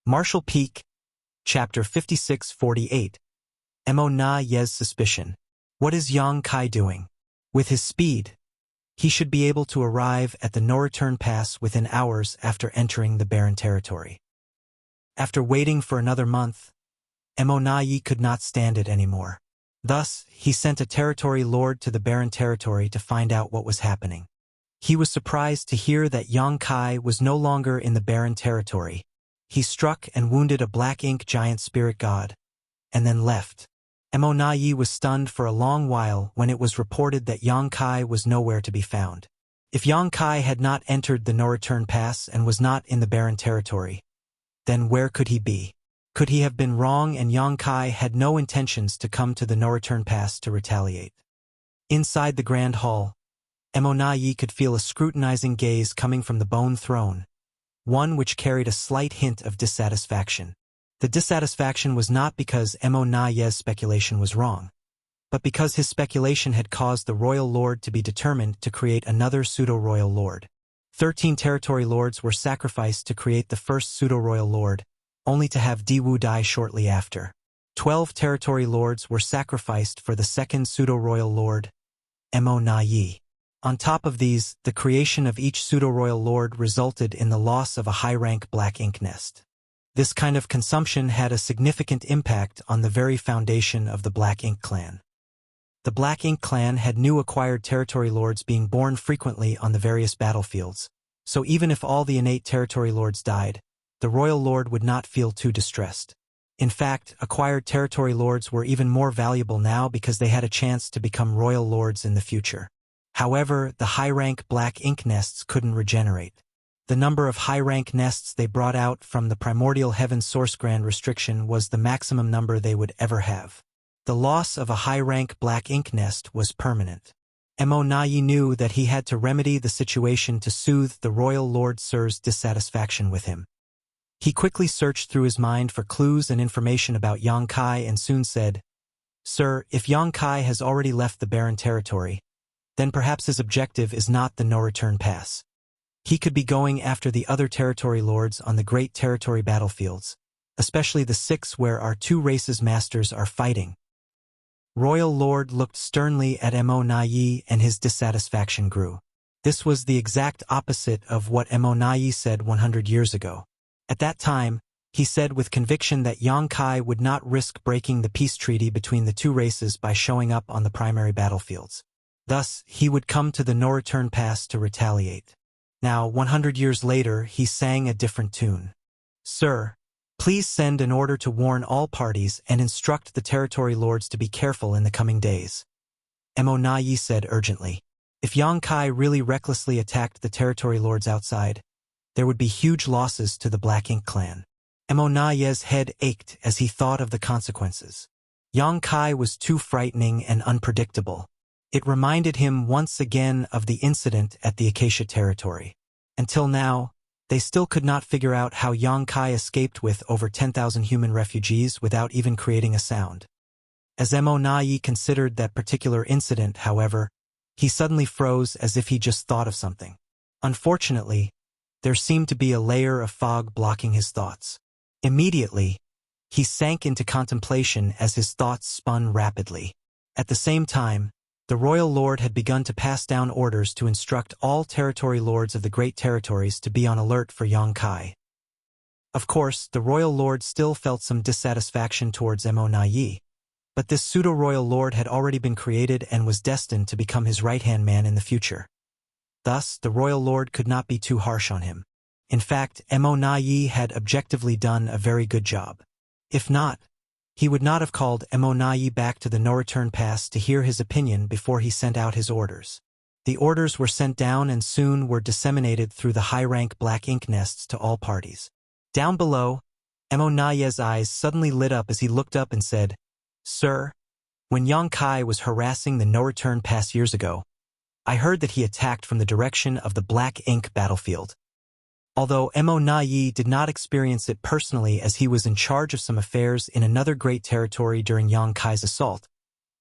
Marshall Peak, Chapter 56-48. Mo Na Ye's suspicion. What is Yang Kai doing? With his speed, he should be able to arrive at the no-return pass within hours after entering the barren territory. After waiting for another month, Mo Na Ye could not stand it anymore. Thus, he sent a territory lord to the barren territory to find out what was happening. He was surprised to hear that Yang Kai was no longer in the barren territory. He struck and wounded a black ink giant spirit god, and then left. Mo Na Ye was stunned for a long while when it was reported that Yang Kai was nowhere to be found. If Yang Kai had not entered the no-return pass and was not in the barren territory, then where could he be? Could he have been wrong and Yang Kai had no intentions to come to the no-return pass to retaliate? Inside the grand hall, Mo Na Ye could feel a scrutinizing gaze coming from the bone throne, one which carried a slight hint of dissatisfaction. The dissatisfaction was not because Mo Na Ye's speculation was wrong, but because his speculation had caused the royal lord to be determined to create another pseudo-royal lord. 13 territory lords were sacrificed to create the first pseudo-royal lord, only to have Di Wu die shortly after. 12 territory lords were sacrificed for the second pseudo-royal lord, Mo Na Ye. On top of these, the creation of each pseudo-royal lord resulted in the loss of a high-rank black ink nest. This kind of consumption had a significant impact on the very foundation of the Black Ink clan. The Black Ink clan had new acquired territory lords being born frequently on the various battlefields, so even if all the innate territory lords died, the royal lord would not feel too distressed. In fact, acquired territory lords were even more valuable now because they had a chance to become royal lords in the future. However, the high-rank black ink nests couldn't regenerate. The number of high-rank nests they brought out from the primordial heaven source grand restriction was the maximum number they would ever have. The loss of a high-rank black ink nest was permanent. Mo Na Ye knew that he had to remedy the situation to soothe the royal lord Sir's dissatisfaction with him. He quickly searched through his mind for clues and information about Yang Kai and soon said, "Sir, if Yang Kai has already left the barren territory, then perhaps his objective is not the no-return pass. He could be going after the other territory lords on the great territory battlefields, especially the 6 where our 2 races masters are fighting." Royal Lord looked sternly at Mo Na Ye and his dissatisfaction grew. This was the exact opposite of what Mo Na Ye said 100 years ago. At that time, he said with conviction that Yang Kai would not risk breaking the peace treaty between the 2 races by showing up on the primary battlefields. Thus, he would come to the no-return pass to retaliate. Now, 100 years later, he sang a different tune. "Sir, please send an order to warn all parties and instruct the territory lords to be careful in the coming days." Mo Na Ye said urgently. If Yang Kai really recklessly attacked the territory lords outside, there would be huge losses to the Black Ink clan. Mo Na Ye's head ached as he thought of the consequences. Yang Kai was too frightening and unpredictable. It reminded him once again of the incident at the Acacia territory. Until now, they still could not figure out how Yang Kai escaped with over 10,000 human refugees without even creating a sound. As Mo Na Ye considered that particular incident, however, he suddenly froze as if he just thought of something. Unfortunately, there seemed to be a layer of fog blocking his thoughts. Immediately, he sank into contemplation as his thoughts spun rapidly. At the same time, the royal lord had begun to pass down orders to instruct all territory lords of the great territories to be on alert for Yang Kai. Of course, the royal lord still felt some dissatisfaction towards Mo Na Ye, but this pseudo-royal lord had already been created and was destined to become his right-hand man in the future. Thus, the royal lord could not be too harsh on him. In fact, Mo Na Ye had objectively done a very good job. If not, he would not have called Mo Na Ye back to the no-return pass to hear his opinion before he sent out his orders. The orders were sent down and soon were disseminated through the high-rank black ink nests to all parties. Down below, Mo Na Ye's eyes suddenly lit up as he looked up and said, "Sir, when Yang Kai was harassing the no-return pass years ago, I heard that he attacked from the direction of the black ink battlefield. Although Mo Na Ye did not experience it personally as he was in charge of some affairs in another great territory during Yang Kai's assault,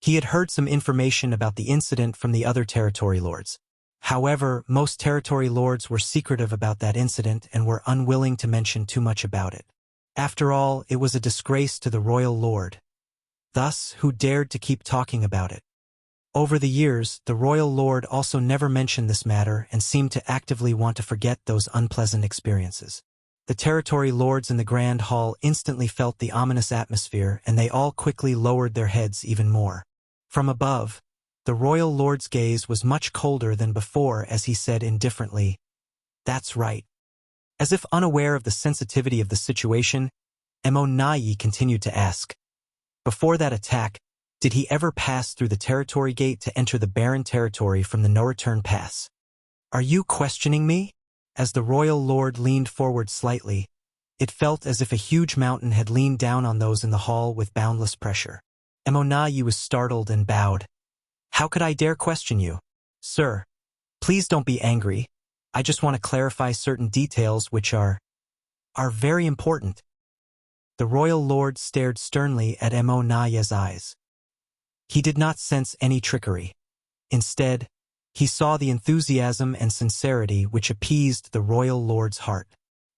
he had heard some information about the incident from the other territory lords. However, most territory lords were secretive about that incident and were unwilling to mention too much about it. After all, it was a disgrace to the royal lord. Thus, who dared to keep talking about it? Over the years, the royal lord also never mentioned this matter and seemed to actively want to forget those unpleasant experiences. The territory lords in the grand hall instantly felt the ominous atmosphere, and they all quickly lowered their heads even more. From above, the royal lord's gaze was much colder than before as he said indifferently, "That's right." As if unaware of the sensitivity of the situation, Nayi continued to ask, "Before that attack, did he ever pass through the territory gate to enter the barren territory from the no-return pass?" "Are you questioning me?" As the royal lord leaned forward slightly, it felt as if a huge mountain had leaned down on those in the hall with boundless pressure. Nayi was startled and bowed. "How could I dare question you? Sir, please don't be angry. I just want to clarify certain details which are very important." The royal lord stared sternly at Nayi's eyes. He did not sense any trickery. Instead, he saw the enthusiasm and sincerity which appeased the royal lord's heart.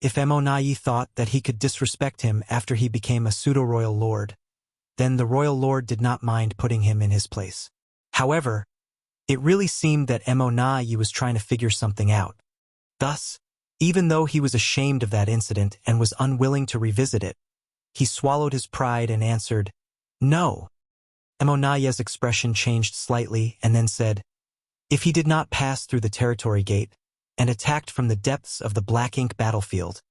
If Nayi thought that he could disrespect him after he became a pseudo-royal lord, then the royal lord did not mind putting him in his place. However, it really seemed that Nayi was trying to figure something out. Thus, even though he was ashamed of that incident and was unwilling to revisit it, he swallowed his pride and answered, "No." Nayi's expression changed slightly and then said, "If he did not pass through the territory gate and attacked from the depths of the black ink battlefield,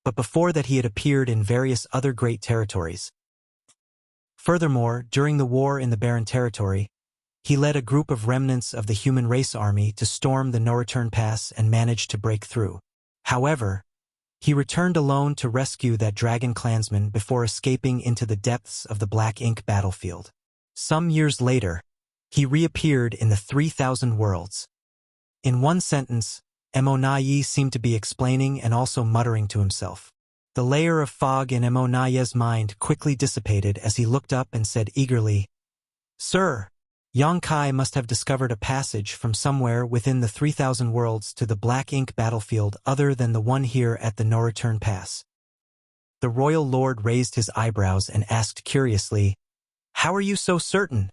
but before that he had appeared in various other great territories. Furthermore, during the war in the barren territory, he led a group of remnants of the human race army to storm the no-return pass and managed to break through. However, he returned alone to rescue that dragon clansman before escaping into the depths of the black ink battlefield. Some years later, he reappeared in the 3,000 worlds. In one sentence, Nayi seemed to be explaining and also muttering to himself. The layer of fog in Nayi's mind quickly dissipated as he looked up and said eagerly, "Sir, Yang Kai must have discovered a passage from somewhere within the 3,000 worlds to the black ink battlefield other than the one here at the no-return pass." The royal lord raised his eyebrows and asked curiously, "How are you so certain?"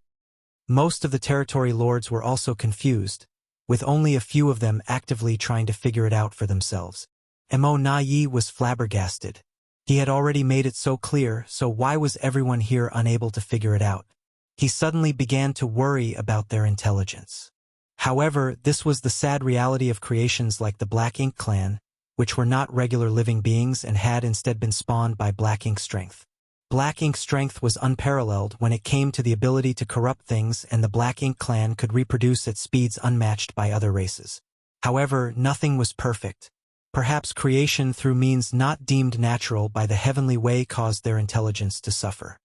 Most of the territory lords were also confused, with only a few of them actively trying to figure it out for themselves. Nayi was flabbergasted. He had already made it so clear, so why was everyone here unable to figure it out? He suddenly began to worry about their intelligence. However, this was the sad reality of creations like the Black Ink clan, which were not regular living beings and had instead been spawned by Black Ink strength. Black Ink strength was unparalleled when it came to the ability to corrupt things, and the Black Ink clan could reproduce at speeds unmatched by other races. However, nothing was perfect. Perhaps creation through means not deemed natural by the heavenly way caused their intelligence to suffer.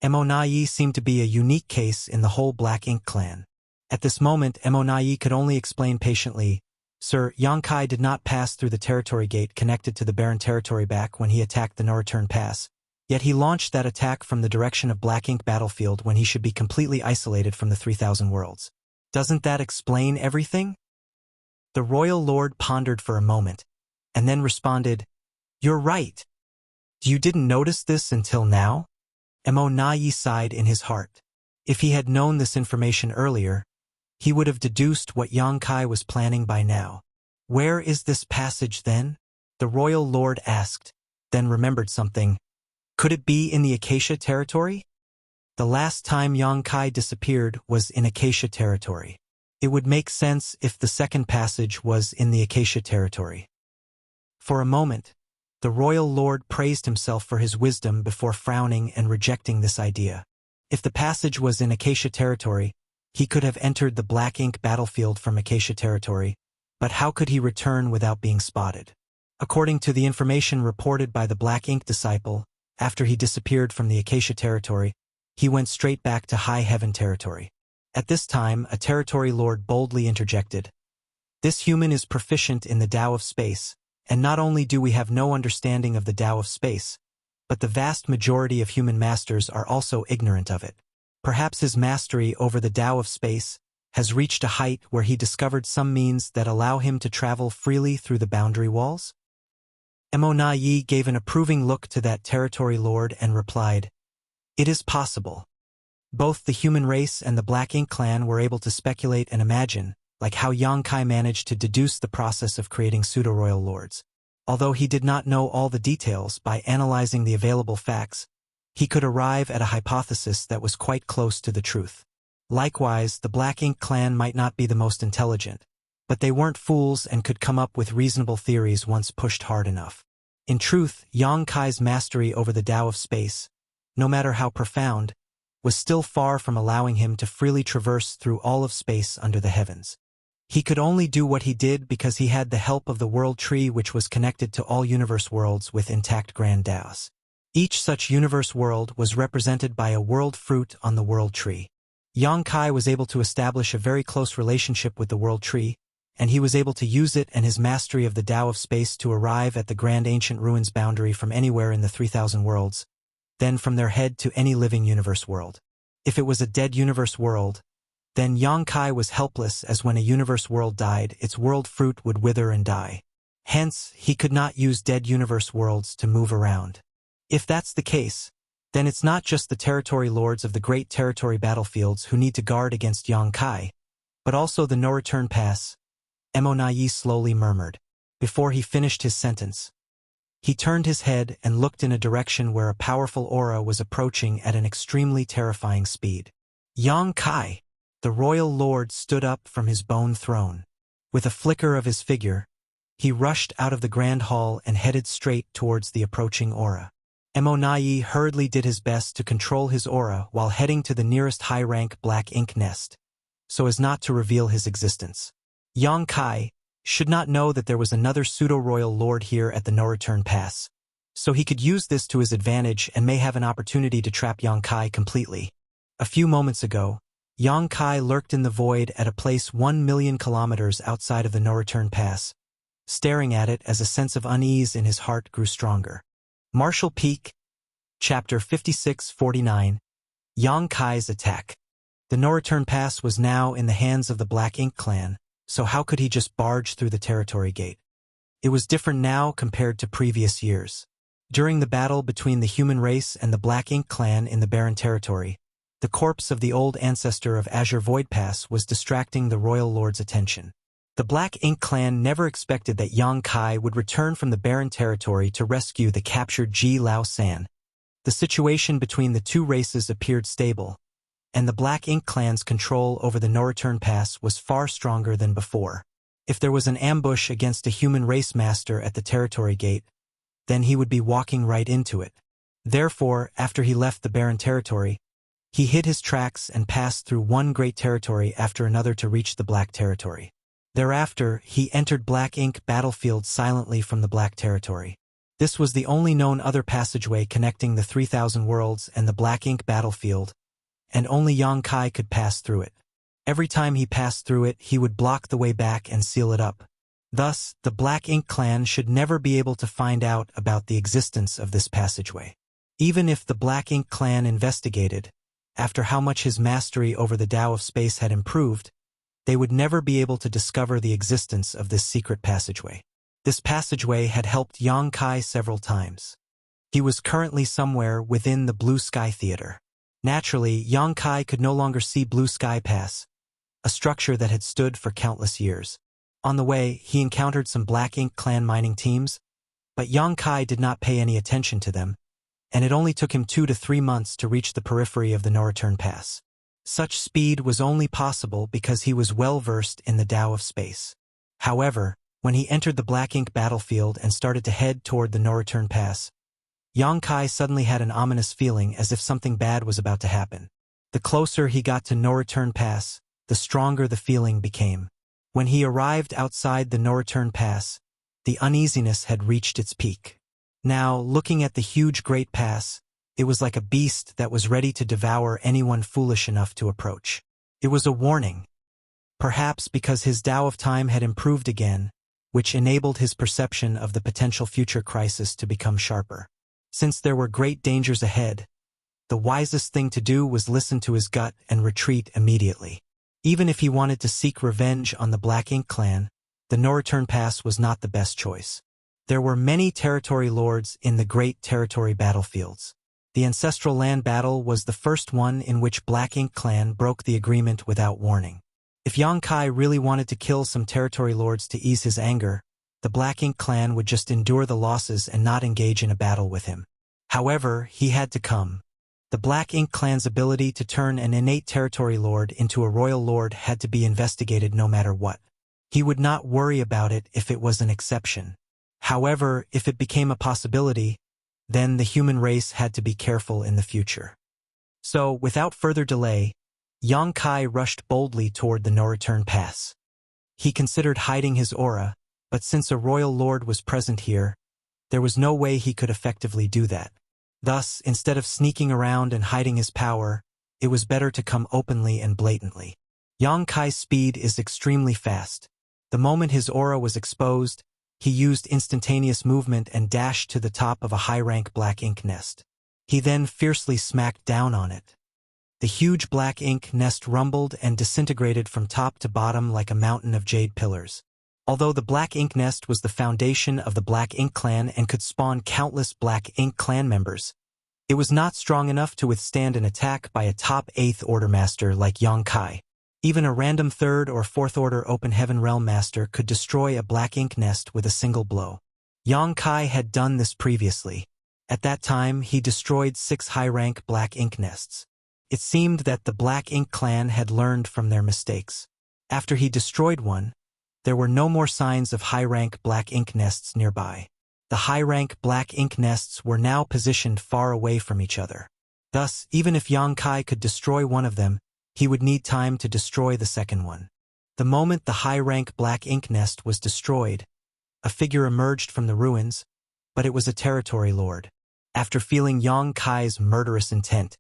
Nayi seemed to be a unique case in the whole Black Ink clan. At this moment, Nayi could only explain patiently, "Sir, Yang Kai did not pass through the territory gate connected to the barren territory back when he attacked the no-return pass. Yet he launched that attack from the direction of Black Ink battlefield when he should be completely isolated from the 3,000 worlds. Doesn't that explain everything?" The royal lord pondered for a moment, and then responded, "You're right. You didn't notice this until now?" Nayi sighed in his heart. If he had known this information earlier, he would have deduced what Yang Kai was planning by now. "Where is this passage then?" the royal lord asked, then remembered something. Could it be in the Acacia territory? The last time Yang Kai disappeared was in Acacia territory. It would make sense if the second passage was in the Acacia territory. For a moment, the royal lord praised himself for his wisdom before frowning and rejecting this idea. If the passage was in Acacia territory, he could have entered the Black Ink battlefield from Acacia territory, but how could he return without being spotted? According to the information reported by the Black Ink disciple, after he disappeared from the Acacia territory, he went straight back to High Heaven territory. At this time, a territory lord boldly interjected, "This human is proficient in the Tao of space, and not only do we have no understanding of the Tao of space, but the vast majority of human masters are also ignorant of it. Perhaps his mastery over the Tao of space has reached a height where he discovered some means that allow him to travel freely through the boundary walls?" Mo Na Yi gave an approving look to that territory lord and replied, "It is possible." Both the human race and the Black Ink clan were able to speculate and imagine, like how Yang Kai managed to deduce the process of creating pseudo-royal lords. Although he did not know all the details, by analyzing the available facts, he could arrive at a hypothesis that was quite close to the truth. Likewise, the Black Ink clan might not be the most intelligent, but they weren't fools and could come up with reasonable theories once pushed hard enough. In truth, Yang Kai's mastery over the Tao of space, no matter how profound, was still far from allowing him to freely traverse through all of space under the heavens. He could only do what he did because he had the help of the world tree, which was connected to all universe worlds with intact grand Taos. Each such universe world was represented by a world fruit on the world tree. Yang Kai was able to establish a very close relationship with the world tree, and he was able to use it and his mastery of the Tao of space to arrive at the grand ancient ruins boundary from anywhere in the 3,000 worlds, then from their head to any living universe world. If it was a dead universe world, then Yang Kai was helpless, as when a universe world died, its world fruit would wither and die. Hence, he could not use dead universe worlds to move around. If that's the case, then it's not just the territory lords of the great territory battlefields who need to guard against Yang Kai, but also the no-return pass, Mo Na Yi slowly murmured. Before he finished his sentence, he turned his head and looked in a direction where a powerful aura was approaching at an extremely terrifying speed. Yang Kai, the royal lord, stood up from his bone throne. With a flicker of his figure, he rushed out of the grand hall and headed straight towards the approaching aura. Mo Na Yi hurriedly did his best to control his aura while heading to the nearest high-rank Black Ink nest, so as not to reveal his existence. Yang Kai should not know that there was another pseudo-royal lord here at the no-return pass, so he could use this to his advantage and may have an opportunity to trap Yang Kai completely. A few moments ago, Yang Kai lurked in the void at a place 1,000,000 kilometers outside of the no-return pass, staring at it as a sense of unease in his heart grew stronger. Marshall Peak, Chapter 5649, Yang Kai's Attack. The no-return pass was now in the hands of the Black Ink clan, so how could he just barge through the territory gate? It was different now compared to previous years. During the battle between the human race and the Black Ink clan in the barren territory, the corpse of the old ancestor of Azure Void Pass was distracting the royal lord's attention. The Black Ink clan never expected that Yang Kai would return from the barren territory to rescue the captured Ji Lao San. The situation between the two races appeared stable, and the Black Ink clan's control over the no-return pass was far stronger than before. If there was an ambush against a human race master at the territory gate, then he would be walking right into it. Therefore, after he left the barren territory, he hid his tracks and passed through one great territory after another to reach the Black territory. Thereafter, he entered Black Ink battlefield silently from the Black territory. This was the only known other passageway connecting the 3,000 worlds and the Black Ink battlefield, and only Yang Kai could pass through it. Every time he passed through it, he would block the way back and seal it up. Thus, the Black Ink clan should never be able to find out about the existence of this passageway. Even if the Black Ink clan investigated, after how much his mastery over the Tao of space had improved, they would never be able to discover the existence of this secret passageway. This passageway had helped Yang Kai several times. He was currently somewhere within the Blue Sky Theater. Naturally, Yang Kai could no longer see Blue Sky Pass, a structure that had stood for countless years. On the way, he encountered some Black Ink clan mining teams, but Yang Kai did not pay any attention to them, and it only took him 2 to 3 months to reach the periphery of the no-return pass. Such speed was only possible because he was well-versed in the Tao of space. However, when he entered the Black Ink battlefield and started to head toward the no-return pass, Yang Kai suddenly had an ominous feeling as if something bad was about to happen. The closer he got to no-return pass, the stronger the feeling became. When he arrived outside the no-return pass, the uneasiness had reached its peak. Now, looking at the huge Great Pass, it was like a beast that was ready to devour anyone foolish enough to approach. It was a warning. Perhaps because his Tao of time had improved again, which enabled his perception of the potential future crisis to become sharper. Since there were great dangers ahead, the wisest thing to do was listen to his gut and retreat immediately. Even if he wanted to seek revenge on the Black Ink clan, the no-return pass was not the best choice. There were many territory lords in the great territory battlefields. The ancestral land battle was the first one in which Black Ink clan broke the agreement without warning. If Yang Kai really wanted to kill some territory lords to ease his anger, the Black Ink clan would just endure the losses and not engage in a battle with him. However, he had to come. The Black Ink clan's ability to turn an innate territory lord into a royal lord had to be investigated no matter what. He would not worry about it if it was an exception. However, if it became a possibility, then the human race had to be careful in the future. So, without further delay, Yang Kai rushed boldly toward the no-return pass. He considered hiding his aura, but since a royal lord was present here, there was no way he could effectively do that. Thus, instead of sneaking around and hiding his power, it was better to come openly and blatantly. Yang Kai's speed is extremely fast. The moment his aura was exposed, he used instantaneous movement and dashed to the top of a high-rank black ink nest. He then fiercely smacked down on it. The huge black ink nest rumbled and disintegrated from top to bottom like a mountain of jade pillars. Although the black ink nest was the foundation of the Black Ink clan and could spawn countless Black Ink clan members, it was not strong enough to withstand an attack by a top 8th Order master like Yang Kai. Even a random 3rd or 4th Order Open Heaven Realm master could destroy a black ink nest with a single blow. Yang Kai had done this previously. At that time, he destroyed 6 high-rank black ink nests. It seemed that the Black Ink clan had learned from their mistakes. After he destroyed one, there were no more signs of high-rank black ink nests nearby. The high-rank black ink nests were now positioned far away from each other. Thus, even if Yang Kai could destroy one of them, he would need time to destroy the second one. The moment the high-rank black ink nest was destroyed, a figure emerged from the ruins, but it was a territory lord. After feeling Yang Kai's murderous intent,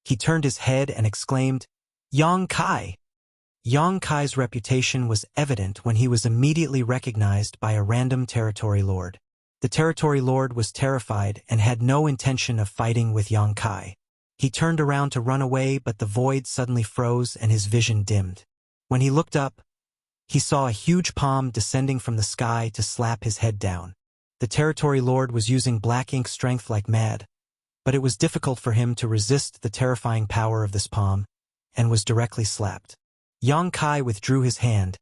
he turned his head and exclaimed, "Yang Kai!" Yang Kai's reputation was evident when he was immediately recognized by a random territory lord. The territory lord was terrified and had no intention of fighting with Yang Kai. He turned around to run away, but the void suddenly froze and his vision dimmed. When he looked up, he saw a huge palm descending from the sky to slap his head down. The territory lord was using black ink strength like mad, but it was difficult for him to resist the terrifying power of this palm, and was directly slapped. Yang Kai withdrew his hand.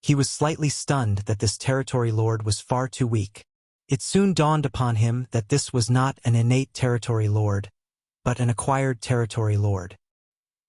He was slightly stunned that this territory lord was far too weak. It soon dawned upon him that this was not an innate territory lord, but an acquired territory lord.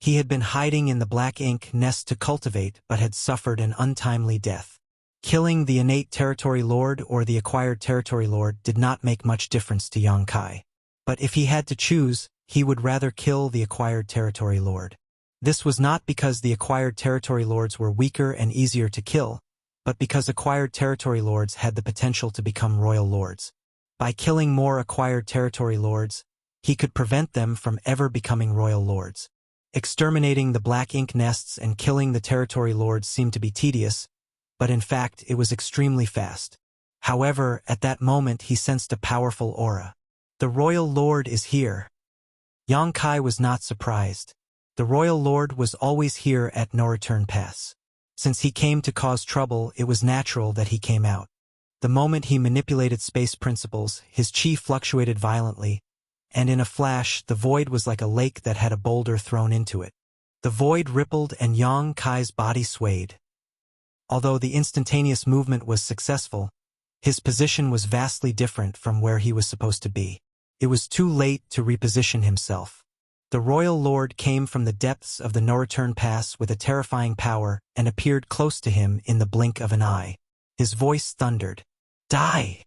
He had been hiding in the black ink nest to cultivate, but had suffered an untimely death. Killing the innate territory lord or the acquired territory lord did not make much difference to Yang Kai. But if he had to choose, he would rather kill the acquired territory lord. This was not because the acquired territory lords were weaker and easier to kill, but because acquired territory lords had the potential to become royal lords. By killing more acquired territory lords, he could prevent them from ever becoming royal lords. Exterminating the black ink nests and killing the territory lords seemed to be tedious, but in fact it was extremely fast. However, at that moment he sensed a powerful aura. The royal lord is here. Yang Kai was not surprised. The royal lord was always here at No Return Pass. Since he came to cause trouble, it was natural that he came out. The moment he manipulated space principles, his chi fluctuated violently, and in a flash, the void was like a lake that had a boulder thrown into it. The void rippled and Yang Kai's body swayed. Although the instantaneous movement was successful, his position was vastly different from where he was supposed to be. It was too late to reposition himself. The royal lord came from the depths of the no-return pass with a terrifying power and appeared close to him in the blink of an eye. His voice thundered, "Die!"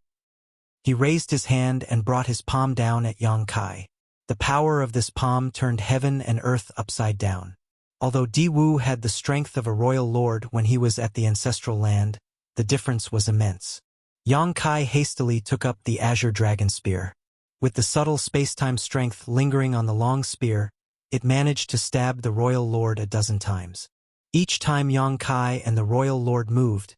He raised his hand and brought his palm down at Yang Kai. The power of this palm turned heaven and earth upside down. Although Di Wu had the strength of a royal lord when he was at the ancestral land, the difference was immense. Yang Kai hastily took up the azure dragon spear. With the subtle space-time strength lingering on the long spear, it managed to stab the royal lord a dozen times. Each time Yang Kai and the royal lord moved,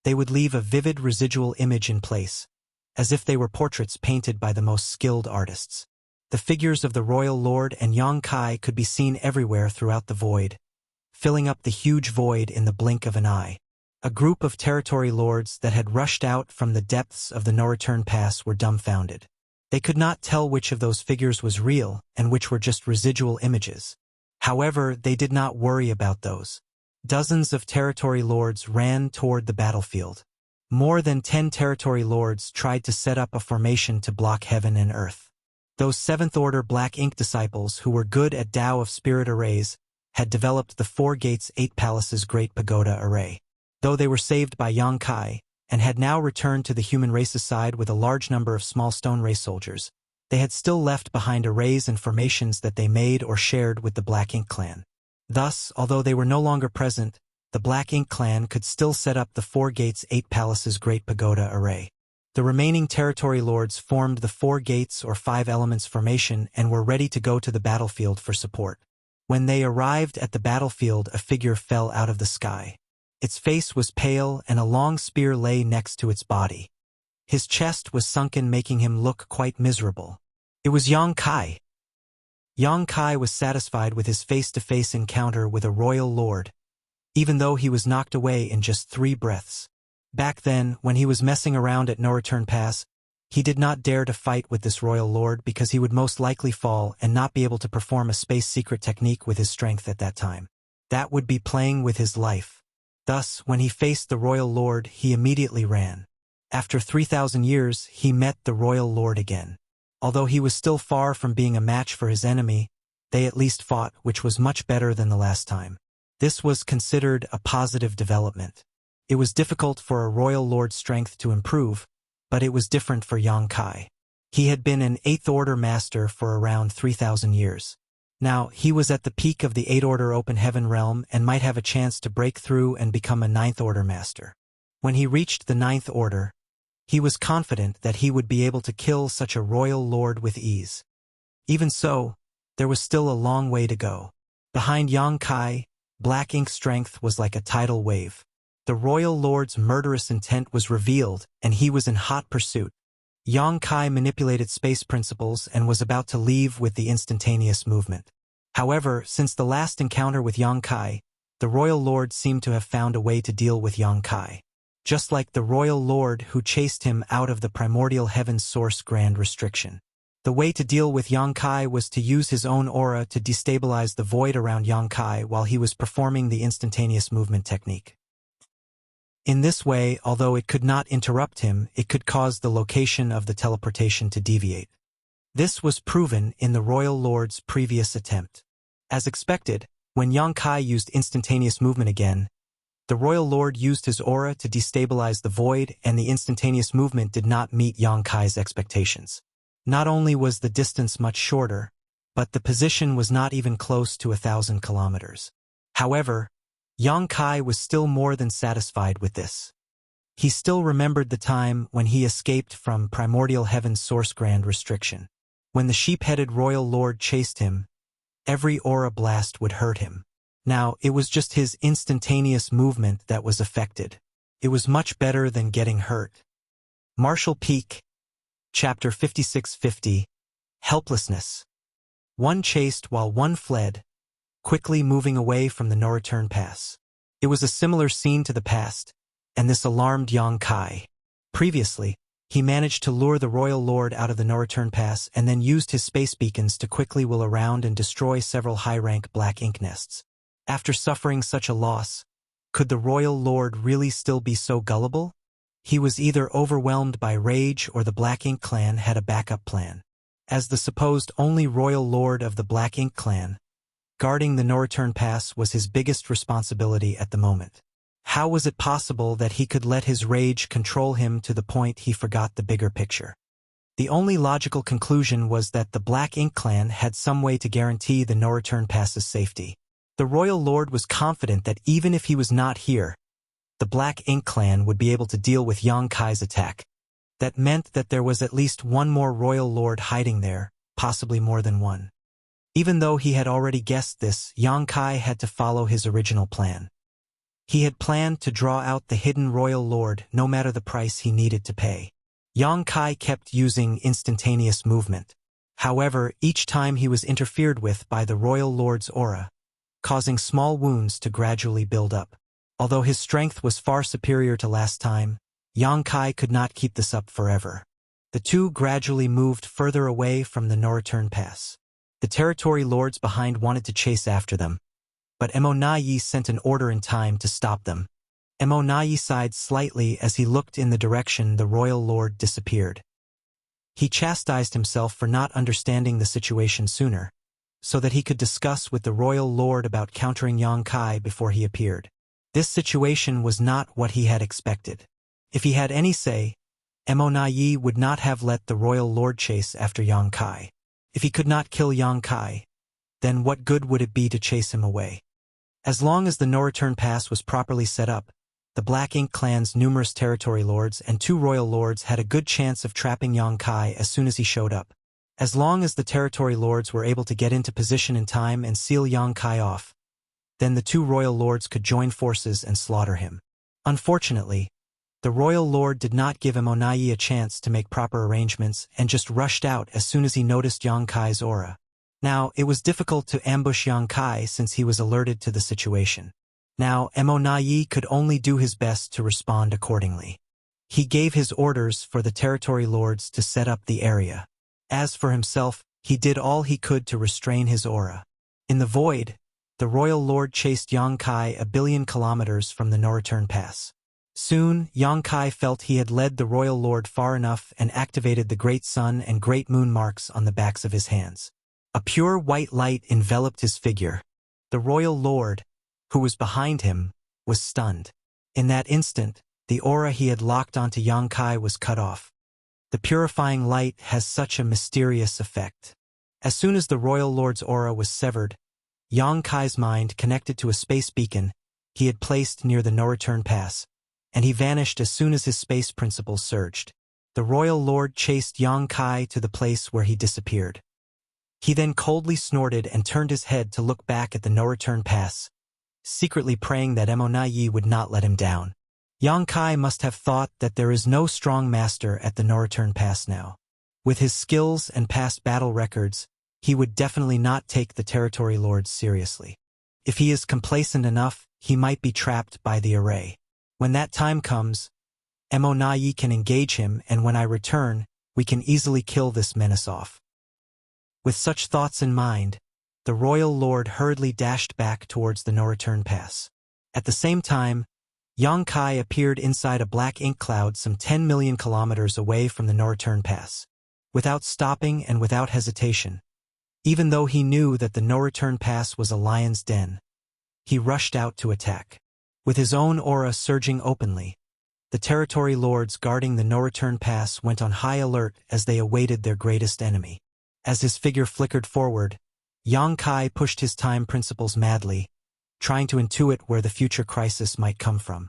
they would leave a vivid residual image in place, as if they were portraits painted by the most skilled artists. The figures of the royal lord and Yang Kai could be seen everywhere throughout the void, filling up the huge void in the blink of an eye. A group of territory lords that had rushed out from the depths of the no-return pass were dumbfounded. They could not tell which of those figures was real and which were just residual images. However, they did not worry about those. Dozens of territory lords ran toward the battlefield. More than 10 territory lords tried to set up a formation to block heaven and earth. Those 7th-order Black Ink disciples who were good at Tao of Spirit arrays had developed the 4 Gates 8 Palaces Great Pagoda array. Though they were saved by Yang Kai, and had now returned to the human race's side with a large number of small stone race soldiers, they had still left behind arrays and formations that they made or shared with the Black Ink clan. Thus, although they were no longer present, the Black Ink clan could still set up the 4 Gates 8 Palaces Great Pagoda array. The remaining territory lords formed the 4 Gates or 5 Elements formation and were ready to go to the battlefield for support. When they arrived at the battlefield, a figure fell out of the sky. Its face was pale and a long spear lay next to its body. His chest was sunken, making him look quite miserable. It was Yang Kai. Yang Kai was satisfied with his face-to-face encounter with a royal lord, even though he was knocked away in just 3 breaths. Back then, when he was messing around at No Return Pass, he did not dare to fight with this royal lord because he would most likely fall and not be able to perform a space secret technique with his strength at that time. That would be playing with his life. Thus, when he faced the royal lord, he immediately ran. After 3,000 years, he met the royal lord again. Although he was still far from being a match for his enemy, they at least fought, which was much better than the last time. This was considered a positive development. It was difficult for a royal lord's strength to improve, but it was different for Yang Kai. He had been an 8th Order master for around 3,000 years. Now, he was at the peak of the 8th Order Open Heaven realm and might have a chance to break through and become a 9th Order master. When he reached the 9th Order, he was confident that he would be able to kill such a royal lord with ease. Even so, there was still a long way to go. Behind Yang Kai, Black Ink's strength was like a tidal wave. The royal lord's murderous intent was revealed, and he was in hot pursuit. Yang Kai manipulated space principles and was about to leave with the instantaneous movement. However, since the last encounter with Yang Kai, the royal lord seemed to have found a way to deal with Yang Kai. Just like the royal lord who chased him out of the primordial heaven's source grand restriction. The way to deal with Yang Kai was to use his own aura to destabilize the void around Yang Kai while he was performing the instantaneous movement technique. In this way, although it could not interrupt him, it could cause the location of the teleportation to deviate. This was proven in the royal lord's previous attempt. As expected, when Yang Kai used instantaneous movement again, the royal lord used his aura to destabilize the void, and the instantaneous movement did not meet Yang Kai's expectations. Not only was the distance much shorter, but the position was not even close to 1,000 kilometers. However, Yang Kai was still more than satisfied with this. He still remembered the time when he escaped from primordial heaven's source grand restriction. When the sheep-headed royal lord chased him, every aura blast would hurt him. Now, it was just his instantaneous movement that was affected. It was much better than getting hurt. Martial Peak, Chapter 5650, Helplessness. One chased while one fled, quickly moving away from the no-return pass. It was a similar scene to the past, and this alarmed Yang Kai. Previously, he managed to lure the royal lord out of the no-return pass and then used his space beacons to quickly wheel around and destroy several high-rank Black Ink nests. After suffering such a loss, could the royal lord really still be so gullible? He was either overwhelmed by rage or the Black Ink clan had a backup plan. As the supposed only royal lord of the Black Ink clan, guarding the no-return pass was his biggest responsibility at the moment. How was it possible that he could let his rage control him to the point he forgot the bigger picture? The only logical conclusion was that the Black Ink clan had some way to guarantee the no-return pass's safety. The royal lord was confident that even if he was not here, the Black Ink clan would be able to deal with Yang Kai's attack. That meant that there was at least one more royal lord hiding there, possibly more than one. Even though he had already guessed this, Yang Kai had to follow his original plan. He had planned to draw out the hidden royal lord no matter the price he needed to pay. Yang Kai kept using instantaneous movement. However, each time he was interfered with by the royal lord's aura, causing small wounds to gradually build up. Although his strength was far superior to last time, Yang Kai could not keep this up forever. The two gradually moved further away from the no-return pass. The territory lords behind wanted to chase after them, but Mo Na-yi sent an order in time to stop them. Mo Na-yi sighed slightly as he looked in the direction the royal lord disappeared. He chastised himself for not understanding the situation sooner, so that he could discuss with the royal lord about countering Yang Kai before he appeared. This situation was not what he had expected. If he had any say, Mo Na-yi would not have let the royal lord chase after Yang Kai. If he could not kill Yang Kai, then what good would it be to chase him away? As long as the no-return pass was properly set up, the Black Ink clan's numerous territory lords and two royal lords had a good chance of trapping Yang Kai as soon as he showed up. As long as the territory lords were able to get into position in time and seal Yang Kai off, then the two royal lords could join forces and slaughter him. Unfortunately, the royal lord did not give Mo Na-yi a chance to make proper arrangements and just rushed out as soon as he noticed Yang Kai's aura. Now, it was difficult to ambush Yang Kai since he was alerted to the situation. Now, Mo Na-yi could only do his best to respond accordingly. He gave his orders for the territory lords to set up the area. As for himself, he did all he could to restrain his aura. In the void, the royal lord chased Yang Kai 1,000,000,000 kilometers from the no-return pass. Soon, Yang Kai felt he had led the royal lord far enough and activated the great sun and great moon marks on the backs of his hands. A pure white light enveloped his figure. The royal lord, who was behind him, was stunned. In that instant, the aura he had locked onto Yang Kai was cut off. The purifying light has such a mysterious effect. As soon as the royal lord's aura was severed, Yang Kai's mind connected to a space beacon he had placed near the no-return pass, and he vanished as soon as his space principle surged. The royal lord chased Yang Kai to the place where he disappeared. He then coldly snorted and turned his head to look back at the no-return pass, secretly praying that Mo Na-yi would not let him down. Yang Kai must have thought that there is no strong master at the no-return pass now. With his skills and past battle records, he would definitely not take the territory lords seriously. If he is complacent enough, he might be trapped by the array. When that time comes, Mo Na-yi can engage him, and when I return, we can easily kill this menace off. With such thoughts in mind, the royal lord hurriedly dashed back towards the no-return pass. At the same time, Yang Kai appeared inside a black ink cloud some 10,000,000 kilometers away from the no-return pass. Without stopping and without hesitation, even though he knew that the no-return pass was a lion's den, he rushed out to attack. With his own aura surging openly, the territory lords guarding the no-return pass went on high alert as they awaited their greatest enemy. As his figure flickered forward, Yang Kai pushed his time principles madly, trying to intuit where the future crisis might come from.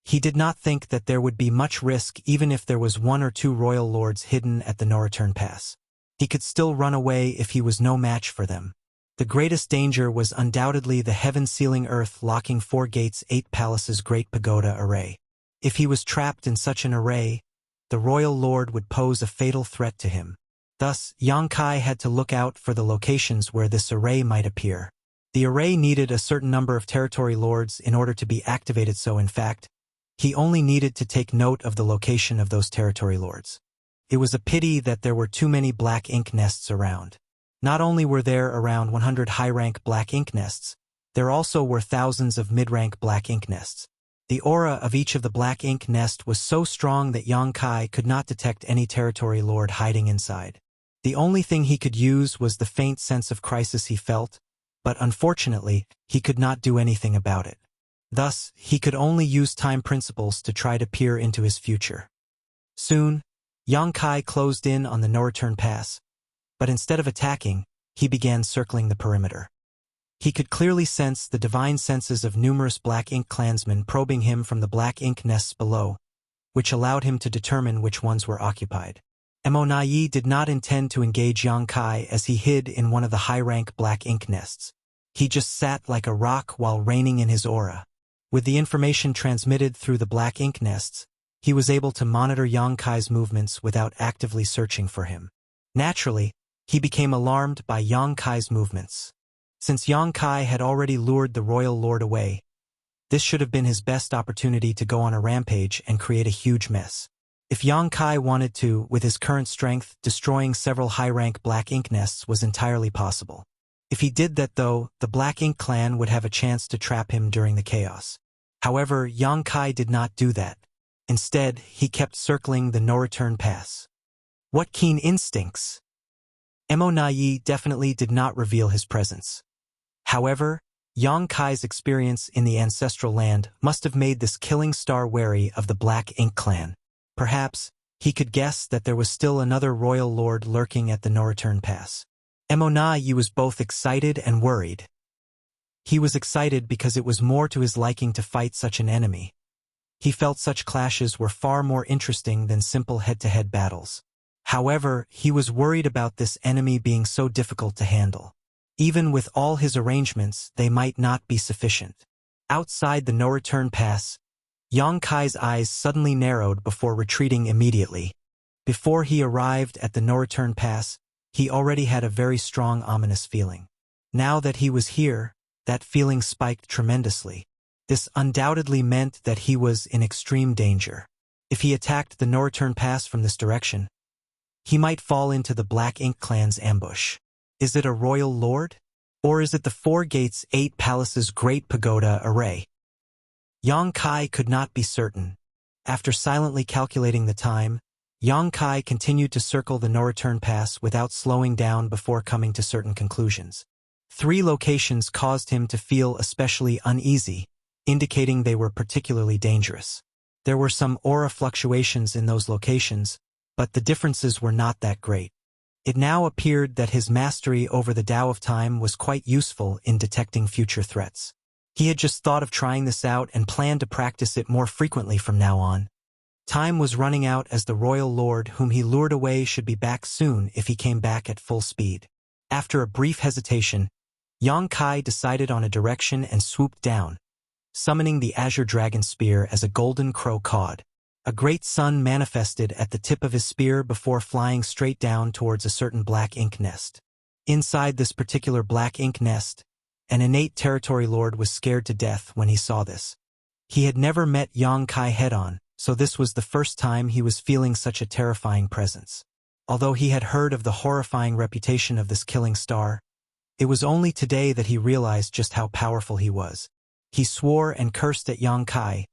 He did not think that there would be much risk even if there was one or two royal lords hidden at the no-return pass. He could still run away if he was no match for them. The greatest danger was undoubtedly the heaven-sealing earth locking 4 gates 8 palaces Great Pagoda array. If he was trapped in such an array, the royal lord would pose a fatal threat to him. Thus, Yang Kai had to look out for the locations where this array might appear. The array needed a certain number of territory lords in order to be activated, so in fact, he only needed to take note of the location of those territory lords. It was a pity that there were too many black ink nests around. Not only were there around 100 high-rank black ink nests, there also were thousands of mid-rank black ink nests. The aura of each of the black ink nest was so strong that Yang Kai could not detect any territory lord hiding inside. The only thing he could use was the faint sense of crisis he felt, but unfortunately, he could not do anything about it. Thus, he could only use time principles to try to peer into his future. Soon, Yang Kai closed in on the no-return pass, but instead of attacking, he began circling the perimeter. He could clearly sense the divine senses of numerous black ink clansmen probing him from the black ink nests below, which allowed him to determine which ones were occupied. Mo Na-yi did not intend to engage Yang Kai as he hid in one of the high-rank black ink nests. He just sat like a rock while reigning in his aura. With the information transmitted through the black ink nests, he was able to monitor Yang Kai's movements without actively searching for him. Naturally, he became alarmed by Yang Kai's movements. Since Yang Kai had already lured the royal lord away, This should have been his best opportunity to go on a rampage and create a huge mess. If Yang Kai wanted to, with his current strength, destroying several high-rank black ink nests was entirely possible. If he did that though, the Black Ink clan would have a chance to trap him during the chaos. However, Yang Kai did not do that. Instead, he kept circling the no-return pass. What keen instincts! Mo Nai definitely did not reveal his presence. However, Yang Kai's experience in the ancestral land must have made this killing star wary of the Black Ink clan. Perhaps, he could guess that there was still another royal lord lurking at the no-return pass. Mo Nai was both excited and worried. He was excited because it was more to his liking to fight such an enemy. He felt such clashes were far more interesting than simple head-to-head battles. However, he was worried about this enemy being so difficult to handle. Even with all his arrangements, they might not be sufficient. Outside the no-return pass, Yang Kai's eyes suddenly narrowed before retreating immediately. Before he arrived at the no-return pass, he already had a very strong ominous feeling. Now that he was here, that feeling spiked tremendously. This undoubtedly meant that he was in extreme danger. If he attacked the no-return pass from this direction, he might fall into the Black Ink clan's ambush. Is it a royal lord? Or is it the Four Gates 8 Palace's Great Pagoda array? Yang Kai could not be certain. After silently calculating the time, Yang Kai continued to circle the no-return pass without slowing down before coming to certain conclusions. 3 locations caused him to feel especially uneasy, indicating they were particularly dangerous. There were some aura fluctuations in those locations, but the differences were not that great. It now appeared that his mastery over the Tao of Time was quite useful in detecting future threats. He had just thought of trying this out and planned to practice it more frequently from now on. Time was running out as the royal lord whom he lured away should be back soon if he came back at full speed. After a brief hesitation, Yang Kai decided on a direction and swooped down, summoning the Azure Dragon Spear as a golden crow cawed. A great sun manifested at the tip of his spear before flying straight down towards a certain black ink nest. Inside this particular black ink nest, an innate territory lord was scared to death when he saw this. He had never met Yang Kai head-on, so this was the first time he was feeling such a terrifying presence. Although he had heard of the horrifying reputation of this killing star, it was only today that he realized just how powerful he was. He swore and cursed at Yang Kai,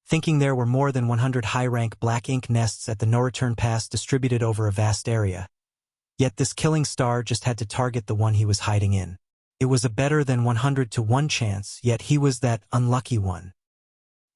thinking there were more than 100 high-rank black ink nests at the no-return pass distributed over a vast area. Yet this killing star just had to target the one he was hiding in. It was a better than 100 to 1 chance, yet he was that unlucky one.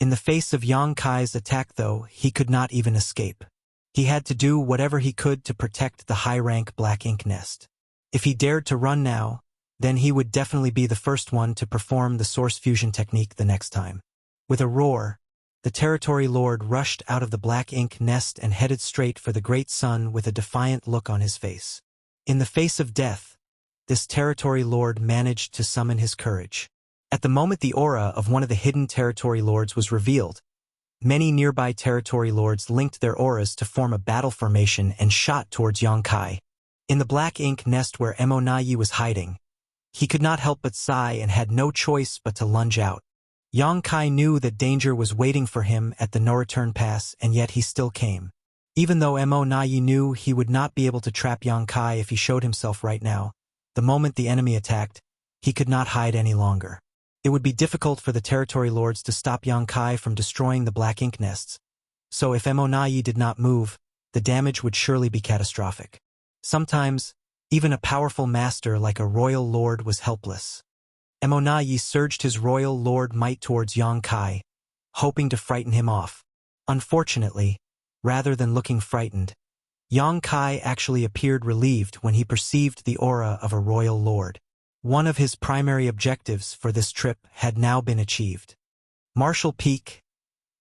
In the face of Yang Kai's attack though, he could not even escape. He had to do whatever he could to protect the high-rank black ink nest. If he dared to run now, then he would definitely be the first one to perform the source fusion technique the next time. With a roar, the territory lord rushed out of the black ink nest and headed straight for the great sun with a defiant look on his face. In the face of death, this territory lord managed to summon his courage. At the moment the aura of one of the hidden territory lords was revealed, many nearby territory lords linked their auras to form a battle formation and shot towards Yang Kai. In the black ink nest where Mo Nai was hiding, he could not help but sigh and had no choice but to lunge out. Yang Kai knew that danger was waiting for him at the no-return pass, and yet he still came. Even though Mo Nai knew he would not be able to trap Yang Kai if he showed himself right now, the moment the enemy attacked, he could not hide any longer. It would be difficult for the territory lords to stop Yang Kai from destroying the black ink nests, so if Mo Nai did not move, the damage would surely be catastrophic. Sometimes, even a powerful master like a royal lord was helpless. Mo Nai surged his royal lord might towards Yang Kai, hoping to frighten him off. Unfortunately, rather than looking frightened, Yang Kai actually appeared relieved when he perceived the aura of a royal lord. One of his primary objectives for this trip had now been achieved. Martial Peak,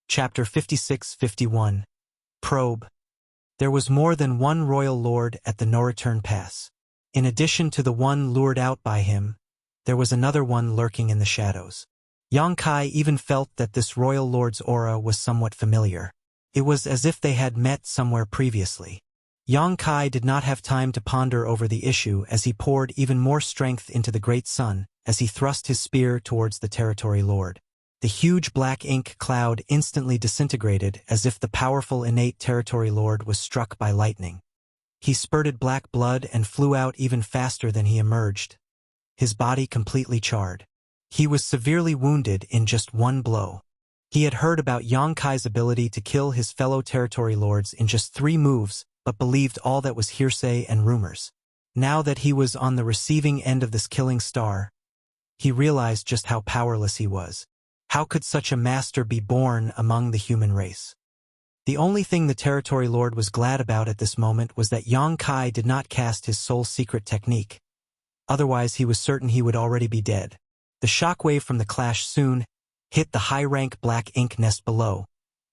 Chapter 56-51. Probe. There was more than one royal lord at the no-return pass. In addition to the one lured out by him, there was another one lurking in the shadows. Yang Kai even felt that this royal lord's aura was somewhat familiar. It was as if they had met somewhere previously. Yang Kai did not have time to ponder over the issue as he poured even more strength into the great sun as he thrust his spear towards the territory lord. The huge black ink cloud instantly disintegrated as if the powerful innate territory lord was struck by lightning. He spurted black blood and flew out even faster than he emerged, his body completely charred. He was severely wounded in just one blow. He had heard about Yang Kai's ability to kill his fellow territory lords in just 3 moves, but believed all that was hearsay and rumors. Now that he was on the receiving end of this killing star, he realized just how powerless he was. How could such a master be born among the human race? The only thing the territory lord was glad about at this moment was that Yang Kai did not cast his soul secret technique. Otherwise he was certain he would already be dead. The shockwave from the clash soon hit the high-rank black ink nest below,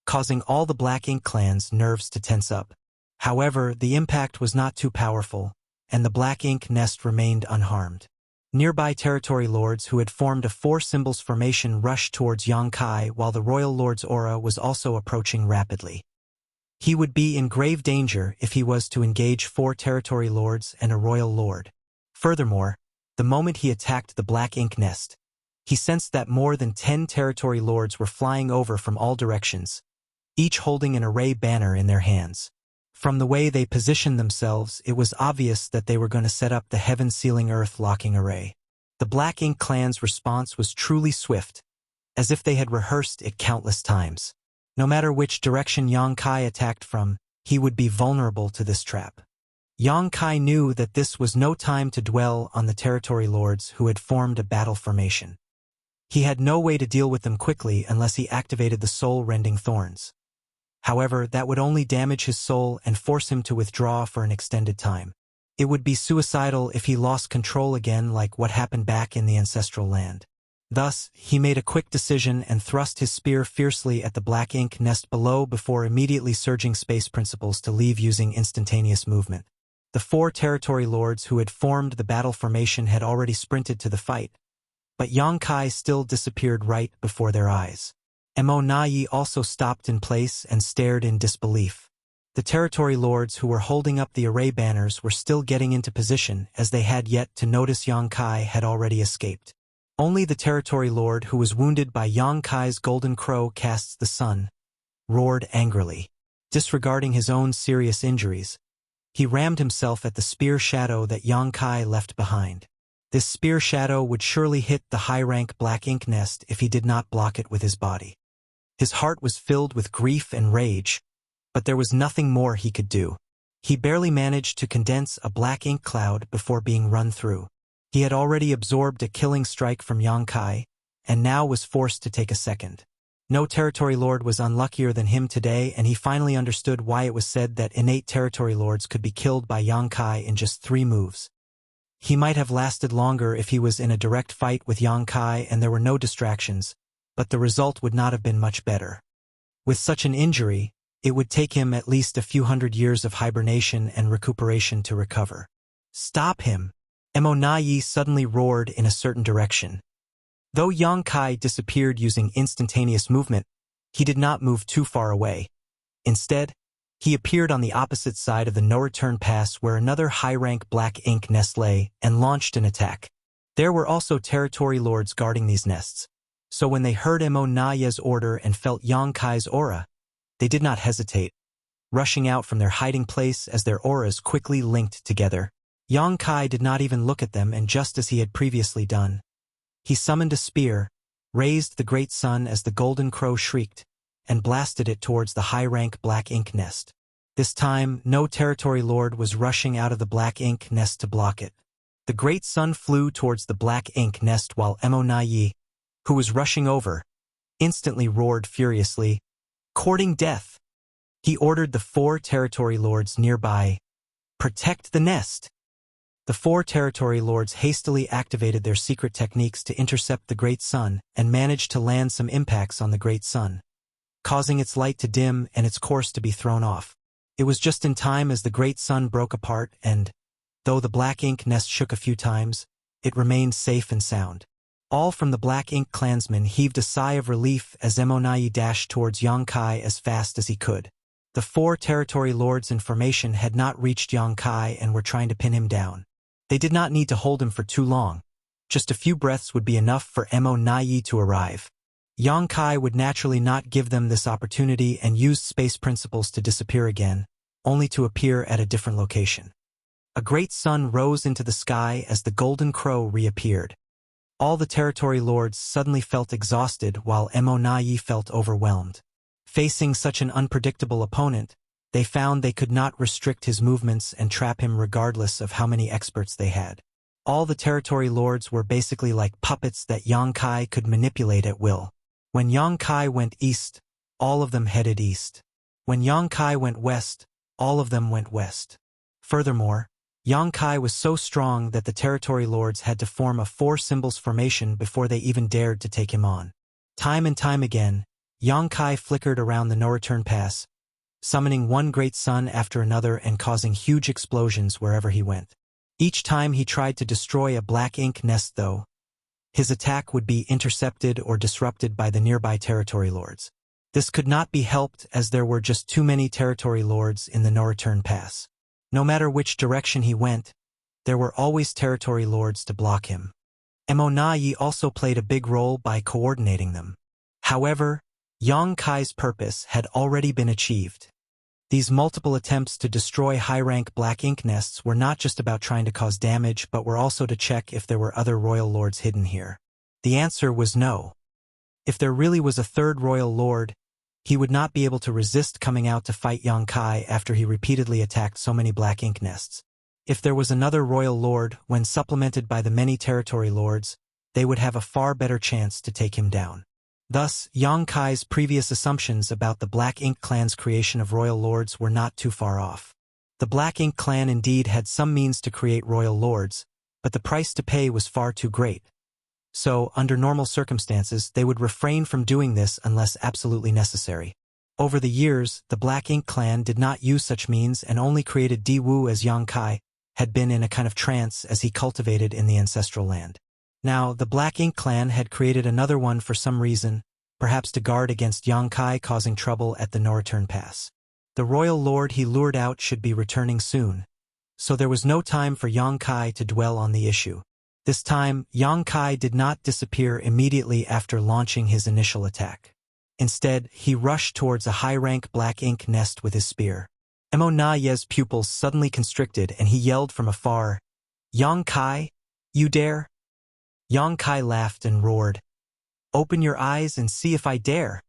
causing all the black ink clan's nerves to tense up. However, the impact was not too powerful, and the black ink nest remained unharmed. Nearby territory lords who had formed a 4 symbols formation rushed towards Yang Kai while the royal lord's aura was also approaching rapidly. He would be in grave danger if he was to engage 4 territory lords and a royal lord. Furthermore, the moment he attacked the black ink nest, he sensed that more than 10 territory lords were flying over from all directions, each holding an array banner in their hands. From the way they positioned themselves, it was obvious that they were going to set up the heaven-sealing-earth locking array. The Black Ink clan's response was truly swift, as if they had rehearsed it countless times. No matter which direction Yang Kai attacked from, he would be vulnerable to this trap. Yang Kai knew that this was no time to dwell on the territory lords who had formed a battle formation. He had no way to deal with them quickly unless he activated the soul-rending thorns. However, that would only damage his soul and force him to withdraw for an extended time. It would be suicidal if he lost control again, like what happened back in the ancestral land. Thus, he made a quick decision and thrust his spear fiercely at the black ink nest below before immediately surging space principles to leave using instantaneous movement. The 4 territory lords who had formed the battle formation had already sprinted to the fight, but Yang Kai still disappeared right before their eyes. Mo Nai also stopped in place and stared in disbelief. The territory lords who were holding up the array banners were still getting into position as they had yet to notice Yang Kai had already escaped. Only the territory lord who was wounded by Yang Kai's golden crow casts the sun roared angrily. Disregarding his own serious injuries, he rammed himself at the spear shadow that Yang Kai left behind. This spear shadow would surely hit the high-rank black ink nest if he did not block it with his body. His heart was filled with grief and rage, but there was nothing more he could do. He barely managed to condense a black ink cloud before being run through. He had already absorbed a killing strike from Yang Kai, and now was forced to take a second. No territory lord was unluckier than him today, and he finally understood why it was said that innate territory lords could be killed by Yang Kai in just 3 moves. He might have lasted longer if he was in a direct fight with Yang Kai and there were no distractions, but the result would not have been much better. With such an injury, it would take him at least a few hundred years of hibernation and recuperation to recover. Stop him! Mo Nai suddenly roared in a certain direction. Though Yang Kai disappeared using instantaneous movement, he did not move too far away. Instead, he appeared on the opposite side of the no-return pass where another high-rank black ink nest lay and launched an attack. There were also territory lords guarding these nests, so when they heard Mo Nai's order and felt Yang Kai's aura, they did not hesitate, rushing out from their hiding place as their auras quickly linked together. Yang Kai did not even look at them, and just as he had previously done, he summoned a spear, raised the great sun as the golden crow shrieked, and blasted it towards the high-rank black ink nest. This time, no territory lord was rushing out of the black ink nest to block it. The great sun flew towards the black ink nest while Mo Nai, who was rushing over, instantly roared furiously, courting death. He ordered the 4 territory lords nearby, "Protect the nest." The 4 territory lords hastily activated their secret techniques to intercept the great sun and managed to land some impacts on the great sun, causing its light to dim and its course to be thrown off. It was just in time as the great sun broke apart and, though the black ink nest shook a few times, it remained safe and sound. All from the black ink clansmen heaved a sigh of relief as Mo Nai dashed towards Yang Kai as fast as he could. The 4 territory lords in formation had not reached Yang Kai and were trying to pin him down. They did not need to hold him for too long. Just a few breaths would be enough for Mo Nai to arrive. Yang Kai would naturally not give them this opportunity and used space principles to disappear again, only to appear at a different location. A great sun rose into the sky as the golden crow reappeared. All the territory lords suddenly felt exhausted while Mo felt overwhelmed. Facing such an unpredictable opponent, they found they could not restrict his movements and trap him regardless of how many experts they had. All the territory lords were basically like puppets that Yang Kai could manipulate at will. When Yang Kai went east, all of them headed east. When Yang Kai went west, all of them went west. Furthermore, Yang Kai was so strong that the territory lords had to form a 4 symbols formation before they even dared to take him on. Time and time again, Yang Kai flickered around the no-return pass, summoning one great sun after another and causing huge explosions wherever he went. Each time he tried to destroy a black ink nest though, his attack would be intercepted or disrupted by the nearby territory lords. This could not be helped as there were just too many territory lords in the no-return pass. No matter which direction he went, there were always territory lords to block him. Mo also played a big role by coordinating them. However, Yang Kai's purpose had already been achieved. These multiple attempts to destroy high-rank black ink nests were not just about trying to cause damage but were also to check if there were other royal lords hidden here. The answer was no. If there really was a third royal lord, he would not be able to resist coming out to fight Yang Kai after he repeatedly attacked so many black ink nests. If there was another royal lord, when supplemented by the many territory lords, they would have a far better chance to take him down. Thus, Yang Kai's previous assumptions about the Black Ink clan's creation of royal lords were not too far off. The Black Ink clan indeed had some means to create royal lords, but the price to pay was far too great. So, under normal circumstances, they would refrain from doing this unless absolutely necessary. Over the years, the Black Ink clan did not use such means and only created Di Wu as Yang Kai had been in a kind of trance as he cultivated in the ancestral land. Now, the Black Ink clan had created another one for some reason, perhaps to guard against Yang Kai causing trouble at the no-return pass. The royal lord he lured out should be returning soon, so there was no time for Yang Kai to dwell on the issue. This time, Yang Kai did not disappear immediately after launching his initial attack. Instead, he rushed towards a high-rank black ink nest with his spear. Mo Na's pupils suddenly constricted and he yelled from afar, "Yang Kai, you dare?" Yang Kai laughed and roared, "Open your eyes and see if I dare."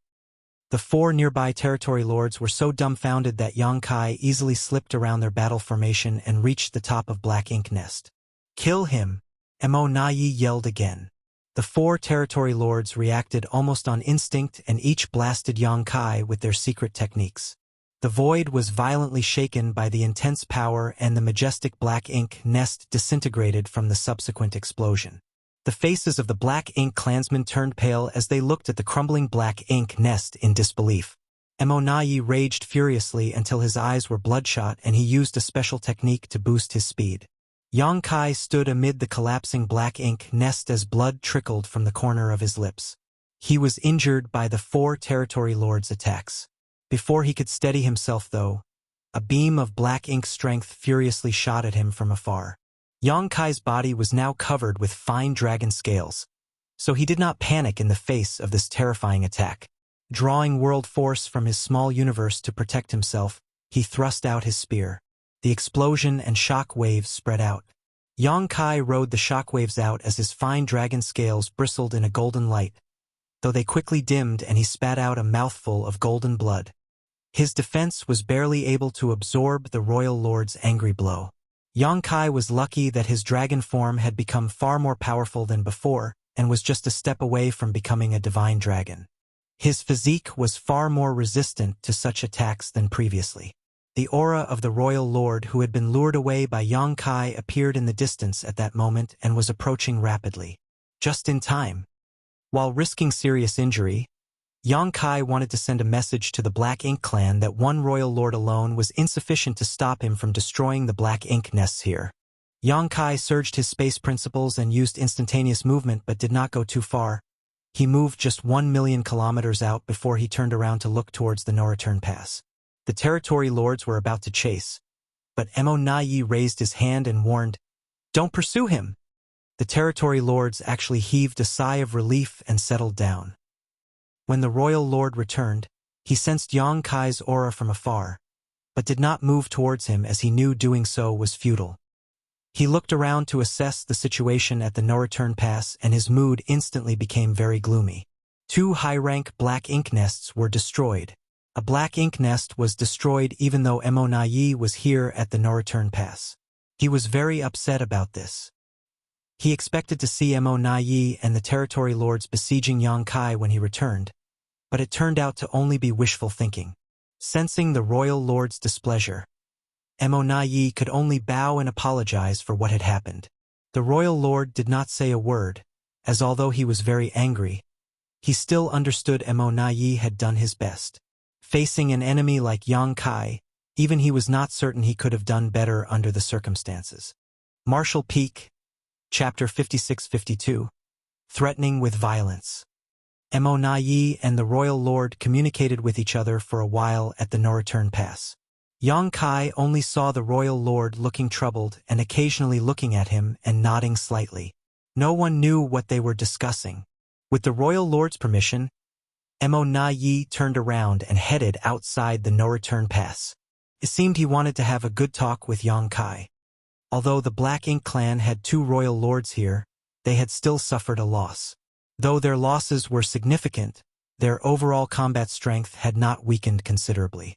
The 4 nearby territory lords were so dumbfounded that Yang Kai easily slipped around their battle formation and reached the top of Black Ink Nest. "Kill him!" Mo yelled again. The 4 territory lords reacted almost on instinct and each blasted Yang Kai with their secret techniques. The void was violently shaken by the intense power and the majestic Black Ink Nest disintegrated from the subsequent explosion. The faces of the Black Ink clansmen turned pale as they looked at the crumbling Black Ink Nest in disbelief. Mo raged furiously until his eyes were bloodshot and he used a special technique to boost his speed. Yang Kai stood amid the collapsing Black Ink Nest as blood trickled from the corner of his lips. He was injured by the 4 territory lords' attacks. Before he could steady himself though, a beam of Black Ink strength furiously shot at him from afar. Yang Kai's body was now covered with fine dragon scales, so he did not panic in the face of this terrifying attack. Drawing world force from his small universe to protect himself, he thrust out his spear. The explosion and shock waves spread out. Yang Kai rode the shock waves out as his fine dragon scales bristled in a golden light, though they quickly dimmed and he spat out a mouthful of golden blood. His defense was barely able to absorb the royal lord's angry blow. Yang Kai was lucky that his dragon form had become far more powerful than before and was just a step away from becoming a divine dragon. His physique was far more resistant to such attacks than previously. The aura of the royal lord who had been lured away by Yang Kai appeared in the distance at that moment and was approaching rapidly. Just in time. While risking serious injury, Yang Kai wanted to send a message to the Black Ink clan that one royal lord alone was insufficient to stop him from destroying the Black Ink nests here. Yang Kai surged his space principles and used instantaneous movement but did not go too far. He moved just 1,000,000 kilometers out before he turned around to look towards the no-return pass. The territory lords were about to chase, but Mo raised his hand and warned, "Don't pursue him!" The territory lords actually heaved a sigh of relief and settled down. When the royal lord returned, he sensed Yang Kai's aura from afar, but did not move towards him as he knew doing so was futile. He looked around to assess the situation at the no-return pass, and his mood instantly became very gloomy. 2 high-rank black ink nests were destroyed. A black ink nest was destroyed even though Mo Yi was here at the no-return pass. He was very upset about this. He expected to see Mo Yi and the territory lords besieging Yang Kai when he returned, but it turned out to only be wishful thinking. Sensing the royal lord's displeasure, Mo Yi could only bow and apologize for what had happened. The royal lord did not say a word, as although he was very angry, he still understood Mo Yi had done his best. Facing an enemy like Yang Kai, even he was not certain he could have done better under the circumstances. Martial Peak, Chapter 56-52, Threatening with Violence. Mo Yi and the royal lord communicated with each other for a while at the no-return pass. Yang Kai only saw the royal lord looking troubled and occasionally looking at him and nodding slightly. No one knew what they were discussing. With the royal lord's permission, Mo Yi turned around and headed outside the no-return pass. It seemed he wanted to have a good talk with Yang Kai. Although the Black Ink clan had 2 royal lords here, they had still suffered a loss. Though their losses were significant, their overall combat strength had not weakened considerably.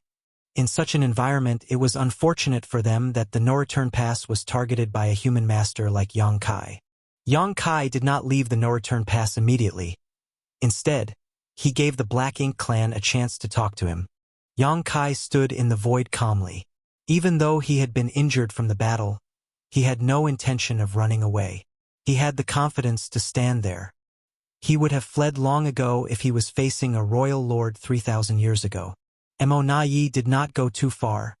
In such an environment, it was unfortunate for them that the no-return pass was targeted by a human master like Yang Kai. Yang Kai did not leave the no-return pass immediately. Instead, he gave the Black Ink clan a chance to talk to him. Yang Kai stood in the void calmly. Even though he had been injured from the battle, he had no intention of running away. He had the confidence to stand there. He would have fled long ago if he was facing a royal lord 3,000 years ago. Mo Yi did not go too far,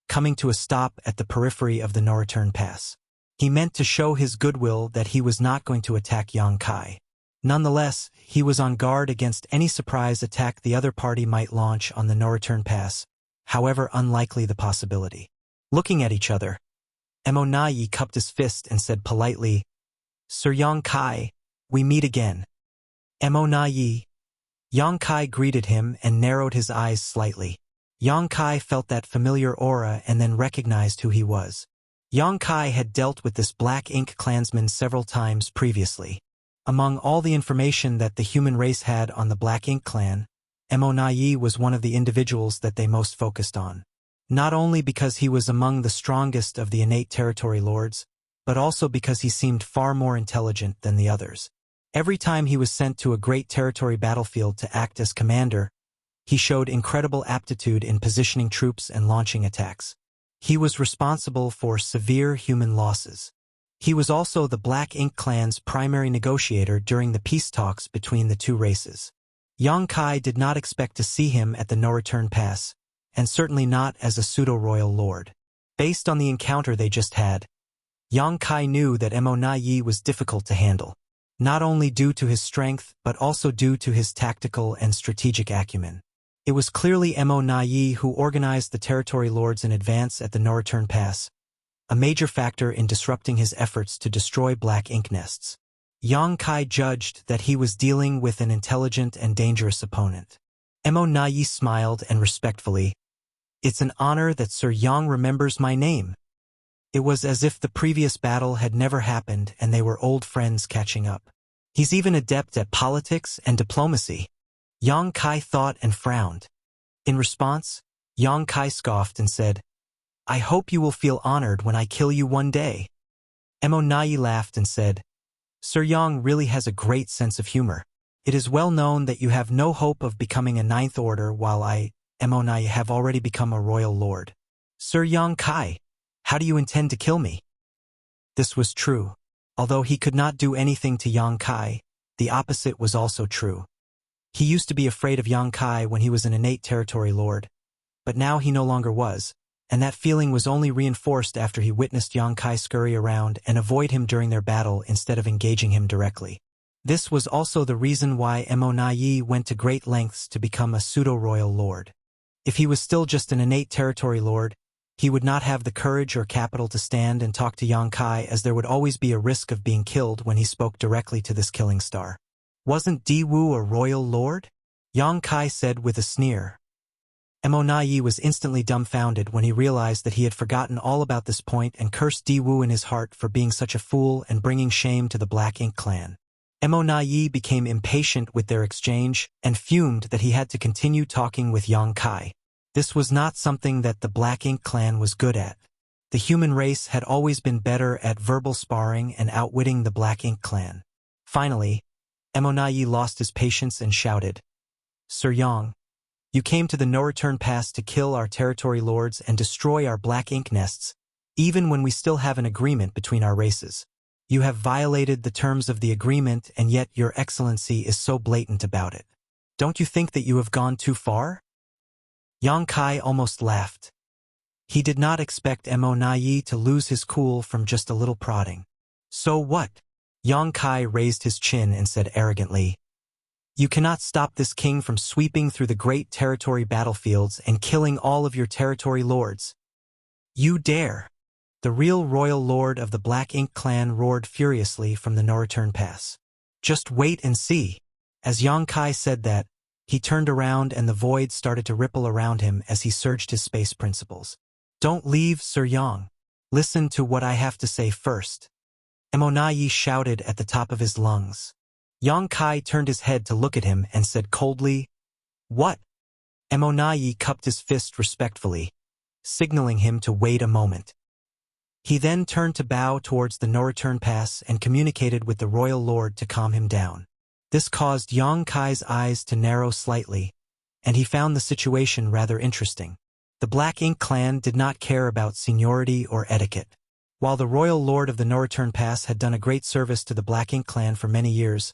coming to a stop at the periphery of the no-return pass. He meant to show his goodwill that he was not going to attack Yang Kai. Nonetheless, he was on guard against any surprise attack the other party might launch on the no-return pass, however unlikely the possibility. Looking at each other, Mo Yi cupped his fist and said politely, "Sir Yang Kai, we meet again." Mo Yi. Yang Kai greeted him and narrowed his eyes slightly. Yang Kai felt that familiar aura and then recognized who he was. Yang Kai had dealt with this Black Ink clansman several times previously. Among all the information that the human race had on the Black Ink clan, Mo Yi was one of the individuals that they most focused on. Not only because he was among the strongest of the innate territory lords, but also because he seemed far more intelligent than the others. Every time he was sent to a great territory battlefield to act as commander, he showed incredible aptitude in positioning troops and launching attacks. He was responsible for severe human losses. He was also the Black Ink clan's primary negotiator during the peace talks between the 2 races. Yang Kai did not expect to see him at the no-return pass, and certainly not as a pseudo-royal lord. Based on the encounter they just had, Yang Kai knew that Mo Yi was difficult to handle, not only due to his strength but also due to his tactical and strategic acumen. It was clearly Mo Yi who organized the territory lords in advance at the no-return pass, a major factor in disrupting his efforts to destroy Black Ink nests. Yang Kai judged that he was dealing with an intelligent and dangerous opponent. Mo Yi smiled and respectfully, "It's an honor that Sir Yang remembers my name." It was as if the previous battle had never happened and they were old friends catching up. He's even adept at politics and diplomacy. Yang Kai thought and frowned. In response, Yang Kai scoffed and said, "I hope you will feel honored when I kill you one day." Mo Yi laughed and said, "Sir Yang really has a great sense of humor. It is well known that you have no hope of becoming a 9th Order while I, Mo Yi, have already become a royal lord. Sir Yang Kai, how do you intend to kill me?" This was true. Although he could not do anything to Yang Kai, the opposite was also true. He used to be afraid of Yang Kai when he was an innate territory lord, but now he no longer was, and that feeling was only reinforced after he witnessed Yang Kai scurry around and avoid him during their battle instead of engaging him directly. This was also the reason why Mo Yi went to great lengths to become a pseudo-royal lord. If he was still just an innate territory lord, he would not have the courage or capital to stand and talk to Yang Kai, as there would always be a risk of being killed when he spoke directly to this killing star. Wasn't Di Wu a royal lord? Yang Kai said with a sneer. Mo Yi was instantly dumbfounded when he realized that he had forgotten all about this point and cursed Di Wu in his heart for being such a fool and bringing shame to the Black Ink clan. Mo Yi became impatient with their exchange and fumed that he had to continue talking with Yang Kai. This was not something that the Black Ink clan was good at. The human race had always been better at verbal sparring and outwitting the Black Ink clan. Finally, Mo Yi lost his patience and shouted, "Sir Yang, you came to the no-return pass to kill our territory lords and destroy our black ink nests, even when we still have an agreement between our races. You have violated the terms of the agreement, and yet your excellency is so blatant about it. Don't you think that you have gone too far?" Yang Kai almost laughed. He did not expect Mo Yi to lose his cool from just a little prodding. "So what?" Yang Kai raised his chin and said arrogantly, "You cannot stop this king from sweeping through the great territory battlefields and killing all of your territory lords. You dare!" The real royal lord of the Black Ink clan roared furiously from the no-return pass. "Just wait and see." As Yang Kai said that, he turned around and the void started to ripple around him as he surged his space principles. "Don't leave, Sir Yang. Listen to what I have to say first." Mo Yi shouted at the top of his lungs. Yang Kai turned his head to look at him and said coldly, "What?" Mo Yi cupped his fist respectfully, signaling him to wait a moment. He then turned to bow towards the no-return pass and communicated with the royal lord to calm him down. This caused Yang Kai's eyes to narrow slightly, and he found the situation rather interesting. The Black Ink clan did not care about seniority or etiquette. While the royal lord of the no-return pass had done a great service to the Black Ink clan for many years,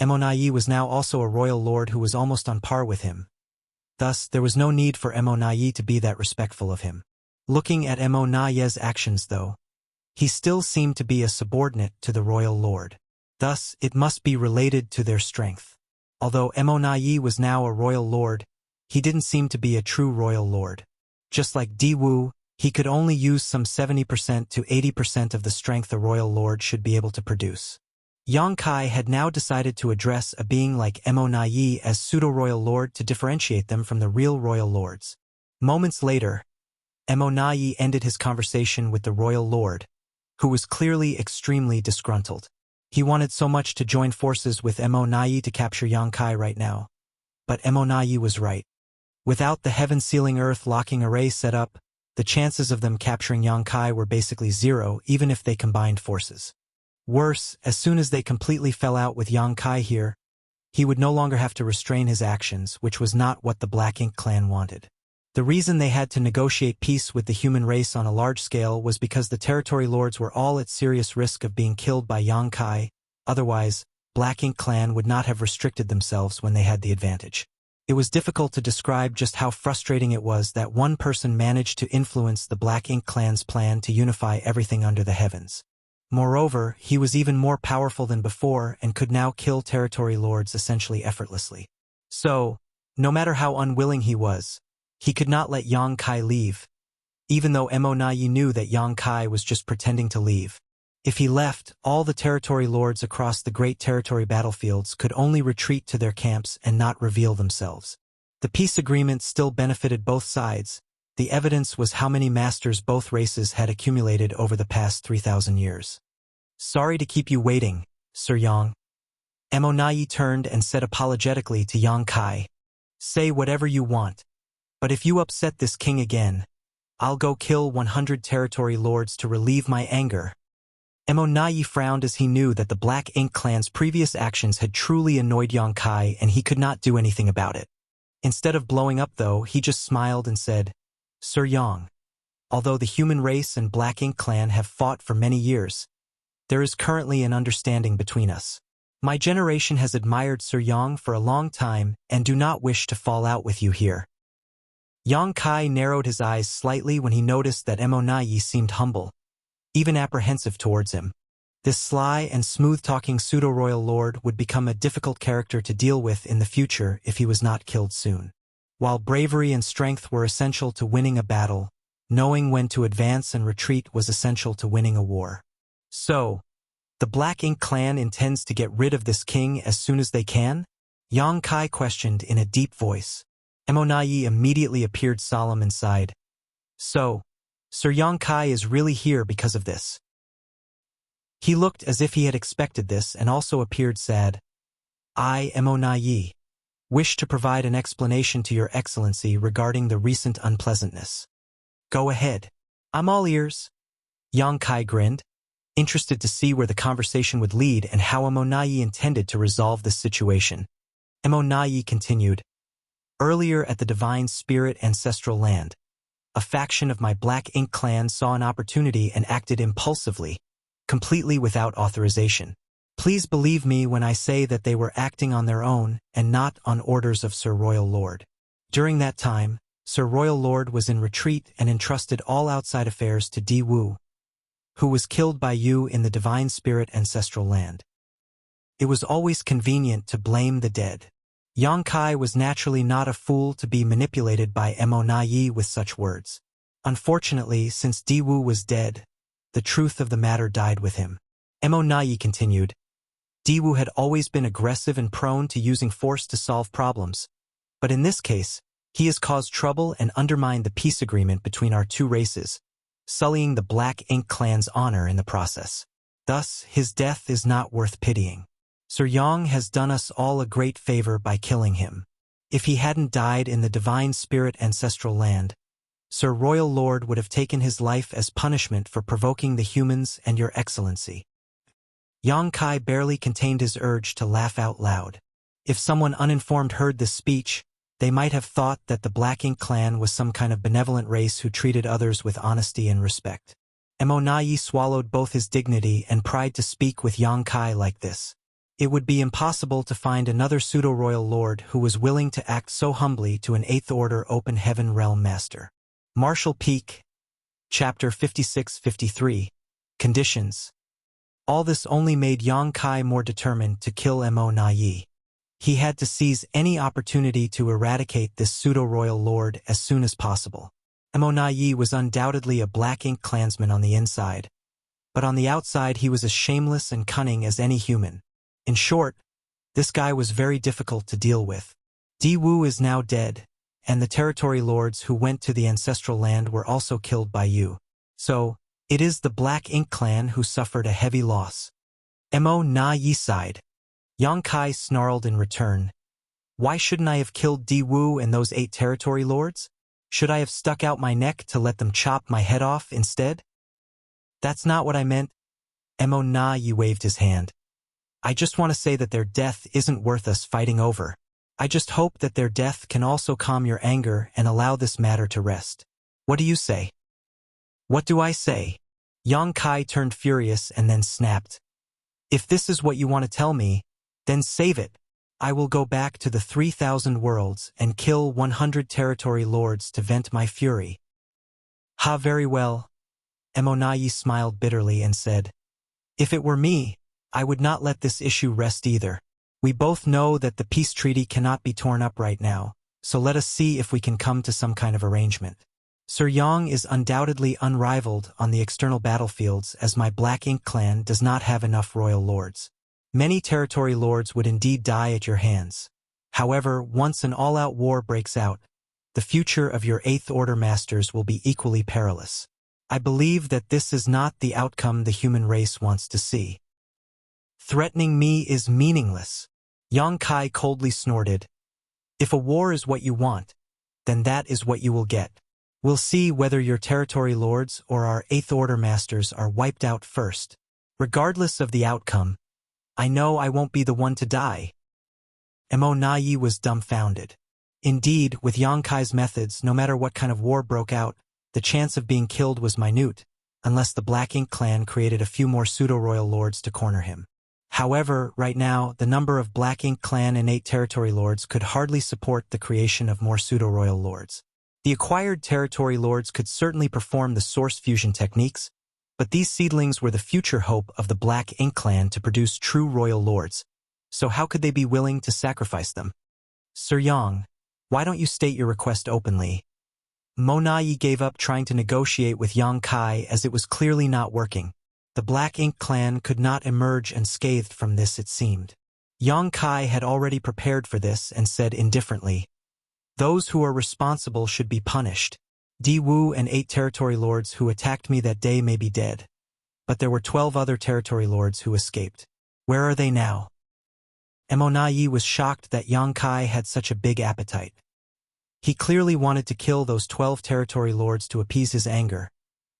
Mo Yi was now also a royal lord who was almost on par with him. Thus, there was no need for Mo Yi to be that respectful of him. Looking at Mo Yi's actions, though, he still seemed to be a subordinate to the royal lord. Thus, it must be related to their strength. Although Mo Yi was now a royal lord, he didn't seem to be a true royal lord. Just like Di Wu, he could only use some 70% to 80% of the strength a royal lord should be able to produce. Yang Kai had now decided to address a being like Mo Yi as pseudo-royal lord to differentiate them from the real royal lords. Moments later, Mo Yi ended his conversation with the royal lord, who was clearly extremely disgruntled. He wanted so much to join forces with Mo Yi to capture Yang Kai right now. But Mo Yi was right. Without the heaven-sealing earth locking array set up, the chances of them capturing Yang Kai were basically zero, even if they combined forces. Worse, as soon as they completely fell out with Yang Kai here, he would no longer have to restrain his actions, which was not what the Black Ink clan wanted. The reason they had to negotiate peace with the human race on a large scale was because the territory lords were all at serious risk of being killed by Yang Kai. Otherwise, Black Ink clan would not have restricted themselves when they had the advantage. It was difficult to describe just how frustrating it was that one person managed to influence the Black Ink clan's plan to unify everything under the heavens. Moreover, he was even more powerful than before and could now kill territory lords essentially effortlessly. So, no matter how unwilling he was, he could not let Yang Kai leave, even though Mo Yi knew that Yang Kai was just pretending to leave. If he left, all the territory lords across the great territory battlefields could only retreat to their camps and not reveal themselves. The peace agreement still benefited both sides. The evidence was how many masters both races had accumulated over the past 3,000 years. "Sorry to keep you waiting, Sir Yang." Mo Yi turned and said apologetically to Yang Kai, "Say whatever you want, but if you upset this king again, I'll go kill 100 territory lords to relieve my anger." Mo Yi frowned as he knew that the Black Ink clan's previous actions had truly annoyed Yang Kai and he could not do anything about it. Instead of blowing up though, he just smiled and said, "Sir Yang, although the human race and Black Ink clan have fought for many years, there is currently an understanding between us. My generation has admired Sir Yang for a long time and do not wish to fall out with you here." Yang Kai narrowed his eyes slightly when he noticed that Mo Yi seemed humble, even apprehensive towards him. This sly and smooth-talking pseudo-royal lord would become a difficult character to deal with in the future if he was not killed soon. While bravery and strength were essential to winning a battle, knowing when to advance and retreat was essential to winning a war. So, the Black Ink clan intends to get rid of this king as soon as they can? Yang Kai questioned in a deep voice. Emonayi immediately appeared solemn and sighed. So, Sir Yang Kai is really here because of this. He looked as if he had expected this and also appeared sad. I, Emonayi, wish to provide an explanation to your excellency regarding the recent unpleasantness. Go ahead. I'm all ears. Yang Kai grinned, interested to see where the conversation would lead and how Emonayi intended to resolve this situation. Emonayi continued. Earlier at the Divine Spirit Ancestral Land, a faction of my Black Ink clan saw an opportunity and acted impulsively, completely without authorization. Please believe me when I say that they were acting on their own and not on orders of Sir Royal Lord. During that time, Sir Royal Lord was in retreat and entrusted all outside affairs to Di Wu, who was killed by you in the Divine Spirit Ancestral Land. It was always convenient to blame the dead. Yang Kai was naturally not a fool to be manipulated by Emonayi with such words. Unfortunately, since Di Wu was dead, the truth of the matter died with him. Emonayi continued. Di Wu had always been aggressive and prone to using force to solve problems, but in this case, he has caused trouble and undermined the peace agreement between our two races, sullying the Black Ink clan's honor in the process. Thus, his death is not worth pitying. Sir Yang has done us all a great favor by killing him. If he hadn't died in the Divine Spirit Ancestral Land, Sir Royal Lord would have taken his life as punishment for provoking the humans and your excellency. Yang Kai barely contained his urge to laugh out loud. If someone uninformed heard this speech, they might have thought that the Black Ink clan was some kind of benevolent race who treated others with honesty and respect. Emonayi swallowed both his dignity and pride to speak with Yang Kai like this. It would be impossible to find another pseudo-royal lord who was willing to act so humbly to an Eighth Order Open Heaven Realm Master. Martial Peak, Chapter 56-53, Conditions. All this only made Yang Kai more determined to kill Emonayi. He had to seize any opportunity to eradicate this pseudo-royal lord as soon as possible. Emonayi was undoubtedly a Black Ink clansman on the inside, but on the outside he was as shameless and cunning as any human. In short, this guy was very difficult to deal with. Di Wu is now dead, and the territory lords who went to the ancestral land were also killed by you. So, it is the Black Ink clan who suffered a heavy loss. Emonayi sighed. Yang Kai snarled in return. Why shouldn't I have killed Di Wu and those 8 territory lords? Should I have stuck out my neck to let them chop my head off instead? That's not what I meant. Emonayi waved his hand. I just want to say that their death isn't worth us fighting over. I just hope that their death can also calm your anger and allow this matter to rest. What do you say? What do I say? Yang Kai turned furious and then snapped. If this is what you want to tell me, then save it. I will go back to the 3,000 worlds and kill 100 territory lords to vent my fury. Ha, very well. Emonayi smiled bitterly and said, if it were me, I would not let this issue rest either. We both know that the peace treaty cannot be torn up right now, so let us see if we can come to some kind of arrangement. Sir Yang is undoubtedly unrivaled on the external battlefields as my Black Ink clan does not have enough royal lords. Many territory lords would indeed die at your hands. However, once an all-out war breaks out, the future of your Eighth Order masters will be equally perilous. I believe that this is not the outcome the human race wants to see. Threatening me is meaningless. Yang Kai coldly snorted. If a war is what you want, then that is what you will get. We'll see whether your territory lords or our Eighth Order masters are wiped out first. Regardless of the outcome, I know I won't be the one to die. Emonayi was dumbfounded. Indeed, with Yang Kai's methods, no matter what kind of war broke out, the chance of being killed was minute, unless the Black Ink clan created a few more pseudo-royal lords to corner him. However, right now, the number of Black Ink clan and 8 territory lords could hardly support the creation of more pseudo-royal lords. The acquired territory lords could certainly perform the source fusion techniques, but these seedlings were the future hope of the Black Ink clan to produce true royal lords, so how could they be willing to sacrifice them? Sir Yang, why don't you state your request openly? Emonayi gave up trying to negotiate with Yang Kai as it was clearly not working. The Black Ink clan could not emerge unscathed from this, it seemed. Yang Kai had already prepared for this and said indifferently, "Those who are responsible should be punished. Di Wu and 8 territory lords who attacked me that day may be dead, but there were 12 other territory lords who escaped. Where are they now?" Mo Yi was shocked that Yang Kai had such a big appetite. He clearly wanted to kill those 12 territory lords to appease his anger,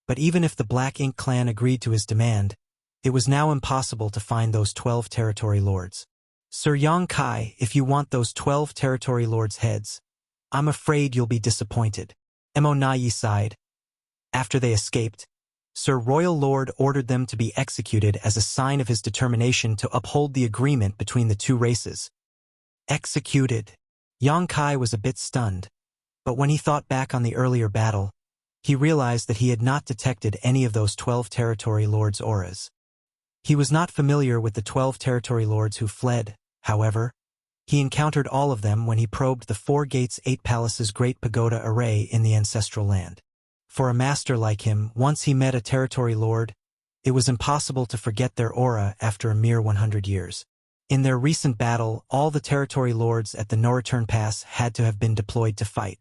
but even if the Black Ink clan agreed to his demand, it was now impossible to find those 12 territory lords. "Sir Yang Kai, if you want those 12 territory lords' heads, I'm afraid you'll be disappointed." Mo Yi sighed. After they escaped, Sir Royal Lord ordered them to be executed as a sign of his determination to uphold the agreement between the two races. Executed. Yang Kai was a bit stunned, but when he thought back on the earlier battle, he realized that he had not detected any of those 12 territory lords' auras. He was not familiar with the 12 territory lords who fled, however. He encountered all of them when he probed the 4 Gates 8 Palaces Great Pagoda Array in the Ancestral Land. For a master like him, once he met a territory lord, it was impossible to forget their aura after a mere 100 years. In their recent battle, all the territory lords at the No-Return Pass had to have been deployed to fight.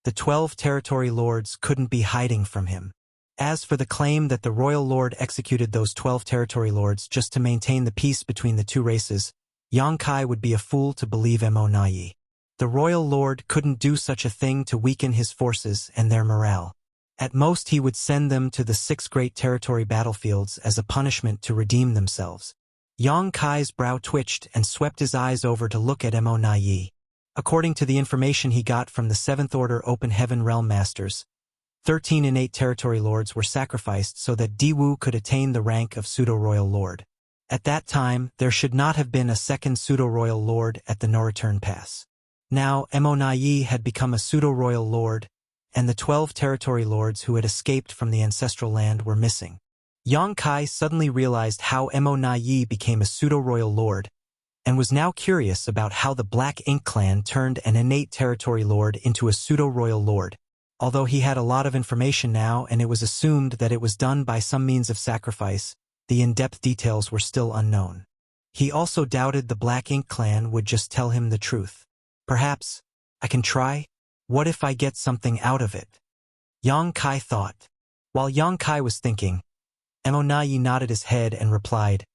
The 12 territory lords couldn't be hiding from him. As for the claim that the royal lord executed those 12 territory lords just to maintain the peace between the two races, Yang Kai would be a fool to believe Mo Yi. The royal lord couldn't do such a thing to weaken his forces and their morale. At most he would send them to the 6 great territory battlefields as a punishment to redeem themselves. Yang Kai's brow twitched and swept his eyes over to look at Mo Yi. According to the information he got from the 7th Order Open Heaven Realm Masters, 13 innate territory lords were sacrificed so that Di Wu could attain the rank of pseudo-royal lord. At that time, there should not have been a second pseudo-royal lord at the No-Return Pass. Now, Mo Yi had become a pseudo-royal lord, and the 12 territory lords who had escaped from the Ancestral Land were missing. Yang Kai suddenly realized how Mo Yi became a pseudo-royal lord, and was now curious about how the Black Ink clan turned an innate territory lord into a pseudo-royal lord. Although he had a lot of information now and it was assumed that it was done by some means of sacrifice, the in-depth details were still unknown. He also doubted the Black Ink clan would just tell him the truth. "Perhaps I can try? What if I get something out of it?" Yang Kai thought. While Yang Kai was thinking, Mo Yi nodded his head and replied,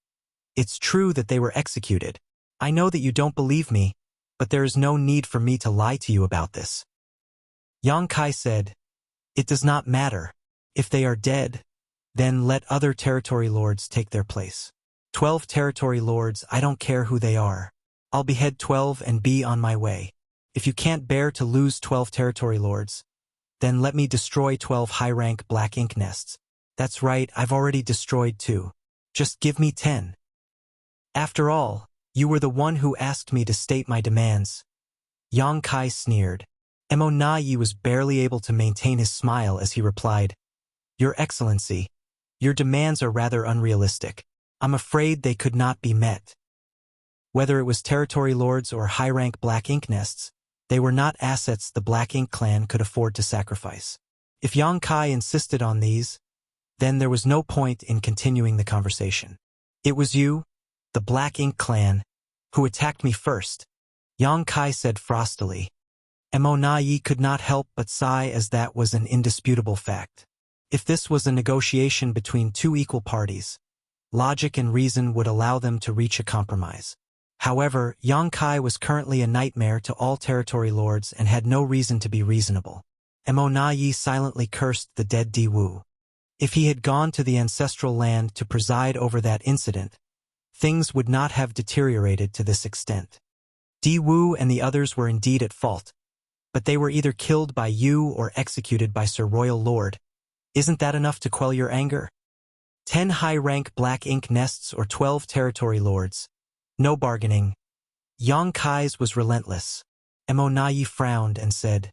"It's true that they were executed. I know that you don't believe me, but there is no need for me to lie to you about this." Yang Kai said, "It does not matter. If they are dead, then let other territory lords take their place. 12 territory lords, I don't care who they are. I'll behead 12 and be on my way. If you can't bear to lose 12 territory lords, then let me destroy 12 high-rank Black Ink nests. That's right, I've already destroyed 2. Just give me 10. After all, you were the one who asked me to state my demands." Yang Kai sneered. Mo Yi was barely able to maintain his smile as he replied, "Your Excellency, your demands are rather unrealistic. I'm afraid they could not be met." Whether it was territory lords or high-rank Black Ink nests, they were not assets the Black Ink clan could afford to sacrifice. If Yang Kai insisted on these, then there was no point in continuing the conversation. "It was you, the Black Ink clan, who attacked me first," Yang Kai said frostily. Mo Yi could not help but sigh as that was an indisputable fact. If this was a negotiation between 2 equal parties, logic and reason would allow them to reach a compromise. However, Yang Kai was currently a nightmare to all territory lords and had no reason to be reasonable. Mo Yi silently cursed the dead Di Wu. If he had gone to the Ancestral Land to preside over that incident, things would not have deteriorated to this extent. Di Wu and the others were indeed at fault, but they were either killed by you or executed by Sir Royal Lord. Isn't that enough to quell your anger? 10 high-rank Black Ink nests or 12 territory lords. No bargaining. Yang Kai's was relentless. Mo Yi frowned and said,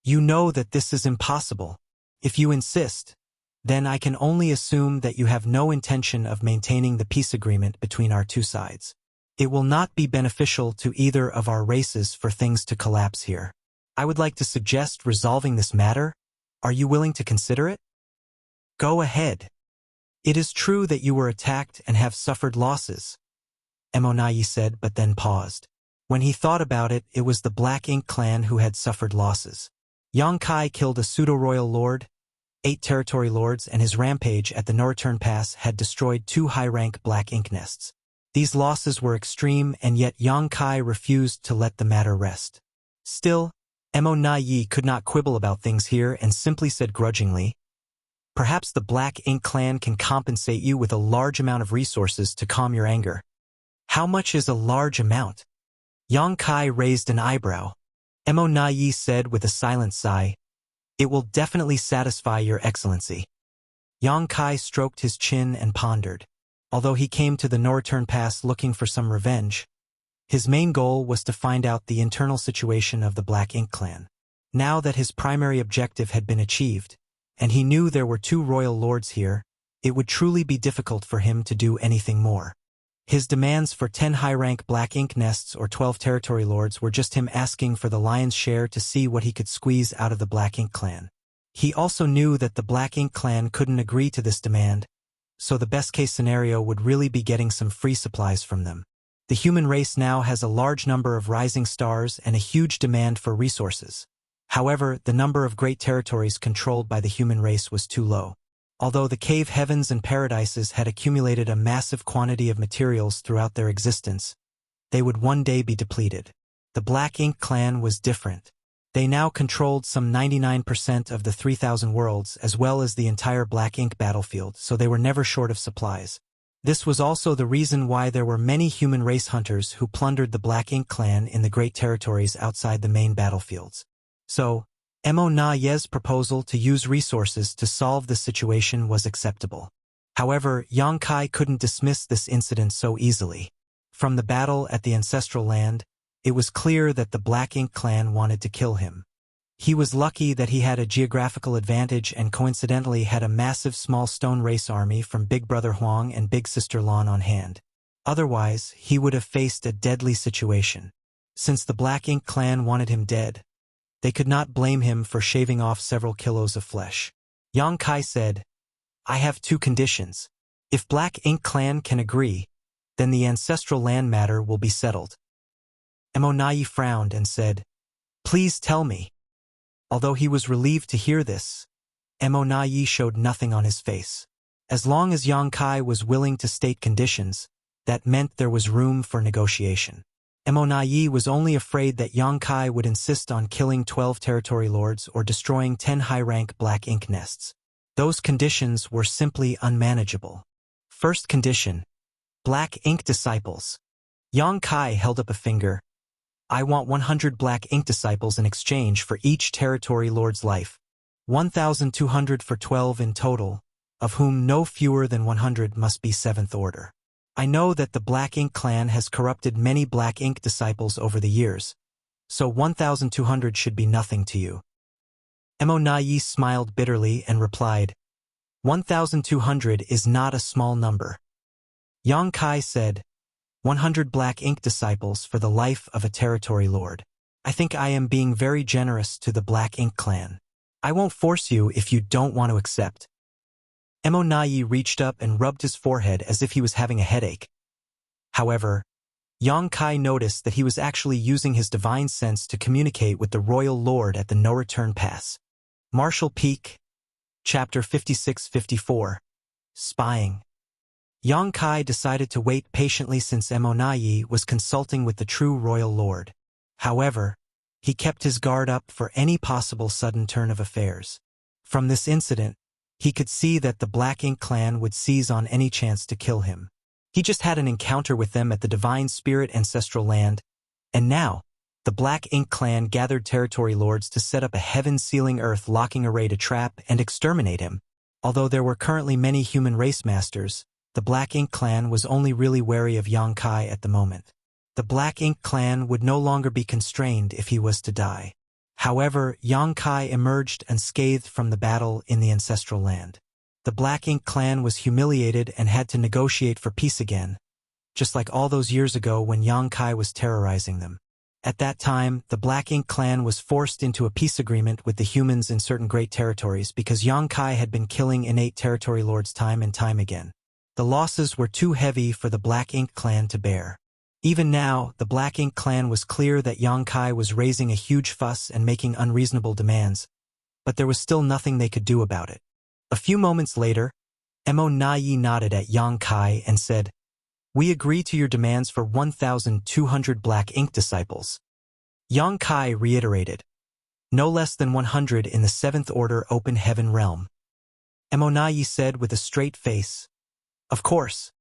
"You know that this is impossible. If you insist, then I can only assume that you have no intention of maintaining the peace agreement between our two sides. It will not be beneficial to either of our races for things to collapse here. I would like to suggest resolving this matter. Are you willing to consider it?" "Go ahead. It is true that you were attacked and have suffered losses. Emonayi said, but then paused. When he thought about it, it was the Black Ink clan who had suffered losses. Yang Kai killed a pseudo-royal lord, 8 territory lords, and his rampage at the Norreturn Pass had destroyed 2 high-rank Black Ink nests. These losses were extreme, and yet Yang Kai refused to let the matter rest. Still, Emonayi could not quibble about things here and simply said grudgingly, "Perhaps the Black Ink clan can compensate you with a large amount of resources to calm your anger." "How much is a large amount?" Yang Kai raised an eyebrow. Emonayi said with a silent sigh, "It will definitely satisfy your excellency." Yang Kai stroked his chin and pondered. Although he came to the Norreturn Pass looking for some revenge, his main goal was to find out the internal situation of the Black Ink clan. Now that his primary objective had been achieved, and he knew there were 2 royal lords here, it would truly be difficult for him to do anything more. His demands for 10 high-rank Black Ink nests or 12 territory lords were just him asking for the lion's share to see what he could squeeze out of the Black Ink clan. He also knew that the Black Ink clan couldn't agree to this demand, so the best-case scenario would really be getting some free supplies from them. The human race now has a large number of rising stars and a huge demand for resources. However, the number of great territories controlled by the human race was too low. Although the cave heavens and paradises had accumulated a massive quantity of materials throughout their existence, they would one day be depleted. The Black Ink clan was different. They now controlled some 99% of the 3,000 worlds as well as the entire Black Ink battlefield, so they were never short of supplies. This was also the reason why there were many human race hunters who plundered the Black Ink clan in the great territories outside the main battlefields. So, Emonayi's proposal to use resources to solve the situation was acceptable. However, Yang Kai couldn't dismiss this incident so easily. From the battle at the ancestral land, it was clear that the Black Ink clan wanted to kill him. He was lucky that he had a geographical advantage and coincidentally had a massive small stone race army from Big Brother Huang and Big Sister Lan on hand. Otherwise, he would have faced a deadly situation. Since the Black Ink clan wanted him dead, they could not blame him for shaving off several kilos of flesh. Yang Kai said, "I have 2 conditions. If Black Ink clan can agree, then the ancestral land matter will be settled." Emonayi frowned and said, "Please tell me." Although he was relieved to hear this, Emonayi showed nothing on his face. As long as Yang Kai was willing to state conditions, that meant there was room for negotiation. Emonayi was only afraid that Yang Kai would insist on killing 12 territory lords or destroying 10 high-rank Black Ink nests. Those conditions were simply unmanageable. First condition: Black Ink disciples. Yang Kai held up a finger. "I want 100 Black Ink disciples in exchange for each territory lord's life. 1,200 for 12 in total, of whom no fewer than 100 must be 7th order. I know that the Black Ink clan has corrupted many Black Ink disciples over the years, so 1,200 should be nothing to you." Emonayi smiled bitterly and replied, "1,200 is not a small number." Yang Kai said, 100 Black Ink disciples for the life of a territory lord. I think I am being very generous to the Black Ink clan. I won't force you if you don't want to accept." Emonayi reached up and rubbed his forehead as if he was having a headache. However, Yang Kai noticed that he was actually using his divine sense to communicate with the royal lord at the No-Return Pass. Martial Peak, Chapter 56-54. Spying. Yang Kai decided to wait patiently since Emonayi was consulting with the true royal lord. However, he kept his guard up for any possible sudden turn of affairs. From this incident, he could see that the Black Ink clan would seize on any chance to kill him. He just had an encounter with them at the Divine Spirit ancestral land, and now, the Black Ink clan gathered territory lords to set up a heaven-sealing earth-locking array to trap and exterminate him. Although there were currently many human race masters, the Black Ink clan was only really wary of Yang Kai at the moment. The Black Ink clan would no longer be constrained if he was to die. However, Yang Kai emerged unscathed from the battle in the ancestral land. The Black Ink clan was humiliated and had to negotiate for peace again, just like all those years ago when Yang Kai was terrorizing them. At that time, the Black Ink clan was forced into a peace agreement with the humans in certain great territories because Yang Kai had been killing innate territory lords time and time again. The losses were too heavy for the Black Ink clan to bear. Even now, the Black Ink clan was clear that Yang Kai was raising a huge fuss and making unreasonable demands, but there was still nothing they could do about it. A few moments later, Mo Nai nodded at Yang Kai and said, "We agree to your demands for 1,200 Black Ink disciples." Yang Kai reiterated, "No less than 100 in the 7th Order Open Heaven realm." Mo Nai said with a straight face, "Of course."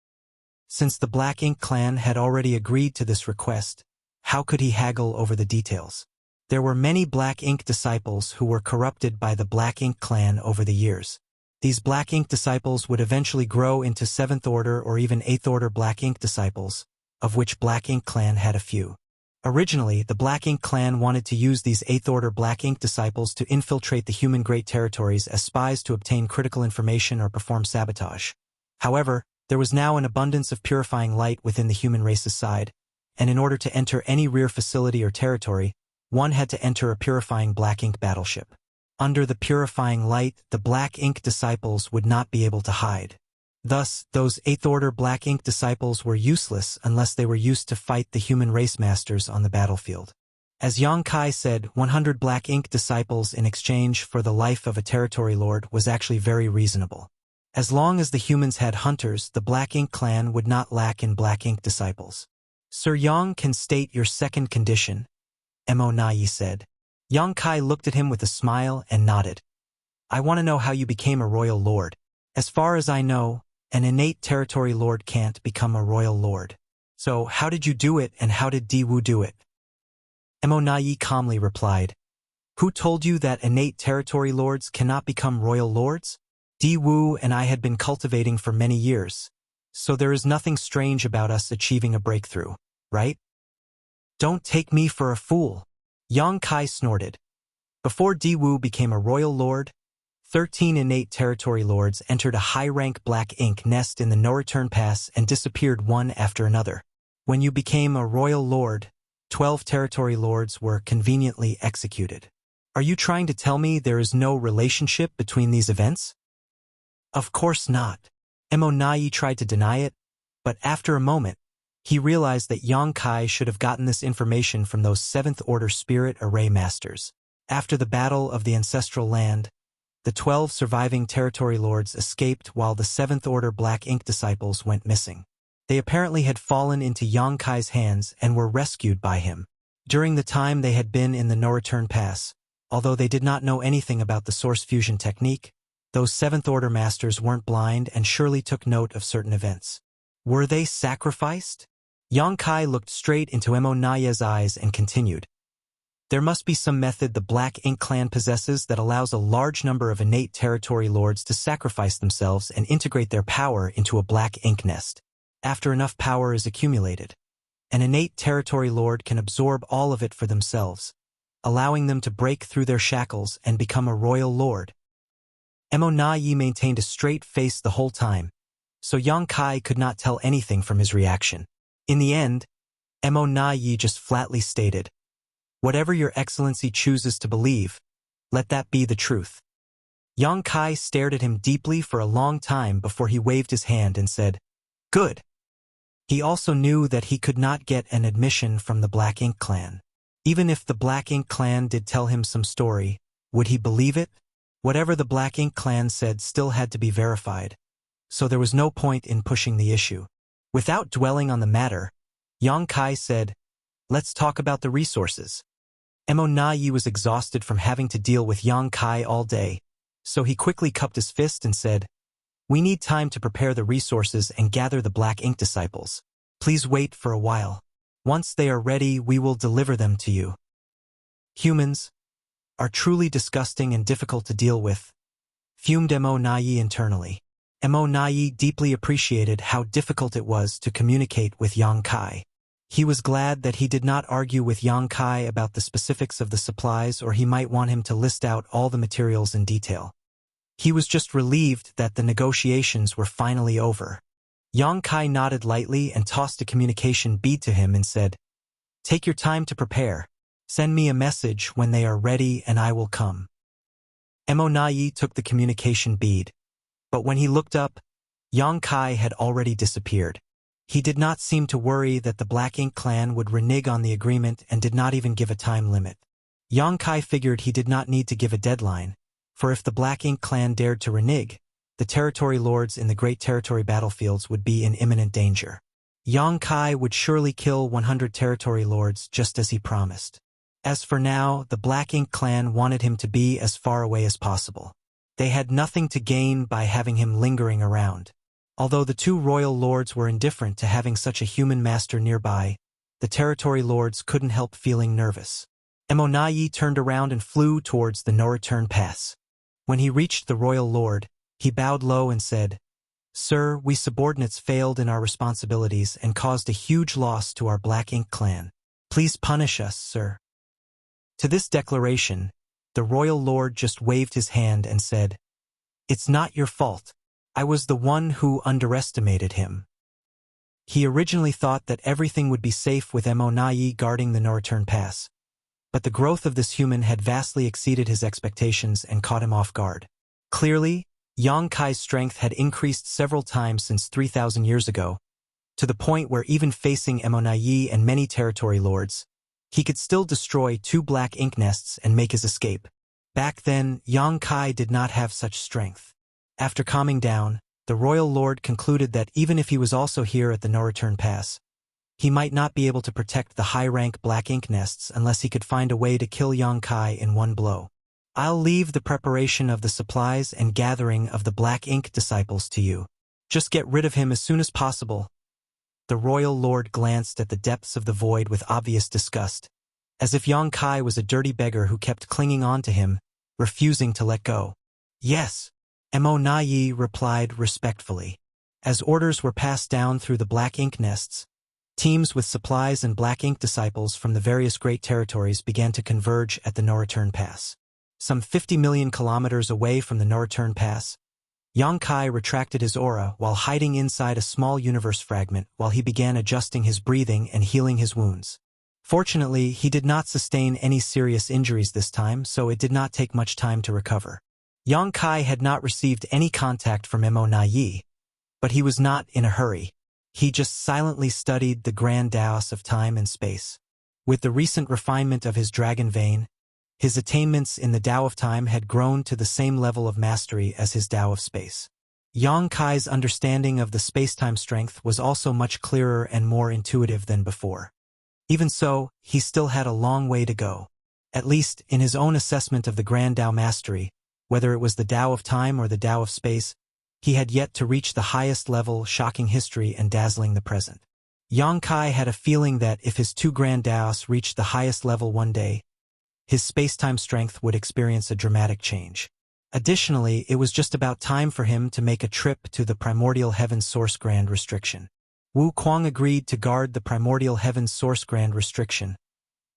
Since the Black Ink clan had already agreed to this request, how could he haggle over the details? There were many Black Ink disciples who were corrupted by the Black Ink clan over the years. These Black Ink disciples would eventually grow into 7th Order or even 8th Order Black Ink disciples, of which Black Ink clan had a few. Originally, the Black Ink clan wanted to use these 8th Order Black Ink disciples to infiltrate the human Great Territories as spies to obtain critical information or perform sabotage. However, there was now an abundance of purifying light within the human race's side, and in order to enter any rear facility or territory, one had to enter a purifying Black Ink battleship. Under the purifying light, the Black Ink disciples would not be able to hide. Thus, those 8th Order Black Ink disciples were useless unless they were used to fight the human race masters on the battlefield. As Yang Kai said, 100 Black Ink disciples in exchange for the life of a territory lord was actually very reasonable. As long as the humans had hunters, the Black Ink clan would not lack in Black Ink disciples. "Sir Yang can state your second condition," Mo Nai said. Yang Kai looked at him with a smile and nodded. "I want to know how you became a royal lord. As far as I know, an innate territory lord can't become a royal lord. So how did you do it and how did Di Wu do it?" Mo Nai calmly replied, "Who told you that innate territory lords cannot become royal lords? Di Wu and I had been cultivating for many years, so there is nothing strange about us achieving a breakthrough, right?" "Don't take me for a fool," Yang Kai snorted. Before Di Wu became a royal lord, 13 innate territory lords entered a high-rank Black Ink nest in the no-return pass and disappeared one after another. When you became a royal lord, 12 territory lords were conveniently executed. Are you trying to tell me there is no relationship between these events? Of course not. Mo Nai tried to deny it, but after a moment, he realized that Yang Kai should have gotten this information from those 7th Order Spirit Array Masters. After the Battle of the Ancestral Land, the 12 surviving territory lords escaped while the 7th Order Black Ink disciples went missing. They apparently had fallen into Yang Kai's hands and were rescued by him. During the time they had been in the no-return pass, although they did not know anything about the source fusion technique, those 7th Order Masters weren't blind and surely took note of certain events. Were they sacrificed? Yang Kai looked straight into Mo Nai's eyes and continued. There must be some method the Black Ink clan possesses that allows a large number of innate territory lords to sacrifice themselves and integrate their power into a Black Ink nest. After enough power is accumulated, an innate territory lord can absorb all of it for themselves, allowing them to break through their shackles and become a royal lord. Mo Nai maintained a straight face the whole time, so Yang Kai could not tell anything from his reaction. In the end, Mo Nai just flatly stated, "Whatever your excellency chooses to believe, let that be the truth." Yang Kai stared at him deeply for a long time before he waved his hand and said, "Good." He also knew that he could not get an admission from the Black Ink clan. Even if the Black Ink clan did tell him some story, would he believe it? Whatever the Black Ink clan said still had to be verified, so there was no point in pushing the issue. Without dwelling on the matter, Yang Kai said, "Let's talk about the resources." Mo Nai was exhausted from having to deal with Yang Kai all day, so he quickly cupped his fist and said, "We need time to prepare the resources and gather the Black Ink disciples. Please wait for a while. Once they are ready, we will deliver them to you." Humans are truly disgusting and difficult to deal with, fumed Mo Nai internally. Mo Nai deeply appreciated how difficult it was to communicate with Yang Kai. He was glad that he did not argue with Yang Kai about the specifics of the supplies, or he might want him to list out all the materials in detail. He was just relieved that the negotiations were finally over. Yang Kai nodded lightly and tossed a communication bead to him and said, "Take your time to prepare. Send me a message when they are ready and I will come." Mo Nai took the communication bead, but when he looked up, Yang Kai had already disappeared. He did not seem to worry that the Black Ink clan would renege on the agreement and did not even give a time limit. Yang Kai figured he did not need to give a deadline, for if the Black Ink clan dared to renege, the territory lords in the Great Territory battlefields would be in imminent danger. Yang Kai would surely kill 100 territory lords just as he promised. As for now, the Black Ink clan wanted him to be as far away as possible. They had nothing to gain by having him lingering around. Although the two royal lords were indifferent to having such a human master nearby, the territory lords couldn't help feeling nervous. Emonayi turned around and flew towards the no-return pass. When he reached the royal lord, he bowed low and said, "Sir, we subordinates failed in our responsibilities and caused a huge loss to our Black Ink clan. Please punish us, sir." To this declaration, the royal lord just waved his hand and said, "It's not your fault. I was the one who underestimated him." He originally thought that everything would be safe with Emonayi guarding the no-return pass, but the growth of this human had vastly exceeded his expectations and caught him off guard. Clearly, Yang Kai's strength had increased several times since 3,000 years ago, to the point where even facing Emonayi and many territory lords, he could still destroy 2 Black Ink nests and make his escape. Back then, Yang Kai did not have such strength. After calming down, the royal lord concluded that even if he was also here at the no-return pass, he might not be able to protect the high-rank Black Ink nests unless he could find a way to kill Yang Kai in one blow. "I'll leave the preparation of the supplies and gathering of the Black Ink disciples to you. Just get rid of him as soon as possible." The royal lord glanced at the depths of the void with obvious disgust, as if Yang Kai was a dirty beggar who kept clinging on to him, refusing to let go. "Yes," Emonayi replied respectfully. As orders were passed down through the Black Ink nests, teams with supplies and Black Ink disciples from the various great territories began to converge at the no-return pass. Some 50 million kilometers away from the no-return pass, Yang Kai retracted his aura while hiding inside a small universe fragment while he began adjusting his breathing and healing his wounds. Fortunately, he did not sustain any serious injuries this time, so it did not take much time to recover. Yang Kai had not received any contact from Emonayi, but he was not in a hurry. He just silently studied the grand Taos of time and space. With the recent refinement of his dragon vein, his attainments in the Tao of time had grown to the same level of mastery as his Tao of space. Yang Kai's understanding of the space-time strength was also much clearer and more intuitive than before. Even so, he still had a long way to go. At least, in his own assessment of the grand Tao mastery, whether it was the Tao of time or the Tao of space, he had yet to reach the highest level, shocking history and dazzling the present. Yang Kai had a feeling that if his 2 grand Taos reached the highest level one day, his space-time strength would experience a dramatic change. Additionally, it was just about time for him to make a trip to the Primordial Heaven's Source Grand Restriction. Wu Kuang agreed to guard the Primordial Heaven's Source Grand Restriction,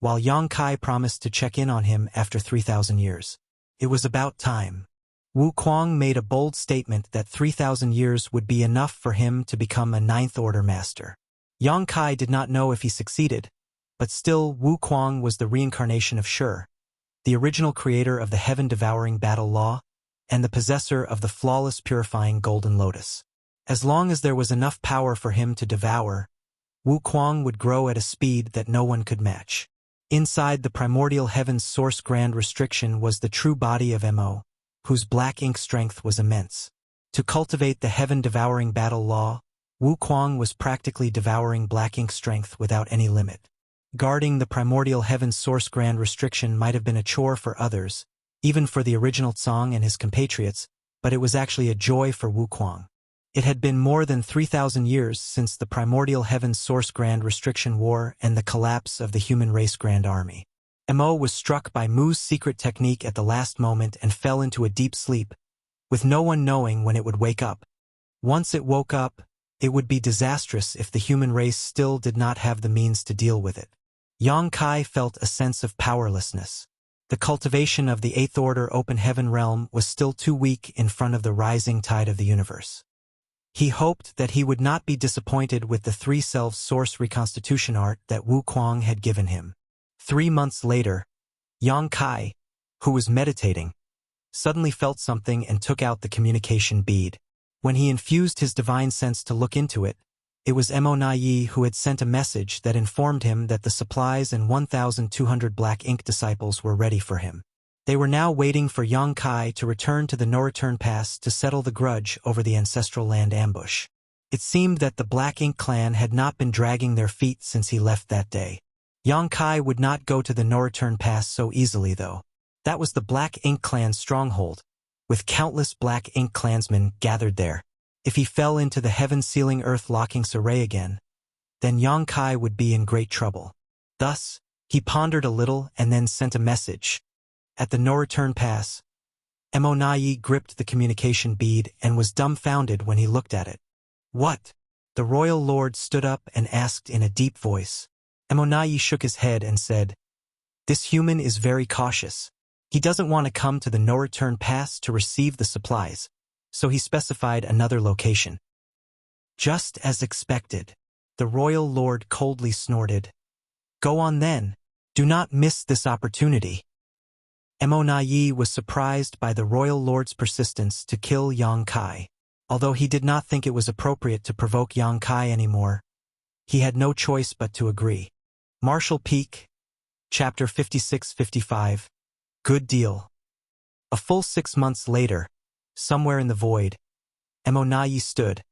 while Yang Kai promised to check in on him after 3,000 years. It was about time. Wu Kuang made a bold statement that 3,000 years would be enough for him to become a 9th Order Master. Yang Kai did not know if he succeeded, but still Wu Kuang was the reincarnation of Shi, the original creator of the heaven-devouring battle law, and the possessor of the flawless purifying golden lotus. As long as there was enough power for him to devour, Wu Kuang would grow at a speed that no one could match. Inside the Primordial Heaven's Source Grand Restriction was the true body of Mo, whose Black Ink strength was immense. To cultivate the heaven-devouring battle law, Wu Kuang was practically devouring Black Ink strength without any limit. Guarding the Primordial Heaven's Source Grand Restriction might have been a chore for others, even for the original Tsang and his compatriots, but it was actually a joy for Wu Kuang. It had been more than 3,000 years since the Primordial Heaven's Source Grand Restriction War and the collapse of the human race Grand Army. Mo was struck by Mu's secret technique at the last moment and fell into a deep sleep, with no one knowing when it would wake up. Once it woke up, it would be disastrous if the human race still did not have the means to deal with it. Yang Kai felt a sense of powerlessness. The cultivation of the 8th Order Open Heaven realm was still too weak in front of the rising tide of the universe. He hoped that he would not be disappointed with the 3 selves source reconstitution art that Wu Kuang had given him. 3 months later, Yang Kai, who was meditating, suddenly felt something and took out the communication bead. When he infused his divine sense to look into it, It was Mo who had sent a message that informed him that the supplies and 1,200 black ink disciples were ready for him. They were now waiting for Yang Kai to return to the no-return pass to settle the grudge over the ancestral land ambush. It seemed that the Black Ink clan had not been dragging their feet since he left that day. Yang Kai would not go to the no-return pass so easily, though. That was the Black Ink clan's stronghold, with countless Black Ink clansmen gathered there. If he fell into the heaven-sealing earth-locking array again, then Yang Kai would be in great trouble. Thus, he pondered a little and then sent a message. At the no-return pass, Mo gripped the communication bead and was dumbfounded when he looked at it. What? The royal lord stood up and asked in a deep voice. Mo shook his head and said, "This human is very cautious. He doesn't want to come to the no-return pass to receive the supplies, so he specified another location." Just as expected, the royal lord coldly snorted. "Go on then. Do not miss this opportunity." Mo was surprised by the royal lord's persistence to kill Yang Kai. Although he did not think it was appropriate to provoke Yang Kai anymore, he had no choice but to agree. Marshall Peak, Chapter 56-55. Good deal. A full 6 months later, somewhere in the void, Mo stood,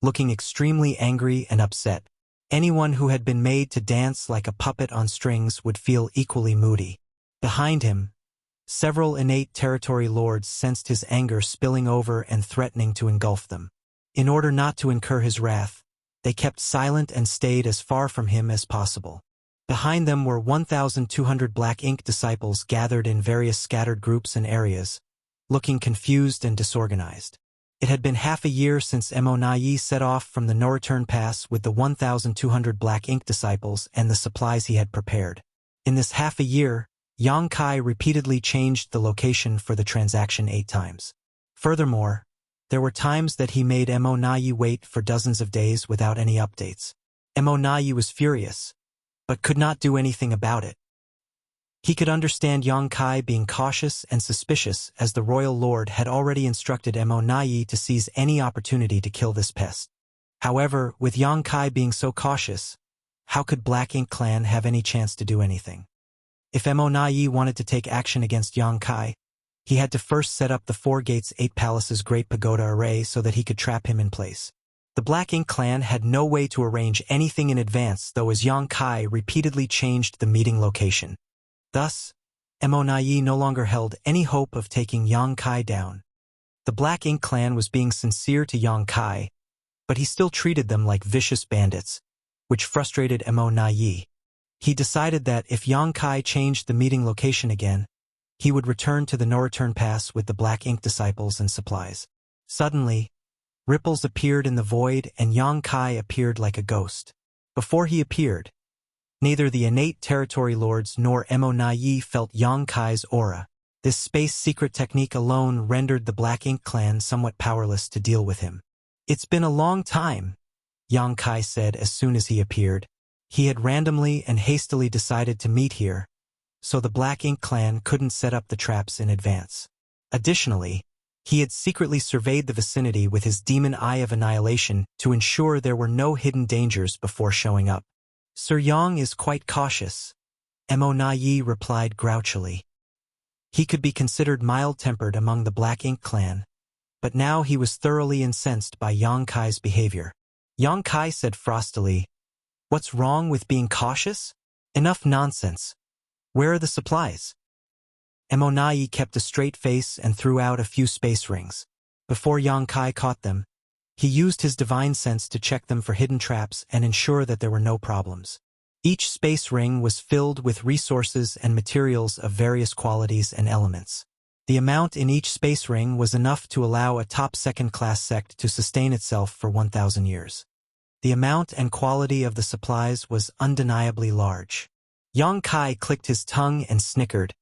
looking extremely angry and upset. Anyone who had been made to dance like a puppet on strings would feel equally moody. Behind him, several innate territory lords sensed his anger spilling over and threatening to engulf them. In order not to incur his wrath, they kept silent and stayed as far from him as possible. Behind them were 1,200 Black Ink disciples gathered in various scattered groups and areas, looking confused and disorganized. It had been half a year since Mo set off from the no-return pass with the 1,200 Black Ink disciples and the supplies he had prepared. In this half a year, Yang Kai repeatedly changed the location for the transaction 8 times. Furthermore, there were times that he made Mo wait for dozens of days without any updates. Mo was furious, but could not do anything about it. He could understand Yang Kai being cautious and suspicious, as the royal lord had already instructed Mo to seize any opportunity to kill this pest. However, with Yang Kai being so cautious, how could Black Ink clan have any chance to do anything? If Mo wanted to take action against Yang Kai, he had to first set up the 4 gates 8 palaces Great Pagoda array so that he could trap him in place. The Black Ink clan had no way to arrange anything in advance, though, as Yang Kai repeatedly changed the meeting location. Thus, Mo no longer held any hope of taking Yang Kai down. The Black Ink clan was being sincere to Yang Kai, but he still treated them like vicious bandits, which frustrated Mo. He decided that if Yang Kai changed the meeting location again, he would return to the no-return pass with the Black Ink disciples and supplies. Suddenly, ripples appeared in the void and Yang Kai appeared like a ghost. Before he appeared, neither the innate territory lords nor Mo felt Yang Kai's aura. This space secret technique alone rendered the Black Ink clan somewhat powerless to deal with him. "It's been a long time," Yang Kai said as soon as he appeared. He had randomly and hastily decided to meet here, so the Black Ink clan couldn't set up the traps in advance. Additionally, he had secretly surveyed the vicinity with his demon eye of annihilation to ensure there were no hidden dangers before showing up. "Sir Yang is quite cautious," Mo replied grouchily. He could be considered mild-tempered among the Black Ink clan, but now he was thoroughly incensed by Yang Kai's behavior. Yang Kai said frostily, "What's wrong with being cautious? Enough nonsense. Where are the supplies?" Mo kept a straight face and threw out a few space rings. Before Yang Kai caught them, he used his divine sense to check them for hidden traps and ensure that there were no problems. Each space ring was filled with resources and materials of various qualities and elements. The amount in each space ring was enough to allow a top second-class sect to sustain itself for 1,000 years. The amount and quality of the supplies was undeniably large. Yang Kai clicked his tongue and snickered.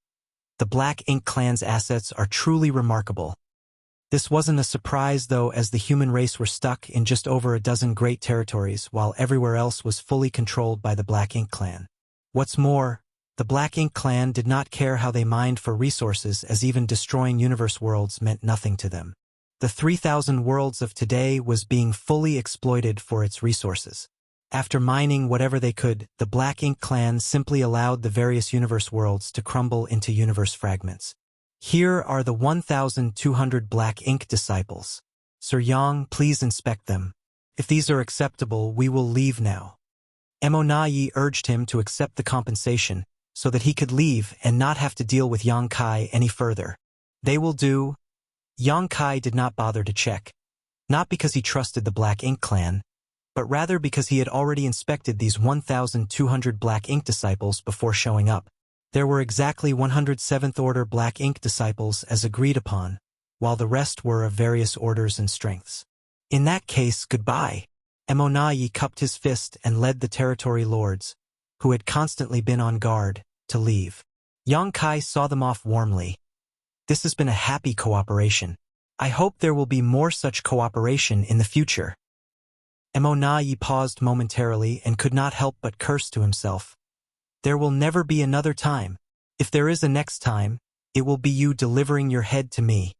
The Black Ink clan's assets are truly remarkable. This wasn't a surprise, though, as the human race were stuck in just over a dozen great territories, while everywhere else was fully controlled by the Black Ink clan. What's more, the Black Ink clan did not care how they mined for resources, as even destroying universe worlds meant nothing to them. The 3,000 worlds of today was being fully exploited for its resources. After mining whatever they could, the Black Ink clan simply allowed the various universe worlds to crumble into universe fragments. Here are the 1,200 Black Ink disciples. Sir Yang, please inspect them. If these are acceptable, we will leave now. Emonayi urged him to accept the compensation so that he could leave and not have to deal with Yang Kai any further. They will do. Yang Kai did not bother to check, not because he trusted the Black Ink clan, but rather because he had already inspected these 1,200 Black Ink disciples before showing up. There were exactly 107th Order Black Ink disciples as agreed upon, while the rest were of various orders and strengths. In that case, goodbye. Emonayi cupped his fist and led the territory lords, who had constantly been on guard, to leave. Yang Kai saw them off warmly. This has been a happy cooperation. I hope there will be more such cooperation in the future. Emonayi paused momentarily and could not help but curse to himself. There will never be another time. If there is a next time, it will be you delivering your head to me.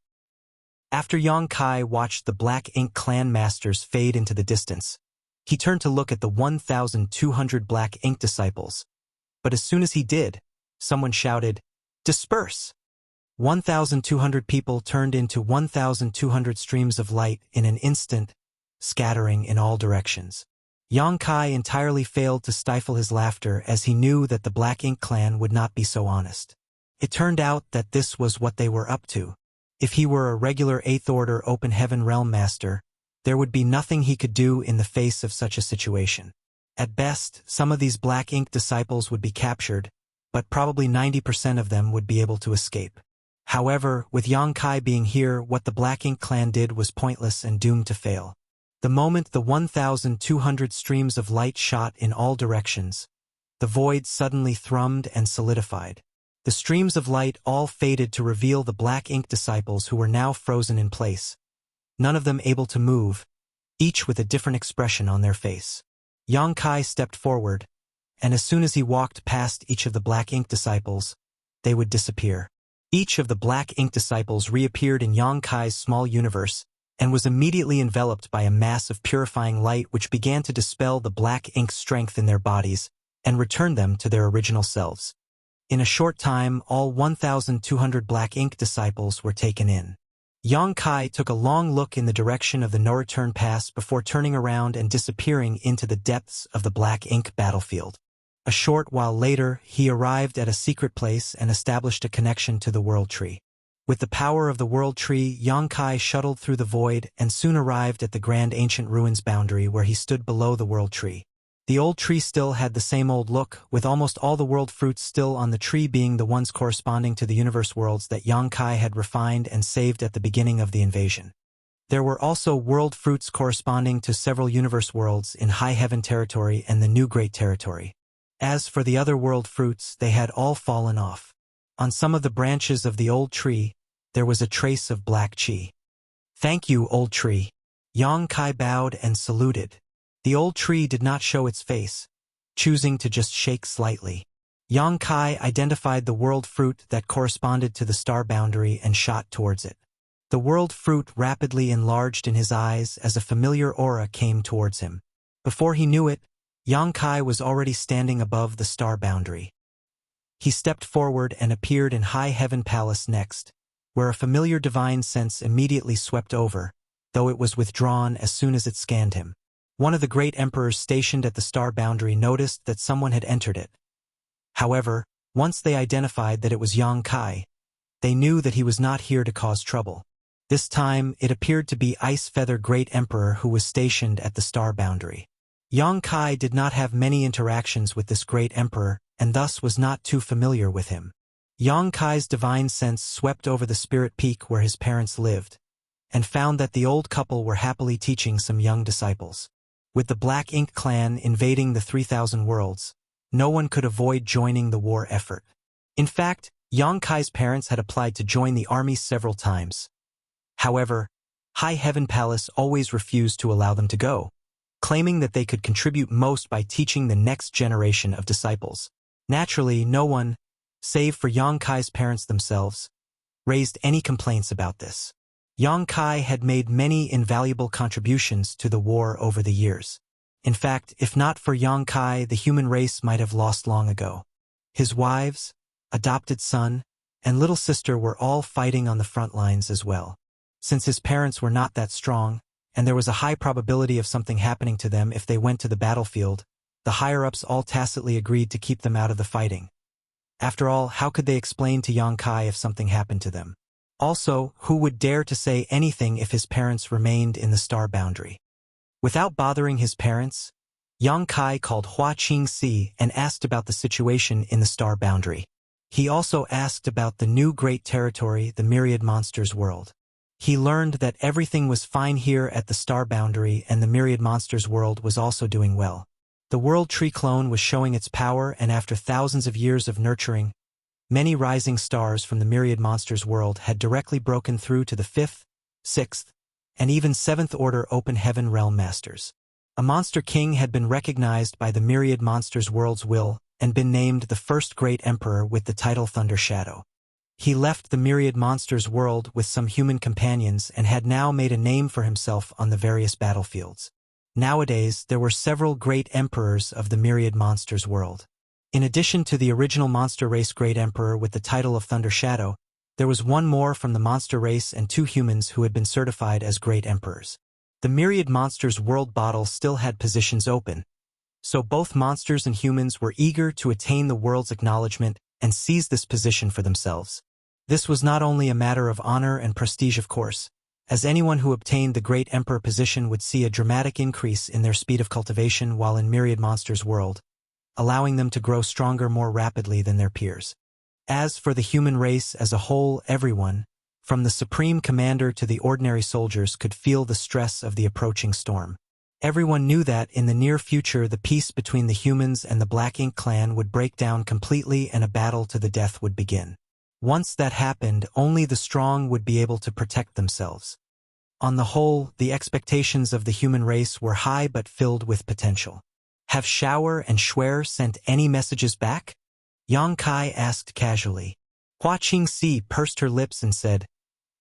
After Yang Kai watched the Black Ink clan masters fade into the distance, he turned to look at the 1,200 Black Ink disciples. But as soon as he did, someone shouted, "Disperse!" 1,200 people turned into 1,200 streams of light in an instant, scattering in all directions. Yang Kai entirely failed to stifle his laughter as he knew that the Black Ink clan would not be so honest. It turned out that this was what they were up to. If he were a regular 8th Order Open Heaven Realm Master, there would be nothing he could do in the face of such a situation. At best, some of these Black Ink disciples would be captured, but probably 90% of them would be able to escape. However, with Yang Kai being here, what the Black Ink clan did was pointless and doomed to fail. The moment the 1,200 streams of light shot in all directions, the void suddenly thrummed and solidified. The streams of light all faded to reveal the Black Ink disciples who were now frozen in place, none of them able to move, each with a different expression on their face. Yang Kai stepped forward, and as soon as he walked past each of the Black Ink disciples, they would disappear. Each of the Black Ink disciples reappeared in Yang Kai's small universe and was immediately enveloped by a mass of purifying light which began to dispel the Black Ink strength in their bodies and return them to their original selves. In a short time, all 1,200 Black Ink disciples were taken in. Yang Kai took a long look in the direction of the no-return pass before turning around and disappearing into the depths of the Black Ink battlefield. A short while later, he arrived at a secret place and established a connection to the World Tree. With the power of the World Tree, Yang Kai shuttled through the void and soon arrived at the Grand Ancient Ruins boundary where he stood below the World Tree. The old tree still had the same old look, with almost all the world fruits still on the tree being the ones corresponding to the universe worlds that Yang Kai had refined and saved at the beginning of the invasion. There were also world fruits corresponding to several universe worlds in High Heaven Territory and the New Great Territory. As for the other world fruits, they had all fallen off. On some of the branches of the old tree, there was a trace of black chi. "Thank you, old tree." Yang Kai bowed and saluted. The old tree did not show its face, choosing to just shake slightly. Yang Kai identified the world fruit that corresponded to the star boundary and shot towards it. The world fruit rapidly enlarged in his eyes as a familiar aura came towards him. Before he knew it, Yang Kai was already standing above the star boundary. He stepped forward and appeared in High Heaven Palace next, where a familiar divine sense immediately swept over, though it was withdrawn as soon as it scanned him. One of the great emperors stationed at the star boundary noticed that someone had entered it. However, once they identified that it was Yang Kai, they knew that he was not here to cause trouble. This time, it appeared to be Ice Feather Great Emperor who was stationed at the star boundary. Yang Kai did not have many interactions with this great emperor and thus was not too familiar with him. Yang Kai's divine sense swept over the spirit peak where his parents lived, and found that the old couple were happily teaching some young disciples. With the Black Ink clan invading the 3,000 worlds, no one could avoid joining the war effort. In fact, Yang Kai's parents had applied to join the army several times. However, High Heaven Palace always refused to allow them to go, claiming that they could contribute most by teaching the next generation of disciples. Naturally, no one, save for Yang Kai's parents themselves, raised any complaints about this. Yang Kai had made many invaluable contributions to the war over the years. In fact, if not for Yang Kai, the human race might have lost long ago. His wives, adopted son, and little sister were all fighting on the front lines as well. Since his parents were not that strong, and there was a high probability of something happening to them if they went to the battlefield, the higher-ups all tacitly agreed to keep them out of the fighting. After all, how could they explain to Yang Kai if something happened to them? Also, who would dare to say anything if his parents remained in the star boundary? Without bothering his parents, Yang Kai called Hua Qingxi and asked about the situation in the star boundary. He also asked about the new great territory, the Myriad Monsters world. He learned that everything was fine here at the star boundary and the Myriad Monsters world was also doing well. The World Tree clone was showing its power, and after thousands of years of nurturing, many rising stars from the Myriad Monsters world had directly broken through to the 5th, 6th, and even 7th order open heaven realm masters. A monster king had been recognized by the Myriad Monsters world's will and been named the first great emperor with the title Thunder Shadow. He left the Myriad Monsters world with some human companions and had now made a name for himself on the various battlefields. Nowadays, there were several great emperors of the Myriad Monsters world. In addition to the original monster race great emperor with the title of Thunder Shadow, there was one more from the monster race and 2 humans who had been certified as great emperors. The Myriad Monsters world bottle still had positions open, so both monsters and humans were eager to attain the world's acknowledgement and seize this position for themselves. This was not only a matter of honor and prestige, of course, as anyone who obtained the great emperor position would see a dramatic increase in their speed of cultivation while in Myriad Monsters world, allowing them to grow stronger more rapidly than their peers. As for the human race as a whole, everyone, from the supreme commander to the ordinary soldiers, could feel the stress of the approaching storm. Everyone knew that in the near future the peace between the humans and the Black Ink clan would break down completely and a battle to the death would begin. Once that happened, only the strong would be able to protect themselves. On the whole, the expectations of the human race were high but filled with potential. Have Shower and Schwer sent any messages back? Yang Kai asked casually. Hua Qingxi pursed her lips and said,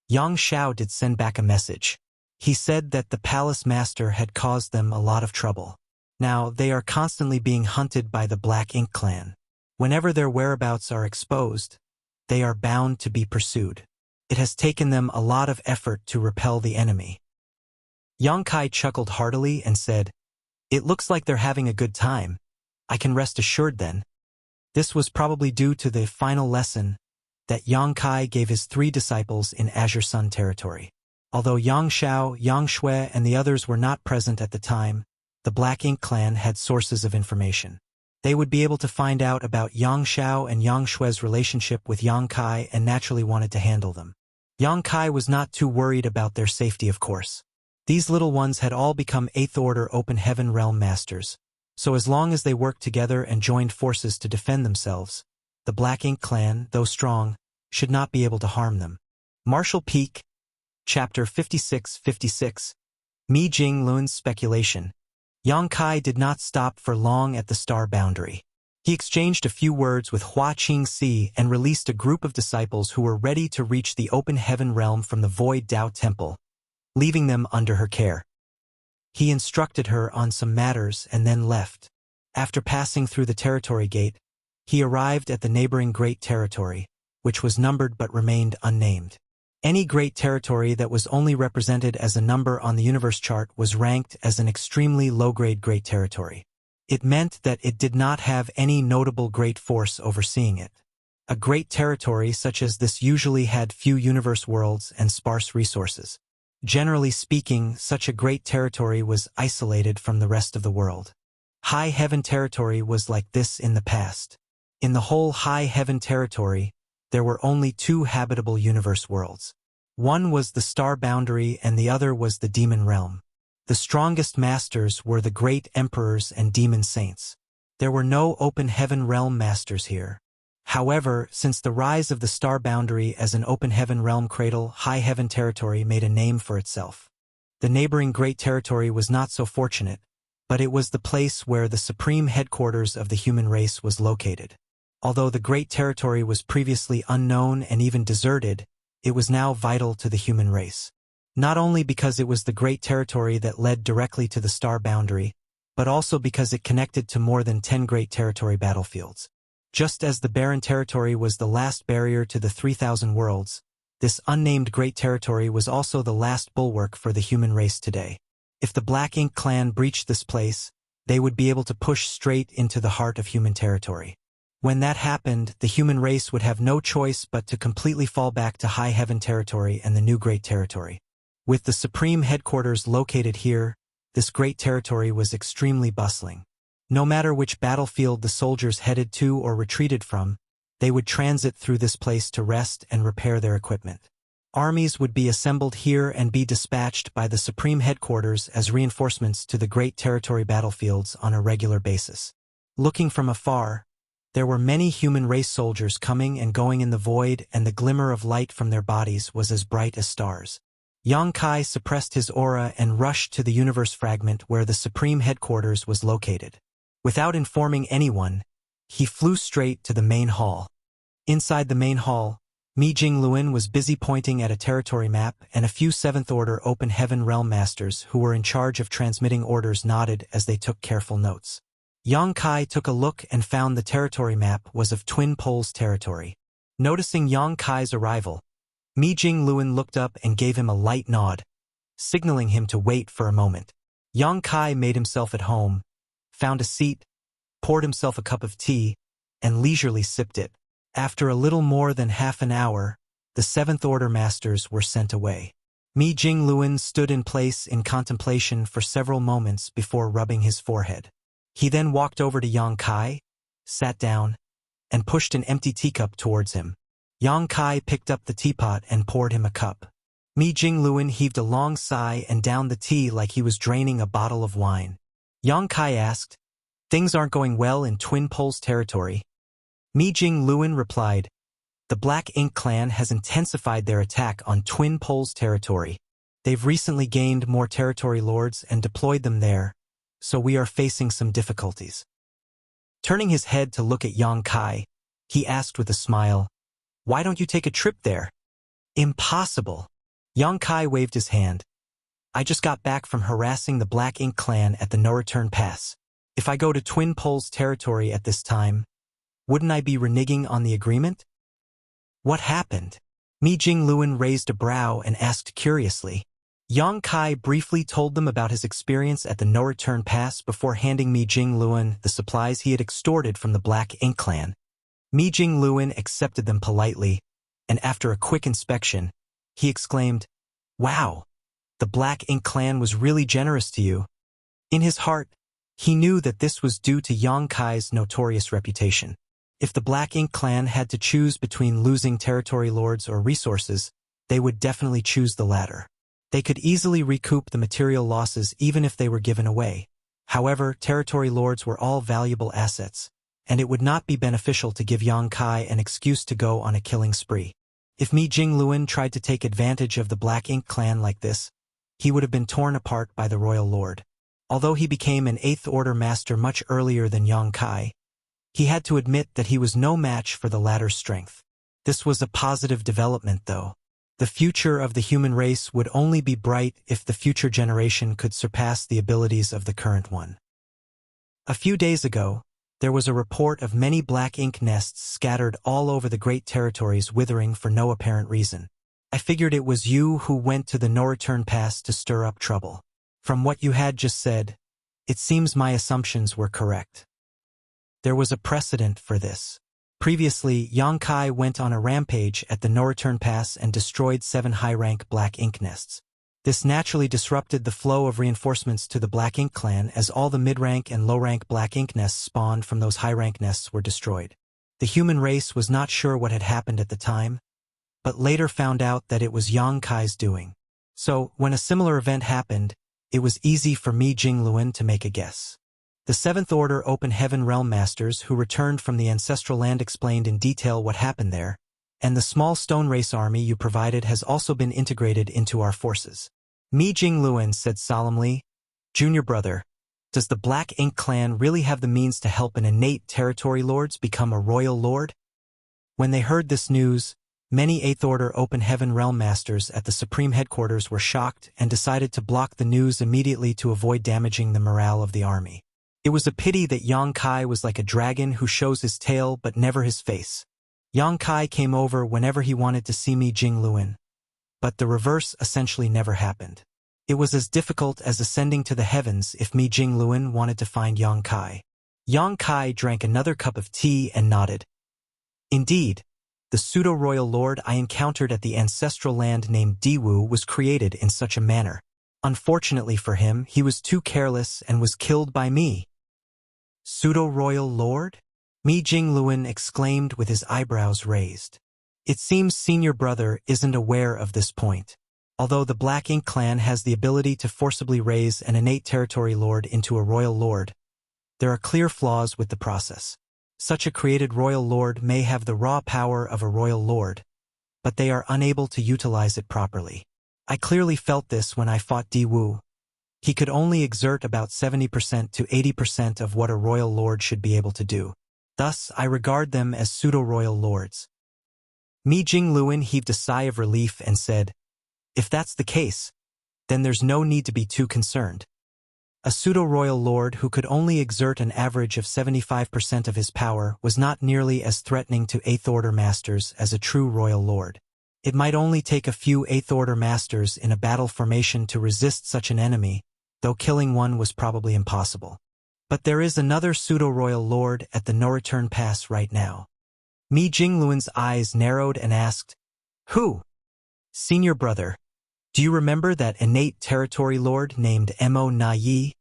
Yang Xiao did send back a message. He said that the palace master had caused them a lot of trouble. Now, they are constantly being hunted by the Black Ink clan. Whenever their whereabouts are exposed, they are bound to be pursued. It has taken them a lot of effort to repel the enemy. Yang Kai chuckled heartily and said, It looks like they're having a good time. I can rest assured then. This was probably due to the final lesson that Yang Kai gave his 3 disciples in Azure Sun territory. Although Yang Xiao, Yang Shui, and the others were not present at the time, the Black Ink clan had sources of information. They would be able to find out about Yang Xiao and Yang Shui's relationship with Yang Kai and naturally wanted to handle them. Yang Kai was not too worried about their safety, of course. These little ones had all become 8th order open heaven realm masters, so as long as they worked together and joined forces to defend themselves, the Black Ink clan, though strong, should not be able to harm them. Martial Peak, Chapter 56-56, Mi Jing Lun's Speculation. Yang Kai did not stop for long at the star boundary. He exchanged a few words with Hua Qingxi and released a group of disciples who were ready to reach the open heaven realm from the Void Dao Temple, leaving them under her care. He instructed her on some matters and then left. After passing through the territory gate, he arrived at the neighboring Great Territory, which was numbered but remained unnamed. Any great territory that was only represented as a number on the universe chart was ranked as an extremely low-grade great territory. It meant that it did not have any notable great force overseeing it. A great territory such as this usually had few universe worlds and sparse resources. Generally speaking, such a great territory was isolated from the rest of the world. High Heaven territory was like this in the past. In the whole High Heaven territory, there were only 2 habitable universe worlds. One was the star boundary and the other was the demon realm. The strongest masters were the great emperors and demon saints. There were no open heaven realm masters here. However, since the rise of the star boundary as an open heaven realm cradle, High Heaven territory made a name for itself. The neighboring great territory was not so fortunate, but it was the place where the supreme headquarters of the human race was located. Although the great territory was previously unknown and even deserted, it was now vital to the human race. not only because it was the great territory that led directly to the star boundary, but also because it connected to more than 10 great territory battlefields. Just as the barren territory was the last barrier to the 3,000 worlds, this unnamed great territory was also the last bulwark for the human race today. If the Black Ink clan breached this place, they would be able to push straight into the heart of human territory. When that happened, the human race would have no choice but to completely fall back to High Heaven territory and the new great territory. With the supreme headquarters located here, this great territory was extremely bustling. No matter which battlefield the soldiers headed to or retreated from, they would transit through this place to rest and repair their equipment. Armies would be assembled here and be dispatched by the supreme headquarters as reinforcements to the great territory battlefields on a regular basis. Looking from afar, there were many human race soldiers coming and going in the void, and the glimmer of light from their bodies was as bright as stars. Yang Kai suppressed his aura and rushed to the universe fragment where the supreme headquarters was located. Without informing anyone, he flew straight to the main hall. Inside the main hall, Mi Jingluan was busy pointing at a territory map, and a few 7th Order Open Heaven Realm Masters who were in charge of transmitting orders nodded as they took careful notes. Yang Kai took a look and found the territory map was of Twin Poles territory. Noticing Yang Kai's arrival, Mi Jingluan looked up and gave him a light nod, signaling him to wait for a moment. Yang Kai made himself at home, found a seat, poured himself a cup of tea, and leisurely sipped it. After a little more than half an hour, the 7th Order Masters were sent away. Mi Jingluan stood in place in contemplation for several moments before rubbing his forehead. He then walked over to Yang Kai, sat down, and pushed an empty teacup towards him. Yang Kai picked up the teapot and poured him a cup. Mi Jingluan heaved a long sigh and downed the tea like he was draining a bottle of wine. Yang Kai asked, "Things aren't going well in Twin Poles territory?" Mi Jingluan replied, "The Black Ink clan has intensified their attack on Twin Poles territory. They've recently gained more territory lords and deployed them there, so we are facing some difficulties." Turning his head to look at Yang Kai, he asked with a smile, "Why don't you take a trip there?" "Impossible." Yang Kai waved his hand. "I just got back from harassing the Black Ink clan at the No Return Pass. If I go to Twin Poles territory at this time, wouldn't I be reneging on the agreement?" "What happened?" Mi Jingluan raised a brow and asked curiously. Yang Kai briefly told them about his experience at the No Return Pass before handing Mi Jingluan the supplies he had extorted from the Black Ink clan. Mi Jingluan accepted them politely, and after a quick inspection, he exclaimed, "Wow, the Black Ink clan was really generous to you." In his heart, he knew that this was due to Yang Kai's notorious reputation. If the Black Ink clan had to choose between losing territory lords or resources, they would definitely choose the latter. They could easily recoup the material losses even if they were given away. However, territory lords were all valuable assets, and it would not be beneficial to give Yang Kai an excuse to go on a killing spree. If Mi Jingluan tried to take advantage of the Black Ink clan like this, he would have been torn apart by the royal lord. Although he became an 8th Order Master much earlier than Yang Kai, he had to admit that he was no match for the latter's strength. This was a positive development, though. The future of the human race would only be bright if the future generation could surpass the abilities of the current one. A few days ago, there was a report of many Black Ink nests scattered all over the great territories withering for no apparent reason. I figured it was you who went to the No Return Pass to stir up trouble. From what you had just said, it seems my assumptions were correct. There was a precedent for this. Previously, Yang Kai went on a rampage at the No Return Pass and destroyed 7 high-rank Black Ink nests. This naturally disrupted the flow of reinforcements to the Black Ink clan as all the mid-rank and low-rank Black Ink nests spawned from those high-rank nests were destroyed. The human race was not sure what had happened at the time, but later found out that it was Yang Kai's doing. So, when a similar event happened, it was easy for Mi Jingluan to make a guess. The 7th Order Open Heaven Realm Masters who returned from the Ancestral Land explained in detail what happened there, and the small stone race army you provided has also been integrated into our forces. Mi Jingluan said solemnly, "Junior brother, does the Black Ink clan really have the means to help an innate territory lords become a royal lord?" When they heard this news, Many Eighth Order Open Heaven Realm Masters at the Supreme Headquarters were shocked and decided to block the news immediately to avoid damaging the morale of the army. It was a pity that Yang Kai was like a dragon who shows his tail but never his face. Yang Kai came over whenever he wanted to see Mi Jingluan, but the reverse essentially never happened. It was as difficult as ascending to the heavens if Mi Jingluan wanted to find Yang Kai. Yang Kai drank another cup of tea and nodded. Indeed, the pseudo-royal lord I encountered at the ancestral land named Diwu was created in such a manner. Unfortunately for him, he was too careless and was killed by me. Pseudo-royal lord? Mi Jingluan exclaimed with his eyebrows raised. It seems senior brother isn't aware of this point. Although the Black Ink clan has the ability to forcibly raise an innate territory lord into a royal lord, there are clear flaws with the process. Such a created royal lord may have the raw power of a royal lord, but they are unable to utilize it properly. I clearly felt this when I fought Diwu. He could only exert about 70% to 80% of what a royal lord should be able to do. Thus, I regard them as pseudo-royal lords. Mi Jingluan heaved a sigh of relief and said, "If that's the case, then there's no need to be too concerned." A pseudo-royal lord who could only exert an average of 75% of his power was not nearly as threatening to Eighth Order masters as a true royal lord. It might only take a few Eighth Order masters in a battle formation to resist such an enemy, though killing one was probably impossible. But there is another pseudo-royal lord at the no-return pass right now. Mi Jingluan's eyes narrowed and asked, "Who?" "Senior brother. Do you remember that innate territory lord named Mo Na Yi?"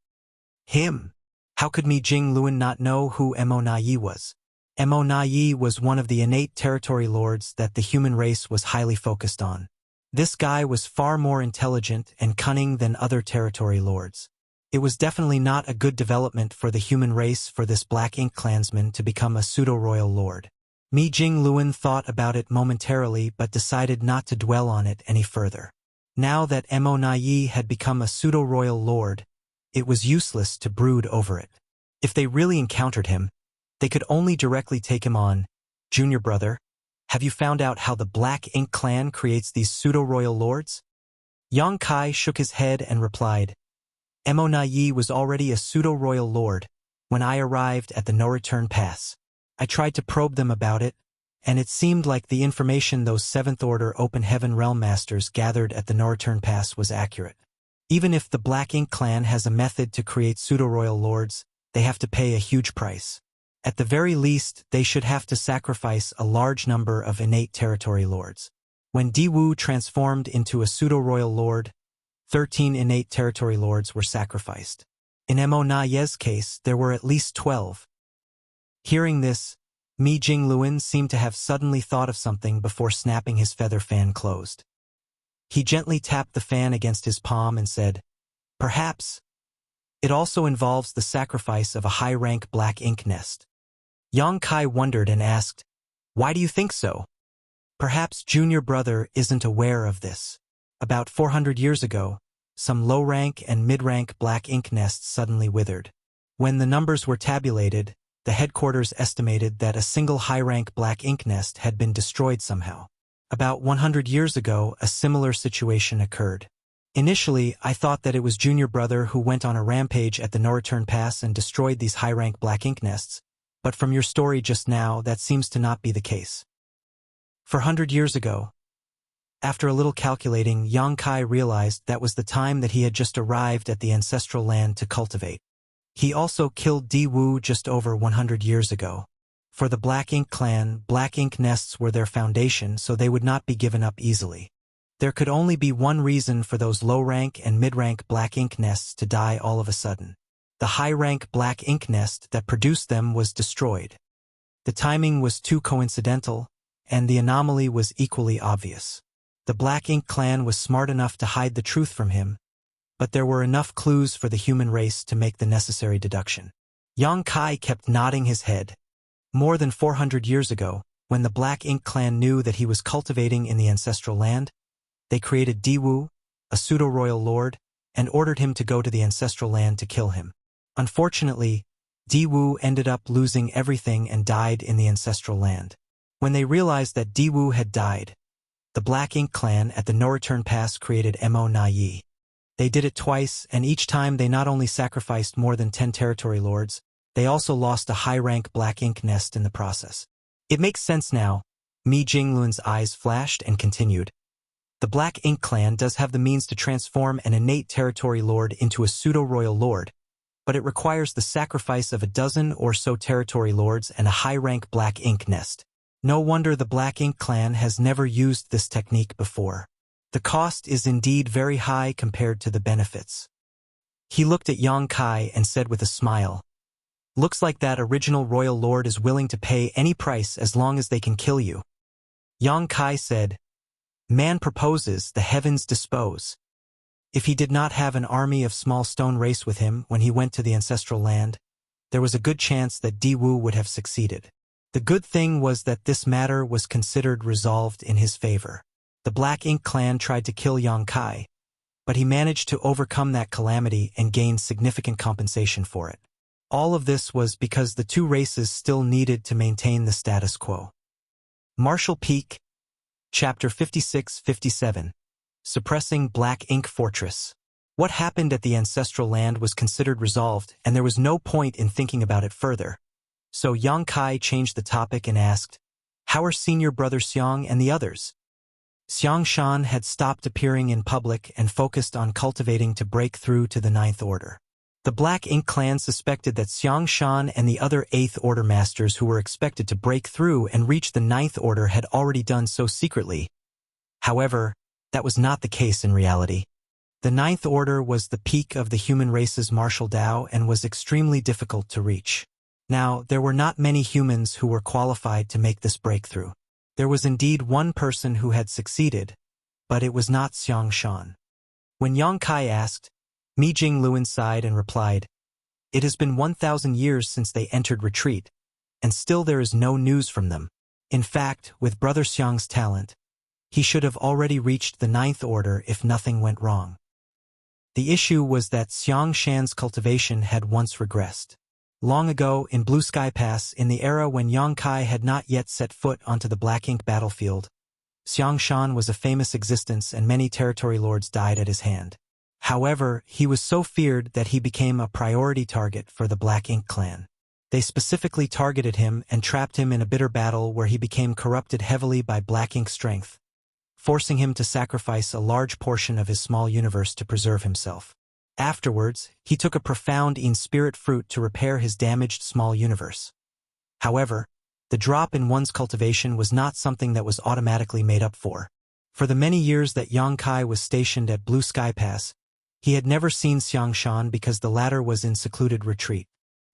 "Him?" How could Mi Jingluan not know who Mo Na Yi was? Mo Na Yi was one of the innate territory lords that the human race was highly focused on. This guy was far more intelligent and cunning than other territory lords. It was definitely not a good development for the human race for this Black Ink clansman to become a pseudo-royal lord. Mi Jingluan thought about it momentarily but decided not to dwell on it any further. Now that Mo Na Yi had become a pseudo-royal lord, it was useless to brood over it. If they really encountered him, they could only directly take him on. "Junior brother, have you found out how the Black Ink clan creates these pseudo-royal lords?" Yang Kai shook his head and replied, "Mo Na Yi was already a pseudo-royal lord when I arrived at the no-return pass. I tried to probe them about it, and it seemed like the information those Seventh Order Open Heaven Realm Masters gathered at the no-return pass was accurate. Even if the Black Ink clan has a method to create pseudo-royal lords, they have to pay a huge price. At the very least, they should have to sacrifice a large number of innate territory lords. When Diwu transformed into a pseudo-royal lord, 13 innate territory lords were sacrificed. In Mo Na Yi's case, there were at least 12. Hearing this, Mi Jingluan seemed to have suddenly thought of something before snapping his feather fan closed. He gently tapped the fan against his palm and said, "Perhaps. It also involves the sacrifice of a high-rank Black Ink nest." Yang Kai wondered and asked, "Why do you think so?" "Perhaps junior brother isn't aware of this. About 400 years ago, some low-rank and mid-rank Black Ink nests suddenly withered. When the numbers were tabulated, the headquarters estimated that a single high-rank Black Ink nest had been destroyed somehow. About 100 years ago, a similar situation occurred. Initially, I thought that it was junior brother who went on a rampage at the no-return pass and destroyed these high-rank Black Ink nests, but from your story just now, that seems to not be the case. 400 years ago." After a little calculating, Yang Kai realized that was the time that he had just arrived at the ancestral land to cultivate. He also killed Diwu just over 100 years ago. For the Black Ink clan, Black Ink nests were their foundation, so they would not be given up easily. There could only be one reason for those low-rank and mid-rank Black Ink nests to die all of a sudden. The high-rank Black Ink nest that produced them was destroyed. The timing was too coincidental, and the anomaly was equally obvious. The Black Ink clan was smart enough to hide the truth from him, but there were enough clues for the human race to make the necessary deduction. Yang Kai kept nodding his head. More than 400 years ago, when the Black Ink clan knew that he was cultivating in the ancestral land, they created Diwu, a pseudo-royal lord, and ordered him to go to the ancestral land to kill him. Unfortunately, Diwu ended up losing everything and died in the ancestral land. When they realized that Diwu had died, The Black Ink clan at the No Return Pass created Mo Na Yi. They did it twice, and each time they not only sacrificed more than 10 territory lords, they also lost a high-rank Black Ink nest in the process. It makes sense now. Mi Jingluan's eyes flashed and continued. The Black Ink clan does have the means to transform an innate territory lord into a pseudo-royal lord, but it requires the sacrifice of a dozen or so territory lords and a high-rank Black Ink nest. No wonder the Black Ink clan has never used this technique before. The cost is indeed very high compared to the benefits. He looked at Yang Kai and said with a smile, "Looks like that original royal lord is willing to pay any price as long as they can kill you." Yang Kai said, "Man proposes, the heavens dispose." If he did not have an army of small stone race with him when he went to the ancestral land, there was a good chance that Di Wu would have succeeded. The good thing was that this matter was considered resolved in his favor. The Black Ink clan tried to kill Yang Kai, but he managed to overcome that calamity and gain significant compensation for it. All of this was because the two races still needed to maintain the status quo. Marshall Peak, Chapter 56-57, Suppressing Black Ink Fortress. What happened at the ancestral land was considered resolved, and there was no point in thinking about it further. So Yang Kai changed the topic and asked, "How are senior brother Xiang and the others?" Xiang Shan had stopped appearing in public and focused on cultivating to break through to the Ninth Order. The Black Ink clan suspected that Xiang Shan and the other Eighth Order masters who were expected to break through and reach the Ninth Order had already done so secretly. However, that was not the case in reality. The Ninth Order was the peak of the human race's martial Tao and was extremely difficult to reach. Now, there were not many humans who were qualified to make this breakthrough. There was indeed one person who had succeeded, but it was not Xiang Shan. When Yang Kai asked, Mi Jingluan sighed and replied, "It has been 1,000 years since they entered retreat, and still there is no news from them. In fact, with Brother Xiang's talent, he should have already reached the Ninth Order if nothing went wrong." The issue was that Xiang Shan's cultivation had once regressed. Long ago, in Blue Sky Pass, in the era when Yang Kai had not yet set foot onto the Black Ink battlefield, Xiang Shan was a famous existence and many territory lords died at his hand. However, he was so feared that he became a priority target for the Black Ink clan. They specifically targeted him and trapped him in a bitter battle where he became corrupted heavily by Black Ink strength, forcing him to sacrifice a large portion of his small universe to preserve himself. Afterwards, he took a profound in-spirit fruit to repair his damaged small universe. However, the drop in one's cultivation was not something that was automatically made up for. For the many years that Yang Kai was stationed at Blue Sky Pass, he had never seen Xiang Shan because the latter was in secluded retreat.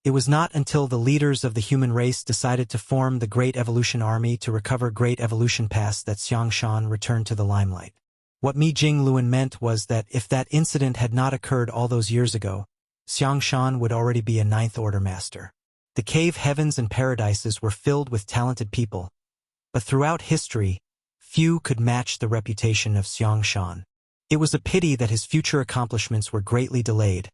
It was not until the leaders of the human race decided to form the Great Evolution Army to recover Great Evolution Pass that Xiang Shan returned to the limelight. What Mi Jingluan meant was that if that incident had not occurred all those years ago, Xiang Shan would already be a Ninth Order master. The cave heavens and paradises were filled with talented people, but throughout history, few could match the reputation of Xiang Shan. It was a pity that his future accomplishments were greatly delayed,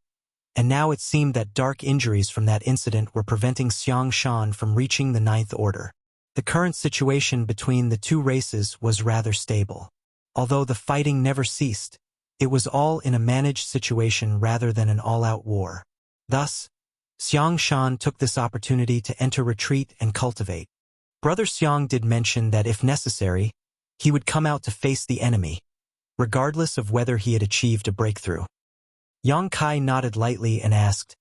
and now it seemed that dark injuries from that incident were preventing Xiang Shan from reaching the Ninth Order. The current situation between the two races was rather stable. Although the fighting never ceased, it was all in a managed situation rather than an all-out war. Thus, Xiang Shan took this opportunity to enter retreat and cultivate. Brother Xiang did mention that if necessary, he would come out to face the enemy, regardless of whether he had achieved a breakthrough. Yang Kai nodded lightly and asked,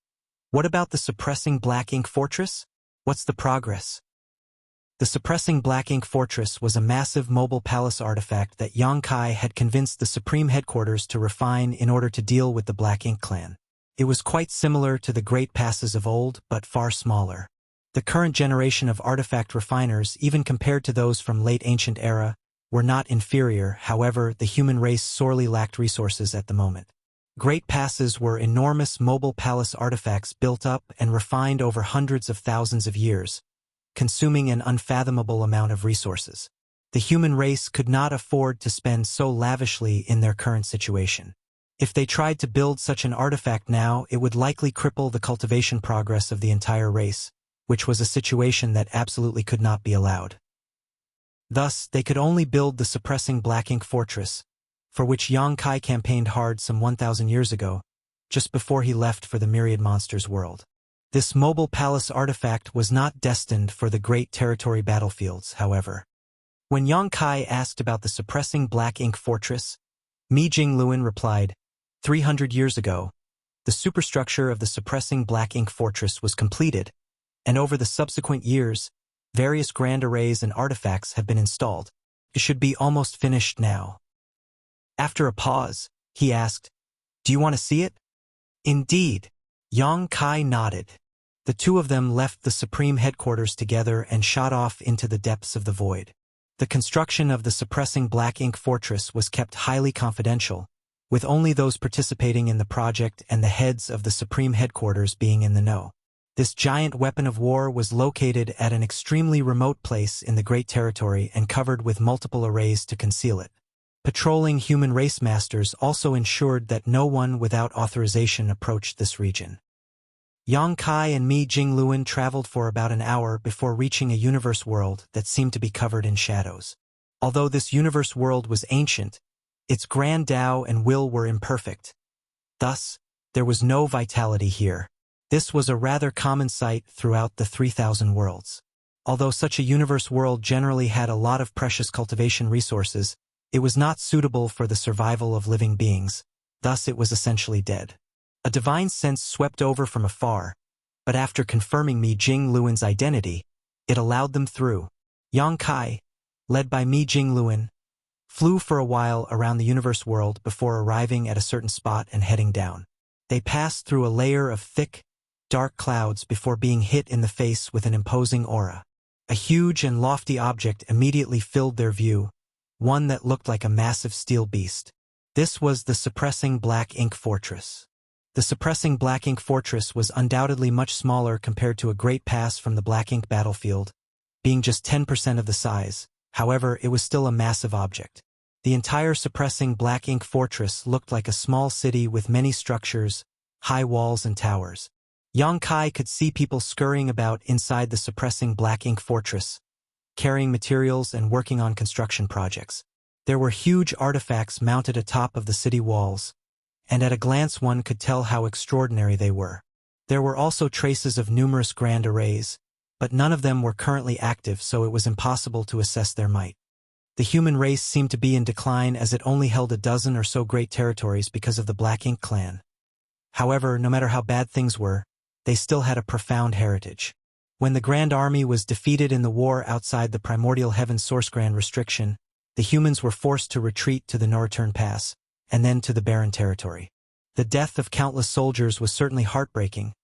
"What about the suppressing Black Ink Fortress? What's the progress?" The suppressing Black Ink Fortress was a massive mobile palace artifact that Yang Kai had convinced the Supreme Headquarters to refine in order to deal with the Black Ink clan. It was quite similar to the Great Passes of old, but far smaller. The current generation of artifact refiners, even compared to those from late ancient era, were not inferior. However, the human race sorely lacked resources at the moment. Great Passes were enormous mobile palace artifacts built up and refined over hundreds of thousands of years, consuming an unfathomable amount of resources. The human race could not afford to spend so lavishly in their current situation. If they tried to build such an artifact now, it would likely cripple the cultivation progress of the entire race, which was a situation that absolutely could not be allowed. Thus, they could only build the suppressing black ink fortress, for which Yang Kai campaigned hard some 1,000 years ago, just before he left for the Myriad Monsters world. This mobile palace artifact was not destined for the Great Territory battlefields, however. When Yang Kai asked about the suppressing black ink fortress, Mi Jingluan replied, 300 years ago, the superstructure of the suppressing black ink fortress was completed, and over the subsequent years, various grand arrays and artifacts have been installed. It should be almost finished now. After a pause, he asked, do you want to see it? Indeed. Yang Kai nodded. The two of them left the Supreme Headquarters together and shot off into the depths of the void. The construction of the suppressing black ink fortress was kept highly confidential, with only those participating in the project and the heads of the Supreme Headquarters being in the know. This giant weapon of war was located at an extremely remote place in the Great Territory and covered with multiple arrays to conceal it. Patrolling human race masters also ensured that no one without authorization approached this region. Yang Kai and Mi Jingluan traveled for about an hour before reaching a universe world that seemed to be covered in shadows. Although this universe world was ancient, its grand Tao and will were imperfect. Thus, there was no vitality here. This was a rather common sight throughout the 3,000 worlds. Although such a universe world generally had a lot of precious cultivation resources, it was not suitable for the survival of living beings, thus it was essentially dead. A divine sense swept over from afar, but after confirming Mi Jingluan's identity, it allowed them through. Yang Kai, led by Mi Jingluan, flew for a while around the universe world before arriving at a certain spot and heading down. They passed through a layer of thick, dark clouds before being hit in the face with an imposing aura. A huge and lofty object immediately filled their view, one that looked like a massive steel beast. This was the suppressing black ink fortress. The suppressing black ink fortress was undoubtedly much smaller compared to a great pass from the black ink battlefield, being just 10% of the size. However, it was still a massive object. The entire suppressing black ink fortress looked like a small city with many structures, high walls and towers. Yang Kai could see people scurrying about inside the suppressing black ink fortress, carrying materials and working on construction projects. There were huge artifacts mounted atop of the city walls, and at a glance one could tell how extraordinary they were. There were also traces of numerous grand arrays, but none of them were currently active, so it was impossible to assess their might. The human race seemed to be in decline as it only held a dozen or so great territories because of the Black Ink clan. However, no matter how bad things were, they still had a profound heritage. When the Grand Army was defeated in the war outside the Primordial Heaven Source Grand Restriction, the humans were forced to retreat to the Norreturn Pass, and then to the Barren Territory. The death of countless soldiers was certainly heartbreaking,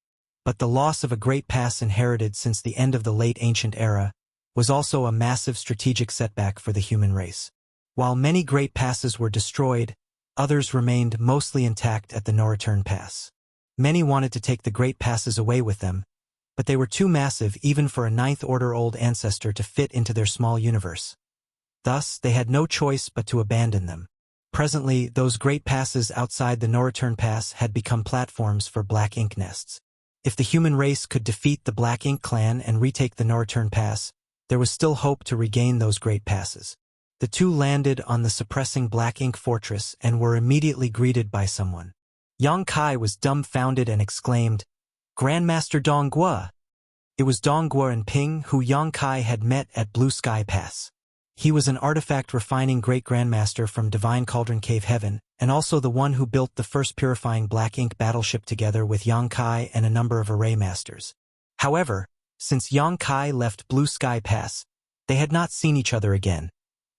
but the loss of a great pass inherited since the end of the late ancient era was also a massive strategic setback for the human race. While many great passes were destroyed, others remained mostly intact at the Norreturn Pass. Many wanted to take the great passes away with them, but they were too massive even for a ninth-order old ancestor to fit into their small universe. Thus, they had no choice but to abandon them. Presently, those great passes outside the Norreturn Pass had become platforms for Black Ink nests. If the human race could defeat the Black Ink clan and retake the Norreturn Pass, there was still hope to regain those great passes. The two landed on the suppressing Black Ink fortress and were immediately greeted by someone. Yang Kai was dumbfounded and exclaimed, "Grandmaster Donghua!" It was Donghua and Ping who Yang Kai had met at Blue Sky Pass. He was an artifact refining great grandmaster from Divine Cauldron Cave Heaven, and also the one who built the first purifying Black Ink battleship together with Yang Kai and a number of array masters. However, since Yang Kai left Blue Sky Pass, they had not seen each other again,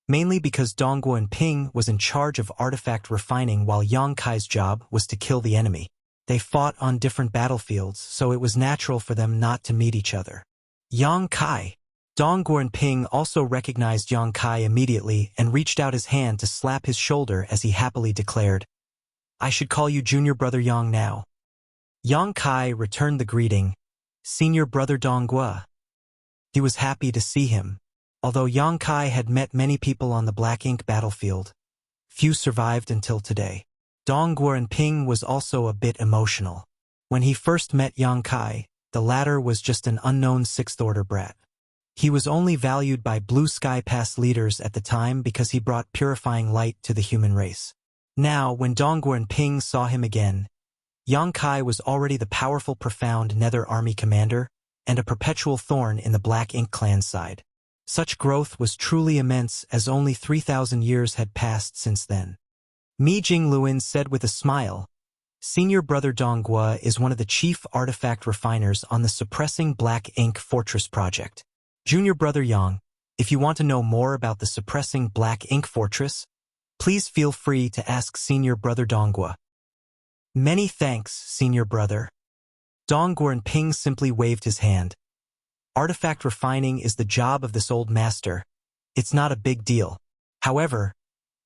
mainly because Donghua and Ping was in charge of artifact refining while Yang Kai's job was to kill the enemy. They fought on different battlefields, so it was natural for them not to meet each other. Yang Kai. Donghua and Ping also recognized Yang Kai immediately and reached out his hand to slap his shoulder as he happily declared, "I should call you Junior Brother Yang now." Yang Kai returned the greeting, "Senior Brother Donghua." He was happy to see him. Although Yang Kai had met many people on the Black Ink battlefield, few survived until today. Donghua and Ping was also a bit emotional. When he first met Yang Kai, the latter was just an unknown sixth-order brat. He was only valued by Blue Sky Pass leaders at the time because he brought purifying light to the human race. Now, when Dongguo and Ping saw him again, Yang Kai was already the powerful, profound Nether Army commander and a perpetual thorn in the Black Ink clan's side. Such growth was truly immense, as only 3,000 years had passed since then. Mi Jingluan said with a smile, "Senior brother Dongguo is one of the chief artifact refiners on the Suppressing Black Ink Fortress project. Junior brother Yang, if you want to know more about the Suppressing Black Ink Fortress, please feel free to ask senior brother Dongguo." "Many thanks, senior brother." Dongguo and Ping simply waved his hand. Artifact refining is the job of this old master. It's not a big deal. However,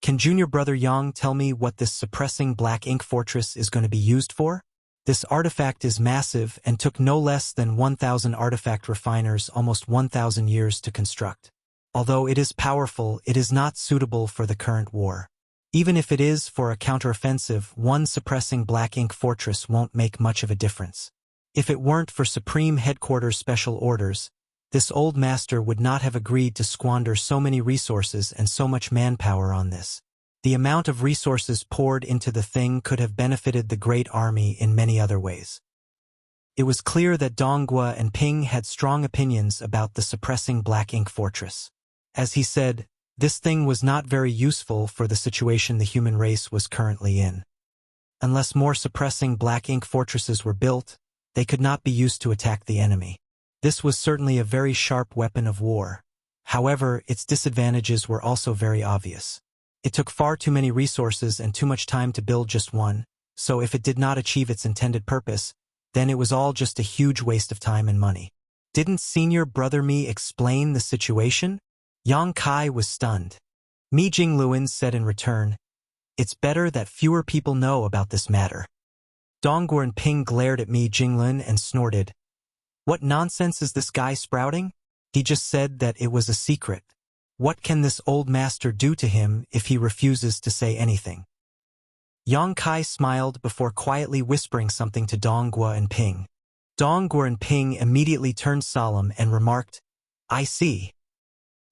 can junior brother Yang tell me what this Suppressing Black Ink Fortress is going to be used for? This artifact is massive and took no less than 1,000 artifact refiners almost 1,000 years to construct. Although it is powerful, it is not suitable for the current war. Even if it is for a counteroffensive, one Suppressing Black Ink Fortress won't make much of a difference. If it weren't for Supreme Headquarters special orders, this old master would not have agreed to squander so many resources and so much manpower on this. The amount of resources poured into the thing could have benefited the Great Army in many other ways. It was clear that Dongguo and Ping had strong opinions about the Suppressing Black Ink Fortress. As he said, this thing was not very useful for the situation the human race was currently in. Unless more Suppressing Black Ink Fortresses were built, they could not be used to attack the enemy. This was certainly a very sharp weapon of war. However, its disadvantages were also very obvious. It took far too many resources and too much time to build just one, so if it did not achieve its intended purpose, then it was all just a huge waste of time and money. Didn't senior brother Mi explain the situation? Yang Kai was stunned. Mi Jingluan said in return, "It's better that fewer people know about this matter." Dongguo and Ping glared at Mi Jingluan and snorted. "What nonsense is this guy sprouting? He just said that it was a secret. What can this old master do to him if he refuses to say anything?" Yang Kai smiled before quietly whispering something to Dongguo and Ping. Dongguo and Ping immediately turned solemn and remarked, "I see."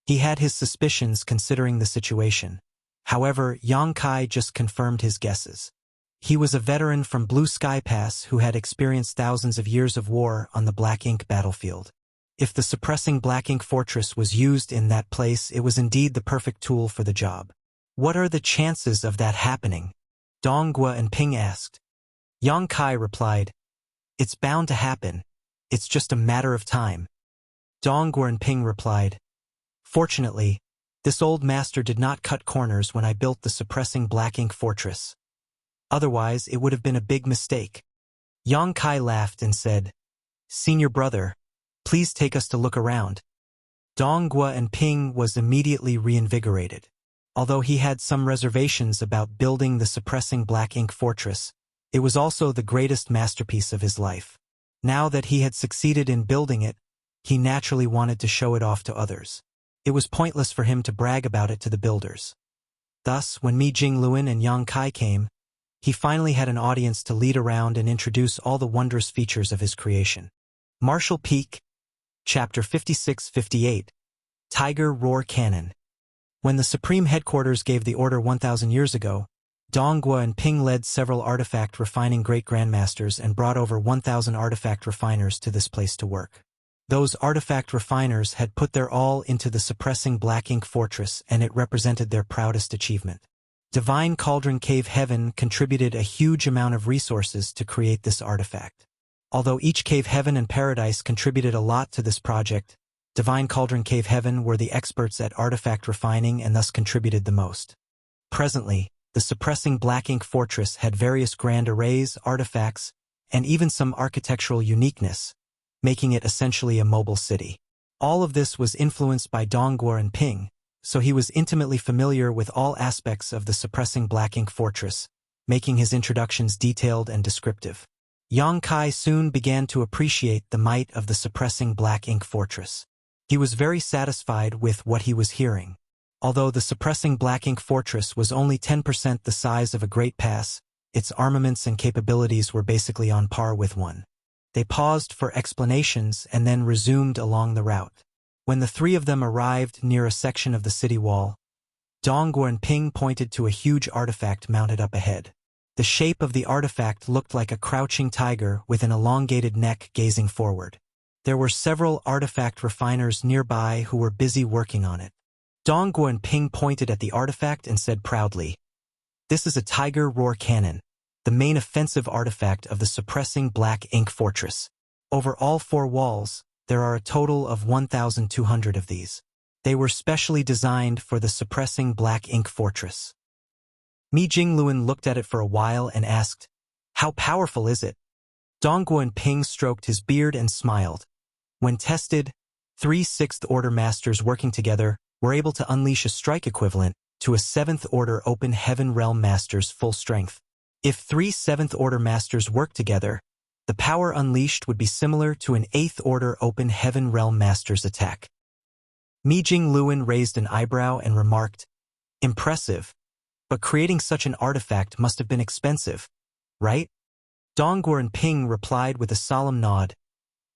He had his suspicions considering the situation. However, Yang Kai just confirmed his guesses. He was a veteran from Blue Sky Pass who had experienced thousands of years of war on the Black Ink battlefield. If the Suppressing Black Ink Fortress was used in that place, it was indeed the perfect tool for the job. "What are the chances of that happening?" Dongguo and Ping asked. Yang Kai replied, "It's bound to happen. It's just a matter of time." Dongguo and Ping replied, "Fortunately, this old master did not cut corners when I built the Suppressing Black Ink Fortress. Otherwise, it would have been a big mistake." Yang Kai laughed and said, "Senior brother, please take us to look around." Dongguo and Ping was immediately reinvigorated. Although he had some reservations about building the Suppressing Black Ink Fortress, it was also the greatest masterpiece of his life. Now that he had succeeded in building it, he naturally wanted to show it off to others. It was pointless for him to brag about it to the builders. Thus, when Mi Jingluan and Yang Kai came, he finally had an audience to lead around and introduce all the wondrous features of his creation. Martial Peak, Chapter 56-58, Tiger Roar Cannon. When the Supreme Headquarters gave the order 1,000 years ago, Dongguo and Ping led several artifact refining great grandmasters and brought over 1,000 artifact refiners to this place to work. Those artifact refiners had put their all into the Suppressing Black Ink Fortress, and it represented their proudest achievement. Divine Cauldron Cave Heaven contributed a huge amount of resources to create this artifact. Although each Cave Heaven and Paradise contributed a lot to this project, Divine Cauldron Cave Heaven were the experts at artifact refining and thus contributed the most. Presently, the Suppressing Black Ink Fortress had various grand arrays, artifacts, and even some architectural uniqueness, making it essentially a mobile city. All of this was influenced by Dongguo and Ping, so he was intimately familiar with all aspects of the Suppressing Black Ink Fortress, making his introductions detailed and descriptive. Yang Kai soon began to appreciate the might of the Suppressing Black Ink Fortress. He was very satisfied with what he was hearing. Although the Suppressing Black Ink Fortress was only 10% the size of a Great Pass, its armaments and capabilities were basically on par with one. They paused for explanations and then resumed along the route. When the three of them arrived near a section of the city wall, Dong Guanping pointed to a huge artifact mounted up ahead. The shape of the artifact looked like a crouching tiger with an elongated neck gazing forward. There were several artifact refiners nearby who were busy working on it. Dong Guanping pointed at the artifact and said proudly, "This is a Tiger Roar Cannon, the main offensive artifact of the suppressing Black Ink Fortress. Over all four walls, there are a total of 1,200 of these. They were specially designed for the suppressing Black Ink Fortress." Mi Jingluan looked at it for a while and asked, "How powerful is it?" Dong Guanping stroked his beard and smiled. When tested, 3 6th-order masters working together were able to unleash a strike equivalent to a 7th-order Open Heaven Realm master's full strength. If 3 7th-order masters worked together, the power unleashed would be similar to an 8th-order Open Heaven Realm master's attack. Mi Jingluan raised an eyebrow and remarked, "Impressive. But creating such an artifact must have been expensive, right?" Dong Guanping replied with a solemn nod.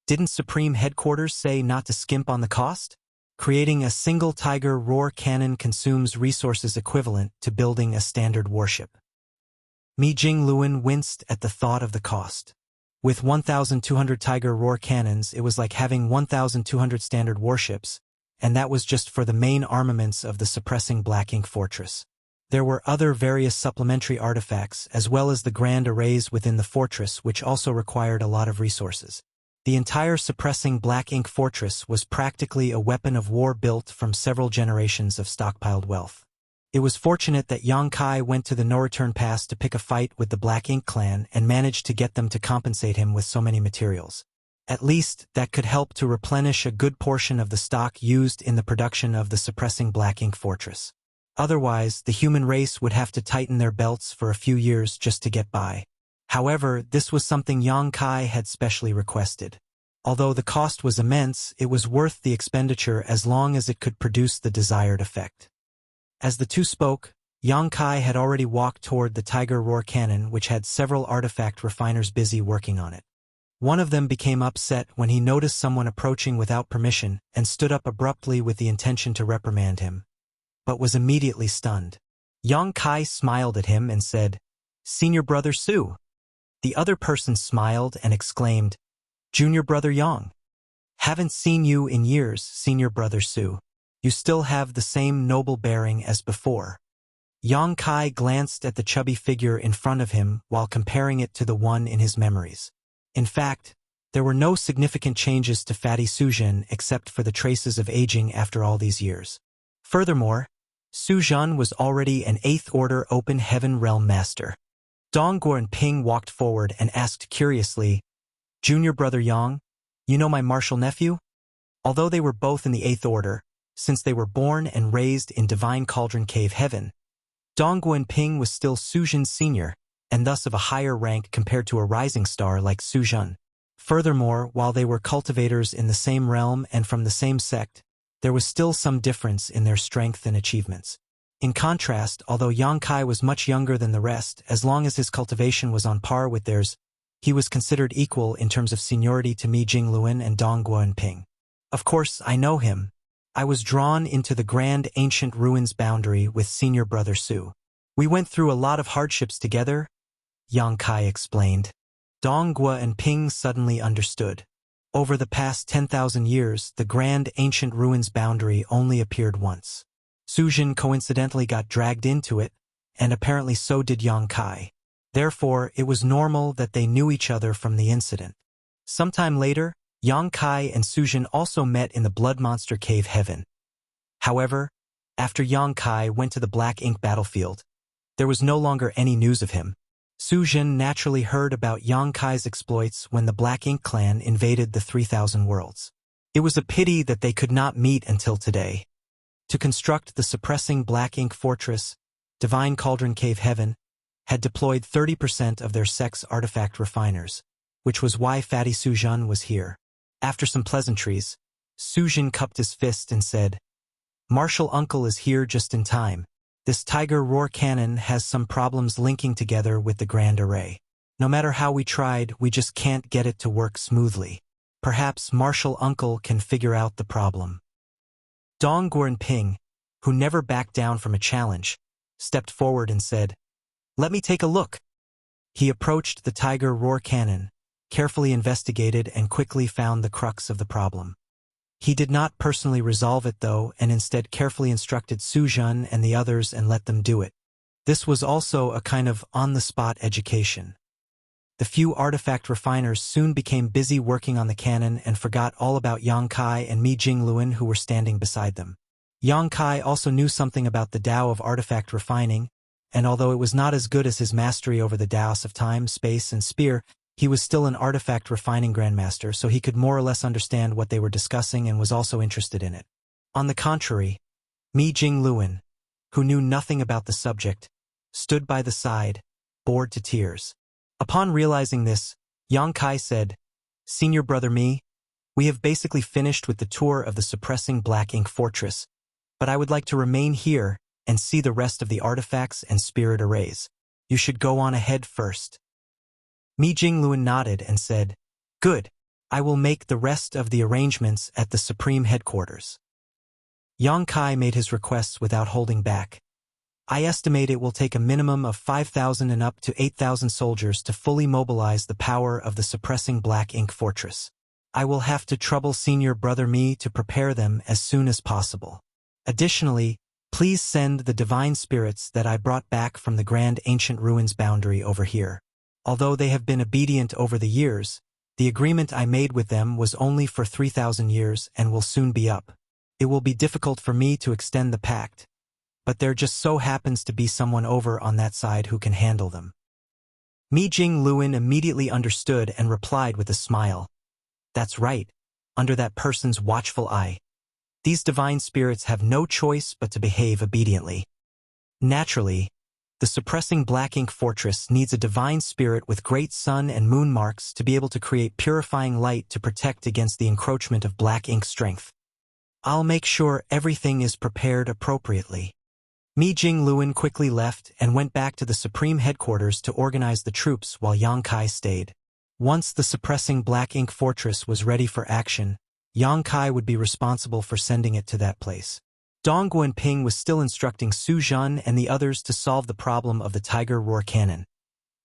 "Didn't Supreme Headquarters say not to skimp on the cost? Creating a single Tiger Roar cannon consumes resources equivalent to building a standard warship." Mi Jingluan winced at the thought of the cost. With 1,200 Tiger Roar cannons, it was like having 1,200 standard warships, and that was just for the main armaments of the suppressing Black Ink Fortress. There were other various supplementary artifacts, as well as the grand arrays within the fortress, which also required a lot of resources. The entire suppressing Black Ink Fortress was practically a weapon of war built from several generations of stockpiled wealth. It was fortunate that Yang Kai went to the no-return pass to pick a fight with the Black Ink clan and managed to get them to compensate him with so many materials. At least, that could help to replenish a good portion of the stock used in the production of the suppressing Black Ink Fortress. Otherwise, the human race would have to tighten their belts for a few years just to get by. However, this was something Yang Kai had specially requested. Although the cost was immense, it was worth the expenditure as long as it could produce the desired effect. As the two spoke, Yang Kai had already walked toward the Tiger Roar cannon, which had several artifact refiners busy working on it. One of them became upset when he noticed someone approaching without permission and stood up abruptly with the intention to reprimand him, but was immediately stunned. Yang Kai smiled at him and said, "Senior Brother Su." The other person smiled and exclaimed, "Junior Brother Yang. Haven't seen you in years, Senior Brother Su. You still have the same noble bearing as before." Yang Kai glanced at the chubby figure in front of him while comparing it to the one in his memories. In fact, there were no significant changes to Fatty Suzhen except for the traces of aging after all these years. Furthermore, Suzhen was already an 8th-order Open Heaven Realm Master. Dong Guanping walked forward and asked curiously, "Junior Brother Yang, you know my martial nephew?" Although they were both in the 8th Order, since they were born and raised in Divine Cauldron Cave Heaven, Dong Guanping was still Suzhen's senior, and thus of a higher rank compared to a rising star like Suzhen. Furthermore, while they were cultivators in the same realm and from the same sect, there was still some difference in their strength and achievements. In contrast, although Yang Kai was much younger than the rest, as long as his cultivation was on par with theirs, he was considered equal in terms of seniority to Mi Jingluan and Dong Guanping. "Of course, I know him. I was drawn into the grand ancient ruins boundary with Senior Brother Su. We went through a lot of hardships together," Yang Kai explained. Dong Guanping suddenly understood. Over the past 10,000 years, the grand ancient ruins boundary only appeared once. Suzhen coincidentally got dragged into it, and apparently so did Yang Kai. Therefore, it was normal that they knew each other from the incident. Sometime later, Yang Kai and Suzhen also met in the Blood Monster Cave Heaven. However, after Yang Kai went to the Black Ink battlefield, there was no longer any news of him. Suzhen naturally heard about Yang Kai's exploits when the Black Ink clan invaded the 3,000 worlds. It was a pity that they could not meet until today. To construct the suppressing Black Ink Fortress, Divine Cauldron Cave Heaven had deployed 30% of their sex artifact refiners, which was why Fatty Suzhen was here. After some pleasantries, Suzhen cupped his fist and said, "Martial Uncle is here just in time. This Tiger Roar cannon has some problems linking together with the Grand Array. No matter how we tried, we just can't get it to work smoothly. Perhaps Martial Uncle can figure out the problem." Dong Guanping, who never backed down from a challenge, stepped forward and said, "Let me take a look." He approached the tiger roar cannon, carefully investigated and quickly found the crux of the problem. He did not personally resolve it though, and instead carefully instructed Su Jun and the others and let them do it. This was also a kind of on-the-spot education. The few artifact refiners soon became busy working on the cannon and forgot all about Yang Kai and Mi Jingluan who were standing beside them. Yang Kai also knew something about the Tao of artifact refining, and although it was not as good as his mastery over the Taos of time, space, and spear, he was still an artifact refining grandmaster, so he could more or less understand what they were discussing and was also interested in it. On the contrary, Mi Jingluan, who knew nothing about the subject, stood by the side, bored to tears. Upon realizing this, Yang Kai said, "Senior brother Mi, we have basically finished with the tour of the suppressing black ink fortress, but I would like to remain here and see the rest of the artifacts and spirit arrays. You should go on ahead first." Mi Jingluan nodded and said, "Good, I will make the rest of the arrangements at the Supreme Headquarters." Yang Kai made his requests without holding back. "I estimate it will take a minimum of 5,000 and up to 8,000 soldiers to fully mobilize the power of the suppressing black ink fortress. I will have to trouble senior brother Mi to prepare them as soon as possible. Additionally, please send the divine spirits that I brought back from the grand ancient ruins boundary over here. Although they have been obedient over the years, the agreement I made with them was only for 3,000 years and will soon be up. It will be difficult for me to extend the pact, but there just so happens to be someone over on that side who can handle them." Mi Jingluan immediately understood and replied with a smile, "That's right, under that person's watchful eye. These divine spirits have no choice but to behave obediently. Naturally, the suppressing black ink fortress needs a divine spirit with great sun and moon marks to be able to create purifying light to protect against the encroachment of black ink strength. I'll make sure everything is prepared appropriately." Mi Jingluan quickly left and went back to the Supreme Headquarters to organize the troops while Yang Kai stayed. Once the suppressing black ink fortress was ready for action, Yang Kai would be responsible for sending it to that place. Dong Guanping was still instructing Su Jun and the others to solve the problem of the tiger roar cannon.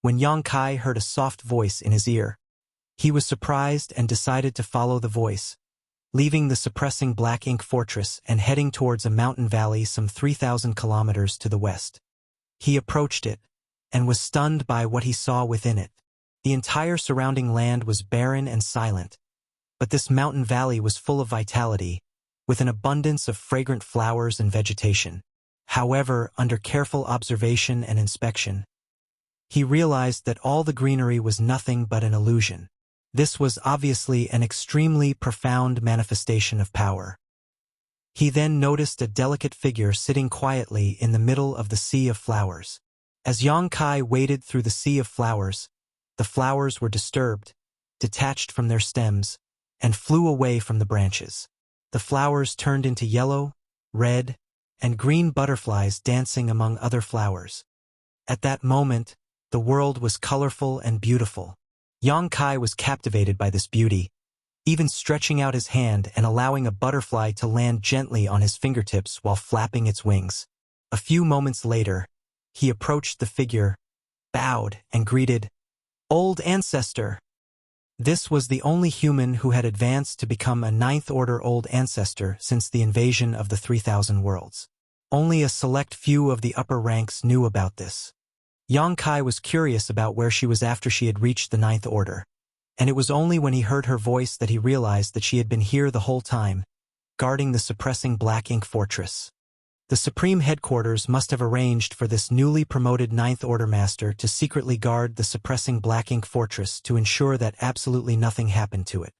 When Yang Kai heard a soft voice in his ear, he was surprised and decided to follow the voice, leaving the suppressing black ink fortress and heading towards a mountain valley some 3,000 kilometers to the west. He approached it, and was stunned by what he saw within it. The entire surrounding land was barren and silent, but this mountain valley was full of vitality, with an abundance of fragrant flowers and vegetation. However, under careful observation and inspection, he realized that all the greenery was nothing but an illusion. This was obviously an extremely profound manifestation of power. He then noticed a delicate figure sitting quietly in the middle of the sea of flowers. As Yang Kai waded through the sea of flowers, the flowers were disturbed, detached from their stems, and flew away from the branches. The flowers turned into yellow, red, and green butterflies dancing among other flowers. At that moment, the world was colorful and beautiful. Yang Kai was captivated by this beauty, even stretching out his hand and allowing a butterfly to land gently on his fingertips while flapping its wings. A few moments later, he approached the figure, bowed, and greeted, "Old Ancestor." This was the only human who had advanced to become a ninth-order Old Ancestor since the invasion of the 3,000 worlds. Only a select few of the upper ranks knew about this. Yang Kai was curious about where she was after she had reached the ninth order, and it was only when he heard her voice that he realized that she had been here the whole time, guarding the suppressing black ink fortress. The Supreme Headquarters must have arranged for this newly promoted ninth order master to secretly guard the suppressing black ink fortress to ensure that absolutely nothing happened to it.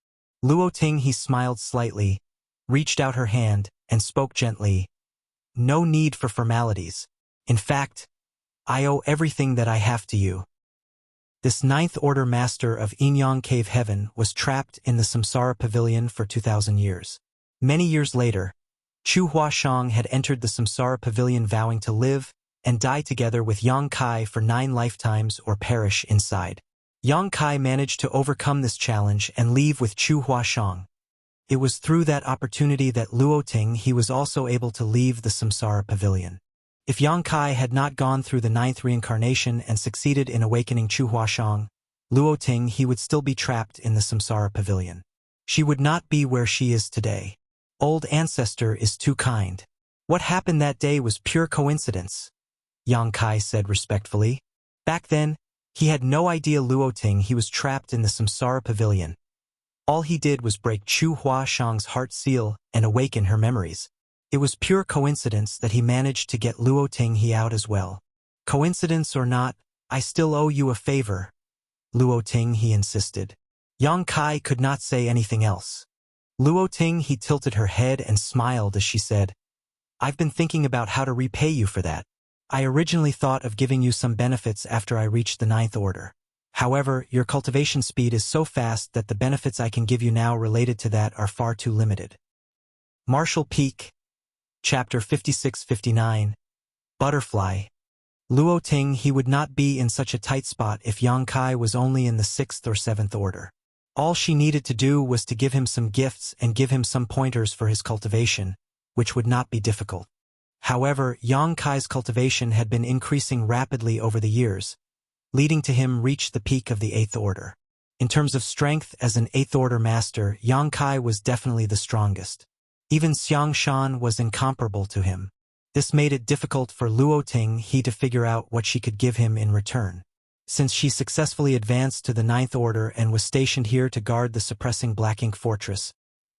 Luo Ting he smiled slightly, reached out her hand, and spoke gently, "No need for formalities. In fact, I owe everything that I have to you." This ninth order master of Inyang Cave Heaven was trapped in the Samsara Pavilion for 2,000 years. Many years later, Chu Huashang had entered the Samsara Pavilion vowing to live and die together with Yang Kai for 9 lifetimes or perish inside. Yang Kai managed to overcome this challenge and leave with Chu Huashang. It was through that opportunity that Luoting he was also able to leave the Samsara pavilion. If Yang Kai had not gone through the 9th reincarnation and succeeded in awakening Chu Huashang, Luoting he would still be trapped in the Samsara pavilion. She would not be where she is today. Old ancestor is too kind. What happened that day was pure coincidence, Yang Kai said respectfully. Back then, he had no idea Luoting he was trapped in the Samsara pavilion. All he did was break Chu Huashang's heart seal and awaken her memories. It was pure coincidence that he managed to get Luoting he out as well. Coincidence or not, I still owe you a favor, Luoting he insisted. Yang Kai could not say anything else. Luoting he tilted her head and smiled as she said, I've been thinking about how to repay you for that. I originally thought of giving you some benefits after I reached the 9th order. However, your cultivation speed is so fast that the benefits I can give you now related to that are far too limited. Martial Peak, Chapter 56-59, Butterfly. Luoting he would not be in such a tight spot if Yang Kai was only in the 6th or 7th order. All she needed to do was to give him some gifts and give him some pointers for his cultivation, which would not be difficult. However, Yang Kai's cultivation had been increasing rapidly over the years, leading to him reach the peak of the 8th order. In terms of strength as an 8th order master, Yang Kai was definitely the strongest. Even Xiang Shan was incomparable to him. This made it difficult for Luoting he to figure out what she could give him in return. Since she successfully advanced to the 9th order and was stationed here to guard the suppressing Black Ink Fortress,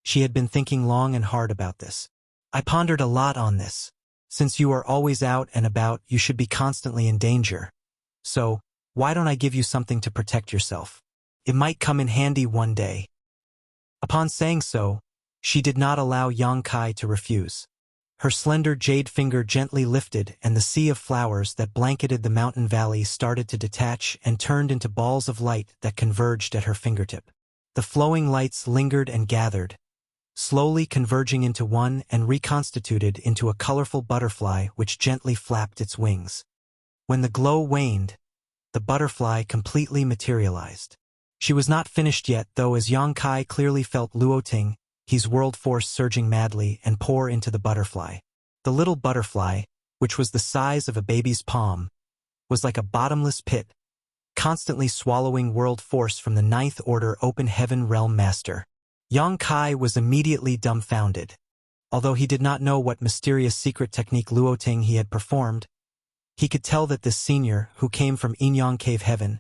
she had been thinking long and hard about this. I pondered a lot on this. Since you are always out and about, you should be constantly in danger. So, why don't I give you something to protect yourself? It might come in handy one day. Upon saying so, she did not allow Yang Kai to refuse. Her slender jade finger gently lifted and the sea of flowers that blanketed the mountain valley started to detach and turned into balls of light that converged at her fingertip. The flowing lights lingered and gathered, slowly converging into one and reconstituted into a colorful butterfly which gently flapped its wings. When the glow waned, the butterfly completely materialized. She was not finished yet, though, as Yang Kai clearly felt Luoting his world force surging madly and pour into the butterfly. The little butterfly, which was the size of a baby's palm, was like a bottomless pit, constantly swallowing world force from the 9th order open heaven realm master. Yang Kai was immediately dumbfounded. Although he did not know what mysterious secret technique Luoting he had performed, he could tell that this senior, who came from Yin-Yang Cave Heaven,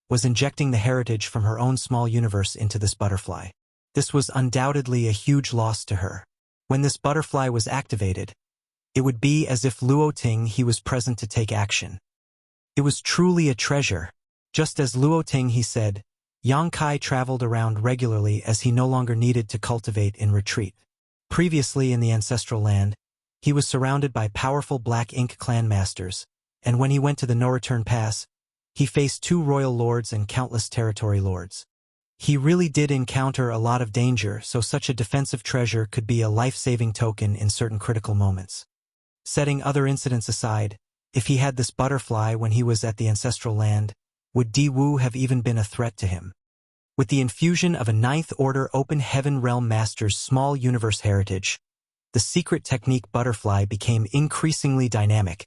was injecting the heritage from her own small universe into this butterfly. This was undoubtedly a huge loss to her. When this butterfly was activated, it would be as if Luoting he was present to take action. It was truly a treasure. Just as Luoting he said, Yang Kai traveled around regularly as he no longer needed to cultivate in retreat. Previously in the ancestral land, he was surrounded by powerful Black Ink clan masters, and when he went to the No Return Pass, he faced 2 royal lords and countless territory lords. He really did encounter a lot of danger, so such a defensive treasure could be a life-saving token in certain critical moments. Setting other incidents aside, if he had this butterfly when he was at the ancestral land, would Di Wu have even been a threat to him? With the infusion of a 9th order open heaven realm master's small universe heritage, the secret technique butterfly became increasingly dynamic,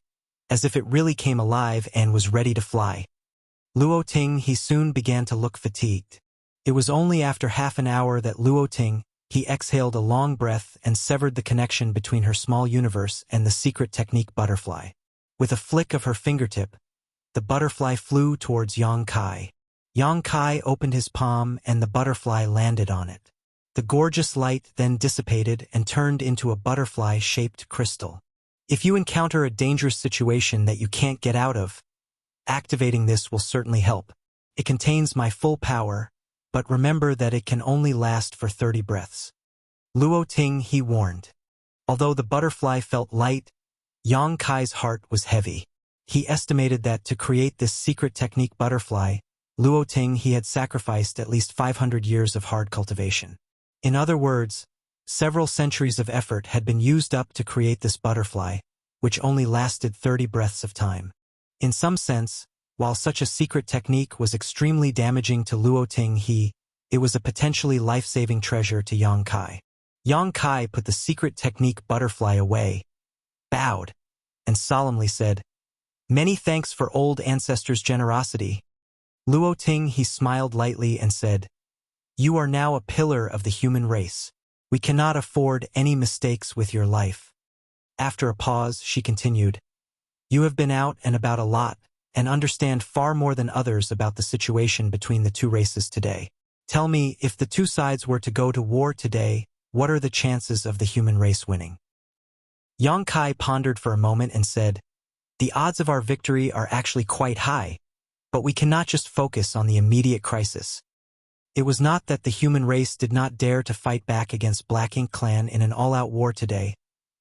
as if it really came alive and was ready to fly. Luoting he soon began to look fatigued. It was only after half an hour that Luoting he exhaled a long breath and severed the connection between her small universe and the secret technique butterfly. With a flick of her fingertip, the butterfly flew towards Yang Kai. Yang Kai opened his palm and the butterfly landed on it. The gorgeous light then dissipated and turned into a butterfly-shaped crystal. If you encounter a dangerous situation that you can't get out of, activating this will certainly help. It contains my full power, but remember that it can only last for 30 breaths. Luoting he warned. Although the butterfly felt light, Yang Kai's heart was heavy. He estimated that to create this secret technique butterfly, Luoting he had sacrificed at least 500 years of hard cultivation. In other words, several centuries of effort had been used up to create this butterfly, which only lasted 30 breaths of time. In some sense, while such a secret technique was extremely damaging to Luoting he, it was a potentially life-saving treasure to Yang Kai. Yang Kai put the secret technique butterfly away, bowed, and solemnly said, "Many thanks for old ancestors' generosity." Luo Ting he smiled lightly and said, "You are now a pillar of the human race. We cannot afford any mistakes with your life." After a pause, she continued, "You have been out and about a lot, and understand far more than others about the situation between the two races today. Tell me, if the two sides were to go to war today, what are the chances of the human race winning?" Yang Kai pondered for a moment and said, "The odds of our victory are actually quite high, but we cannot just focus on the immediate crisis." It was not that the human race did not dare to fight back against Black Ink Clan in an all-out war today,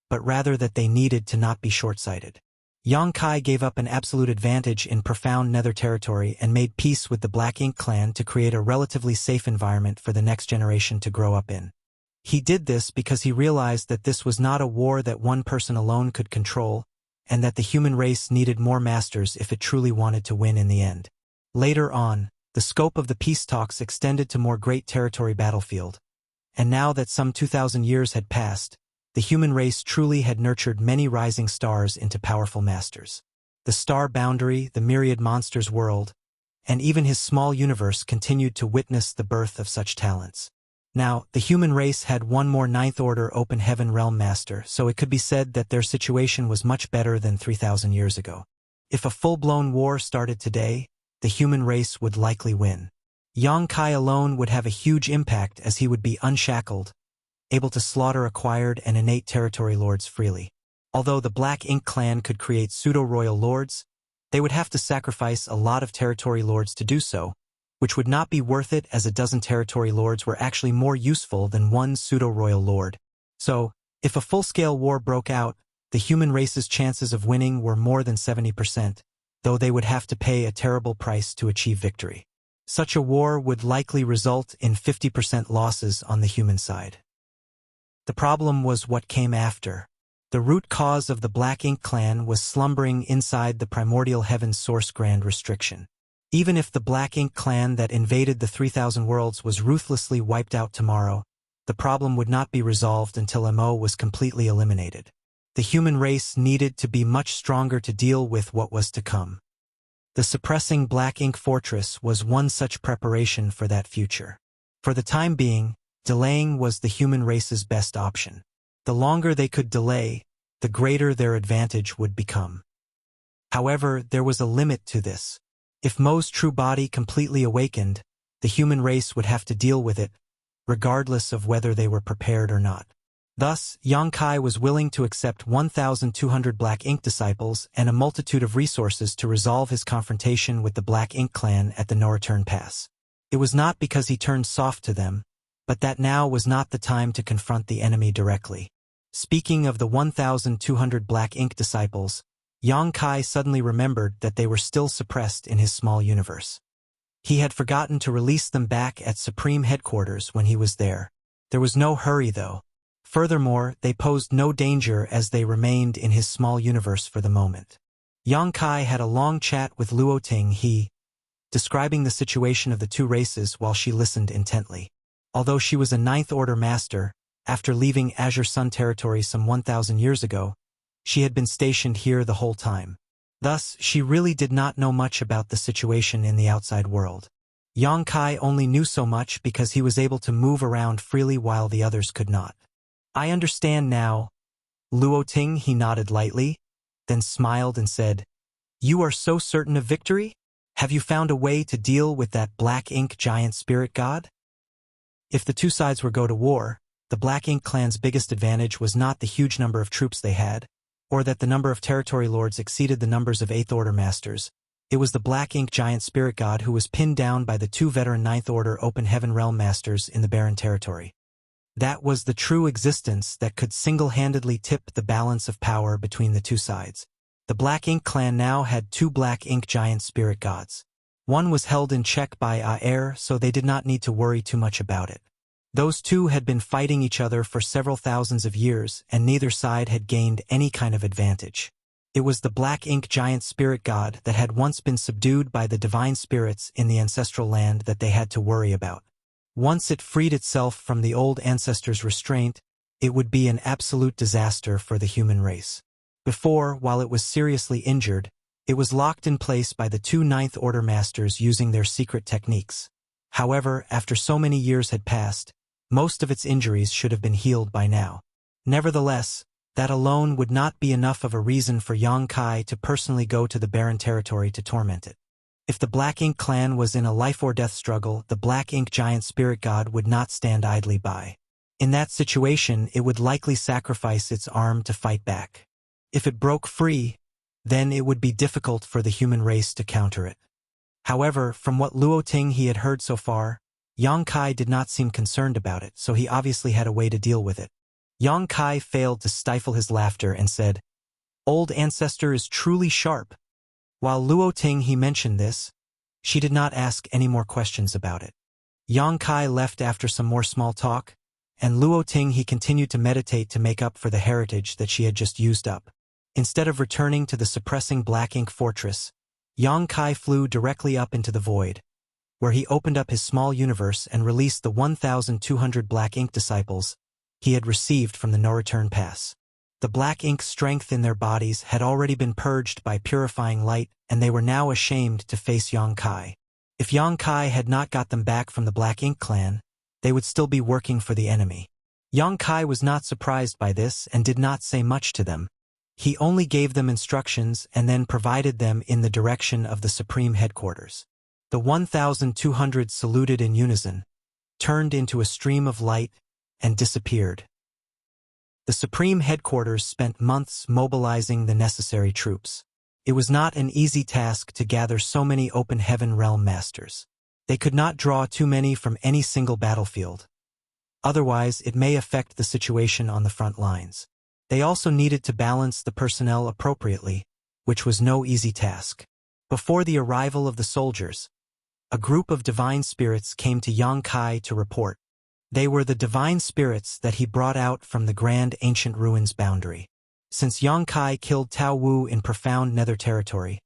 but rather that they needed to not be short-sighted. Yang Kai gave up an absolute advantage in profound nether territory and made peace with the Black Ink Clan to create a relatively safe environment for the next generation to grow up in. He did this because he realized that this was not a war that one person alone could control, and that the human race needed more masters if it truly wanted to win in the end. Later on, the scope of the peace talks extended to more great territory battlefield, and now that some 2,000 years had passed, the human race truly had nurtured many rising stars into powerful masters. The star boundary, the myriad monsters world, and even his small universe continued to witness the birth of such talents. Now, the human race had one more Ninth Order Open Heaven Realm Master, so it could be said that their situation was much better than 3,000 years ago. If a full-blown war started today, the human race would likely win. Yang Kai alone would have a huge impact as he would be unshackled, able to slaughter acquired and innate territory lords freely. Although the Black Ink Clan could create pseudo-royal lords, they would have to sacrifice a lot of territory lords to do so, which would not be worth it as a dozen territory lords were actually more useful than one pseudo-royal lord. So, if a full-scale war broke out, the human race's chances of winning were more than 70%, though they would have to pay a terrible price to achieve victory. Such a war would likely result in 50% losses on the human side. The problem was what came after. The root cause of the Black Ink Clan was slumbering inside the primordial heaven's source grand restriction. Even if the Black Ink Clan that invaded the 3,000 worlds was ruthlessly wiped out tomorrow, the problem would not be resolved until MO was completely eliminated. The human race needed to be much stronger to deal with what was to come. The suppressing Black Ink Fortress was one such preparation for that future. For the time being, delaying was the human race's best option. The longer they could delay, the greater their advantage would become. However, there was a limit to this. If Mo's true body completely awakened, the human race would have to deal with it, regardless of whether they were prepared or not. Thus, Yang Kai was willing to accept 1,200 Black Ink disciples and a multitude of resources to resolve his confrontation with the Black Ink Clan at the No Return Pass. It was not because he turned soft to them, but that now was not the time to confront the enemy directly. Speaking of the 1,200 Black Ink disciples, Yang Kai suddenly remembered that they were still suppressed in his small universe. He had forgotten to release them back at Supreme Headquarters when he was there. There was no hurry, though. Furthermore, they posed no danger as they remained in his small universe for the moment. Yang Kai had a long chat with Luo Ting he, describing the situation of the two races while she listened intently. Although she was a Ninth Order Master, after leaving Azure Sun territory some 1,000 years ago, she had been stationed here the whole time. Thus, she really did not know much about the situation in the outside world. Yang Kai only knew so much because he was able to move around freely while the others could not. "I understand now." Luo Ting he nodded lightly, then smiled and said, "You are so certain of victory? Have you found a way to deal with that Black Ink giant spirit god?" If the two sides were go to war, the Black Ink Clan's biggest advantage was not the huge number of troops they had, or that the number of territory lords exceeded the numbers of Eighth Order Masters. It was the Black Ink giant spirit god who was pinned down by the two veteran Ninth Order Open Heaven Realm Masters in the barren territory. That was the true existence that could single-handedly tip the balance of power between the two sides. The Black Ink Clan now had two Black Ink giant spirit gods. One was held in check by Aer, so they did not need to worry too much about it. Those two had been fighting each other for several thousands of years, and neither side had gained any kind of advantage. It was the Black Ink giant spirit god that had once been subdued by the divine spirits in the ancestral land that they had to worry about. Once it freed itself from the old ancestors' restraint, it would be an absolute disaster for the human race. Before, while it was seriously injured, it was locked in place by the two Ninth Order masters using their secret techniques. However, after so many years had passed, most of its injuries should have been healed by now. Nevertheless, that alone would not be enough of a reason for Yang Kai to personally go to the barren territory to torment it. If the Black Ink clan was in a life-or-death struggle, the Black Ink giant spirit god would not stand idly by. In that situation, it would likely sacrifice its arm to fight back. If it broke free, then it would be difficult for the human race to counter it. However, from what Luo Ting he had heard so far, Yang Kai did not seem concerned about it, so he obviously had a way to deal with it. Yang Kai failed to stifle his laughter and said, "Old ancestor is truly sharp." While Luo Ting he mentioned this, she did not ask any more questions about it. Yang Kai left after some more small talk, and Luo Ting he continued to meditate to make up for the heritage that she had just used up. Instead of returning to the suppressing Black Ink fortress, Yang Kai flew directly up into the void, where he opened up his small universe and released the 1,200 Black Ink disciples he had received from the no-return pass. The Black Ink's strength in their bodies had already been purged by purifying light, and they were now ashamed to face Yang Kai. If Yang Kai had not got them back from the Black Ink clan, they would still be working for the enemy. Yang Kai was not surprised by this and did not say much to them. He only gave them instructions and then provided them in the direction of the Supreme Headquarters. The 1,200 saluted in unison, turned into a stream of light, and disappeared. The Supreme Headquarters spent months mobilizing the necessary troops. It was not an easy task to gather so many Open Heaven Realm Masters. They could not draw too many from any single battlefield. Otherwise, it may affect the situation on the front lines. They also needed to balance the personnel appropriately, which was no easy task. Before the arrival of the soldiers, a group of divine spirits came to Yang Kai to report. They were the divine spirits that he brought out from the Grand Ancient Ruins boundary. Since Yang Kai killed Tao Wu in profound nether territory,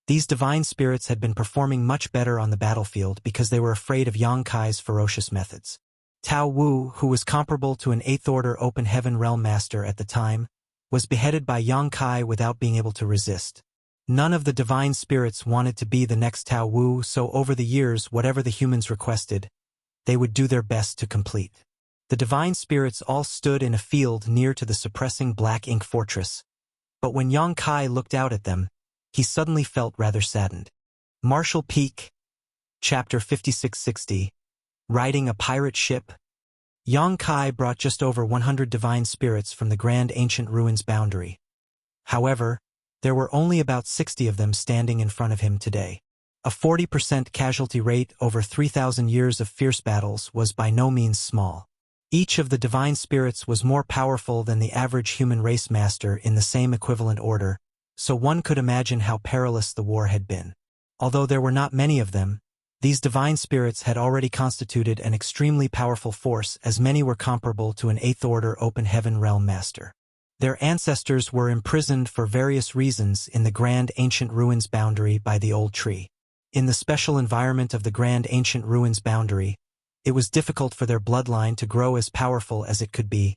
these divine spirits had been performing much better on the battlefield because they were afraid of Yang Kai's ferocious methods. Tao Wu, who was comparable to an 8th Order Open Heaven Realm Master at the time, was beheaded by Yang Kai without being able to resist. None of the divine spirits wanted to be the next Tao Wu, so over the years, whatever the humans requested, they would do their best to complete. The divine spirits all stood in a field near to the suppressing Black Ink fortress. But when Yang Kai looked out at them, he suddenly felt rather saddened. Marshall Peak, Chapter 5660, Riding a Pirate Ship. Yang Kai brought just over 100 divine spirits from the Grand Ancient Ruins boundary. However, there were only about 60 of them standing in front of him today. A 40% casualty rate over 3,000 years of fierce battles was by no means small. Each of the divine spirits was more powerful than the average human race master in the same equivalent order, so one could imagine how perilous the war had been. Although there were not many of them, these divine spirits had already constituted an extremely powerful force, as many were comparable to an 8th Order Open Heaven Realm Master. Their ancestors were imprisoned for various reasons in the Grand Ancient Ruins boundary by the Old Tree. In the special environment of the Grand Ancient Ruins boundary, it was difficult for their bloodline to grow as powerful as it could be,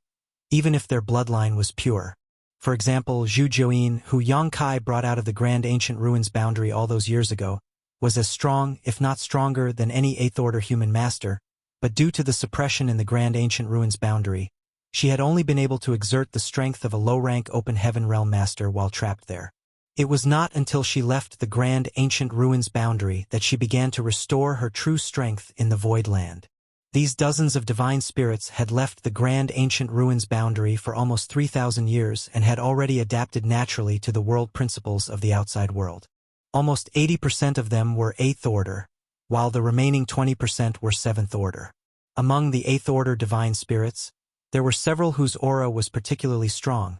even if their bloodline was pure. For example, Zhu Jiuyin, who Yang Kai brought out of the Grand Ancient Ruins boundary all those years ago, was as strong, if not stronger, than any 8th Order human master, but due to the suppression in the Grand Ancient Ruins boundary, she had only been able to exert the strength of a low-rank Open Heaven Realm Master while trapped there. It was not until she left the Grand Ancient Ruins boundary that she began to restore her true strength in the Void Land. These dozens of divine spirits had left the Grand Ancient Ruins boundary for almost 3,000 years and had already adapted naturally to the world principles of the outside world. Almost 80% of them were 8th Order, while the remaining 20% were 7th Order. Among the 8th Order divine spirits, there were several whose aura was particularly strong,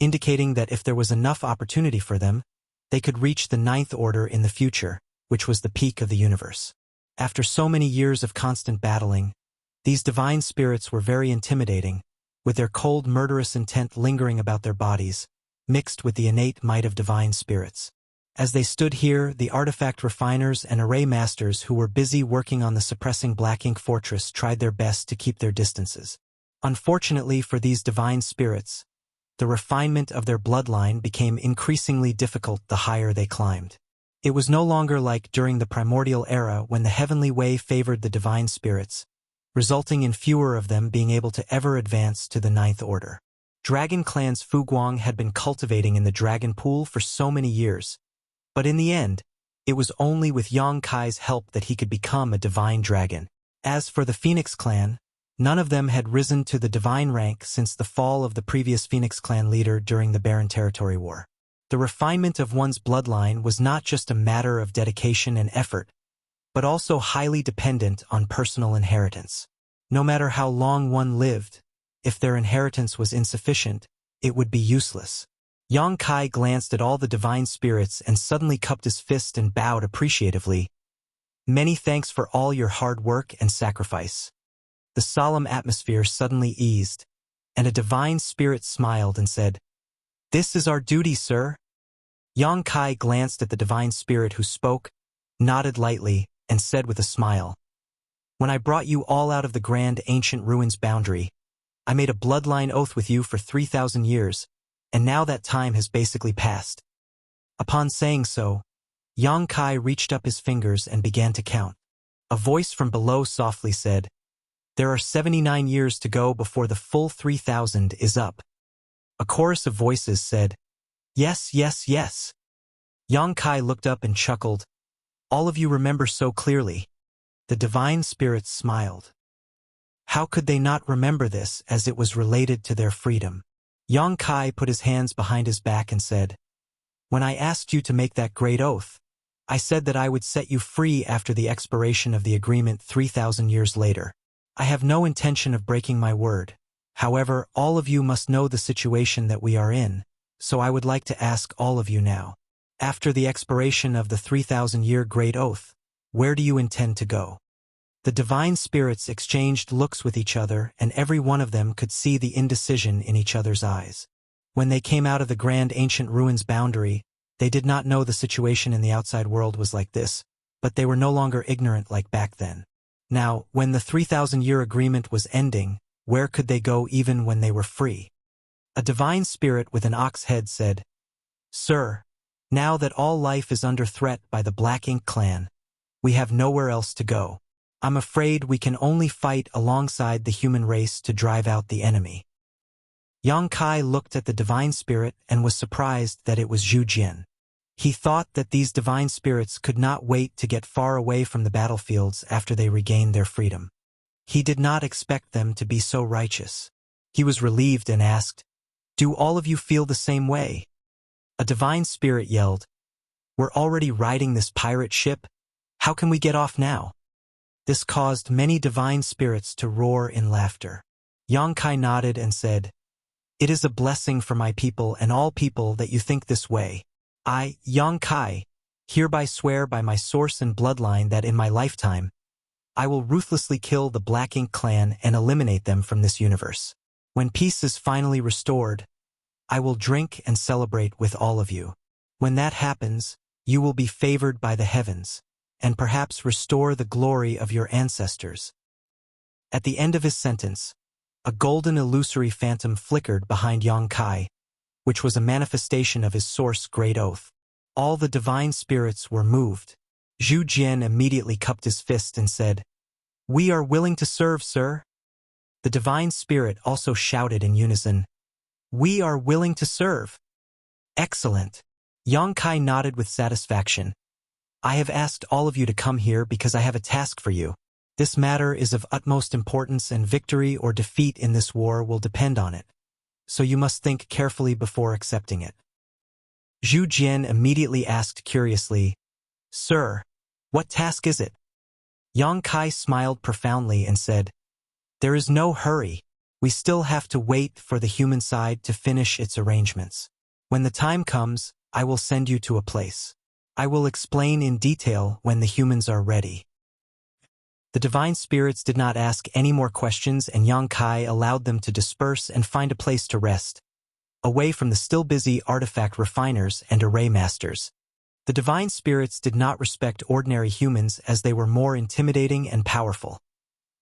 indicating that if there was enough opportunity for them, they could reach the 9th Order in the future, which was the peak of the universe. After so many years of constant battling, these divine spirits were very intimidating, with their cold, murderous intent lingering about their bodies, mixed with the innate might of divine spirits. As they stood here, the artifact refiners and array masters who were busy working on the suppressing Black Ink fortress tried their best to keep their distances. Unfortunately for these divine spirits, the refinement of their bloodline became increasingly difficult the higher they climbed. It was no longer like during the primordial era when the heavenly way favored the divine spirits, resulting in fewer of them being able to ever advance to the ninth order. Dragon Clan's Fu Guang had been cultivating in the dragon pool for so many years, but in the end, it was only with Yang Kai's help that he could become a divine dragon. As for the Phoenix Clan, none of them had risen to the divine rank since the fall of the previous Phoenix Clan leader during the Barren Territory War. The refinement of one's bloodline was not just a matter of dedication and effort, but also highly dependent on personal inheritance. No matter how long one lived, if their inheritance was insufficient, it would be useless. Yang Kai glanced at all the divine spirits and suddenly cupped his fist and bowed appreciatively. Many thanks for all your hard work and sacrifice. The solemn atmosphere suddenly eased, and a divine spirit smiled and said, "This is our duty, sir." Yang Kai glanced at the divine spirit who spoke, nodded lightly, and said with a smile, "When I brought you all out of the grand ancient ruins boundary, I made a bloodline oath with you for 3,000 years, and now that time has basically passed." Upon saying so, Yang Kai reached up his fingers and began to count. A voice from below softly said, "There are 79 years to go before the full 3,000 is up." A chorus of voices said, "Yes, yes, yes." Yang Kai looked up and chuckled. "All of you remember so clearly." The divine spirits smiled. How could they not remember this as it was related to their freedom? Yang Kai put his hands behind his back and said, "When I asked you to make that great oath, I said that I would set you free after the expiration of the agreement 3,000 years later. I have no intention of breaking my word. However, all of you must know the situation that we are in, so I would like to ask all of you now. After the expiration of the 3,000-year great oath, where do you intend to go?" The divine spirits exchanged looks with each other, and every one of them could see the indecision in each other's eyes. When they came out of the grand ancient ruins boundary, they did not know the situation in the outside world was like this, but they were no longer ignorant like back then. Now, when the 3,000-year agreement was ending, where could they go even when they were free? A divine spirit with an ox head said, "Sir, now that all life is under threat by the Black Ink clan, we have nowhere else to go. I'm afraid we can only fight alongside the human race to drive out the enemy." Yang Kai looked at the divine spirit and was surprised that it was Zhu Jian. He thought that these divine spirits could not wait to get far away from the battlefields after they regained their freedom. He did not expect them to be so righteous. He was relieved and asked, "Do all of you feel the same way?" A divine spirit yelled, "We're already riding this pirate ship. How can we get off now?" This caused many divine spirits to roar in laughter. Yang Kai nodded and said, "It is a blessing for my people and all people that you think this way. I, Yang Kai, hereby swear by my source and bloodline that in my lifetime, I will ruthlessly kill the Black Ink clan and eliminate them from this universe. When peace is finally restored, I will drink and celebrate with all of you. When that happens, you will be favored by the heavens, and perhaps restore the glory of your ancestors." At the end of his sentence, a golden illusory phantom flickered behind Yang Kai, which was a manifestation of his source great oath. All the divine spirits were moved. Zhu Jian immediately cupped his fist and said, "We are willing to serve, sir." The divine spirit also shouted in unison, "We are willing to serve." "Excellent." Yang Kai nodded with satisfaction. "I have asked all of you to come here because I have a task for you. This matter is of utmost importance and victory or defeat in this war will depend on it. So you must think carefully before accepting it." Zhu Jian immediately asked curiously, "Sir, what task is it?" Yang Kai smiled profoundly and said, "There is no hurry. We still have to wait for the human side to finish its arrangements. When the time comes, I will send you to a place. I will explain in detail when the humans are ready." The divine spirits did not ask any more questions, and Yang Kai allowed them to disperse and find a place to rest, away from the still busy artifact refiners and array masters. The divine spirits did not respect ordinary humans as they were more intimidating and powerful.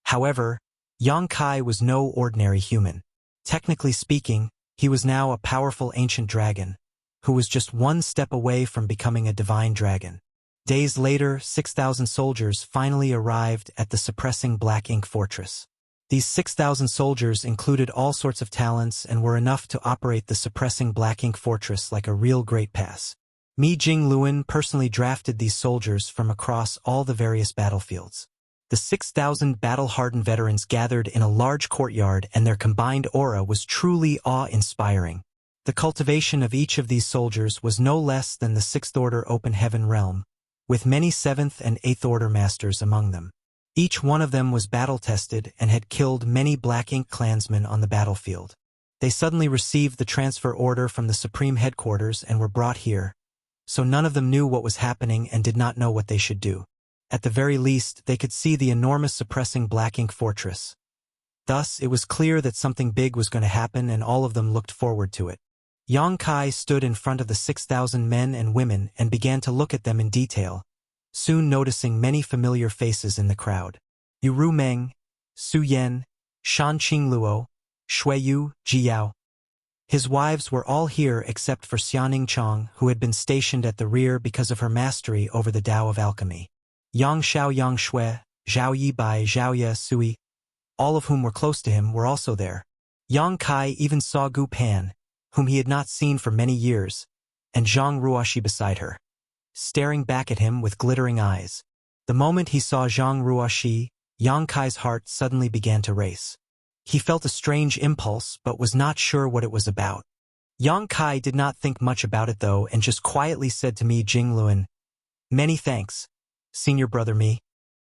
However, Yang Kai was no ordinary human. Technically speaking, he was now a powerful ancient dragon, who was just one step away from becoming a divine dragon. Days later, 6,000 soldiers finally arrived at the suppressing Black Ink Fortress. These 6,000 soldiers included all sorts of talents and were enough to operate the suppressing Black Ink Fortress like a real great pass. Mi Jingluan personally drafted these soldiers from across all the various battlefields. The 6,000 battle-hardened veterans gathered in a large courtyard, and their combined aura was truly awe-inspiring. The cultivation of each of these soldiers was no less than the 6th Order Open Heaven realm, with many 7th and 8th Order masters among them. Each one of them was battle-tested and had killed many Black Ink clansmen on the battlefield. They suddenly received the transfer order from the Supreme Headquarters and were brought here, so none of them knew what was happening and did not know what they should do. At the very least, they could see the enormous suppressing Black Ink Fortress. Thus, it was clear that something big was going to happen, and all of them looked forward to it. Yang Kai stood in front of the 6,000 men and women and began to look at them in detail, soon noticing many familiar faces in the crowd. Yu Rumeng, Su Yan, Shan Qingluo, Shuiyu, Jiyao. His wives were all here except for Xianing Chong, who had been stationed at the rear because of her mastery over the Tao of Alchemy. Yang Xiao Yang Shui, Zhao Yibai, Zhao Ye Sui, all of whom were close to him, were also there. Yang Kai even saw Gu Pan, whom he had not seen for many years, and Zhang Ruoxi beside her, staring back at him with glittering eyes. The moment he saw Zhang Ruoxi, Yang Kai's heart suddenly began to race. He felt a strange impulse but was not sure what it was about. Yang Kai did not think much about it though, and just quietly said to Mi Jingluan, "Many thanks, Senior Brother Mi."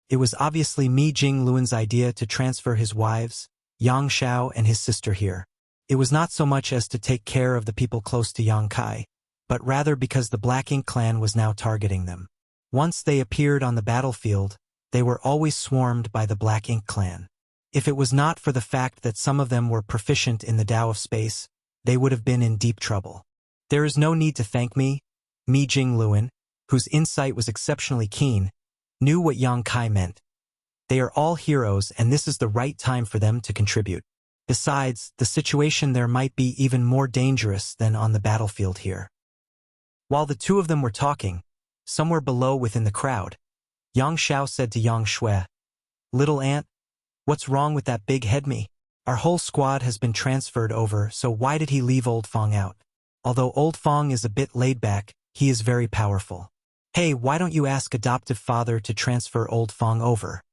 It was obviously Mi Jingluan's idea to transfer his wives, Yang Xiao and his sister here. It was not so much as to take care of the people close to Yang Kai, but rather because the Black Ink clan was now targeting them. Once they appeared on the battlefield, they were always swarmed by the Black Ink clan. If it was not for the fact that some of them were proficient in the Tao of Space, they would have been in deep trouble. There is no need to thank me. Mi Jingluan, whose insight was exceptionally keen, knew what Yang Kai meant. They are all heroes, and this is the right time for them to contribute. Besides, the situation there might be even more dangerous than on the battlefield here. While the two of them were talking, somewhere below within the crowd, Yang Xiao said to Yang Shui, "Little Ant, what's wrong with that big head me? Our whole squad has been transferred over, so why did he leave Old Fong out? Although Old Fong is a bit laid back, he is very powerful. Hey, why don't you ask adoptive father to transfer Old Fong over?"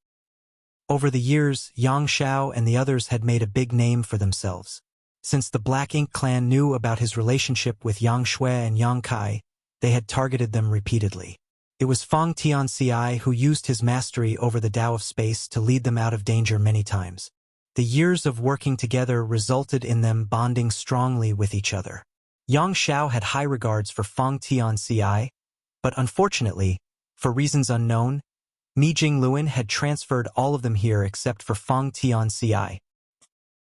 Over the years, Yang Xiao and the others had made a big name for themselves. Since the Black Ink clan knew about his relationship with Yang Shui and Yang Kai, they had targeted them repeatedly. It was Fong Tianci who used his mastery over the Tao of Space to lead them out of danger many times. The years of working together resulted in them bonding strongly with each other. Yang Xiao had high regards for Fong Tianci, but unfortunately, for reasons unknown, Mi Jingluan had transferred all of them here except for Fong Tianci.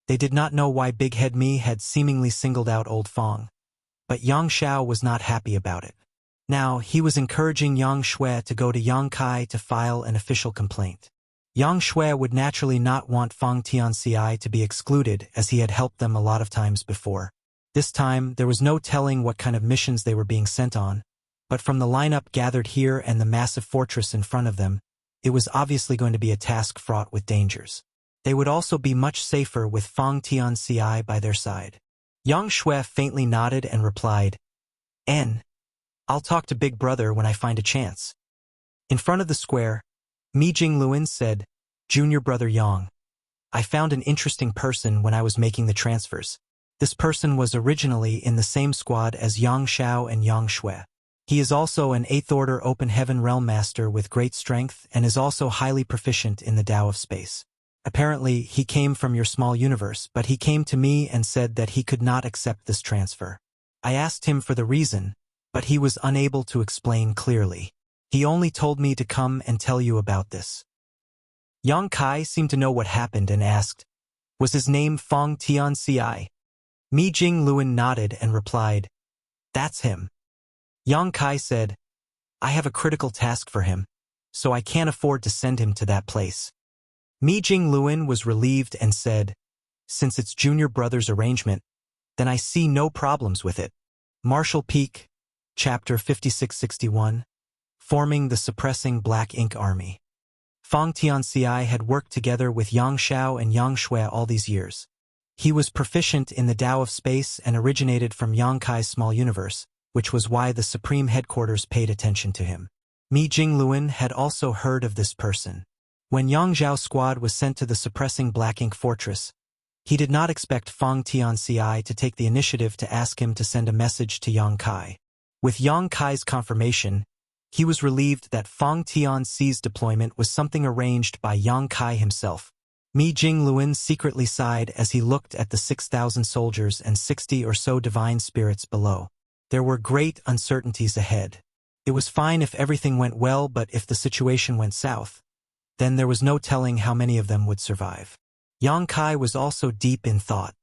They did not know why Big Head Mi had seemingly singled out Old Fong, but Yang Xiao was not happy about it. Now, he was encouraging Yang Shui to go to Yang Kai to file an official complaint. Yang Shui would naturally not want Fong Tianci to be excluded, as he had helped them a lot of times before. This time, there was no telling what kind of missions they were being sent on, but from the lineup gathered here and the massive fortress in front of them, it was obviously going to be a task fraught with dangers. They would also be much safer with Fong Tianci by their side. Yang Shui faintly nodded and replied, "I'll talk to Big Brother when I find a chance." In front of the square, Mi Jingluan said, "Junior Brother Yang, I found an interesting person when I was making the transfers. This person was originally in the same squad as Yang Xiao and Yang Shui. He is also an 8th Order Open Heaven Realm Master with great strength and is also highly proficient in the Tao of Space. Apparently, he came from your small universe, but he came to me and said that he could not accept this transfer. I asked him for the reason, but he was unable to explain clearly. He only told me to come and tell you about this." Yang Kai seemed to know what happened and asked, "Was his name Fong Tianci?" Mi Jingluan nodded and replied, "That's him." Yang Kai said, "I have a critical task for him, so I can't afford to send him to that place. Mi Jingluan was relieved and said, "Since it's junior brother's arrangement, then I see no problems with it." Marshall Peak, Chapter 5661, Forming the Suppressing Black Ink Army. Fang Tianxi had worked together with Yang Shao and Yang Shui all these years. He was proficient in the Tao of space and originated from Yang Kai's small universe, which was why the Supreme Headquarters paid attention to him. Mi Jingluan had also heard of this person. When Yang Zhao's squad was sent to the suppressing Black Ink Fortress, he did not expect Fang Tianxi to take the initiative to ask him to send a message to Yang Kai. With Yang Kai's confirmation, he was relieved that Fang Tianxi's deployment was something arranged by Yang Kai himself. Mi Jingluan secretly sighed as he looked at the 6,000 soldiers and 60 or so divine spirits below. There were great uncertainties ahead. It was fine if everything went well, but if the situation went south, then there was no telling how many of them would survive. Yang Kai was also deep in thought.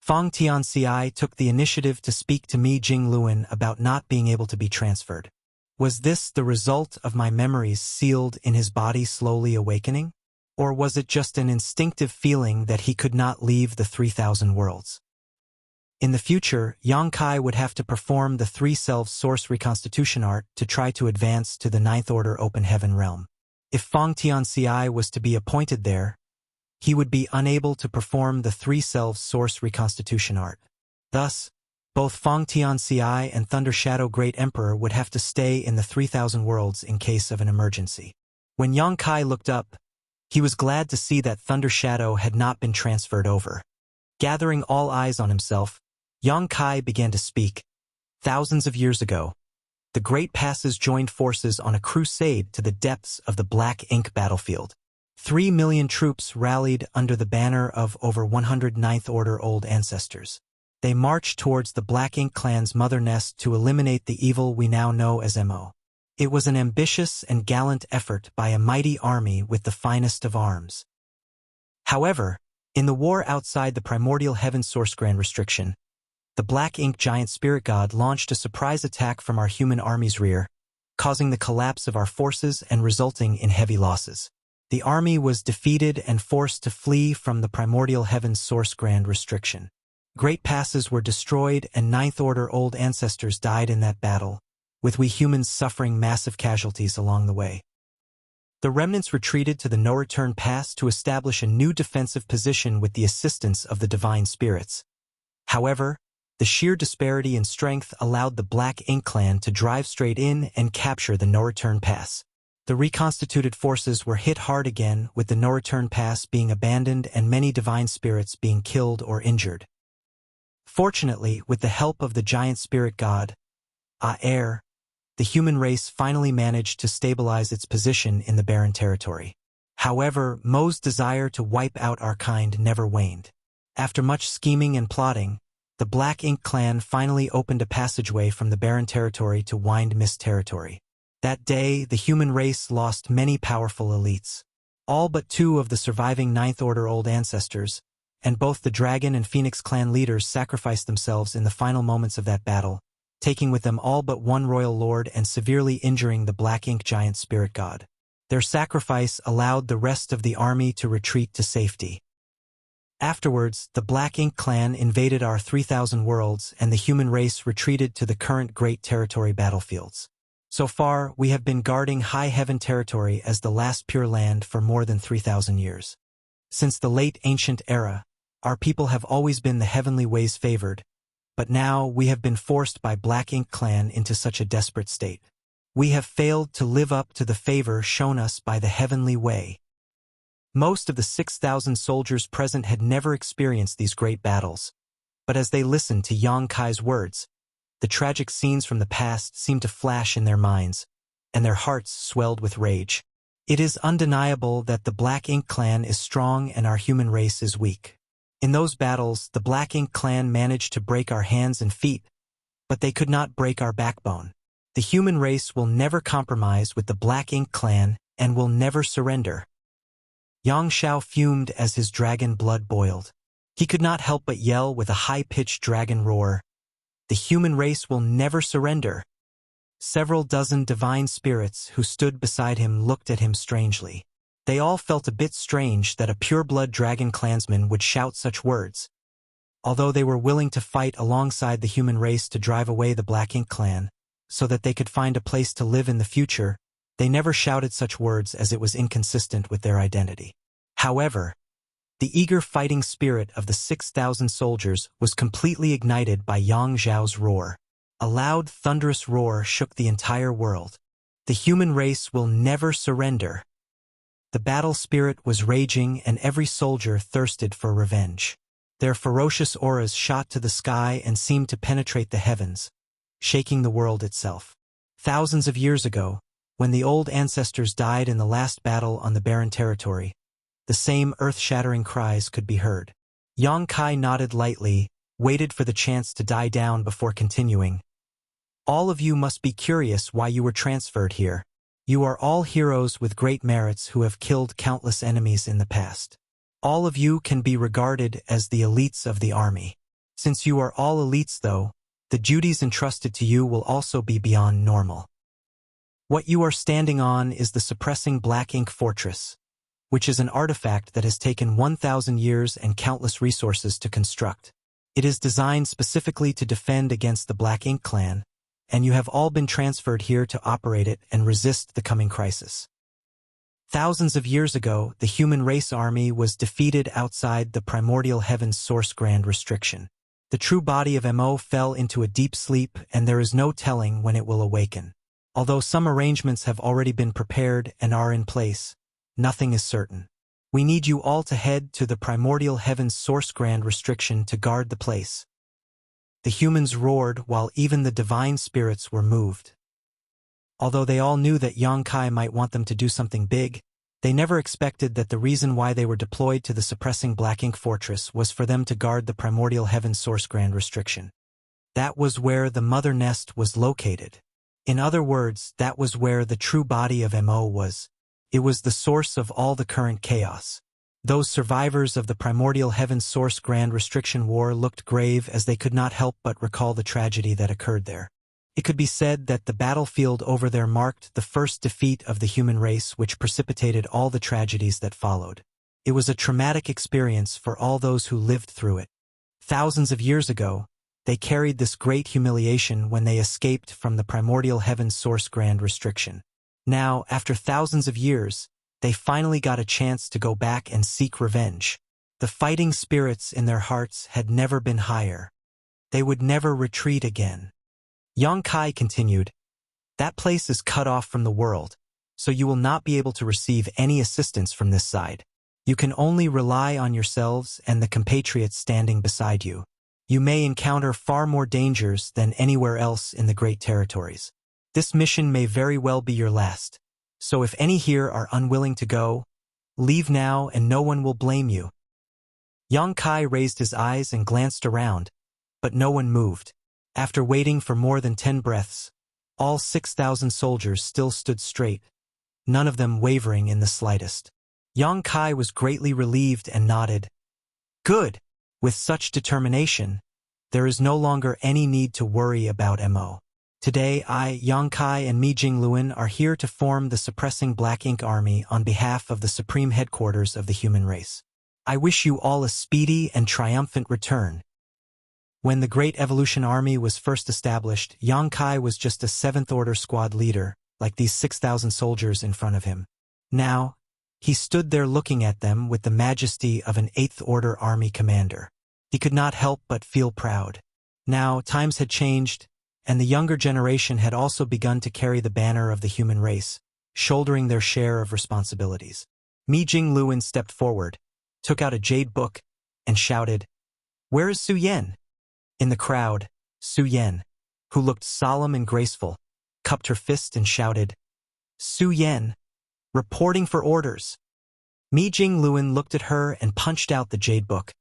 Fang Tianxi took the initiative to speak to Mi Jingluan about not being able to be transferred. Was this the result of my memories sealed in his body slowly awakening? Or was it just an instinctive feeling that he could not leave the 3,000 worlds? In the future, Yang Kai would have to perform the Three Selves Source Reconstitution art to try to advance to the Ninth Order Open Heaven realm. If Fang Tianxi was to be appointed there, he would be unable to perform the Three Selves Source Reconstitution art. Thus, both Fang Tianxi and Thunder Shadow Great Emperor would have to stay in the 3,000 worlds in case of an emergency. When Yang Kai looked up, he was glad to see that Thunder Shadow had not been transferred over. Gathering all eyes on himself, Yang Kai began to speak. Thousands of years ago, the Great Passes joined forces on a crusade to the depths of the Black Ink battlefield. 3 million troops rallied under the banner of over 100 Ninth Order Old Ancestors. They marched towards the Black Ink clan's mother nest to eliminate the evil we now know as MO. It was an ambitious and gallant effort by a mighty army with the finest of arms. However, in the war outside the primordial heaven source grand restriction, the Black Ink giant spirit god launched a surprise attack from our human army's rear, causing the collapse of our forces and resulting in heavy losses. The army was defeated and forced to flee from the primordial heaven's source grand restriction. Great passes were destroyed and Ninth Order Old Ancestors died in that battle, with we humans suffering massive casualties along the way. The remnants retreated to the no-return pass to establish a new defensive position with the assistance of the divine spirits. However, the sheer disparity in strength allowed the Black Ink clan to drive straight in and capture the no-return pass. The reconstituted forces were hit hard again, with the no-return pass being abandoned and many divine spirits being killed or injured. Fortunately, with the help of the giant spirit god, Aer, the human race finally managed to stabilize its position in the barren territory. However, Mo's desire to wipe out our kind never waned. After much scheming and plotting, the Black Ink clan finally opened a passageway from the barren territory to Wind Mist territory. That day, the human race lost many powerful elites. All but 2 of the surviving Ninth Order Old Ancestors, and both the Dragon and Phoenix clan leaders sacrificed themselves in the final moments of that battle, taking with them all but 1 royal lord and severely injuring the Black Ink giant spirit god. Their sacrifice allowed the rest of the army to retreat to safety. Afterwards, the Black Ink clan invaded our 3,000 worlds and the human race retreated to the current Great Territory battlefields. So far, we have been guarding High Heaven territory as the last pure land for more than 3,000 years. Since the late ancient era, our people have always been the heavenly ways favored, but now we have been forced by Black Ink clan into such a desperate state. We have failed to live up to the favor shown us by the heavenly way. Most of the 6,000 soldiers present had never experienced these great battles, but as they listened to Yang Kai's words, the tragic scenes from the past seemed to flash in their minds, and their hearts swelled with rage. It is undeniable that the Black Ink clan is strong and our human race is weak. In those battles, the Black Ink clan managed to break our hands and feet, but they could not break our backbone. The human race will never compromise with the Black Ink clan and will never surrender. Yang Shao fumed as his dragon blood boiled. He could not help but yell with a high-pitched dragon roar, "The human race will never surrender." Several dozen divine spirits who stood beside him looked at him strangely. They all felt a bit strange that a pure-blood dragon clansman would shout such words. Although they were willing to fight alongside the human race to drive away the Black Ink clan, so that they could find a place to live in the future, they never shouted such words as it was inconsistent with their identity. However, the eager fighting spirit of the 6,000 soldiers was completely ignited by Yang Zhao's roar. A loud, thunderous roar shook the entire world. The human race will never surrender. The battle spirit was raging and every soldier thirsted for revenge. Their ferocious auras shot to the sky and seemed to penetrate the heavens, shaking the world itself. Thousands of years ago, when the old ancestors died in the last battle on the barren territory, the same earth-shattering cries could be heard. Yang Kai nodded lightly, waited for the chance to die down before continuing. All of you must be curious why you were transferred here. You are all heroes with great merits who have killed countless enemies in the past. All of you can be regarded as the elites of the army. Since you are all elites though, the duties entrusted to you will also be beyond normal. What you are standing on is the suppressing Black Ink Fortress, which is an artifact that has taken 1,000 years and countless resources to construct. It is designed specifically to defend against the Black Ink clan, and you have all been transferred here to operate it and resist the coming crisis. Thousands of years ago, the human race army was defeated outside the primordial heaven's source grand restriction. The true body of Mo fell into a deep sleep, and there is no telling when it will awaken. Although some arrangements have already been prepared and are in place, nothing is certain. We need you all to head to the primordial heaven's source grand restriction to guard the place. The humans roared while even the divine spirits were moved. Although they all knew that Yang Kai might want them to do something big, they never expected that the reason why they were deployed to the suppressing Black Ink Fortress was for them to guard the primordial heaven's source grand restriction. That was where the mother nest was located. In other words, that was where the true body of Mo was. It was the source of all the current chaos. Those survivors of the primordial heaven's source grand restriction war looked grave as they could not help but recall the tragedy that occurred there. It could be said that the battlefield over there marked the first defeat of the human race, which precipitated all the tragedies that followed. It was a traumatic experience for all those who lived through it. Thousands of years ago, they carried this great humiliation when they escaped from the primordial heaven's source grand restriction. Now, after thousands of years, they finally got a chance to go back and seek revenge. The fighting spirits in their hearts had never been higher. They would never retreat again. Yang Kai continued, "That place is cut off from the world, so you will not be able to receive any assistance from this side. You can only rely on yourselves and the compatriots standing beside you. You may encounter far more dangers than anywhere else in the Great Territories. This mission may very well be your last, so if any here are unwilling to go, leave now and no one will blame you." Yang Kai raised his eyes and glanced around, but no one moved. After waiting for more than 10 breaths, all 6,000 soldiers still stood straight, none of them wavering in the slightest. Yang Kai was greatly relieved and nodded. "Good! With such determination, there is no longer any need to worry about Mo. Today I, Yang Kai and Mi Jingluan are here to form the suppressing Black Ink Army on behalf of the supreme headquarters of the human race. I wish you all a speedy and triumphant return." When the Great Evolution Army was first established, Yang Kai was just a 7th Order squad leader, like these 6,000 soldiers in front of him. Now, he stood there looking at them with the majesty of an 8th Order Army commander. He could not help but feel proud. Now, times had changed, and the younger generation had also begun to carry the banner of the human race, shouldering their share of responsibilities. Mi Jingluan stepped forward, took out a jade book, and shouted, "Where is Su Yan?" In the crowd, Su Yan, who looked solemn and graceful, cupped her fist and shouted, "Su Yan, reporting for orders." Mi Jingluan looked at her and punched out the jade book.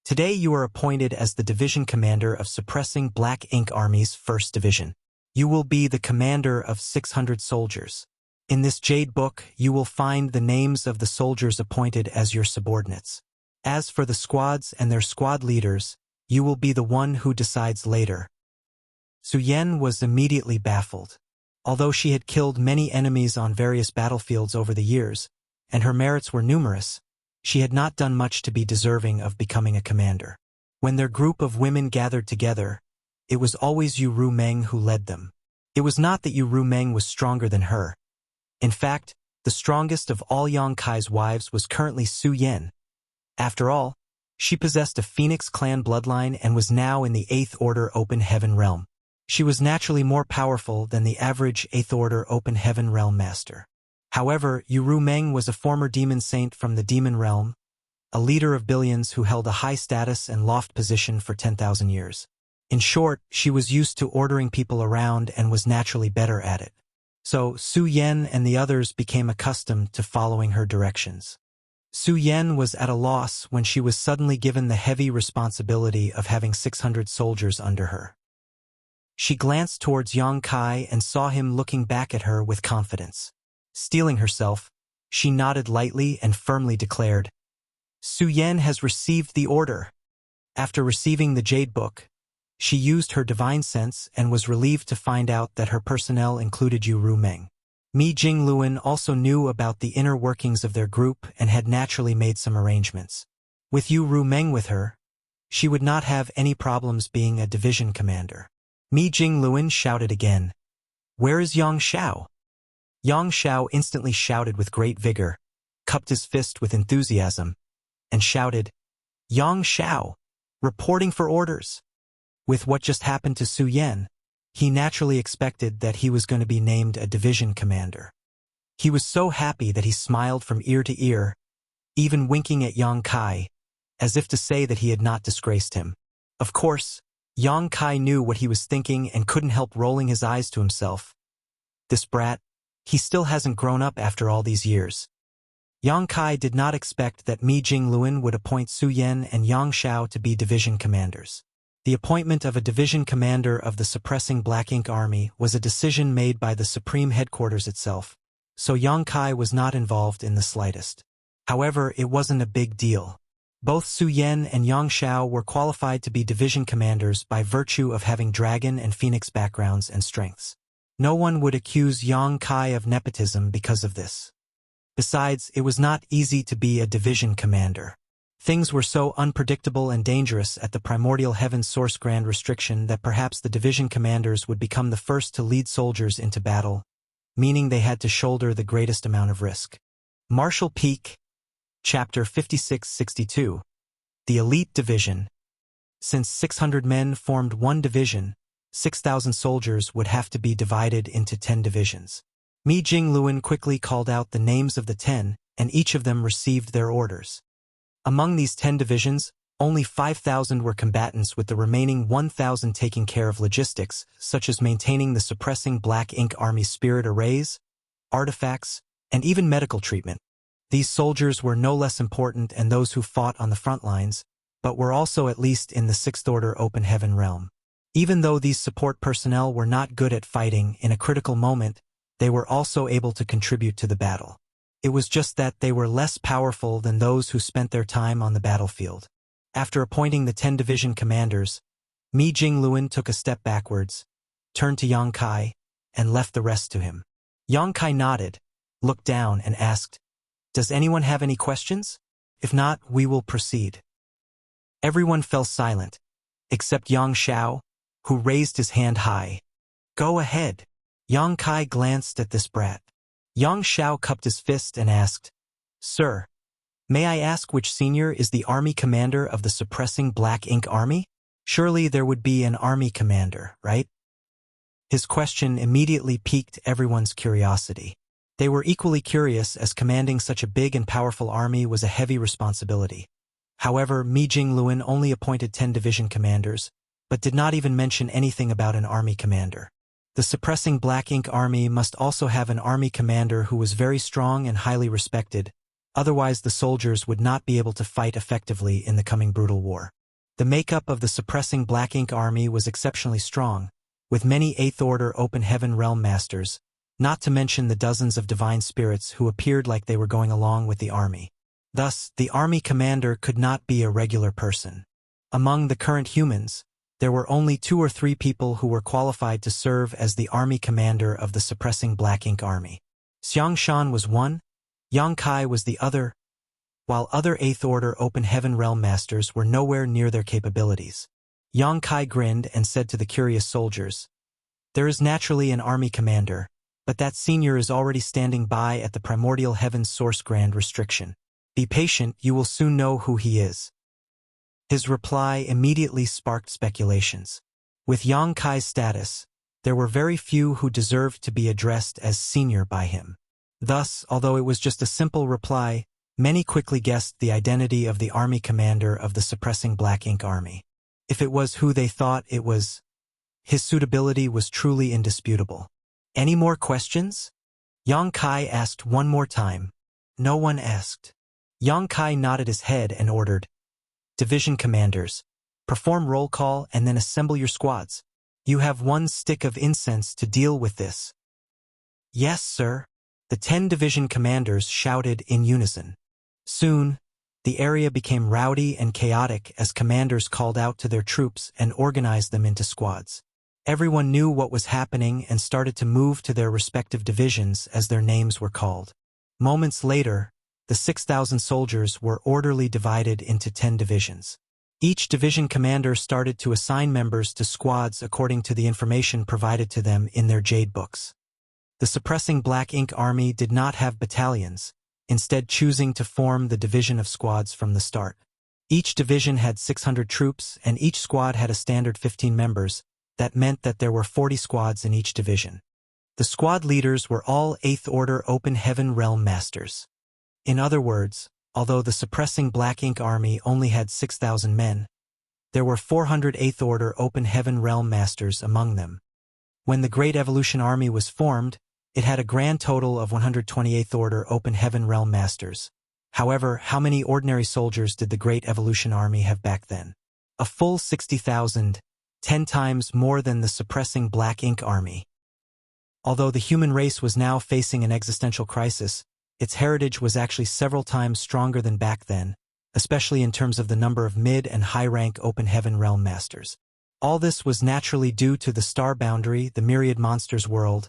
"Today you are appointed as the division commander of suppressing Black Ink Army's 1st Division. You will be the commander of 600 soldiers. In this jade book, you will find the names of the soldiers appointed as your subordinates. As for the squads and their squad leaders, you will be the one who decides later." Su Yan was immediately baffled. Although she had killed many enemies on various battlefields over the years, and her merits were numerous, she had not done much to be deserving of becoming a commander. When their group of women gathered together, it was always Yu Rumeng who led them. It was not that Yu Rumeng was stronger than her. In fact, the strongest of all Yang Kai's wives was currently Su Yan. After all, she possessed a Phoenix clan bloodline and was now in the 8th Order Open Heaven realm. She was naturally more powerful than the average 8th Order Open Heaven realm master. However, Yu Rumeng was a former demon saint from the demon realm, a leader of billions who held a high status and loft position for 10,000 years. In short, she was used to ordering people around and was naturally better at it. So, Su Yan and the others became accustomed to following her directions. Su Yan was at a loss when she was suddenly given the heavy responsibility of having 600 soldiers under her. She glanced towards Yang Kai and saw him looking back at her with confidence. Steeling herself, she nodded lightly and firmly declared, "Su Yan has received the order." After receiving the Jade Book, she used her divine sense and was relieved to find out that her personnel included Yu Rumeng. Mi Jingluan also knew about the inner workings of their group and had naturally made some arrangements. With Yu Rumeng with her, she would not have any problems being a division commander. Mi Jingluan shouted again, "Where is Yang Xiao?" Yang Xiao instantly shouted with great vigor, cupped his fist with enthusiasm, and shouted, "Yang Xiao, reporting for orders." With what just happened to Su Yan, he naturally expected that he was going to be named a division commander. He was so happy that he smiled from ear to ear, even winking at Yang Kai, as if to say that he had not disgraced him. Of course, Yang Kai knew what he was thinking and couldn't help rolling his eyes to himself. This brat, he still hasn't grown up after all these years. Yang Kai did not expect that Mi Jingluan would appoint Su Yan and Yang Xiao to be division commanders. The appointment of a division commander of the suppressing Black Ink Army was a decision made by the Supreme Headquarters itself, so Yang Kai was not involved in the slightest. However, it wasn't a big deal. Both Su Yan and Yang Xiao were qualified to be division commanders by virtue of having dragon and phoenix backgrounds and strengths. No one would accuse Yang Kai of nepotism because of this. Besides, it was not easy to be a division commander. Things were so unpredictable and dangerous at the Primordial Heaven Source Grand Restriction that perhaps the division commanders would become the first to lead soldiers into battle, meaning they had to shoulder the greatest amount of risk. Martial Peak, Chapter 5662. The Elite Division. Since 600 men formed one division, 6,000 soldiers would have to be divided into 10 divisions. Mi Jingluan quickly called out the names of the 10, and each of them received their orders. Among these 10 divisions, only 5,000 were combatants, with the remaining 1,000 taking care of logistics, such as maintaining the suppressing Black Ink Army spirit arrays, artifacts, and even medical treatment. These soldiers were no less important than those who fought on the front lines, but were also at least in the 6th Order Open Heaven realm. Even though these support personnel were not good at fighting in a critical moment, they were also able to contribute to the battle. It was just that they were less powerful than those who spent their time on the battlefield. After appointing the 10 division commanders, Mi Jingluan took a step backwards, turned to Yang Kai, and left the rest to him. Yang Kai nodded, looked down, and asked, "Does anyone have any questions? If not, we will proceed." Everyone fell silent, except Yang Xiao, who raised his hand high. "Go ahead." Yang Kai glanced at this brat. Yang Xiao cupped his fist and asked, "Sir, may I ask which senior is the army commander of the suppressing Black Ink Army? Surely there would be an army commander, right?" His question immediately piqued everyone's curiosity. They were equally curious, as commanding such a big and powerful army was a heavy responsibility. However, Mi Jingluan only appointed 10 division commanders, but did not even mention anything about an army commander. The suppressing Black Ink Army must also have an army commander who was very strong and highly respected, otherwise the soldiers would not be able to fight effectively in the coming brutal war. The makeup of the suppressing Black Ink Army was exceptionally strong, with many 8th Order Open Heaven realm masters, not to mention the dozens of divine spirits who appeared like they were going along with the army. Thus, the army commander could not be a regular person. Among the current humans, there were only 2 or 3 people who were qualified to serve as the army commander of the suppressing Black Ink Army. Xiang Shan was one, Yang Kai was the other, while other 8th Order Open Heaven Realm Masters were nowhere near their capabilities. Yang Kai grinned and said to the curious soldiers, "There is naturally an army commander, but that senior is already standing by at the Primordial Heaven's Source Grand Restriction. Be patient, you will soon know who he is." His reply immediately sparked speculations. With Yang Kai's status, there were very few who deserved to be addressed as senior by him. Thus, although it was just a simple reply, many quickly guessed the identity of the army commander of the suppressing Black Ink Army. If it was who they thought it was, his suitability was truly indisputable. "Any more questions?" Yang Kai asked one more time. No one asked. Yang Kai nodded his head and ordered, "Division commanders, perform roll call and then assemble your squads. You have 1 stick of incense to deal with this." "Yes, sir," the 10 division commanders shouted in unison. Soon, the area became rowdy and chaotic as commanders called out to their troops and organized them into squads. Everyone knew what was happening and started to move to their respective divisions as their names were called. Moments later, the 6,000 soldiers were orderly divided into 10 divisions. Each division commander started to assign members to squads according to the information provided to them in their jade books. The suppressing Black Ink Army did not have battalions, instead choosing to form the division of squads from the start. Each division had 600 troops and each squad had a standard 15 members. That meant that there were 40 squads in each division. The squad leaders were all 8th Order Open Heaven Realm Masters. In other words, although the suppressing Black Ink Army only had 6,000 men, there were 400 8th Order Open Heaven Realm Masters among them. When the Great Evolution Army was formed, it had a grand total of 128th Order Open Heaven Realm Masters. However, how many ordinary soldiers did the Great Evolution Army have back then? A full 60,000, 10 times more than the suppressing Black Ink Army. Although the human race was now facing an existential crisis, its heritage was actually several times stronger than back then, especially in terms of the number of mid- and high-rank Open Heaven Realm Masters. All this was naturally due to the Star Boundary, the Myriad Monsters world,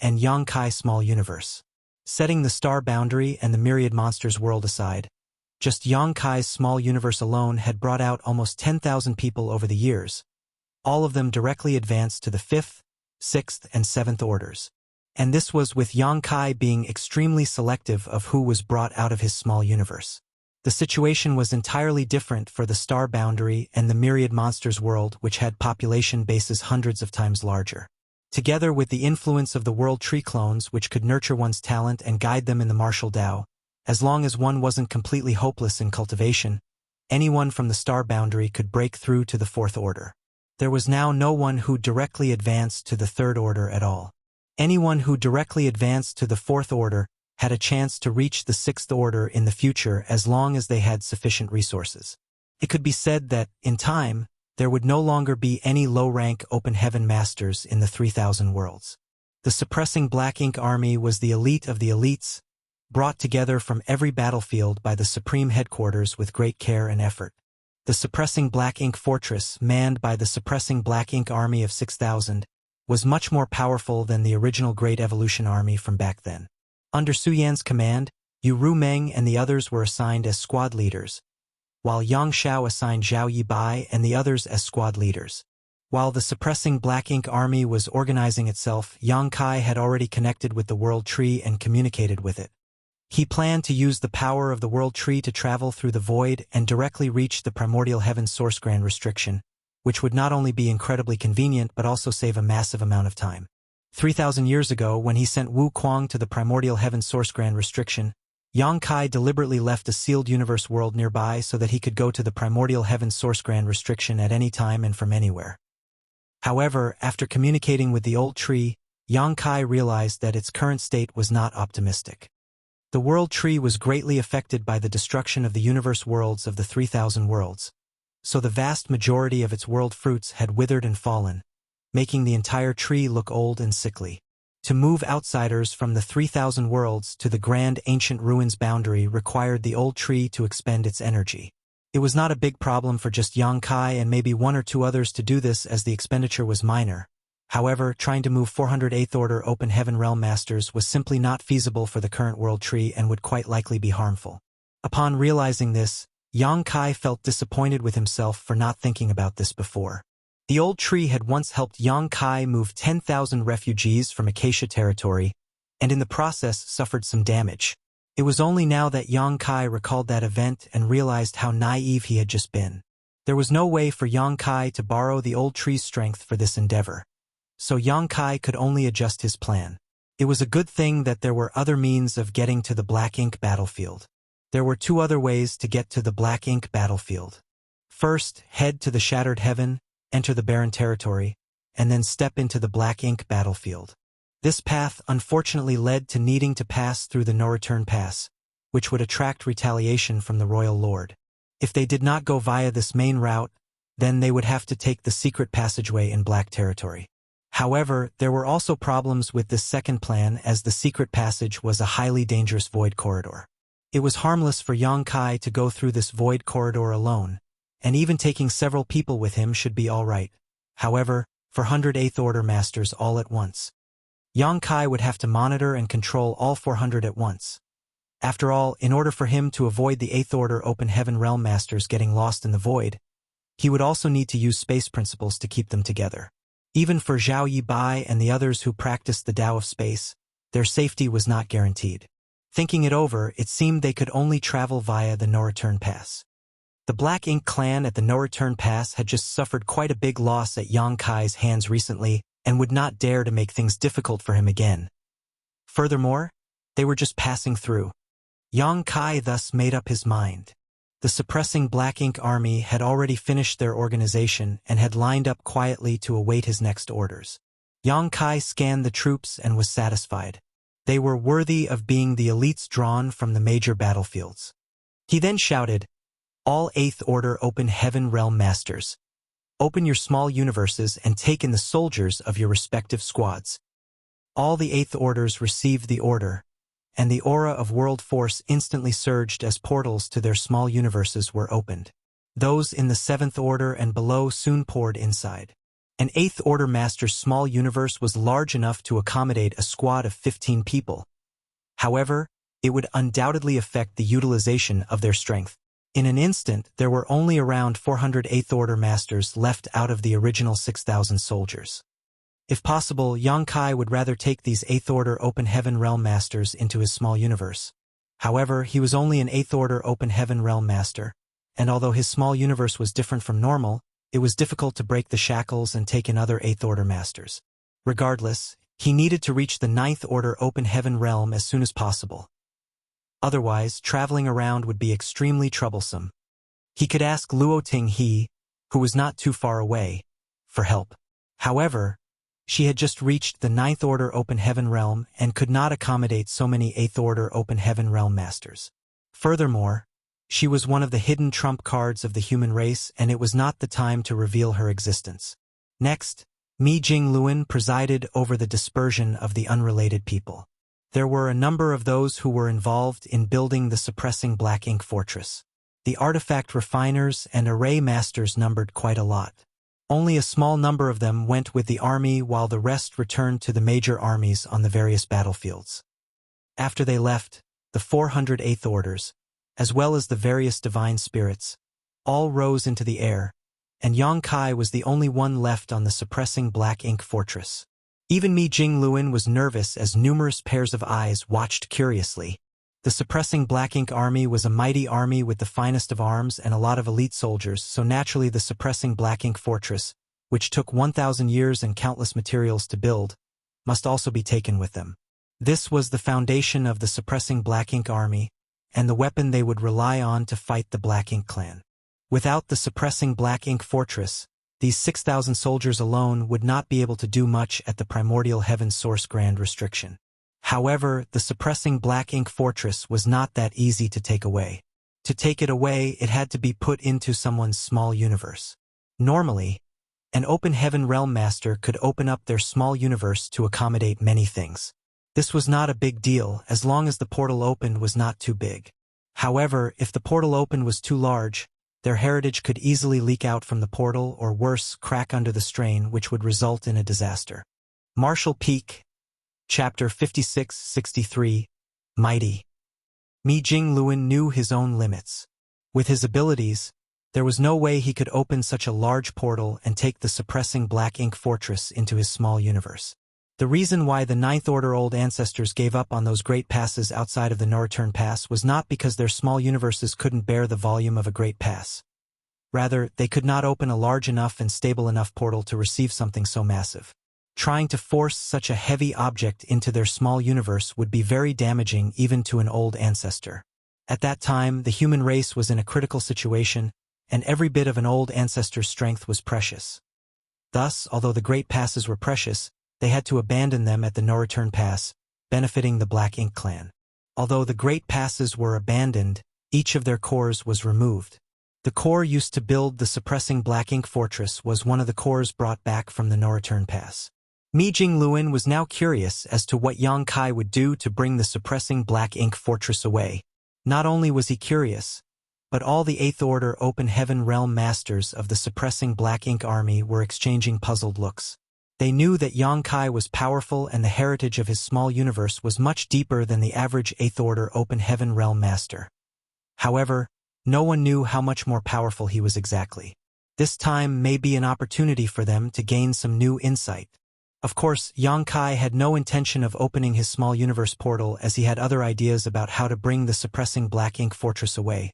and Yang Kai Small Universe. Setting the Star Boundary and the Myriad Monsters world aside, just Yang Kai's Small Universe alone had brought out almost 10,000 people over the years. All of them directly advanced to the 5th, 6th, and 7th orders. And this was with Yang Kai being extremely selective of who was brought out of his small universe. The situation was entirely different for the Star Boundary and the Myriad Monsters world, which had population bases hundreds of times larger. Together with the influence of the World Tree clones, which could nurture one's talent and guide them in the martial Tao, as long as one wasn't completely hopeless in cultivation, anyone from the Star Boundary could break through to the 4th Order. There was now no one who directly advanced to the 3rd Order at all. Anyone who directly advanced to the 4th Order had a chance to reach the 6th Order in the future as long as they had sufficient resources. It could be said that, in time, there would no longer be any low-rank Open Heaven Masters in the 3,000 worlds. The suppressing Black Ink Army was the elite of the elites, brought together from every battlefield by the Supreme Headquarters with great care and effort. The suppressing Black Ink Fortress, manned by the suppressing Black Ink Army of 6,000, was much more powerful than the original Great Evolution Army from back then. Under Su Yan's command, Yu Rumeng and the others were assigned as squad leaders, while Yang Shao assigned Zhao Yibai and the others as squad leaders. While the suppressing Black Ink Army was organizing itself, Yang Kai had already connected with the World Tree and communicated with it. He planned to use the power of the World Tree to travel through the void and directly reach the Primordial Heaven Source Grand Restriction, which would not only be incredibly convenient but also save a massive amount of time. 3,000 years ago, when he sent Wu Kuang to the Primordial Heaven Source Grand Restriction, Yang Kai deliberately left a sealed universe world nearby so that he could go to the Primordial Heaven Source Grand Restriction at any time and from anywhere. However, after communicating with the old tree, Yang Kai realized that its current state was not optimistic. The World Tree was greatly affected by the destruction of the universe worlds of the 3,000 worlds, so the vast majority of its world fruits had withered and fallen, making the entire tree look old and sickly. To move outsiders from the 3,000 worlds to the grand ancient ruins boundary required the old tree to expend its energy. It was not a big problem for just Yang Kai and maybe one or two others to do this, as the expenditure was minor, However, trying to move 408th Order Open Heaven Realm Masters was simply not feasible for the current world tree and would quite likely be harmful. Upon realizing this, Yang Kai felt disappointed with himself for not thinking about this before. The old tree had once helped Yang Kai move 10,000 refugees from Acacia territory, and in the process suffered some damage. It was only now that Yang Kai recalled that event and realized how naive he had just been. There was no way for Yang Kai to borrow the old tree's strength for this endeavor, so Yang Kai could only adjust his plan. It was a good thing that there were other means of getting to the Black Ink battlefield. There were two other ways to get to the Black Ink battlefield. First, head to the Shattered Heaven, enter the Barren Territory, and then step into the Black Ink battlefield. This path unfortunately led to needing to pass through the No-Return Pass, which would attract retaliation from the Royal Lord. If they did not go via this main route, then they would have to take the secret passageway in Black Territory. However, there were also problems with this second plan as the secret passage was a highly dangerous void corridor. It was harmless for Yang Kai to go through this void corridor alone, and even taking several people with him should be all right. However, for 108th Order Masters all at once, Yang Kai would have to monitor and control all 400 at once. After all, in order for him to avoid the 8th Order Open Heaven Realm Masters getting lost in the void, he would also need to use space principles to keep them together. Even for Zhao Yibai and the others who practiced the Tao of Space, their safety was not guaranteed. Thinking it over, it seemed they could only travel via the No-Return Pass. The Black Ink clan at the No-Return Pass had just suffered quite a big loss at Yang Kai's hands recently, and would not dare to make things difficult for him again. Furthermore, they were just passing through. Yang Kai thus made up his mind. The suppressing Black Ink army had already finished their organization and had lined up quietly to await his next orders. Yang Kai scanned the troops and was satisfied. They were worthy of being the elites drawn from the major battlefields. He then shouted, "All 8th Order Open Heaven Realm Masters, open your small universes and take in the soldiers of your respective squads." All the 8th Orders received the order, and the aura of World Force instantly surged as portals to their small universes were opened. Those in the 7th Order and below soon poured inside. An 8th Order Master's small universe was large enough to accommodate a squad of 15 people. However, it would undoubtedly affect the utilization of their strength. In an instant, there were only around 400 8th Order Masters left out of the original 6,000 soldiers. If possible, Yang Kai would rather take these 8th Order Open Heaven Realm Masters into his small universe. However, he was only an 8th Order Open Heaven Realm Master, and although his small universe was different from normal, it was difficult to break the shackles and take in other 8th Order Masters. Regardless, he needed to reach the 9th Order Open Heaven Realm as soon as possible. Otherwise, traveling around would be extremely troublesome. He could ask Luo Ting-he, who was not too far away, for help. However, she had just reached the 9th Order Open Heaven Realm and could not accommodate so many 8th Order Open Heaven Realm Masters. Furthermore, she was one of the hidden trump cards of the human race, and it was not the time to reveal her existence. Next, Mi Jingluan presided over the dispersion of the unrelated people. There were a number of those who were involved in building the suppressing Black Ink fortress. The artifact refiners and array masters numbered quite a lot. Only a small number of them went with the army while the rest returned to the major armies on the various battlefields. After they left, the 408th Orders, as well as the various divine spirits, all rose into the air, and Yang Kai was the only one left on the suppressing Black Ink fortress. Even Mi Jingluan was nervous as numerous pairs of eyes watched curiously. The suppressing Black Ink army was a mighty army with the finest of arms and a lot of elite soldiers, so naturally the suppressing Black Ink fortress, which took 1,000 years and countless materials to build, must also be taken with them. This was the foundation of the suppressing Black Ink army, and the weapon they would rely on to fight the Black Ink clan. Without the suppressing Black Ink fortress, these 6,000 soldiers alone would not be able to do much at the primordial heaven source grand restriction. However, the suppressing Black Ink fortress was not that easy to take away. To take it away, it had to be put into someone's small universe. Normally, an open heaven realm master could open up their small universe to accommodate many things. This was not a big deal as long as the portal opened was not too big. However, if the portal opened was too large, their heritage could easily leak out from the portal or worse, crack under the strain, which would result in a disaster. Martial Peak, Chapter 56-63, Mighty. Mi Jingluan knew his own limits. With his abilities, there was no way he could open such a large portal and take the suppressing black ink fortress into his small universe. The reason why the Ninth Order old ancestors gave up on those great passes outside of the no-return pass was not because their small universes couldn't bear the volume of a great pass. Rather, they could not open a large enough and stable enough portal to receive something so massive. Trying to force such a heavy object into their small universe would be very damaging even to an old ancestor. At that time, the human race was in a critical situation, and every bit of an old ancestor's strength was precious. Thus, although the great passes were precious, they had to abandon them at the no-return pass, benefiting the Black Ink clan. Although the great passes were abandoned, each of their cores was removed. The core used to build the suppressing Black Ink fortress was one of the cores brought back from the no-return pass. Mi Jingluan was now curious as to what Yang Kai would do to bring the suppressing Black Ink fortress away. Not only was he curious, but all the Eighth Order Open Heaven Realm masters of the suppressing Black Ink army were exchanging puzzled looks. They knew that Yang Kai was powerful and the heritage of his small universe was much deeper than the average Eighth Order Open Heaven Realm master. However, no one knew how much more powerful he was exactly. This time may be an opportunity for them to gain some new insight. Of course, Yang Kai had no intention of opening his small universe portal as he had other ideas about how to bring the suppressing Black Ink fortress away,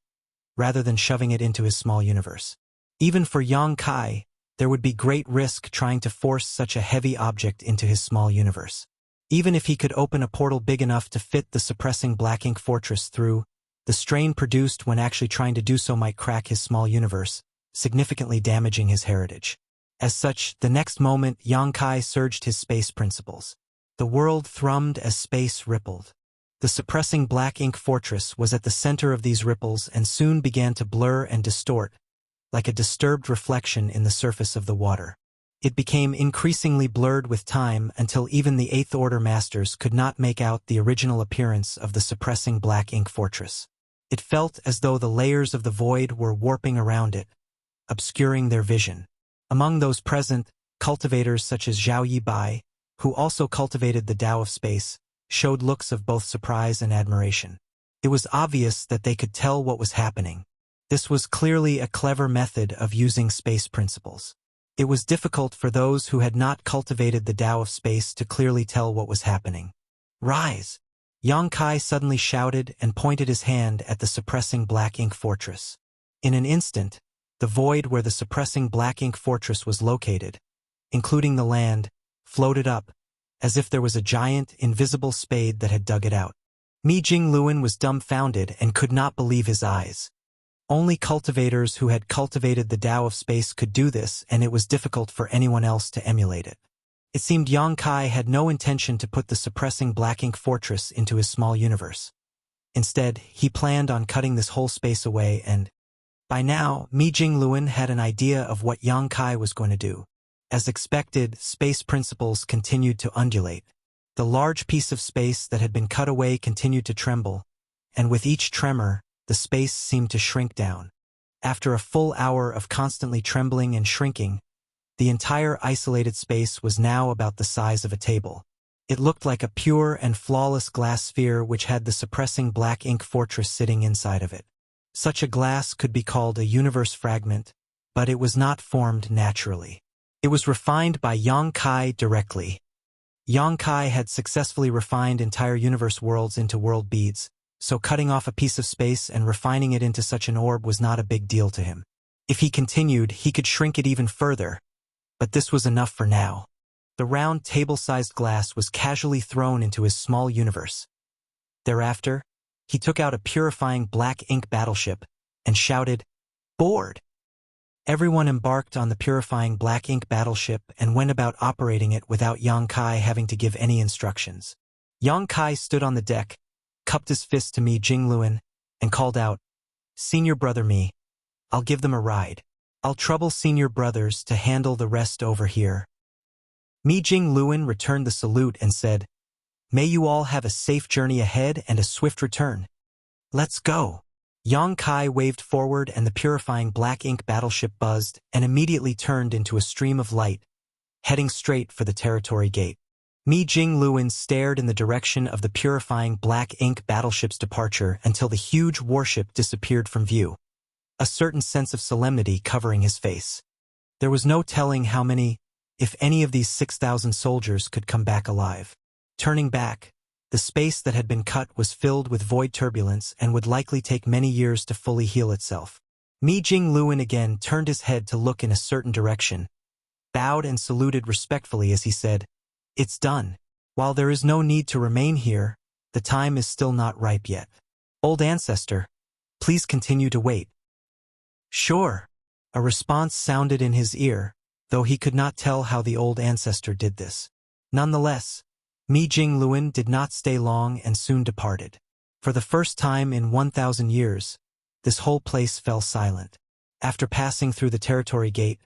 rather than shoving it into his small universe. Even for Yang Kai, there would be great risk trying to force such a heavy object into his small universe. Even if he could open a portal big enough to fit the suppressing Black Ink fortress through, the strain produced when actually trying to do so might crack his small universe, significantly damaging his heritage. As such, the next moment Yang Kai surged his space principles. The world thrummed as space rippled. The suppressing Black Ink fortress was at the center of these ripples and soon began to blur and distort, like a disturbed reflection in the surface of the water. It became increasingly blurred with time until even the Eighth Order masters could not make out the original appearance of the suppressing Black Ink fortress. It felt as though the layers of the void were warping around it, obscuring their vision. Among those present, cultivators such as Zhao Yibai, who also cultivated the Tao of Space, showed looks of both surprise and admiration. It was obvious that they could tell what was happening. This was clearly a clever method of using space principles. It was difficult for those who had not cultivated the Tao of Space to clearly tell what was happening. "Rise!" Yang Kai suddenly shouted and pointed his hand at the suppressing Black Ink fortress. In an instant, the void where the suppressing Black Ink fortress was located, including the land, floated up, as if there was a giant, invisible spade that had dug it out. Mi Jingluan was dumbfounded and could not believe his eyes. Only cultivators who had cultivated the Tao of Space could do this, and it was difficult for anyone else to emulate it. It seemed Yang Kai had no intention to put the suppressing Black Ink fortress into his small universe. Instead, he planned on cutting this whole space away and, by now, Mi Jingluan had an idea of what Yang Kai was going to do. As expected, space principles continued to undulate. The large piece of space that had been cut away continued to tremble, and with each tremor, the space seemed to shrink down. After a full hour of constantly trembling and shrinking, the entire isolated space was now about the size of a table. It looked like a pure and flawless glass sphere which had the suppressing Black Ink fortress sitting inside of it. Such a glass could be called a universe fragment, but it was not formed naturally. It was refined by Yang Kai directly. Yang Kai had successfully refined entire universe worlds into world beads, so cutting off a piece of space and refining it into such an orb was not a big deal to him. If he continued, he could shrink it even further, but this was enough for now. The round table-sized glass was casually thrown into his small universe. Thereafter, he took out a purifying Black Ink battleship and shouted, "Board!" Everyone embarked on the purifying Black Ink battleship and went about operating it without Yang Kai having to give any instructions. Yang Kai stood on the deck, cupped his fist to Mi Jingluan, and called out, "Senior brother Mi, I'll give them a ride. I'll trouble senior brothers to handle the rest over here." Mi Jingluan returned the salute and said, "May you all have a safe journey ahead and a swift return. Let's go." Yang Kai waved forward and the purifying black ink battleship buzzed and immediately turned into a stream of light, heading straight for the territory gate. Mi Jingluan stared in the direction of the purifying black ink battleship's departure until the huge warship disappeared from view, a certain sense of solemnity covering his face. There was no telling how many, if any of these 6,000 soldiers could come back alive. Turning back, the space that had been cut was filled with void turbulence and would likely take many years to fully heal itself. Mi Jingluan again turned his head to look in a certain direction, bowed and saluted respectfully as he said, "It's done. While there is no need to remain here, the time is still not ripe yet. Old ancestor, please continue to wait." "Sure." A response sounded in his ear, though he could not tell how the old ancestor did this. Nonetheless, Mi Jingluan did not stay long and soon departed. For the first time in 1,000 years, this whole place fell silent. After passing through the territory gate,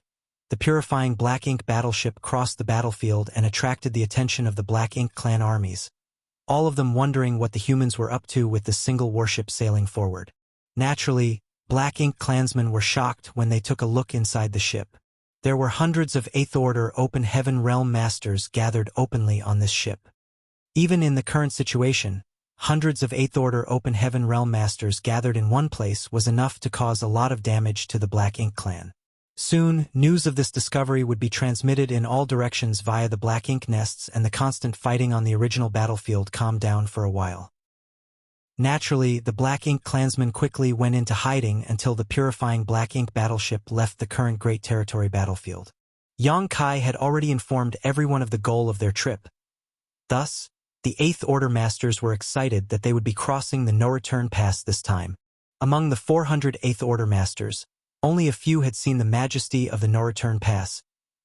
the purifying Black Ink battleship crossed the battlefield and attracted the attention of the Black Ink clan armies, all of them wondering what the humans were up to with the single warship sailing forward. Naturally, Black Ink clansmen were shocked when they took a look inside the ship. There were hundreds of Eighth Order Open Heaven Realm Masters gathered openly on this ship. Even in the current situation, hundreds of Eighth Order Open Heaven Realm Masters gathered in one place was enough to cause a lot of damage to the Black Ink clan. Soon, news of this discovery would be transmitted in all directions via the Black Ink nests, and the constant fighting on the original battlefield calmed down for a while. Naturally, the Black Ink clansmen quickly went into hiding until the purifying Black Ink battleship left the current Great Territory battlefield. Yang Kai had already informed everyone of the goal of their trip. Thus, the Eighth Order Masters were excited that they would be crossing the no-return pass this time. Among the 400 Eighth Order Masters, only a few had seen the majesty of the no-return pass,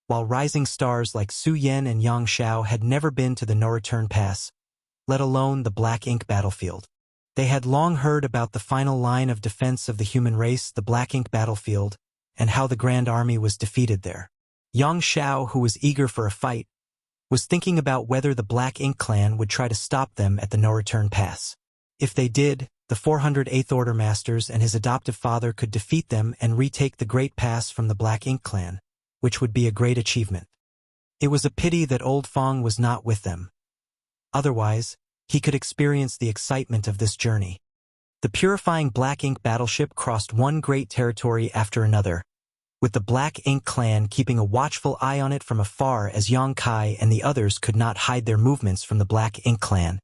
while rising stars like Su Yan and Yang Xiao had never been to the no-return pass, let alone the Black Ink battlefield. They had long heard about the final line of defense of the human race, the Black Ink battlefield, and how the Grand Army was defeated there. Yang Xiao, who was eager for a fight, was thinking about whether the Black Ink clan would try to stop them at the no-return pass. If they did, the 400 Eighth Order Masters and his adoptive father could defeat them and retake the Great Pass from the Black Ink clan, which would be a great achievement. It was a pity that Old Fong was not with them. Otherwise, he could experience the excitement of this journey. The purifying Black Ink battleship crossed one great territory after another, with the Black Ink clan keeping a watchful eye on it from afar as Yang Kai and the others could not hide their movements from the Black Ink clan.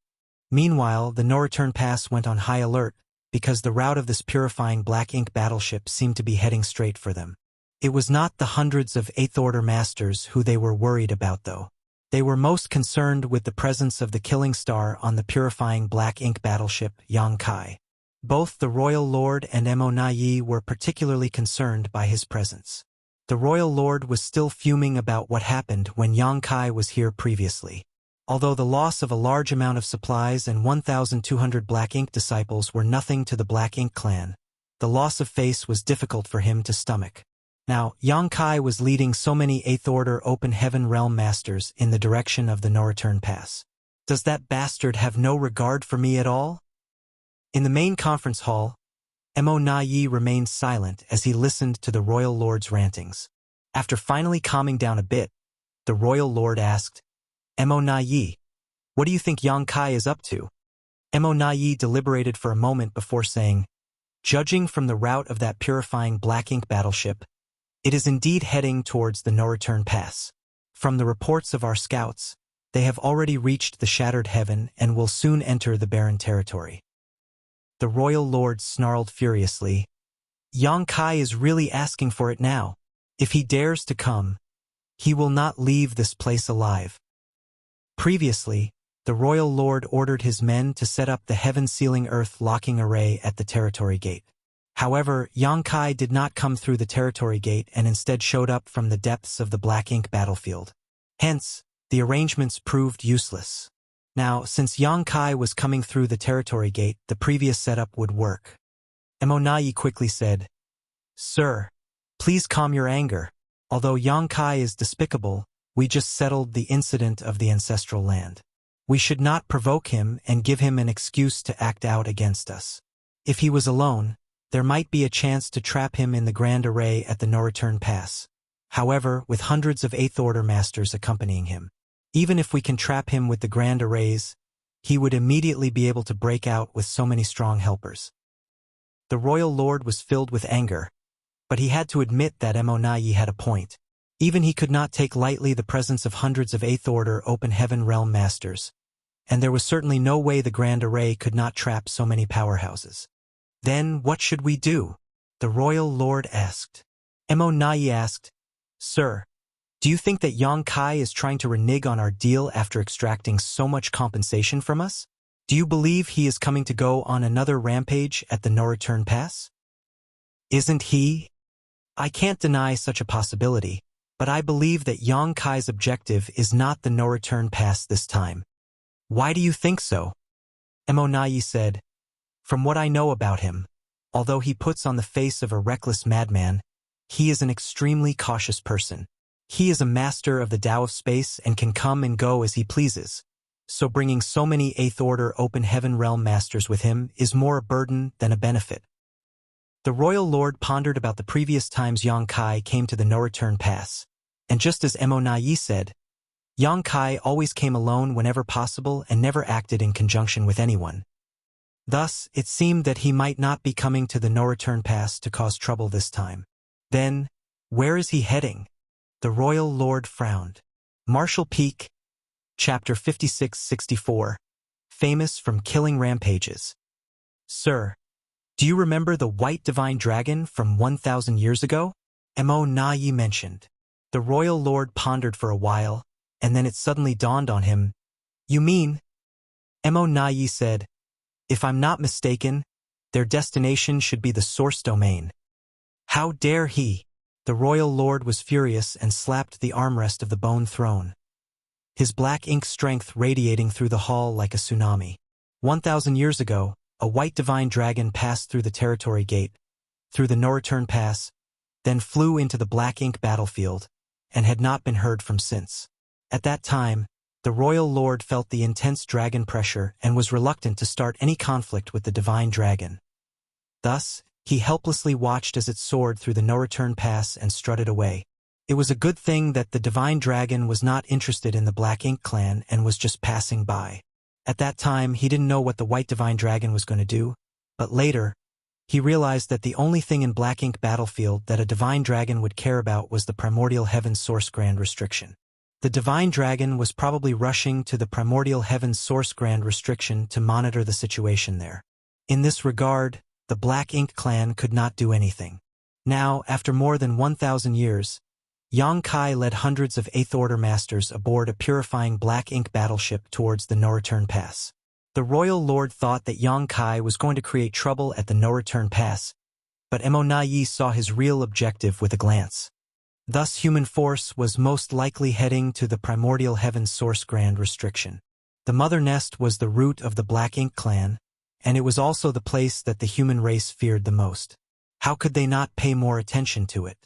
Meanwhile, the no-return pass went on high alert because the route of this purifying Black Ink battleship seemed to be heading straight for them. It was not the hundreds of Eighth Order Masters who they were worried about, though. They were most concerned with the presence of the Killing Star on the purifying Black Ink battleship Yang Kai. Both the Royal Lord and Mo Na Yi were particularly concerned by his presence. The Royal Lord was still fuming about what happened when Yang Kai was here previously. Although the loss of a large amount of supplies and 1,200 Black Ink disciples were nothing to the Black Ink clan, the loss of face was difficult for him to stomach. Now, Yang Kai was leading so many Eighth Order Open Heaven Realm Masters in the direction of the no-return pass. Does that bastard have no regard for me at all? In the main conference hall, Mo Na Yi remained silent as he listened to the Royal Lord's rantings. After finally calming down a bit, the Royal Lord asked, "Mo Na Yi, what do you think Yang Kai is up to?" Mo Na Yi deliberated for a moment before saying, "Judging from the route of that purifying Black Ink battleship, it is indeed heading towards the no-return pass. From the reports of our scouts, they have already reached the Shattered Heaven and will soon enter the barren territory." The Royal Lord snarled furiously. Yang Kai is really asking for it now. If he dares to come, he will not leave this place alive. Previously, the Royal Lord ordered his men to set up the heaven-sealing earth locking array at the territory gate. However, Yang Kai did not come through the territory gate and instead showed up from the depths of the Black Ink battlefield. Hence, the arrangements proved useless. Now, since Yang Kai was coming through the territory gate, the previous setup would work. Mo Na Yi quickly said, "Sir, please calm your anger. Although Yang Kai is despicable, we just settled the incident of the ancestral land. We should not provoke him and give him an excuse to act out against us. If he was alone, there might be a chance to trap him in the Grand Array at the no-return pass. However, with hundreds of 8th Order masters accompanying him, even if we can trap him with the Grand Arrays, he would immediately be able to break out with so many strong helpers. The royal lord was filled with anger, but he had to admit that Emonayi had a point. Even he could not take lightly the presence of hundreds of 8th Order Open Heaven Realm masters, and there was certainly no way the Grand Array could not trap so many powerhouses. Then what should we do? The royal lord asked. Emonayi asked, Sir, do you think that Yang Kai is trying to renege on our deal after extracting so much compensation from us? Do you believe he is coming to go on another rampage at the no-return pass? Isn't he? I can't deny such a possibility, but I believe that Yang Kai's objective is not the no-return pass this time. Why do you think so? Emonayi said, From what I know about him, although he puts on the face of a reckless madman, he is an extremely cautious person. He is a master of the Tao of space and can come and go as he pleases, so bringing so many 8th Order Open Heaven Realm masters with him is more a burden than a benefit. The royal lord pondered about the previous times Yang Kai came to the no-return pass, and just as Emonayi said, Yang Kai always came alone whenever possible and never acted in conjunction with anyone. Thus, it seemed that he might not be coming to the no-return pass to cause trouble this time. Then, where is he heading? The royal lord frowned. Marshall Peak, Chapter 56-64, famous from killing rampages. Sir, do you remember the White Divine Dragon from 1,000 years ago? Emonayi mentioned. The royal lord pondered for a while, and then it suddenly dawned on him. You mean? Emonayi said, If I'm not mistaken, their destination should be the source domain. How dare he? The royal lord was furious and slapped the armrest of the bone throne, his black ink strength radiating through the hall like a tsunami. 1,000 years ago, a white divine dragon passed through the territory gate, through the no-return pass, then flew into the black ink battlefield, and had not been heard from since. At that time, the royal lord felt the intense dragon pressure and was reluctant to start any conflict with the divine dragon. Thus, he helplessly watched as it soared through the no-return pass and strutted away. It was a good thing that the divine dragon was not interested in the Black Ink clan and was just passing by. At that time, he didn't know what the white divine dragon was going to do, but later, he realized that the only thing in Black Ink battlefield that a divine dragon would care about was the primordial heaven source grand restriction. The divine dragon was probably rushing to the primordial heaven source grand restriction to monitor the situation there. In this regard, the Black Ink clan could not do anything. Now, after more than 1,000 years, Yang Kai led hundreds of 8th Order masters aboard a purifying Black Ink battleship towards the no-return pass. The royal lord thought that Yang Kai was going to create trouble at the no-return pass, but Emonayi saw his real objective with a glance. Thus, human force was most likely heading to the primordial heaven source grand restriction. The mother nest was the root of the Black Ink clan, and it was also the place that the human race feared the most. How could they not pay more attention to it?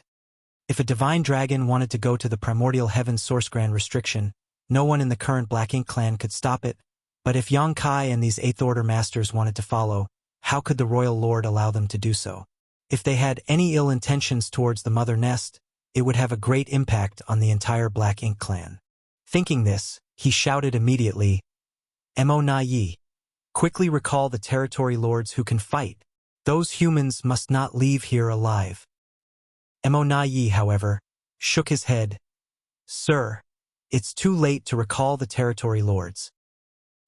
If a divine dragon wanted to go to the primordial heaven source grand restriction, no one in the current Black Ink clan could stop it, but if Yang Kai and these 8th Order masters wanted to follow, how could the royal lord allow them to do so? If they had any ill intentions towards the mother nest, it would have a great impact on the entire Black Ink clan. Thinking this, he shouted immediately, Emonayi, quickly recall the territory lords who can fight. Those humans must not leave here alive. Emonayi, however, shook his head. Sir, it's too late to recall the territory lords.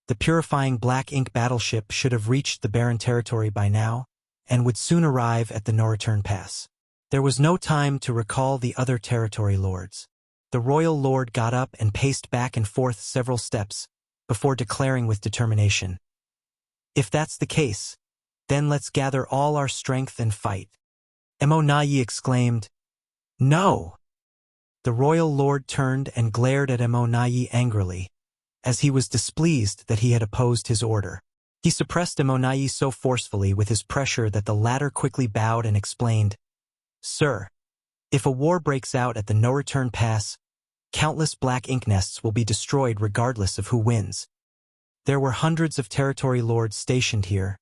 The purifying Black Ink battleship should have reached the barren territory by now, and would soon arrive at the no-return pass. There was no time to recall the other territory lords. The royal lord got up and paced back and forth several steps, before declaring with determination, If that's the case, then let's gather all our strength and fight. Emonayi exclaimed, No! The royal lord turned and glared at Emonayi angrily, as he was displeased that he had opposed his order. He suppressed Emonayi so forcefully with his pressure that the latter quickly bowed and explained, Sir, if a war breaks out at the no-return pass, countless Black Ink nests will be destroyed regardless of who wins. There were hundreds of territory lords stationed here,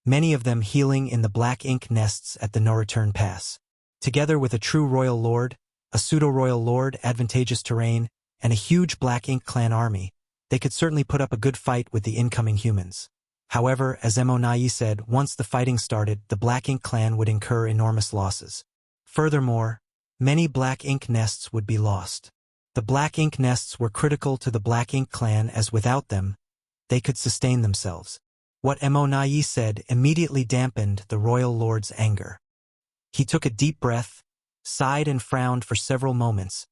many of them healing in the black ink nests at the no-return pass. Together with a true royal lord, a pseudo-royal lord, advantageous terrain, and a huge black ink clan army, they could certainly put up a good fight with the incoming humans. However, as Monai said, once the fighting started, the black ink clan would incur enormous losses. Furthermore, many black ink nests would be lost. The black ink nests were critical to the black ink clan, as without them, they could sustain themselves. What Monai said immediately dampened the royal lord's anger. He took a deep breath, sighed and frowned for several moments,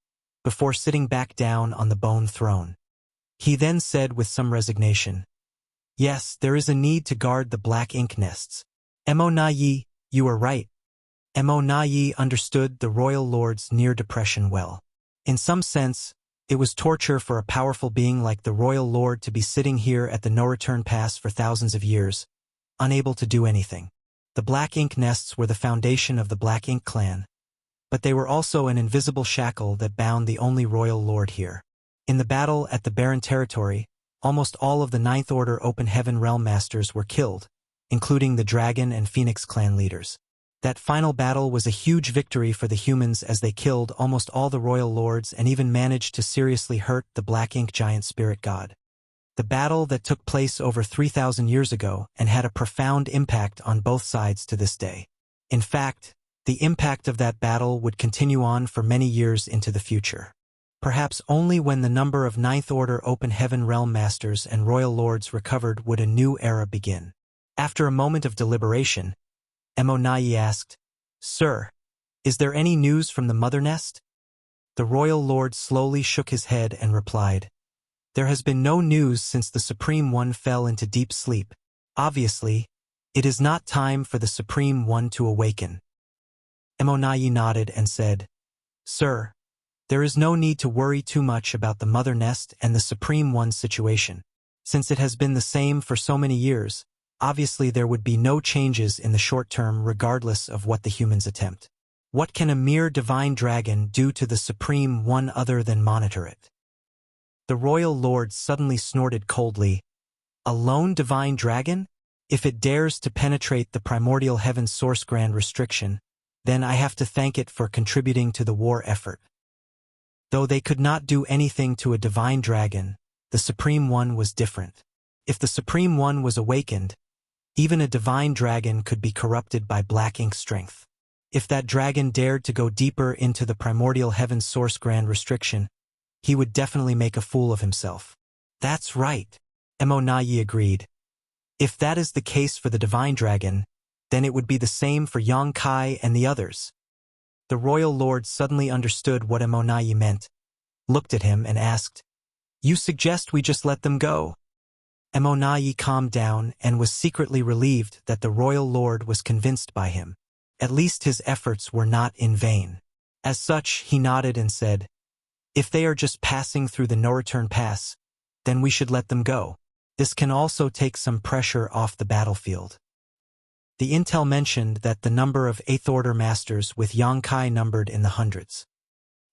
before sitting back down on the bone throne. He then said with some resignation, "Yes, there is a need to guard the black ink nests. Monai, you are right." Monai understood the royal lord's near depression well. In some sense, it was torture for a powerful being like the royal lord to be sitting here at the no-return pass for thousands of years, unable to do anything. The black ink nests were the foundation of the black ink clan, but they were also an invisible shackle that bound the only royal lord here. In the battle at the barren territory, almost all of the Ninth Order Open Heaven Realm Masters were killed, including the Dragon and Phoenix clan leaders. That final battle was a huge victory for the humans as they killed almost all the royal lords and even managed to seriously hurt the black ink giant spirit god. The battle that took place over 3,000 years ago and had a profound impact on both sides to this day. In fact, the impact of that battle would continue on for many years into the future. Perhaps only when the number of Ninth Order Open Heaven Realm Masters and Royal Lords recovered would a new era begin. After a moment of deliberation, Monai asked, "Sir, is there any news from the Mother Nest?" The Royal Lord slowly shook his head and replied, "There has been no news since the Supreme One fell into deep sleep. Obviously, it is not time for the Supreme One to awaken." Monai nodded and said, "Sir, there is no need to worry too much about the Mother Nest and the Supreme One's situation. Since it has been the same for so many years, obviously there would be no changes in the short term regardless of what the humans attempt. What can a mere divine dragon do to the Supreme One other than monitor it?" The Royal Lord suddenly snorted coldly. "A lone divine dragon? If it dares to penetrate the primordial heaven's source grand restriction, then I have to thank it for contributing to the war effort." Though they could not do anything to a divine dragon, the Supreme One was different. If the Supreme One was awakened, even a divine dragon could be corrupted by black ink strength. If that dragon dared to go deeper into the primordial heaven's source grand restriction, he would definitely make a fool of himself. "That's right," Monai agreed. "If that is the case for the divine dragon, then it would be the same for Yang Kai and the others." The Royal Lord suddenly understood what Monai meant, looked at him and asked, "You suggest we just let them go?" Monai calmed down and was secretly relieved that the Royal Lord was convinced by him. At least his efforts were not in vain. As such, he nodded and said, "If they are just passing through the no-return pass, then we should let them go. This can also take some pressure off the battlefield." The intel mentioned that the number of Eighth Order Masters with Yang Kai numbered in the hundreds.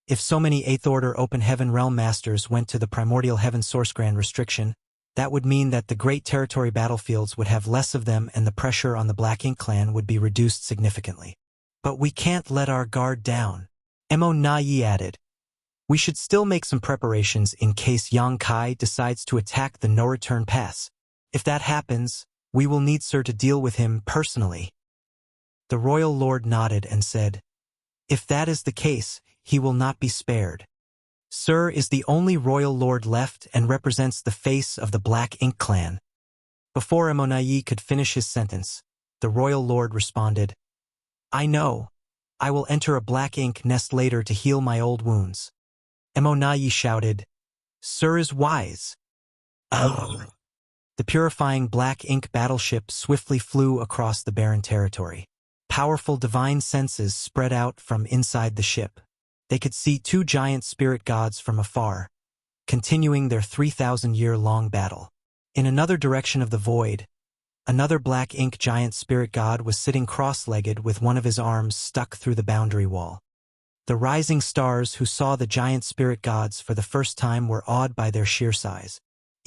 If so many Eighth Order Open Heaven Realm Masters went to the Primordial Heaven Source Grand Restriction, that would mean that the Great Territory battlefields would have less of them and the pressure on the Black Ink clan would be reduced significantly. "But we can't let our guard down," Monai added. "We should still make some preparations in case Yang Kai decides to attack the no-return pass. If that happens, we will need Sir to deal with him personally." The Royal Lord nodded and said, "If that is the case, he will not be spared. Sir is the only Royal Lord left and represents the face of the Black Ink clan." Before Monai could finish his sentence, the Royal Lord responded, "I know. I will enter a Black Ink nest later to heal my old wounds." Monai shouted, "Sir is wise." Oh. The purifying Black Ink battleship swiftly flew across the barren territory. Powerful divine senses spread out from inside the ship. They could see two giant spirit gods from afar, continuing their 3,000-year-long battle. In another direction of the void, another Black Ink giant spirit god was sitting cross-legged with one of his arms stuck through the boundary wall. The rising stars who saw the giant spirit gods for the first time were awed by their sheer size.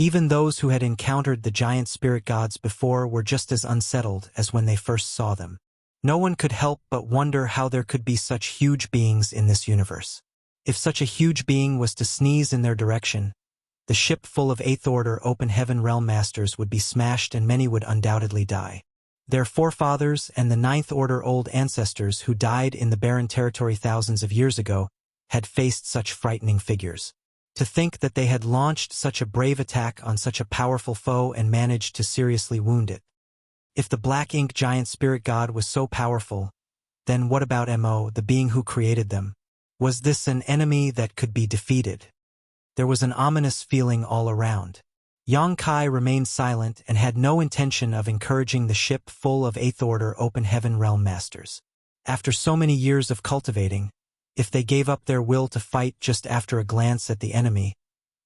Even those who had encountered the giant spirit gods before were just as unsettled as when they first saw them. No one could help but wonder how there could be such huge beings in this universe. If such a huge being was to sneeze in their direction, the ship full of 8th Order Open Heaven Realm Masters would be smashed and many would undoubtedly die. Their forefathers and the 9th Order old ancestors who died in the barren territory thousands of years ago had faced such frightening figures. To think that they had launched such a brave attack on such a powerful foe and managed to seriously wound it. If the black ink giant spirit god was so powerful, then what about Mo, the being who created them? Was this an enemy that could be defeated? There was an ominous feeling all around. Yang Kai remained silent and had no intention of encouraging the ship full of 8th Order Open Heaven Realm Masters. After so many years of cultivating, if they gave up their will to fight just after a glance at the enemy,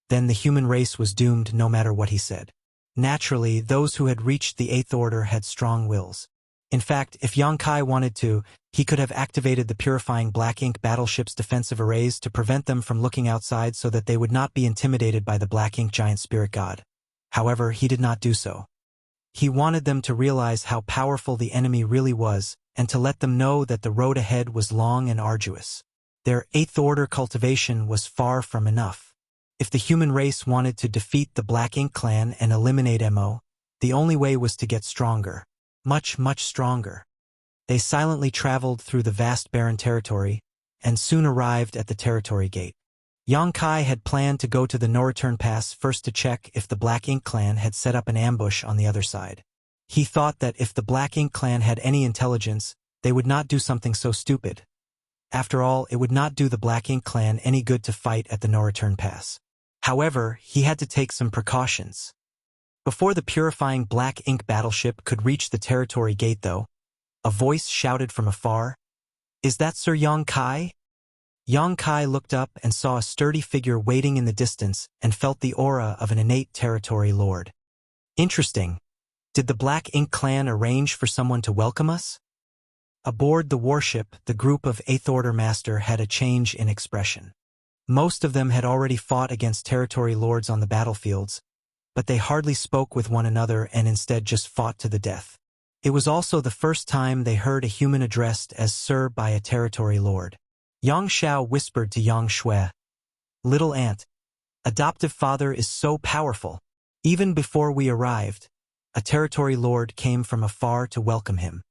then the human race was doomed no matter what he said. Naturally, those who had reached the 8th Order had strong wills. In fact, if Yang Kai wanted to, he could have activated the purifying black ink battleship's defensive arrays to prevent them from looking outside so that they would not be intimidated by the black ink giant spirit god. However, he did not do so. He wanted them to realize how powerful the enemy really was, and to let them know that the road ahead was long and arduous. Their 8th Order cultivation was far from enough. If the human race wanted to defeat the Black Ink clan and eliminate Mo, the only way was to get stronger. Much, much stronger. They silently traveled through the vast barren territory, and soon arrived at the territory gate. Yang Kai had planned to go to the no-return pass first to check if the Black Ink clan had set up an ambush on the other side. He thought that if the Black Ink clan had any intelligence, they would not do something so stupid. After all, it would not do the Black Ink clan any good to fight at the no-return pass. However, he had to take some precautions. Before the purifying Black Ink battleship could reach the territory gate though, a voice shouted from afar, "Is that Sir Yang Kai?" Yang Kai looked up and saw a sturdy figure waiting in the distance and felt the aura of an innate territory lord. Interesting. Did the Black Ink clan arrange for someone to welcome us? Aboard the warship, the group of 8th Order Master had a change in expression. Most of them had already fought against territory lords on the battlefields, but they hardly spoke with one another and instead just fought to the death. It was also the first time they heard a human addressed as Sir by a territory lord. Yang Xiao whispered to Yang Shui, "Little aunt, adoptive father is so powerful. Even before we arrived, a territory lord came from afar to welcome him.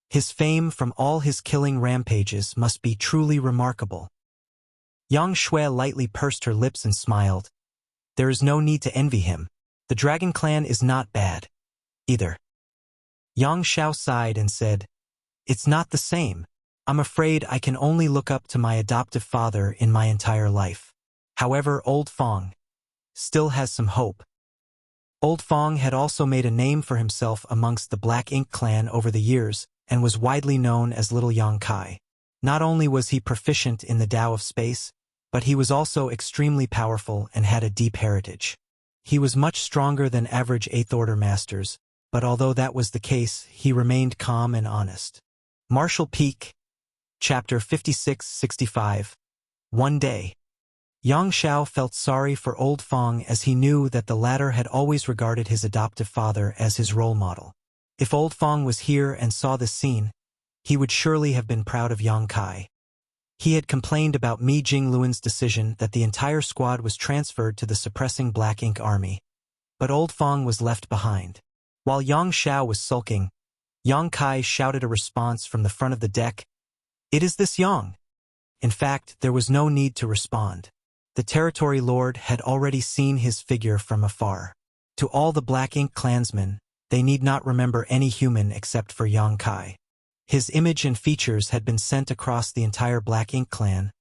His fame from all his killing rampages must be truly remarkable." Yang Shui lightly pursed her lips and smiled. "There is no need to envy him. The Dragon Clan is not bad, either." Yang Xiao sighed and said, "It's not the same. I'm afraid I can only look up to my adoptive father in my entire life. However, Old Fong still has some hope." Old Fong had also made a name for himself amongst the Black Ink clan over the years, and was widely known as Little Yang Kai. Not only was he proficient in the Tao of space, but he was also extremely powerful and had a deep heritage. He was much stronger than average 8th Order Masters, but although that was the case, he remained calm and honest. Marshall Peak, Chapter 56-65. One day. Yang Xiao felt sorry for Old Fong as he knew that the latter had always regarded his adoptive father as his role model. If Old Fong was here and saw this scene, he would surely have been proud of Yang Kai. He had complained about Mi Jingluan's decision that the entire squad was transferred to the suppressing Black Ink army. But Old Fong was left behind. While Yang Xiao was sulking, Yang Kai shouted a response from the front of the deck, "It is this Yang." In fact, there was no need to respond. The territory lord had already seen his figure from afar. To all the Black Ink clansmen, they need not remember any human except for Yang Kai. His image and features had been sent across the entire Black Ink clan,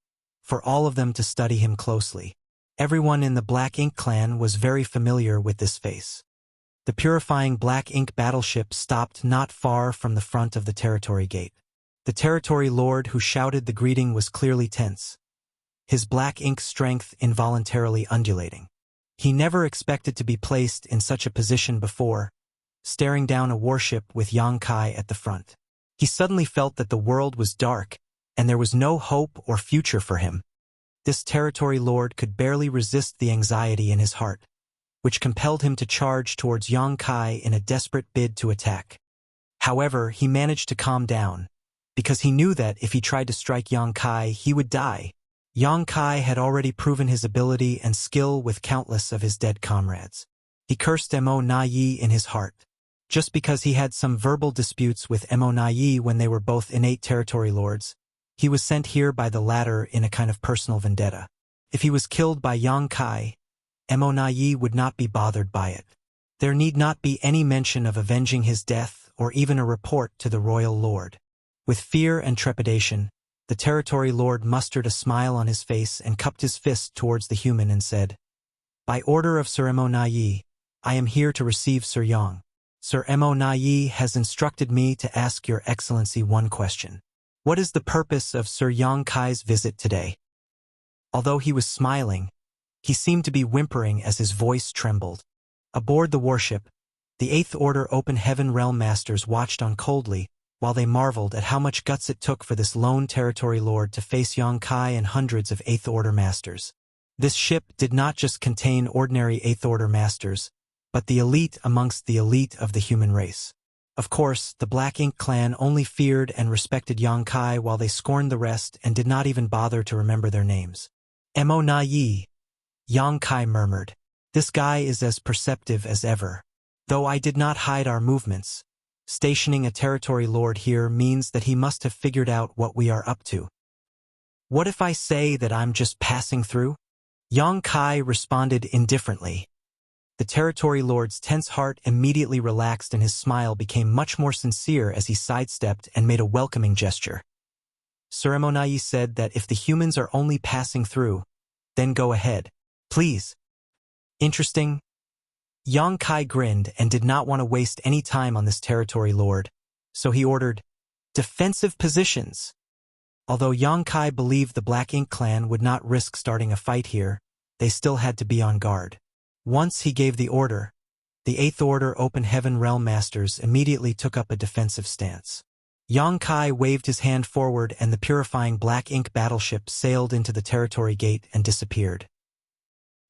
for all of them to study him closely. Everyone in the Black Ink clan was very familiar with this face. The purifying Black Ink battleship stopped not far from the front of the territory gate. The territory lord who shouted the greeting was clearly tense, his Black Ink strength involuntarily undulating. He never expected to be placed in such a position before, staring down a warship with Yang Kai at the front. He suddenly felt that the world was dark, and there was no hope or future for him. This territory lord could barely resist the anxiety in his heart. which compelled him to charge towards Yang Kai in a desperate bid to attack. However, he managed to calm down, because he knew that if he tried to strike Yang Kai, he would die. Yang Kai had already proven his ability and skill with countless of his dead comrades. He cursed Mo Na Yi in his heart, just because he had some verbal disputes with Mo Na Yi when they were both innate territory lords. He was sent here by the latter in a kind of personal vendetta. If he was killed by Yang Kai, Mo Na Yi would not be bothered by it. There need not be any mention of avenging his death or even a report to the royal lord. With fear and trepidation, the territory lord mustered a smile on his face and cupped his fist towards the human and said, "By order of Sir Mo Na Yi, I am here to receive Sir Yang. Sir Mo Na Yi has instructed me to ask your excellency one question. What is the purpose of Sir Yang Kai's visit today?" Although he was smiling, he seemed to be whimpering as his voice trembled. Aboard the warship, the Eighth Order Open Heaven Realm Masters watched on coldly, while they marveled at how much guts it took for this lone territory lord to face Yang Kai and hundreds of Eighth Order Masters. This ship did not just contain ordinary Eighth Order Masters, but the elite amongst the elite of the human race. Of course, the Black Ink clan only feared and respected Yang Kai while they scorned the rest and did not even bother to remember their names. Mo Na Yi, Yang Kai murmured. This guy is as perceptive as ever. Though I did not hide our movements, stationing a territory lord here means that he must have figured out what we are up to. What if I say that I'm just passing through? Yang Kai responded indifferently. The territory lord's tense heart immediately relaxed and his smile became much more sincere as he sidestepped and made a welcoming gesture. Sir Mo Na Yi said that if the humans are only passing through, then go ahead, please. Interesting. Yang Kai grinned and did not want to waste any time on this territory lord, so he ordered, "Defensive positions." Although Yang Kai believed the Black Ink clan would not risk starting a fight here, they still had to be on guard. Once he gave the order, the Eighth Order Open Heaven Realm Masters immediately took up a defensive stance. Yang Kai waved his hand forward and the purifying Black Ink battleship sailed into the territory gate and disappeared.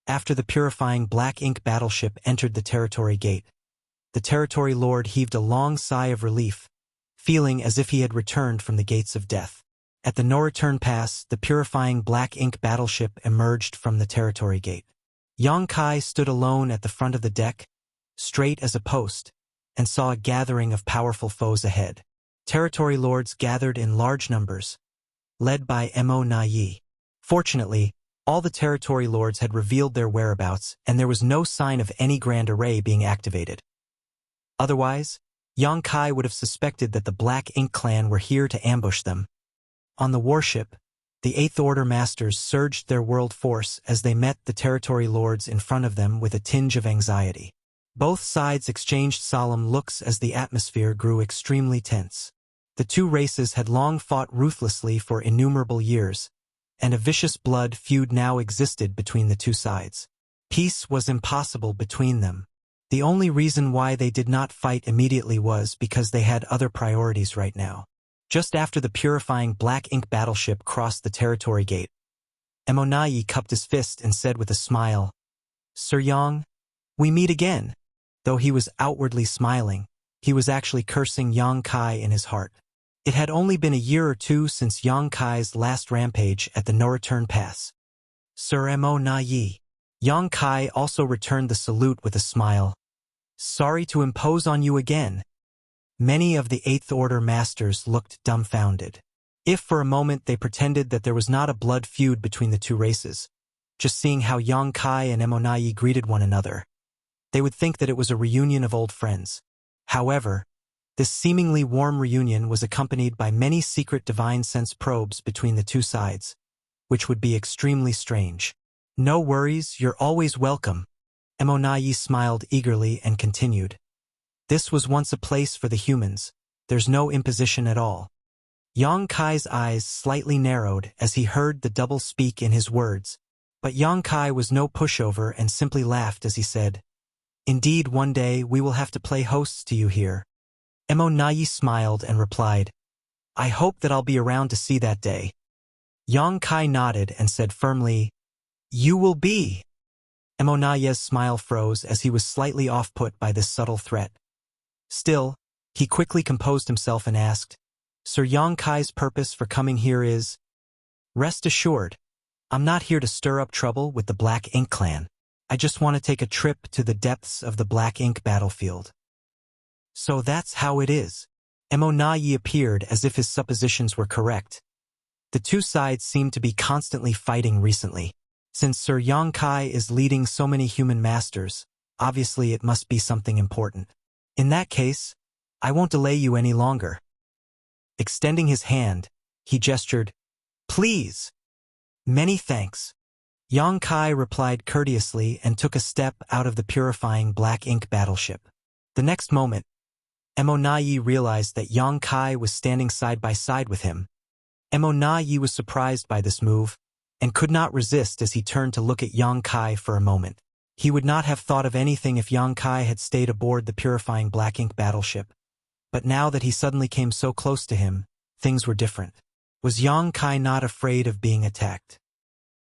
After the purifying Black Ink battleship entered the territory gate, the territory lord heaved a long sigh of relief, feeling as if he had returned from the gates of death. At the no-return pass, the purifying Black Ink battleship emerged from the territory gate. Yang Kai stood alone at the front of the deck, straight as a post, and saw a gathering of powerful foes ahead. Territory lords gathered in large numbers, led by Mo Na Yi. Fortunately, all the territory lords had revealed their whereabouts, and there was no sign of any grand array being activated. Otherwise, Yang Kai would have suspected that the Black Ink clan were here to ambush them. On the warship, the Eighth Order Masters surged their world force as they met the territory lords in front of them with a tinge of anxiety. Both sides exchanged solemn looks as the atmosphere grew extremely tense. The two races had long fought ruthlessly for innumerable years, and a vicious blood feud now existed between the two sides. Peace was impossible between them. The only reason why they did not fight immediately was because they had other priorities right now. Just after the purifying Black Ink battleship crossed the territory gate, Mo Na Yi cupped his fist and said with a smile, "Sir Yang, we meet again." Though he was outwardly smiling, he was actually cursing Yang Kai in his heart. It had only been a year or two since Yang Kai's last rampage at the no-return pass. "Sir Mo Na Yi." Yang Kai also returned the salute with a smile. "Sorry to impose on you again." Many of the Eighth Order Masters looked dumbfounded. If for a moment they pretended that there was not a blood feud between the two races, just seeing how Yang Kai and Mo Na Yi greeted one another, they would think that it was a reunion of old friends. However, this seemingly warm reunion was accompanied by many secret divine sense probes between the two sides, which would be extremely strange. "No worries, you're always welcome." Mo Na Yi smiled eagerly and continued. "This was once a place for the humans. There's no imposition at all." Yang Kai's eyes slightly narrowed as he heard the double speak in his words, but Yang Kai was no pushover and simply laughed as he said, "Indeed, one day we will have to play hosts to you here." Mo Na Yi smiled and replied, "I hope that I'll be around to see that day." Yang Kai nodded and said firmly, "You will be." Emonaye's smile froze as he was slightly off-put by this subtle threat. Still, he quickly composed himself and asked, Sir Yongkai's purpose for coming here is… Rest assured, I'm not here to stir up trouble with the Black Ink clan. I just want to take a trip to the depths of the Black Ink battlefield. So that's how it is. Emonaye appeared as if his suppositions were correct. The two sides seemed to be constantly fighting recently. Since Sir Yongkai is leading so many human masters, obviously it must be something important. In that case, I won't delay you any longer. Extending his hand, he gestured, Please! Many thanks. Yongkai replied courteously and took a step out of the purifying Black Ink battleship. The next moment, Emonaye realized that Yongkai was standing side by side with him. Emonaye was surprised by this move, and could not resist as he turned to look at Yongkai for a moment. He would not have thought of anything if Yongkai had stayed aboard the purifying Black Ink battleship. But now that he suddenly came so close to him, things were different. Was Yongkai not afraid of being attacked?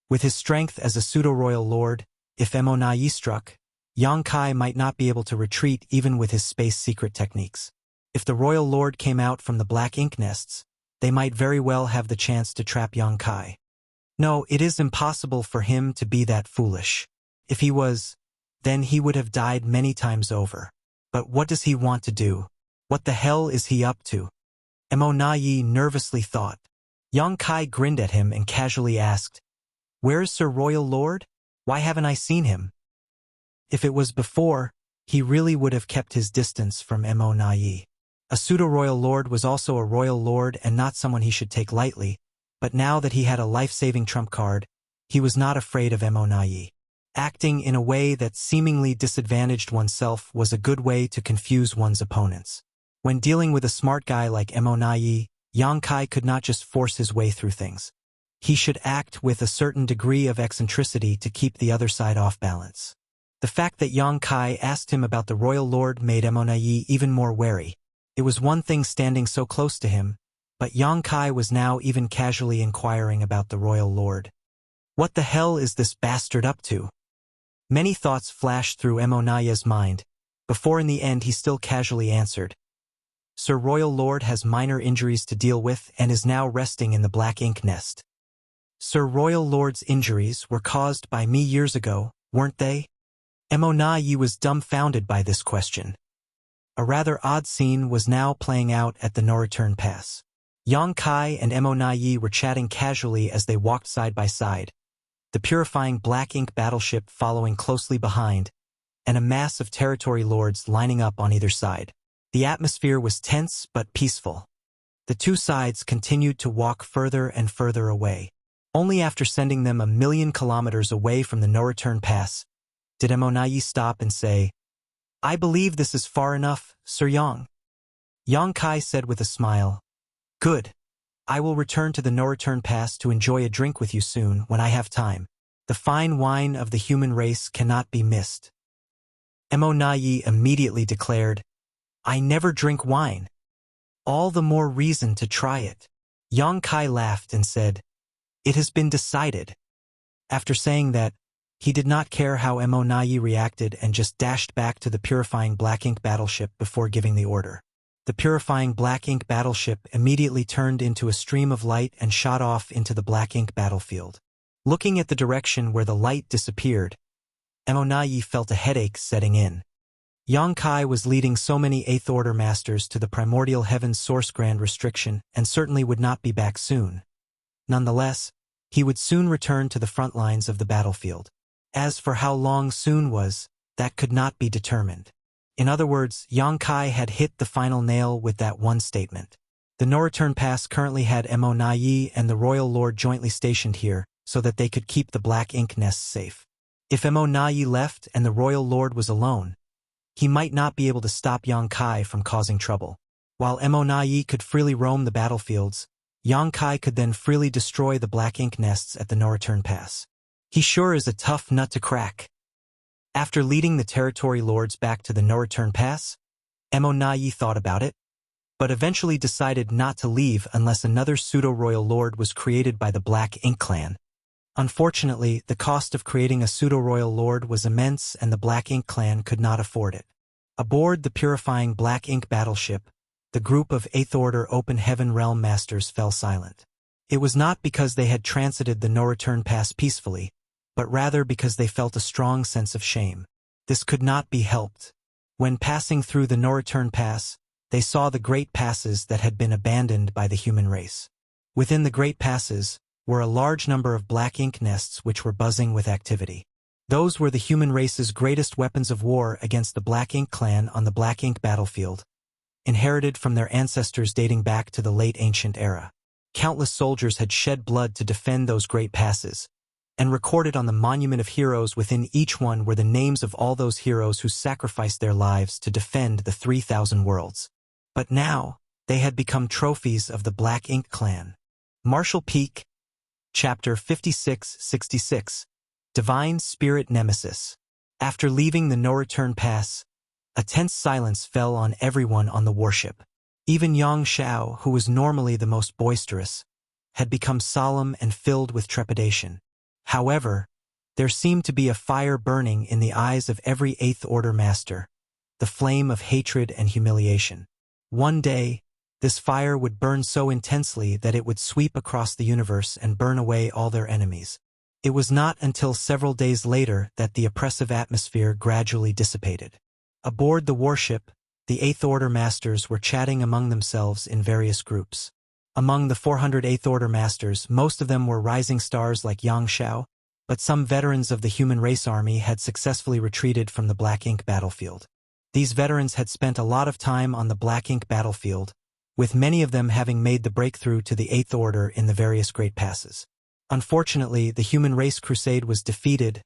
With his strength as a pseudo-royal lord, if Emonaye struck, Yongkai might not be able to retreat even with his space secret techniques. If the royal lord came out from the Black Ink nests, they might very well have the chance to trap Yongkai. No, it is impossible for him to be that foolish. If he was, then he would have died many times over. But what does he want to do? What the hell is he up to? Emonaye nervously thought. Yongkai grinned at him and casually asked, Where is Sir Royal Lord? Why haven't I seen him? If it was before, he really would have kept his distance from Emonaye. A pseudo-royal lord was also a royal lord and not someone he should take lightly, but now that he had a life-saving trump card, he was not afraid of Emonaye. Acting in a way that seemingly disadvantaged oneself was a good way to confuse one's opponents. When dealing with a smart guy like Emonaye, Yongkai could not just force his way through things. He should act with a certain degree of eccentricity to keep the other side off balance. The fact that Yongkai asked him about the royal lord made Emonaye even more wary. It was one thing standing so close to him, but Yongkai was now even casually inquiring about the royal lord. What the hell is this bastard up to? Many thoughts flashed through Emonaye's mind, before in the end he still casually answered. Sir Royal Lord has minor injuries to deal with and is now resting in the Black Ink nest. Sir Royal Lord's injuries were caused by me years ago, weren't they? Emonaye was dumbfounded by this question. A rather odd scene was now playing out at the no-return pass. Yongkai and Emonaye were chatting casually as they walked side by side, the purifying Black Ink battleship following closely behind, and a mass of territory lords lining up on either side. The atmosphere was tense but peaceful. The two sides continued to walk further and further away. Only after sending them 1,000,000 kilometers away from the no-return pass did Emonaye stop and say, I believe this is far enough, Sir Yong. Yongkai said with a smile, Good. I will return to the no-return pass to enjoy a drink with you soon when I have time. The fine wine of the human race cannot be missed. Emonaye immediately declared, I never drink wine. All the more reason to try it. Yongkai laughed and said, It has been decided. After saying that, he did not care how Emonaye reacted and just dashed back to the purifying Black Ink battleship before giving the order. The purifying Black Ink battleship immediately turned into a stream of light and shot off into the Black Ink battlefield. Looking at the direction where the light disappeared, Emonaye felt a headache setting in. Yongkai was leading so many 8th Order Masters to the Primordial Heaven's Source Grand Restriction and certainly would not be back soon. Nonetheless, he would soon return to the front lines of the battlefield. As for how long soon was, that could not be determined. In other words, Yongkai had hit the final nail with that one statement. The no-return pass currently had Emonaye and the Royal Lord jointly stationed here so that they could keep the Black Ink nests safe. If Emonaye left and the Royal Lord was alone, he might not be able to stop Yongkai from causing trouble. While Emonaye could freely roam the battlefields, Yongkai could then freely destroy the Black Ink nests at the no-return pass. He sure is a tough nut to crack. After leading the territory lords back to the no-return pass, Emonaye thought about it, but eventually decided not to leave unless another pseudo-royal lord was created by the Black Ink clan. Unfortunately, the cost of creating a pseudo-royal lord was immense and the Black Ink clan could not afford it. Aboard the purifying Black Ink battleship, the group of 8th Order Open Heaven Realm Masters fell silent. It was not because they had transited the no-return pass peacefully, but rather because they felt a strong sense of shame. This could not be helped. When passing through the no-return pass, they saw the Great Passes that had been abandoned by the human race. Within the Great Passes were a large number of Black Ink nests which were buzzing with activity. Those were the human race's greatest weapons of war against the Black Ink clan on the Black Ink battlefield, inherited from their ancestors dating back to the late ancient era. Countless soldiers had shed blood to defend those Great Passes, and recorded on the monument of heroes within each one were the names of all those heroes who sacrificed their lives to defend the 3,000 worlds. But now, they had become trophies of the Black Ink clan. Martial Peak, Chapter 56-66, Divine Spirit Nemesis. After leaving the no-return pass, a tense silence fell on everyone on the warship. Even Yang Xiao, who was normally the most boisterous, had become solemn and filled with trepidation. However, there seemed to be a fire burning in the eyes of every 8th Order master, the flame of hatred and humiliation. One day, this fire would burn so intensely that it would sweep across the universe and burn away all their enemies. It was not until several days later that the oppressive atmosphere gradually dissipated. Aboard the warship, the 8th Order masters were chatting among themselves in various groups. Among the 400 8th Order masters, most of them were rising stars like Yang Xiao, but some veterans of the human race army had successfully retreated from the Black Ink battlefield. These veterans had spent a lot of time on the Black Ink battlefield, with many of them having made the breakthrough to the 8th Order in the various Great Passes. Unfortunately, the human race crusade was defeated,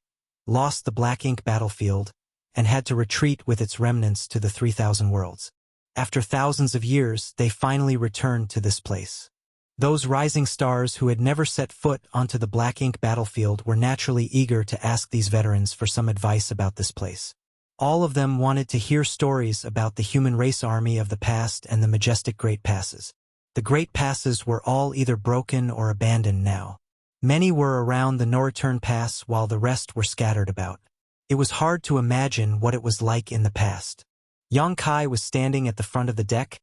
lost the Black Ink battlefield, and had to retreat with its remnants to the 3,000 worlds. After thousands of years, they finally returned to this place. Those rising stars who had never set foot onto the Black Ink battlefield were naturally eager to ask these veterans for some advice about this place. All of them wanted to hear stories about the human race army of the past and the majestic Great Passes. The Great Passes were all either broken or abandoned now. Many were around the no-return pass while the rest were scattered about. It was hard to imagine what it was like in the past. Yang Kai was standing at the front of the deck,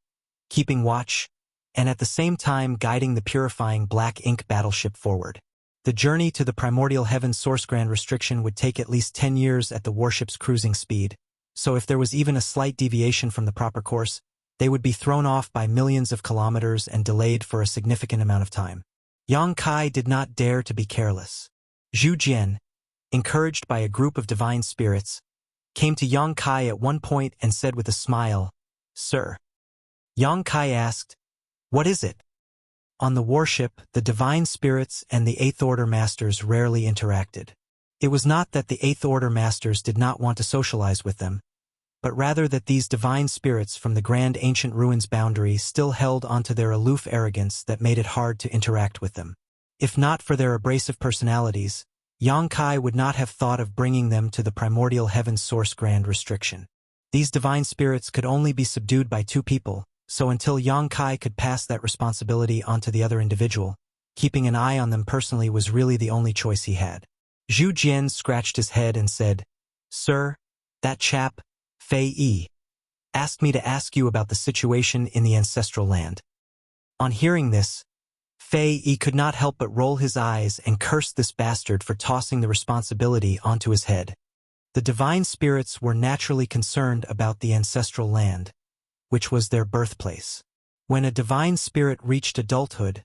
keeping watch, and at the same time guiding the purifying Black Ink battleship forward. The journey to the primordial heaven source grand restriction would take at least 10 years at the warship's cruising speed, so if there was even a slight deviation from the proper course, they would be thrown off by millions of kilometers and delayed for a significant amount of time. Yang Kai did not dare to be careless. Zhu Jian, encouraged by a group of divine spirits, came to Yang Kai at one point and said with a smile, "Sir." Yang Kai asked, "What is it?" On the warship, the divine spirits and the 8th Order masters rarely interacted. It was not that the 8th Order masters did not want to socialize with them, but rather that these divine spirits from the grand ancient ruins boundary still held onto their aloof arrogance that made it hard to interact with them. If not for their abrasive personalities, Yang Kai would not have thought of bringing them to the primordial heaven source grand restriction. These divine spirits could only be subdued by 2 people, so until Yang Kai could pass that responsibility onto the other individual, keeping an eye on them personally was really the only choice he had. Zhu Jian scratched his head and said, "Sir, that chap, Fei Yi, asked me to ask you about the situation in the ancestral land." On hearing this, Fei Yi could not help but roll his eyes and curse this bastard for tossing the responsibility onto his head. The divine spirits were naturally concerned about the ancestral land, which was their birthplace. When a divine spirit reached adulthood,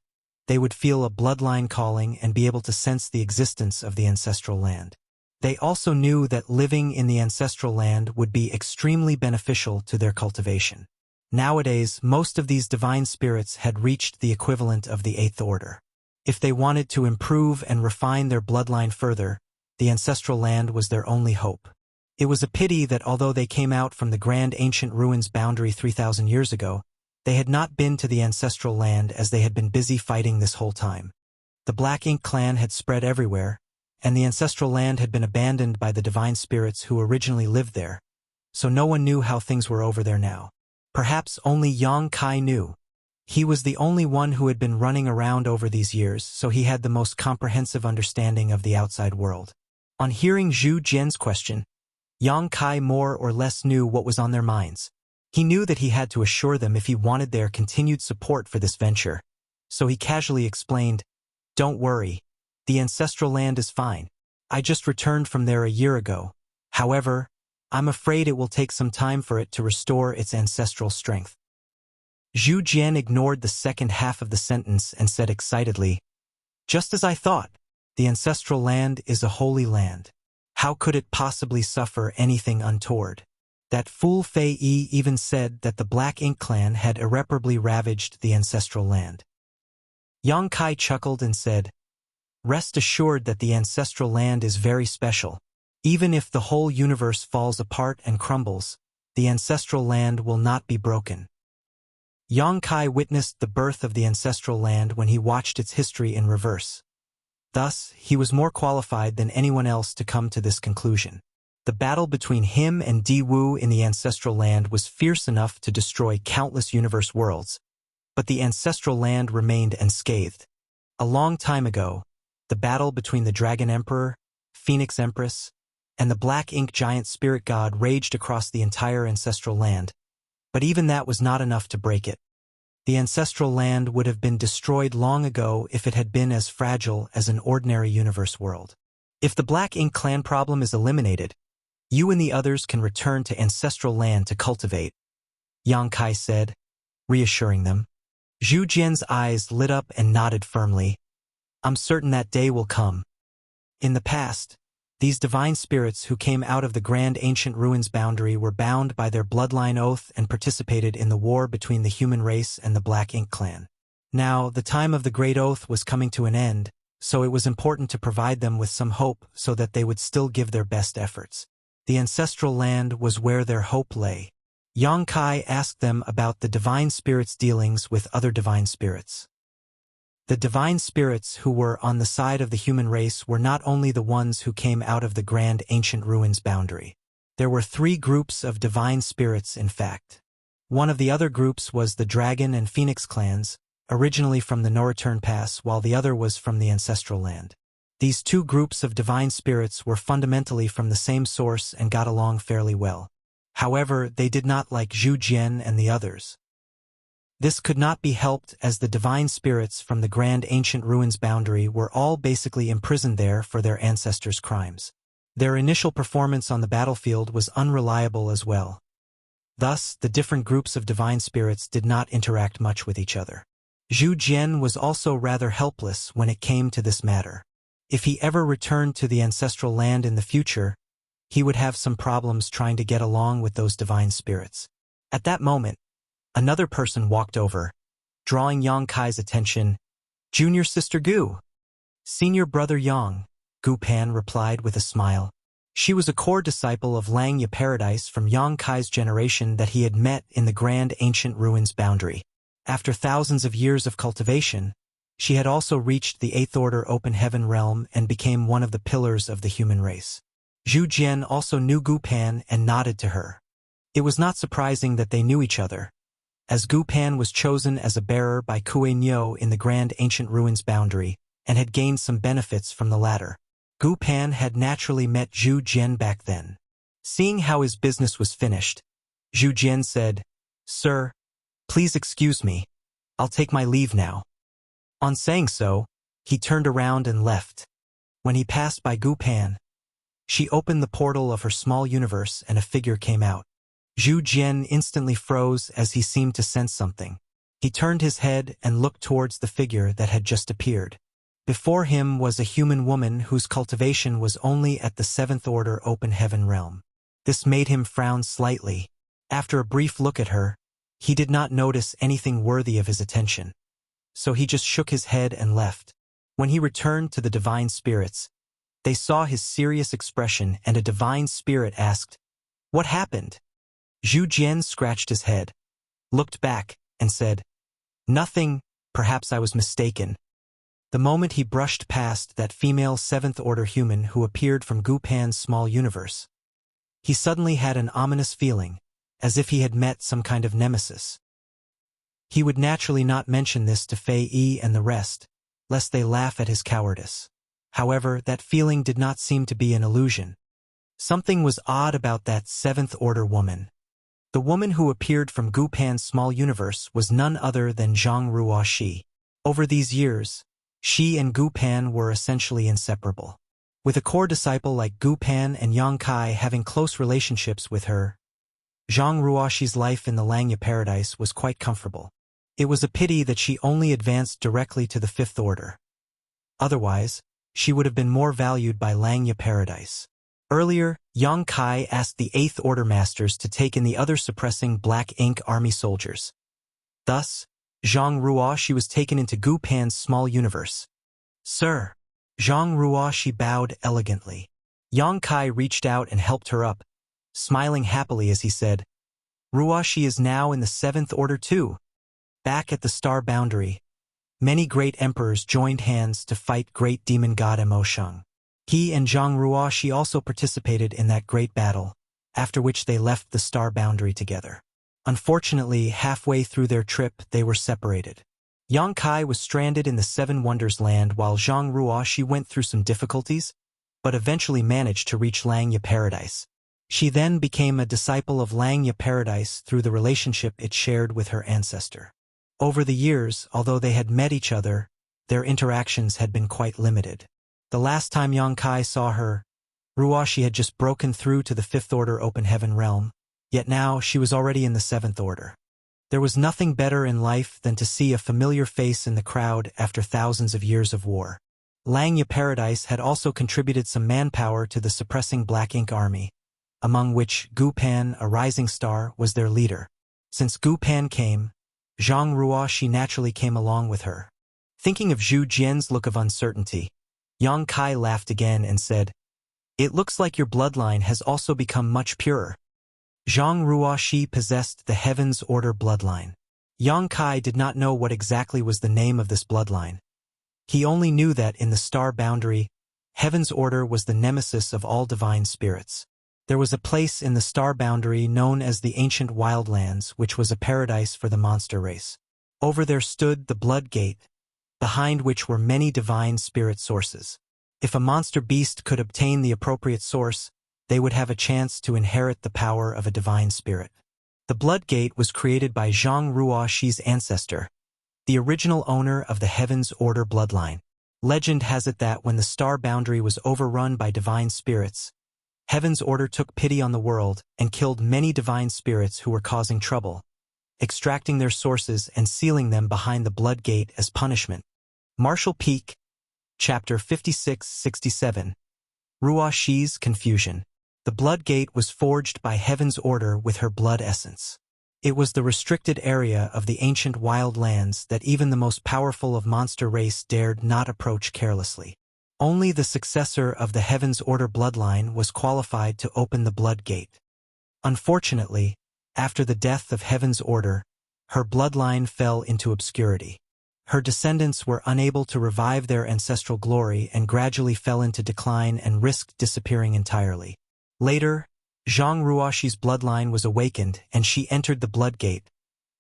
they would feel a bloodline calling and be able to sense the existence of the ancestral land. They also knew that living in the ancestral land would be extremely beneficial to their cultivation. Nowadays, most of these divine spirits had reached the equivalent of the 8th Order. If they wanted to improve and refine their bloodline further, the ancestral land was their only hope. It was a pity that although they came out from the grand ancient ruins boundary 3,000 years ago, they had not been to the ancestral land as they had been busy fighting this whole time. The Black Ink clan had spread everywhere, and the ancestral land had been abandoned by the divine spirits who originally lived there, so no one knew how things were over there now. Perhaps only Yang Kai knew. He was the only one who had been running around over these years, so he had the most comprehensive understanding of the outside world. On hearing Zhu Jian's question, Yang Kai more or less knew what was on their minds. He knew that he had to assure them if he wanted their continued support for this venture. So he casually explained, "Don't worry. The ancestral land is fine. I just returned from there a year ago. However, I'm afraid it will take some time for it to restore its ancestral strength." Zhu Jian ignored the second half of the sentence and said excitedly, "Just as I thought. The ancestral land is a holy land. How could it possibly suffer anything untoward? That fool Fei Yi even said that the Black Ink clan had irreparably ravaged the ancestral land." Yang Kai chuckled and said, "Rest assured that the ancestral land is very special. Even if the whole universe falls apart and crumbles, the ancestral land will not be broken." Yang Kai witnessed the birth of the ancestral land when he watched its history in reverse. Thus, he was more qualified than anyone else to come to this conclusion. The battle between him and Di Wu in the ancestral land was fierce enough to destroy countless universe worlds, but the ancestral land remained unscathed. A long time ago, the battle between the Dragon Emperor, Phoenix Empress, and the Black Ink Giant Spirit God raged across the entire ancestral land, but even that was not enough to break it. The ancestral land would have been destroyed long ago if it had been as fragile as an ordinary universe world. If the Black Ink clan problem is eliminated, you and the others can return to ancestral land to cultivate," Yang Kai said, reassuring them. Zhu Jian's eyes lit up and nodded firmly. "I'm certain that day will come." In the past, these divine spirits who came out of the grand ancient ruins boundary were bound by their bloodline oath and participated in the war between the human race and the Black Ink clan. Now, the time of the Great Oath was coming to an end, so it was important to provide them with some hope so that they would still give their best efforts. The ancestral land was where their hope lay. Yang Kai asked them about the divine spirits' dealings with other divine spirits. The divine spirits who were on the side of the human race were not only the ones who came out of the grand ancient ruins boundary. There were 3 groups of divine spirits, in fact. One of the other groups was the Dragon and Phoenix clans, originally from the No-Return Pass, while the other was from the ancestral land. These 2 groups of divine spirits were fundamentally from the same source and got along fairly well. However, they did not like Zhu Jian and the others. This could not be helped as the divine spirits from the grand ancient ruins boundary were all basically imprisoned there for their ancestors' crimes. Their initial performance on the battlefield was unreliable as well. Thus, the different groups of divine spirits did not interact much with each other. Zhu Jian was also rather helpless when it came to this matter. If he ever returned to the ancestral land in the future, he would have some problems trying to get along with those divine spirits. At that moment, another person walked over, drawing Yang Kai's attention. "Junior sister Gu." "Senior brother Yang," Gu Pan replied with a smile. She was a core disciple of Lang Ye Paradise from Yang Kai's generation that he had met in the grand ancient ruins boundary. After thousands of years of cultivation, she had also reached the 8th Order Open Heaven realm and became one of the pillars of the human race. Zhu Jian also knew Gu Pan and nodded to her. It was not surprising that they knew each other, as Gu Pan was chosen as a bearer by Kue Nyo in the grand ancient ruins boundary and had gained some benefits from the latter. Gu Pan had naturally met Zhu Jian back then. Seeing how his business was finished, Zhu Jian said, "Sir, please excuse me. I'll take my leave now." On saying so, he turned around and left. When he passed by Gu Pan, she opened the portal of her small universe and a figure came out. Zhu Jian instantly froze as he seemed to sense something. He turned his head and looked towards the figure that had just appeared. Before him was a human woman whose cultivation was only at the 7th Order Open Heaven realm. This made him frown slightly. After a brief look at her, he did not notice anything worthy of his attention. So he just shook his head and left. When he returned to the divine spirits, they saw his serious expression and a divine spirit asked, "What happened?" Zhu Jian scratched his head, looked back, and said, "Nothing, perhaps I was mistaken." The moment he brushed past that female 7th Order human who appeared from Gu Pan's small universe, he suddenly had an ominous feeling, as if he had met some kind of nemesis. He would naturally not mention this to Fei Yi and the rest, lest they laugh at his cowardice. However, that feeling did not seem to be an illusion. Something was odd about that seventh-order woman. The woman who appeared from Gu Pan's small universe was none other than Zhang Ruoxi. Over these years, she and Gu Pan were essentially inseparable. With a core disciple like Gu Pan and Yang Kai having close relationships with her, Zhang Ruoxi's life in the Langya paradise was quite comfortable. It was a pity that she only advanced directly to the fifth order. Otherwise, she would have been more valued by Langya paradise. Earlier, Yang Kai asked the eighth order masters to take in the other suppressing black ink army soldiers. Thus, Zhang Ruoxi was taken into Gu Pan's small universe. "Sir." Zhang Ruoxi bowed elegantly. Yang Kai reached out and helped her up, smiling happily as he said, "Ruoxi is now in the seventh order too." Back at the star boundary, many great emperors joined hands to fight great demon god Mo Sheng. He and Zhang Ruoxi also participated in that great battle, after which they left the star boundary together. Unfortunately, halfway through their trip, they were separated. Yang Kai was stranded in the Seven Wonders land while Zhang Ruoxi went through some difficulties, but eventually managed to reach Langya Paradise. She then became a disciple of Langya Paradise through the relationship it shared with her ancestor. Over the years, although they had met each other, their interactions had been quite limited. The last time Yang Kai saw her, Ruoxi had just broken through to the fifth order open heaven realm, yet now she was already in the seventh order. There was nothing better in life than to see a familiar face in the crowd after thousands of years of war. Langya Paradise had also contributed some manpower to the suppressing Black Ink army, among which Gu Pan, a rising star, was their leader. Since Gu Pan came, Zhang Ruoxi naturally came along with her. Thinking of Zhu Jian's look of uncertainty, Yang Kai laughed again and said, "It looks like your bloodline has also become much purer." Zhang Ruoxi possessed the Heaven's Order bloodline. Yang Kai did not know what exactly was the name of this bloodline. He only knew that in the star boundary, Heaven's Order was the nemesis of all divine spirits. There was a place in the star boundary known as the Ancient Wildlands, which was a paradise for the monster race. Over there stood the Blood Gate, behind which were many divine spirit sources. If a monster beast could obtain the appropriate source, they would have a chance to inherit the power of a divine spirit. The Blood Gate was created by Zhang Ruoxi's ancestor, the original owner of the Heaven's Order bloodline. Legend has it that when the star boundary was overrun by divine spirits, Heaven's Order took pity on the world and killed many divine spirits who were causing trouble, extracting their sources and sealing them behind the Blood Gate as punishment. Martial Peak, Chapter 56-67. Ruoxi's Confusion. The Blood Gate was forged by Heaven's Order with her blood essence. It was the restricted area of the ancient wild lands that even the most powerful of monster race dared not approach carelessly. Only the successor of the Heaven's Order bloodline was qualified to open the Blood Gate. Unfortunately, after the death of Heaven's Order, her bloodline fell into obscurity. Her descendants were unable to revive their ancestral glory and gradually fell into decline and risked disappearing entirely. Later, Zhang Ruoxi's bloodline was awakened and she entered the Blood Gate,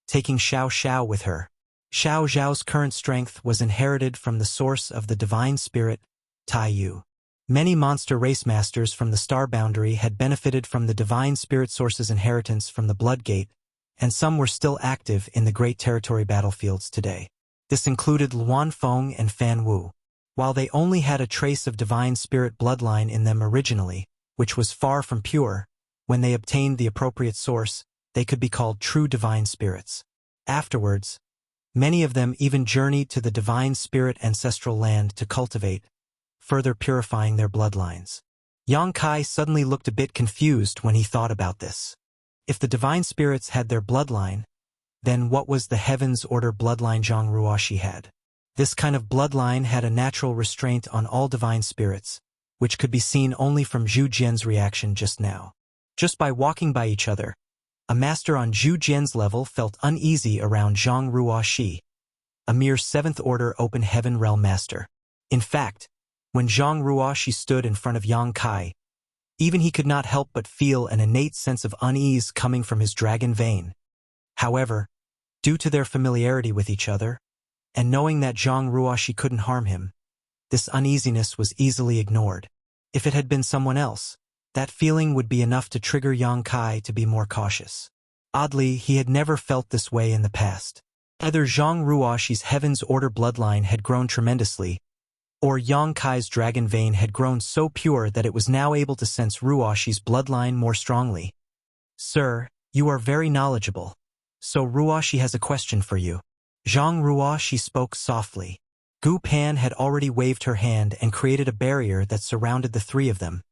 taking Xiao Xiao with her. Xiao Xiao's current strength was inherited from the source of the divine spirit, Tai Yu. Many monster race masters from the star boundary had benefited from the divine spirit source's inheritance from the Blood Gate, and some were still active in the Great Territory battlefields today. This included Luan Feng and Fan Wu. While they only had a trace of divine spirit bloodline in them originally, which was far from pure, when they obtained the appropriate source, they could be called true divine spirits. Afterwards, many of them even journeyed to the divine spirit ancestral land to cultivate, further purifying their bloodlines. Yang Kai suddenly looked a bit confused when he thought about this. If the divine spirits had their bloodline, then what was the Heaven's Order bloodline Zhang Ruoxi had? This kind of bloodline had a natural restraint on all divine spirits, which could be seen only from Zhu Jian's reaction just now. Just by walking by each other, a master on Zhu Jian's level felt uneasy around Zhang Ruoxi, a mere 7th Order Open Heaven Realm master. In fact, when Zhang Ruoxi stood in front of Yang Kai, even he could not help but feel an innate sense of unease coming from his dragon vein. However, Due to their familiarity with each other, and knowing that Zhang Ruoxi couldn't harm him, this uneasiness was easily ignored. If it had been someone else, that feeling would be enough to trigger Yang Kai to be more cautious. Oddly, he had never felt this way in the past. Either Zhang Ruoxi's Heaven's Order bloodline had grown tremendously, or Yang Kai's dragon vein had grown so pure that it was now able to sense Ruoxi's bloodline more strongly. Sir, you are very knowledgeable. So Ruoxi has a question for you. Zhang Ruoxi spoke softly. Gu Pan had already waved her hand and created a barrier that surrounded the three of them,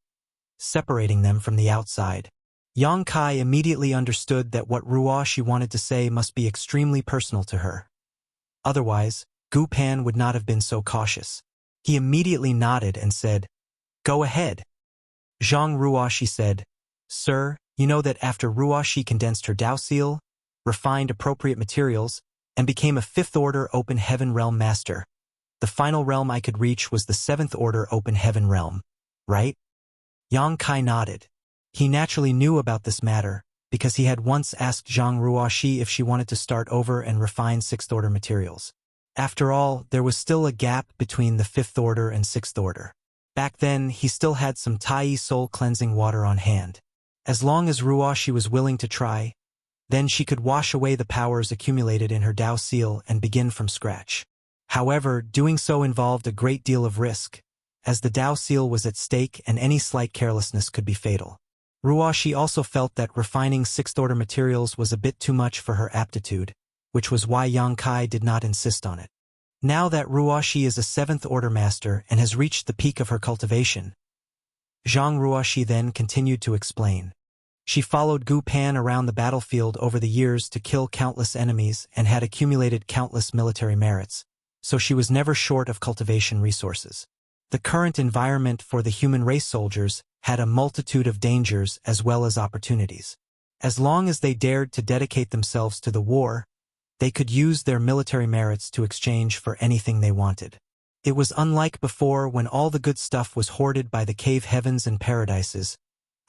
separating them from the outside. Yang Kai immediately understood that what Ruoxi wanted to say must be extremely personal to her. Otherwise, Gu Pan would not have been so cautious. He immediately nodded and said, "Go ahead." Zhang Ruoxi said, "Sir, you know that after Ruoxi condensed her Dao Seal, refined appropriate materials, and became a Fifth Order Open Heaven Realm Master, the final realm I could reach was the Seventh Order Open Heaven Realm, right?" Yang Kai nodded. He naturally knew about this matter, because he had once asked Zhang Ruoxi if she wanted to start over and refine Sixth Order materials. After all, there was still a gap between the Fifth Order and Sixth Order. Back then, he still had some Tai soul cleansing water on hand. As long as Ruoxi was willing to try, then she could wash away the powers accumulated in her Dao Seal and begin from scratch. However, doing so involved a great deal of risk, as the Dao Seal was at stake and any slight carelessness could be fatal. Ruoxi also felt that refining Sixth Order materials was a bit too much for her aptitude, which was why Yang Kai did not insist on it. Now that Ruoxi is a Seventh Order Master and has reached the peak of her cultivation, Zhang Ruoxi then continued to explain. She followed Gu Pan around the battlefield over the years to kill countless enemies and had accumulated countless military merits, so she was never short of cultivation resources. The current environment for the human race soldiers had a multitude of dangers as well as opportunities. As long as they dared to dedicate themselves to the war, they could use their military merits to exchange for anything they wanted. It was unlike before when all the good stuff was hoarded by the cave heavens and paradises,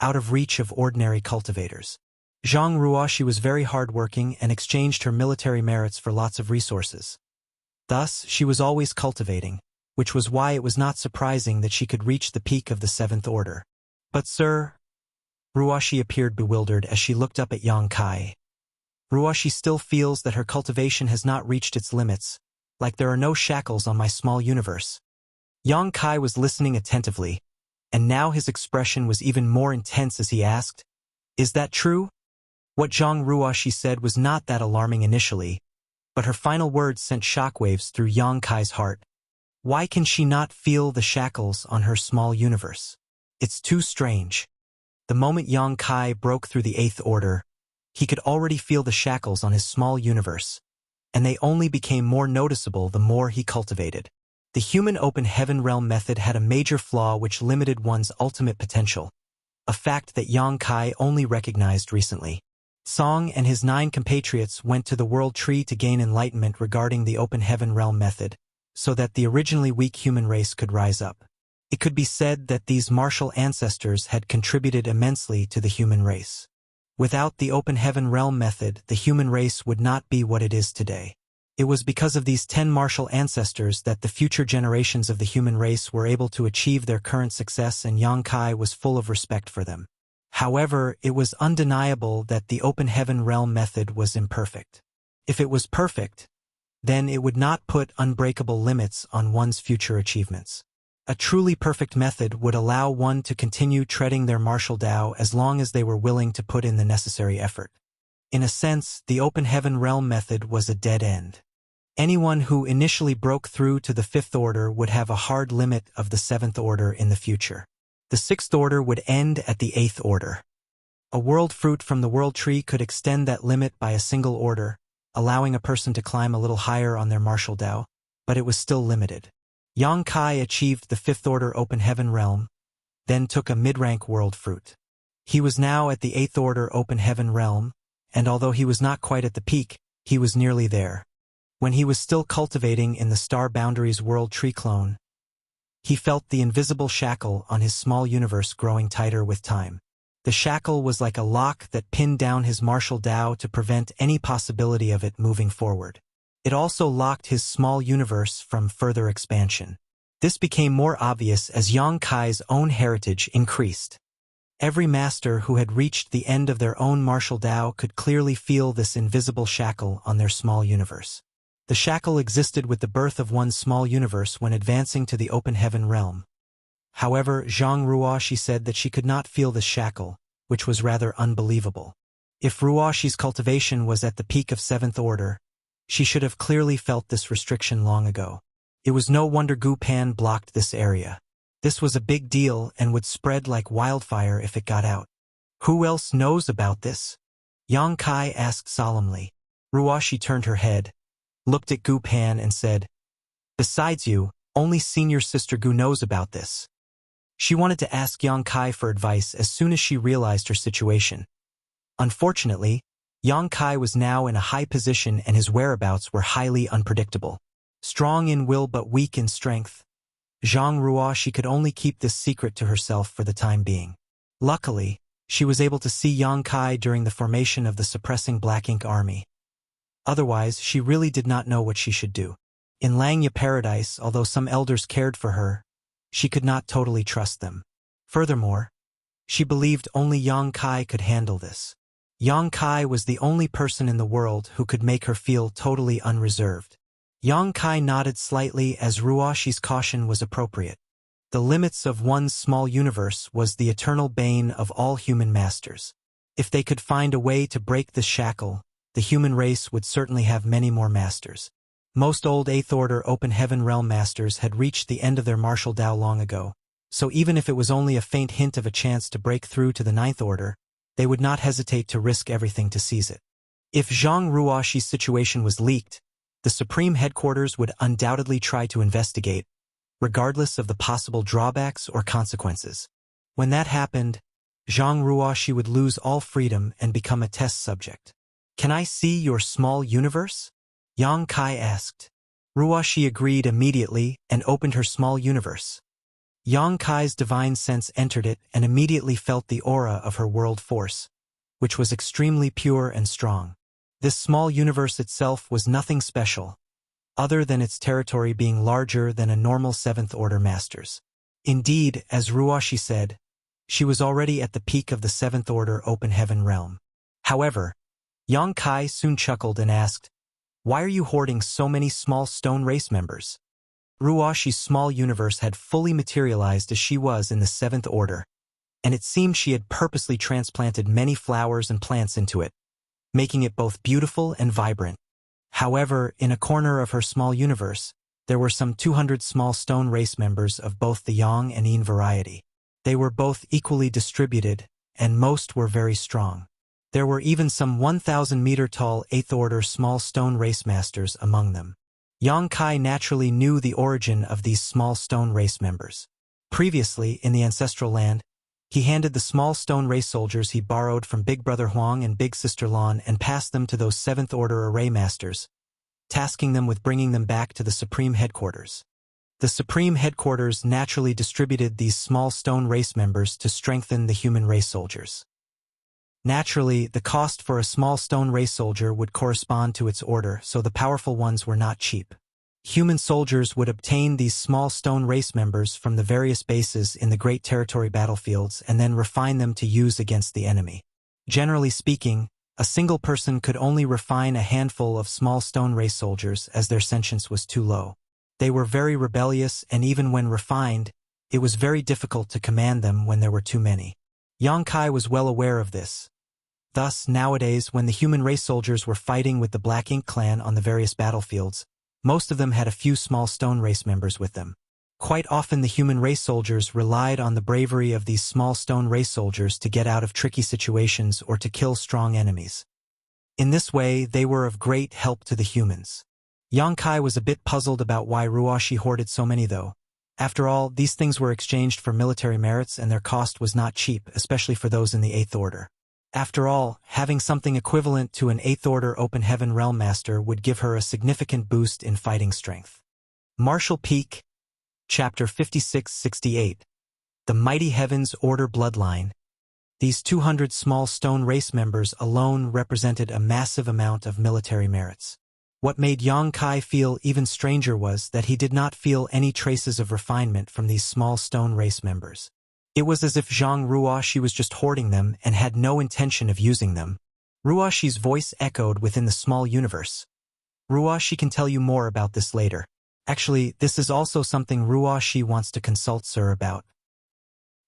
out of reach of ordinary cultivators. Zhang Ruoxi was very hardworking and exchanged her military merits for lots of resources. Thus, she was always cultivating, which was why it was not surprising that she could reach the peak of the Seventh Order. But sir, Ruoxi appeared bewildered as she looked up at Yang Kai. Ruoxi still feels that her cultivation has not reached its limits, like there are no shackles on my small universe. Yang Kai was listening attentively, and now his expression was even more intense as he asked, "Is that true?" What Zhang Ruoxi said was not that alarming initially, but her final words sent shockwaves through Yang Kai's heart. Why can she not feel the shackles on her small universe? It's too strange. The moment Yang Kai broke through the Eighth Order, he could already feel the shackles on his small universe, and they only became more noticeable the more he cultivated. The human open heaven realm method had a major flaw which limited one's ultimate potential, a fact that Yang Kai only recognized recently. Song and his 9 compatriots went to the World Tree to gain enlightenment regarding the open heaven realm method, so that the originally weak human race could rise up. It could be said that these martial ancestors had contributed immensely to the human race. Without the open heaven realm method, the human race would not be what it is today. It was because of these 10 martial ancestors that the future generations of the human race were able to achieve their current success, and Yang Kai was full of respect for them. However, it was undeniable that the open heaven realm method was imperfect. If it was perfect, then it would not put unbreakable limits on one's future achievements. A truly perfect method would allow one to continue treading their martial Tao as long as they were willing to put in the necessary effort. In a sense, the open heaven realm method was a dead end. Anyone who initially broke through to the Fifth Order would have a hard limit of the Seventh Order in the future. The Sixth Order would end at the Eighth Order. A world fruit from the World Tree could extend that limit by a single order, allowing a person to climb a little higher on their martial Tao, but it was still limited. Yang Kai achieved the Fifth Order Open Heaven Realm, then took a mid-rank world fruit. He was now at the Eighth Order Open Heaven Realm, and although he was not quite at the peak, he was nearly there. When he was still cultivating in the Star Boundaries World Tree clone, he felt the invisible shackle on his small universe growing tighter with time. The shackle was like a lock that pinned down his martial Tao to prevent any possibility of it moving forward. It also locked his small universe from further expansion. This became more obvious as Yang Kai's own heritage increased. Every master who had reached the end of their own martial Tao could clearly feel this invisible shackle on their small universe. The shackle existed with the birth of one's small universe when advancing to the open heaven realm. However, Zhang Ruoshi said that she could not feel this shackle, which was rather unbelievable. If Ruoshi's cultivation was at the peak of 7th order, she should have clearly felt this restriction long ago. It was no wonder Gu Pan blocked this area. This was a big deal and would spread like wildfire if it got out. Who else knows about this? Yang Kai asked solemnly. Ruoshi turned her head, looked at Gu Pan and said, "Besides you, only senior sister Gu knows about this." She wanted to ask Yang Kai for advice as soon as she realized her situation. Unfortunately, Yang Kai was now in a high position and his whereabouts were highly unpredictable. Strong in will but weak in strength, Zhang Ruoshi could only keep this secret to herself for the time being. Luckily, she was able to see Yang Kai during the formation of the suppressing Black Ink army. Otherwise, she really did not know what she should do. In Langya Paradise, although some elders cared for her, she could not totally trust them. Furthermore, she believed only Yang Kai could handle this. Yang Kai was the only person in the world who could make her feel totally unreserved. Yang Kai nodded slightly as Ruoshi's caution was appropriate. The limits of one's small universe was the eternal bane of all human masters. If they could find a way to break this shackle, the human race would certainly have many more masters. Most old 8th Order Open Heaven Realm masters had reached the end of their martial Tao long ago, so even if it was only a faint hint of a chance to break through to the 9th Order, they would not hesitate to risk everything to seize it. If Zhang Ruoshi's situation was leaked, the Supreme Headquarters would undoubtedly try to investigate, regardless of the possible drawbacks or consequences. When that happened, Zhang Ruoshi would lose all freedom and become a test subject. "Can I see your small universe?" Yang Kai asked. Ruoshi agreed immediately and opened her small universe. Yang Kai's divine sense entered it and immediately felt the aura of her world force, which was extremely pure and strong. This small universe itself was nothing special, other than its territory being larger than a normal 7th Order master's. Indeed, as Ruoshi said, she was already at the peak of the 7th Order Open Heaven realm. However, Yang Kai soon chuckled and asked, "Why are you hoarding so many small stone race members?" Ruoshi's small universe had fully materialized as she was in the 7th Order, and it seemed she had purposely transplanted many flowers and plants into it, making it both beautiful and vibrant. However, in a corner of her small universe, there were some 200 small stone race members of both the Yang and Yin variety. They were both equally distributed, and most were very strong. There were even some 1,000-meter-tall 8th Order small stone race masters among them. Yang Kai naturally knew the origin of these small stone race members. Previously, in the ancestral land, he handed the small stone race soldiers he borrowed from Big Brother Huang and Big Sister Lan and passed them to those 7th Order array masters, tasking them with bringing them back to the Supreme Headquarters. The Supreme Headquarters naturally distributed these small stone race members to strengthen the human race soldiers. Naturally, the cost for a small stone race soldier would correspond to its order, so the powerful ones were not cheap. Human soldiers would obtain these small stone race members from the various bases in the Great Territory battlefields and then refine them to use against the enemy. Generally speaking, a single person could only refine a handful of small stone race soldiers as their sentience was too low. They were very rebellious, and even when refined, it was very difficult to command them when there were too many. Yang Kai was well aware of this. Thus, nowadays, when the human race soldiers were fighting with the Black Ink clan on the various battlefields, most of them had a few small stone race members with them. Quite often the human race soldiers relied on the bravery of these small stone race soldiers to get out of tricky situations or to kill strong enemies. In this way, they were of great help to the humans. Yang Kai was a bit puzzled about why Ruoshi hoarded so many though. After all, these things were exchanged for military merits and their cost was not cheap, especially for those in the 8th Order. After all, having something equivalent to an 8th Order Open Heaven Realm Master would give her a significant boost in fighting strength. Martial Peak, Chapter 56-68. The Mighty Heavens Order Bloodline. These 200 small stone race members alone represented a massive amount of military merits. What made Yang Kai feel even stranger was that he did not feel any traces of refinement from these small stone race members. It was as if Zhang Ruoxi was just hoarding them and had no intention of using them. Ruoxi's voice echoed within the small universe. Ruoxi can tell you more about this later. Actually, this is also something Ruoxi wants to consult Sir about.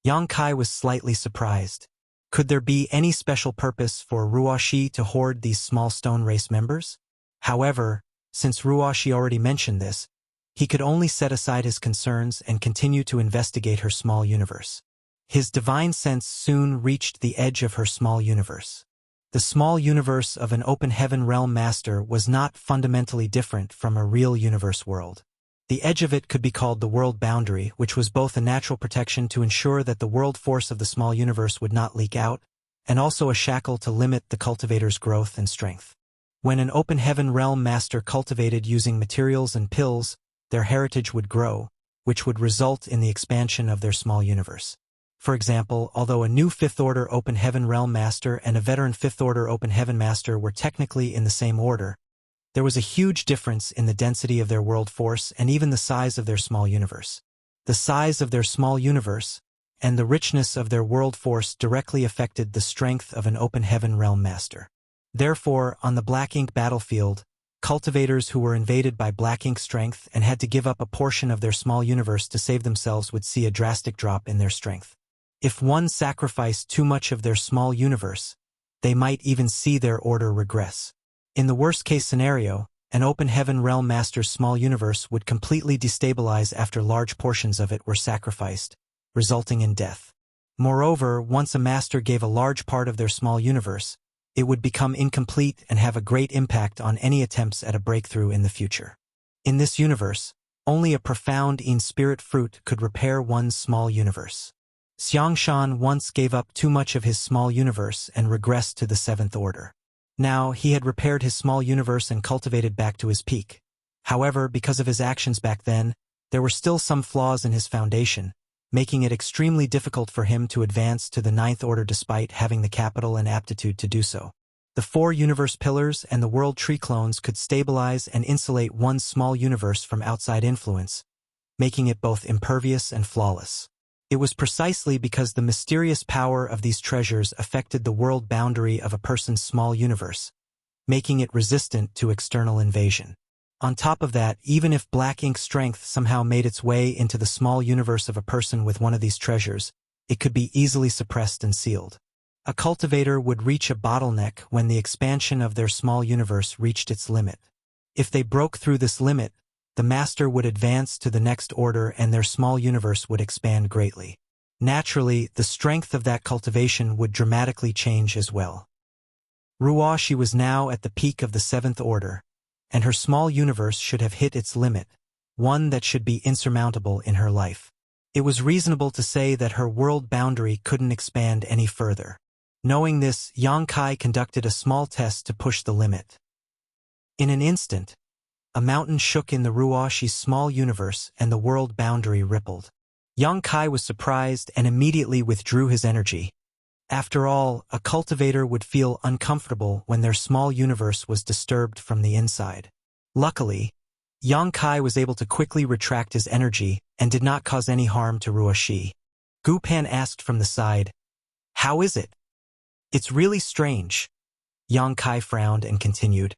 Yang Kai was slightly surprised. Could there be any special purpose for Ruoxi to hoard these small stone race members? However, since Ruoxi already mentioned this, he could only set aside his concerns and continue to investigate her small universe. His divine sense soon reached the edge of her small universe. The small universe of an open heaven realm master was not fundamentally different from a real universe world. The edge of it could be called the world boundary, which was both a natural protection to ensure that the world force of the small universe would not leak out, and also a shackle to limit the cultivator's growth and strength. When an open heaven realm master cultivated using materials and pills, their heritage would grow, which would result in the expansion of their small universe. For example, although a new 5th Order Open Heaven Realm Master and a veteran 5th Order Open Heaven Master were technically in the same order, there was a huge difference in the density of their world force and even the size of their small universe. The size of their small universe and the richness of their world force directly affected the strength of an Open Heaven Realm Master. Therefore, on the Black Ink battlefield, cultivators who were invaded by Black Ink strength and had to give up a portion of their small universe to save themselves would see a drastic drop in their strength. If one sacrificed too much of their small universe, they might even see their order regress. In the worst-case scenario, an Open Heaven Realm Master's small universe would completely destabilize after large portions of it were sacrificed, resulting in death. Moreover, once a master gave a large part of their small universe, it would become incomplete and have a great impact on any attempts at a breakthrough in the future. In this universe, only a profound in-spirit fruit could repair one's small universe. Xiangshan once gave up too much of his small universe and regressed to the 7th Order. Now, he had repaired his small universe and cultivated back to his peak. However, because of his actions back then, there were still some flaws in his foundation, making it extremely difficult for him to advance to the 9th Order despite having the capital and aptitude to do so. The 4 universe pillars and the world tree clones could stabilize and insulate one's small universe from outside influence, making it both impervious and flawless. It was precisely because the mysterious power of these treasures affected the world boundary of a person's small universe, making it resistant to external invasion. On top of that, even if Black Ink strength somehow made its way into the small universe of a person with one of these treasures, it could be easily suppressed and sealed. A cultivator would reach a bottleneck when the expansion of their small universe reached its limit. If they broke through this limit, the master would advance to the next order and their small universe would expand greatly. Naturally, the strength of that cultivation would dramatically change as well. Ruoxi was now at the peak of the 7th Order, and her small universe should have hit its limit, one that should be insurmountable in her life. It was reasonable to say that her world boundary couldn't expand any further. Knowing this, Yang Kai conducted a small test to push the limit. In an instant, a mountain shook in the Ruoxi's small universe and the world boundary rippled. Yang Kai was surprised and immediately withdrew his energy. After all, a cultivator would feel uncomfortable when their small universe was disturbed from the inside. Luckily, Yang Kai was able to quickly retract his energy and did not cause any harm to Ruoxi. Gu Pan asked from the side, "How is it?" "It's really strange." Yang Kai frowned and continued.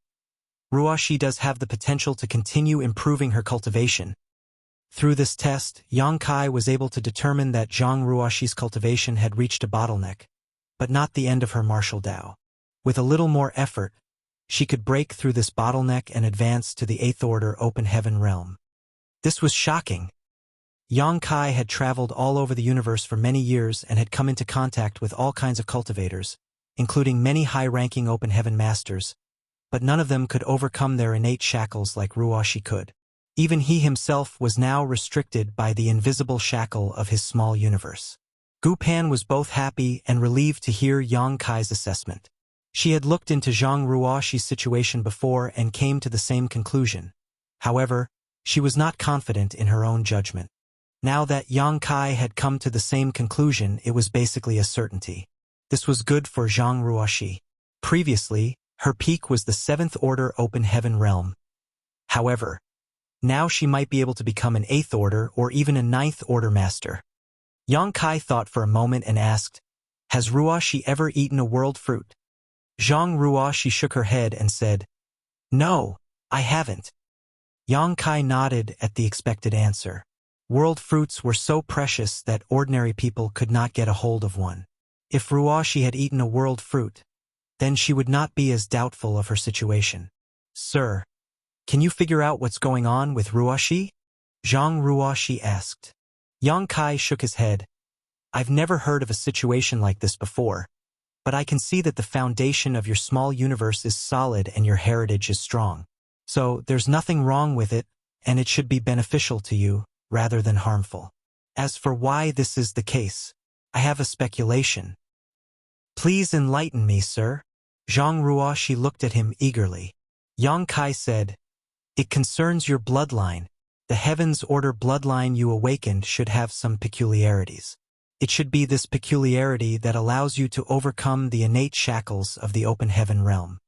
Ruoxi does have the potential to continue improving her cultivation. Through this test, Yang Kai was able to determine that Zhang Ruoxi's cultivation had reached a bottleneck, but not the end of her martial Dao. With a little more effort, she could break through this bottleneck and advance to the 8th Order Open Heaven realm. This was shocking. Yang Kai had traveled all over the universe for many years and had come into contact with all kinds of cultivators, including many high-ranking Open Heaven masters, but none of them could overcome their innate shackles like Ruoxi could. Even he himself was now restricted by the invisible shackle of his small universe. Gu Pan was both happy and relieved to hear Yang Kai's assessment. She had looked into Zhang Ruoxi's situation before and came to the same conclusion. However, she was not confident in her own judgment. Now that Yang Kai had come to the same conclusion, it was basically a certainty. This was good for Zhang Ruoxi. Previously, her peak was the 7th Order Open Heaven realm. However, now she might be able to become an 8th Order or even a 9th Order Master. Yang Kai thought for a moment and asked, "Has Ruoxi ever eaten a world fruit?" Zhang Ruoxi shook her head and said, "No, I haven't." Yang Kai nodded at the expected answer. World fruits were so precious that ordinary people could not get a hold of one. If Ruoxi had eaten a world fruit, then she would not be as doubtful of her situation. "Sir, can you figure out what's going on with Ruoxi?" Zhang Ruoxi asked. Yang Kai shook his head. "I've never heard of a situation like this before, but I can see that the foundation of your small universe is solid and your heritage is strong. So there's nothing wrong with it, and it should be beneficial to you, rather than harmful. As for why this is the case, I have a speculation." "Please enlighten me, sir." Zhang Ruoxi looked at him eagerly. Yang Kai said, "It concerns your bloodline. The Heaven's Order bloodline you awakened should have some peculiarities. It should be this peculiarity that allows you to overcome the innate shackles of the Open Heaven realm.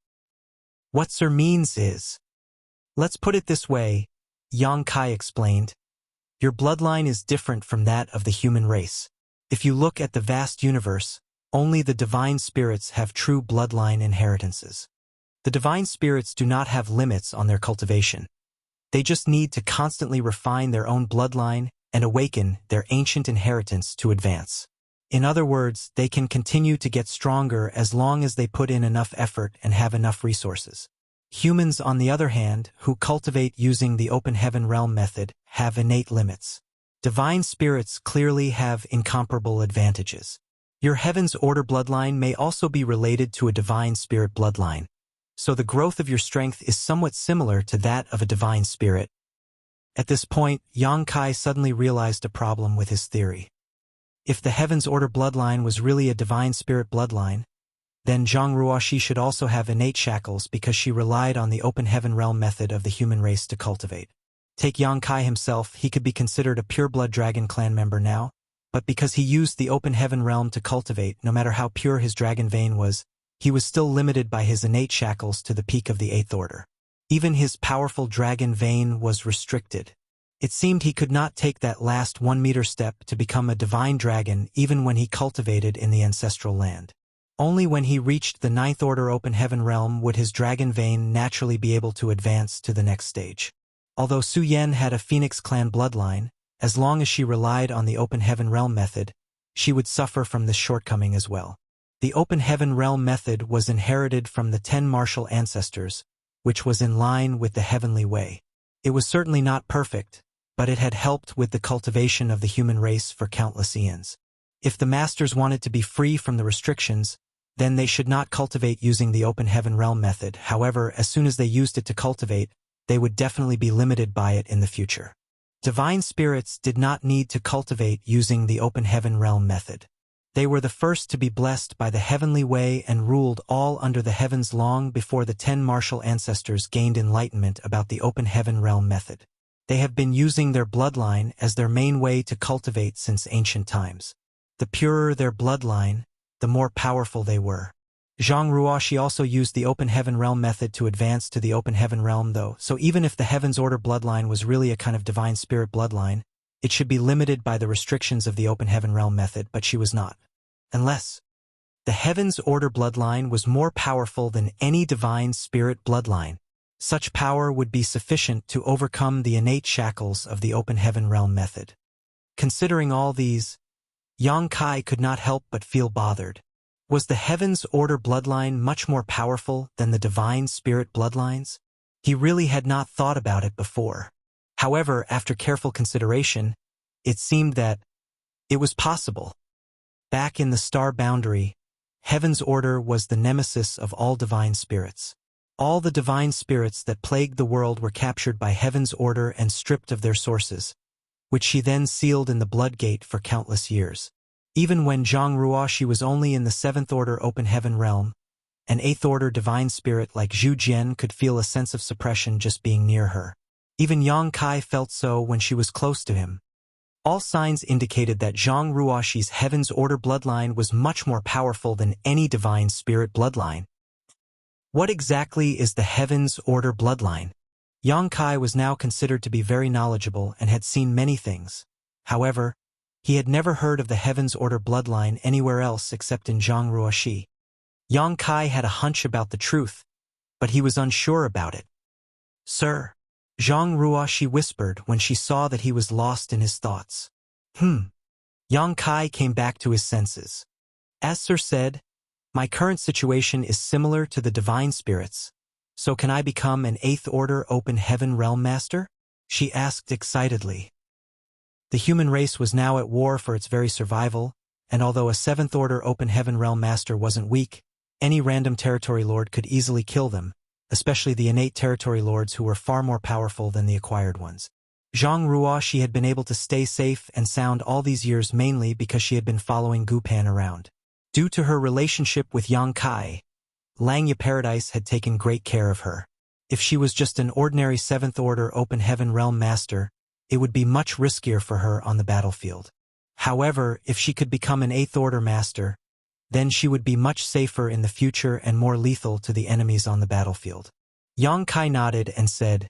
What sir means is, let's put it this way," Yang Kai explained. "Your bloodline is different from that of the human race. If you look at the vast universe, only the divine spirits have true bloodline inheritances. The divine spirits do not have limits on their cultivation. They just need to constantly refine their own bloodline and awaken their ancient inheritance to advance. In other words, they can continue to get stronger as long as they put in enough effort and have enough resources. Humans, on the other hand, who cultivate using the Open Heaven realm method, have innate limits. Divine spirits clearly have incomparable advantages. Your Heaven's Order bloodline may also be related to a divine spirit bloodline, so the growth of your strength is somewhat similar to that of a divine spirit." At this point, Yang Kai suddenly realized a problem with his theory. If the Heaven's Order bloodline was really a divine spirit bloodline, then Zhang Ruoxi should also have innate shackles because she relied on the Open Heaven realm method of the human race to cultivate. Take Yang Kai himself, he could be considered a pure-blood dragon clan member now, but because he used the Open Heaven realm to cultivate, no matter how pure his dragon vein was, he was still limited by his innate shackles to the peak of the 8th Order. Even his powerful dragon vein was restricted. It seemed he could not take that last 1-meter step to become a divine dragon even when he cultivated in the ancestral land. Only when he reached the 9th Order Open Heaven realm would his dragon vein naturally be able to advance to the next stage. Although Su Yan had a Phoenix clan bloodline, as long as she relied on the Open Heaven realm method, she would suffer from this shortcoming as well. The Open Heaven realm method was inherited from the 10 martial ancestors, which was in line with the heavenly way. It was certainly not perfect, but it had helped with the cultivation of the human race for countless eons. If the masters wanted to be free from the restrictions, then they should not cultivate using the Open Heaven realm method. However, as soon as they used it to cultivate, they would definitely be limited by it in the future. Divine spirits did not need to cultivate using the Open Heaven realm method. They were the first to be blessed by the heavenly way and ruled all under the heavens long before the 10 martial ancestors gained enlightenment about the Open Heaven realm method. They have been using their bloodline as their main way to cultivate since ancient times. The purer their bloodline, the more powerful they were. Zhang Ruoxi also used the Open Heaven realm method to advance to the Open Heaven realm though, so even if the Heaven's Order bloodline was really a kind of divine spirit bloodline, it should be limited by the restrictions of the Open Heaven realm method, but she was not. Unless the Heaven's Order bloodline was more powerful than any divine spirit bloodline, such power would be sufficient to overcome the innate shackles of the Open Heaven realm method. Considering all these, Yang Kai could not help but feel bothered. Was the Heaven's Order bloodline much more powerful than the divine spirit bloodlines? He really had not thought about it before. However, after careful consideration, it seemed that it was possible. Back in the star boundary, Heaven's Order was the nemesis of all divine spirits. All the divine spirits that plagued the world were captured by Heaven's Order and stripped of their sources, which she then sealed in the Blood Gate for countless years. Even when Zhang Ruoxi was only in the 7th Order Open Heaven realm, an 8th Order divine spirit like Zhu Jian could feel a sense of suppression just being near her. Even Yang Kai felt so when she was close to him. All signs indicated that Zhang Ruoxi's Heaven's Order bloodline was much more powerful than any divine spirit bloodline. What exactly is the Heaven's Order bloodline? Yang Kai was now considered to be very knowledgeable and had seen many things. However, he had never heard of the Heaven's Order bloodline anywhere else except in Zhang Ruoxi. Yang Kai had a hunch about the truth, but he was unsure about it. "Sir," Zhang Ruoxi whispered when she saw that he was lost in his thoughts. Yang Kai came back to his senses. "As Sir said, my current situation is similar to the divine spirits, so can I become an 8th Order Open Heaven Realm Master?" she asked excitedly. The human race was now at war for its very survival, and although a 7th Order Open Heaven Realm Master wasn't weak, any random territory lord could easily kill them, especially the innate territory lords who were far more powerful than the acquired ones. Zhang Ruoxi had been able to stay safe and sound all these years mainly because she had been following Gu Pan around. Due to her relationship with Yang Kai, Langya Paradise had taken great care of her. If she was just an ordinary 7th Order Open Heaven Realm Master, it would be much riskier for her on the battlefield. However, if she could become an 8th Order Master, then she would be much safer in the future and more lethal to the enemies on the battlefield. Yang Kai nodded and said,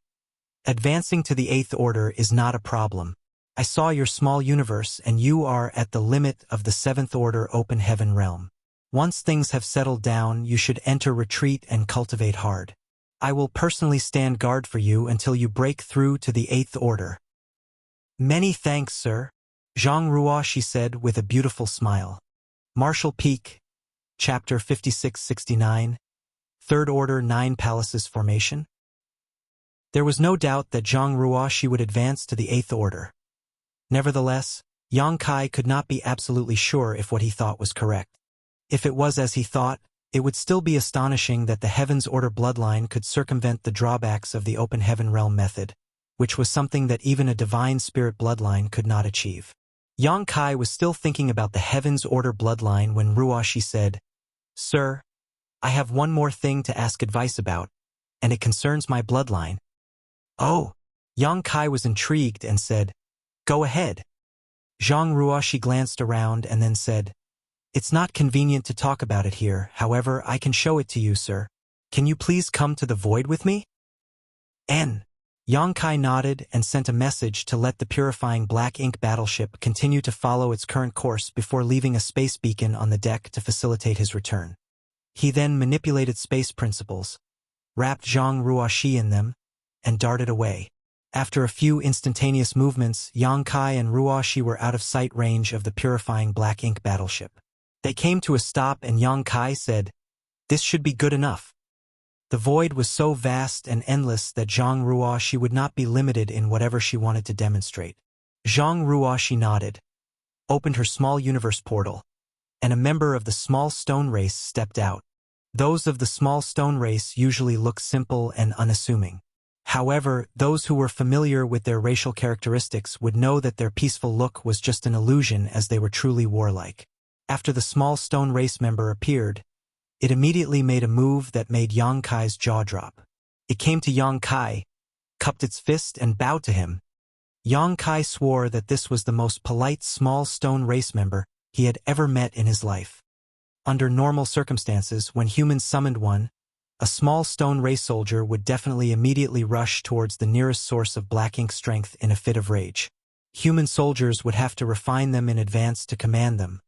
"Advancing to the 8th Order is not a problem. I saw your small universe and you are at the limit of the 7th Order Open Heaven Realm. Once things have settled down, you should enter retreat and cultivate hard. I will personally stand guard for you until you break through to the 8th Order." "Many thanks, sir," Zhang Ruoxi said with a beautiful smile. Martial Peak, Chapter 5669, 3rd Order 9 Palaces Formation. There was no doubt that Zhang Ruoxi would advance to the 8th Order. Nevertheless, Yang Kai could not be absolutely sure if what he thought was correct. If it was as he thought, it would still be astonishing that the Heaven's Order bloodline could circumvent the drawbacks of the Open Heaven Realm method, which was something that even a divine spirit bloodline could not achieve. Yang Kai was still thinking about the Heaven's Order bloodline when Ruoxi said, "Sir, I have one more thing to ask advice about, and it concerns my bloodline." "Oh." Yang Kai was intrigued and said, "Go ahead." Zhang Ruoxi glanced around and then said, "It's not convenient to talk about it here, however I can show it to you, sir. Can you please come to the void with me?" Yang Kai nodded and sent a message to let the purifying black ink battleship continue to follow its current course before leaving a space beacon on the deck to facilitate his return. He then manipulated space principles, wrapped Zhang Ruoxi in them, and darted away. After a few instantaneous movements, Yang Kai and Ruoxi were out of sight range of the purifying black ink battleship. They came to a stop and Yang Kai said, "This should be good enough." The void was so vast and endless that Zhang Ruoxi would not be limited in whatever she wanted to demonstrate. Zhang Ruoxi nodded, opened her small universe portal, and a member of the small stone race stepped out. Those of the small stone race usually look simple and unassuming. However, those who were familiar with their racial characteristics would know that their peaceful look was just an illusion as they were truly warlike. After the small stone race member appeared, it immediately made a move that made Yang Kai's jaw drop. It came to Yang Kai, cupped its fist and bowed to him. Yang Kai swore that this was the most polite small stone race member he had ever met in his life. Under normal circumstances, when humans summoned one, a small stone race soldier would definitely immediately rush towards the nearest source of black ink strength in a fit of rage. Human soldiers would have to refine them in advance to command them.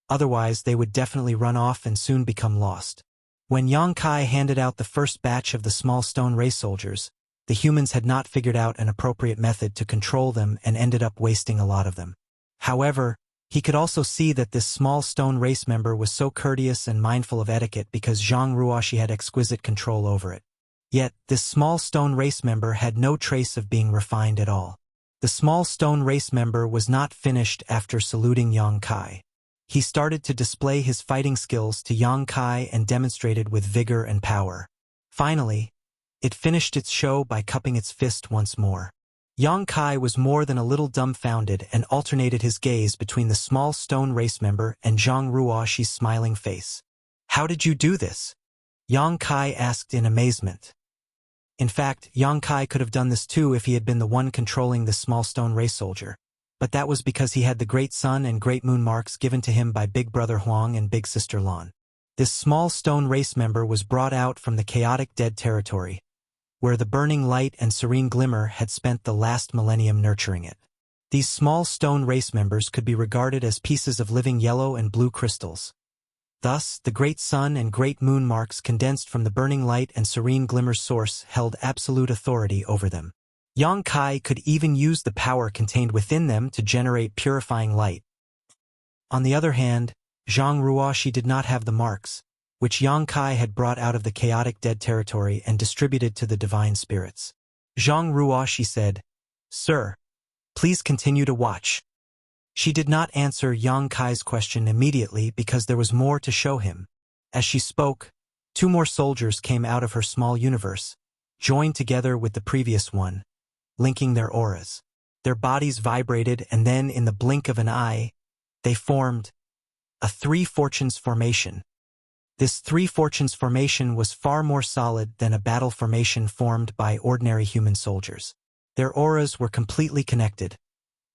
Otherwise, they would definitely run off and soon become lost. When Yang Kai handed out the first batch of the small stone race soldiers, the humans had not figured out an appropriate method to control them and ended up wasting a lot of them. However, he could also see that this small stone race member was so courteous and mindful of etiquette because Zhang Ruoxi had exquisite control over it. Yet, this small stone race member had no trace of being refined at all. The small stone race member was not finished after saluting Yang Kai. He started to display his fighting skills to Yang Kai and demonstrated with vigor and power. Finally, it finished its show by cupping its fist once more. Yang Kai was more than a little dumbfounded and alternated his gaze between the small stone race member and Zhang Ruoxi's smiling face. "How did you do this?" Yang Kai asked in amazement. In fact, Yang Kai could have done this too if he had been the one controlling the small stone race soldier. but that was because he had the Great Sun and Great Moon marks given to him by Big Brother Huang and Big Sister Lan. This small stone race member was brought out from the chaotic dead territory, where the burning light and serene glimmer had spent the last millennium nurturing it. These small stone race members could be regarded as pieces of living yellow and blue crystals. Thus, the Great Sun and Great Moon marks condensed from the burning light and serene glimmer source held absolute authority over them. Yang Kai could even use the power contained within them to generate purifying light. On the other hand, Zhang Ruoxi did not have the marks, which Yang Kai had brought out of the chaotic dead territory and distributed to the divine spirits. Zhang Ruoxi said, "Sir, please continue to watch." She did not answer Yang Kai's question immediately because there was more to show him. As she spoke, 2 more soldiers came out of her small universe, joined together with the previous one, linking their auras. Their bodies vibrated, and then in the blink of an eye, they formed a 3 fortunes formation. This 3 fortunes formation was far more solid than a battle formation formed by ordinary human soldiers. Their auras were completely connected,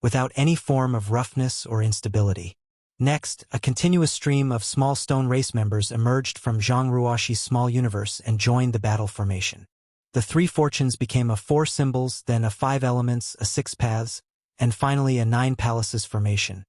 without any form of roughness or instability. Next, a continuous stream of small stone race members emerged from Zhang Ruoxi's small universe and joined the battle formation. The 3 fortunes became a 4 symbols, then a 5 elements, a 6 paths, and finally a 9 palaces formation.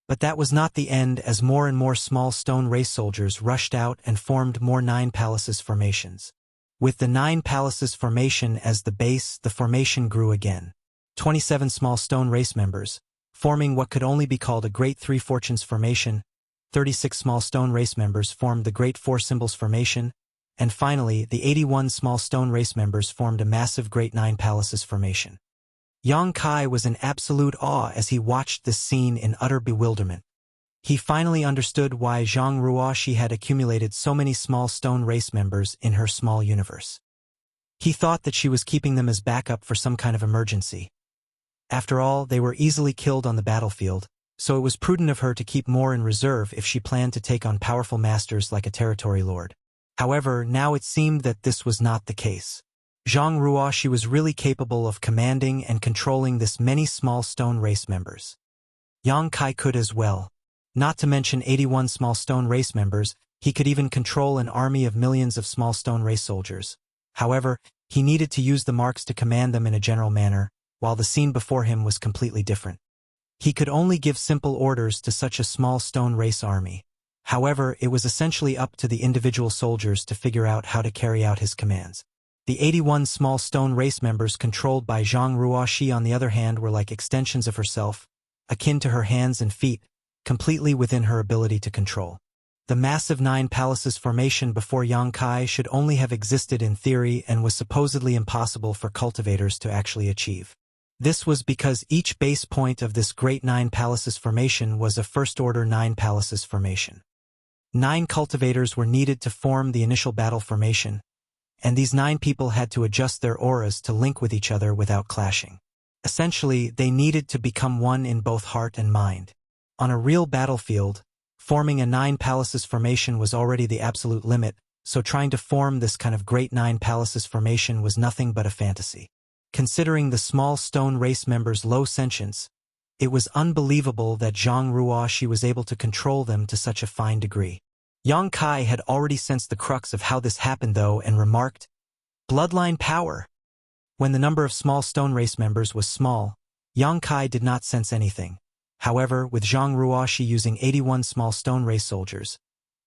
But that was not the end, as more and more small stone race soldiers rushed out and formed more 9 palaces formations. With the 9 palaces formation as the base, the formation grew again. 27 small stone race members, forming what could only be called a Great 3 Fortunes formation, 36 small stone race members formed the Great 4 Symbols formation, and finally, the 81 small stone race members formed a massive Great 9 Palaces formation. Yang Kai was in absolute awe as he watched this scene in utter bewilderment. He finally understood why Zhang Ruoxi had accumulated so many small stone race members in her small universe. He thought that she was keeping them as backup for some kind of emergency. After all, they were easily killed on the battlefield, so it was prudent of her to keep more in reserve if she planned to take on powerful masters like a territory lord. However, now it seemed that this was not the case. Zhang Ruoxi was really capable of commanding and controlling this many small stone race members. Yang Kai could as well. Not to mention 81 small stone race members, he could even control an army of millions of small stone race soldiers. However, he needed to use the marks to command them in a general manner, while the scene before him was completely different. He could only give simple orders to such a small stone race army. However, it was essentially up to the individual soldiers to figure out how to carry out his commands. The 81 small stone race members controlled by Zhang Ruoxi, on the other hand, were like extensions of herself, akin to her hands and feet, completely within her ability to control. The massive 9 palaces formation before Yang Kai should only have existed in theory and was supposedly impossible for cultivators to actually achieve. This was because each base point of this Great 9 Palaces formation was a first-order 9 Palaces formation. 9 cultivators were needed to form the initial battle formation, and these 9 people had to adjust their auras to link with each other without clashing. Essentially, they needed to become one in both heart and mind. On a real battlefield, forming a 9 Palaces formation was already the absolute limit, so trying to form this kind of Great 9 Palaces formation was nothing but a fantasy. Considering the small stone race members' low sentience, it was unbelievable that Zhang Ruoxi was able to control them to such a fine degree. Yang Kai had already sensed the crux of how this happened though and remarked, "Bloodline power." When the number of small stone race members was small, Yang Kai did not sense anything. However, with Zhang Ruoxi using 81 small stone race soldiers,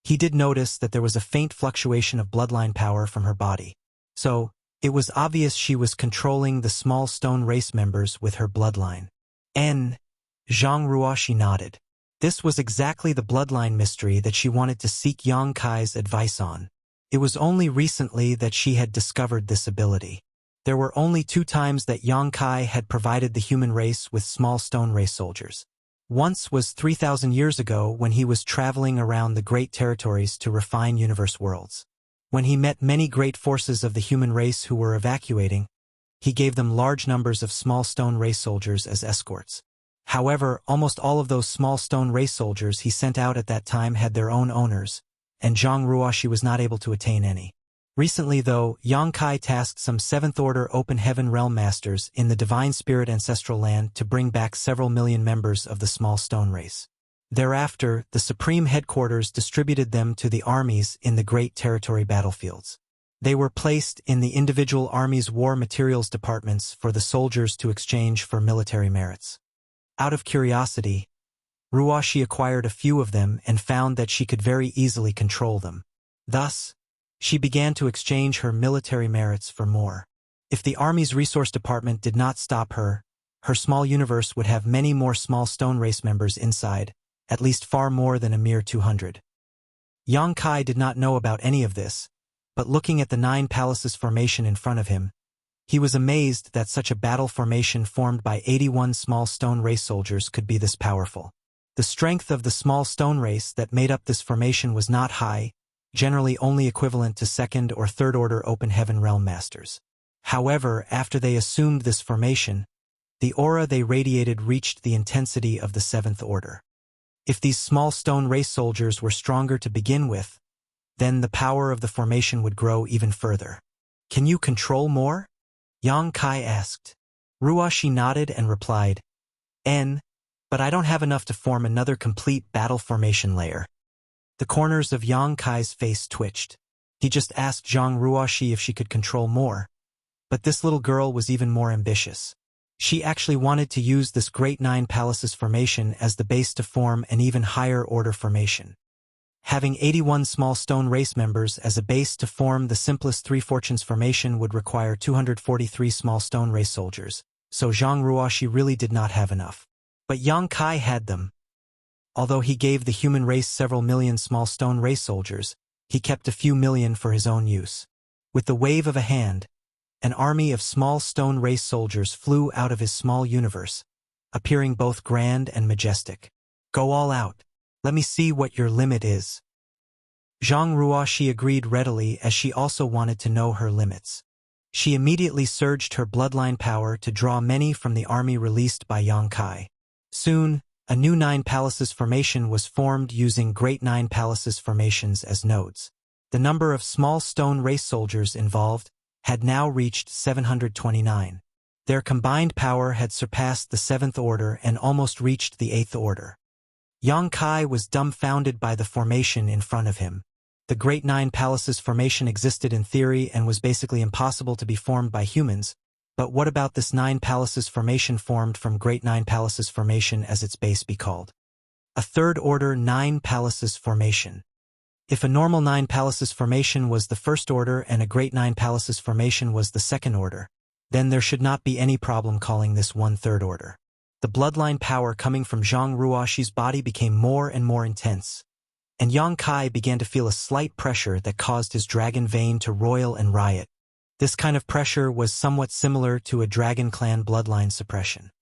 he did notice that there was a faint fluctuation of bloodline power from her body. So, it was obvious she was controlling the small stone race members with her bloodline. Zhang Ruoxi nodded. This was exactly the bloodline mystery that she wanted to seek Yang Kai's advice on. It was only recently that she had discovered this ability. There were only 2 times that Yang Kai had provided the human race with small stone race soldiers. Once was 3,000 years ago when he was traveling around the great territories to refine universe worlds. When he met many great forces of the human race who were evacuating, he gave them large numbers of small stone race soldiers as escorts. However, almost all of those small stone race soldiers he sent out at that time had their own owners, and Zhang Ruoxi was not able to attain any. Recently though, Yang Kai tasked some 7th Order Open Heaven Realm Masters in the Divine Spirit Ancestral Land to bring back several million members of the Small Stone Race. Thereafter, the Supreme Headquarters distributed them to the armies in the Great Territory battlefields. They were placed in the individual armies' war materials departments for the soldiers to exchange for military merits. Out of curiosity, Wuxia acquired a few of them and found that she could very easily control them. Thus, she began to exchange her military merits for more. If the Army's resource department did not stop her, her small universe would have many more small stone race members inside, at least far more than a mere 200. Yang Kai did not know about any of this, but looking at the 9 palaces formation in front of him, he was amazed that such a battle formation formed by 81 small stone race soldiers could be this powerful. The strength of the small stone race that made up this formation was not high, generally only equivalent to 2nd or 3rd Order Open Heaven Realm Masters. However, after they assumed this formation, the aura they radiated reached the intensity of the 7th Order. If these small stone race soldiers were stronger to begin with, then the power of the formation would grow even further. Can you control more? Yang Kai asked. Wuxia nodded and replied, but I don't have enough to form another complete battle formation layer. The corners of Yang Kai's face twitched. He just asked Zhang Wuxia if she could control more. But this little girl was even more ambitious. She actually wanted to use this Great 9 Palaces formation as the base to form an even higher order formation. Having 81 small stone race members as a base to form the simplest 3 fortunes formation would require 243 small stone race soldiers, so Zhang Wuxia really did not have enough. But Yang Kai had them. Although he gave the human race several million small stone race soldiers, he kept a few million for his own use. With the wave of a hand, an army of small stone race soldiers flew out of his small universe, appearing both grand and majestic. Go all out. Let me see what your limit is. Zhang Wuxia agreed readily as she also wanted to know her limits. She immediately surged her bloodline power to draw many from the army released by Yang Kai. Soon, a new 9 Palaces formation was formed using Great 9 Palaces formations as nodes. The number of small stone race soldiers involved had now reached 729. Their combined power had surpassed the 7th Order and almost reached the 8th Order. Yang Kai was dumbfounded by the formation in front of him. The Great 9 Palaces formation existed in theory and was basically impossible to be formed by humans, but what about this 9 Palaces formation formed from Great 9 Palaces formation as its base be called? A 3rd Order 9 Palaces formation. If a normal 9 Palaces formation was the 1st Order and a Great 9 Palaces formation was the 2nd Order, then there should not be any problem calling this one 3rd Order. The bloodline power coming from Zhang Wuxia's body became more and more intense, and Yang Kai began to feel a slight pressure that caused his dragon vein to roil and riot. This kind of pressure was somewhat similar to a dragon clan bloodline suppression.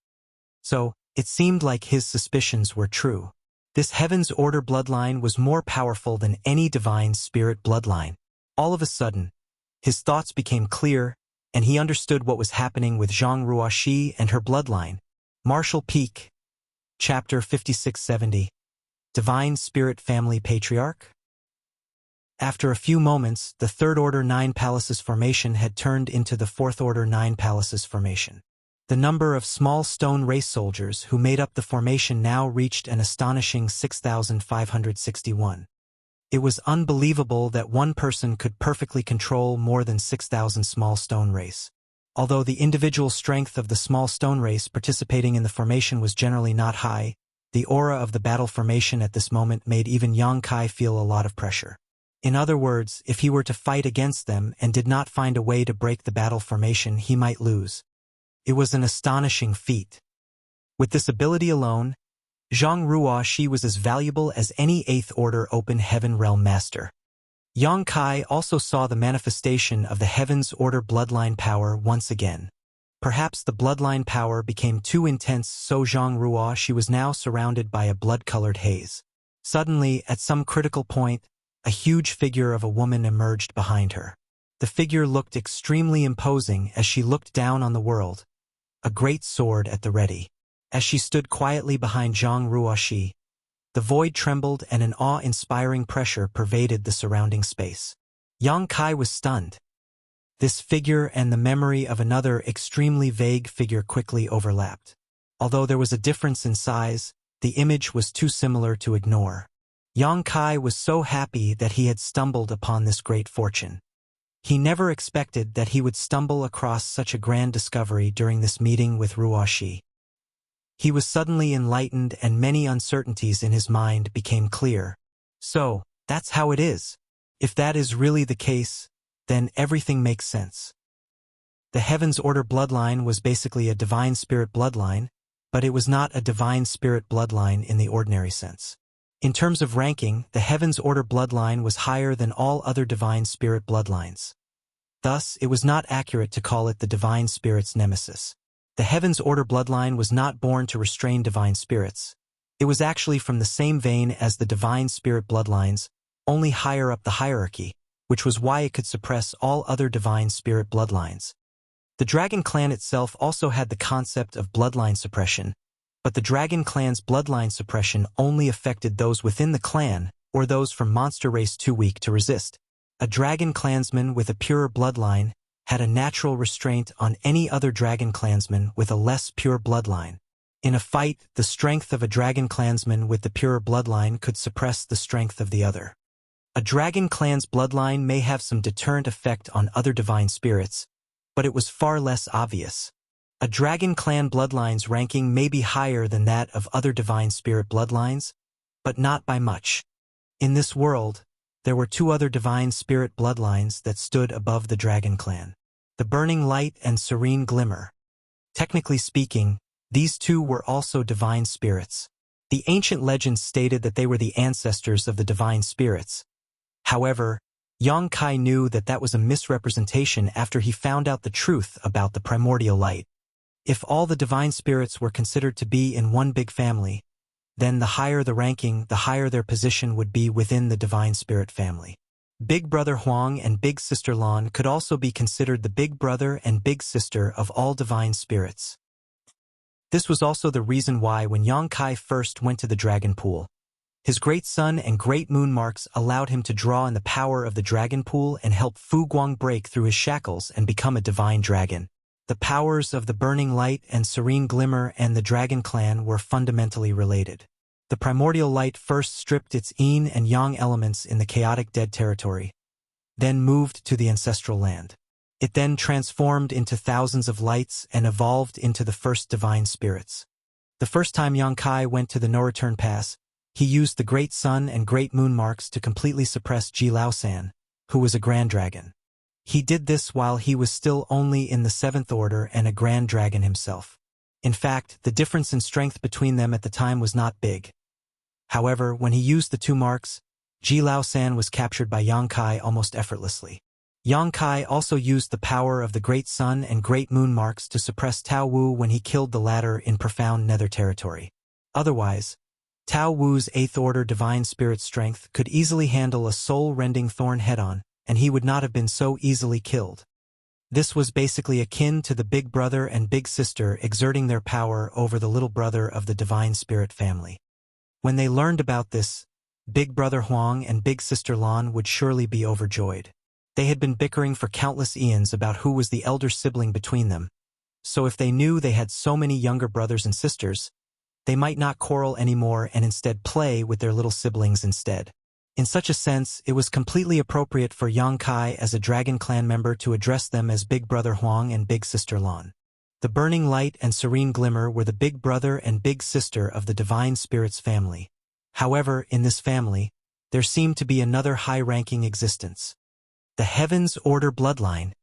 So, it seemed like his suspicions were true. This Heaven's Order bloodline was more powerful than any divine spirit bloodline. All of a sudden, his thoughts became clear, and he understood what was happening with Zhang Wuxia and her bloodline. Martial Peak, Chapter 5670, Divine Spirit Family Patriarch? After a few moments, the 3rd Order 9 Palaces formation had turned into the 4th Order 9 Palaces formation. The number of small stone race soldiers who made up the formation now reached an astonishing 6,561. It was unbelievable that one person could perfectly control more than 6,000 small stone race. Although the individual strength of the small stone race participating in the formation was generally not high, the aura of the battle formation at this moment made even Yang Kai feel a lot of pressure. In other words, if he were to fight against them and did not find a way to break the battle formation, he might lose. It was an astonishing feat. With this ability alone, Zhang Wuxia was as valuable as any 8th Order Open Heaven Realm Master. Yang Kai also saw the manifestation of the Heaven's Order bloodline power once again. Perhaps the bloodline power became too intense, so Zhang Wuxia was now surrounded by a blood-colored haze. Suddenly, at some critical point, a huge figure of a woman emerged behind her. The figure looked extremely imposing as she looked down on the world, a great sword at the ready. As she stood quietly behind Zhang Wuxia, the void trembled and an awe-inspiring pressure pervaded the surrounding space. Yang Kai was stunned. This figure and the memory of another extremely vague figure quickly overlapped. Although there was a difference in size, the image was too similar to ignore. Yang Kai was so happy that he had stumbled upon this great fortune. He never expected that he would stumble across such a grand discovery during this meeting with Ruoxi. He was suddenly enlightened and many uncertainties in his mind became clear. So, that's how it is. If that is really the case, then everything makes sense. The Heaven's Order bloodline was basically a divine spirit bloodline, but it was not a divine spirit bloodline in the ordinary sense. In terms of ranking, the Heaven's Order bloodline was higher than all other divine spirit bloodlines. Thus, it was not accurate to call it the divine spirit's nemesis. The Heaven's Order bloodline was not born to restrain divine spirits. It was actually from the same vein as the divine spirit bloodlines, only higher up the hierarchy, which was why it could suppress all other divine spirit bloodlines. The Dragon Clan itself also had the concept of bloodline suppression, but the Dragon Clan's bloodline suppression only affected those within the clan or those from monster race too weak to resist. A Dragon Clansman with a purer bloodline had a natural restraint on any other Dragon Clansman with a less pure bloodline. In a fight, the strength of a Dragon Clansman with the purer bloodline could suppress the strength of the other. A Dragon Clan's bloodline may have some deterrent effect on other divine spirits, but it was far less obvious. A Dragon Clan bloodline's ranking may be higher than that of other divine spirit bloodlines, but not by much. In this world, there were two other divine spirit bloodlines that stood above the Dragon Clan: the Burning Light and Serene Glimmer. Technically speaking, these two were also divine spirits. The ancient legends stated that they were the ancestors of the divine spirits. However, Yang Kai knew that that was a misrepresentation after he found out the truth about the primordial light. If all the divine spirits were considered to be in one big family, then the higher the ranking, the higher their position would be within the divine spirit family. Big Brother Huang and Big Sister Lan could also be considered the big brother and big sister of all divine spirits. This was also the reason why when Yang Kai first went to the dragon pool, his great sun and great moon marks allowed him to draw in the power of the dragon pool and help Fu Guang break through his shackles and become a divine dragon. The powers of the Burning Light and Serene Glimmer and the Dragon Clan were fundamentally related. The primordial light first stripped its yin and yang elements in the chaotic dead territory, then moved to the ancestral land. It then transformed into thousands of lights and evolved into the first divine spirits. The first time Yang Kai went to the no-return pass, he used the Great Sun and Great Moon marks to completely suppress Ji Laosan, who was a Grand Dragon. He did this while he was still only in the 7th Order and a Grand Dragon himself. In fact, the difference in strength between them at the time was not big. However, when he used the two marks, Ji Laosan was captured by Yang Kai almost effortlessly. Yang Kai also used the power of the Great Sun and Great Moon marks to suppress Tao Wu when he killed the latter in profound nether territory. Otherwise, Tao Wu's 8th Order divine spirit strength could easily handle a soul-rending thorn head-on, and he would not have been so easily killed. This was basically akin to the big brother and big sister exerting their power over the little brother of the divine spirit family. When they learned about this, Big Brother Huang and Big Sister Lan would surely be overjoyed. They had been bickering for countless eons about who was the elder sibling between them, so if they knew they had so many younger brothers and sisters, they might not quarrel anymore and instead play with their little siblings instead. In such a sense, it was completely appropriate for Yang Kai as a Dragon Clan member to address them as Big Brother Huang and Big Sister Lan. The Burning Light and Serene Glimmer were the big brother and big sister of the Divine Spirits family. However, in this family, there seemed to be another high-ranking existence: the Heaven's Order bloodline.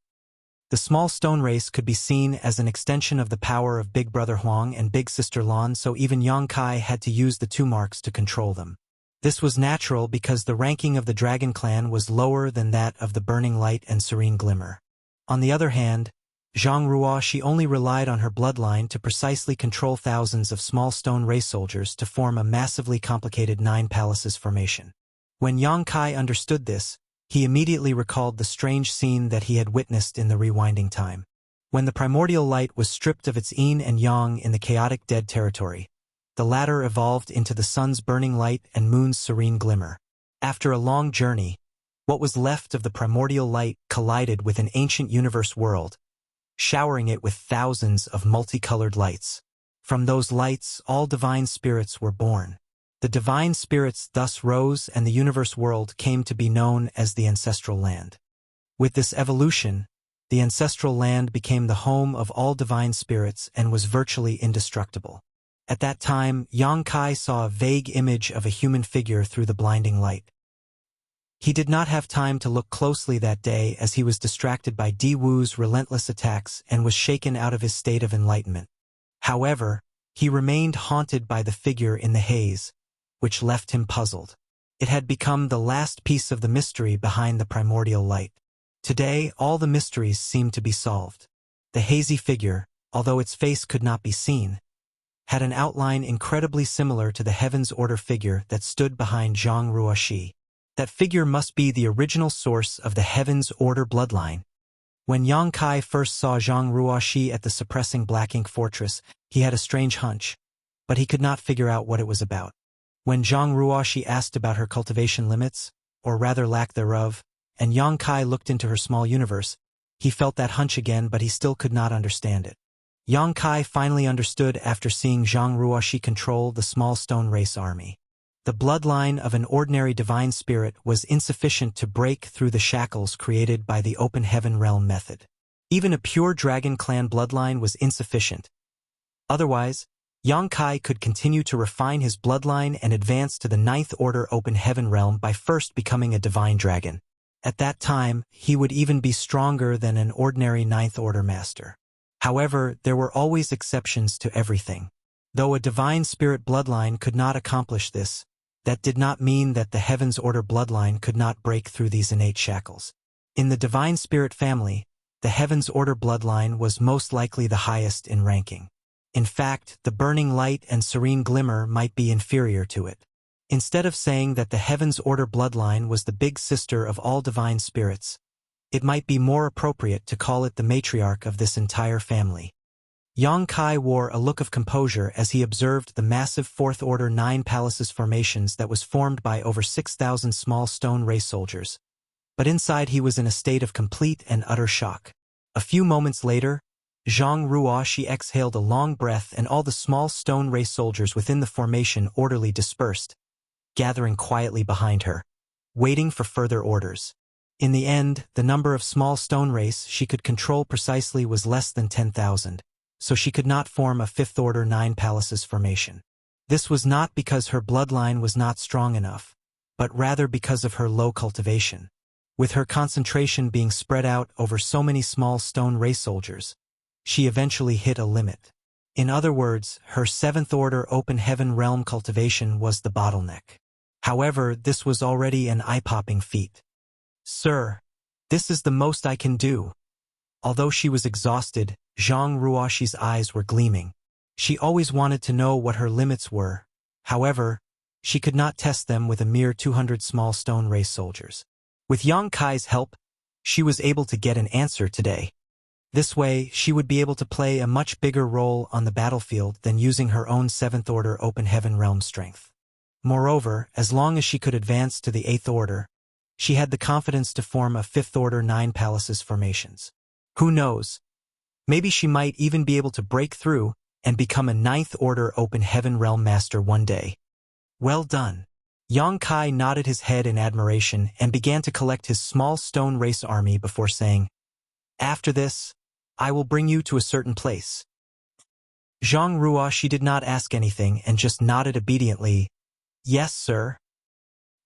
The small stone race could be seen as an extension of the power of Big Brother Huang and Big Sister Lan, so even Yang Kai had to use the two marks to control them. This was natural because the ranking of the Dragon Clan was lower than that of the Burning Light and Serene Glimmer. On the other hand, Zhang Ruoxi only relied on her bloodline to precisely control thousands of small stone race soldiers to form a massively complicated 9 palaces formation. When Yang Kai understood this, he immediately recalled the strange scene that he had witnessed in the rewinding time. When the primordial light was stripped of its yin and yang in the chaotic dead territory, the latter evolved into the sun's burning light and moon's serene glimmer. After a long journey, What was left of the primordial light collided with an ancient universe world, showering it with thousands of multicolored lights. From those lights, all divine spirits were born. The divine spirits thus rose, and the universe world came to be known as the ancestral land. With this evolution, the ancestral land became the home of all divine spirits and was virtually indestructible. At that time, Yang Kai saw a vague image of a human figure through the blinding light. He did not have time to look closely that day as he was distracted by Di Wu's relentless attacks and was shaken out of his state of enlightenment. However, he remained haunted by the figure in the haze, which left him puzzled. It had become the last piece of the mystery behind the primordial light. Today, all the mysteries seemed to be solved. The hazy figure, although its face could not be seen, had an outline incredibly similar to the Heaven's Order figure that stood behind Zhang Ruoxi. That figure must be the original source of the Heaven's Order bloodline. When Yang Kai first saw Zhang Ruoxi at the suppressing Black Ink Fortress, he had a strange hunch, but he could not figure out what it was about. When Zhang Ruoxi asked about her cultivation limits, or rather lack thereof, and Yang Kai looked into her small universe, he felt that hunch again, but he still could not understand it. Yang Kai finally understood after seeing Zhang Ruoxi control the small stone race army. The bloodline of an ordinary divine spirit was insufficient to break through the shackles created by the open heaven realm method. Even a pure dragon clan bloodline was insufficient. Otherwise, Yang Kai could continue to refine his bloodline and advance to the Ninth Order open heaven realm by first becoming a divine dragon. At that time, he would even be stronger than an ordinary Ninth Order master. However, there were always exceptions to everything. Though a divine spirit bloodline could not accomplish this, that did not mean that the Heaven's Order bloodline could not break through these innate shackles. In the divine spirit family, the Heaven's Order bloodline was most likely the highest in ranking. In fact, the burning light and serene glimmer might be inferior to it. Instead of saying that the Heaven's Order bloodline was the big sister of all divine spirits, it might be more appropriate to call it the matriarch of this entire family. Yang Kai wore a look of composure as he observed the massive Fourth Order 9 Palaces formations that was formed by over 6,000 small stone race soldiers. But inside he was in a state of complete and utter shock. A few moments later, Zhang Ruoxi exhaled a long breath and all the small stone race soldiers within the formation orderly dispersed, gathering quietly behind her, waiting for further orders. In the end, the number of small stone race she could control precisely was less than 10,000. So she could not form a Fifth Order 9 Palaces formation. This was not because her bloodline was not strong enough, but rather because of her low cultivation. With her concentration being spread out over so many small stone race soldiers, she eventually hit a limit. In other words, her Seventh Order open heaven realm cultivation was the bottleneck. However, this was already an eye-popping feat. "Sir, this is the most I can do." Although she was exhausted, Zhang Ruoxi's eyes were gleaming. She always wanted to know what her limits were. However, she could not test them with a mere 200 small stone race soldiers. With Yang Kai's help, she was able to get an answer today. This way, she would be able to play a much bigger role on the battlefield than using her own Seventh Order open heaven realm strength. Moreover, as long as she could advance to the Eighth Order, she had the confidence to form a Fifth Order 9 Palaces formations. Who knows? Maybe she might even be able to break through and become a Ninth Order open heaven realm master one day. Well done. Yang Kai nodded his head in admiration and began to collect his small stone race army before saying, "After this, I will bring you to a certain place." Zhang Ruoxi did not ask anything and just nodded obediently. "Yes, sir."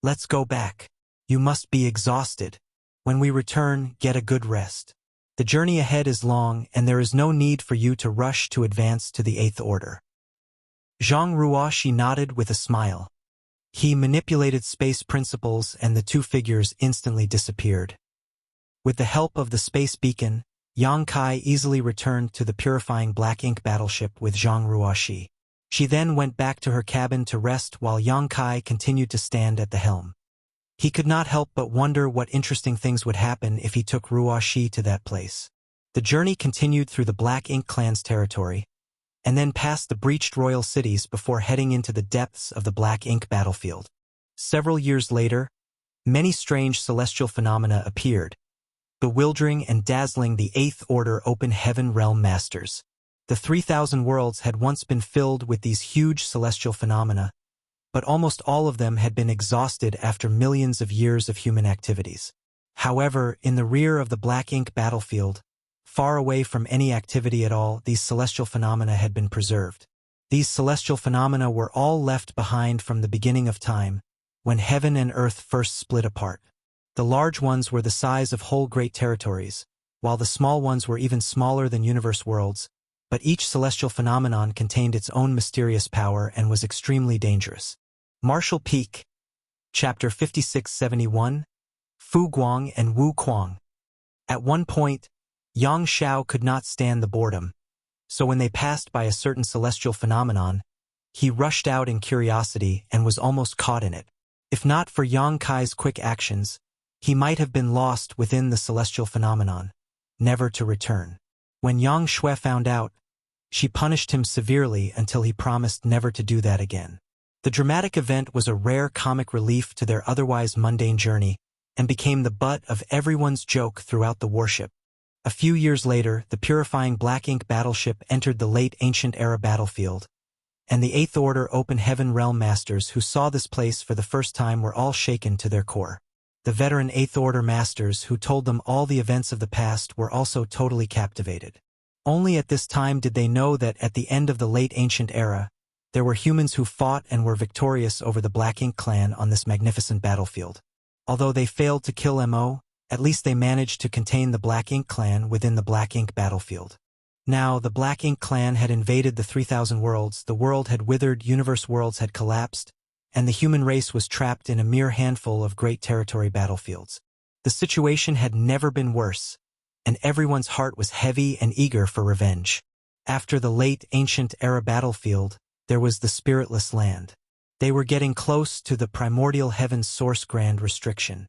"Let's go back. You must be exhausted. When we return, get a good rest. The journey ahead is long, and there is no need for you to rush to advance to the Eighth Order." Zhang Ruoxi nodded with a smile. He manipulated space principles and the two figures instantly disappeared. With the help of the space beacon, Yang Kai easily returned to the purifying black ink battleship with Zhang Ruoxi. She then went back to her cabin to rest while Yang Kai continued to stand at the helm. He could not help but wonder what interesting things would happen if he took Ruoxi to that place. The journey continued through the Black Ink clan's territory, and then past the breached royal cities before heading into the depths of the Black Ink battlefield. Several years later, Many strange celestial phenomena appeared, bewildering and dazzling the Eighth Order Open Heaven Realm Masters. The 3,000 worlds had once been filled with these huge celestial phenomena, but almost all of them had been exhausted after millions of years of human activities. However, in the rear of the black ink battlefield, far away from any activity at all, these celestial phenomena had been preserved. These celestial phenomena were all left behind from the beginning of time, when heaven and earth first split apart. The large ones were the size of whole great territories, while the small ones were even smaller than universe worlds, but each celestial phenomenon contained its own mysterious power and was extremely dangerous. Martial Peak, Chapter 5671, Fu Guang and Wu Kuang. At one point, Yang Xiao could not stand the boredom, so when they passed by a certain celestial phenomenon, he rushed out in curiosity and was almost caught in it. If not for Yang Kai's quick actions, he might have been lost within the celestial phenomenon, never to return. When Yang Shui found out, she punished him severely until he promised never to do that again. The dramatic event was a rare comic relief to their otherwise mundane journey and became the butt of everyone's joke throughout the warship. A few years later, the purifying black ink battleship entered the late ancient era battlefield, and the Eighth Order Open Heaven Realm Masters who saw this place for the first time were all shaken to their core. The veteran Eighth Order Masters who told them all the events of the past were also totally captivated. Only at this time did they know that at the end of the late ancient era, there were humans who fought and were victorious over the Black Ink clan on this magnificent battlefield. Although they failed to kill Mo, at least they managed to contain the Black Ink clan within the Black Ink battlefield. Now, the Black Ink clan had invaded the 3,000 worlds, the world had withered, universe worlds had collapsed, and the human race was trapped in a mere handful of great territory battlefields. The situation had never been worse, and everyone's heart was heavy and eager for revenge. After the late ancient era battlefield, there was the spiritless land. They were getting close to the primordial heaven's source grand restriction.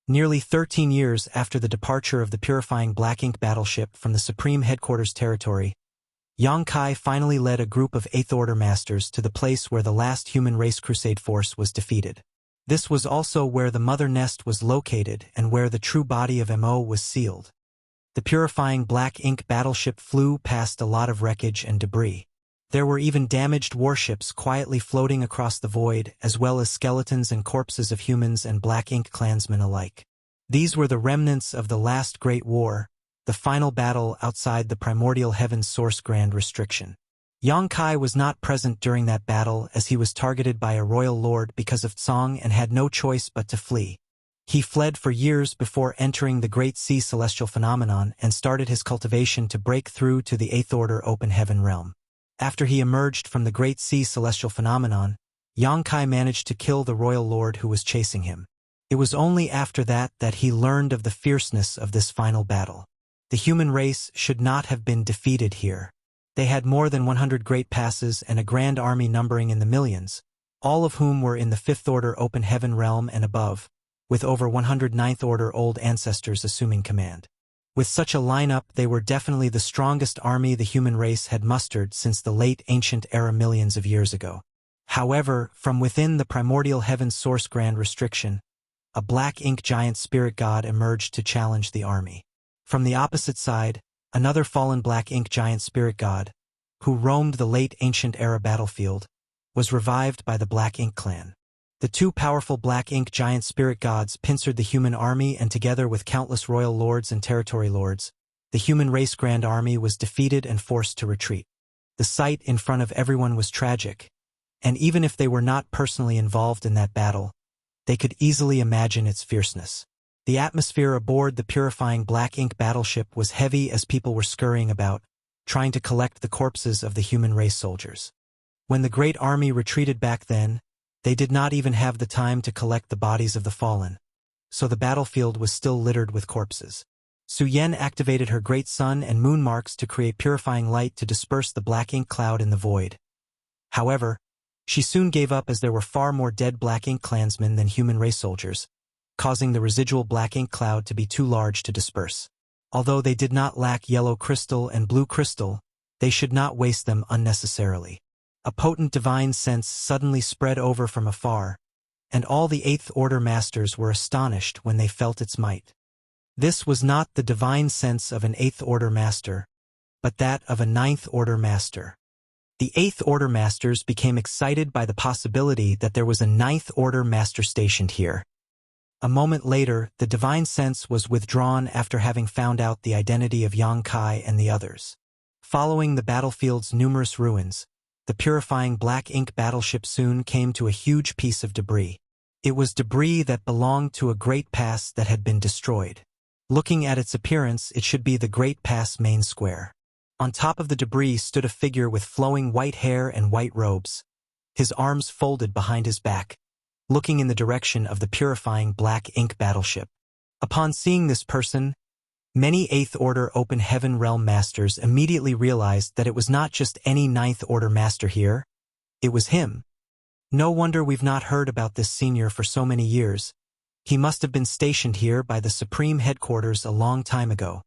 Nearly 13 years after the departure of the purifying Black Ink battleship from the Supreme Headquarters territory, Yang Kai finally led a group of Eighth Order Masters to the place where the last human race crusade force was defeated. This was also where the Mother Nest was located and where the true body of Mo was sealed. The purifying Black Ink battleship flew past a lot of wreckage and debris. There were even damaged warships quietly floating across the void, as well as skeletons and corpses of humans and Black Ink clansmen alike. These were the remnants of the last Great War, the final battle outside the primordial heaven's source grand restriction. Yang Kai was not present during that battle as he was targeted by a royal lord because of Tsong and had no choice but to flee. He fled for years before entering the Great Sea Celestial Phenomenon and started his cultivation to break through to the Eighth Order Open Heaven realm. After he emerged from the Great Sea Celestial Phenomenon, Yang Kai managed to kill the royal lord who was chasing him. It was only after that that he learned of the fierceness of this final battle. The human race should not have been defeated here. They had more than 100 great passes and a grand army numbering in the millions, all of whom were in the Fifth Order Open Heaven realm and above, with over 100 Ninth Order old ancestors assuming command. With such a lineup, they were definitely the strongest army the human race had mustered since the late ancient era millions of years ago. However, from within the primordial heaven's source grand restriction, a Black Ink giant spirit god emerged to challenge the army. From the opposite side, another fallen Black Ink giant spirit god, who roamed the late ancient era battlefield, was revived by the Black Ink clan. The two powerful Black Ink giant spirit gods pincered the human army, and together with countless royal lords and territory lords, the human race grand army was defeated and forced to retreat. The sight in front of everyone was tragic, and even if they were not personally involved in that battle, they could easily imagine its fierceness. The atmosphere aboard the purifying Black Ink battleship was heavy as people were scurrying about, trying to collect the corpses of the human race soldiers. When the great army retreated back then, they did not even have the time to collect the bodies of the fallen, so the battlefield was still littered with corpses. Su Yen activated her great sun and moon marks to create purifying light to disperse the Black Ink cloud in the void. However, she soon gave up as there were far more dead Black Ink clansmen than human race soldiers, causing the residual Black Ink cloud to be too large to disperse. Although they did not lack yellow crystal and blue crystal, they should not waste them unnecessarily. A potent divine sense suddenly spread over from afar, and all the Eighth Order Masters were astonished when they felt its might. This was not the divine sense of an Eighth Order Master, but that of a Ninth Order Master. The Eighth Order Masters became excited by the possibility that there was a Ninth Order Master stationed here. A moment later, the divine sense was withdrawn after having found out the identity of Yang Kai and the others. Following the battlefield's numerous ruins, the purifying black ink battleship soon came to a huge piece of debris. It was debris that belonged to a Great Pass that had been destroyed. Looking at its appearance, it should be the Great Pass main square. On top of the debris stood a figure with flowing white hair and white robes, his arms folded behind his back, looking in the direction of the purifying black ink battleship. Upon seeing this person, many Eighth Order Open Heaven Realm Masters immediately realized that it was not just any Ninth Order Master here, it was him. No wonder we've not heard about this senior for so many years. He must have been stationed here by the Supreme Headquarters a long time ago.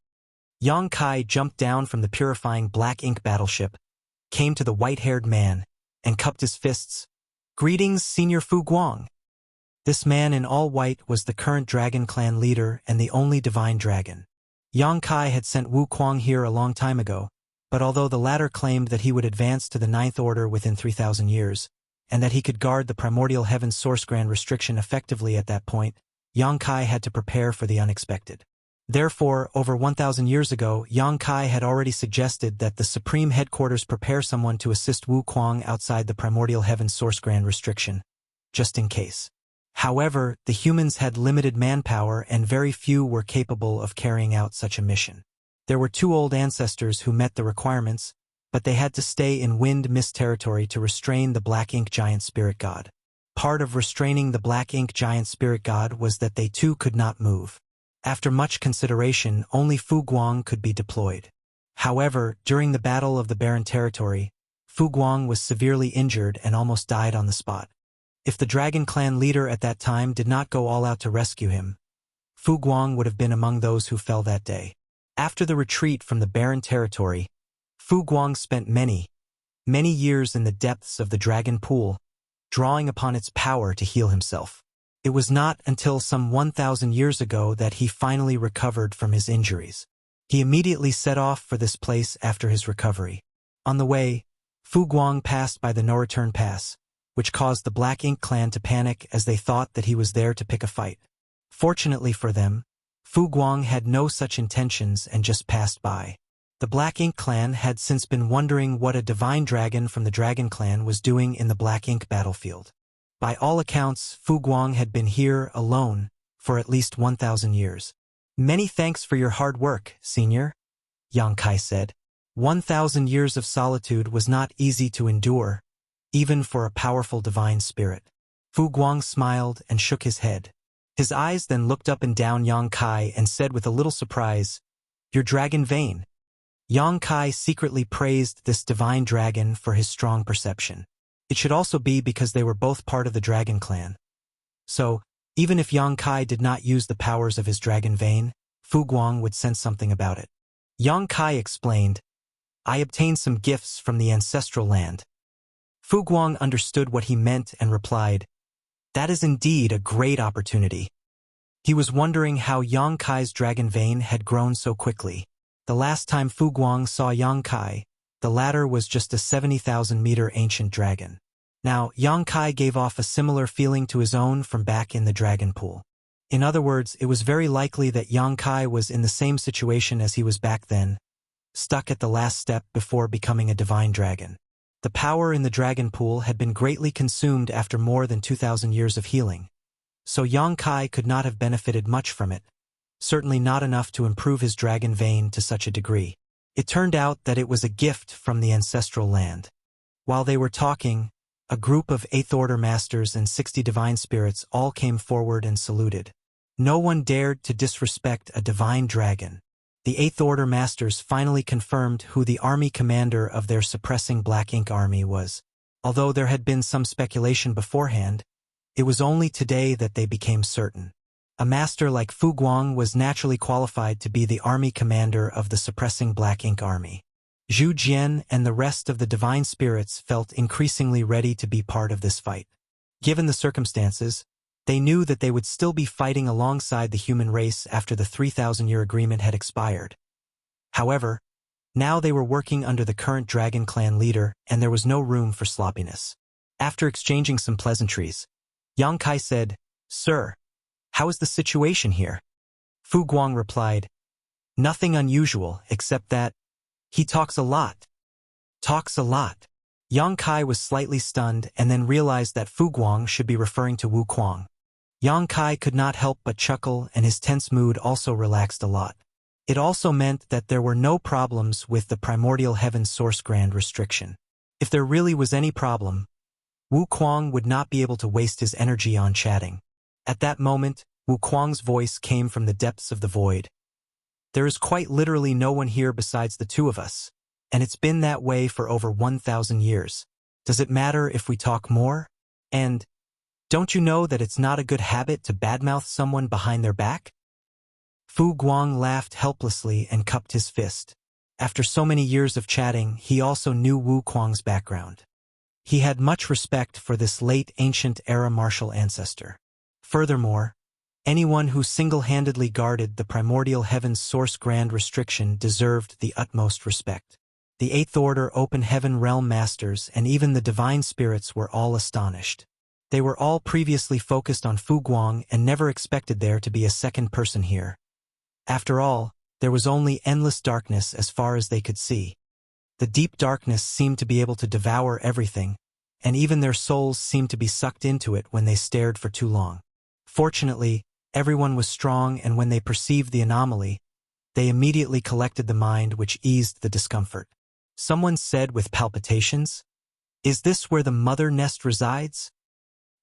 Yang Kai jumped down from the purifying black ink battleship, came to the white-haired man, and cupped his fists. "Greetings, Senior Fu Guang." This man in all white was the current Dragon Clan leader and the only divine dragon. Yang Kai had sent Wu Kuang here a long time ago, but although the latter claimed that he would advance to the Ninth Order within 3,000 years, and that he could guard the Primordial Heaven Source Grand restriction effectively at that point, Yang Kai had to prepare for the unexpected. Therefore, over 1,000 years ago, Yang Kai had already suggested that the Supreme Headquarters prepare someone to assist Wu Kuang outside the Primordial Heaven Source Grand restriction, just in case. However, the humans had limited manpower and very few were capable of carrying out such a mission. There were 2 old ancestors who met the requirements, but they had to stay in Wind Mist territory to restrain the Black Ink Giant Spirit God. Part of restraining the Black Ink Giant Spirit God was that they too could not move. After much consideration, only Fu Guang could be deployed. However, during the Battle of the Barren Territory, Fu Guang was severely injured and almost died on the spot. If the Dragon Clan leader at that time did not go all out to rescue him, Fu Guang would have been among those who fell that day. After the retreat from the Barren Territory, Fu Guang spent many years in the depths of the Dragon Pool, drawing upon its power to heal himself. It was not until some 1,000 years ago that he finally recovered from his injuries. He immediately set off for this place after his recovery. On the way, Fu Guang passed by the No Return Pass, which caused the Black Ink Clan to panic as they thought that he was there to pick a fight. Fortunately for them, Fu Guang had no such intentions and just passed by. The Black Ink Clan had since been wondering what a divine dragon from the Dragon Clan was doing in the Black Ink battlefield. By all accounts, Fu Guang had been here alone for at least 1,000 years. "Many thanks for your hard work, Senior," Yang Kai said. 1,000 years of solitude was not easy to endure, even for a powerful divine spirit. Fu Guang smiled and shook his head. His eyes then looked up and down Yang Kai and said with a little surprise, "Your dragon vein." Yang Kai secretly praised this divine dragon for his strong perception. It should also be because they were both part of the Dragon Clan. So, even if Yang Kai did not use the powers of his dragon vein, Fu Guang would sense something about it. Yang Kai explained, "I obtained some gifts from the ancestral land." Fu Guang understood what he meant and replied, "That is indeed a great opportunity." He was wondering how Yang Kai's dragon vein had grown so quickly. The last time Fu Guang saw Yang Kai, the latter was just a 70,000-meter ancient dragon. Now, Yang Kai gave off a similar feeling to his own from back in the dragon pool. In other words, it was very likely that Yang Kai was in the same situation as he was back then, stuck at the last step before becoming a divine dragon. The power in the dragon pool had been greatly consumed after more than 2,000 years of healing, so Yang Kai could not have benefited much from it, certainly not enough to improve his dragon vein to such a degree. It turned out that it was a gift from the ancestral land. While they were talking, a group of 8th Order Masters and 60 divine spirits all came forward and saluted. No one dared to disrespect a divine dragon. The 8th Order Masters finally confirmed who the army commander of their suppressing Black Ink army was. Although there had been some speculation beforehand, it was only today that they became certain. A master like Fu Guang was naturally qualified to be the army commander of the suppressing Black Ink army. Zhu Jian and the rest of the divine spirits felt increasingly ready to be part of this fight. Given the circumstances, They knew that they would still be fighting alongside the human race after the 3,000-year agreement had expired. However, now they were working under the current Dragon Clan leader, and there was no room for sloppiness. After exchanging some pleasantries, Yang Kai said, "Sir, how is the situation here?" Fu Guang replied, "Nothing unusual, except that he talks a lot." Talks a lot. Yang Kai was slightly stunned and then realized that Fu Guang should be referring to Wu Kuang. Yang Kai could not help but chuckle, and his tense mood also relaxed a lot. It also meant that there were no problems with the primordial heaven's source grand restriction. If there really was any problem, Wu Kuang would not be able to waste his energy on chatting. At that moment, Wu Kuang's voice came from the depths of the void. "There is quite literally no one here besides the two of us, and it's been that way for over 1,000 years. Does it matter if we talk more? And don't you know that it's not a good habit to badmouth someone behind their back?" Fu Guang laughed helplessly and cupped his fist. After so many years of chatting, he also knew Wu Kuang's background. He had much respect for this late ancient-era martial ancestor. Furthermore, anyone who single-handedly guarded the primordial heaven's source grand restriction deserved the utmost respect. The Eighth Order Open Heaven Realm Masters and even the Divine Spirits were all astonished. They were all previously focused on Fu Guang and never expected there to be a second person here. After all, there was only endless darkness as far as they could see. The deep darkness seemed to be able to devour everything, and even their souls seemed to be sucked into it when they stared for too long. Fortunately, everyone was strong, and when they perceived the anomaly, they immediately collected the mind, which eased the discomfort. Someone said with palpitations, "Is this where the mother nest resides?"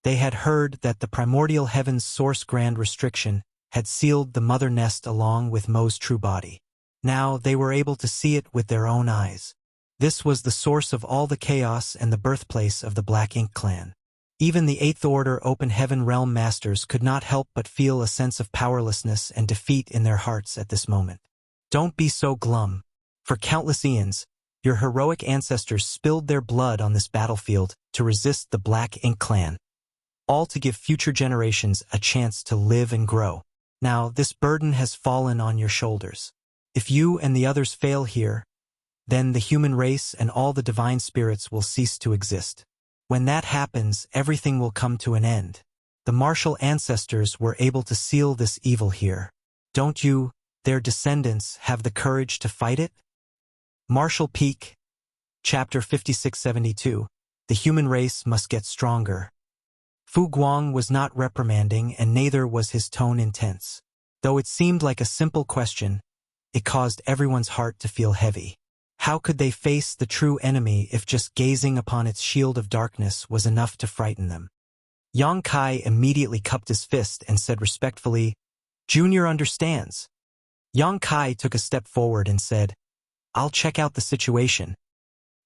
They had heard that the primordial heaven's source grand restriction had sealed the mother nest along with Mo's true body. Now they were able to see it with their own eyes. This was the source of all the chaos and the birthplace of the Black Ink clan. Even the Eighth Order Open Heaven Realm Masters could not help but feel a sense of powerlessness and defeat in their hearts at this moment. Don't be so glum. For countless eons, your heroic ancestors spilled their blood on this battlefield to resist the Black Ink clan, all to give future generations a chance to live and grow. Now, this burden has fallen on your shoulders. If you and the others fail here, then the human race and all the divine spirits will cease to exist. When that happens, everything will come to an end. The martial ancestors were able to seal this evil here. Don't you, their descendants, have the courage to fight it? Martial Peak, Chapter 5672. The human race must get stronger. Fu Guang was not reprimanding, and neither was his tone intense. Though it seemed like a simple question, it caused everyone's heart to feel heavy. How could they face the true enemy if just gazing upon its shield of darkness was enough to frighten them? Yang Kai immediately cupped his fist and said respectfully, "Junior understands." Yang Kai took a step forward and said, "I'll check out the situation."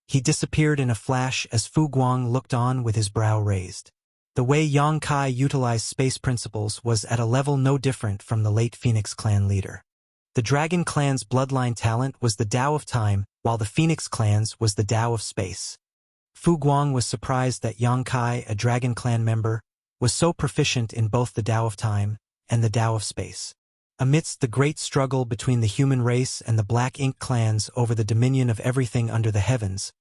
He disappeared in a flash as Fu Guang looked on with his brow raised. The way Yang Kai utilized space principles was at a level no different from the late Phoenix Clan leader. The Dragon Clan's bloodline talent was the Tao of Time, while the Phoenix Clan's was the Tao of Space. Fu Guang was surprised that Yang Kai, a Dragon Clan member, was so proficient in both the Tao of Time and the Tao of Space. Amidst the great struggle between the human race and the Black Ink clans over the dominion of everything under the heavens,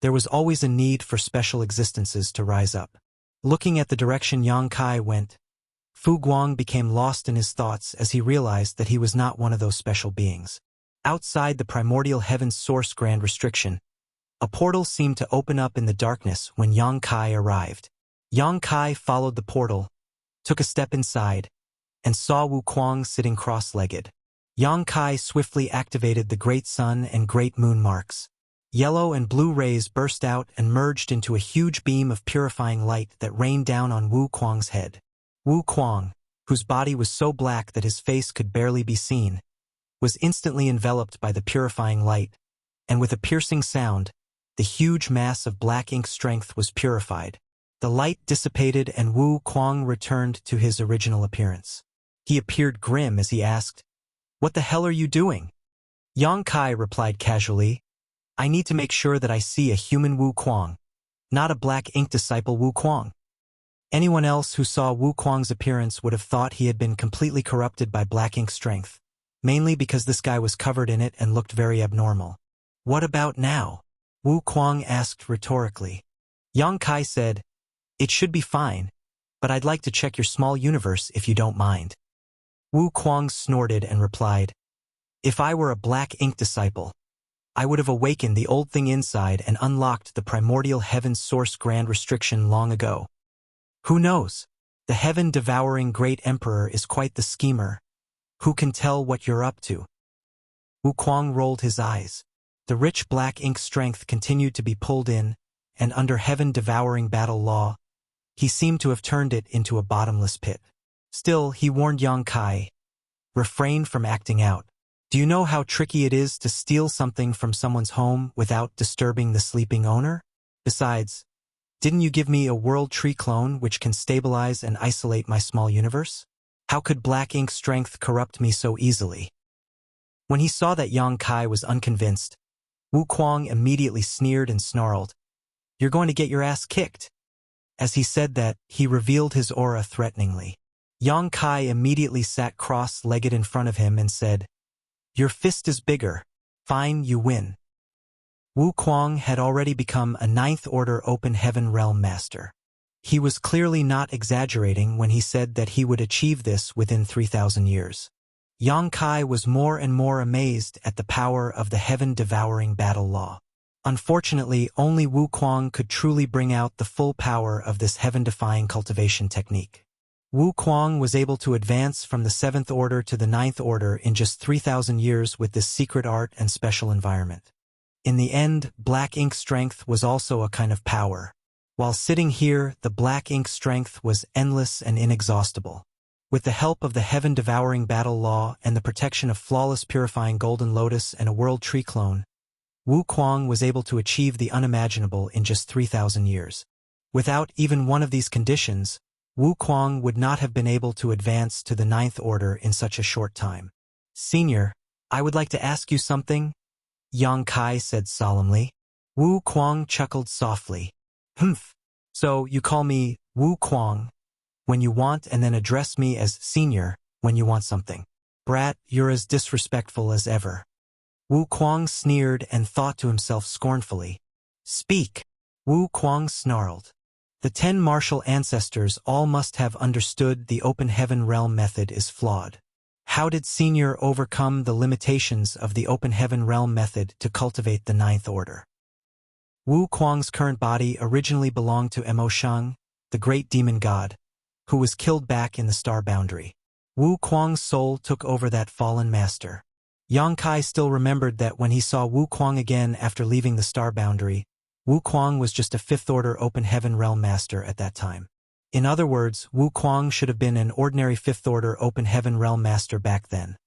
there was always a need for special existences to rise up. Looking at the direction Yang Kai went, Fu Guang became lost in his thoughts as he realized that he was not one of those special beings. Outside the primordial heaven's source grand restriction, a portal seemed to open up in the darkness when Yang Kai arrived. Yang Kai followed the portal, took a step inside, and saw Wu Kuang sitting cross-legged. Yang Kai swiftly activated the Great Sun and Great Moon marks. Yellow and blue rays burst out and merged into a huge beam of purifying light that rained down on Wu Kuang's head. Wu Kuang, whose body was so black that his face could barely be seen, was instantly enveloped by the purifying light, and with a piercing sound, the huge mass of black ink strength was purified. The light dissipated and Wu Kuang returned to his original appearance. He appeared grim as he asked, "What the hell are you doing?" Yang Kai replied casually, "I need to make sure that I see a human Wu Kuang, not a black ink disciple Wu Kuang." Anyone else who saw Wu Kuang's appearance would have thought he had been completely corrupted by black ink strength, mainly because this guy was covered in it and looked very abnormal. What about now? Wu Kuang asked rhetorically. Yang Kai said, "It should be fine, but I'd like to check your small universe if you don't mind." Wu Kuang snorted and replied, "If I were a black ink disciple, I would have awakened the old thing inside and unlocked the primordial heaven's source grand restriction long ago. Who knows? The heaven-devouring great emperor is quite the schemer. Who can tell what you're up to?" Wu Kuang rolled his eyes. The rich black ink strength continued to be pulled in, and under heaven-devouring battle law, he seemed to have turned it into a bottomless pit. Still, he warned Yang Kai, "Refrain from acting out. Do you know how tricky it is to steal something from someone's home without disturbing the sleeping owner? Besides, didn't you give me a world tree clone which can stabilize and isolate my small universe? How could black ink strength corrupt me so easily?" When he saw that Yang Kai was unconvinced, Wu Kuang immediately sneered and snarled, "You're going to get your ass kicked." As he said that, he revealed his aura threateningly. Yang Kai immediately sat cross-legged in front of him and said, "Your fist is bigger. Fine, you win." Wu Kuang had already become a ninth-order open heaven realm master. He was clearly not exaggerating when he said that he would achieve this within 3,000 years. Yang Kai was more and more amazed at the power of the heaven-devouring battle law. Unfortunately, only Wu Kuang could truly bring out the full power of this heaven-defying cultivation technique. Wu Kuang was able to advance from the 7th order to the 9th order in just 3,000 years with this secret art and special environment. In the end, black ink strength was also a kind of power. While sitting here, the black ink strength was endless and inexhaustible. With the help of the heaven-devouring battle law and the protection of flawless purifying golden lotus and a world tree clone, Wu Kuang was able to achieve the unimaginable in just 3,000 years. Without even one of these conditions, Wu Kuang would not have been able to advance to the 9th order in such a short time. "Senior, I would like to ask you something," Yang Kai said solemnly. Wu Kuang chuckled softly. "Humph. So you call me Wu Kuang when you want and then address me as senior when you want something. Brat, you're as disrespectful as ever." Wu Kuang sneered and thought to himself scornfully. "Speak." Wu Kuang snarled. The 10 martial ancestors all must have understood the open heaven realm method is flawed. How did Senior overcome the limitations of the open heaven realm method to cultivate the 9th order? Wu Kuang's current body originally belonged to Mo Shang, the great demon god, who was killed back in the star boundary. Wu Kuang's soul took over that fallen master. Yang Kai still remembered that when he saw Wu Kuang again after leaving the star boundary, Wu Kuang was just a 5th-order open heaven realm master at that time. In other words, Wu Kuang should have been an ordinary 5th-order open heaven realm master back then.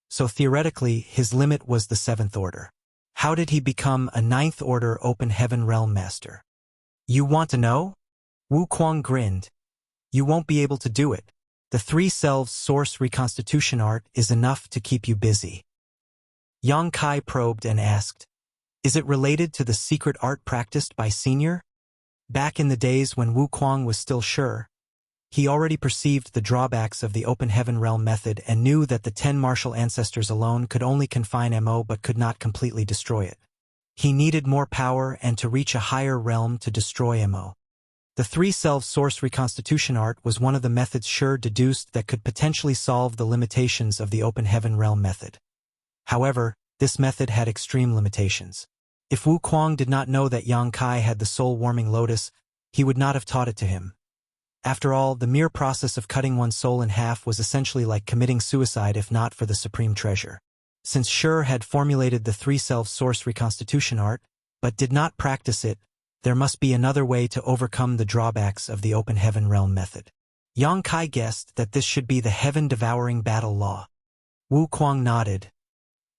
So theoretically, his limit was the 7th order. How did he become a 9th-order open heaven realm master? You want to know? Wu Kuang grinned. You won't be able to do it. The 3 selves source reconstitution art is enough to keep you busy. Yang Kai probed and asked, "Is it related to the secret art practiced by Senior?" Back in the days when Wu Kuang was still sure, he already perceived the drawbacks of the open heaven realm method and knew that the 10 martial ancestors alone could only confine Mo but could not completely destroy it. He needed more power and to reach a higher realm to destroy Mo. The 3 selves source reconstitution art was one of the methods Sure deduced that could potentially solve the limitations of the open heaven realm method. However, this method had extreme limitations. If Wu Kuang did not know that Yang Kai had the soul-warming lotus, he would not have taught it to him. After all, the mere process of cutting one's soul in half was essentially like committing suicide if not for the supreme treasure. Since Sure had formulated the 3 self source reconstitution art, but did not practice it, there must be another way to overcome the drawbacks of the open heaven realm method. Yang Kai guessed that this should be the heaven-devouring battle law. Wu Kuang nodded.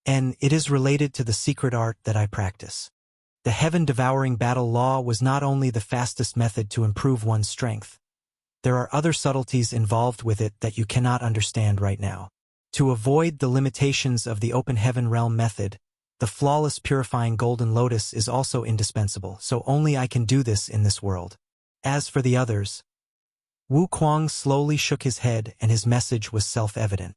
"And it is related to the secret art that I practice. The heaven-devouring battle law was not only the fastest method to improve one's strength. There are other subtleties involved with it that you cannot understand right now. To avoid the limitations of the open heaven realm method, the flawless purifying golden lotus is also indispensable, so only I can do this in this world. As for the others, Wu Kuang slowly shook his head and his message was self-evident.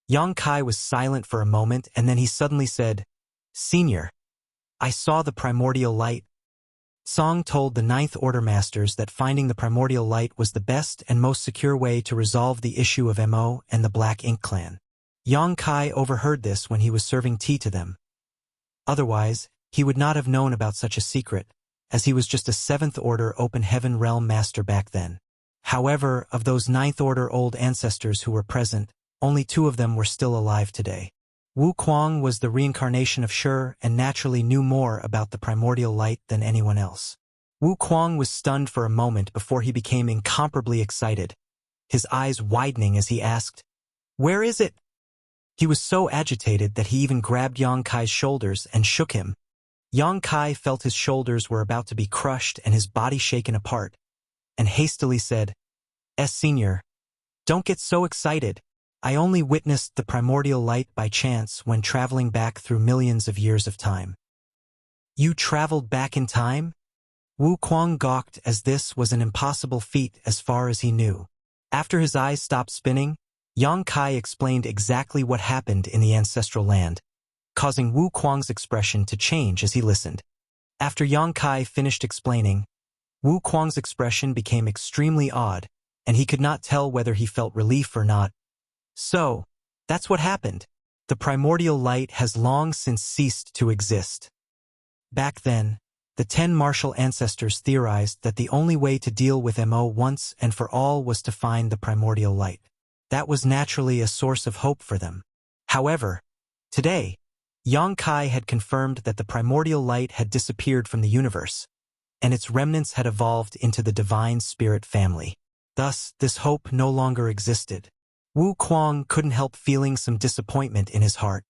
Yang Kai was silent for a moment and then he suddenly said, "Senior, I saw the primordial light." Song told the Ninth Order Masters that finding the primordial light was the best and most secure way to resolve the issue of Mo and the Black Ink Clan. Yang Kai overheard this when he was serving tea to them. Otherwise, he would not have known about such a secret, as he was just a Seventh Order Open Heaven Realm Master back then. However, of those Ninth Order old ancestors who were present, only 2 of them were still alive today. Wu Kuang was the reincarnation of Shi and naturally knew more about the primordial light than anyone else. Wu Kuang was stunned for a moment before he became incomparably excited, his eyes widening as he asked, "Where is it?" He was so agitated that he even grabbed Yang Kai's shoulders and shook him. Yang Kai felt his shoulders were about to be crushed and his body shaken apart, and hastily said, Senior, don't get so excited. I only witnessed the primordial light by chance when traveling back through millions of years of time." "You traveled back in time?" Wu Kuang gawked as this was an impossible feat as far as he knew. After his eyes stopped spinning, Yang Kai explained exactly what happened in the ancestral land, causing Wu Kuang's expression to change as he listened. After Yang Kai finished explaining, Wu Kuang's expression became extremely odd, and he could not tell whether he felt relief or not. "So, that's what happened. The primordial light has long since ceased to exist. Back then, the 10 martial ancestors theorized that the only way to deal with Mo once and for all was to find the primordial light. That was naturally a source of hope for them. However, today, Yang Kai had confirmed that the primordial light had disappeared from the universe, and its remnants had evolved into the divine spirit family. Thus, this hope no longer existed. Wu Kuang couldn't help feeling some disappointment in his heart.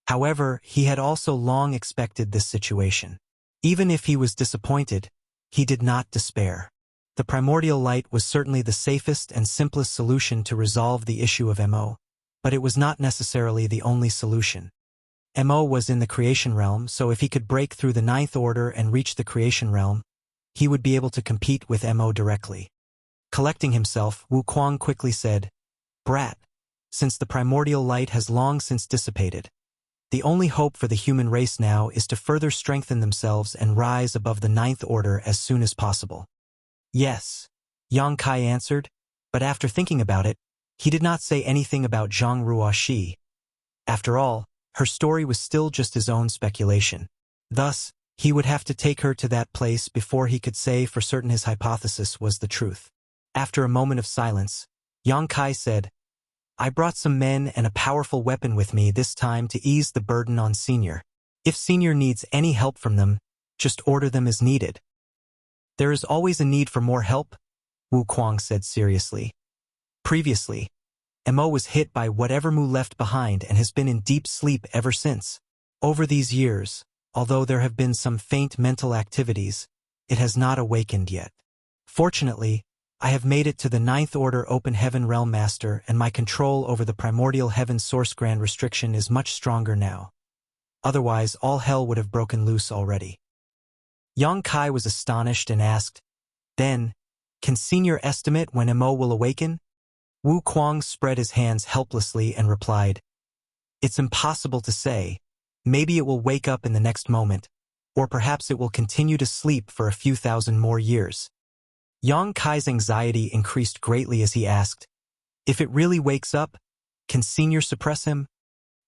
However, he had also long expected this situation. Even if he was disappointed, he did not despair. The primordial light was certainly the safest and simplest solution to resolve the issue of Mo, but it was not necessarily the only solution. Mo was in the creation realm, so if he could break through the Ninth Order and reach the creation realm, he would be able to compete with Mo directly. Collecting himself, Wu Kuang quickly said, "Brat, since the primordial light has long since dissipated, the only hope for the human race now is to further strengthen themselves and rise above the Ninth Order as soon as possible." "Yes," Yang Kai answered, but after thinking about it, he did not say anything about Zhang Ruoxi. After all, her story was still just his own speculation. Thus, he would have to take her to that place before he could say for certain his hypothesis was the truth. After a moment of silence, Yang Kai said, "I brought some men and a powerful weapon with me this time to ease the burden on Senior. If Senior needs any help from them, just order them as needed." "There is always a need for more help," Wu Kuang said seriously. Previously, Mo was hit by whatever Mu left behind and has been in deep sleep ever since. Over these years, although there have been some faint mental activities, it has not awakened yet. Fortunately, I have made it to the Ninth Order Open Heaven Realm Master, and my control over the primordial heaven source grand restriction is much stronger now. Otherwise, all hell would have broken loose already. Yang Kai was astonished and asked, "Then, can Senior estimate when Mo will awaken?" Wu Kuang spread his hands helplessly and replied, "It's impossible to say. Maybe it will wake up in the next moment, or perhaps it will continue to sleep for a few thousand more years." Yang Kai's anxiety increased greatly as he asked, "If it really wakes up, can Senior suppress him?"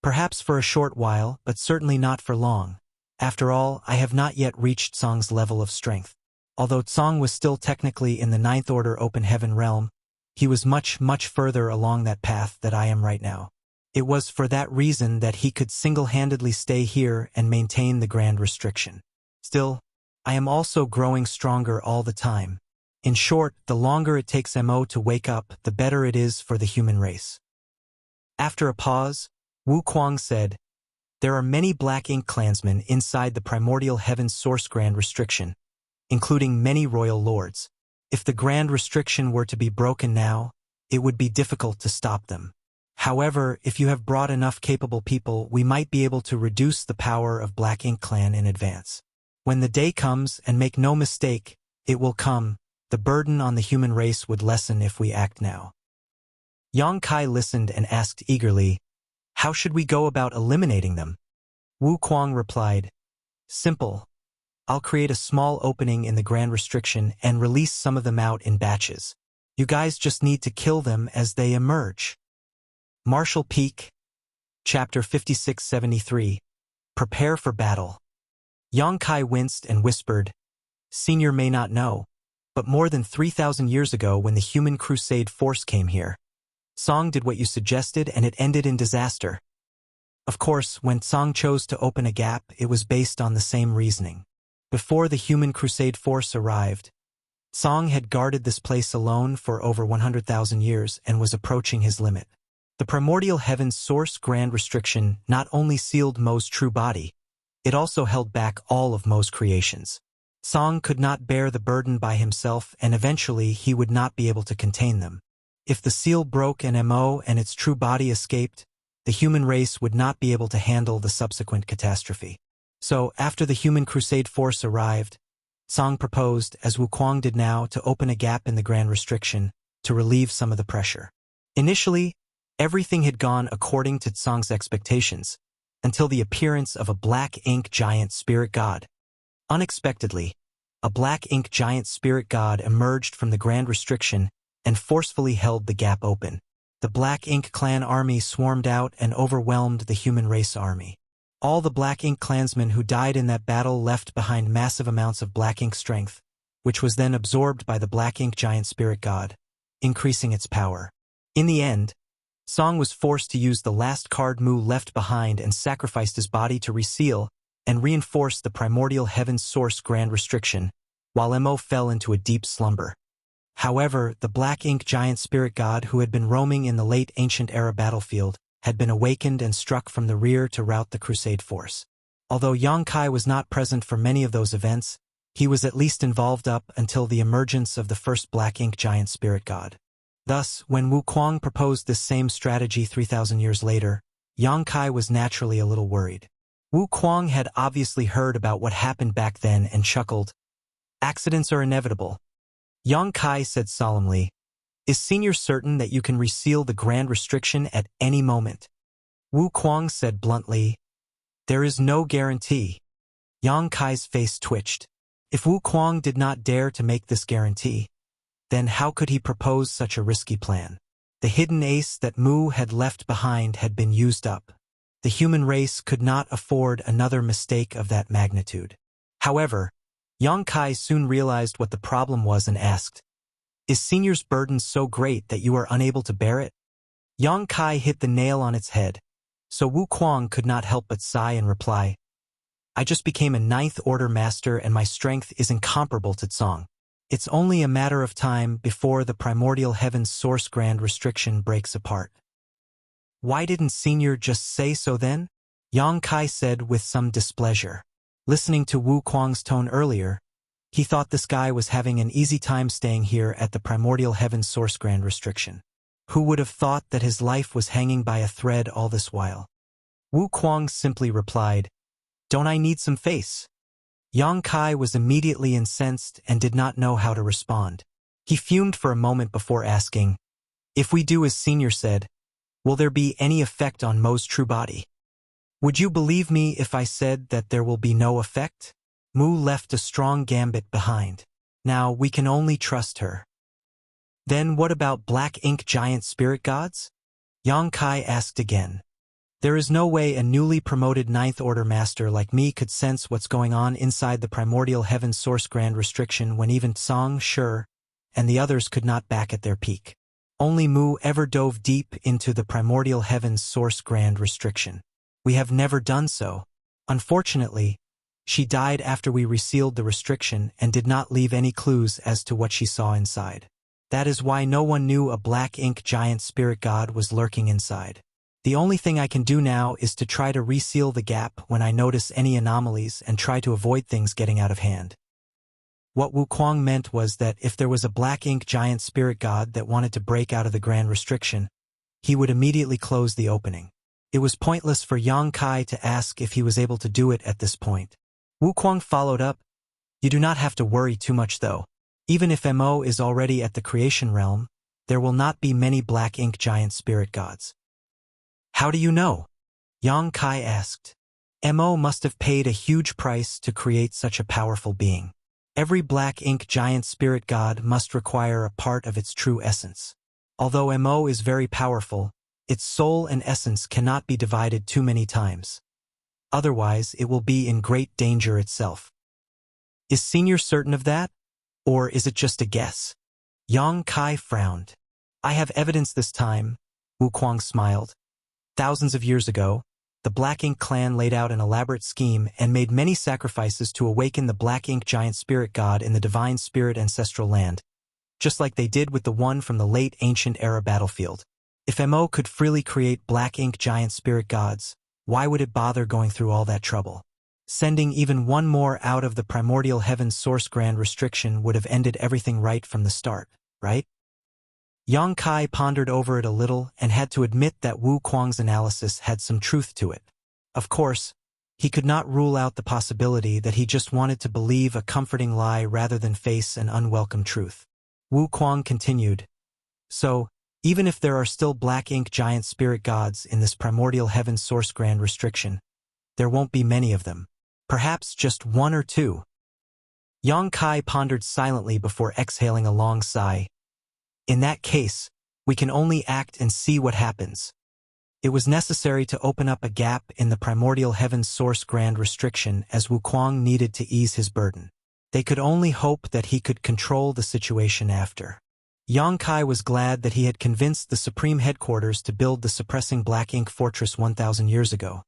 "Perhaps for a short while, but certainly not for long. After all, I have not yet reached Tsong's level of strength. Although Tsong was still technically in the Ninth Order Open Heaven realm, he was much, much further along that path that I am right now. It was for that reason that he could single-handedly stay here and maintain the grand restriction. Still, I am also growing stronger all the time. In short, the longer it takes Mo to wake up, the better it is for the human race." After a pause, Wu Kuang said, "There are many Black Ink clansmen inside the primordial heaven source grand restriction, including many royal lords. If the grand restriction were to be broken now, it would be difficult to stop them. However, if you have brought enough capable people, we might be able to reduce the power of Black Ink Clan in advance. When the day comes, and make no mistake, it will come, The burden on the human race would lessen if we act now. Yang Kai listened and asked eagerly, "How should we go about eliminating them?" Wu Kuang replied, "Simple. I'll create a small opening in the Grand Restriction and release some of them out in batches. You guys just need to kill them as they emerge." Martial Peak, Chapter 5673. Prepare for Battle. Yang Kai winced and whispered, "Senior may not know, but more than 3,000 years ago when the human crusade force came here, Song did what you suggested and it ended in disaster. Of course, when Song chose to open a gap, it was based on the same reasoning. Before the human crusade force arrived, Song had guarded this place alone for over 100,000 years and was approaching his limit. The primordial heaven's source Grand Restriction not only sealed Mo's true body, it also held back all of Mo's creations. Song could not bear the burden by himself and eventually he would not be able to contain them. If the seal broke and Mo and its true body escaped, the human race would not be able to handle the subsequent catastrophe. So, after the human crusade force arrived, Song proposed, as Wu Kuang did now, to open a gap in the Grand Restriction to relieve some of the pressure. Initially, everything had gone according to Song's expectations, until the appearance of a black ink giant spirit god. Unexpectedly, a black ink giant spirit god emerged from the Grand Restriction and forcefully held the gap open. The Black Ink clan army swarmed out and overwhelmed the human race army. All the Black Ink clansmen who died in that battle left behind massive amounts of Black Ink strength, which was then absorbed by the Black Ink giant spirit god, increasing its power. In the end, Song was forced to use the last card Mu left behind and sacrificed his body to reseal and reinforce the primordial heaven's source Grand Restriction, while Mo fell into a deep slumber. However, the Black Ink giant spirit god who had been roaming in the late ancient era battlefield had been awakened and struck from the rear to rout the crusade force. Although Yang Kai was not present for many of those events, he was at least involved up until the emergence of the first Black Ink giant spirit god. Thus, when Wu Kuang proposed this same strategy 3,000 years later, Yang Kai was naturally a little worried. Wu Kuang had obviously heard about what happened back then and chuckled. "Accidents are inevitable." Yang Kai said solemnly, "Is Senior certain that you can reseal the Grand Restriction at any moment?" Wu Kuang said bluntly, "There is no guarantee." Yang Kai's face twitched. If Wu Kuang did not dare to make this guarantee, then how could he propose such a risky plan? The hidden ace that Mu had left behind had been used up. The human race could not afford another mistake of that magnitude. However, Yang Kai soon realized what the problem was and asked, "Is Senior's burden so great that you are unable to bear it?" Yang Kai hit the nail on its head, so Wu Kuang could not help but sigh and reply, "I just became a 9th Order Master and my strength is incomparable to Tsong. It's only a matter of time before the primordial heaven's source Grand Restriction breaks apart." "Why didn't Senior just say so then?" Yang Kai said with some displeasure. Listening to Wu Kuang's tone earlier, he thought this guy was having an easy time staying here at the primordial heaven's source Grand Restriction. Who would have thought that his life was hanging by a thread all this while? Wu Kuang simply replied, "Don't I need some face?" Yang Kai was immediately incensed and did not know how to respond. He fumed for a moment before asking, "If we do as Senior said, will there be any effect on Mo's true body?" "Would you believe me if I said that there will be no effect? Mu left a strong gambit behind. Now we can only trust her." "Then what about Black Ink giant spirit gods?" Yang Kai asked again. "There is no way a newly promoted 9th Order Master like me could sense what's going on inside the primordial heaven source Grand Restriction when even Tsong, Shi, and the others could not back at their peak. Only Mu ever dove deep into the primordial heaven's source Grand Restriction. We have never done so. Unfortunately, she died after we resealed the restriction and did not leave any clues as to what she saw inside. That is why no one knew a Black Ink giant spirit god was lurking inside. The only thing I can do now is to try to reseal the gap when I notice any anomalies and try to avoid things getting out of hand." What Wu Kuang meant was that if there was a Black Ink giant spirit god that wanted to break out of the Grand Restriction, he would immediately close the opening. It was pointless for Yang Kai to ask if he was able to do it at this point. Wu Kuang followed up, "You do not have to worry too much though. Even if Mo is already at the creation realm, there will not be many black ink giant spirit gods. How do you know? Yang Kai asked. Mo must have paid a huge price to create such a powerful being. Every black ink giant spirit god must require a part of its true essence. Although Mo is very powerful, its soul and essence cannot be divided too many times. Otherwise, it will be in great danger itself. Is Senior certain of that? Or is it just a guess? Yang Kai frowned. I have evidence this time, Wu Kuang smiled. Thousands of years ago, the Black Ink clan laid out an elaborate scheme and made many sacrifices to awaken the Black Ink giant spirit god in the divine spirit ancestral land, just like they did with the one from the late ancient era battlefield. If Mo could freely create Black Ink giant spirit gods, why would it bother going through all that trouble? Sending even one more out of the primordial heaven's source grand restriction would have ended everything right from the start, right? Yang Kai pondered over it a little and had to admit that Wu Kuang's analysis had some truth to it. Of course, he could not rule out the possibility that he just wanted to believe a comforting lie rather than face an unwelcome truth. Wu Kuang continued, So, even if there are still black ink giant spirit gods in this primordial heaven source grand restriction, there won't be many of them. Perhaps just one or two. Yang Kai pondered silently before exhaling a long sigh. In that case, we can only act and see what happens. It was necessary to open up a gap in the primordial heaven's source grand restriction as Wu Kuang needed to ease his burden. They could only hope that he could control the situation after. Yang Kai was glad that he had convinced the Supreme Headquarters to build the suppressing Black Ink Fortress 1,000 years ago.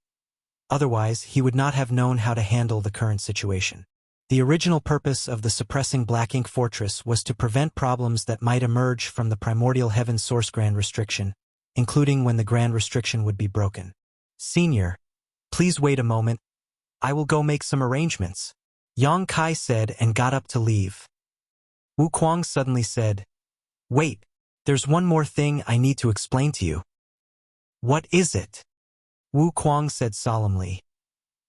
Otherwise, he would not have known how to handle the current situation. The original purpose of the suppressing Black Ink Fortress was to prevent problems that might emerge from the primordial heaven source grand restriction, including when the grand restriction would be broken. Senior, please wait a moment. I will go make some arrangements, Yang Kai said and got up to leave. Wu Kuang suddenly said, Wait, there's one more thing I need to explain to you. What is it? Wu Kuang said solemnly.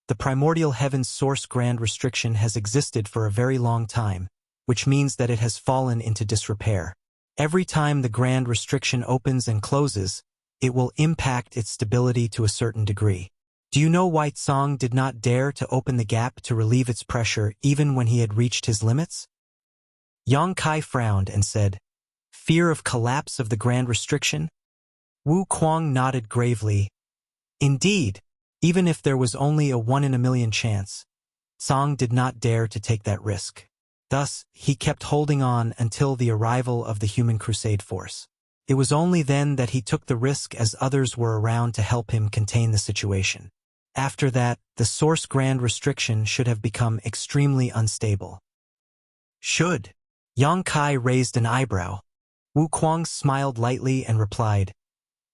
The primordial heaven's source grand restriction has existed for a very long time, which means that it has fallen into disrepair. Every time the grand restriction opens and closes, it will impact its stability to a certain degree. Do you know why Tsang did not dare to open the gap to relieve its pressure even when he had reached his limits? Yang Kai frowned and said, Fear of collapse of the grand restriction? Wu Kuang nodded gravely. Indeed. Even if there was only a 1 in a million chance, Tsang did not dare to take that risk. Thus, he kept holding on until the arrival of the Human Crusade Force. It was only then that he took the risk as others were around to help him contain the situation. After that, the source grand restriction should have become extremely unstable. Should? Yang Kai raised an eyebrow. Wu Kuang smiled lightly and replied,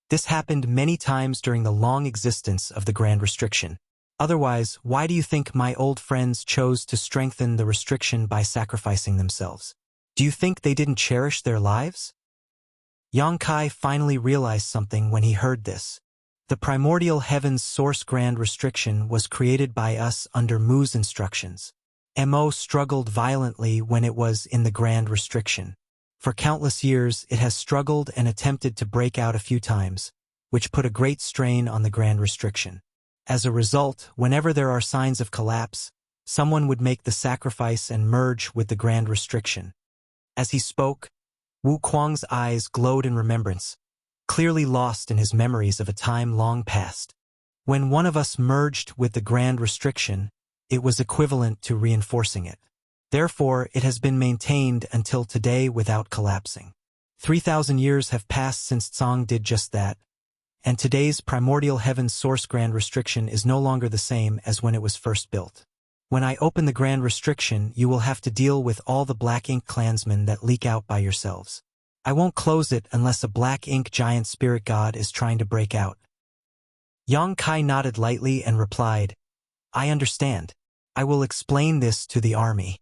This happened many times during the long existence of the Grand Restriction. Otherwise, why do you think my old friends chose to strengthen the restriction by sacrificing themselves? Do you think they didn't cherish their lives? Yang Kai finally realized something when he heard this. The primordial heaven's source grand restriction was created by us under Mu's instructions. Mo struggled violently when it was in the grand restriction. For countless years, it has struggled and attempted to break out a few times, which put a great strain on the grand restriction. As a result, whenever there are signs of collapse, someone would make the sacrifice and merge with the grand restriction. As he spoke, Wu Kuang's eyes glowed in remembrance, clearly lost in his memories of a time long past. When one of us merged with the grand restriction, it was equivalent to reinforcing it. Therefore, it has been maintained until today without collapsing. 3,000 years have passed since Tsang did just that, and today's primordial heaven's source grand restriction is no longer the same as when it was first built. When I open the grand restriction, you will have to deal with all the Black Ink clansmen that leak out by yourselves. I won't close it unless a Black Ink giant spirit god is trying to break out. Yang Kai nodded lightly and replied, I understand. I will explain this to the army.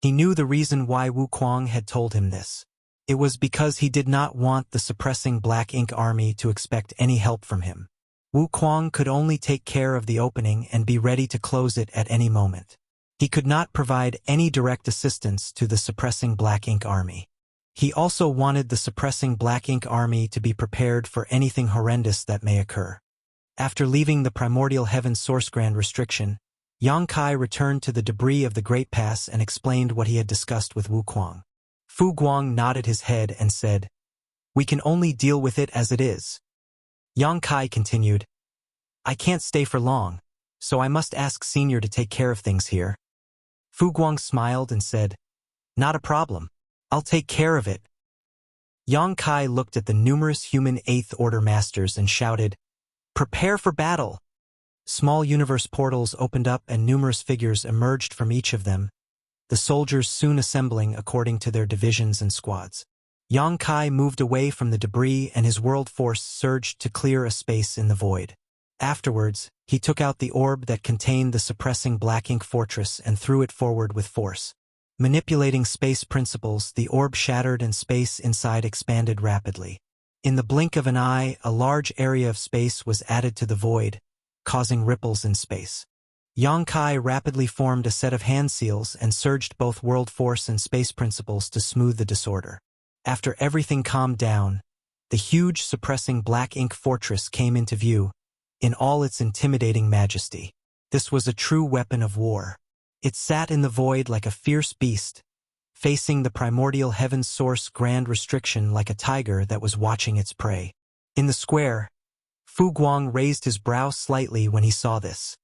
He knew the reason why Wu Kuang had told him this. It was because he did not want the suppressing Black Ink army to expect any help from him. Wu Kuang could only take care of the opening and be ready to close it at any moment. He could not provide any direct assistance to the suppressing Black Ink Army. He also wanted the suppressing Black Ink Army to be prepared for anything horrendous that may occur. After leaving the primordial heaven source grand restriction, Yang Kai returned to the debris of the Great Pass and explained what he had discussed with Wu Kuang. Fu Guang nodded his head and said, "We can only deal with it as it is." Yang Kai continued, "I can't stay for long, so I must ask Senior to take care of things here." Fu Guang smiled and said, "Not a problem. I'll take care of it." Yang Kai looked at the numerous human 8th Order Masters and shouted, "Prepare for battle!" Small universe portals opened up and numerous figures emerged from each of them, the soldiers soon assembling according to their divisions and squads. Yang Kai moved away from the debris and his world force surged to clear a space in the void. Afterwards, he took out the orb that contained the suppressing Black Ink Fortress and threw it forward with force. Manipulating space principles, the orb shattered and space inside expanded rapidly. In the blink of an eye, a large area of space was added to the void, causing ripples in space. Yang Kai rapidly formed a set of hand seals and surged both world force and space principles to smooth the disorder. After everything calmed down, the huge suppressing Black Ink Fortress came into view, in all its intimidating majesty. This was a true weapon of war. It sat in the void like a fierce beast, facing the primordial heaven source grand restriction like a tiger that was watching its prey. In the square, Fu Guang raised his brow slightly when he saw this.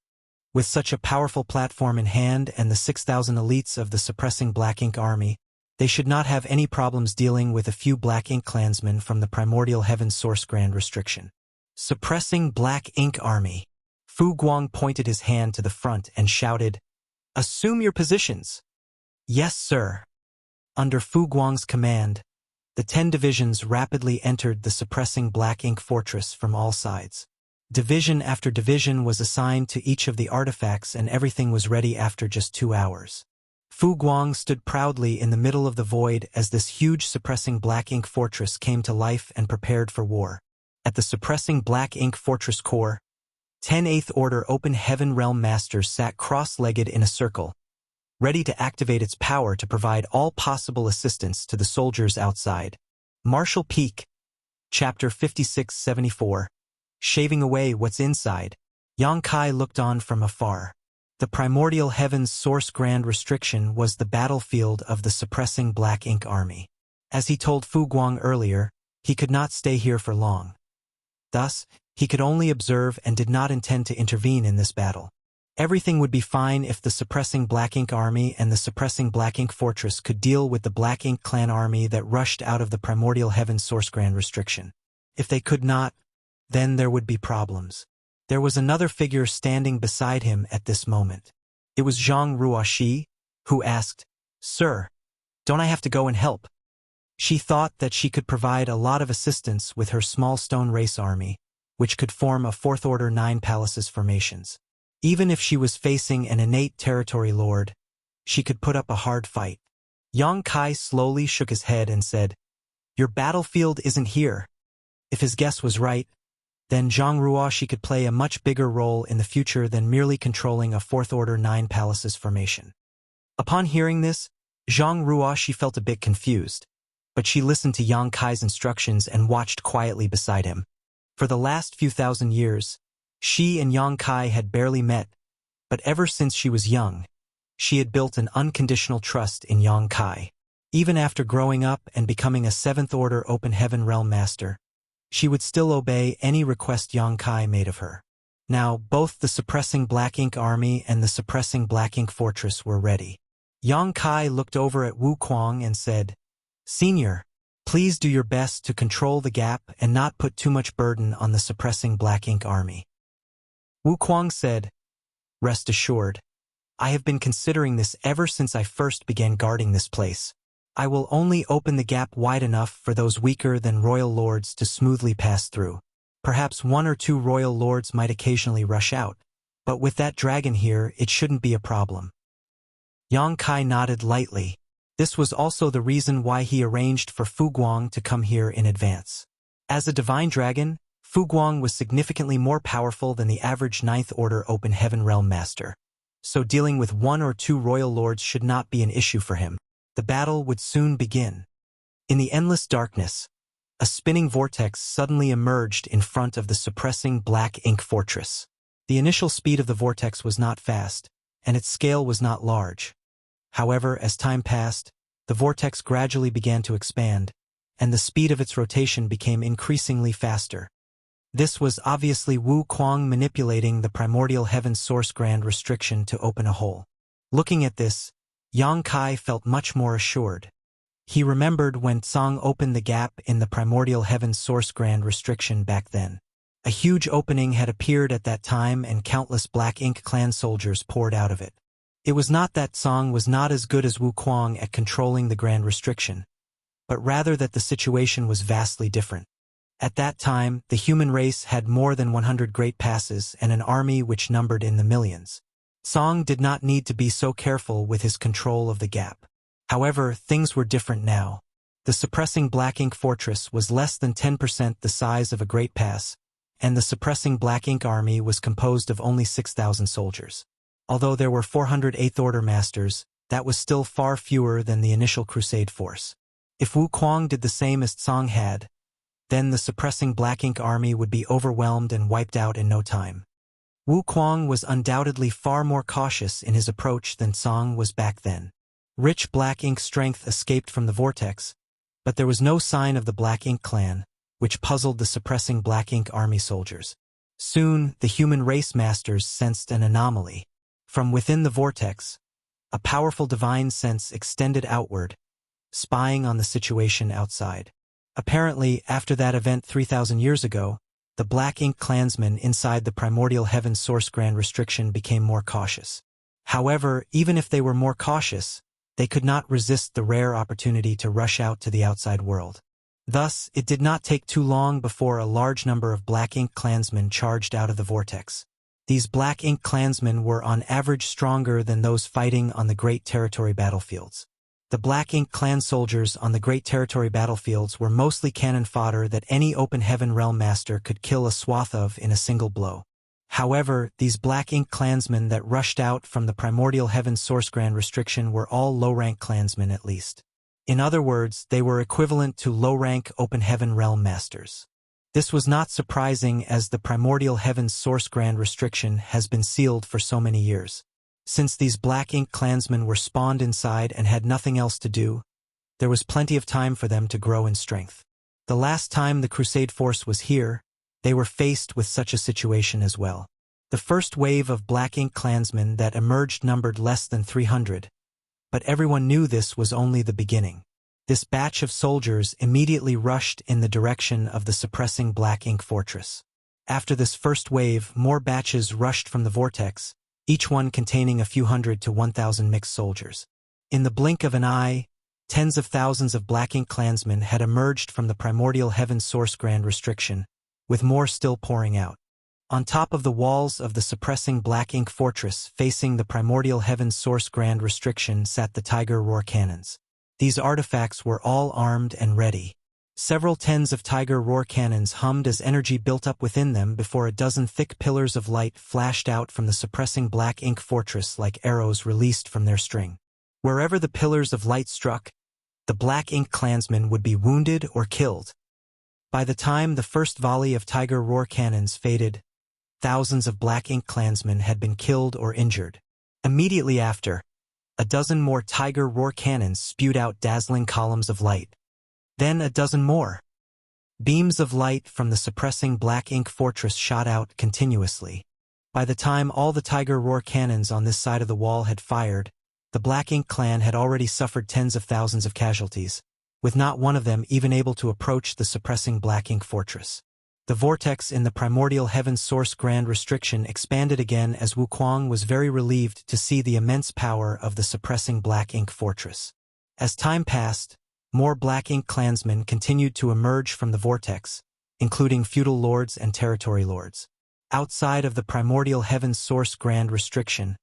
With such a powerful platform in hand and the 6,000 elites of the suppressing Black Ink Army, they should not have any problems dealing with a few Black Ink clansmen from the primordial heaven source grand restriction. Suppressing Black Ink Army. Fu Guang pointed his hand to the front and shouted, "Assume your positions." "Yes, sir." Under Fu Guang's command, the 10 divisions rapidly entered the suppressing Black Ink Fortress from all sides. Division after division was assigned to each of the artifacts and everything was ready after just 2 hours. Fu Guang stood proudly in the middle of the void as this huge suppressing Black Ink Fortress came to life and prepared for war. At the suppressing Black Ink Fortress core, 10 8th Order Open Heaven Realm Masters sat cross-legged in a circle, ready to activate its power to provide all possible assistance to the soldiers outside. Martial Peak, Chapter 5674, Shaving Away What's Inside. Yang Kai looked on from afar. The primordial heaven's source grand restriction was the battlefield of the suppressing Black Ink Army. As he told Fu Guang earlier, he could not stay here for long. Thus, he could only observe and did not intend to intervene in this battle. Everything would be fine if the suppressing Black Ink Army and the suppressing Black Ink Fortress could deal with the Black Ink Clan Army that rushed out of the primordial heaven source grand restriction. If they could not, then there would be problems. There was another figure standing beside him at this moment. It was Zhang Ruoxi, who asked, "Sir, don't I have to go and help?" She thought that she could provide a lot of assistance with her small stone race army, which could form a 4th Order 9 palaces formations. Even if she was facing an innate territory lord, she could put up a hard fight. Yang Kai slowly shook his head and said, "Your battlefield isn't here." If his guess was right, then Zhang Ruoxi could play a much bigger role in the future than merely controlling a 4th Order 9 palaces formation. Upon hearing this, Zhang Ruoxi felt a bit confused, but she listened to Yang Kai's instructions and watched quietly beside him. For the last few thousand years, she and Yang Kai had barely met, but ever since she was young, she had built an unconditional trust in Yang Kai. Even after growing up and becoming a 7th Order Open Heaven Realm Master, she would still obey any request Yang Kai made of her. Now, both the suppressing Black Ink Army and the suppressing Black Ink Fortress were ready. Yang Kai looked over at Wu Kuang and said, "Senior, please do your best to control the gap and not put too much burden on the suppressing Black Ink Army." Wu Kuang said, "Rest assured, I have been considering this ever since I first began guarding this place. I will only open the gap wide enough for those weaker than royal lords to smoothly pass through. Perhaps 1 or 2 royal lords might occasionally rush out, but with that dragon here, it shouldn't be a problem." Yang Kai nodded lightly. This was also the reason why he arranged for Fu Guang to come here in advance. As a divine dragon, Fu Guang was significantly more powerful than the average 9th Order Open Heaven Realm Master. so dealing with one or two royal lords should not be an issue for him. The battle would soon begin. In the endless darkness, a spinning vortex suddenly emerged in front of the suppressing black ink fortress. The initial speed of the vortex was not fast, and its scale was not large. However, as time passed, the vortex gradually began to expand, and the speed of its rotation became increasingly faster. This was obviously Wu Kuang manipulating the primordial heaven source grand restriction to open a hole. Looking at this, Yang Kai felt much more assured. He remembered when Tsang opened the gap in the primordial heaven source grand restriction back then. A huge opening had appeared at that time and countless Black Ink clan soldiers poured out of it. It was not that Tsang was not as good as Wu Kuang at controlling the grand restriction, but rather that the situation was vastly different. At that time, the human race had more than 100 great passes and an army which numbered in the millions. Tsang did not need to be so careful with his control of the gap. However, things were different now. The suppressing Black Ink fortress was less than 10% the size of a great pass, and the suppressing Black Ink army was composed of only 6,000 soldiers. Although there were 400 Eighth Order masters, that was still far fewer than the initial crusade force. If Wu Kuang did the same as Tsang had, then the suppressing Black Ink army would be overwhelmed and wiped out in no time. Wu Kuang was undoubtedly far more cautious in his approach than Tsang was back then. Rich Black Ink strength escaped from the vortex, but there was no sign of the Black Ink clan, which puzzled the suppressing Black Ink army soldiers. Soon, the human race masters sensed an anomaly. From within the vortex, a powerful divine sense extended outward, spying on the situation outside. Apparently, after that event 3,000 years ago, the Black Ink clansmen inside the primordial heaven source grand restriction became more cautious. However, even if they were more cautious, they could not resist the rare opportunity to rush out to the outside world. Thus, it did not take too long before a large number of Black Ink clansmen charged out of the vortex. These Black Ink clansmen were on average stronger than those fighting on the Great Territory battlefields. The Black Ink clan soldiers on the Great Territory battlefields were mostly cannon fodder that any open heaven realm master could kill a swath of in a single blow. However, these Black Ink clansmen that rushed out from the primordial heaven source grand restriction were all low-rank clansmen at least. In other words, they were equivalent to low-rank open heaven realm masters. This was not surprising as the primordial heaven's source grand restriction has been sealed for so many years. Since these Black Ink clansmen were spawned inside and had nothing else to do, there was plenty of time for them to grow in strength. The last time the Crusade force was here, they were faced with such a situation as well. The first wave of Black Ink clansmen that emerged numbered less than 300, but everyone knew this was only the beginning. This batch of soldiers immediately rushed in the direction of the suppressing Black Ink fortress. After this first wave, more batches rushed from the vortex, each one containing a few hundred to 1,000 mixed soldiers. In the blink of an eye, tens of thousands of Black Ink clansmen had emerged from the primordial heaven source grand restriction, with more still pouring out. On top of the walls of the suppressing Black Ink fortress facing the primordial heaven source grand restriction sat the Tiger Roar cannons. These artifacts were all armed and ready. Several tens of Tiger Roar cannons hummed as energy built up within them before a dozen thick pillars of light flashed out from the suppressing Black Ink fortress like arrows released from their string. Wherever the pillars of light struck, the Black Ink clansmen would be wounded or killed. By the time the first volley of Tiger Roar cannons faded, thousands of Black Ink clansmen had been killed or injured. Immediately after, a dozen more Tiger Roar cannons spewed out dazzling columns of light. Then a dozen more. Beams of light from the suppressing Black Ink fortress shot out continuously. By the time all the Tiger Roar cannons on this side of the wall had fired, the Black Ink clan had already suffered tens of thousands of casualties, with not one of them even able to approach the suppressing Black Ink fortress. The vortex in the primordial heaven source grand restriction expanded again as Wu Kuang was very relieved to see the immense power of the suppressing Black Ink fortress. As time passed, more Black Ink clansmen continued to emerge from the vortex, including feudal lords and territory lords. Outside of the primordial heaven source grand restriction,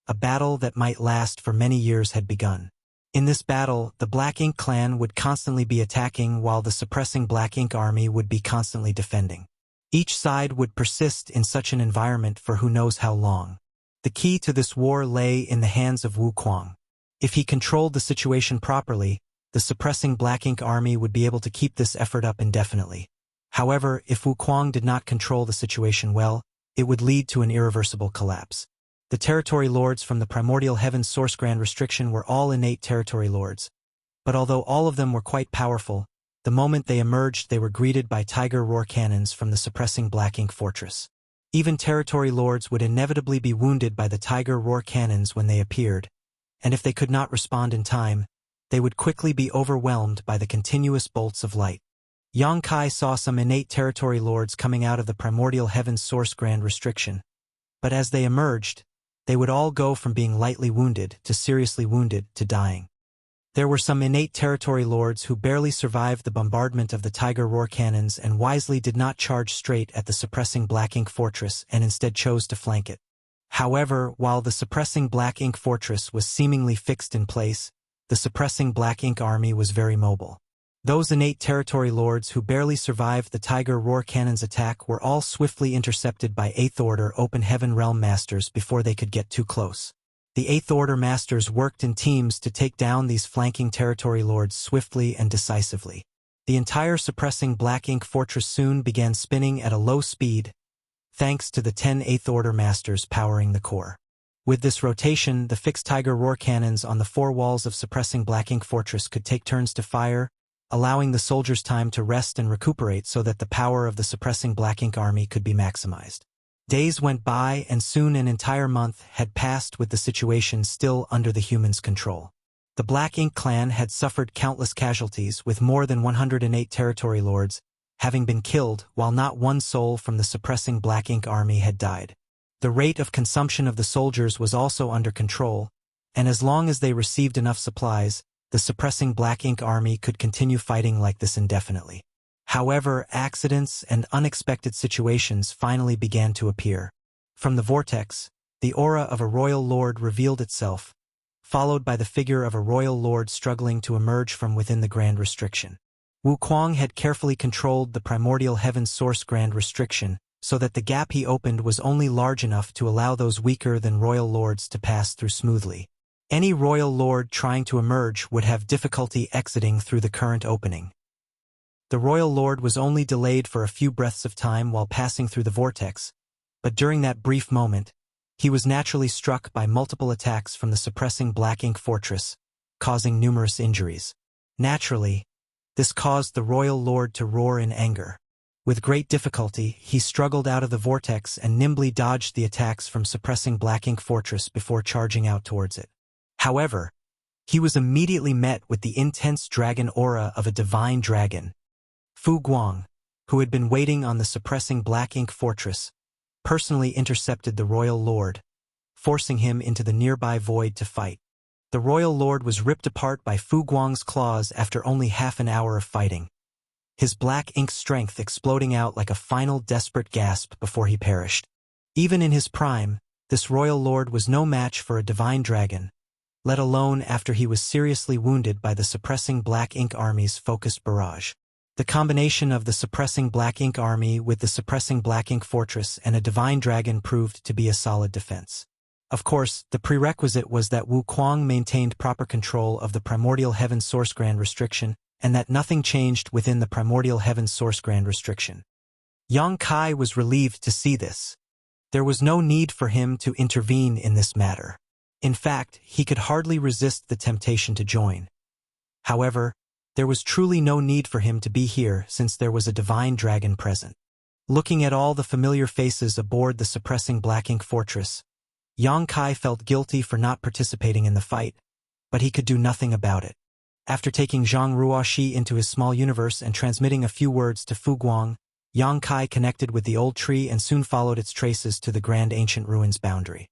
a battle that might last for many years had begun. In this battle, the Black Ink clan would constantly be attacking while the suppressing Black Ink army would be constantly defending. Each side would persist in such an environment for who knows how long. The key to this war lay in the hands of Wuquang. If he controlled the situation properly, the suppressing Black Ink army would be able to keep this effort up indefinitely. However, if Wuquang did not control the situation well, it would lead to an irreversible collapse. The territory lords from the Primordial Heavens Source Grand Restriction were all innate territory lords. But although all of them were quite powerful, the moment they emerged they were greeted by tiger roar cannons from the suppressing Black Ink fortress. Even territory lords would inevitably be wounded by the tiger roar cannons when they appeared, and if they could not respond in time, they would quickly be overwhelmed by the continuous bolts of light. Yang Kai saw some innate territory lords coming out of the Primordial Heavens Source Grand Restriction, but as they emerged, they would all go from being lightly wounded to seriously wounded to dying. There were some innate territory lords who barely survived the bombardment of the tiger roar cannons and wisely did not charge straight at the suppressing Black Ink fortress and instead chose to flank it. However, while the suppressing Black Ink fortress was seemingly fixed in place, the suppressing Black Ink army was very mobile. Those innate territory lords who barely survived the tiger roar cannon's attack were all swiftly intercepted by 8th Order Open Heaven Realm Masters before they could get too close. The 8th Order Masters worked in teams to take down these flanking territory lords swiftly and decisively. The entire suppressing Black Ink fortress soon began spinning at a low speed, thanks to the 10 8th Order Masters powering the core. With this rotation, the fixed tiger roar cannons on the four walls of suppressing Black Ink fortress could take turns to fire, allowing the soldiers time to rest and recuperate so that the power of the suppressing Black Ink army could be maximized. Days went by and soon an entire month had passed with the situation still under the humans' control. The Black Ink clan had suffered countless casualties, with more than 108 territory lords having been killed, while not one soul from the suppressing Black Ink army had died. The rate of consumption of the soldiers was also under control, and as long as they received enough supplies, the suppressing Black Ink army could continue fighting like this indefinitely. However, accidents and unexpected situations finally began to appear. From the vortex, the aura of a royal lord revealed itself, followed by the figure of a royal lord struggling to emerge from within the Grand Restriction. Wuquang had carefully controlled the Primordial Heavens Source Grand Restriction, so that the gap he opened was only large enough to allow those weaker than royal lords to pass through smoothly. Any royal lord trying to emerge would have difficulty exiting through the current opening. The royal lord was only delayed for a few breaths of time while passing through the vortex, but during that brief moment, he was naturally struck by multiple attacks from the suppressing Black Ink fortress, causing numerous injuries. Naturally, this caused the royal lord to roar in anger. With great difficulty, he struggled out of the vortex and nimbly dodged the attacks from suppressing Black Ink fortress before charging out towards it. However, he was immediately met with the intense dragon aura of a divine dragon. Fu Guang, who had been waiting on the suppressing Black Ink fortress, personally intercepted the royal lord, forcing him into the nearby void to fight. The royal lord was ripped apart by Fu Guang's claws after only half an hour of fighting, his Black Ink strength exploding out like a final desperate gasp before he perished. Even in his prime, this royal lord was no match for a divine dragon, let alone after he was seriously wounded by the suppressing Black Ink army's focused barrage. The combination of the suppressing Black Ink army with the suppressing Black Ink fortress and a divine dragon proved to be a solid defense. Of course, the prerequisite was that Wuquang maintained proper control of the Primordial Heavens Source Grand Restriction, and that nothing changed within the Primordial Heavens Source Grand Restriction. Yang Kai was relieved to see this. There was no need for him to intervene in this matter. In fact, he could hardly resist the temptation to join. However, there was truly no need for him to be here since there was a divine dragon present. Looking at all the familiar faces aboard the suppressing Black Ink fortress, Yang Kai felt guilty for not participating in the fight, but he could do nothing about it. After taking Zhang Ruoxi into his small universe and transmitting a few words to Fu Guang, Yang Kai connected with the old tree and soon followed its traces to the Grand Ancient Ruins boundary.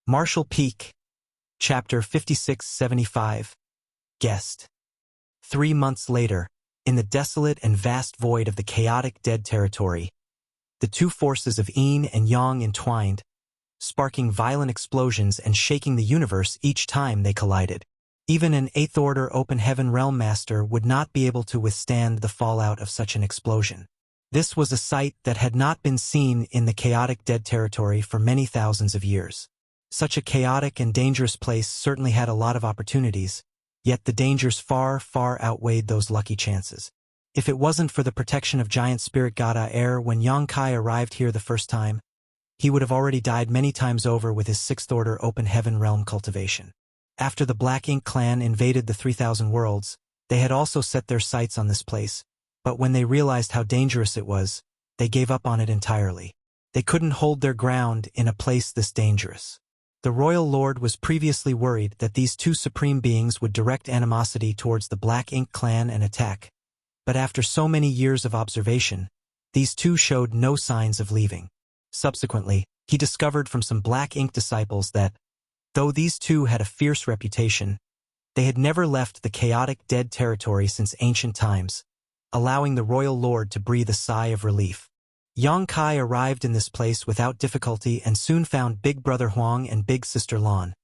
Martial Peak, Chapter 5675, Guest. 3 months later, in the desolate and vast void of the chaotic dead territory, the two forces of yin and yang entwined, sparking violent explosions and shaking the universe each time they collided. Even an 8th Order Open Heaven Realm Master would not be able to withstand the fallout of such an explosion. This was a sight that had not been seen in the chaotic dead territory for many thousands of years. Such a chaotic and dangerous place certainly had a lot of opportunities, yet the dangers far, far outweighed those lucky chances. If it wasn't for the protection of giant spirit god Air when Yang Kai arrived here the first time, he would have already died many times over with his Sixth Order Open Heaven Realm cultivation. After the Black Ink clan invaded the 3,000 worlds, they had also set their sights on this place, but when they realized how dangerous it was, they gave up on it entirely. They couldn't hold their ground in a place this dangerous. The Royal Lord was previously worried that these two supreme beings would direct animosity towards the Black Ink clan and attack, but after so many years of observation, these two showed no signs of leaving. Subsequently, he discovered from some Black Ink disciples that, though these two had a fierce reputation, they had never left the chaotic dead territory since ancient times, allowing the Royal Lord to breathe a sigh of relief. Yang Kai arrived in this place without difficulty and soon found Big Brother Huang and Big Sister Lan,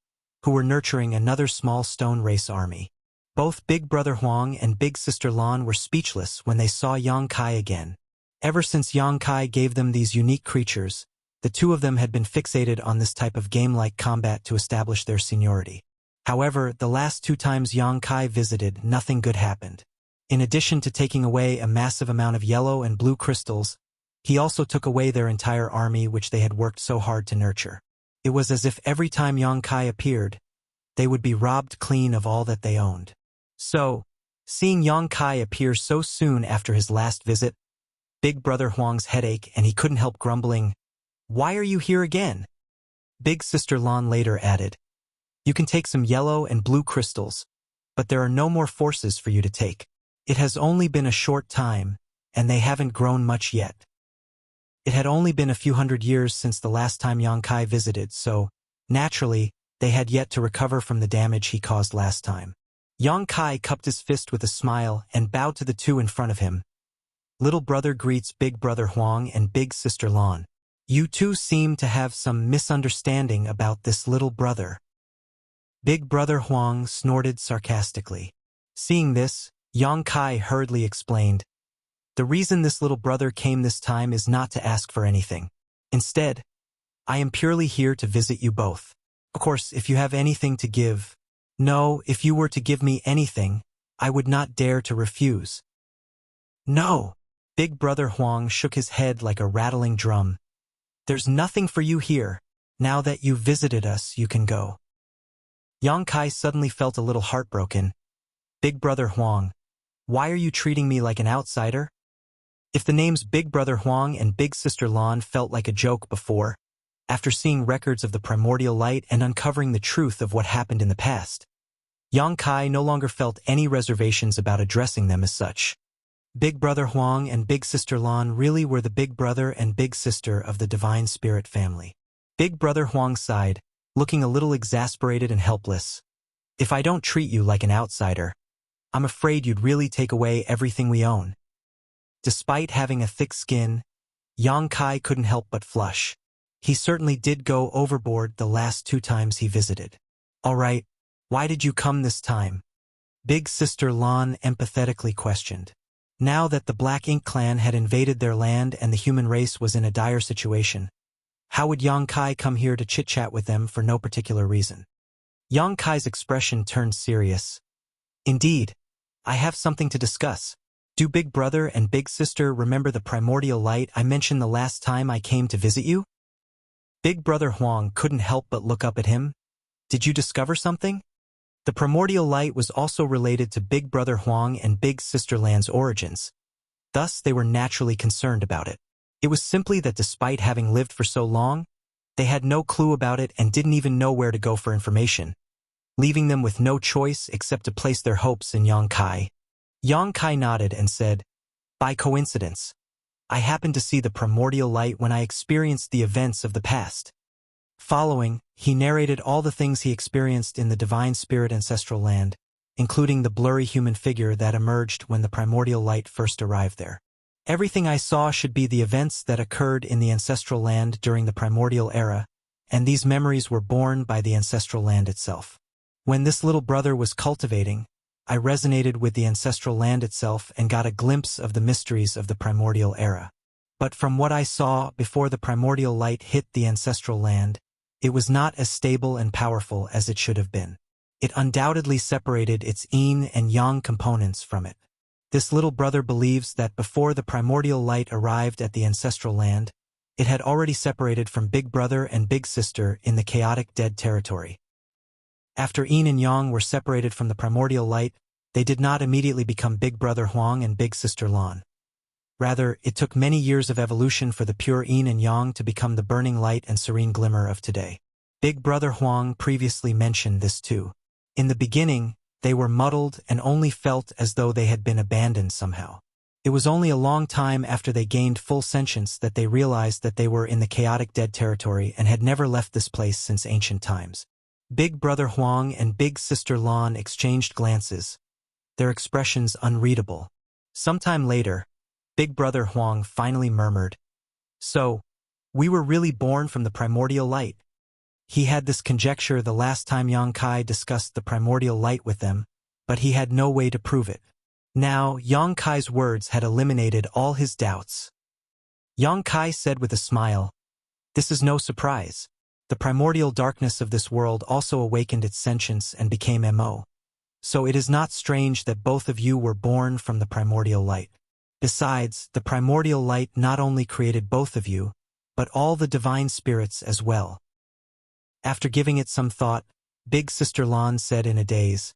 who were nurturing another small stone race army. Both Big Brother Huang and Big Sister Lan were speechless when they saw Yang Kai again. Ever since Yang Kai gave them these unique creatures, the two of them had been fixated on this type of game-like combat to establish their seniority. However, the last two times Yang Kai visited, nothing good happened. In addition to taking away a massive amount of yellow and blue crystals, he also took away their entire army which they had worked so hard to nurture. It was as if every time Yang Kai appeared, they would be robbed clean of all that they owned. So, seeing Yang Kai appear so soon after his last visit, Big Brother Huang's head ached and he couldn't help grumbling, "Why are you here again?" Big Sister Lan later added, "You can take some yellow and blue crystals, but there are no more forces for you to take. It has only been a short time, and they haven't grown much yet." It had only been a few hundred years since the last time Yang Kai visited, so, naturally, they had yet to recover from the damage he caused last time. Yang Kai cupped his fist with a smile and bowed to the two in front of him. "Little brother greets Big Brother Huang and Big Sister Lan. You two seem to have some misunderstanding about this little brother." Big Brother Huang snorted sarcastically. Seeing this, Yang Kai hurriedly explained, "The reason this little brother came this time is not to ask for anything. Instead, I am purely here to visit you both. Of course, if you have anything to give... No, if you were to give me anything, I would not dare to refuse." "No!" Big Brother Huang shook his head like a rattling drum. "There's nothing for you here. Now that you've visited us, you can go." Yang Kai suddenly felt a little heartbroken. "Big Brother Huang, why are you treating me like an outsider?" If the names Big Brother Huang and Big Sister Lan felt like a joke before, after seeing records of the primordial light and uncovering the truth of what happened in the past, Yang Kai no longer felt any reservations about addressing them as such. Big Brother Huang and Big Sister Lan really were the big brother and big sister of the Divine Spirit family. Big Brother Huang sighed, looking a little exasperated and helpless. "If I don't treat you like an outsider, I'm afraid you'd really take away everything we own." Despite having a thick skin, Yang Kai couldn't help but flush. He certainly did go overboard the last two times he visited. "All right, why did you come this time?" Big Sister Lan empathetically questioned. Now that the Black Ink clan had invaded their land and the human race was in a dire situation, how would Yang Kai come here to chit-chat with them for no particular reason? Yang Kai's expression turned serious. "Indeed, I have something to discuss. Do Big Brother and Big Sister remember the primordial light I mentioned the last time I came to visit you?" Big Brother Huang couldn't help but look up at him. "Did you discover something?" The primordial light was also related to Big Brother Huang and Big Sister Lan's origins. Thus, they were naturally concerned about it. It was simply that despite having lived for so long, they had no clue about it and didn't even know where to go for information, leaving them with no choice except to place their hopes in Yang Kai. Yang Kai nodded and said, "By coincidence, I happened to see the primordial light when I experienced the events of the past." Following, he narrated all the things he experienced in the Divine Spirit ancestral land, including the blurry human figure that emerged when the primordial light first arrived there. "Everything I saw should be the events that occurred in the ancestral land during the primordial era, and these memories were born by the ancestral land itself. When this little brother was cultivating, I resonated with the ancestral land itself and got a glimpse of the mysteries of the primordial era. But from what I saw before the primordial light hit the ancestral land, it was not as stable and powerful as it should have been. It undoubtedly separated its yin and yang components from it. This little brother believes that before the primordial light arrived at the ancestral land, it had already separated from Big Brother and Big Sister in the chaotic dead territory. After yin and yang were separated from the primordial light, they did not immediately become Big Brother Huang and Big Sister Lan. Rather, it took many years of evolution for the pure yin and yang to become the burning light and serene glimmer of today. Big Brother Huang previously mentioned this too. In the beginning, they were muddled and only felt as though they had been abandoned somehow. It was only a long time after they gained full sentience that they realized that they were in the chaotic dead territory and had never left this place since ancient times. Big Brother Huang and Big Sister Lan exchanged glances, their expressions unreadable. Sometime later, Big Brother Huang finally murmured, "So, we were really born from the primordial light." He had this conjecture the last time Yang Kai discussed the primordial light with them, but he had no way to prove it. Now, Yang Kai's words had eliminated all his doubts. Yang Kai said with a smile, "This is no surprise. The primordial darkness of this world also awakened its sentience and became Mo. So it is not strange that both of you were born from the primordial light. Besides, the primordial light not only created both of you, but all the divine spirits as well." After giving it some thought, Big Sister Lan said in a daze,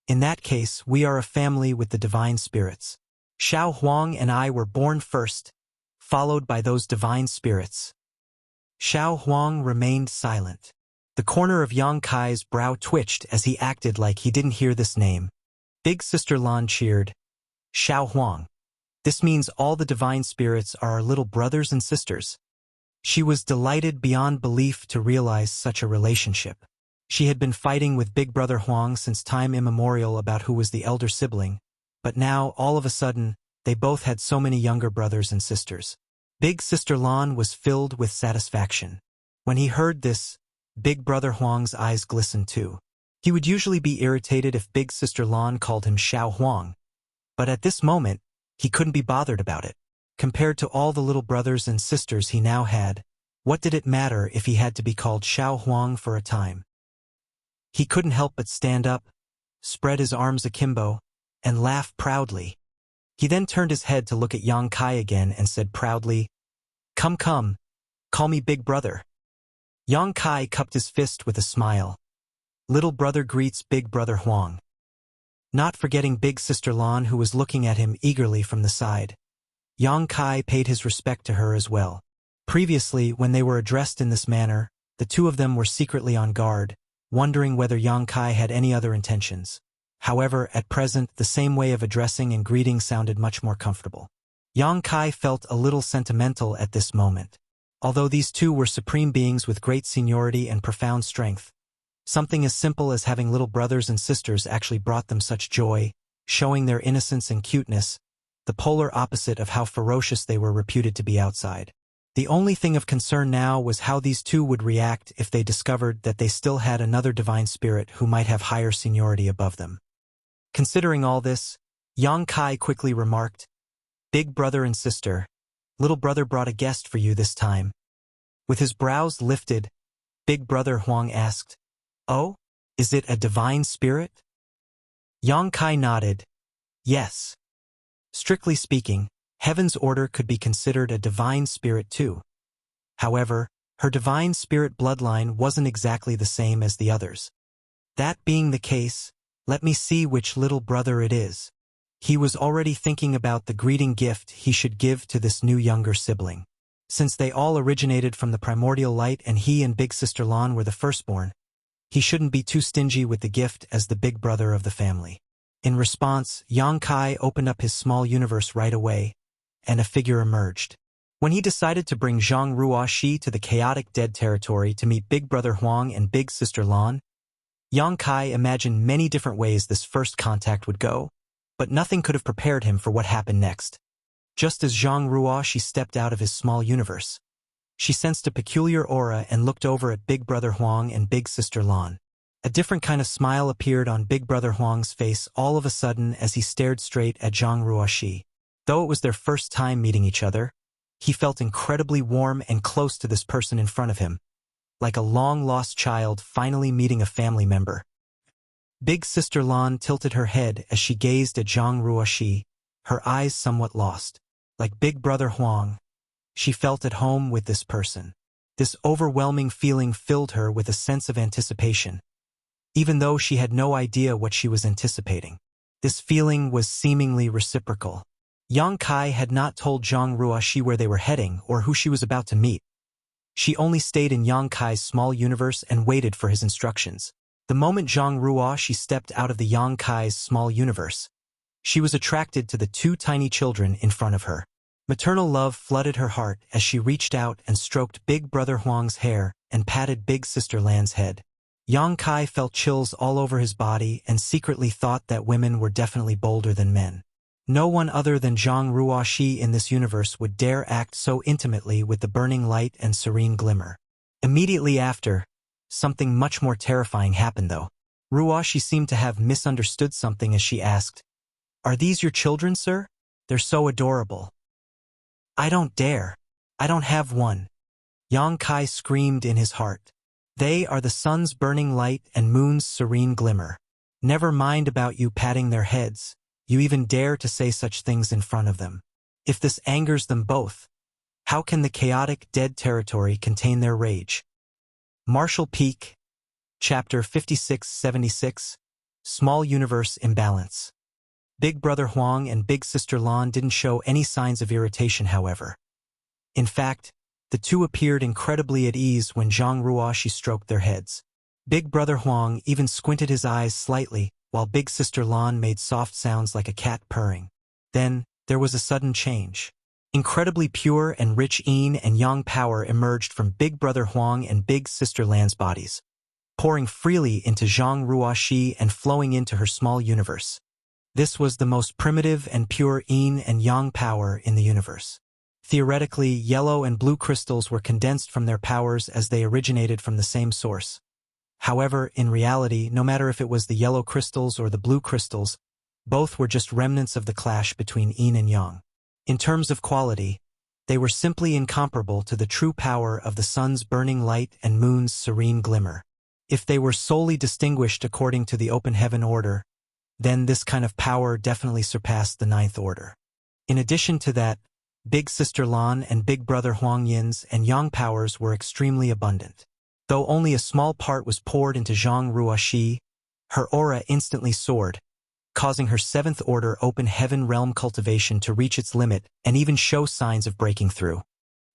"In that case, we are a family with the divine spirits. Xiao Huang and I were born first, followed by those divine spirits." Xiao Huang remained silent. The corner of Yang Kai's brow twitched as he acted like he didn't hear this name. Big Sister Lan cheered, "Xiao Huang. This means all the divine spirits are our little brothers and sisters." She was delighted beyond belief to realize such a relationship. She had been fighting with Big Brother Huang since time immemorial about who was the elder sibling, but now, all of a sudden, they both had so many younger brothers and sisters. Big Sister Lan was filled with satisfaction. When he heard this, Big Brother Huang's eyes glistened too. He would usually be irritated if Big Sister Lan called him Xiao Huang, but at this moment, he couldn't be bothered about it. Compared to all the little brothers and sisters he now had, what did it matter if he had to be called Xiao Huang for a time? He couldn't help but stand up, spread his arms akimbo, and laugh proudly. He then turned his head to look at Yang Kai again and said proudly, "Come, come, call me Big Brother." Yang Kai cupped his fist with a smile. Little brother greets Big Brother Huang. Not forgetting Big Sister Lan, who was looking at him eagerly from the side, Yang Kai paid his respect to her as well. Previously, when they were addressed in this manner, the two of them were secretly on guard, wondering whether Yang Kai had any other intentions. However, at present, the same way of addressing and greeting sounded much more comfortable. Yang Kai felt a little sentimental at this moment. Although these two were supreme beings with great seniority and profound strength, something as simple as having little brothers and sisters actually brought them such joy, showing their innocence and cuteness, the polar opposite of how ferocious they were reputed to be outside. The only thing of concern now was how these two would react if they discovered that they still had another divine spirit who might have higher seniority above them. Considering all this, Yang Kai quickly remarked, "Big brother and sister, little brother brought a guest for you this time." With his brows lifted, Big Brother Huang asked, "Oh, is it a divine spirit?" Yang Kai nodded, "Yes. Strictly speaking, Heaven's Order could be considered a divine spirit too. However, her divine spirit bloodline wasn't exactly the same as the others. That being the case, let me see which little brother it is." He was already thinking about the greeting gift he should give to this new younger sibling. Since they all originated from the primordial light and he and Big Sister Lan were the firstborn, he shouldn't be too stingy with the gift as the big brother of the family. In response, Yang Kai opened up his small universe right away, and a figure emerged. When he decided to bring Zhang Ruoxi to the chaotic dead territory to meet Big Brother Huang and Big Sister Lan, Yang Kai imagined many different ways this first contact would go, but nothing could have prepared him for what happened next. Just as Zhang Ruoxi stepped out of his small universe, she sensed a peculiar aura and looked over at Big Brother Huang and Big Sister Lan. A different kind of smile appeared on Big Brother Huang's face all of a sudden as he stared straight at Zhang Ruoxi. Though it was their first time meeting each other, he felt incredibly warm and close to this person in front of him. like a long-lost child finally meeting a family member. Big Sister Lan tilted her head as she gazed at Zhang Ruoxi, her eyes somewhat lost. Like Big Brother Huang, she felt at home with this person. This overwhelming feeling filled her with a sense of anticipation, even though she had no idea what she was anticipating. This feeling was seemingly reciprocal. Yang Kai had not told Zhang Ruoxi where they were heading or who she was about to meet. She only stayed in Yang Kai's small universe and waited for his instructions. The moment Zhang Ruoxi stepped out of the Yang Kai's small universe, she was attracted to the two tiny children in front of her. Maternal love flooded her heart as she reached out and stroked Big Brother Huang's hair and patted Big Sister Lan's head. Yang Kai felt chills all over his body and secretly thought that women were definitely bolder than men. No one other than Zhang Ruoxi in this universe would dare act so intimately with the burning light and serene glimmer. Immediately after, something much more terrifying happened though. Ruoxi seemed to have misunderstood something as she asked, "Are these your children, sir? They're so adorable." "I don't dare. I don't have one," Yang Kai screamed in his heart. "They are the sun's burning light and moon's serene glimmer. Never mind about you patting their heads. You even dare to say such things in front of them. If this angers them both, how can the chaotic dead territory contain their rage?" Marshall Peak, Chapter 5676, Small Universe Imbalance. Big Brother Huang and Big Sister Lan didn't show any signs of irritation, however. In fact, the two appeared incredibly at ease when Zhang Ruoxi stroked their heads. Big Brother Huang even squinted his eyes slightly, while Big Sister Lan made soft sounds like a cat purring. Then, there was a sudden change. Incredibly pure and rich yin and yang power emerged from Big Brother Huang and Big Sister Lan's bodies, pouring freely into Zhang Ruoxi and flowing into her small universe. This was the most primitive and pure yin and yang power in the universe. Theoretically, yellow and blue crystals were condensed from their powers as they originated from the same source. However, in reality, no matter if it was the yellow crystals or the blue crystals, both were just remnants of the clash between yin and yang. In terms of quality, they were simply incomparable to the true power of the sun's burning light and moon's serene glimmer. If they were solely distinguished according to the open heaven order, then this kind of power definitely surpassed the ninth order. In addition to that, Big Sister Lan and Big Brother Huang Yin's and yang powers were extremely abundant. Though only a small part was poured into Zhang Ruoxi, her aura instantly soared, causing her seventh order open heaven realm cultivation to reach its limit and even show signs of breaking through.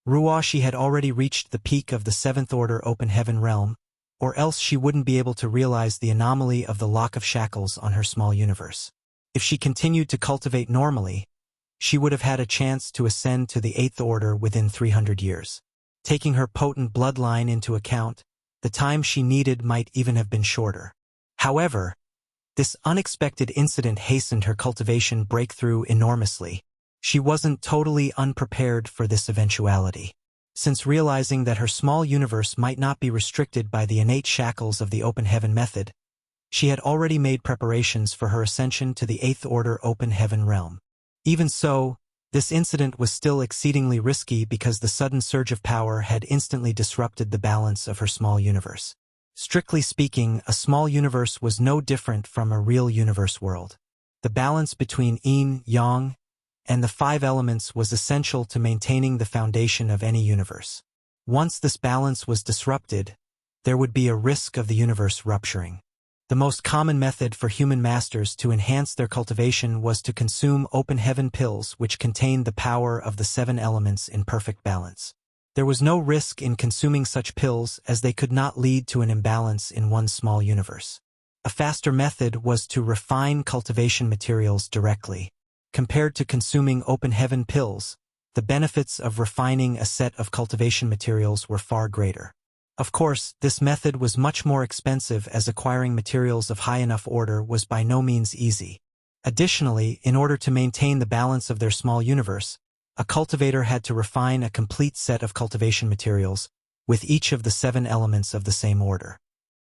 Ruoxi had already reached the peak of the seventh order open heaven realm, or else she wouldn't be able to realize the anomaly of the lock of shackles on her small universe. If she continued to cultivate normally, she would have had a chance to ascend to the eighth order within 300 years. Taking her potent bloodline into account, the time she needed might even have been shorter. However, this unexpected incident hastened her cultivation breakthrough enormously. She wasn't totally unprepared for this eventuality. Since realizing that her small universe might not be restricted by the innate shackles of the open heaven method, she had already made preparations for her ascension to the eighth order open heaven realm. Even so, this incident was still exceedingly risky because the sudden surge of power had instantly disrupted the balance of her small universe. Strictly speaking, a small universe was no different from a real universe world. The balance between yin, yang, and the five elements was essential to maintaining the foundation of any universe. Once this balance was disrupted, there would be a risk of the universe rupturing. The most common method for human masters to enhance their cultivation was to consume open heaven pills which contained the power of the seven elements in perfect balance. There was no risk in consuming such pills as they could not lead to an imbalance in one small universe. A faster method was to refine cultivation materials directly. Compared to consuming open heaven pills, the benefits of refining a set of cultivation materials were far greater. Of course, this method was much more expensive as acquiring materials of high enough order was by no means easy. Additionally, in order to maintain the balance of their small universe, a cultivator had to refine a complete set of cultivation materials, with each of the seven elements of the same order.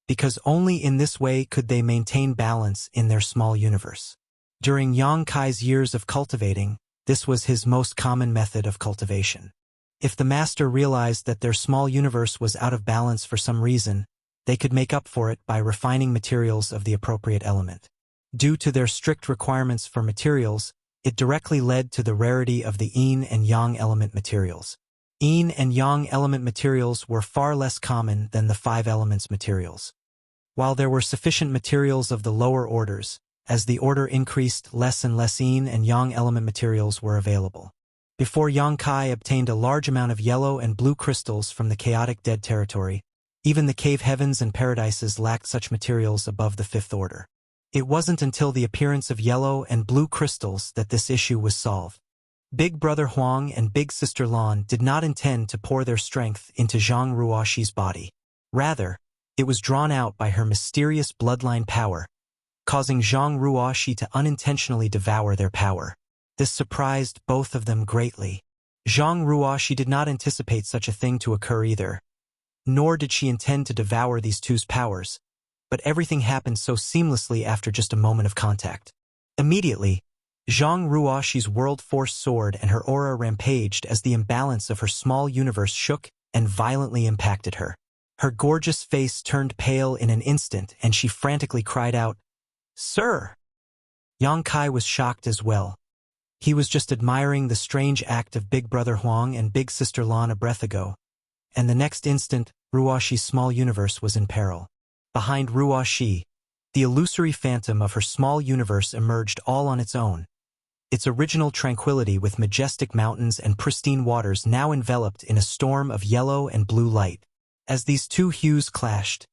Because only in this way could they maintain balance in their small universe. During Yang Kai's years of cultivating, this was his most common method of cultivation. If the master realized that their small universe was out of balance for some reason, they could make up for it by refining materials of the appropriate element. Due to their strict requirements for materials, it directly led to the rarity of the yin and yang element materials. Yin and yang element materials were far less common than the 5 elements materials. While there were sufficient materials of the lower orders, as the order increased, less and less yin and yang element materials were available. Before Yang Kai obtained a large amount of yellow and blue crystals from the chaotic dead territory, even the cave heavens and paradises lacked such materials above the 5th order. It wasn't until the appearance of yellow and blue crystals that this issue was solved. Big Brother Huang and Big Sister Lan did not intend to pour their strength into Zhang Ruoxi's body. Rather, it was drawn out by her mysterious bloodline power, causing Zhang Ruoxi to unintentionally devour their power. This surprised both of them greatly. Zhang Ruoxi did not anticipate such a thing to occur either, nor did she intend to devour these two's powers, but everything happened so seamlessly after just a moment of contact. Immediately, Zhang Ruoxi's world force soared and her aura rampaged as the imbalance of her small universe shook and violently impacted her. Her gorgeous face turned pale in an instant and she frantically cried out, "Sir!" Yang Kai was shocked as well. He was just admiring the strange act of Big Brother Huang and Big Sister Lan a breath ago, and the next instant, Ruoxi's small universe was in peril. Behind Ruoxi, the illusory phantom of her small universe emerged all on its own. Its original tranquility with majestic mountains and pristine waters now enveloped in a storm of yellow and blue light. As these two hues clashed,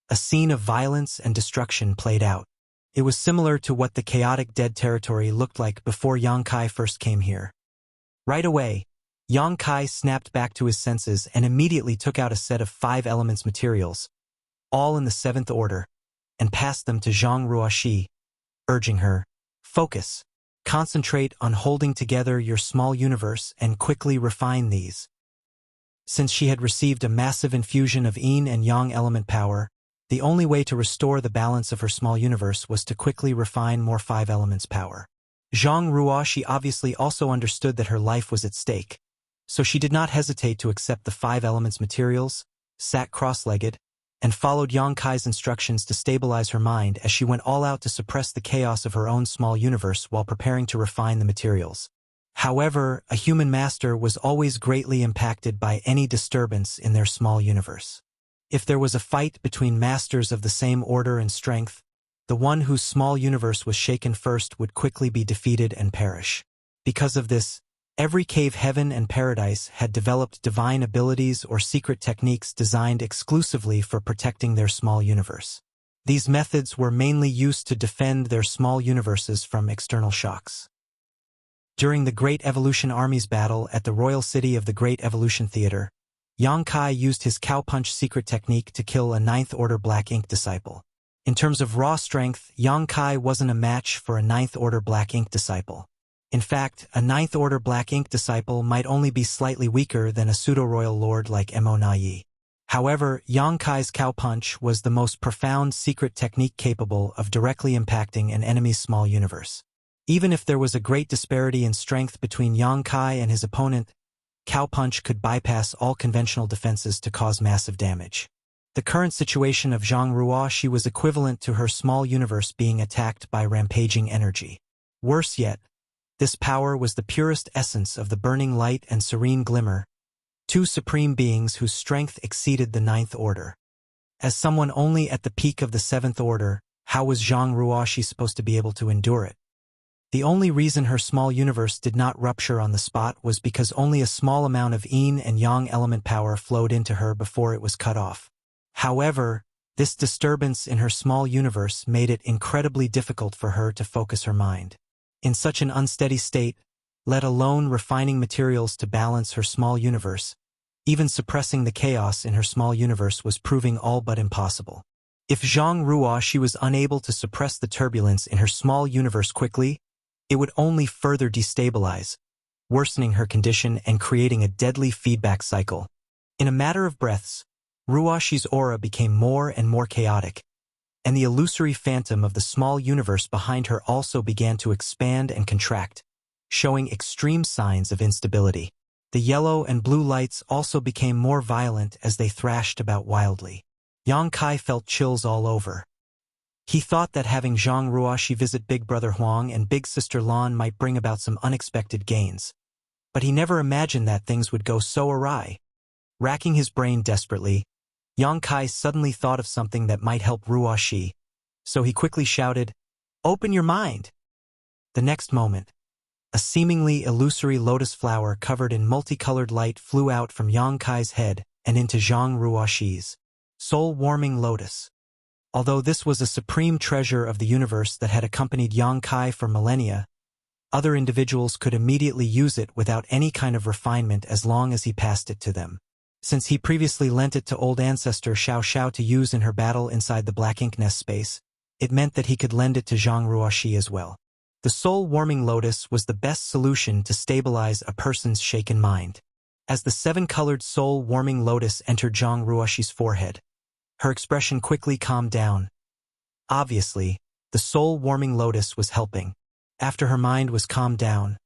a scene of violence and destruction played out. It was similar to what the chaotic dead territory looked like before Yang Kai first came here. Right away, Yang Kai snapped back to his senses and immediately took out a set of 5 elements materials, all in the 7th order, and passed them to Zhang Ruoxi, urging her, "Focus. Concentrate on holding together your small universe and quickly refine these." Since she had received a massive infusion of yin and yang element power, the only way to restore the balance of her small universe was to quickly refine more 5 elements power. Zhang Ruoxi obviously also understood that her life was at stake, so she did not hesitate to accept the 5 elements materials, sat cross-legged, and followed Yang Kai's instructions to stabilize her mind as she went all out to suppress the chaos of her own small universe while preparing to refine the materials. However, a human master was always greatly impacted by any disturbance in their small universe. If there was a fight between masters of the same order and strength, the one whose small universe was shaken first would quickly be defeated and perish. Because of this, every cave heaven and paradise had developed divine abilities or secret techniques designed exclusively for protecting their small universe. These methods were mainly used to defend their small universes from external shocks. During the Great Evolution Army's battle at the Royal City of the Great Evolution Theater, Yang Kai used his Cowpunch secret technique to kill a 9th Order Black Ink disciple. In terms of raw strength, Yang Kai wasn't a match for a 9th Order Black Ink disciple. In fact, a 9th Order Black Ink disciple might only be slightly weaker than a pseudo-royal lord like Mo Na Yi. However, Yang Kai's Cowpunch was the most profound secret technique capable of directly impacting an enemy's small universe. Even if there was a great disparity in strength between Yang Kai and his opponent, Cowpunch could bypass all conventional defenses to cause massive damage. The current situation of Zhang Ruoxi was equivalent to her small universe being attacked by rampaging energy. Worse yet, this power was the purest essence of the burning light and serene glimmer, 2 supreme beings whose strength exceeded the 9th Order. As someone only at the peak of the 7th Order, how was Zhang Ruoxi supposed to be able to endure it? The only reason her small universe did not rupture on the spot was because only a small amount of yin and yang element power flowed into her before it was cut off. However, this disturbance in her small universe made it incredibly difficult for her to focus her mind. In such an unsteady state, let alone refining materials to balance her small universe, even suppressing the chaos in her small universe was proving all but impossible. If Zhang Ruoxi was unable to suppress the turbulence in her small universe quickly, it would only further destabilize, worsening her condition and creating a deadly feedback cycle. In a matter of breaths, Ruoxi's aura became more and more chaotic, and the illusory phantom of the small universe behind her also began to expand and contract, showing extreme signs of instability. The yellow and blue lights also became more violent as they thrashed about wildly. Yang Kai felt chills all over. He thought that having Zhang Ruoxi visit Big Brother Huang and Big Sister Lan might bring about some unexpected gains. But he never imagined that things would go so awry. Racking his brain desperately, Yang Kai suddenly thought of something that might help Ruoxi, so he quickly shouted, "Open your mind!" The next moment, a seemingly illusory lotus flower covered in multicolored light flew out from Yang Kai's head and into Zhang Ruoxi's soul-warming lotus. Although this was a supreme treasure of the universe that had accompanied Yang Kai for millennia, other individuals could immediately use it without any kind of refinement as long as he passed it to them. Since he previously lent it to old ancestor Xiao Xiao to use in her battle inside the black ink nest space, it meant that he could lend it to Zhang Ruoxi as well. The soul-warming lotus was the best solution to stabilize a person's shaken mind. As the seven-colored soul-warming lotus entered Zhang Ruoxi's forehead, her expression quickly calmed down. Obviously, the soul-warming lotus was helping. After her mind was calmed down,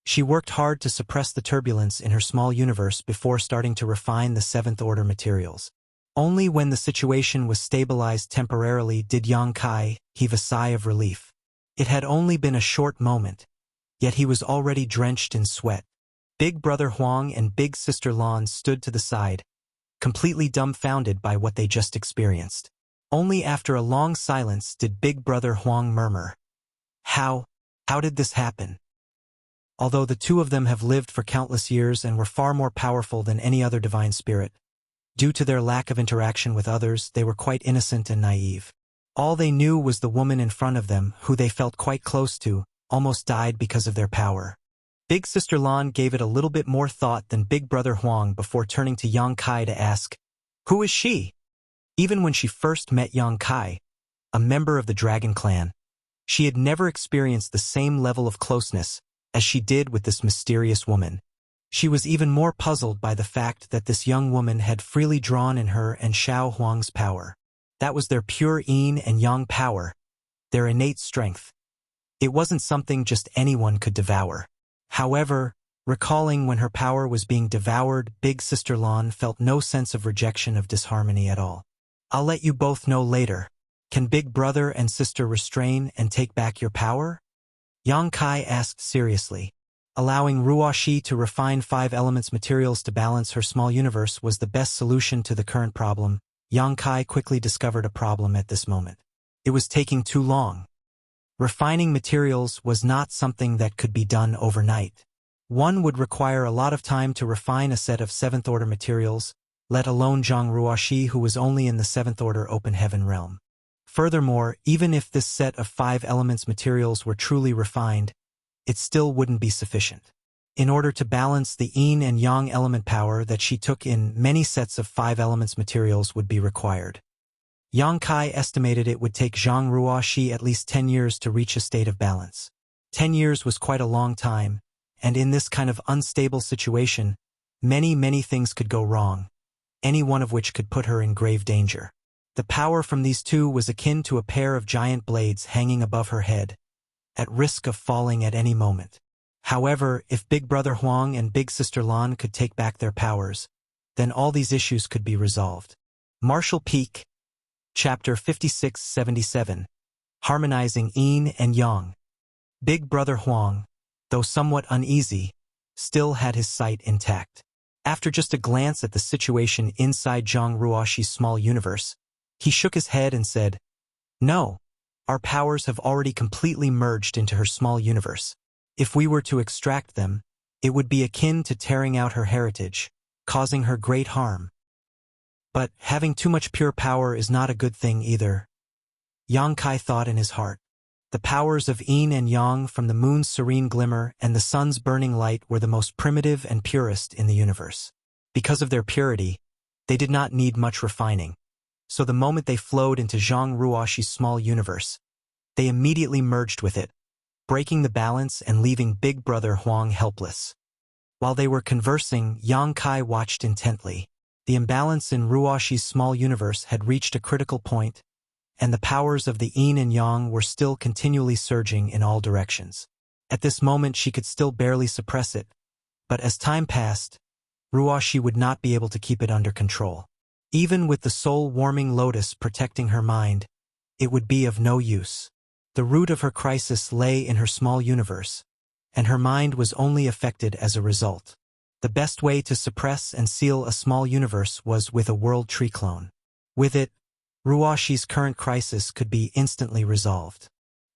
she worked hard to suppress the turbulence in her small universe before starting to refine the seventh-order materials. Only when the situation was stabilized temporarily did Yang Kai heave a sigh of relief. It had only been a short moment, yet he was already drenched in sweat. Big Brother Huang and Big Sister Lan stood to the side, completely dumbfounded by what they just experienced. Only after a long silence did Big Brother Huang murmur, How did this happen?" Although the two of them have lived for countless years and were far more powerful than any other divine spirit, due to their lack of interaction with others, they were quite innocent and naive. All they knew was the woman in front of them, who they felt quite close to, almost died because of their power. Big Sister Lan gave it a little bit more thought than Big Brother Huang before turning to Yang Kai to ask, "Who is she?" Even when she first met Yang Kai, a member of the Dragon Clan, she had never experienced the same level of closeness as she did with this mysterious woman. She was even more puzzled by the fact that this young woman had freely drawn in her and Xiao Huang's power. That was their pure yin and yang power, their innate strength. It wasn't something just anyone could devour. However, recalling when her power was being devoured, Big Sister Lan felt no sense of rejection of disharmony at all. "I'll let you both know later. Can Big Brother and Sister restrain and take back your power?" Yang Kai asked seriously. Allowing Ruoxi to refine 5 elements materials to balance her small universe was the best solution to the current problem. Yang Kai quickly discovered a problem at this moment. It was taking too long. Refining materials was not something that could be done overnight. One would require a lot of time to refine a set of 7th-order materials, let alone Zhang Ruoxi, who was only in the 7th-order open heaven realm. Furthermore, even if this set of 5 elements materials were truly refined, it still wouldn't be sufficient. In order to balance the yin and yang element power that she took in, many sets of 5 elements materials would be required. Yang Kai estimated it would take Zhang Ruoxi at least 10 years to reach a state of balance. 10 years was quite a long time, and in this kind of unstable situation, many things could go wrong, any one of which could put her in grave danger. The power from these two was akin to a pair of giant blades hanging above her head, at risk of falling at any moment. However, if Big Brother Huang and Big Sister Lan could take back their powers, then all these issues could be resolved. Martial Peak, Chapter 5677, Harmonizing Yin and Yang. Big Brother Huang, though somewhat uneasy, still had his sight intact. After just a glance at the situation inside Zhang Ruoxi's small universe, he shook his head and said, "No, our powers have already completely merged into her small universe. If we were to extract them, it would be akin to tearing out her heritage, causing her great harm. But having too much pure power is not a good thing either." Yang Kai thought in his heart. The powers of yin and yang from the moon's serene glimmer and the sun's burning light were the most primitive and purest in the universe. Because of their purity, they did not need much refining. So the moment they flowed into Zhang Ruoxi's small universe, they immediately merged with it, breaking the balance and leaving Big Brother Huang helpless. While they were conversing, Yang Kai watched intently. The imbalance in Ruoxi's small universe had reached a critical point, and the powers of the yin and yang were still continually surging in all directions. At this moment she could still barely suppress it, But as time passed, Ruoxi would not be able to keep it under control. Even with the soul-warming lotus protecting her mind, it would be of no use. The root of her crisis lay in her small universe, and her mind was only affected as a result. The best way to suppress and seal a small universe was with a world tree clone. With it, Ruoxi's current crisis could be instantly resolved.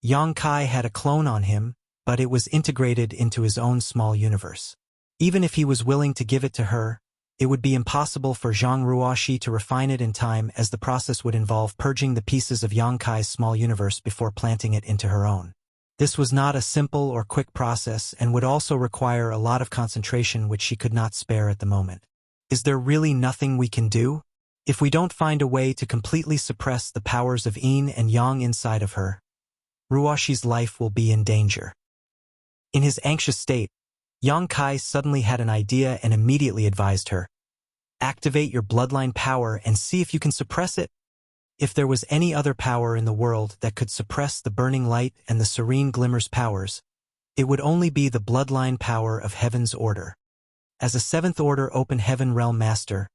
Yang Kai had a clone on him, but it was integrated into his own small universe. Even if he was willing to give it to her, it would be impossible for Zhang Ruoxi to refine it in time, as the process would involve purging the pieces of Yang Kai's small universe before planting it into her own. This was not a simple or quick process and would also require a lot of concentration which she could not spare at the moment. Is there really nothing we can do? If we don't find a way to completely suppress the powers of yin and yang inside of her, Ruoxi's life will be in danger. In his anxious state, Yang Kai suddenly had an idea and immediately advised her, "Activate your bloodline power and see if you can suppress it." If there was any other power in the world that could suppress the burning light and the serene glimmer's powers, it would only be the bloodline power of Heaven's Order. As a Seventh Order Open Heaven Realm Master,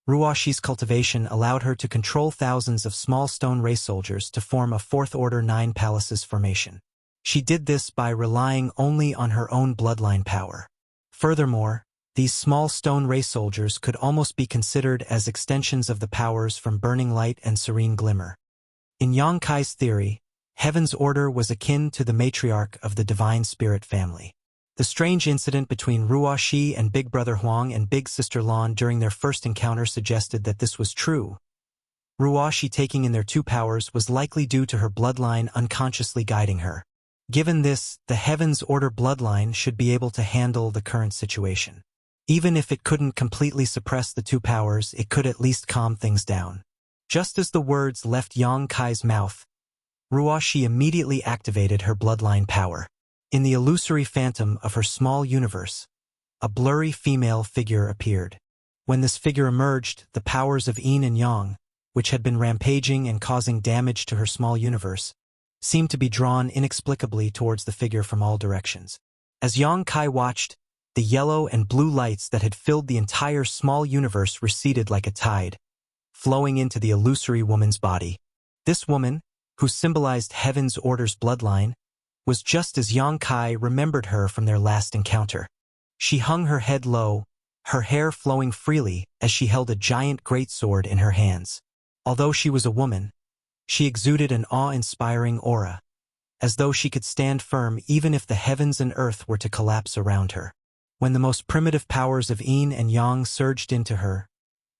Ruoxi's cultivation allowed her to control thousands of small stone race soldiers to form a Fourth Order 9 Palaces formation. She did this by relying only on her own bloodline power. Furthermore, these small stone race soldiers could almost be considered as extensions of the powers from Burning Light and Serene Glimmer. In Yang Kai's theory, Heaven's Order was akin to the matriarch of the Divine Spirit family. The strange incident between Ruoxi and Big Brother Huang and Big Sister Lan during their first encounter suggested that this was true. Ruoxi taking in their two powers was likely due to her bloodline unconsciously guiding her. Given this, the Heaven's Order bloodline should be able to handle the current situation. Even if it couldn't completely suppress the two powers, it could at least calm things down. Just as the words left Yang Kai's mouth, Ruoxi immediately activated her bloodline power. In the illusory phantom of her small universe, a blurry female figure appeared. When this figure emerged, the powers of yin and yang, which had been rampaging and causing damage to her small universe, seemed to be drawn inexplicably towards the figure from all directions. As Yang Kai watched, the yellow and blue lights that had filled the entire small universe receded like a tide, flowing into the illusory woman's body. This woman, who symbolized Heaven's Order's bloodline, was just as Yang Kai remembered her from their last encounter. She hung her head low, her hair flowing freely as she held a giant greatsword in her hands. Although she was a woman, she exuded an awe-inspiring aura, as though she could stand firm even if the heavens and earth were to collapse around her. When the most primitive powers of yin and yang surged into her,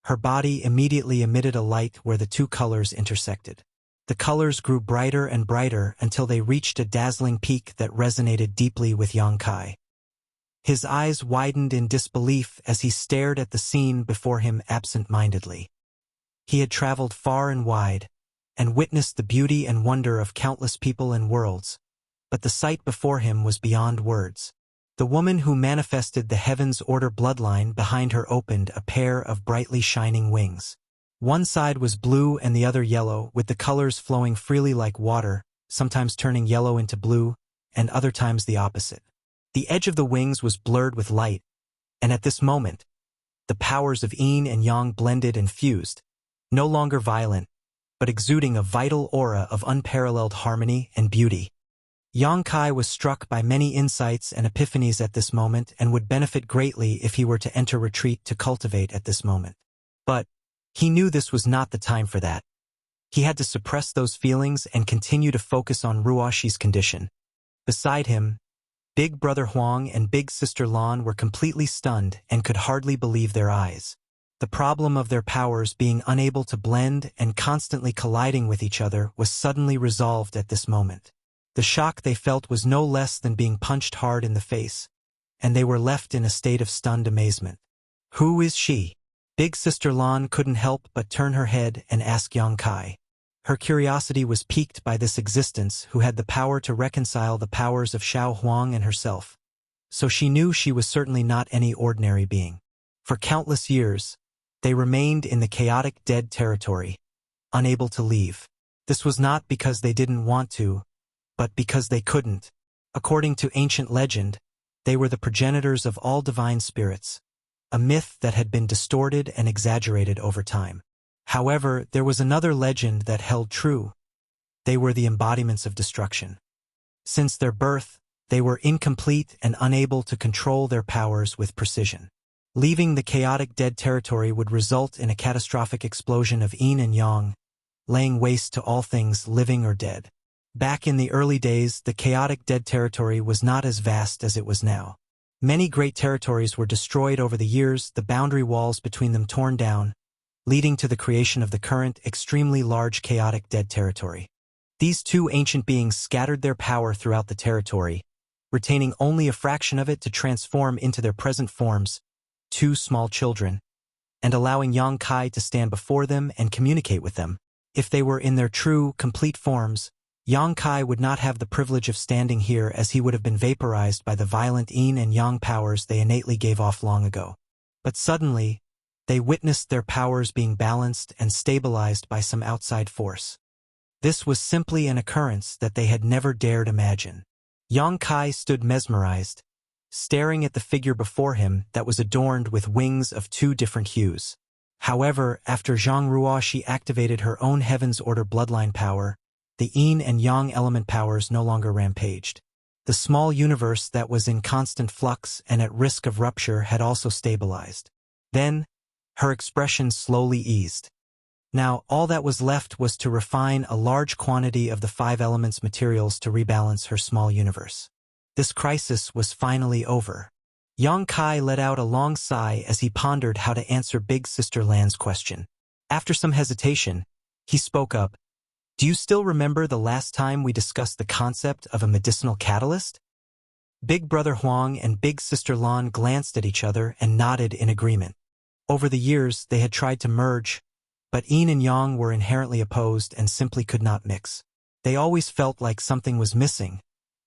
her body immediately emitted a light where the two colors intersected. The colors grew brighter and brighter until they reached a dazzling peak that resonated deeply with Yang Kai. His eyes widened in disbelief as he stared at the scene before him absent-mindedly. He had traveled far and wide, and witnessed the beauty and wonder of countless people and worlds, but the sight before him was beyond words. The woman who manifested the Heaven's Order bloodline behind her opened a pair of brightly shining wings. One side was blue and the other yellow, with the colors flowing freely like water, sometimes turning yellow into blue, and other times the opposite. The edge of the wings was blurred with light, and at this moment, the powers of yin and yang blended and fused, no longer violent, but exuding a vital aura of unparalleled harmony and beauty. Yang Kai was struck by many insights and epiphanies at this moment and would benefit greatly if he were to enter retreat to cultivate at this moment. But he knew this was not the time for that. He had to suppress those feelings and continue to focus on Ruoxi's condition. Beside him, Big Brother Huang and Big Sister Lan were completely stunned and could hardly believe their eyes. The problem of their powers being unable to blend and constantly colliding with each other was suddenly resolved at this moment. The shock they felt was no less than being punched hard in the face, and they were left in a state of stunned amazement. "Who is she?" Big Sister Lan couldn't help but turn her head and ask Yang Kai. Her curiosity was piqued by this existence who had the power to reconcile the powers of Xiao Huang and herself, so she knew she was certainly not any ordinary being. For countless years, they remained in the chaotic dead territory, unable to leave. This was not because they didn't want to, but because they couldn't. According to ancient legend, They were the progenitors of all divine spirits, a myth that had been distorted and exaggerated over time. However, there was another legend that held true. They were the embodiments of destruction. Since their birth, they were incomplete and unable to control their powers with precision. Leaving the chaotic dead territory would result in a catastrophic explosion of yin and yang, laying waste to all things living or dead. Back in the early days, the chaotic dead territory was not as vast as it was now. Many great territories were destroyed over the years, the boundary walls between them torn down, leading to the creation of the current, extremely large chaotic dead territory. These two ancient beings scattered their power throughout the territory, retaining only a fraction of it to transform into their present forms, two small children, and allowing Yang Kai to stand before them and communicate with them. If they were in their true, complete forms, Yang Kai would not have the privilege of standing here, as he would have been vaporized by the violent yin and yang powers they innately gave off long ago. But suddenly, they witnessed their powers being balanced and stabilized by some outside force. This was simply an occurrence that they had never dared imagine. Yang Kai stood mesmerized, staring at the figure before him that was adorned with wings of two different hues. However, after Zhang Ruoxi activated her own Heaven's Order bloodline power, the yin and yang element powers no longer rampaged. The small universe that was in constant flux and at risk of rupture had also stabilized. Then, her expression slowly eased. Now, all that was left was to refine a large quantity of the 5 elements materials to rebalance her small universe. This crisis was finally over. Yang Kai let out a long sigh as he pondered how to answer Big Sister Lan's question. After some hesitation, he spoke up. Do you still remember the last time we discussed the concept of a medicinal catalyst? Big Brother Huang and Big Sister Lan glanced at each other and nodded in agreement. Over the years, they had tried to merge, but yin and yang were inherently opposed and simply could not mix. They always felt like something was missing,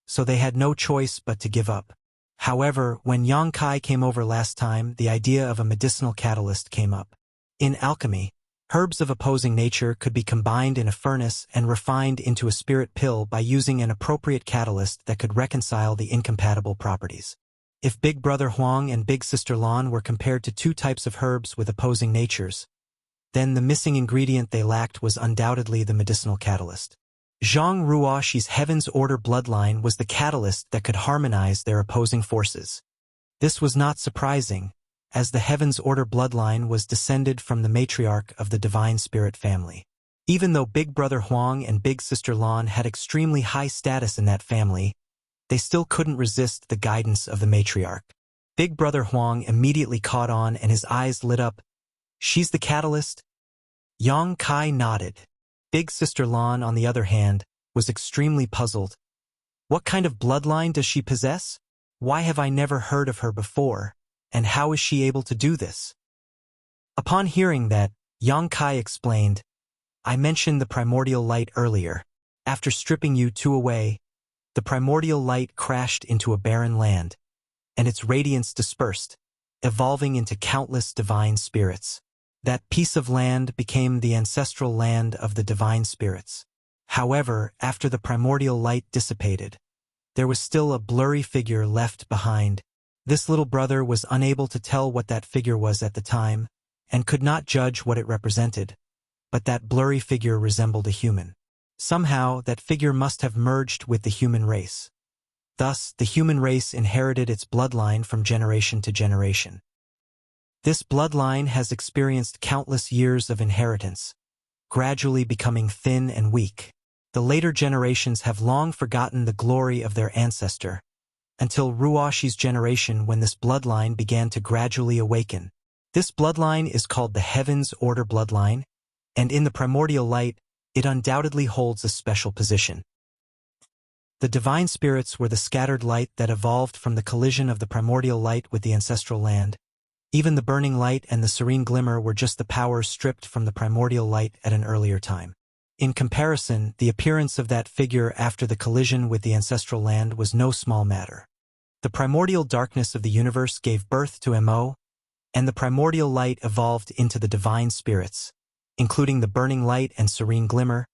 so they had no choice but to give up. However, when Yang Kai came over last time, the idea of a medicinal catalyst came up. In alchemy, herbs of opposing nature could be combined in a furnace and refined into a spirit pill by using an appropriate catalyst that could reconcile the incompatible properties. If Big Brother Huang and Big Sister Lan were compared to two types of herbs with opposing natures, then the missing ingredient they lacked was undoubtedly the medicinal catalyst. Zhang Ruoxi's Heaven's Order bloodline was the catalyst that could harmonize their opposing forces. This was not surprising, as the Heaven's Order bloodline was descended from the matriarch of the Divine Spirit family. Even though Big Brother Huang and Big Sister Lan had extremely high status in that family, they still couldn't resist the guidance of the matriarch. Big Brother Huang immediately caught on and his eyes lit up. She's the catalyst? Yang Kai nodded. Big Sister Lan, on the other hand, was extremely puzzled. What kind of bloodline does she possess? Why have I never heard of her before, and how is she able to do this? Upon hearing that, Yang Kai explained, I mentioned the primordial light earlier. After stripping you two away, the primordial light crashed into a barren land, and its radiance dispersed, evolving into countless divine spirits. That piece of land became the ancestral land of the divine spirits. However, after the primordial light dissipated, there was still a blurry figure left behind. This little brother was unable to tell what that figure was at the time, and could not judge what it represented, but that blurry figure resembled a human. Somehow, that figure must have merged with the human race. Thus, the human race inherited its bloodline from generation to generation. This bloodline has experienced countless years of inheritance, gradually becoming thin and weak. The later generations have long forgotten the glory of their ancestor, until Ruoxi's generation, when this bloodline began to gradually awaken. This bloodline is called the Heaven's Order bloodline, and in the primordial light, it undoubtedly holds a special position. The divine spirits were the scattered light that evolved from the collision of the primordial light with the ancestral land. Even the burning light and the serene glimmer were just the powers stripped from the primordial light at an earlier time. In comparison, the appearance of that figure after the collision with the ancestral land was no small matter. The primordial darkness of the universe gave birth to Mo, and the primordial light evolved into the divine spirits, including the burning light and serene glimmer,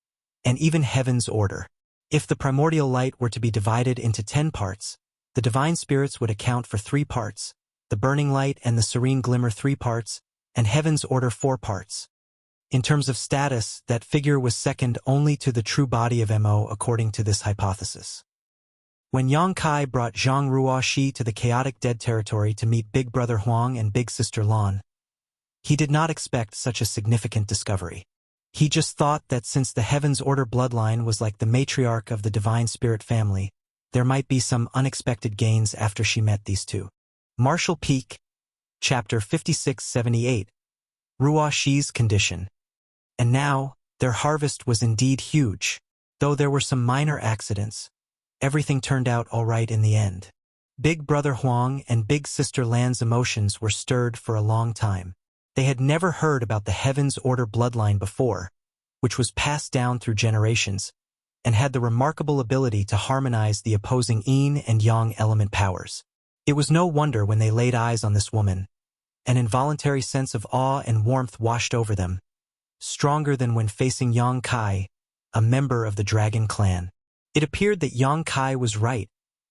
and even Heaven's Order. If the primordial light were to be divided into 10 parts, The divine spirits would account for 3 parts, the burning light and the serene glimmer 3 parts, and heaven's order 4 parts. In terms of status, that figure was second only to the true body of Mo according to this hypothesis. When Yang Kai brought Zhang Ruoxi to the chaotic dead territory to meet Big Brother Huang and Big Sister Lan, he did not expect such a significant discovery. He just thought that since the Heaven's Order bloodline was like the matriarch of the Divine Spirit family, there might be some unexpected gains after she met these two. Marshall Peak, Chapter 5678, Ruoxi's Condition. And now, their harvest was indeed huge. Though there were some minor accidents, everything turned out all right in the end. Big Brother Huang and Big Sister Lan's emotions were stirred for a long time. They had never heard about the Heaven's Order bloodline before, which was passed down through generations, and had the remarkable ability to harmonize the opposing yin and yang element powers. It was no wonder when they laid eyes on this woman, an involuntary sense of awe and warmth washed over them, stronger than when facing Yang Kai, a member of the Dragon Clan. It appeared that Yang Kai was right.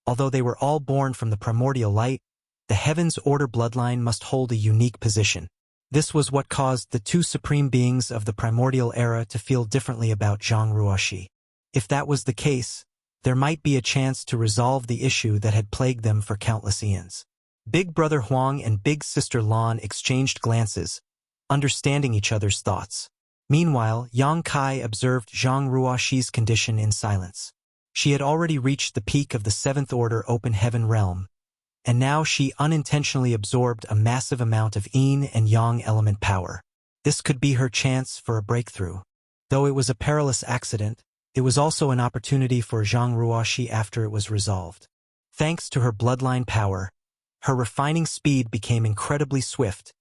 Although they were all born from the primordial light, the Heaven's Order bloodline must hold a unique position. This was what caused the 2 supreme beings of the primordial era to feel differently about Zhang Ruoxi. If that was the case, there might be a chance to resolve the issue that had plagued them for countless eons. Big Brother Huang and Big Sister Lan exchanged glances, understanding each other's thoughts. Meanwhile, Yang Kai observed Zhang Ruoxi's condition in silence. She had already reached the peak of the 7th Order Open Heaven realm, and now she unintentionally absorbed a massive amount of yin and yang element power. This could be her chance for a breakthrough. Though it was a perilous accident, it was also an opportunity for Zhang Ruoxi after it was resolved. Thanks to her bloodline power, her refining speed became incredibly swift,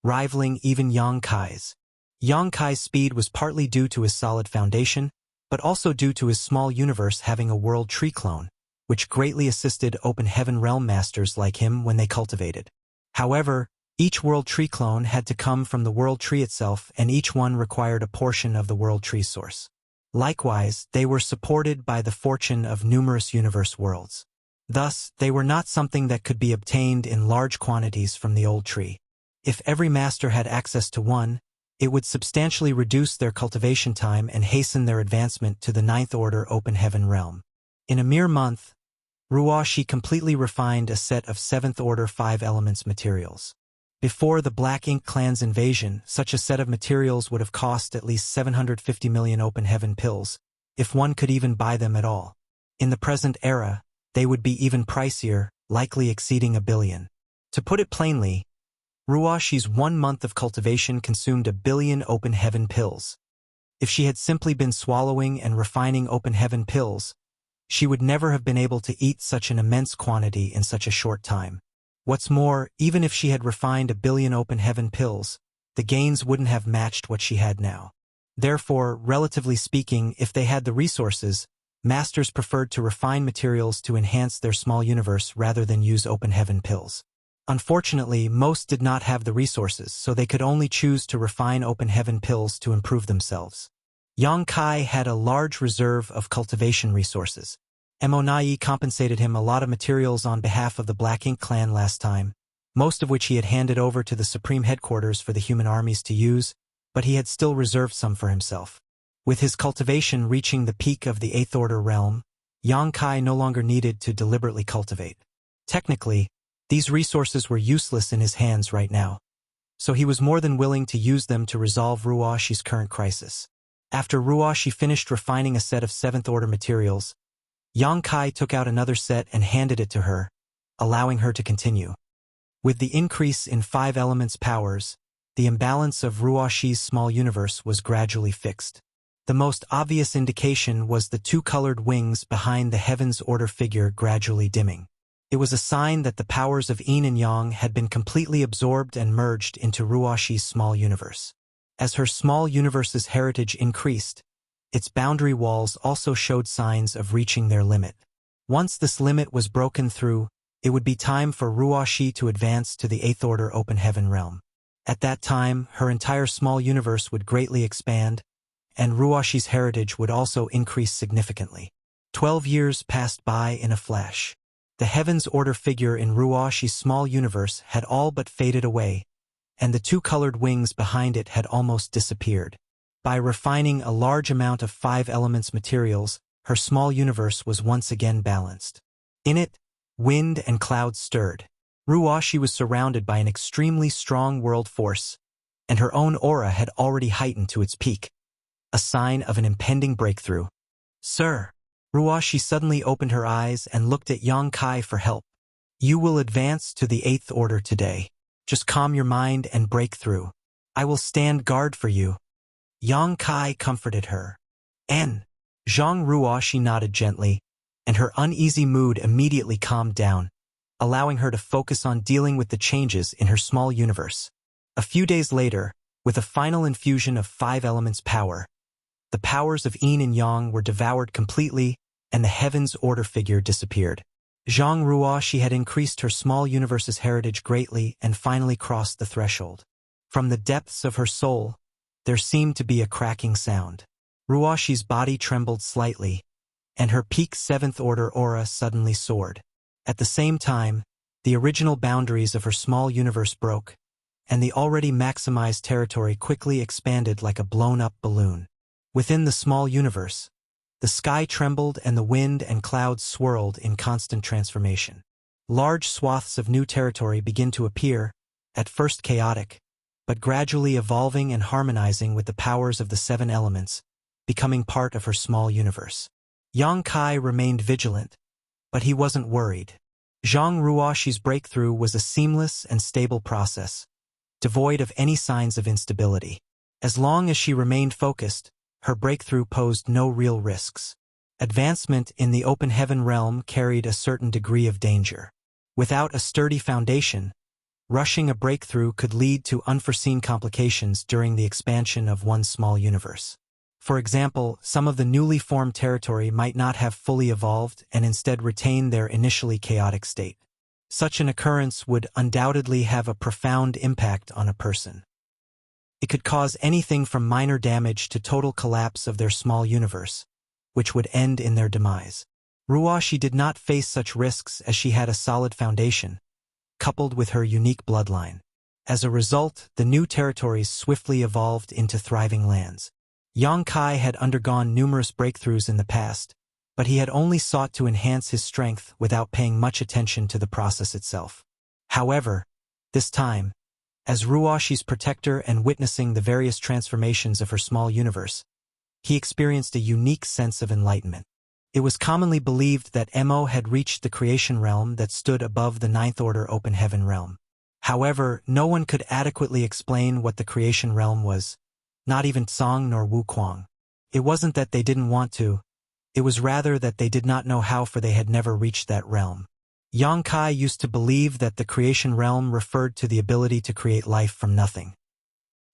rivaling even Yang Kai's. Yang Kai's speed was partly due to his solid foundation, but also due to his small universe having a world tree clone, which greatly assisted Open Heaven realm masters like him when they cultivated. However, each world tree clone had to come from the world tree itself, and each one required a portion of the world tree source. Likewise, they were supported by the fortune of numerous universe worlds. Thus, they were not something that could be obtained in large quantities from the old tree. If every master had access to one, it would substantially reduce their cultivation time and hasten their advancement to the 9th Order Open Heaven realm. In a mere month, Ruoxi completely refined a set of 7th Order 5 elements materials. Before the Black Ink Clan's invasion, such a set of materials would have cost at least 750 million Open Heaven pills, if one could even buy them at all. In the present era, they would be even pricier, likely exceeding 1 billion. To put it plainly, Ruoxi's 1 month of cultivation consumed 1 billion Open Heaven pills. If she had simply been swallowing and refining Open Heaven pills, she would never have been able to eat such an immense quantity in such a short time. What's more, even if she had refined 1 billion Open Heaven pills, the gains wouldn't have matched what she had now. Therefore, relatively speaking, if they had the resources, masters preferred to refine materials to enhance their small universe rather than use Open Heaven pills. Unfortunately, most did not have the resources, so they could only choose to refine Open Heaven pills to improve themselves. Yang Kai had a large reserve of cultivation resources. Monai compensated him a lot of materials on behalf of the Black Ink Clan last time, most of which he had handed over to the Supreme Headquarters for the human armies to use, but he had still reserved some for himself. With his cultivation reaching the peak of the 8th Order realm, Yang Kai no longer needed to deliberately cultivate. Technically, these resources were useless in his hands right now, so he was more than willing to use them to resolve Ruoxi's current crisis. After Ruoxi finished refining a set of 7th Order materials, Yang Kai took out another set and handed it to her, allowing her to continue. With the increase in 5 elements powers, the imbalance of Ruoxi's small universe was gradually fixed. The most obvious indication was the 2 colored wings behind the Heaven's Order figure gradually dimming. It was a sign that the powers of yin and yang had been completely absorbed and merged into Ruoxi's small universe. As her small universe's heritage increased, its boundary walls also showed signs of reaching their limit. Once this limit was broken through, it would be time for Ruoxi to advance to the 8th Order Open Heaven realm. At that time, her entire small universe would greatly expand, and Ruoxi's heritage would also increase significantly. 12 years passed by in a flash. The heavens order figure in Wuxia's small universe had all but faded away, and the two-colored wings behind it had almost disappeared. By refining a large amount of 5 elements materials, her small universe was once again balanced. In it, wind and clouds stirred. Wuxia was surrounded by an extremely strong world force, and her own aura had already heightened to its peak, a sign of an impending breakthrough. "Sir." Wuxia suddenly opened her eyes and looked at Yang Kai for help. "You will advance to the 8th order today. Just calm your mind and break through. I will stand guard for you." Yang Kai comforted her. "N." Zhang Wuxia nodded gently, and her uneasy mood immediately calmed down, allowing her to focus on dealing with the changes in her small universe. A few days later, with a final infusion of 5 elements power, the powers of yin and yang were devoured completely, and the heavens order figure disappeared. Zhang Wuxia had increased her small universe's heritage greatly and finally crossed the threshold. From the depths of her soul, there seemed to be a cracking sound. Wuxia's body trembled slightly, and her peak 7th order aura suddenly soared. At the same time, the original boundaries of her small universe broke, and the already maximized territory quickly expanded like a blown-up balloon. Within the small universe, the sky trembled and the wind and clouds swirled in constant transformation. Large swaths of new territory begin to appear, at first chaotic, but gradually evolving and harmonizing with the powers of the 7 elements, becoming part of her small universe. Yang Kai remained vigilant, but he wasn't worried. Zhang Wuxia's breakthrough was a seamless and stable process, devoid of any signs of instability. As long as she remained focused, her breakthrough posed no real risks. Advancement in the open heaven realm carried a certain degree of danger. Without a sturdy foundation, rushing a breakthrough could lead to unforeseen complications during the expansion of one's small universe. For example, some of the newly formed territory might not have fully evolved and instead retain their initially chaotic state. Such an occurrence would undoubtedly have a profound impact on a person. It could cause anything from minor damage to total collapse of their small universe, which would end in their demise. Wuxia did not face such risks as she had a solid foundation, coupled with her unique bloodline. As a result, the new territories swiftly evolved into thriving lands. Yang Kai had undergone numerous breakthroughs in the past, but he had only sought to enhance his strength without paying much attention to the process itself. However, this time, as Wuxia's protector and witnessing the various transformations of her small universe, he experienced a unique sense of enlightenment. It was commonly believed that Mo had reached the creation realm that stood above the 9th order open heaven realm. However, no one could adequately explain what the creation realm was, not even Tsang nor Wu Kuang. It wasn't that they didn't want to, it was rather that they did not know how, for they had never reached that realm. Yang Kai used to believe that the creation realm referred to the ability to create life from nothing.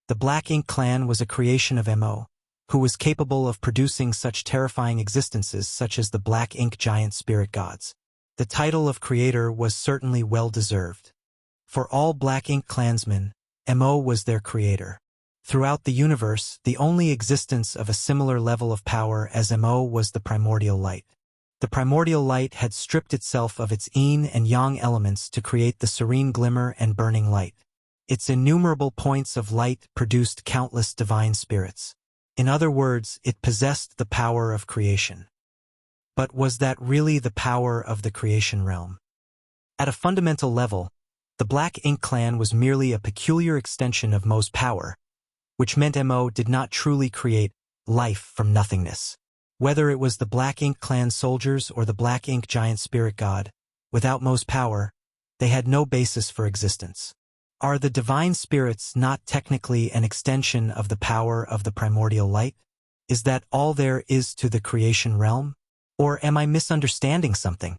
The Black Ink clan was a creation of Mo, who was capable of producing such terrifying existences such as the Black Ink giant spirit gods. The title of creator was certainly well-deserved. For all Black Ink clansmen, Mo was their creator. Throughout the universe, the only existence of a similar level of power as Mo was the primordial light. The primordial light had stripped itself of its yin and yang elements to create the serene glimmer and burning light. Its innumerable points of light produced countless divine spirits. In other words, it possessed the power of creation. But was that really the power of the creation realm? At a fundamental level, the Black Ink clan was merely a peculiar extension of Mo's power, which meant Mo did not truly create life from nothingness. Whether it was the Black Ink clan soldiers or the Black Ink giant spirit god, without Mo's power, they had no basis for existence. Are the divine spirits not technically an extension of the power of the primordial light? Is that all there is to the creation realm? Or am I misunderstanding something?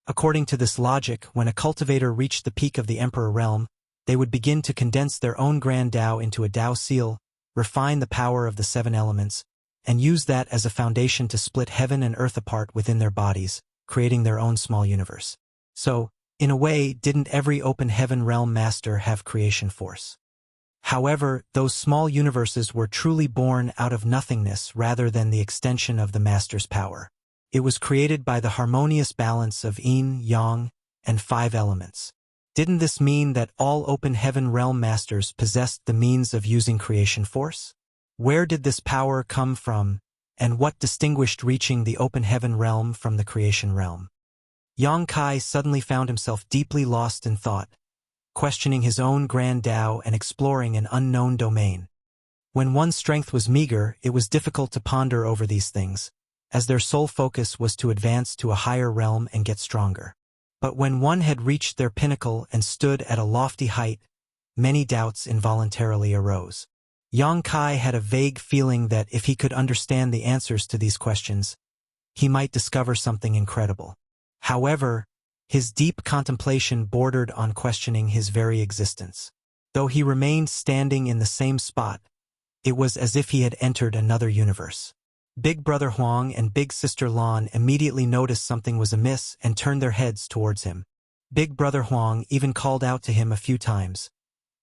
According to this logic, when a cultivator reached the peak of the Emperor realm, they would begin to condense their own grand Tao into a Tao seal, refine the power of the 7 elements, and use that as a foundation to split heaven and earth apart within their bodies, creating their own small universe. So, in a way, didn't every open heaven realm master have creation force? However, those small universes were truly born out of nothingness rather than the extension of the master's power. It was created by the harmonious balance of yin, yang, and 5 elements. Didn't this mean that all open heaven realm masters possessed the means of using creation force? Where did this power come from, and what distinguished reaching the open heaven realm from the creation realm? Yang Kai suddenly found himself deeply lost in thought, questioning his own grand Tao and exploring an unknown domain. When one's strength was meager, it was difficult to ponder over these things, as their sole focus was to advance to a higher realm and get stronger. But when one had reached their pinnacle and stood at a lofty height, many doubts involuntarily arose. Yang Kai had a vague feeling that if he could understand the answers to these questions, he might discover something incredible. However, his deep contemplation bordered on questioning his very existence. Though he remained standing in the same spot, it was as if he had entered another universe. Big Brother Huang and Big Sister Lan immediately noticed something was amiss and turned their heads towards him. Big Brother Huang even called out to him a few times,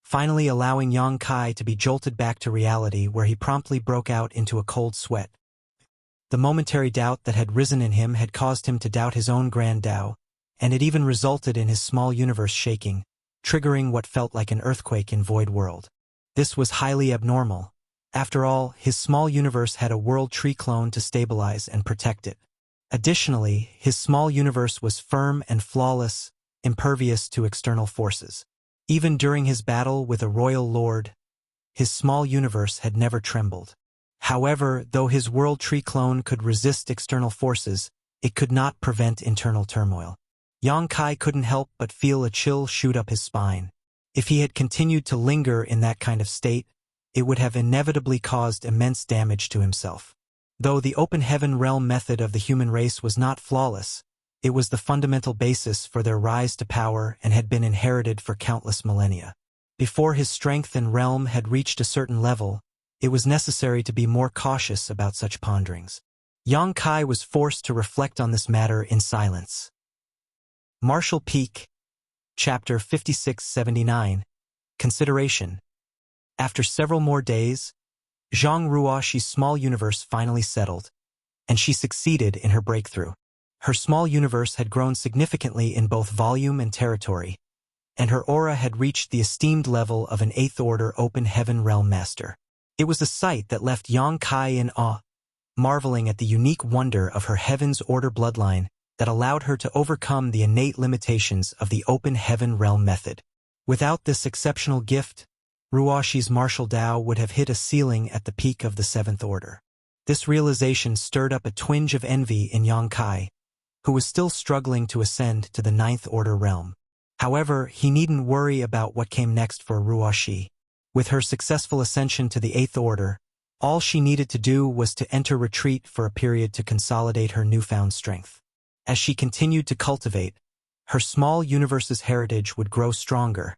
finally allowing Yang Kai to be jolted back to reality, where he promptly broke out into a cold sweat. The momentary doubt that had risen in him had caused him to doubt his own grand Tao, and it even resulted in his small universe shaking, triggering what felt like an earthquake in Void World. This was highly abnormal. After all, his small universe had a world tree clone to stabilize and protect it. Additionally, his small universe was firm and flawless, impervious to external forces. Even during his battle with a royal lord, his small universe had never trembled. However, though his world tree clone could resist external forces, it could not prevent internal turmoil. Yang Kai couldn't help but feel a chill shoot up his spine. If he had continued to linger in that kind of state, it would have inevitably caused immense damage to himself. Though the open heaven realm method of the human race was not flawless, it was the fundamental basis for their rise to power and had been inherited for countless millennia. Before his strength and realm had reached a certain level, it was necessary to be more cautious about such ponderings. Yang Kai was forced to reflect on this matter in silence. Martial Peak, Chapter 5679, Consideration. After several more days, Zhang Ruoxi's small universe finally settled, and she succeeded in her breakthrough. Her small universe had grown significantly in both volume and territory, and her aura had reached the esteemed level of an 8th Order Open Heaven Realm Master. It was a sight that left Yang Kai in awe, marveling at the unique wonder of her Heaven's Order bloodline that allowed her to overcome the innate limitations of the Open Heaven Realm method. Without this exceptional gift, Ruoxi's martial Tao would have hit a ceiling at the peak of the 7th Order. This realization stirred up a twinge of envy in Yang Kai, who was still struggling to ascend to the 9th Order realm. However, he needn't worry about what came next for Ruoxi. With her successful ascension to the 8th Order, all she needed to do was to enter retreat for a period to consolidate her newfound strength. As she continued to cultivate, her small universe's heritage would grow stronger,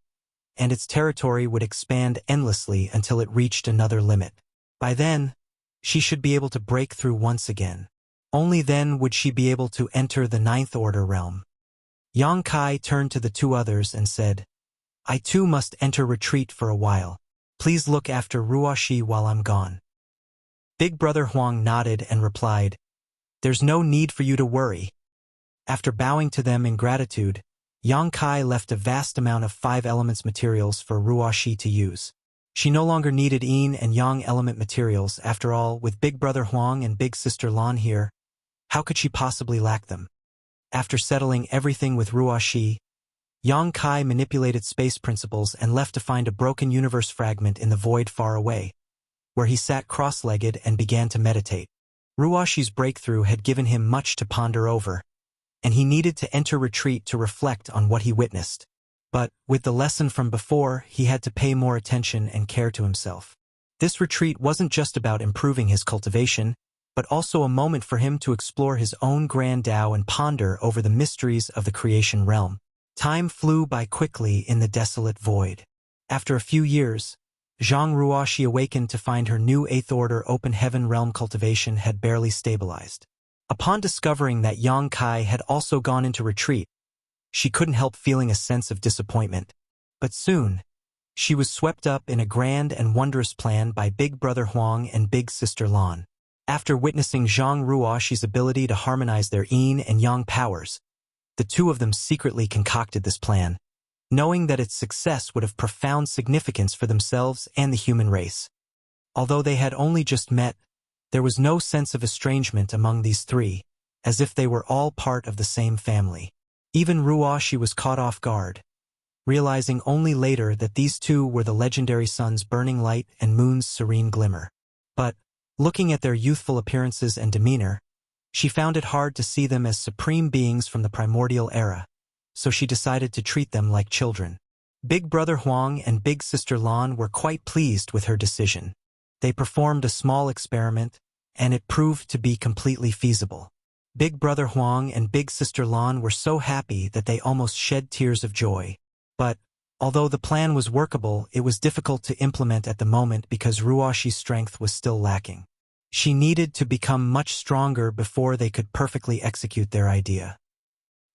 and its territory would expand endlessly until it reached another limit. By then, she should be able to break through once again. Only then would she be able to enter the 9th Order realm. Yang Kai turned to the two others and said, "I too must enter retreat for a while. Please look after Ruoxi while I'm gone." Big Brother Huang nodded and replied, "There's no need for you to worry." After bowing to them in gratitude, Yang Kai left a vast amount of 5 elements materials for Ruoxi to use. She no longer needed yin and yang element materials. After all, with Big Brother Huang and Big Sister Lan here, how could she possibly lack them? After settling everything with Ruoxi, Yang Kai manipulated space principles and left to find a broken universe fragment in the void far away, where he sat cross-legged and began to meditate. Ruoxi's breakthrough had given him much to ponder over, and he needed to enter retreat to reflect on what he witnessed. But, with the lesson from before, he had to pay more attention and care to himself. This retreat wasn't just about improving his cultivation, but also a moment for him to explore his own grand Tao and ponder over the mysteries of the creation realm. Time flew by quickly in the desolate void. After a few years, Zhang Ruoxi awakened to find her new 8th Order Open Heaven realm cultivation had barely stabilized. Upon discovering that Yang Kai had also gone into retreat, she couldn't help feeling a sense of disappointment. But soon, she was swept up in a grand and wondrous plan by Big Brother Huang and Big Sister Lan. After witnessing Zhang Ruoxi's ability to harmonize their yin and yang powers, the two of them secretly concocted this plan, knowing that its success would have profound significance for themselves and the human race. Although they had only just met, there was no sense of estrangement among these three, as if they were all part of the same family. Even Ruoxi was caught off guard, realizing only later that these two were the legendary sun's burning light and moon's serene glimmer. But, looking at their youthful appearances and demeanor, she found it hard to see them as supreme beings from the primordial era, so she decided to treat them like children. Big Brother Huang and Big Sister Lan were quite pleased with her decision. They performed a small experiment, and it proved to be completely feasible. Big Brother Huang and Big Sister Lan were so happy that they almost shed tears of joy. But, although the plan was workable, it was difficult to implement at the moment because Ruoxi's strength was still lacking. She needed to become much stronger before they could perfectly execute their idea.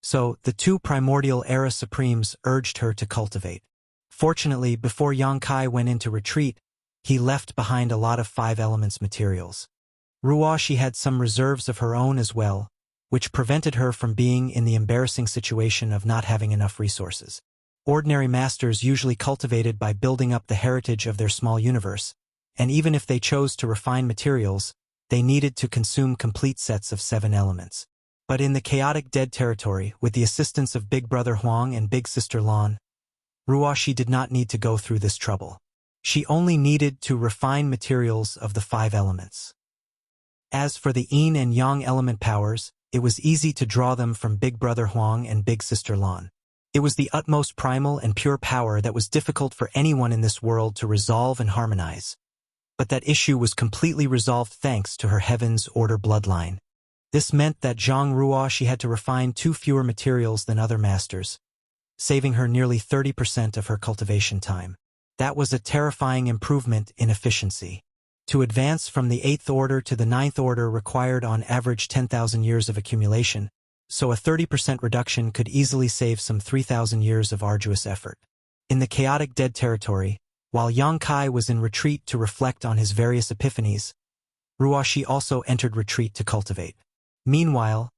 So, the two primordial era supremes urged her to cultivate. Fortunately, before Yang Kai went into retreat, he left behind a lot of 5 elements materials. Ruoxi had some reserves of her own as well, which prevented her from being in the embarrassing situation of not having enough resources. Ordinary masters usually cultivated by building up the heritage of their small universe, and even if they chose to refine materials, they needed to consume complete sets of 7 elements. But in the chaotic dead territory, with the assistance of Big Brother Huang and Big Sister Lan, Ruoxi did not need to go through this trouble. She only needed to refine materials of the 5 elements. As for the yin and yang element powers, it was easy to draw them from Big Brother Huang and Big Sister Lan. It was the utmost primal and pure power that was difficult for anyone in this world to resolve and harmonize. But that issue was completely resolved thanks to her Heaven's Order bloodline. This meant that Zhang Ruoxi had to refine 2 fewer materials than other masters, saving her nearly 30% of her cultivation time. That was a terrifying improvement in efficiency. To advance from the 8th order to the 9th order required on average 10,000 years of accumulation, so a 30% reduction could easily save some 3,000 years of arduous effort. In the chaotic dead territory, while Yang Kai was in retreat to reflect on his various epiphanies, Ruoxi also entered retreat to cultivate. Meanwhile,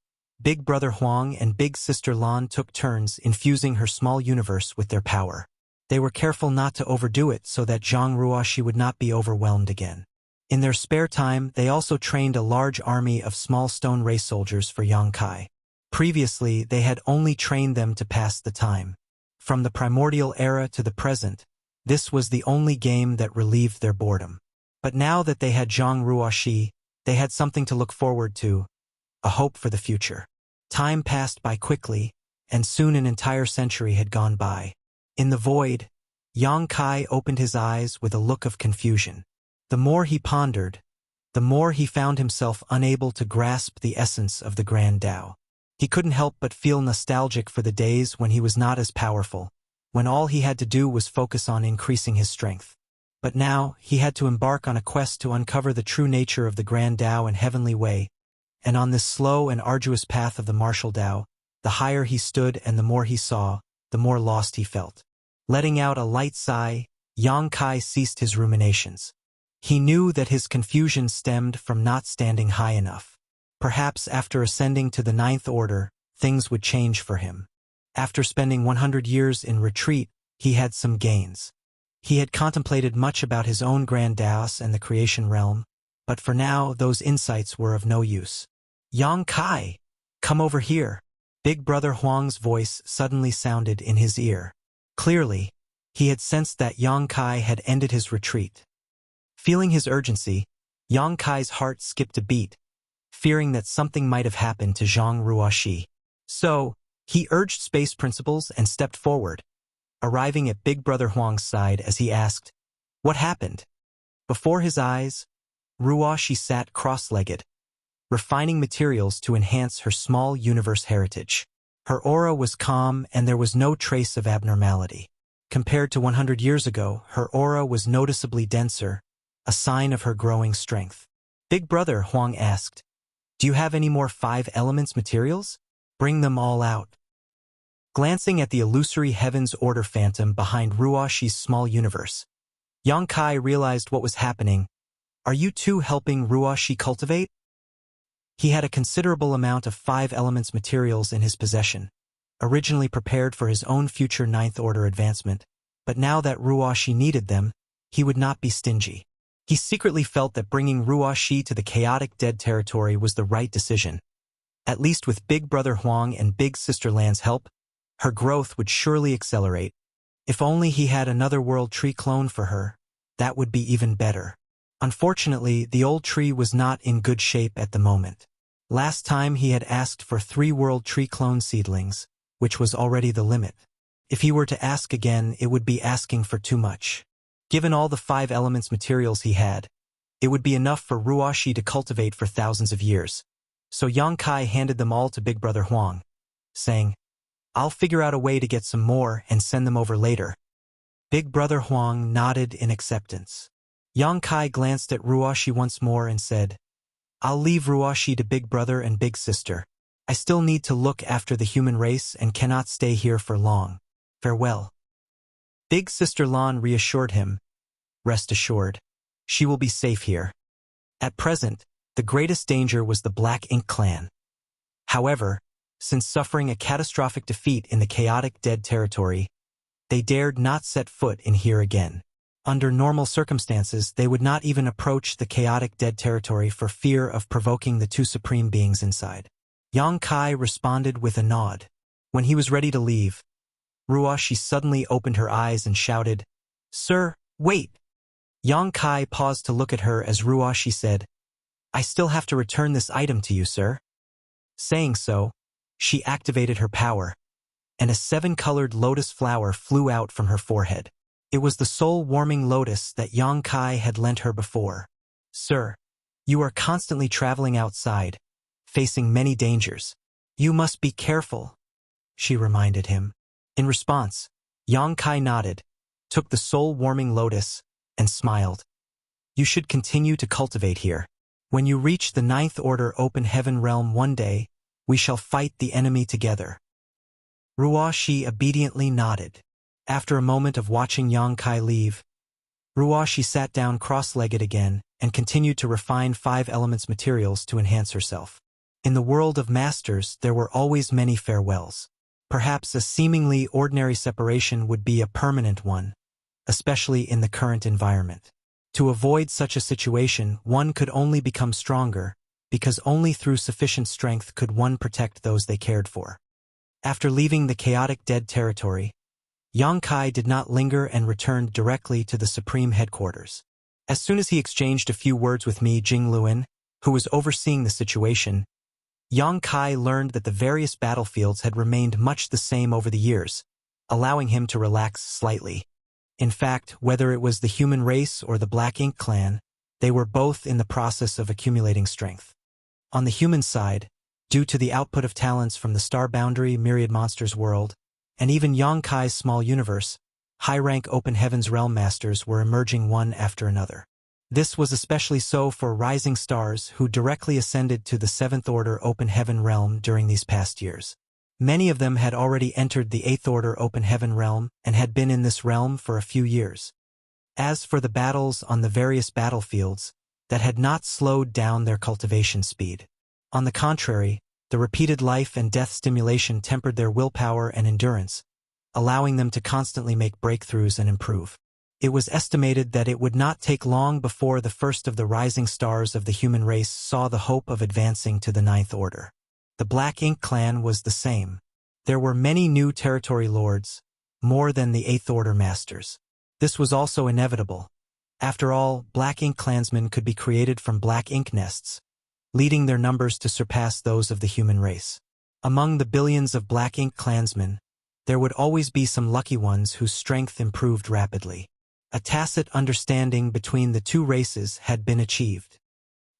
Big Brother Huang and Big Sister Lan took turns infusing her small universe with their power. They were careful not to overdo it so that Zhang Ruoxi would not be overwhelmed again. In their spare time, they also trained a large army of small stone race soldiers for Yang Kai. Previously, they had only trained them to pass the time. From the primordial era to the present, this was the only game that relieved their boredom. But now that they had Zhang Ruoxi, they had something to look forward to, a hope for the future. Time passed by quickly, and soon an entire century had gone by. In the void, Yang Kai opened his eyes with a look of confusion. The more he pondered, the more he found himself unable to grasp the essence of the Grand Tao. He couldn't help but feel nostalgic for the days when he was not as powerful, when all he had to do was focus on increasing his strength. But now, he had to embark on a quest to uncover the true nature of the Grand Tao and Heavenly Way, and on this slow and arduous path of the martial Tao, the higher he stood and the more he saw, the more lost he felt. Letting out a light sigh, Yang Kai ceased his ruminations. He knew that his confusion stemmed from not standing high enough. Perhaps after ascending to the 9th order, things would change for him. After spending 100 years in retreat, he had some gains. He had contemplated much about his own Grand Taos and the creation realm, but for now those insights were of no use. Yang Kai, come over here. Big Brother Huang's voice suddenly sounded in his ear. Clearly, he had sensed that Yang Kai had ended his retreat. Feeling his urgency, Yang Kai's heart skipped a beat, fearing that something might have happened to Zhang Ruoxi. So, he urged space principles and stepped forward, arriving at Big Brother Huang's side as he asked, "What happened?" Before his eyes, Ruoxi sat cross-legged, refining materials to enhance her small universe heritage. Her aura was calm and there was no trace of abnormality. Compared to 100 years ago, her aura was noticeably denser, a sign of her growing strength. Big Brother Huang asked, "Do you have any more 5 elements materials? Bring them all out." Glancing at the illusory Heaven's Order phantom behind Ruoxi's small universe, Yang Kai realized what was happening. Are you too helping Ruoshi cultivate? He had a considerable amount of 5 elements materials in his possession, originally prepared for his own future Ninth Order advancement, but now that Ruoshi needed them, he would not be stingy. He secretly felt that bringing Ruoshi to the chaotic dead territory was the right decision. At least with Big Brother Huang and Big Sister Lan's help, her growth would surely accelerate. If only he had another world tree clone for her, that would be even better. Unfortunately, the old tree was not in good shape at the moment. Last time he had asked for 3 world tree clone seedlings, which was already the limit. If he were to ask again, it would be asking for too much. Given all the 5 elements materials he had, it would be enough for Ruoshi to cultivate for thousands of years. So Yang Kai handed them all to Big Brother Huang, saying, "I'll figure out a way to get some more and send them over later." Big Brother Huang nodded in acceptance. Yang Kai glanced at Ruoshi once more and said, "I'll leave Ruoshi to Big Brother and Big Sister. I still need to look after the human race and cannot stay here for long. Farewell." Big Sister Lan reassured him, "Rest assured, she will be safe here." At present, the greatest danger was the Black Ink clan. However, since suffering a catastrophic defeat in the chaotic dead territory, they dared not set foot in here again. Under normal circumstances, they would not even approach the chaotic dead territory for fear of provoking the 2 supreme beings inside. Yang Kai responded with a nod. When he was ready to leave, Ruoshi suddenly opened her eyes and shouted, "Sir, wait!" Yang Kai paused to look at her as Ruoshi said, "I still have to return this item to you, sir." Saying so, she activated her power, and a 7-colored lotus flower flew out from her forehead. It was the soul-warming lotus that Yang Kai had lent her before. "Sir, you are constantly traveling outside, facing many dangers. You must be careful," she reminded him. In response, Yang Kai nodded, took the soul-warming lotus, and smiled. "You should continue to cultivate here. When you reach the Ninth Order Open Heaven realm one day, we shall fight the enemy together." Ruoshi obediently nodded. After a moment of watching Yang Kai leave, Ruoshi sat down cross-legged again and continued to refine 5 elements materials to enhance herself. In the world of masters, there were always many farewells. Perhaps a seemingly ordinary separation would be a permanent one, especially in the current environment. To avoid such a situation, one could only become stronger, because only through sufficient strength could one protect those they cared for. After leaving the chaotic dead territory, Yang Kai did not linger and returned directly to the Supreme Headquarters. As soon as he exchanged a few words with Mi Jingluan, who was overseeing the situation, Yang Kai learned that the various battlefields had remained much the same over the years, allowing him to relax slightly. In fact, whether it was the human race or the Black Ink clan, they were both in the process of accumulating strength. On the human side, due to the output of talents from the Star Boundary Myriad Monsters world, and even Yang Kai's small universe, high-rank Open Heavens Realm Masters were emerging one after another. This was especially so for rising stars who directly ascended to the 7th Order Open Heaven Realm during these past years. Many of them had already entered the 8th Order Open Heaven Realm and had been in this realm for a few years. As for the battles on the various battlefields, that had not slowed down their cultivation speed. On the contrary, the repeated life and death stimulation tempered their willpower and endurance, allowing them to constantly make breakthroughs and improve. It was estimated that it would not take long before the first of the rising stars of the human race saw the hope of advancing to the 9th Order. The Black Ink clan was the same. There were many new territory lords, more than the 8th Order masters. This was also inevitable. After all, Black Ink clansmen could be created from Black Ink nests, leading their numbers to surpass those of the human race. Among the billions of Black Ink clansmen, there would always be some lucky ones whose strength improved rapidly. A tacit understanding between the two races had been achieved.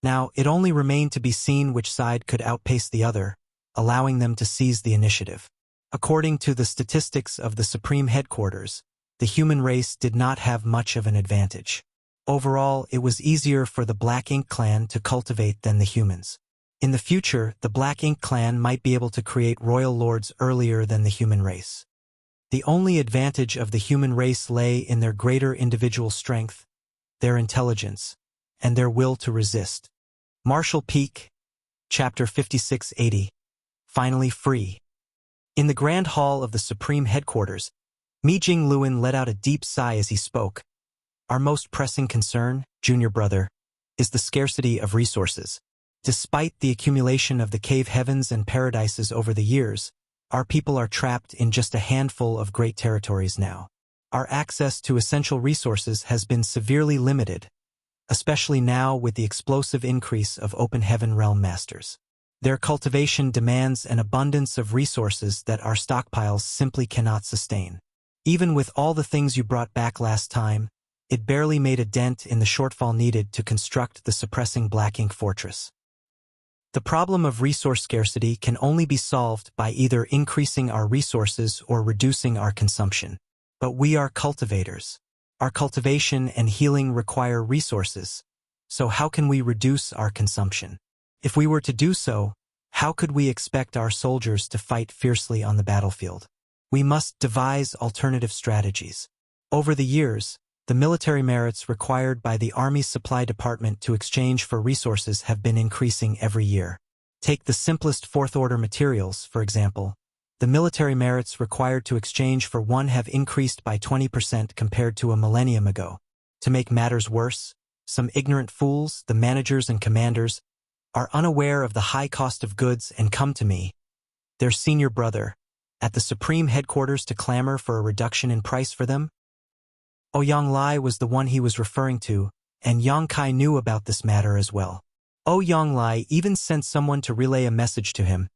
Now, it only remained to be seen which side could outpace the other, allowing them to seize the initiative. According to the statistics of the Supreme Headquarters, the human race did not have much of an advantage. Overall, it was easier for the Black Ink clan to cultivate than the humans. In the future, the Black Ink clan might be able to create royal lords earlier than the human race. The only advantage of the human race lay in their greater individual strength, their intelligence, and their will to resist. Marshall Peak, Chapter 5680. Finally free. In the Grand Hall of the Supreme Headquarters, Mi Jing-Luan let out a deep sigh as he spoke. Our most pressing concern, junior brother, is the scarcity of resources. Despite the accumulation of the cave heavens and paradises over the years, our people are trapped in just a handful of great territories now. Our access to essential resources has been severely limited, especially now with the explosive increase of open heaven realm masters. Their cultivation demands an abundance of resources that our stockpiles simply cannot sustain. Even with all the things you brought back last time, it barely made a dent in the shortfall needed to construct the suppressing Black Ink Fortress. The problem of resource scarcity can only be solved by either increasing our resources or reducing our consumption. But we are cultivators. Our cultivation and healing require resources, so how can we reduce our consumption? If we were to do so, how could we expect our soldiers to fight fiercely on the battlefield? We must devise alternative strategies. Over the years, the military merits required by the Army's supply department to exchange for resources have been increasing every year. Take the simplest fourth-order materials, for example. The military merits required to exchange for one have increased by 20% compared to a millennium ago. To make matters worse, some ignorant fools, the managers and commanders, are unaware of the high cost of goods and come to me, their senior brother, at the Supreme Headquarters to clamor for a reduction in price for them? Ouyang Lai was the one he was referring to, and Yang Kai knew about this matter as well. Ouyang Lai even sent someone to relay a message to him,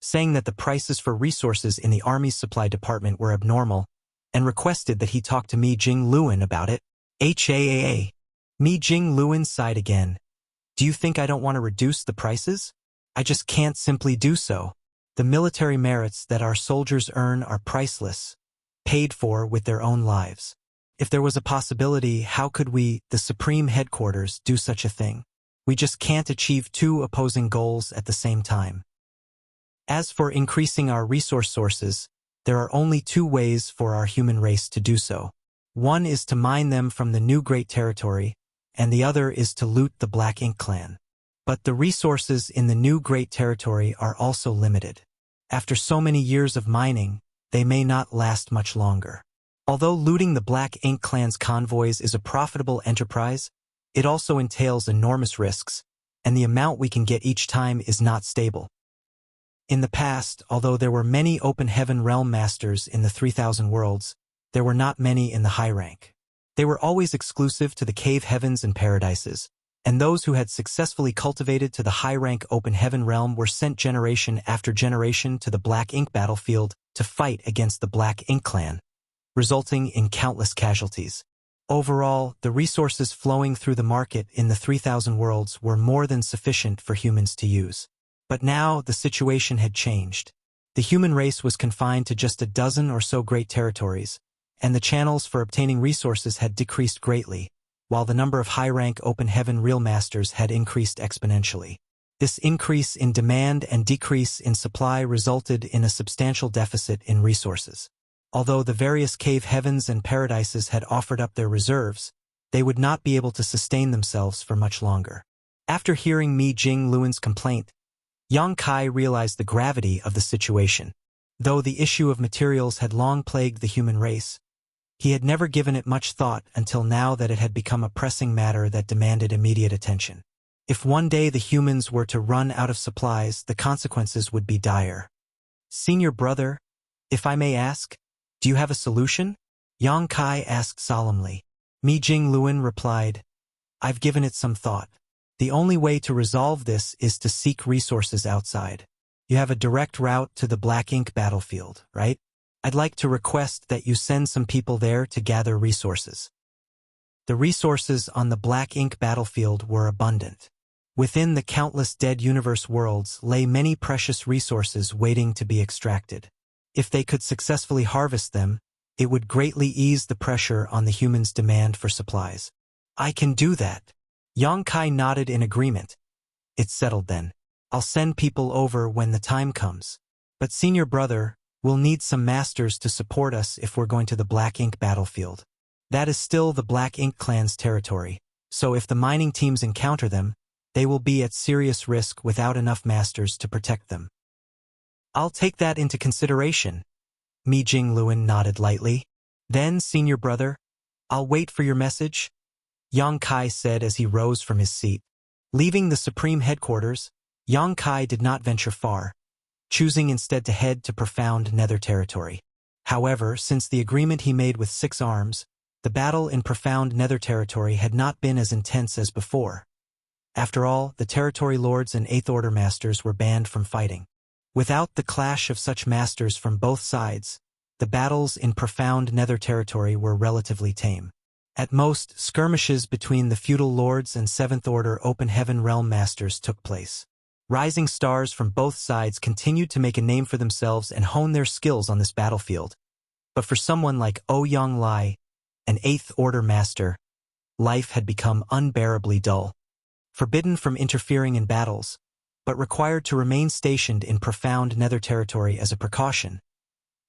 saying that the prices for resources in the Army's supply department were abnormal, and requested that he talk to Mi Jing-Luan about it. HAAA. Mi Jing-Luan sighed again. Do you think I don't want to reduce the prices? I just can't simply do so. The military merits that our soldiers earn are priceless, paid for with their own lives. If there was a possibility, how could we, the Supreme Headquarters, do such a thing? We just can't achieve two opposing goals at the same time. As for increasing our resource sources, there are only two ways for our human race to do so. One is to mine them from the new Great Territory, and the other is to loot the Black Ink Clan. But the resources in the new Great Territory are also limited. After so many years of mining, they may not last much longer. Although looting the Black Ink Clan's convoys is a profitable enterprise, it also entails enormous risks, and the amount we can get each time is not stable. In the past, although there were many open heaven realm masters in the 3000 worlds, there were not many in the high rank. They were always exclusive to the cave heavens and paradises, and those who had successfully cultivated to the high rank open heaven realm were sent generation after generation to the Black Ink battlefield to fight against the Black Ink Clan, resulting in countless casualties. Overall, the resources flowing through the market in the 3000 worlds were more than sufficient for humans to use. But now the situation had changed. The human race was confined to just a dozen or so great territories, and the channels for obtaining resources had decreased greatly, while the number of high-rank open heaven real masters had increased exponentially. This increase in demand and decrease in supply resulted in a substantial deficit in resources. Although the various cave heavens and paradises had offered up their reserves, they would not be able to sustain themselves for much longer. After hearing Mi Jing-Luan's complaint, Yang Kai realized the gravity of the situation. Though the issue of materials had long plagued the human race, he had never given it much thought until now that it had become a pressing matter that demanded immediate attention. If one day the humans were to run out of supplies, the consequences would be dire. Senior brother, if I may ask, do you have a solution? Yang Kai asked solemnly. Mi Jing-Luan replied, I've given it some thought. The only way to resolve this is to seek resources outside. You have a direct route to the Black Ink battlefield, right? I'd like to request that you send some people there to gather resources. The resources on the Black Ink battlefield were abundant. Within the countless dead universe worlds lay many precious resources waiting to be extracted. If they could successfully harvest them, it would greatly ease the pressure on the humans' demand for supplies. I can do that. Yang Kai nodded in agreement. It's settled then. I'll send people over when the time comes. But senior brother, we'll need some masters to support us if we're going to the Black Ink battlefield. That is still the Black Ink Clan's territory. So if the mining teams encounter them, they will be at serious risk without enough masters to protect them. I'll take that into consideration. Mi Jingluan nodded lightly. Then, senior brother, I'll wait for your message, Yang Kai said as he rose from his seat. Leaving the Supreme Headquarters, Yang Kai did not venture far, choosing instead to head to profound Nether territory. However, since the agreement he made with Six Arms, the battle in profound Nether territory had not been as intense as before. After all, the territory lords and Eighth Order masters were banned from fighting. Without the clash of such masters from both sides, the battles in profound Nether territory were relatively tame. At most, skirmishes between the feudal lords and Seventh Order Open Heaven Realm masters took place. Rising stars from both sides continued to make a name for themselves and hone their skills on this battlefield. But for someone like Ouyang Lai, an Eighth Order master, life had become unbearably dull. Forbidden from interfering in battles, but required to remain stationed in profound Nether territory as a precaution,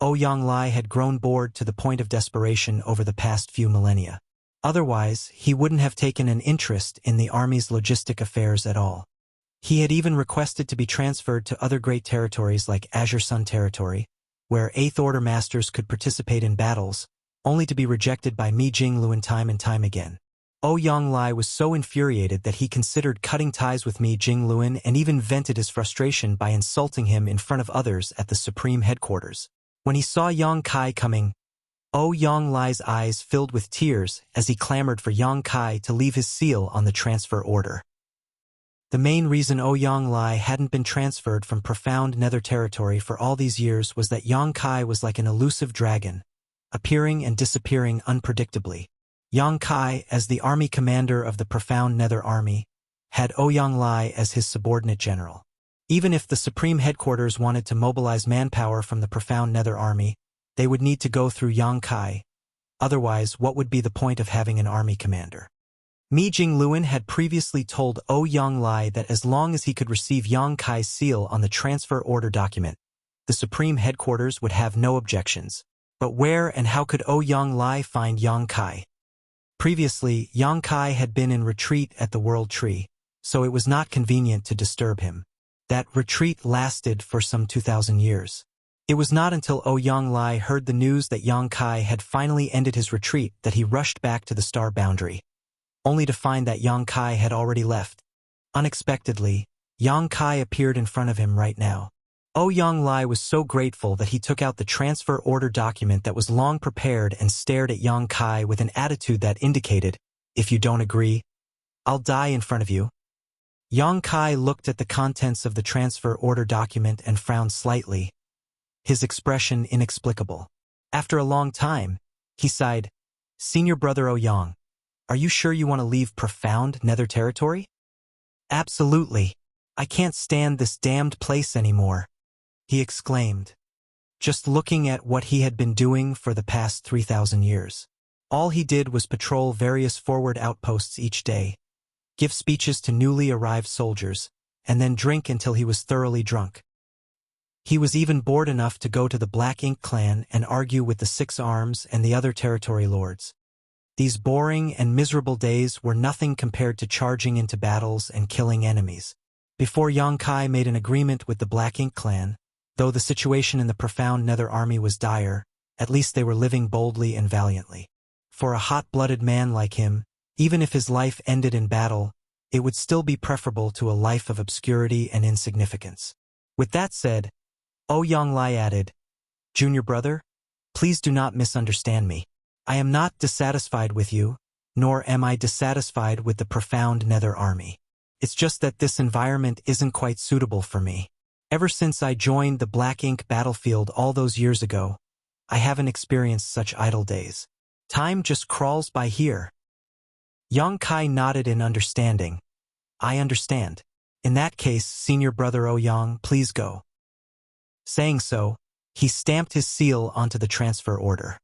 Ouyang Lai had grown bored to the point of desperation over the past few millennia. Otherwise, he wouldn't have taken an interest in the army's logistic affairs at all. He had even requested to be transferred to other great territories like Azure Sun territory, where Eighth Order masters could participate in battles, only to be rejected by Mi Jingluan time and time again. Ouyang Lai was so infuriated that he considered cutting ties with Mi Jingluan and even vented his frustration by insulting him in front of others at the Supreme Headquarters. When he saw Yang Kai coming, Ouyang Lai's eyes filled with tears as he clamored for Yang Kai to leave his seal on the transfer order. The main reason Ouyang Lai hadn't been transferred from profound Nether territory for all these years was that Yang Kai was like an elusive dragon, appearing and disappearing unpredictably. Yang Kai, as the army commander of the profound Nether army, had Ouyang Lai as his subordinate general. Even if the Supreme Headquarters wanted to mobilize manpower from the profound Nether army, they would need to go through Yang Kai. Otherwise, what would be the point of having an army commander? Mi Jingluan had previously told Ouyang Lai that as long as he could receive Yang Kai's seal on the transfer order document, the Supreme Headquarters would have no objections. But where and how could Ouyang Lai find Yang Kai? Previously, Yang Kai had been in retreat at the World Tree, so it was not convenient to disturb him. That retreat lasted for some 2,000 years. It was not until Ouyang Lai heard the news that Yang Kai had finally ended his retreat that he rushed back to the star boundary, only to find that Yang Kai had already left. Unexpectedly, Yang Kai appeared in front of him right now. Ouyang Lai was so grateful that he took out the transfer order document that was long prepared and stared at Yang Kai with an attitude that indicated, "If you don't agree, I'll die in front of you." Yang Kai looked at the contents of the transfer order document and frowned slightly, his expression inexplicable. After a long time, he sighed, "Senior brother Ouyang, are you sure you want to leave profound Nether territory?" "Absolutely. I can't stand this damned place anymore," he exclaimed, just looking at what he had been doing for the past 3,000 years. All he did was patrol various forward outposts each day, give speeches to newly arrived soldiers, and then drink until he was thoroughly drunk. He was even bored enough to go to the Black Ink clan and argue with the Six Arms and the other territory lords. These boring and miserable days were nothing compared to charging into battles and killing enemies. Before Yang Kai made an agreement with the Black Ink clan, though the situation in the profound Nether army was dire, at least they were living boldly and valiantly. For a hot-blooded man like him, even if his life ended in battle, it would still be preferable to a life of obscurity and insignificance. With that said, Ouyang Lai added, "Junior brother, please do not misunderstand me. I am not dissatisfied with you, nor am I dissatisfied with the profound Nether army. It's just that this environment isn't quite suitable for me. Ever since I joined the Black Ink battlefield all those years ago, I haven't experienced such idle days. Time just crawls by here." Yang Kai nodded in understanding. "I understand. In that case, senior brother Ouyang, please go." Saying so, he stamped his seal onto the transfer order.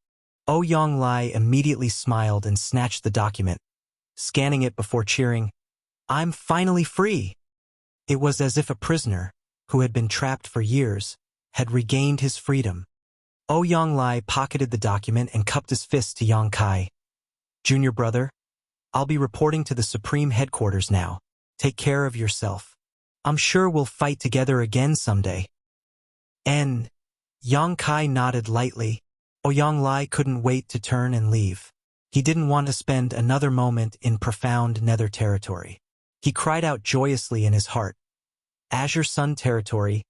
Ouyang Lai immediately smiled and snatched the document, scanning it before cheering, "I'm finally free." It was as if a prisoner, who had been trapped for years, had regained his freedom. Ouyang Lai pocketed the document and cupped his fist to Yang Kai. "Junior brother, I'll be reporting to the Supreme Headquarters now. Take care of yourself. I'm sure we'll fight together again someday. N. Yang Kai nodded lightly. Ouyang Lai couldn't wait to turn and leave. He didn't want to spend another moment in profound nether territory. He cried out joyously in his heart, "Azure Sun territory,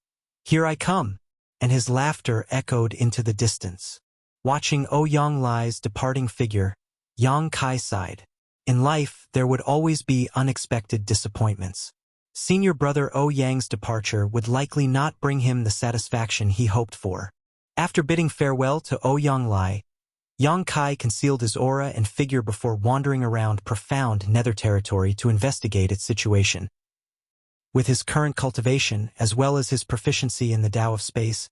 here I come!" And his laughter echoed into the distance. Watching Ouyang Lai's departing figure, Yang Kai sighed. In life, there would always be unexpected disappointments. Senior brother Ouyang's departure would likely not bring him the satisfaction he hoped for. After bidding farewell to Ouyang Lai, Yang Kai concealed his aura and figure before wandering around profound nether territory to investigate its situation. With his current cultivation, as well as his proficiency in the Tao of Space,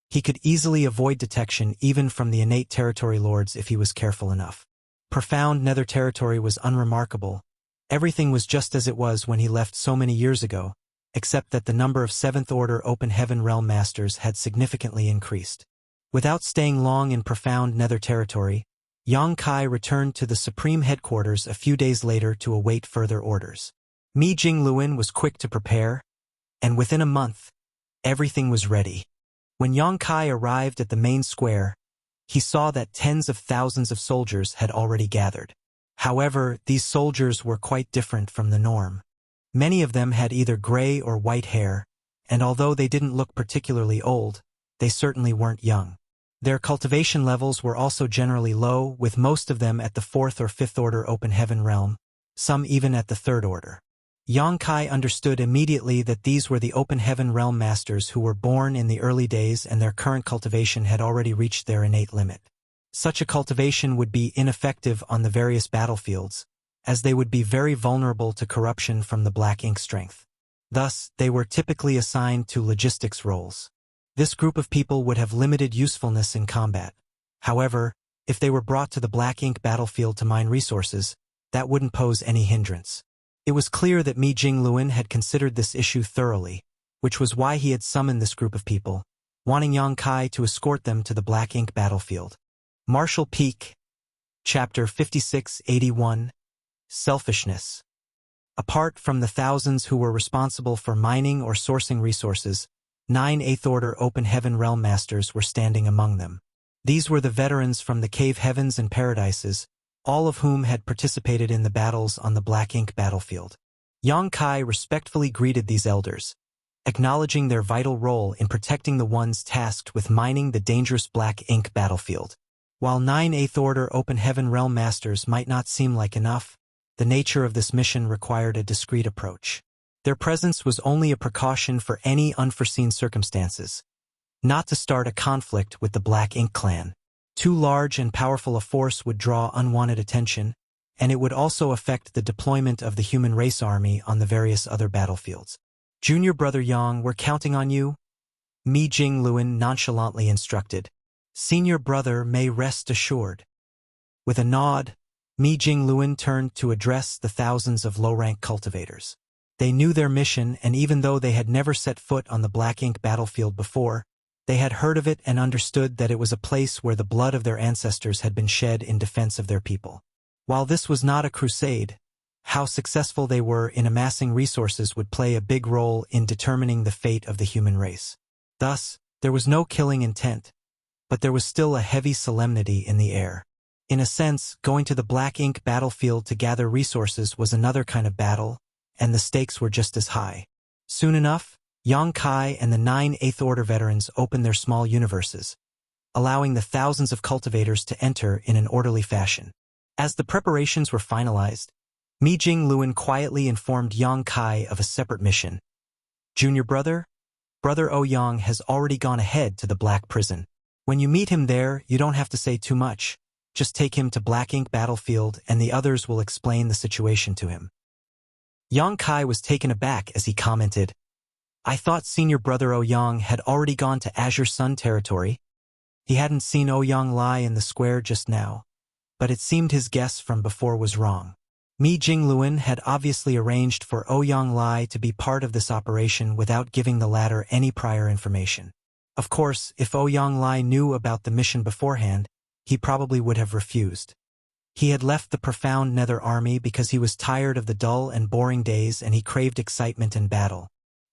he could easily avoid detection even from the innate territory lords if he was careful enough. Profound nether territory was unremarkable. Everything was just as it was when he left so many years ago, except that the number of 7th Order Open Heaven Realm Masters had significantly increased. Without staying long in profound nether territory, Yang Kai returned to the Supreme Headquarters a few days later to await further orders. Mi Jingluan was quick to prepare, and within a month, everything was ready. When Yang Kai arrived at the main square, he saw that tens of thousands of soldiers had already gathered. However, these soldiers were quite different from the norm. Many of them had either gray or white hair, and although they didn't look particularly old, they certainly weren't young. Their cultivation levels were also generally low, with most of them at the 4th or 5th Order Open Heaven Realm, some even at the 3rd Order. Yang Kai understood immediately that these were the Open Heaven Realm Masters who were born in the early days and their current cultivation had already reached their innate limit. Such a cultivation would be ineffective on the various battlefields, as they would be very vulnerable to corruption from the black ink strength. Thus, they were typically assigned to logistics roles. This group of people would have limited usefulness in combat. However, if they were brought to the black ink battlefield to mine resources, that wouldn't pose any hindrance. It was clear that Mi Jingluan had considered this issue thoroughly, which was why he had summoned this group of people, wanting Yang Kai to escort them to the black ink battlefield. Martial Peak, Chapter 5681, Selfishness. Apart from the thousands who were responsible for mining or sourcing resources, 9 8th Order Open Heaven Realm Masters were standing among them. These were the veterans from the Cave Heavens and Paradises, all of whom had participated in the battles on the black ink battlefield. Yang Kai respectfully greeted these elders, acknowledging their vital role in protecting the ones tasked with mining the dangerous black ink battlefield. While 9 8th Order Open Heaven Realm Masters might not seem like enough, the nature of this mission required a discreet approach. Their presence was only a precaution for any unforeseen circumstances, not to start a conflict with the Black Ink clan. Too large and powerful a force would draw unwanted attention, and it would also affect the deployment of the human race army on the various other battlefields. Junior Brother Yang, we're counting on you, Mi Jingluan nonchalantly instructed. Senior Brother may rest assured. With a nod, Mi Jingluan turned to address the thousands of low-rank cultivators. They knew their mission, and even though they had never set foot on the black ink battlefield before, they had heard of it and understood that it was a place where the blood of their ancestors had been shed in defense of their people. While this was not a crusade, how successful they were in amassing resources would play a big role in determining the fate of the human race. Thus, there was no killing intent, but there was still a heavy solemnity in the air. In a sense, going to the black ink battlefield to gather resources was another kind of battle, and the stakes were just as high. Soon enough, Yang Kai and the 9 8th Order veterans opened their small universes, allowing the thousands of cultivators to enter in an orderly fashion. As the preparations were finalized, Mi Jingluan quietly informed Yang Kai of a separate mission. Junior Brother, Brother Ouyang has already gone ahead to the Black Prison. When you meet him there, you don't have to say too much. Just take him to Black Ink Battlefield and the others will explain the situation to him. Yang Kai was taken aback as he commented, I thought Senior Brother Ouyang had already gone to Azure Sun territory. He hadn't seen Ouyang Lai in the square just now, but it seemed his guess from before was wrong. Mi Jingluan had obviously arranged for Ouyang Lai to be part of this operation without giving the latter any prior information. Of course, if Ouyang Lai knew about the mission beforehand, he probably would have refused. He had left the profound Nether army because he was tired of the dull and boring days and he craved excitement and battle.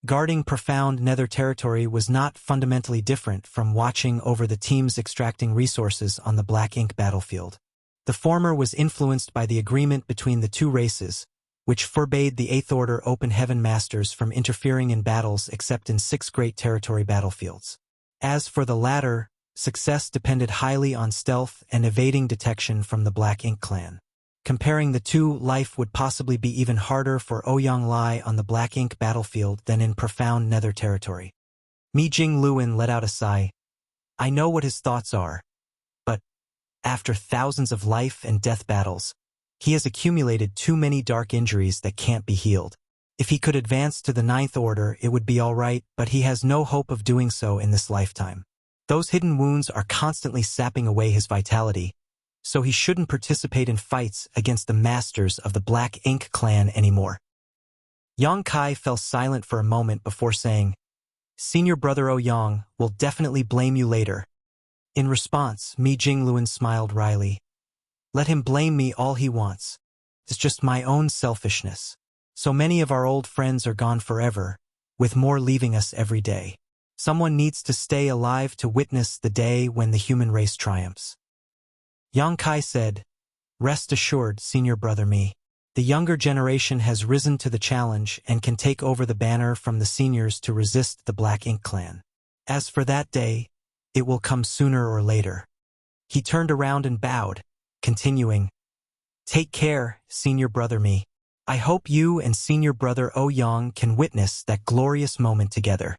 Guarding profound Nether territory was not fundamentally different from watching over the teams extracting resources on the Black Ink battlefield. The former was influenced by the agreement between the two races, which forbade the Eighth Order Open Heaven Masters from interfering in battles except in 6 Great Territory battlefields. As for the latter, success depended highly on stealth and evading detection from the Black Ink clan. Comparing the two, life would possibly be even harder for Ouyang Lai on the Black Ink battlefield than in profound Nether territory. Mi Jing Luan let out a sigh. I know what his thoughts are. But, after thousands of life and death battles, he has accumulated too many dark injuries that can't be healed. If he could advance to the Ninth Order, it would be all right, but he has no hope of doing so in this lifetime. Those hidden wounds are constantly sapping away his vitality, so he shouldn't participate in fights against the masters of the Black Ink clan anymore. Yang Kai fell silent for a moment before saying, Senior Brother Ouyang will definitely blame you later. In response, Mi Jingluan smiled wryly. Let him blame me all he wants. It's just my own selfishness. So many of our old friends are gone forever, with more leaving us every day. Someone needs to stay alive to witness the day when the human race triumphs. Yang Kai said, Rest assured, Senior Brother Mi. The younger generation has risen to the challenge and can take over the banner from the seniors to resist the Black Ink clan. As for that day, it will come sooner or later. He turned around and bowed, continuing, Take care, Senior Brother Mi. I hope you and Senior Brother Ouyang can witness that glorious moment together.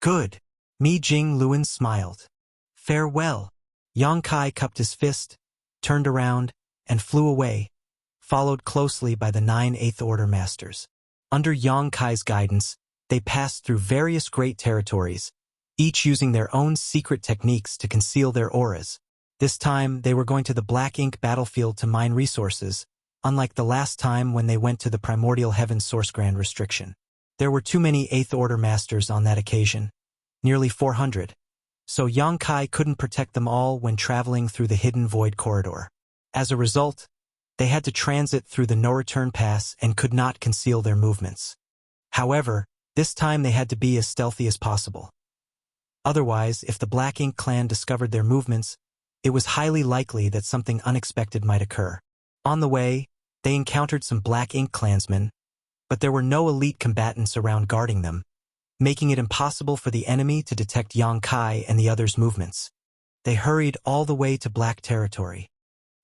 Good. Mi Jing Luan smiled. Farewell. Yang Kai cupped his fist, turned around, and flew away, followed closely by the 9 Eighth Order Masters. Under Yang Kai's guidance, they passed through various great territories, each using their own secret techniques to conceal their auras. This time, they were going to the Black Ink battlefield to mine resources, unlike the last time when they went to the Primordial Heaven Source Grand Restriction. There were too many Eighth Order Masters on that occasion, nearly 400. So Yang Kai couldn't protect them all when traveling through the Hidden Void Corridor. As a result, they had to transit through the no-return pass and could not conceal their movements. However, this time they had to be as stealthy as possible. Otherwise, if the Black Ink clan discovered their movements, it was highly likely that something unexpected might occur. On the way, they encountered some Black Ink clansmen, but there were no elite combatants around guarding them, making it impossible for the enemy to detect Yang Kai and the others' movements. They hurried all the way to Black Territory.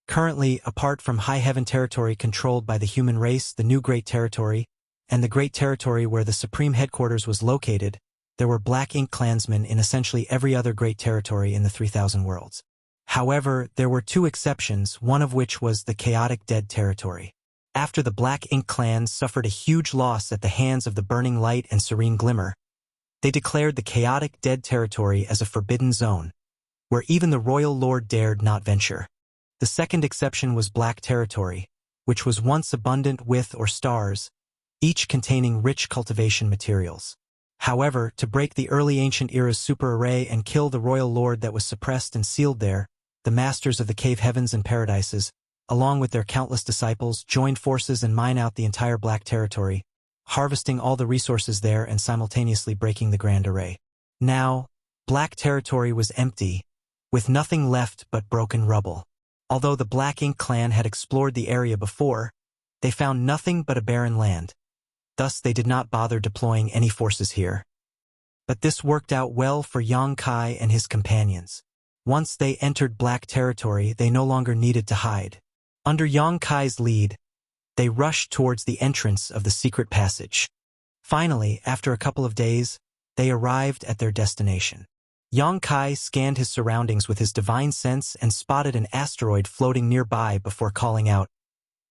Currently, apart from High Heaven Territory controlled by the human race, the New Great Territory, and the Great Territory where the Supreme Headquarters was located, there were Black Ink clansmen in essentially every other Great Territory in the 3,000 worlds. However, there were 2 exceptions, one of which was the Chaotic Dead Territory. After the Black Ink clans suffered a huge loss at the hands of the Burning Light and Serene Glimmer, they declared the Chaotic Dead Territory as a forbidden zone, where even the Royal Lord dared not venture. The second exception was Black Territory, which was once abundant with or stars, each containing rich cultivation materials. However, to break the early ancient era's super array and kill the Royal Lord that was suppressed and sealed there, the masters of the cave heavens and paradises, along with their countless disciples, joined forces and mine out the entire Black Territory, harvesting all the resources there and simultaneously breaking the Grand Array. Now, Black Territory was empty, with nothing left but broken rubble. Although the Black Ink clan had explored the area before, they found nothing but a barren land. Thus they did not bother deploying any forces here. But this worked out well for Yang Kai and his companions. Once they entered Black Territory, they no longer needed to hide. Under Yang Kai's lead, they rushed towards the entrance of the secret passage. Finally, after a couple of days, they arrived at their destination. Yang Kai scanned his surroundings with his divine sense and spotted an asteroid floating nearby before calling out,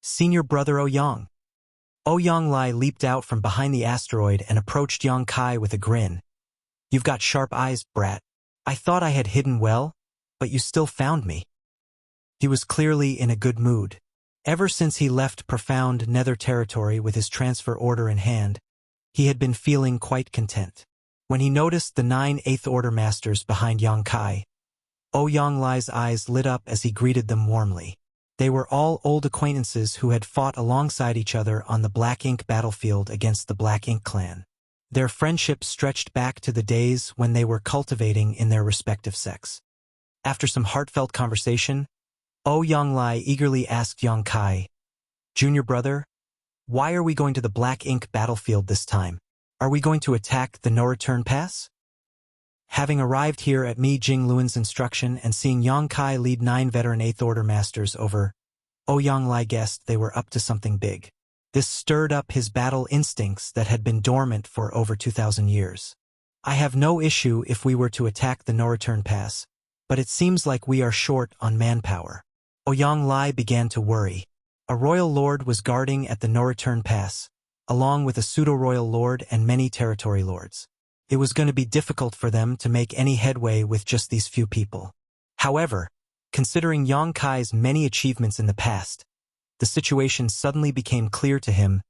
Senior Brother Ouyang. Ouyang Lai leaped out from behind the asteroid and approached Yang Kai with a grin. You've got sharp eyes, brat. I thought I had hidden well, but you still found me. He was clearly in a good mood. Ever since he left profound Nether territory with his transfer order in hand, he had been feeling quite content. When he noticed the 9 Eighth Order Masters behind Yang Kai, Ouyang Lai's eyes lit up as he greeted them warmly. They were all old acquaintances who had fought alongside each other on the Black Ink battlefield against the Black Ink clan. Their friendship stretched back to the days when they were cultivating in their respective sects. After some heartfelt conversation, Ouyang eagerly asked Yang Kai, "Junior brother, why are we going to the Black Ink battlefield this time? Are we going to attack the no-return pass?" Having arrived here at Mi Jingluan's instruction and seeing Yang Kai lead 9 veteran 8th Order masters over, Ouyang guessed they were up to something big. This stirred up his battle instincts that had been dormant for over 2,000 years. "I have no issue if we were to attack the no-return pass, but it seems like we are short on manpower." Ouyang began to worry. A royal lord was guarding at the no-return pass, along with a pseudo-royal lord and many territory lords. It was going to be difficult for them to make any headway with just these few people. However, considering Yang Kai's many achievements in the past, the situation suddenly became clear to him.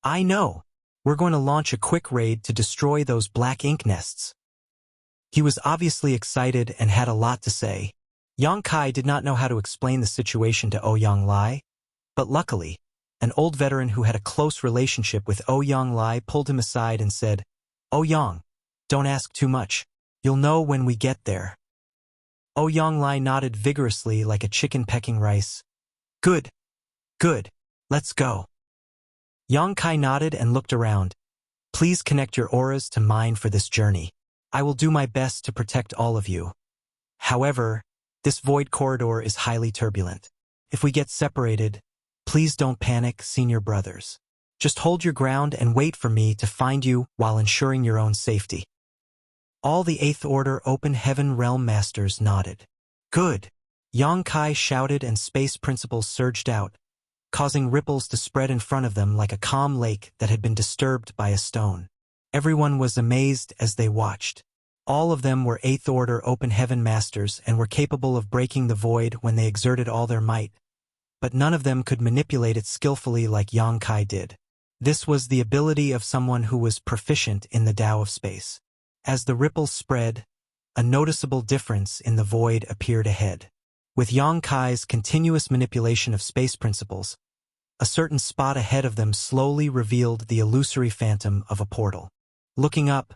"I know. We're going to launch a quick raid to destroy those Black Ink nests." He was obviously excited and had a lot to say. Yang Kai did not know how to explain the situation to Ouyang, but luckily, an old veteran who had a close relationship with Ouyang pulled him aside and said, "Ouyang, don't ask too much. You'll know when we get there." Ouyang nodded vigorously like a chicken pecking rice. Good. Let's go." Yang Kai nodded and looked around. "Please connect your auras to mine for this journey. I will do my best to protect all of you. However, this void corridor is highly turbulent. If we get separated, please don't panic, senior brothers. Just hold your ground and wait for me to find you while ensuring your own safety." All the 8th Order Open Heaven Realm Masters nodded. "Good." Yang Kai shouted and space principles surged out, causing ripples to spread in front of them like a calm lake that had been disturbed by a stone. Everyone was amazed as they watched. All of them were 8th Order Open Heaven Masters and were capable of breaking the void when they exerted all their might, but none of them could manipulate it skillfully like Yang Kai did. This was the ability of someone who was proficient in the Tao of space. As the ripples spread, a noticeable difference in the void appeared ahead. With Yang Kai's continuous manipulation of space principles, a certain spot ahead of them slowly revealed the illusory phantom of a portal. Looking up,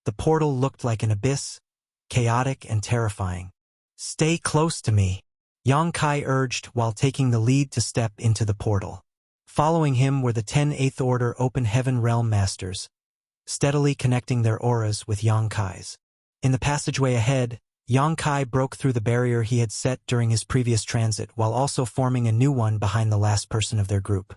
the portal looked like an abyss, chaotic and terrifying. "Stay close to me," Yang Kai urged while taking the lead to step into the portal. Following him were the 10 8th Order Open Heaven Realm Masters, steadily connecting their auras with Yang Kai's. In the passageway ahead, Yang Kai broke through the barrier he had set during his previous transit while also forming a new one behind the last person of their group.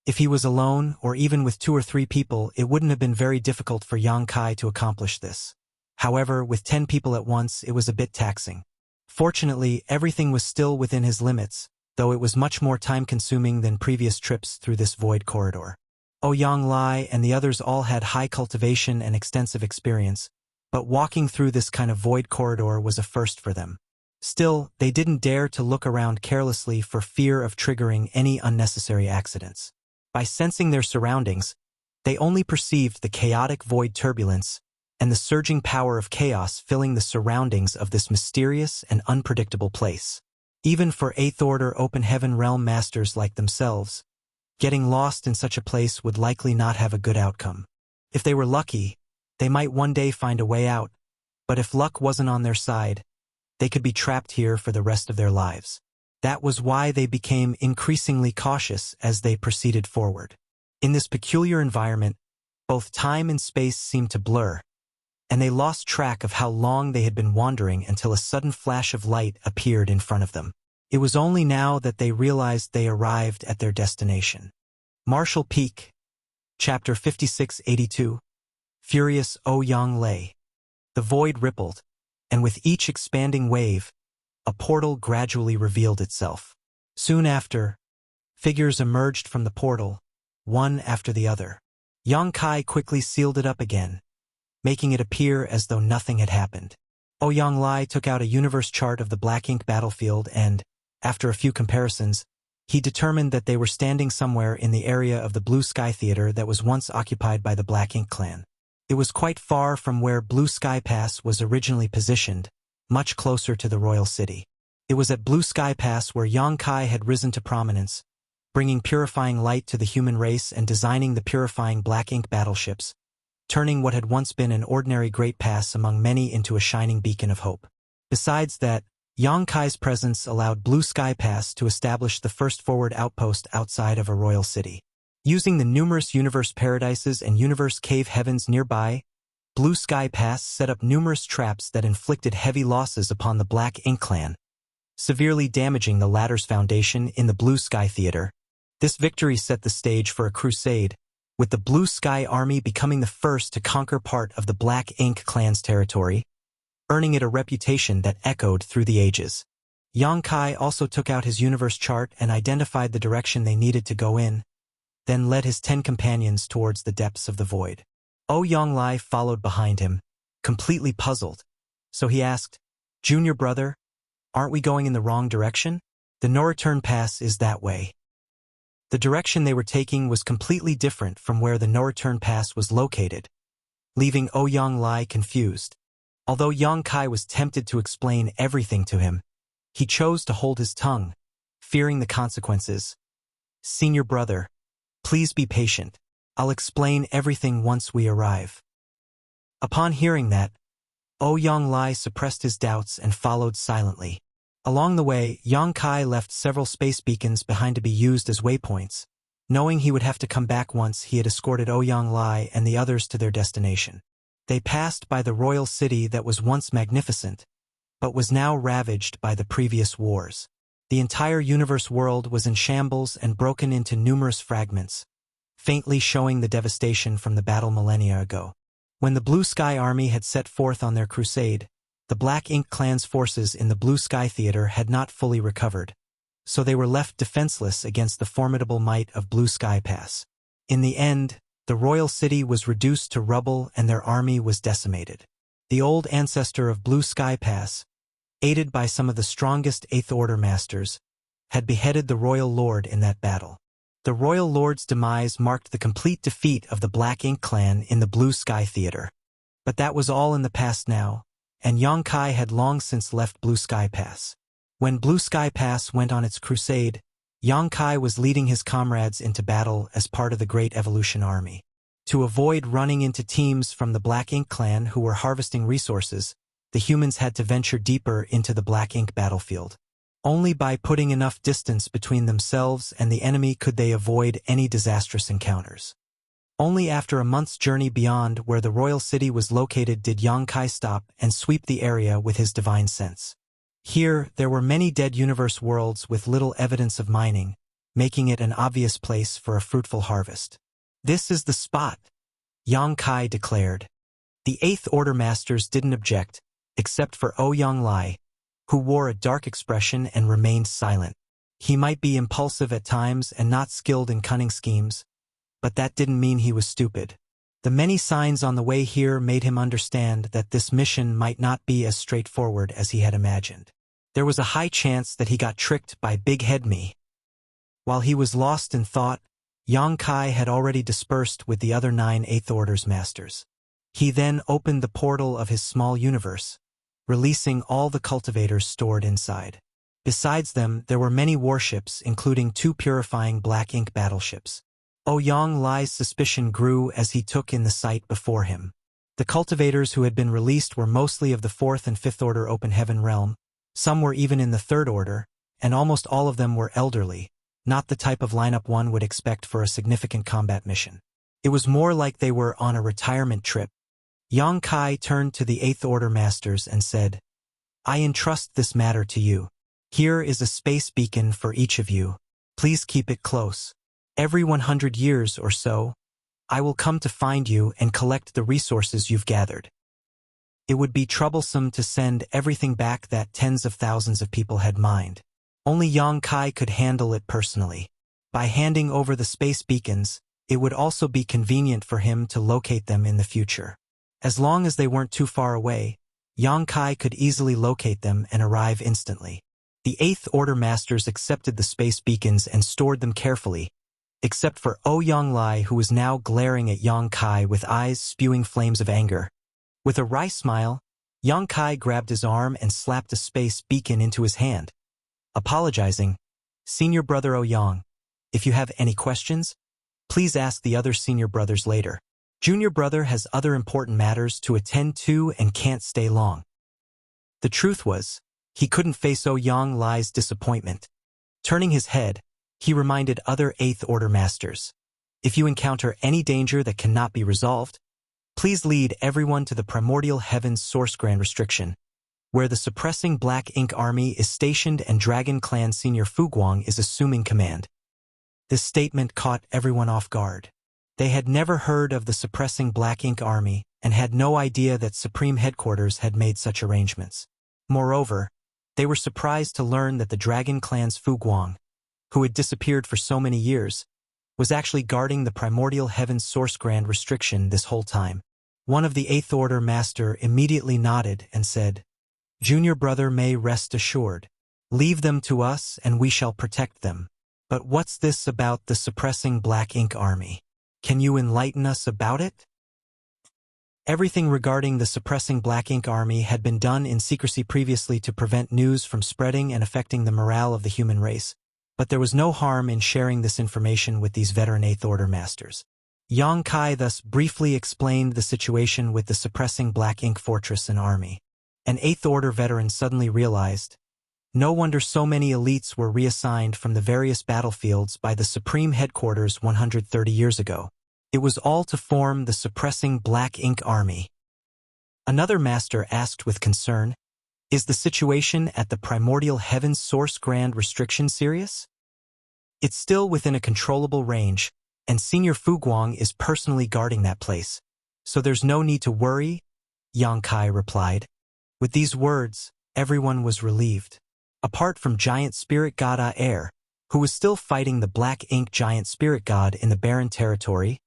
If he was alone, or even with 2 or 3 people, it wouldn't have been very difficult for Yang Kai to accomplish this. However, with 10 people at once, it was a bit taxing. Fortunately, everything was still within his limits, though it was much more time-consuming than previous trips through this void corridor. Ouyang and the others all had high cultivation and extensive experience, but walking through this kind of void corridor was a first for them. Still, they didn't dare to look around carelessly for fear of triggering any unnecessary accidents. By sensing their surroundings, they only perceived the chaotic void turbulence and the surging power of chaos filling the surroundings of this mysterious and unpredictable place. Even for 8th Order Open Heaven Realm Masters like themselves, getting lost in such a place would likely not have a good outcome. If they were lucky, they might one day find a way out, but if luck wasn't on their side, they could be trapped here for the rest of their lives. That was why they became increasingly cautious as they proceeded forward. In this peculiar environment, both time and space seemed to blur, and they lost track of how long they had been wandering until a sudden flash of light appeared in front of them. It was only now that they realized they arrived at their destination. Marshall Peak, Chapter 5682, Furious Ouyang. The void rippled, and with each expanding wave, a portal gradually revealed itself. Soon after, figures emerged from the portal, one after the other. Yang Kai quickly sealed it up again, making it appear as though nothing had happened. Ouyang took out a universe chart of the Black Ink battlefield and, after a few comparisons, he determined that they were standing somewhere in the area of the Blue Sky Theater that was once occupied by the Black Ink clan. It was quite far from where Blue Sky Pass was originally positioned, much closer to the royal city. It was at Blue Sky Pass where Yang Kai had risen to prominence, bringing purifying light to the human race and designing the purifying black ink battleships, turning what had once been an ordinary great pass among many into a shining beacon of hope. Besides that, Yang Kai's presence allowed Blue Sky Pass to establish the first forward outpost outside of a royal city. Using the numerous universe paradises and universe cave heavens nearby, Blue Sky Pass set up numerous traps that inflicted heavy losses upon the Black Ink clan, severely damaging the latter's foundation in the Blue Sky Theater. This victory set the stage for a crusade, with the Blue Sky Army becoming the first to conquer part of the Black Ink clan's territory, earning it a reputation that echoed through the ages. Yang Kai also took out his universe chart and identified the direction they needed to go in, then led his 10 companions towards the depths of the void. Ouyang Lai followed behind him, completely puzzled. So he asked, "Junior brother, aren't we going in the wrong direction? The no-return pass is that way." The direction they were taking was completely different from where the no-return pass was located, leaving Ouyang Lai confused. Although Yang Kai was tempted to explain everything to him, he chose to hold his tongue, fearing the consequences. "Senior brother, please be patient. I'll explain everything once we arrive." Upon hearing that, Ouyang Lai suppressed his doubts and followed silently. Along the way, Yang Kai left several space beacons behind to be used as waypoints, knowing he would have to come back once he had escorted Ouyang Lai and the others to their destination. They passed by the royal city that was once magnificent, but was now ravaged by the previous wars. The entire universe world was in shambles and broken into numerous fragments, faintly showing the devastation from the battle millennia ago. When the Blue Sky Army had set forth on their crusade, the Black Ink clan's forces in the Blue Sky Theater had not fully recovered, so they were left defenseless against the formidable might of Blue Sky Pass. In the end, the royal city was reduced to rubble and their army was decimated. The old ancestor of Blue Sky Pass, aided by some of the strongest Eighth Order masters, had beheaded the royal lord in that battle. The royal lord's demise marked the complete defeat of the Black Ink clan in the Blue Sky Theater. But that was all in the past now, and Yang Kai had long since left Blue Sky Pass. When Blue Sky Pass went on its crusade, Yang Kai was leading his comrades into battle as part of the Great Evolution Army. To avoid running into teams from the Black Ink clan who were harvesting resources, the humans had to venture deeper into the Black Ink battlefield. Only by putting enough distance between themselves and the enemy could they avoid any disastrous encounters. Only after a month's journey beyond where the royal city was located did Yang Kai stop and sweep the area with his divine sense. Here, there were many dead universe worlds with little evidence of mining, making it an obvious place for a fruitful harvest. "This is the spot," Yang Kai declared. The Eighth Order masters didn't object, except for Ouyang Lai, who wore a dark expression and remained silent. He might be impulsive at times and not skilled in cunning schemes, but that didn't mean he was stupid. The many signs on the way here made him understand that this mission might not be as straightforward as he had imagined. There was a high chance that he got tricked by Big Head Me. While he was lost in thought, Yang Kai had already dispersed with the other 9 Eighth Order's masters. He then opened the portal of his small universe, releasing all the cultivators stored inside. Besides them, there were many warships, including 2 purifying Black Ink battleships. Ouyang Lai's suspicion grew as he took in the sight before him. The cultivators who had been released were mostly of the 4th and 5th Order Open Heaven realm, some were even in the 3rd Order, and almost all of them were elderly, not the type of lineup one would expect for a significant combat mission. It was more like they were on a retirement trip. Yang Kai turned to the 8th Order masters and said, "I entrust this matter to you. Here is a space beacon for each of you. Please keep it close. Every 100 years or so, I will come to find you and collect the resources you've gathered." It would be troublesome to send everything back that tens of thousands of people had mined. Only Yang Kai could handle it personally. By handing over the space beacons, it would also be convenient for him to locate them in the future. As long as they weren't too far away, Yang Kai could easily locate them and arrive instantly. The 8th Order masters accepted the space beacons and stored them carefully, except for Ouyang Lai, who was now glaring at Yang Kai with eyes spewing flames of anger. With a wry smile, Yang Kai grabbed his arm and slapped a space beacon into his hand. Apologizing, Senior Brother Ouyang, if you have any questions, please ask the other senior brothers later. Junior brother has other important matters to attend to and can't stay long. The truth was, he couldn't face Ouyang Lai's disappointment. Turning his head, he reminded other Eighth Order Masters, if you encounter any danger that cannot be resolved, please lead everyone to the Primordial Heavens Source Grand Restriction, where the suppressing Black Ink Army is stationed and Dragon Clan Senior Fuguang is assuming command. This statement caught everyone off guard. They had never heard of the suppressing Black Ink Army and had no idea that Supreme Headquarters had made such arrangements. Moreover, they were surprised to learn that the Dragon Clan's Fuguang, who had disappeared for so many years, was actually guarding the Primordial Heavens Source Grand Restriction this whole time. One of the Eighth Order Master immediately nodded and said, Junior brother may rest assured. Leave them to us and we shall protect them. But what's this about the suppressing Black Ink Army? Can you enlighten us about it? Everything regarding the suppressing Black Ink Army had been done in secrecy previously to prevent news from spreading and affecting the morale of the human race, but there was no harm in sharing this information with these veteran Eighth Order Masters. Yang Kai thus briefly explained the situation with the suppressing Black Ink Fortress and Army. An Eighth Order veteran suddenly realized, no wonder so many elites were reassigned from the various battlefields by the Supreme Headquarters 130 years ago. It was all to form the suppressing Black Ink Army. Another master asked with concern, is the situation at the Primordial Heavens Source Grand Restriction serious? It's still within a controllable range, and Senior Fuguang is personally guarding that place, so there's no need to worry, Yang Kai replied. With these words, everyone was relieved. Apart from Giant Spirit God Air, who was still fighting the Black Ink Giant Spirit God in the barren territory,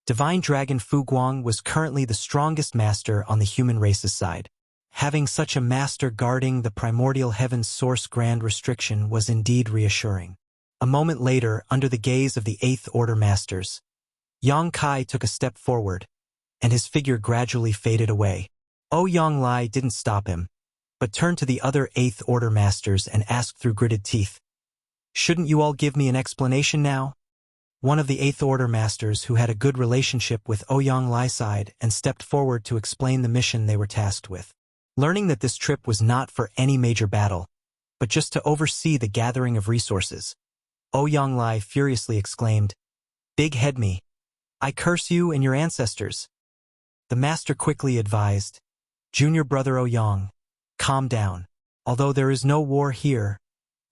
Divine Dragon Fuguang was currently the strongest master on the human race's side. Having such a master guarding the Primordial Heavens Source Grand Restriction was indeed reassuring. A moment later, under the gaze of the Eighth Order Masters, Yang Kai took a step forward, and his figure gradually faded away. Ouyang Lai didn't stop him, but turned to the other Eighth Order Masters and asked through gritted teeth, shouldn't you all give me an explanation now? One of the Eighth Order Masters who had a good relationship with Ouyang Lai sighed and stepped forward to explain the mission they were tasked with. Learning that this trip was not for any major battle, but just to oversee the gathering of resources, Ouyang Lai furiously exclaimed, Big head me! I curse you and your ancestors! The master quickly advised, Junior brother Ouyang, calm down. Although there is no war here,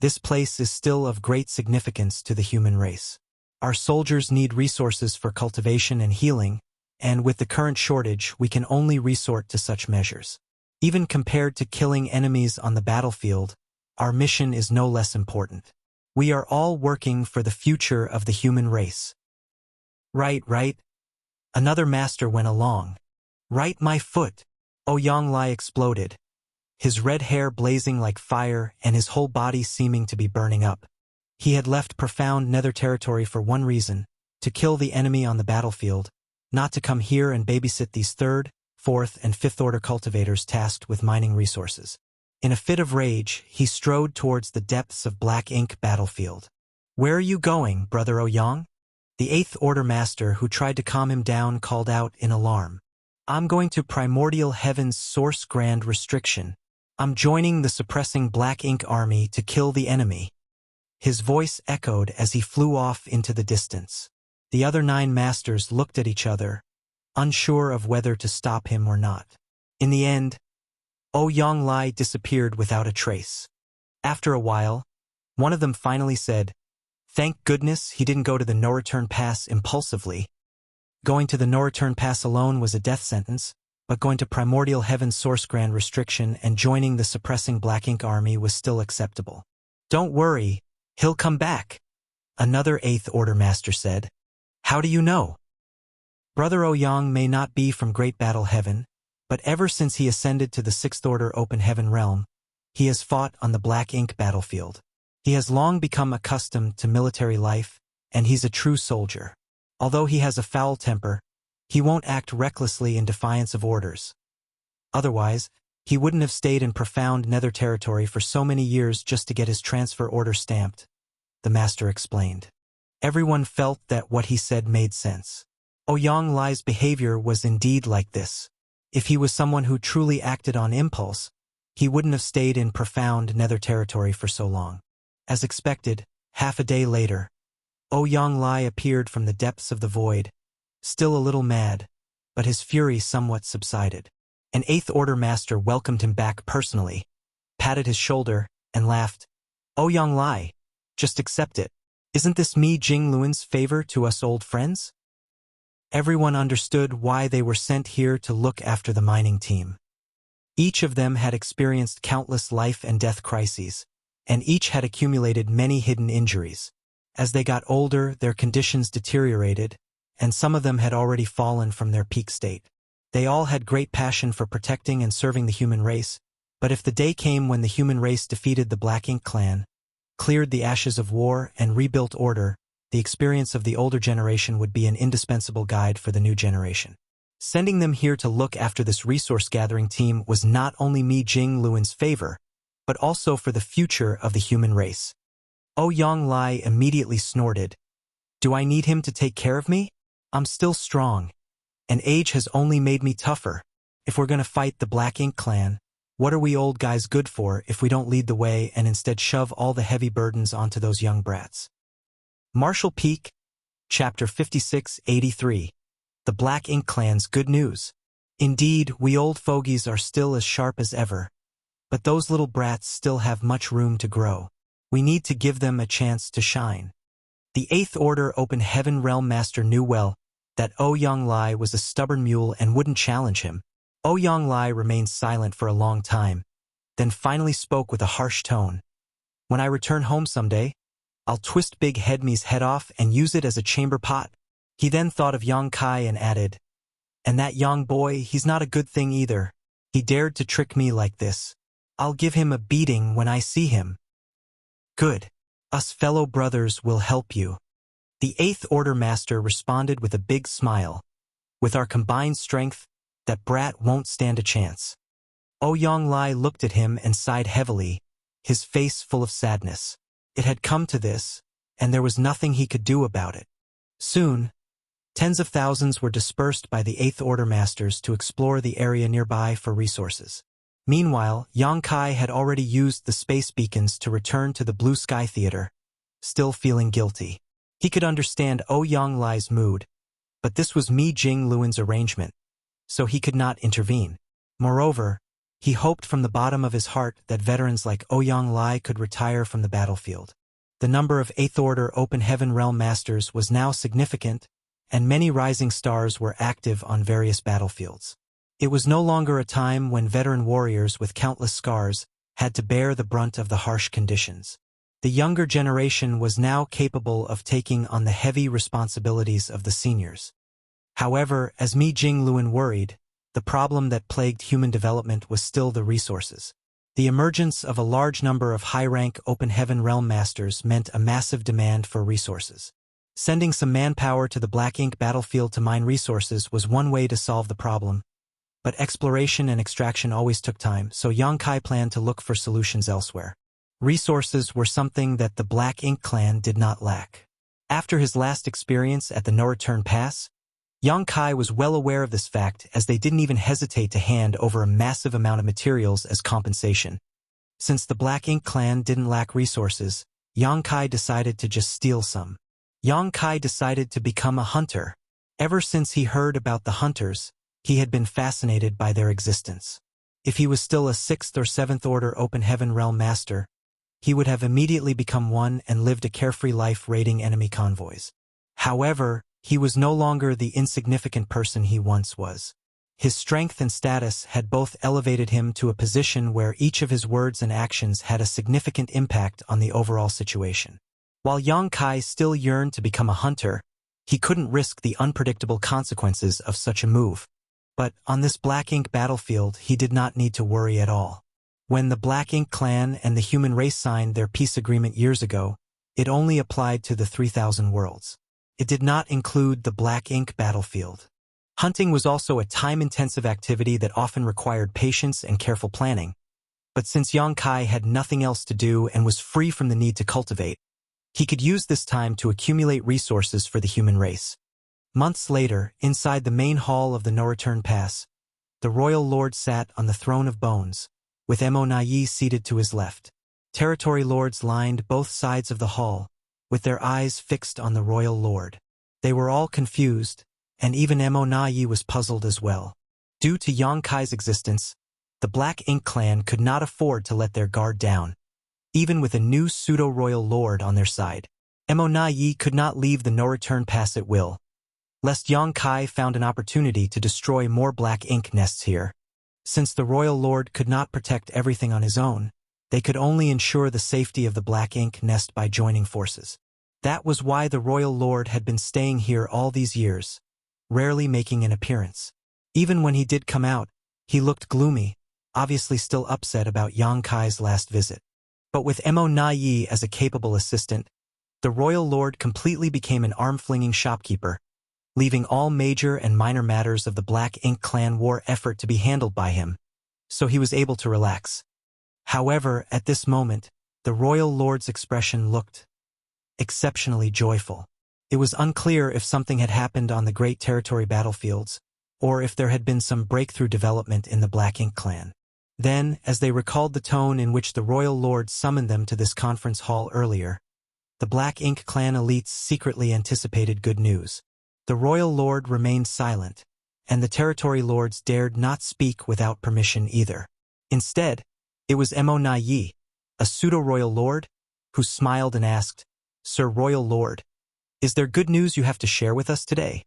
this place is still of great significance to the human race. Our soldiers need resources for cultivation and healing, and with the current shortage, we can only resort to such measures. Even compared to killing enemies on the battlefield, our mission is no less important. We are all working for the future of the human race. Right. Another master went along. Right, my foot! Ouyang Lai exploded, his red hair blazing like fire and his whole body seeming to be burning up. He had left profound nether territory for one reason, to kill the enemy on the battlefield, not to come here and babysit these third, fourth, and fifth order cultivators tasked with mining resources. In a fit of rage, he strode towards the depths of Black Ink battlefield. Where are you going, brother Ouyang? The Eighth Order Master who tried to calm him down called out in alarm. I'm going to Primordial Heavens Source Grand Restriction. I'm joining the suppressing Black Ink Army to kill the enemy. His voice echoed as he flew off into the distance. The other 9 masters looked at each other, unsure of whether to stop him or not. In the end, Ouyang Lai disappeared without a trace. After a while, one of them finally said, Thank goodness he didn't go to the no-return pass impulsively. Going to the no-return pass alone was a death sentence, but going to Primordial Heavens Source Grand Restriction and joining the suppressing Black Ink Army was still acceptable. Don't worry, he'll come back, another Eighth Order Master said. How do you know? Brother Ouyang may not be from Great Battle Heaven, but ever since he ascended to the Sixth Order Open Heaven realm, he has fought on the Black Ink battlefield. He has long become accustomed to military life, and he's a true soldier. Although he has a foul temper, he won't act recklessly in defiance of orders. Otherwise, he wouldn't have stayed in profound nether territory for so many years just to get his transfer order stamped, the master explained. Everyone felt that what he said made sense. Ouyang Lai's behavior was indeed like this. If he was someone who truly acted on impulse, he wouldn't have stayed in profound nether territory for so long. As expected, half a day later, Ouyang Lai appeared from the depths of the void, still a little mad, but his fury somewhat subsided. An 8th Order master welcomed him back personally, patted his shoulder, and laughed. Ouyang Lai, just accept it. Isn't this me Jing Luan's favor to us old friends? Everyone understood why they were sent here to look after the mining team. Each of them had experienced countless life and death crises, and each had accumulated many hidden injuries. As they got older, their conditions deteriorated, and some of them had already fallen from their peak state. They all had great passion for protecting and serving the human race, but if the day came when the human race defeated the Black Ink clan, cleared the ashes of war, and rebuilt order, the experience of the older generation would be an indispensable guide for the new generation. Sending them here to look after this resource-gathering team was not only Mi Jing Luan's favor, but also for the future of the human race. Ouyang Lai immediately snorted. Do I need him to take care of me? I'm still strong, and age has only made me tougher. If we're gonna fight the Black Ink clan, what are we old guys good for if we don't lead the way and instead shove all the heavy burdens onto those young brats? Marshall Peak, Chapter 5683. The Black Ink clan's good news. Indeed, we old fogies are still as sharp as ever, but those little brats still have much room to grow. We need to give them a chance to shine. The 8th Order Open Heaven Realm Master knew well that Ouyang Lai was a stubborn mule and wouldn't challenge him. Ouyang Lai remained silent for a long time, then finally spoke with a harsh tone. When I return home someday, I'll twist Big Head Me's head off and use it as a chamber pot. He then thought of Yang Kai and added, and that young boy, he's not a good thing either. He dared to trick me like this. I'll give him a beating when I see him. Good. Us fellow brothers will help you. The 8th Order Master responded with a big smile. With our combined strength, that brat won't stand a chance. Ouyang Lai looked at him and sighed heavily, his face full of sadness. It had come to this, and there was nothing he could do about it. Soon, tens of thousands were dispersed by the 8th Order Masters to explore the area nearby for resources. Meanwhile, Yang Kai had already used the space beacons to return to the Blue Sky Theater, still feeling guilty. He could understand Ouyang Lai's mood, but this was Mi Jing Luan's arrangement, so he could not intervene. Moreover, he hoped from the bottom of his heart that veterans like Ouyang Lai could retire from the battlefield. The number of 8th Order Open Heaven Realm Masters was now significant, and many rising stars were active on various battlefields. It was no longer a time when veteran warriors with countless scars had to bear the brunt of the harsh conditions. The younger generation was now capable of taking on the heavy responsibilities of the seniors. However, as Mi Jing Luan worried, the problem that plagued human development was still the resources. The emergence of a large number of high-rank Open Heaven Realm Masters meant a massive demand for resources. Sending some manpower to the Black Ink battlefield to mine resources was one way to solve the problem, but exploration and extraction always took time, so Yang Kai planned to look for solutions elsewhere. Resources were something that the Black Ink clan did not lack. After his last experience at the No Return Pass, Yang Kai was well aware of this fact, as they didn't even hesitate to hand over a massive amount of materials as compensation. Since the Black Ink clan didn't lack resources, Yang Kai decided to just steal some. Yang Kai decided to become a hunter. Ever since he heard about the hunters, he had been fascinated by their existence. If he was still a 6th or 7th Order Open Heaven Realm Master, he would have immediately become one and lived a carefree life raiding enemy convoys. However, he was no longer the insignificant person he once was. His strength and status had both elevated him to a position where each of his words and actions had a significant impact on the overall situation. While Yang Kai still yearned to become a hunter, he couldn't risk the unpredictable consequences of such a move. But on this Black Ink battlefield, he did not need to worry at all. When the Black Ink clan and the human race signed their peace agreement years ago, it only applied to the 3,000 worlds. It did not include the Black Ink battlefield. Hunting was also a time-intensive activity that often required patience and careful planning. But since Yang Kai had nothing else to do and was free from the need to cultivate, he could use this time to accumulate resources for the human race. Months later, inside the main hall of the No Return Pass, the royal lord sat on the throne of bones, with Mo Nai seated to his left. Territory lords lined both sides of the hall, with their eyes fixed on the royal lord. They were all confused, and even Mo Nai was puzzled as well. Due to Yang Kai's existence, the Black Ink clan could not afford to let their guard down. Even with a new pseudo-royal lord on their side, Mo Nai could not leave the no-return pass at will, lest Yang Kai found an opportunity to destroy more Black Ink nests here. Since the royal lord could not protect everything on his own, they could only ensure the safety of the Black Ink nest by joining forces. That was why the royal lord had been staying here all these years, rarely making an appearance. Even when he did come out, he looked gloomy, obviously still upset about Yang Kai's last visit. But with Mo Nai as a capable assistant, the royal lord completely became an arm-flinging shopkeeper, leaving all major and minor matters of the Black Ink clan war effort to be handled by him, so he was able to relax. However, at this moment, the royal lord's expression looked exceptionally joyful. It was unclear if something had happened on the Great Territory battlefields, or if there had been some breakthrough development in the Black Ink clan. Then, as they recalled the tone in which the royal lord summoned them to this conference hall earlier, the Black Ink clan elites secretly anticipated good news. The royal lord remained silent, and the territory lords dared not speak without permission either. Instead, it was Mo Nai, a pseudo-royal lord, who smiled and asked, "Sir Royal Lord, is there good news you have to share with us today?"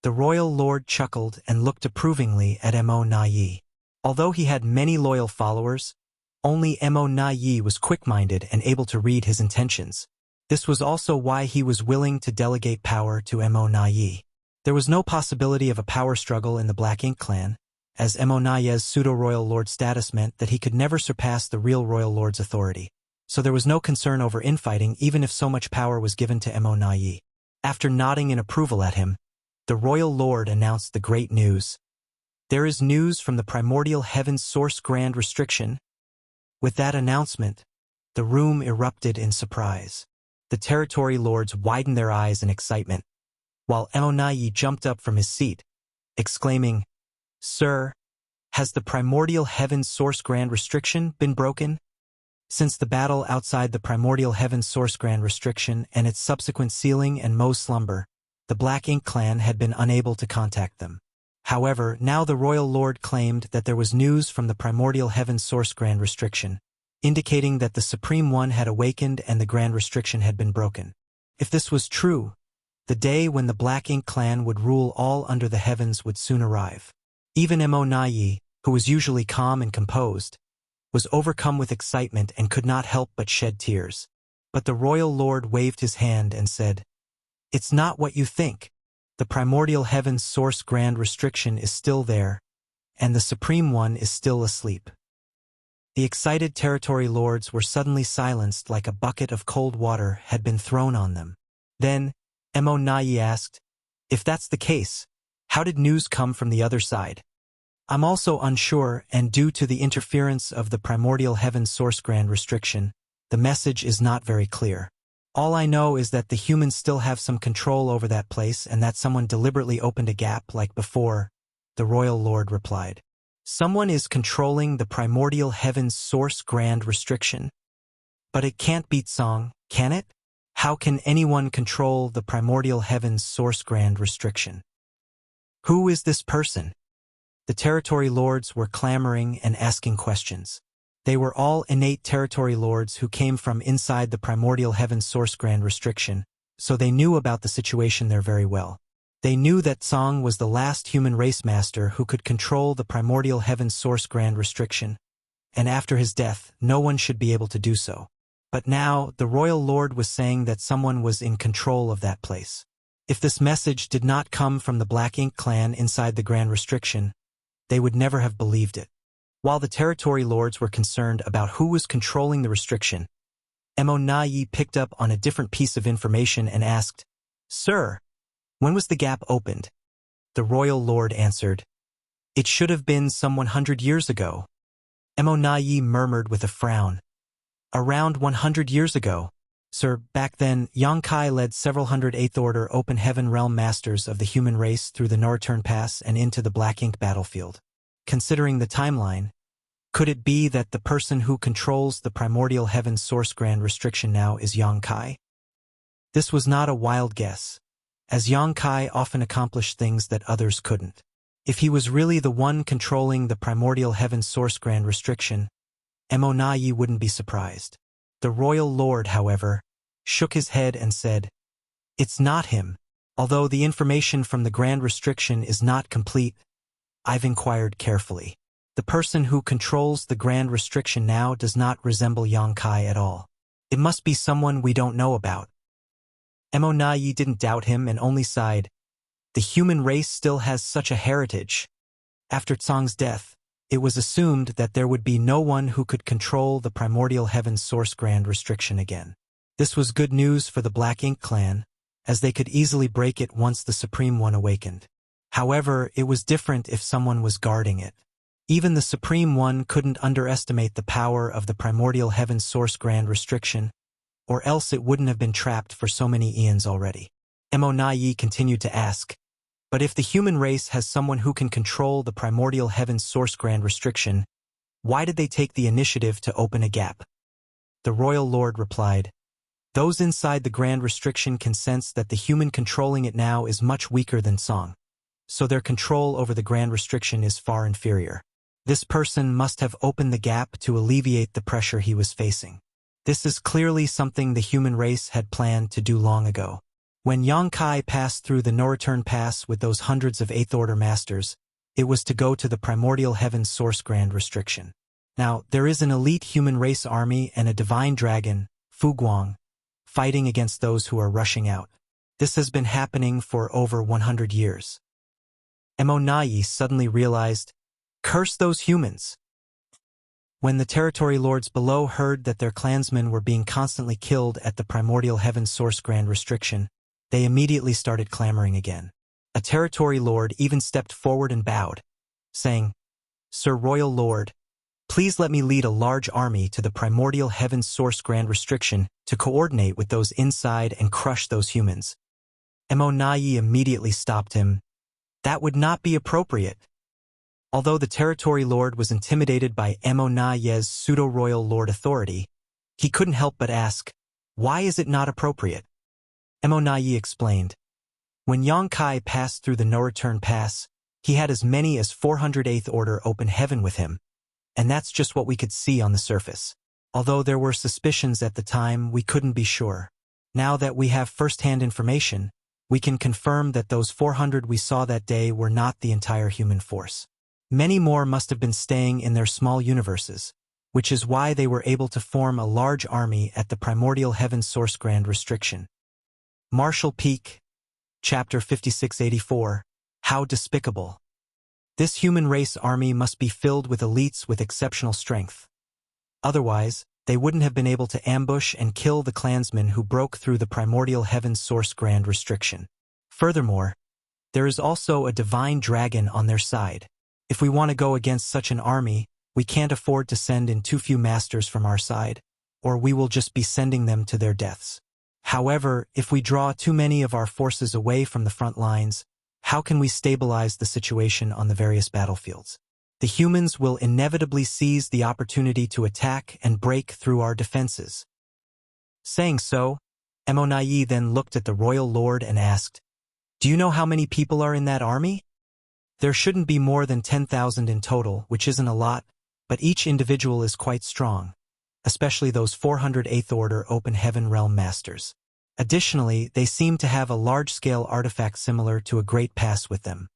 The royal lord chuckled and looked approvingly at Mo Nai. Although he had many loyal followers, only Mo Nai was quick-minded and able to read his intentions. This was also why he was willing to delegate power to Mo Nai. There was no possibility of a power struggle in the Black Ink clan, as Mo Nai's pseudo-royal lord status meant that he could never surpass the real royal lord's authority. So there was no concern over infighting even if so much power was given to Mo Nai. After nodding in approval at him, the royal lord announced the great news. "There is news from the primordial heaven's source grand restriction." With that announcement, the room erupted in surprise. The territory lords widened their eyes in excitement, while Mo Nai jumped up from his seat, exclaiming, "Sir, has the primordial heaven's source grand restriction been broken?" Since the battle outside the primordial heaven's source grand restriction and its subsequent sealing and Mo's slumber, the Black Ink clan had been unable to contact them. However, now the royal lord claimed that there was news from the primordial heaven's source grand restriction, indicating that the Supreme One had awakened and the grand restriction had been broken. If this was true, the day when the Black Ink clan would rule all under the heavens would soon arrive. Even Mo Nai, who was usually calm and composed, was overcome with excitement and could not help but shed tears. But the royal lord waved his hand and said, "It's not what you think. The primordial heaven's source grand restriction is still there, and the Supreme One is still asleep." The excited territory lords were suddenly silenced like a bucket of cold water had been thrown on them. Then, Mo Nai asked, "If that's the case, how did news come from the other side?" "I'm also unsure, and due to the interference of the primordial heaven's source grand restriction, the message is not very clear. All I know is that the humans still have some control over that place and that someone deliberately opened a gap like before," the royal lord replied. "Someone is controlling the primordial heaven's source grand restriction? But it can't be Tsong, can it? How can anyone control the primordial heaven's source grand restriction? Who is this person?" The territory lords were clamoring and asking questions. They were all innate territory lords who came from inside the primordial heaven's source grand restriction, so they knew about the situation there very well. They knew that Tsong was the last human race master who could control the primordial heaven's source grand restriction, and after his death, no one should be able to do so. But now, the royal lord was saying that someone was in control of that place. If this message did not come from the Black Ink clan inside the grand restriction, they would never have believed it. While the territory lords were concerned about who was controlling the restriction, Mo Nai picked up on a different piece of information and asked, "Sir, when was the gap opened?" The royal lord answered, "It should have been some 100 years ago." Emonayi murmured with a frown. "Around 100 years ago, sir. Back then, Yongkai led several hundred Eighth Order Open Heaven Realm Masters of the human race through the Norreturn Pass and into the Black Ink battlefield. Considering the timeline, could it be that the person who controls the primordial heaven source grand restriction now is Yongkai?" This was not a wild guess, as Yongkai often accomplished things that others couldn't. If he was really the one controlling the primordial heaven source grand restriction, Emonayi wouldn't be surprised. The royal lord, however, shook his head and said, "It's not him. Although the information from the grand restriction is not complete, I've inquired carefully. The person who controls the grand restriction now does not resemble Yongkai at all. It must be someone we don't know about." Emonayi didn't doubt him and only sighed. The human race still has such a heritage. After Tsong's death, it was assumed that there would be no one who could control the primordial heaven source grand restriction again. This was good news for the Black Ink clan, as they could easily break it once the Supreme One awakened. However, it was different if someone was guarding it. Even the Supreme One couldn't underestimate the power of the primordial heaven source grand restriction, or else it wouldn't have been trapped for so many eons already. Emonayi continued to ask, "But if the human race has someone who can control the primordial heaven source grand restriction, why did they take the initiative to open a gap?" The royal lord replied, "Those inside the grand restriction can sense that the human controlling it now is much weaker than Song, so their control over the grand restriction is far inferior. This person must have opened the gap to alleviate the pressure he was facing. This is clearly something the human race had planned to do long ago. When Yongkai passed through the Norreturn Pass with those hundreds of Eighth Order Masters, it was to go to the primordial heaven source grand restriction. Now, there is an elite human race army and a divine dragon, Fuguang, fighting against those who are rushing out. This has been happening for over 100 years. Emonayi suddenly realized, curse those humans. When the territory lords below heard that their clansmen were being constantly killed at the primordial heaven source grand restriction, they immediately started clamoring again. A territory lord even stepped forward and bowed, saying, "Sir Royal Lord, please let me lead a large army to the primordial heaven source grand restriction to coordinate with those inside and crush those humans." Emonayi immediately stopped him. That would not be appropriate. Although the territory lord was intimidated by Emonayi's pseudo-royal lord authority, he couldn't help but ask, "Why is it not appropriate?" Emonayi explained, "When Yongkai passed through the Norreturn Pass, he had as many as 400 Eighth Order Open Heaven with him, and that's just what we could see on the surface. Although there were suspicions at the time, we couldn't be sure. Now that we have first-hand information, we can confirm that those 400 we saw that day were not the entire human force. Many more must have been staying in their small universes, which is why they were able to form a large army at the primordial heaven source grand restriction." Marshall Peak, Chapter 5684, How Despicable. This human race army must be filled with elites with exceptional strength. Otherwise, they wouldn't have been able to ambush and kill the clansmen who broke through the primordial heaven source grand restriction. Furthermore, there is also a divine dragon on their side. If we want to go against such an army, we can't afford to send in too few masters from our side, or we will just be sending them to their deaths. However, if we draw too many of our forces away from the front lines, how can we stabilize the situation on the various battlefields? The humans will inevitably seize the opportunity to attack and break through our defenses." Saying so, Emonayi then looked at the royal lord and asked, "Do you know how many people are in that army?" "There shouldn't be more than 10,000 in total, which isn't a lot, but each individual is quite strong, especially those 400 Eighth Order Open Heaven Realm Masters. Additionally, they seem to have a large-scale artifact similar to a Great Pass with them."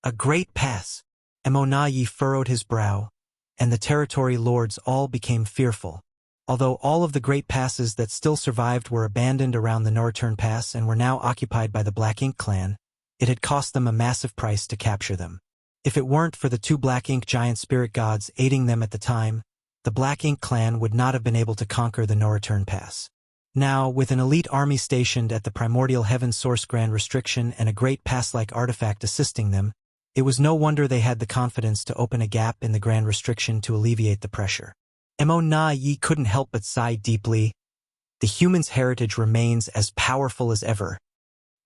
A Great Pass? Emonayi furrowed his brow, and the territory lords all became fearful. Although all of the Great Passes that still survived were abandoned around the Norreturn Pass and were now occupied by the Black Ink clan, it had cost them a massive price to capture them. If it weren't for the two Black Ink giant spirit gods aiding them at the time, the Black Ink clan would not have been able to conquer the Norreturn Pass. Now, with an elite army stationed at the primordial heaven source Grand Restriction and a great past-like artifact assisting them, it was no wonder they had the confidence to open a gap in the Grand Restriction to alleviate the pressure. Mo Na Yi couldn't help but sigh deeply. The humans' heritage remains as powerful as ever.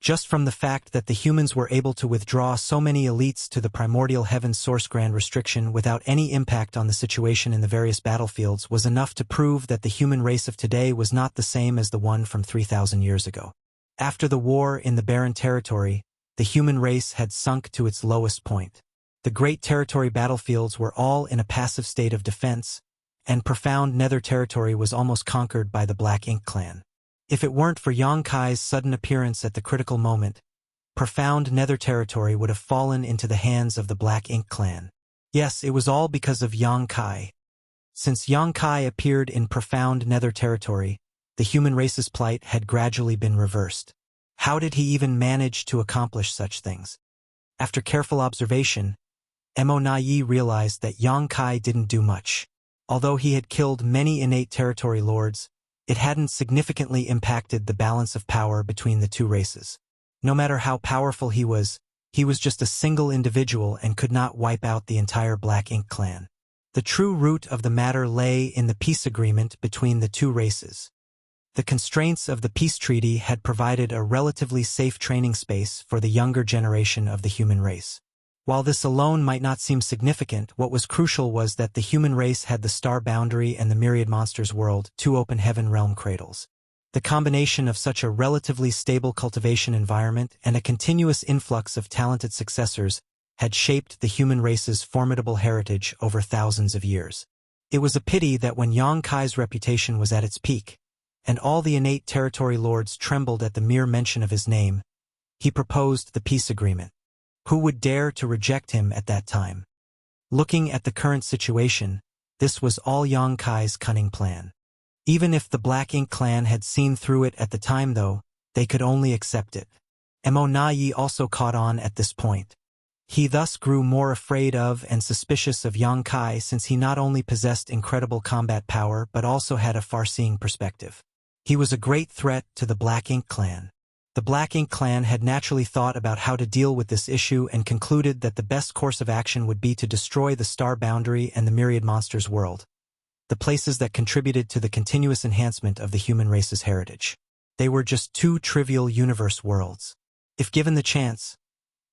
Just from the fact that the humans were able to withdraw so many elites to the primordial heaven source Grand Restriction without any impact on the situation in the various battlefields was enough to prove that the human race of today was not the same as the one from 3,000 years ago. After the war in the Barren Territory, the human race had sunk to its lowest point. The Great Territory battlefields were all in a passive state of defense, and profound Nether Territory was almost conquered by the Black Ink clan. If it weren't for Yang Kai's sudden appearance at the critical moment, profound Nether Territory would have fallen into the hands of the Black Ink clan. Yes, it was all because of Yang Kai. Since Yang Kai appeared in profound Nether Territory, the human race's plight had gradually been reversed. How did he even manage to accomplish such things? After careful observation, Mo Na Yi realized that Yang Kai didn't do much. Although he had killed many innate territory lords, it hadn't significantly impacted the balance of power between the two races. No matter how powerful he was just a single individual and could not wipe out the entire Black Ink clan. The true root of the matter lay in the peace agreement between the two races. The constraints of the peace treaty had provided a relatively safe training space for the younger generation of the human race. While this alone might not seem significant, what was crucial was that the human race had the Star Boundary and the Myriad Monsters world, two open heaven realm cradles. The combination of such a relatively stable cultivation environment and a continuous influx of talented successors had shaped the human race's formidable heritage over thousands of years. It was a pity that when Yang Kai's reputation was at its peak, and all the innate territory lords trembled at the mere mention of his name, he proposed the peace agreement. Who would dare to reject him at that time? Looking at the current situation, this was all Yang Kai's cunning plan. Even if the Black Ink clan had seen through it at the time though, they could only accept it. Mo Na Yi also caught on at this point. He thus grew more afraid of and suspicious of Yang Kai since he not only possessed incredible combat power but also had a far-seeing perspective. He was a great threat to the Black Ink clan. The Black Ink clan had naturally thought about how to deal with this issue and concluded that the best course of action would be to destroy the Star Boundary and the Myriad Monsters world, the places that contributed to the continuous enhancement of the human race's heritage. They were just two trivial universe worlds. If given the chance,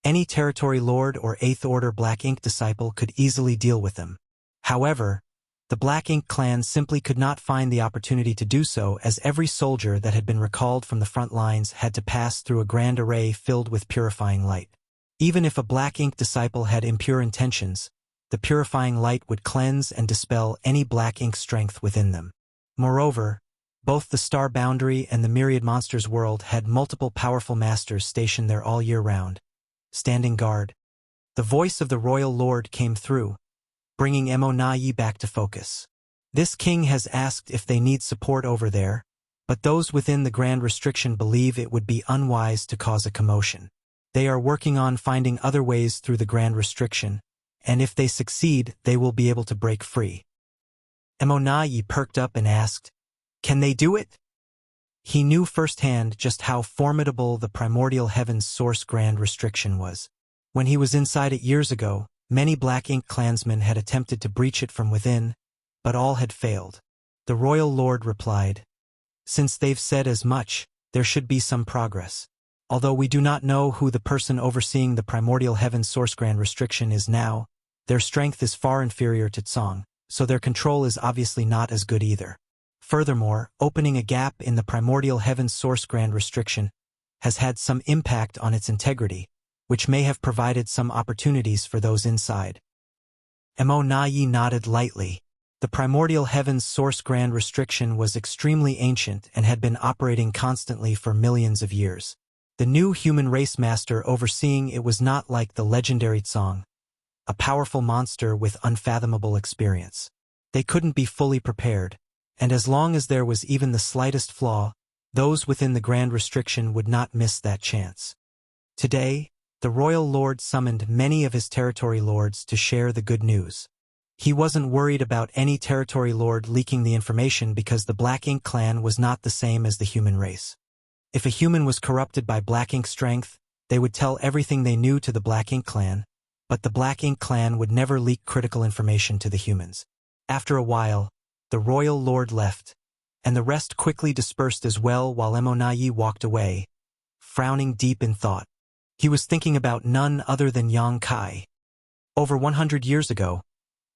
any territory lord or Eighth Order Black Ink disciple could easily deal with them. However, the Black Ink clan simply could not find the opportunity to do so, as every soldier that had been recalled from the front lines had to pass through a grand array filled with purifying light. Even if a Black Ink disciple had impure intentions, the purifying light would cleanse and dispel any Black Ink strength within them. Moreover, both the Star Boundary and the Myriad Monsters world had multiple powerful masters stationed there all year round, standing guard. The voice of the Royal Lord came through, bringing Mo Na Yi back to focus. This king has asked if they need support over there, but those within the Grand Restriction believe it would be unwise to cause a commotion. They are working on finding other ways through the Grand Restriction, and if they succeed, they will be able to break free. Mo Na Yi perked up and asked, "Can they do it?" He knew firsthand just how formidable the primordial heaven's source Grand Restriction was. When he was inside it years ago, many Black Ink clansmen had attempted to breach it from within, but all had failed. The Royal Lord replied, "Since they've said as much, there should be some progress. Although we do not know who the person overseeing the primordial heaven's source Grand Restriction is now, their strength is far inferior to Tsong, so their control is obviously not as good either. Furthermore, opening a gap in the primordial heaven's source Grand Restriction has had some impact on its integrity, which may have provided some opportunities for those inside." Mo Na Yi nodded lightly. The primordial heaven's source Grand Restriction was extremely ancient and had been operating constantly for millions of years. The new human race master overseeing it was not like the legendary Tsong, a powerful monster with unfathomable experience. They couldn't be fully prepared, and as long as there was even the slightest flaw, those within the Grand Restriction would not miss that chance. Today, the Royal Lord summoned many of his territory lords to share the good news. He wasn't worried about any territory lord leaking the information because the Black Ink clan was not the same as the human race. If a human was corrupted by Black Ink strength, they would tell everything they knew to the Black Ink clan, but the Black Ink clan would never leak critical information to the humans. After a while, the royal lord left, and the rest quickly dispersed as well while Emonayi walked away, frowning deep in thought. He was thinking about none other than Yang Kai. Over 100 years ago,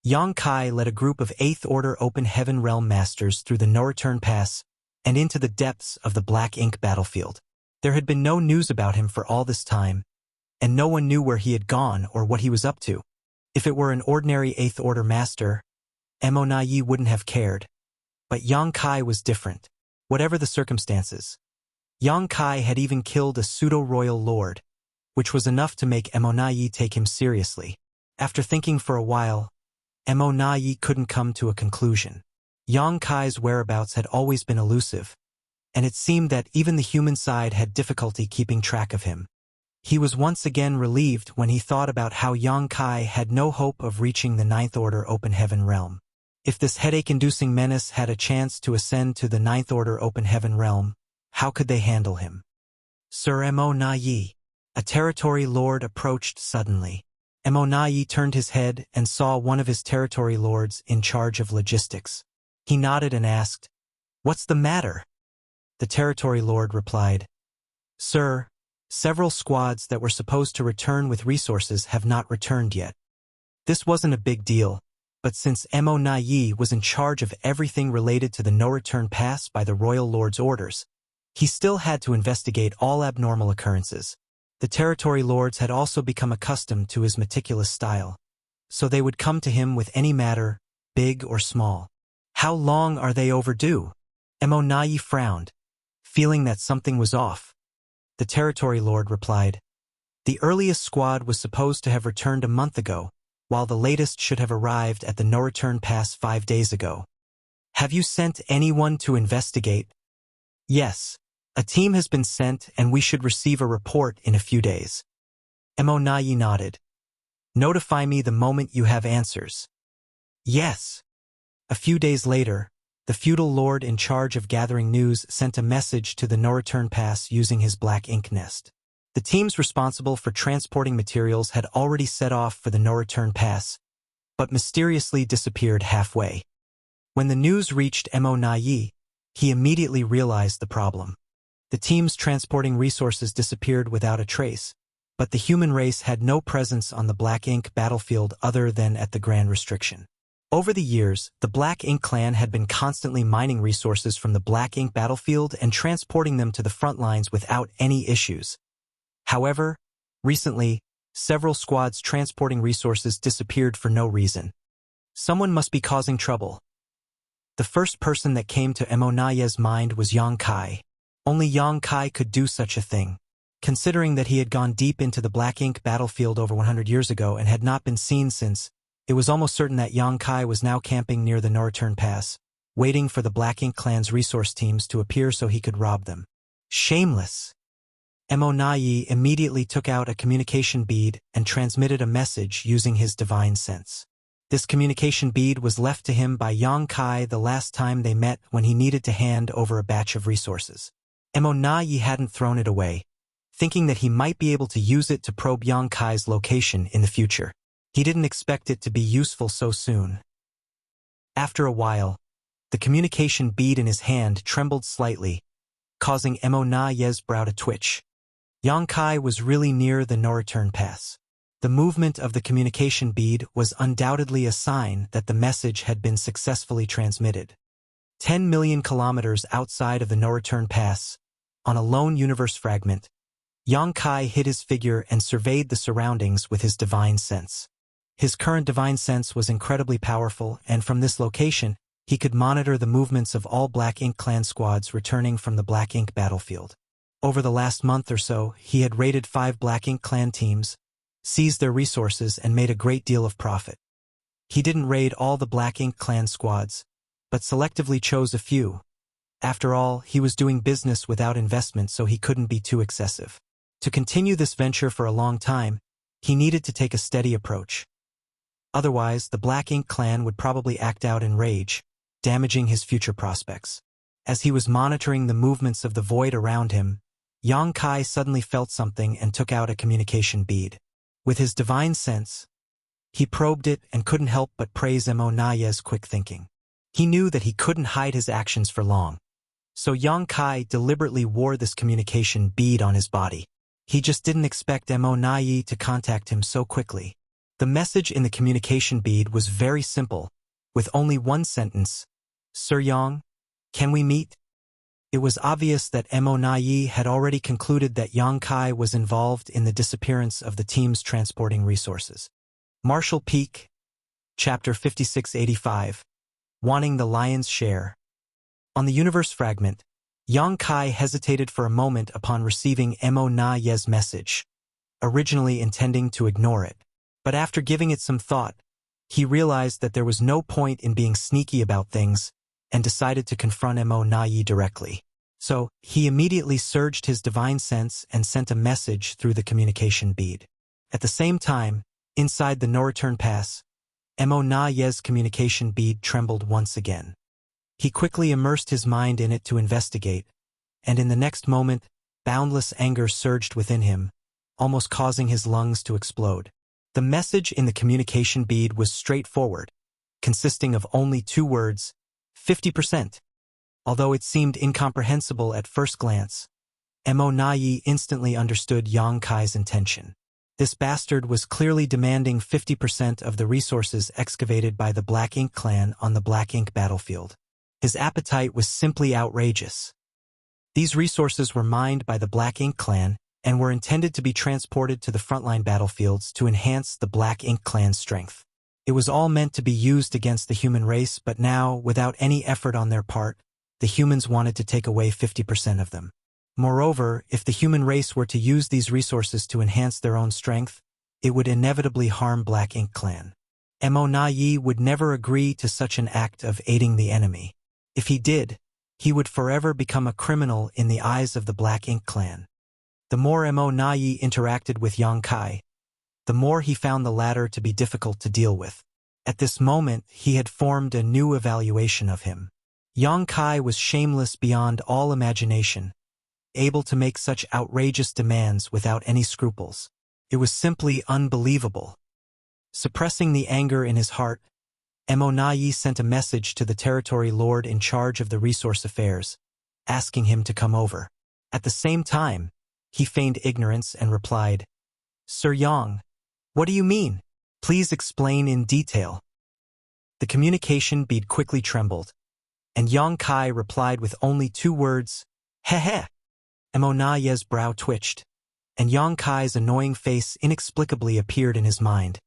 Yang Kai led a group of 8th Order Open Heaven Realm Masters through the No-Return Pass and into the depths of the Black Ink battlefield. There had been no news about him for all this time, and no one knew where he had gone or what he was up to. If it were an ordinary 8th Order Master, Emonayi wouldn't have cared. But Yang Kai was different. Whatever the circumstances, Yang Kai had even killed a pseudo-royal lord, which was enough to make Emonayi take him seriously. After thinking for a while, Emonayi couldn't come to a conclusion. Yang Kai's whereabouts had always been elusive, and it seemed that even the human side had difficulty keeping track of him. He was once again relieved when he thought about how Yang Kai had no hope of reaching the 9th Order Open Heaven Realm. If this headache-inducing menace had a chance to ascend to the 9th Order Open Heaven Realm, how could they handle him? Sir Emonayi, a territory lord, approached suddenly. Emonayi turned his head and saw one of his territory lords in charge of logistics. He nodded and asked, "What's the matter?" The territory lord replied, "Sir, several squads that were supposed to return with resources have not returned yet." This wasn't a big deal, but since Emonayi was in charge of everything related to the no-return pass by the royal lord's orders, he still had to investigate all abnormal occurrences. The territory lords had also become accustomed to his meticulous style, so they would come to him with any matter, big or small. "How long are they overdue?" Emonayi frowned, feeling that something was off. The territory lord replied, "The earliest squad was supposed to have returned a month ago, while the latest should have arrived at the no-return pass 5 days ago. Have you sent anyone to investigate?" "Yes. A team has been sent and we should receive a report in a few days." Emonayi nodded. "Notify me the moment you have answers." "Yes." A few days later, the feudal lord in charge of gathering news sent a message to the no-return pass using his Black Ink nest. The teams responsible for transporting materials had already set off for the no-return pass, but mysteriously disappeared halfway. When the news reached Emonayi, he immediately realized the problem. The teams transporting resources disappeared without a trace, but the human race had no presence on the Black Ink battlefield other than at the Grand Restriction. Over the years, the Black Ink clan had been constantly mining resources from the Black Ink battlefield and transporting them to the front lines without any issues. However, recently, several squads transporting resources disappeared for no reason. Someone must be causing trouble. The first person that came to Emonayi's mind was Yang Kai. Only Yang Kai could do such a thing, considering that he had gone deep into the Black Ink battlefield over 100 years ago and had not been seen since. It was almost certain that Yang Kai was now camping near the no-return pass, waiting for the Black Ink clan's resource teams to appear so he could rob them. Shameless! Emonayi immediately took out a communication bead and transmitted a message using his divine sense. This communication bead was left to him by Yang Kai the last time they met when he needed to hand over a batch of resources. Emonayi hadn't thrown it away, thinking that he might be able to use it to probe Yang Kai's location in the future. He didn't expect it to be useful so soon. After a while, the communication bead in his hand trembled slightly, causing Emonayi's brow to twitch. Yang Kai was really near the no-return pass. The movement of the communication bead was undoubtedly a sign that the message had been successfully transmitted. 10 million kilometers outside of the no-return pass, on a lone universe fragment, Yang Kai hid his figure and surveyed the surroundings with his divine sense. His current divine sense was incredibly powerful, and from this location, he could monitor the movements of all Black Ink clan squads returning from the Black Ink battlefield. Over the last month or so, he had raided 5 Black Ink clan teams, seized their resources, and made a great deal of profit. He didn't raid all the Black Ink clan squads, but selectively chose a few. After all, he was doing business without investment, so he couldn't be too excessive. To continue this venture for a long time, he needed to take a steady approach. Otherwise, the Black Ink clan would probably act out in rage, damaging his future prospects. As he was monitoring the movements of the void around him, Yang Kai suddenly felt something and took out a communication bead. With his divine sense, he probed it and couldn't help but praise Mo Naye's quick thinking. He knew that he couldn't hide his actions for long, so Yang Kai deliberately wore this communication bead on his body. He just didn't expect Mo Naye to contact him so quickly. The message in the communication bead was very simple, with only one sentence: "Sir Yang, can we meet?" It was obvious that Mo Naye had already concluded that Yang Kai was involved in the disappearance of the teams transporting resources. Marshall Peak, Chapter 5685, Wanting the Lion's Share. On the universe fragment, Yang Kai hesitated for a moment upon receiving Mo Naye's message, originally intending to ignore it. But after giving it some thought, he realized that there was no point in being sneaky about things and decided to confront Mo Naye directly. So, he immediately surged his divine sense and sent a message through the communication bead. At the same time, inside the no-return pass, Mo Naye's communication bead trembled once again. He quickly immersed his mind in it to investigate, and in the next moment, boundless anger surged within him, almost causing his lungs to explode. The message in the communication bead was straightforward, consisting of only 2 words: 50%. Although it seemed incomprehensible at first glance, Mo Naye instantly understood Yang Kai's intention. This bastard was clearly demanding 50% of the resources excavated by the Black Ink clan on the Black Ink battlefield. His appetite was simply outrageous. These resources were mined by the Black Ink clan and were intended to be transported to the frontline battlefields to enhance the Black Ink clan's strength. It was all meant to be used against the human race, but now, without any effort on their part, the humans wanted to take away 50% of them. Moreover, if the human race were to use these resources to enhance their own strength, it would inevitably harm Black Ink clan. Mo Naye would never agree to such an act of aiding the enemy. If he did, he would forever become a criminal in the eyes of the Black Ink clan. The more Mo Naye interacted with Yang Kai, the more he found the latter to be difficult to deal with. At this moment, he had formed a new evaluation of him. Yang Kai was shameless beyond all imagination, able to make such outrageous demands without any scruples. It was simply unbelievable. Suppressing the anger in his heart, Mo Naye sent a message to the territory lord in charge of the resource affairs, asking him to come over. At the same time, he feigned ignorance and replied, "Sir Yang, what do you mean? Please explain in detail." The communication bead quickly trembled, and Yang Kai replied with only 2 words, "Heh." Mo Naye's brow twitched, and Yang Kai's annoying face inexplicably appeared in his mind,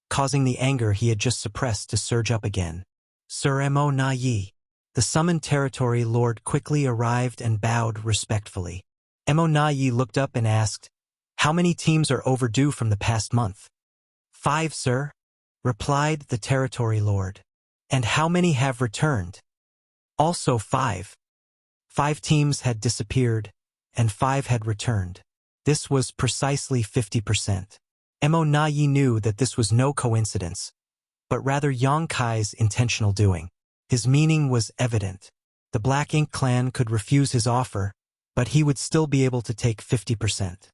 causing the anger he had just suppressed to surge up again. "Sir Mo Naye." The summoned territory lord quickly arrived and bowed respectfully. Mo Naye looked up and asked, "How many teams are overdue from the past month?" "5, sir," replied the territory lord. "And how many have returned?" "Also 5. 5 teams had disappeared, and 5 had returned." This was precisely 50%. Mo Naye knew that this was no coincidence, but rather Yang Kai's intentional doing. His meaning was evident. The Black Ink clan could refuse his offer, but he would still be able to take 50%.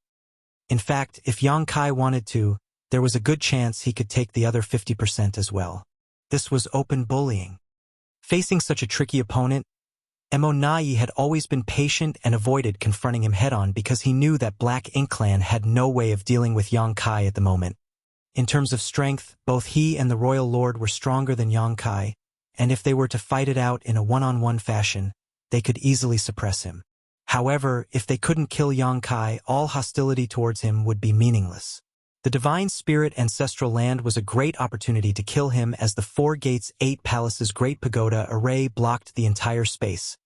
In fact, if Yang Kai wanted to, there was a good chance he could take the other 50% as well. This was open bullying. Facing such a tricky opponent, Mo Naye had always been patient and avoided confronting him head-on because he knew that Black Ink clan had no way of dealing with Yang Kai at the moment. In terms of strength, both he and the Royal Lord were stronger than Yang Kai, and if they were to fight it out in a one-on-one fashion, they could easily suppress him. However, if they couldn't kill Yang Kai, all hostility towards him would be meaningless. The Divine Spirit Ancestral Land was a great opportunity to kill him, as the 4 gates 8 palaces Great Pagoda array blocked the entire space,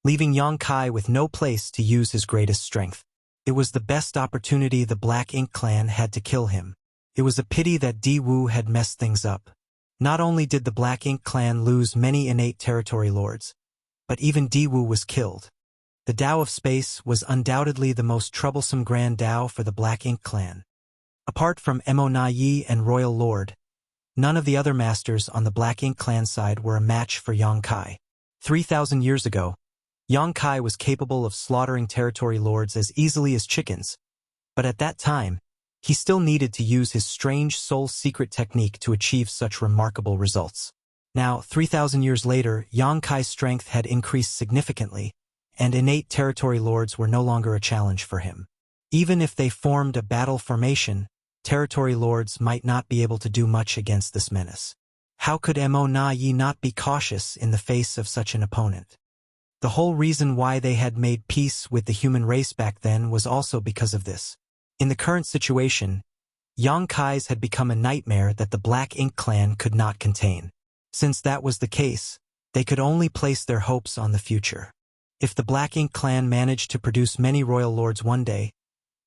leaving Yang Kai with no place to use his greatest strength. It was the best opportunity the Black Ink clan had to kill him. It was a pity that Di Wu had messed things up. Not only did the Black Ink clan lose many innate territory lords, but even Di Wu was killed. The Tao of Space was undoubtedly the most troublesome Grand Tao for the Black Ink clan. Apart from Mo Naye and Royal Lord, None of the other masters on the Black Ink clan side were a match for Yang Kai. 3,000 years ago, Yang Kai was capable of slaughtering territory lords as easily as chickens, but at that time, he still needed to use his strange soul secret technique to achieve such remarkable results. Now, 3,000 years later, Yang Kai's strength had increased significantly, and innate territory lords were no longer a challenge for him. Even if they formed a battle formation, territory lords might not be able to do much against this menace. How could Mo Na Yi not be cautious in the face of such an opponent? The whole reason why they had made peace with the human race back then was also because of this. In the current situation, Yang Kai's had become a nightmare that the Black Ink clan could not contain. Since that was the case, they could only place their hopes on the future. If the Black Ink clan managed to produce many royal lords one day,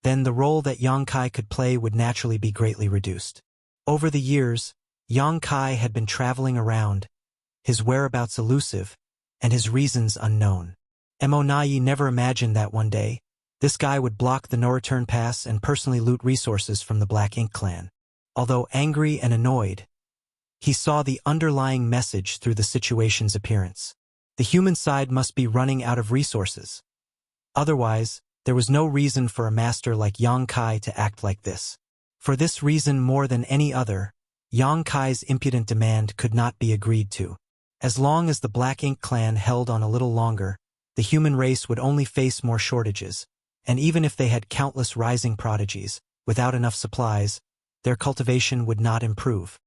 then the role that Yang Kai could play would naturally be greatly reduced. Over the years, Yang Kai had been traveling around, his whereabouts elusive, and his reasons unknown. Mo Na Yi never imagined that one day, this guy would block the no-return pass and personally loot resources from the Black Ink clan. Although angry and annoyed, he saw the underlying message through the situation's appearance. The human side must be running out of resources. Otherwise, there was no reason for a master like Yang Kai to act like this. For this reason more than any other, Yang Kai's impudent demand could not be agreed to. As long as the Black Ink clan held on a little longer, the human race would only face more shortages, and even if they had countless rising prodigies, without enough supplies, their cultivation would not improve.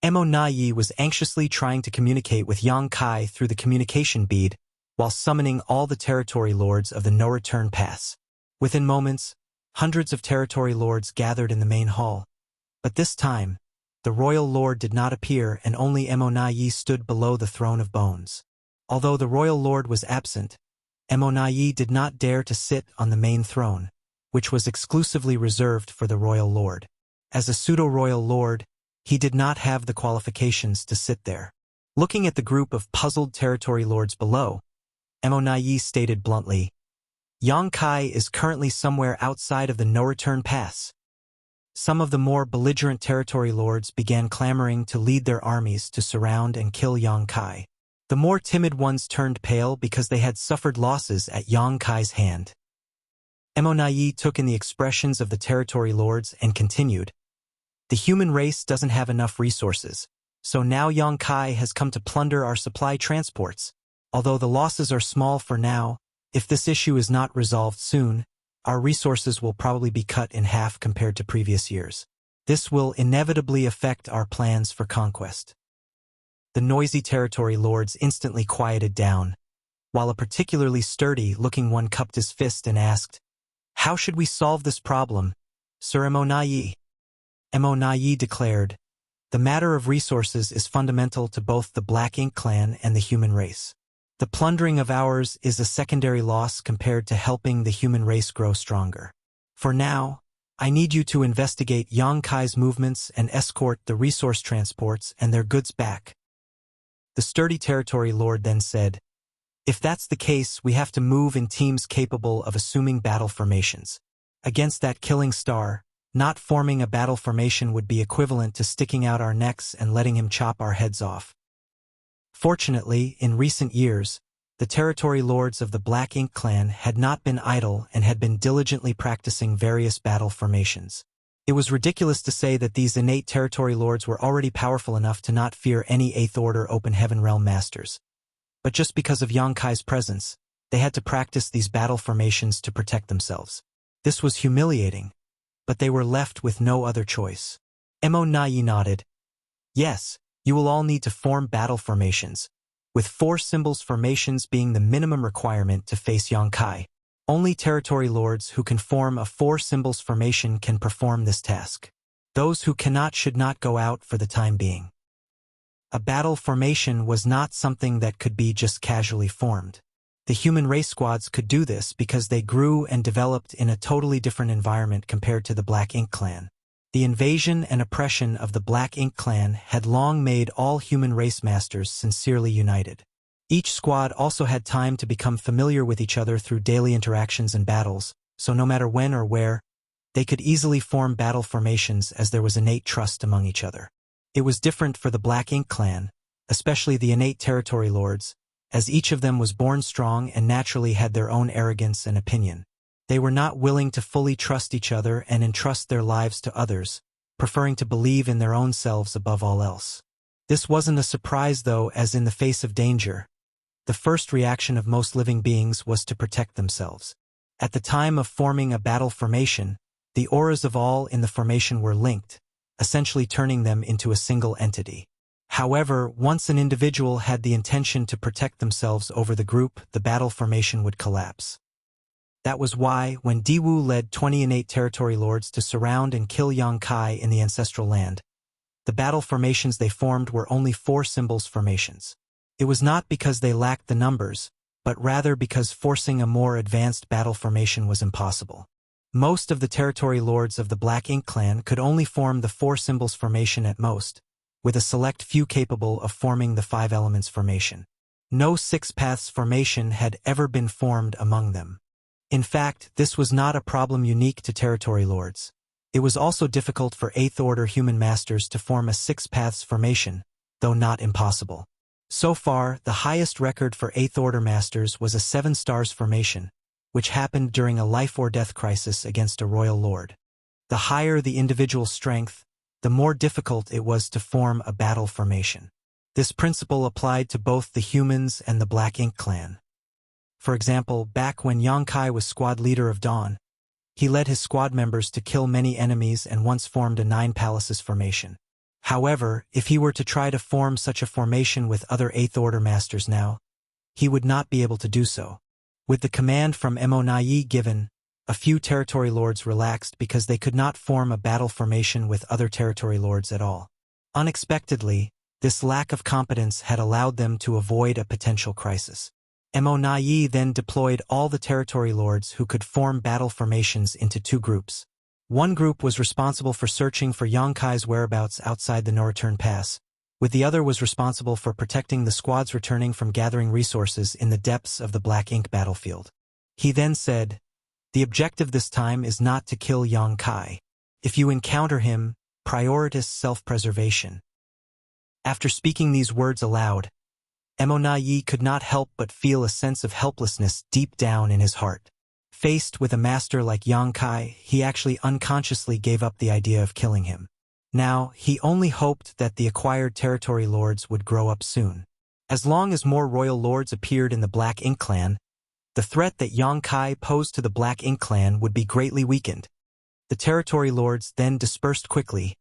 Mo Na Yi was anxiously trying to communicate with Yang Kai through the communication bead, while summoning all the territory lords of the no-return pass. Within moments, hundreds of territory lords gathered in the main hall. But this time, the royal lord did not appear and only Mo Na Yi stood below the throne of bones. Although the royal lord was absent, Mo Na Yi did not dare to sit on the main throne, which was exclusively reserved for the royal lord. As a pseudo-royal lord, he did not have the qualifications to sit there. Looking at the group of puzzled territory lords below, Mo Na Yi stated bluntly, Yang Kai is currently somewhere outside of the no-return pass. Some of the more belligerent territory lords began clamoring to lead their armies to surround and kill Yang Kai. The more timid ones turned pale because they had suffered losses at Yang Kai's hand. Mo Na Yi took in the expressions of the territory lords and continued, the human race doesn't have enough resources, so now Yang Kai has come to plunder our supply transports. Although the losses are small for now, if this issue is not resolved soon, our resources will probably be cut in half compared to previous years. This will inevitably affect our plans for conquest. The noisy territory lords instantly quieted down, while a particularly sturdy-looking one cupped his fist and asked, how should we solve this problem, Sir Mo Na Yi? Mo Na Yi declared, the matter of resources is fundamental to both the Black Ink clan and the human race. The plundering of ours is a secondary loss compared to helping the human race grow stronger. For now, I need you to investigate Yang Kai's movements and escort the resource transports and their goods back. The sturdy territory lord then said, if that's the case, we have to move in teams capable of assuming battle formations. Against that killing star, not forming a battle formation would be equivalent to sticking out our necks and letting him chop our heads off. Fortunately, in recent years, the territory lords of the Black Ink clan had not been idle and had been diligently practicing various battle formations. It was ridiculous to say that these innate territory lords were already powerful enough to not fear any Eighth Order Open Heaven Realm masters. But just because of Yang Kai's presence, they had to practice these battle formations to protect themselves. This was humiliating, but they were left with no other choice. Mo Na Yi nodded. Yes, you will all need to form battle formations, with 4 symbols formations being the minimum requirement to face Yang Kai. Only territory lords who can form a 4 symbols formation can perform this task. Those who cannot should not go out for the time being. A battle formation was not something that could be just casually formed. The human race squads could do this because they grew and developed in a totally different environment compared to the Black Ink clan. The invasion and oppression of the Black Ink clan had long made all human race masters sincerely united. Each squad also had time to become familiar with each other through daily interactions and battles, so no matter when or where, they could easily form battle formations as there was innate trust among each other. It was different for the Black Ink clan, especially the innate territory lords, as each of them was born strong and naturally had their own arrogance and opinion. They were not willing to fully trust each other and entrust their lives to others, preferring to believe in their own selves above all else. This wasn't a surprise though, as in the face of danger, the first reaction of most living beings was to protect themselves. At the time of forming a battle formation, the auras of all in the formation were linked, essentially turning them into a single entity. However, once an individual had the intention to protect themselves over the group, the battle formation would collapse. That was why, when Diwu led 20 innate territory lords to surround and kill Yang Kai in the ancestral land, the battle formations they formed were only 4 symbols formations. It was not because they lacked the numbers, but rather because forcing a more advanced battle formation was impossible. Most of the territory lords of the Black Ink clan could only form the 4 symbols formation at most, with a select few capable of forming the 5 elements formation. No 6 paths formation had ever been formed among them. In fact, this was not a problem unique to territory lords. It was also difficult for 8th order human masters to form a 6 paths formation, though not impossible. So far, the highest record for 8th order masters was a 7 stars formation, which happened during a life or death crisis against a royal lord. The higher the individual strength, the more difficult it was to form a battle formation. This principle applied to both the humans and the Black Ink clan. For example, back when Yang Kai was squad leader of Dawn, he led his squad members to kill many enemies and once formed a 9 palaces formation. However, if he were to try to form such a formation with other 8th order masters now, he would not be able to do so. With the command from Monai given, a few territory lords relaxed because they could not form a battle formation with other territory lords at all. Unexpectedly, this lack of competence had allowed them to avoid a potential crisis. Monai then deployed all the territory lords who could form battle formations into 2 groups. One group was responsible for searching for Yang Kai's whereabouts outside the no-return pass, with the other was responsible for protecting the squads returning from gathering resources in the depths of the Black Ink battlefield. He then said, "The objective this time is not to kill Yang Kai. If you encounter him, prioritize self-preservation." After speaking these words aloud, Monai could not help but feel a sense of helplessness deep down in his heart. Faced with a master like Yang Kai, he actually unconsciously gave up the idea of killing him. Now, he only hoped that the acquired territory lords would grow up soon. As long as more royal lords appeared in the Black Ink clan, the threat that Yang Kai posed to the Black Ink clan would be greatly weakened. The territory lords then dispersed quickly,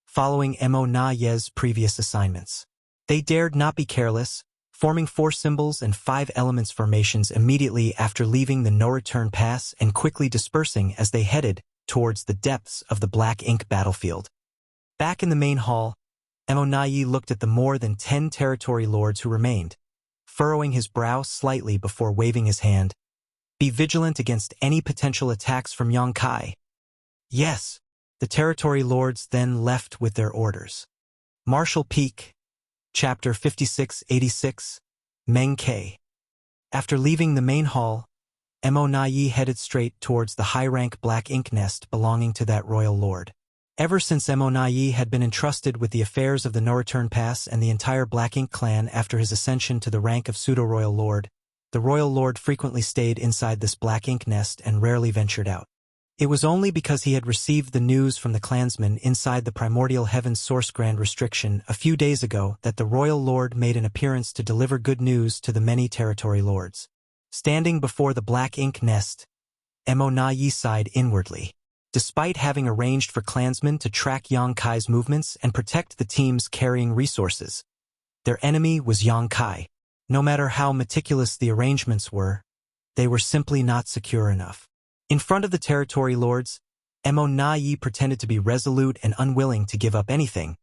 following Monai's previous assignments. They dared not be careless, forming 4 symbols and 5 elements formations immediately after leaving the no-return pass and quickly dispersing as they headed towards the depths of the Black Ink battlefield. Back in the main hall, Monai looked at the more than 10 territory lords who remained, furrowing his brow slightly before waving his hand. "Be vigilant against any potential attacks from Yang Kai." "Yes." The territory lords then left with their orders. Marshall Peak, Chapter 5686, Meng Ke. After leaving the main hall, Monai headed straight towards the high-rank Black Ink nest belonging to that royal lord. Ever since Monai had been entrusted with the affairs of the no-return pass and the entire Black Ink clan after his ascension to the rank of pseudo-royal lord, the royal lord frequently stayed inside this Black Ink nest and rarely ventured out. It was only because he had received the news from the clansmen inside the Primordial Heaven's Source Grand Restriction a few days ago that the royal lord made an appearance to deliver good news to the many territory lords. Standing before the Black Ink nest, Monai sighed inwardly. Despite having arranged for clansmen to track Yang Kai's movements and protect the teams carrying resources, their enemy was Yang Kai. No matter how meticulous the arrangements were, they were simply not secure enough. In front of the territory lords, Monai pretended to be resolute and unwilling to give up anything,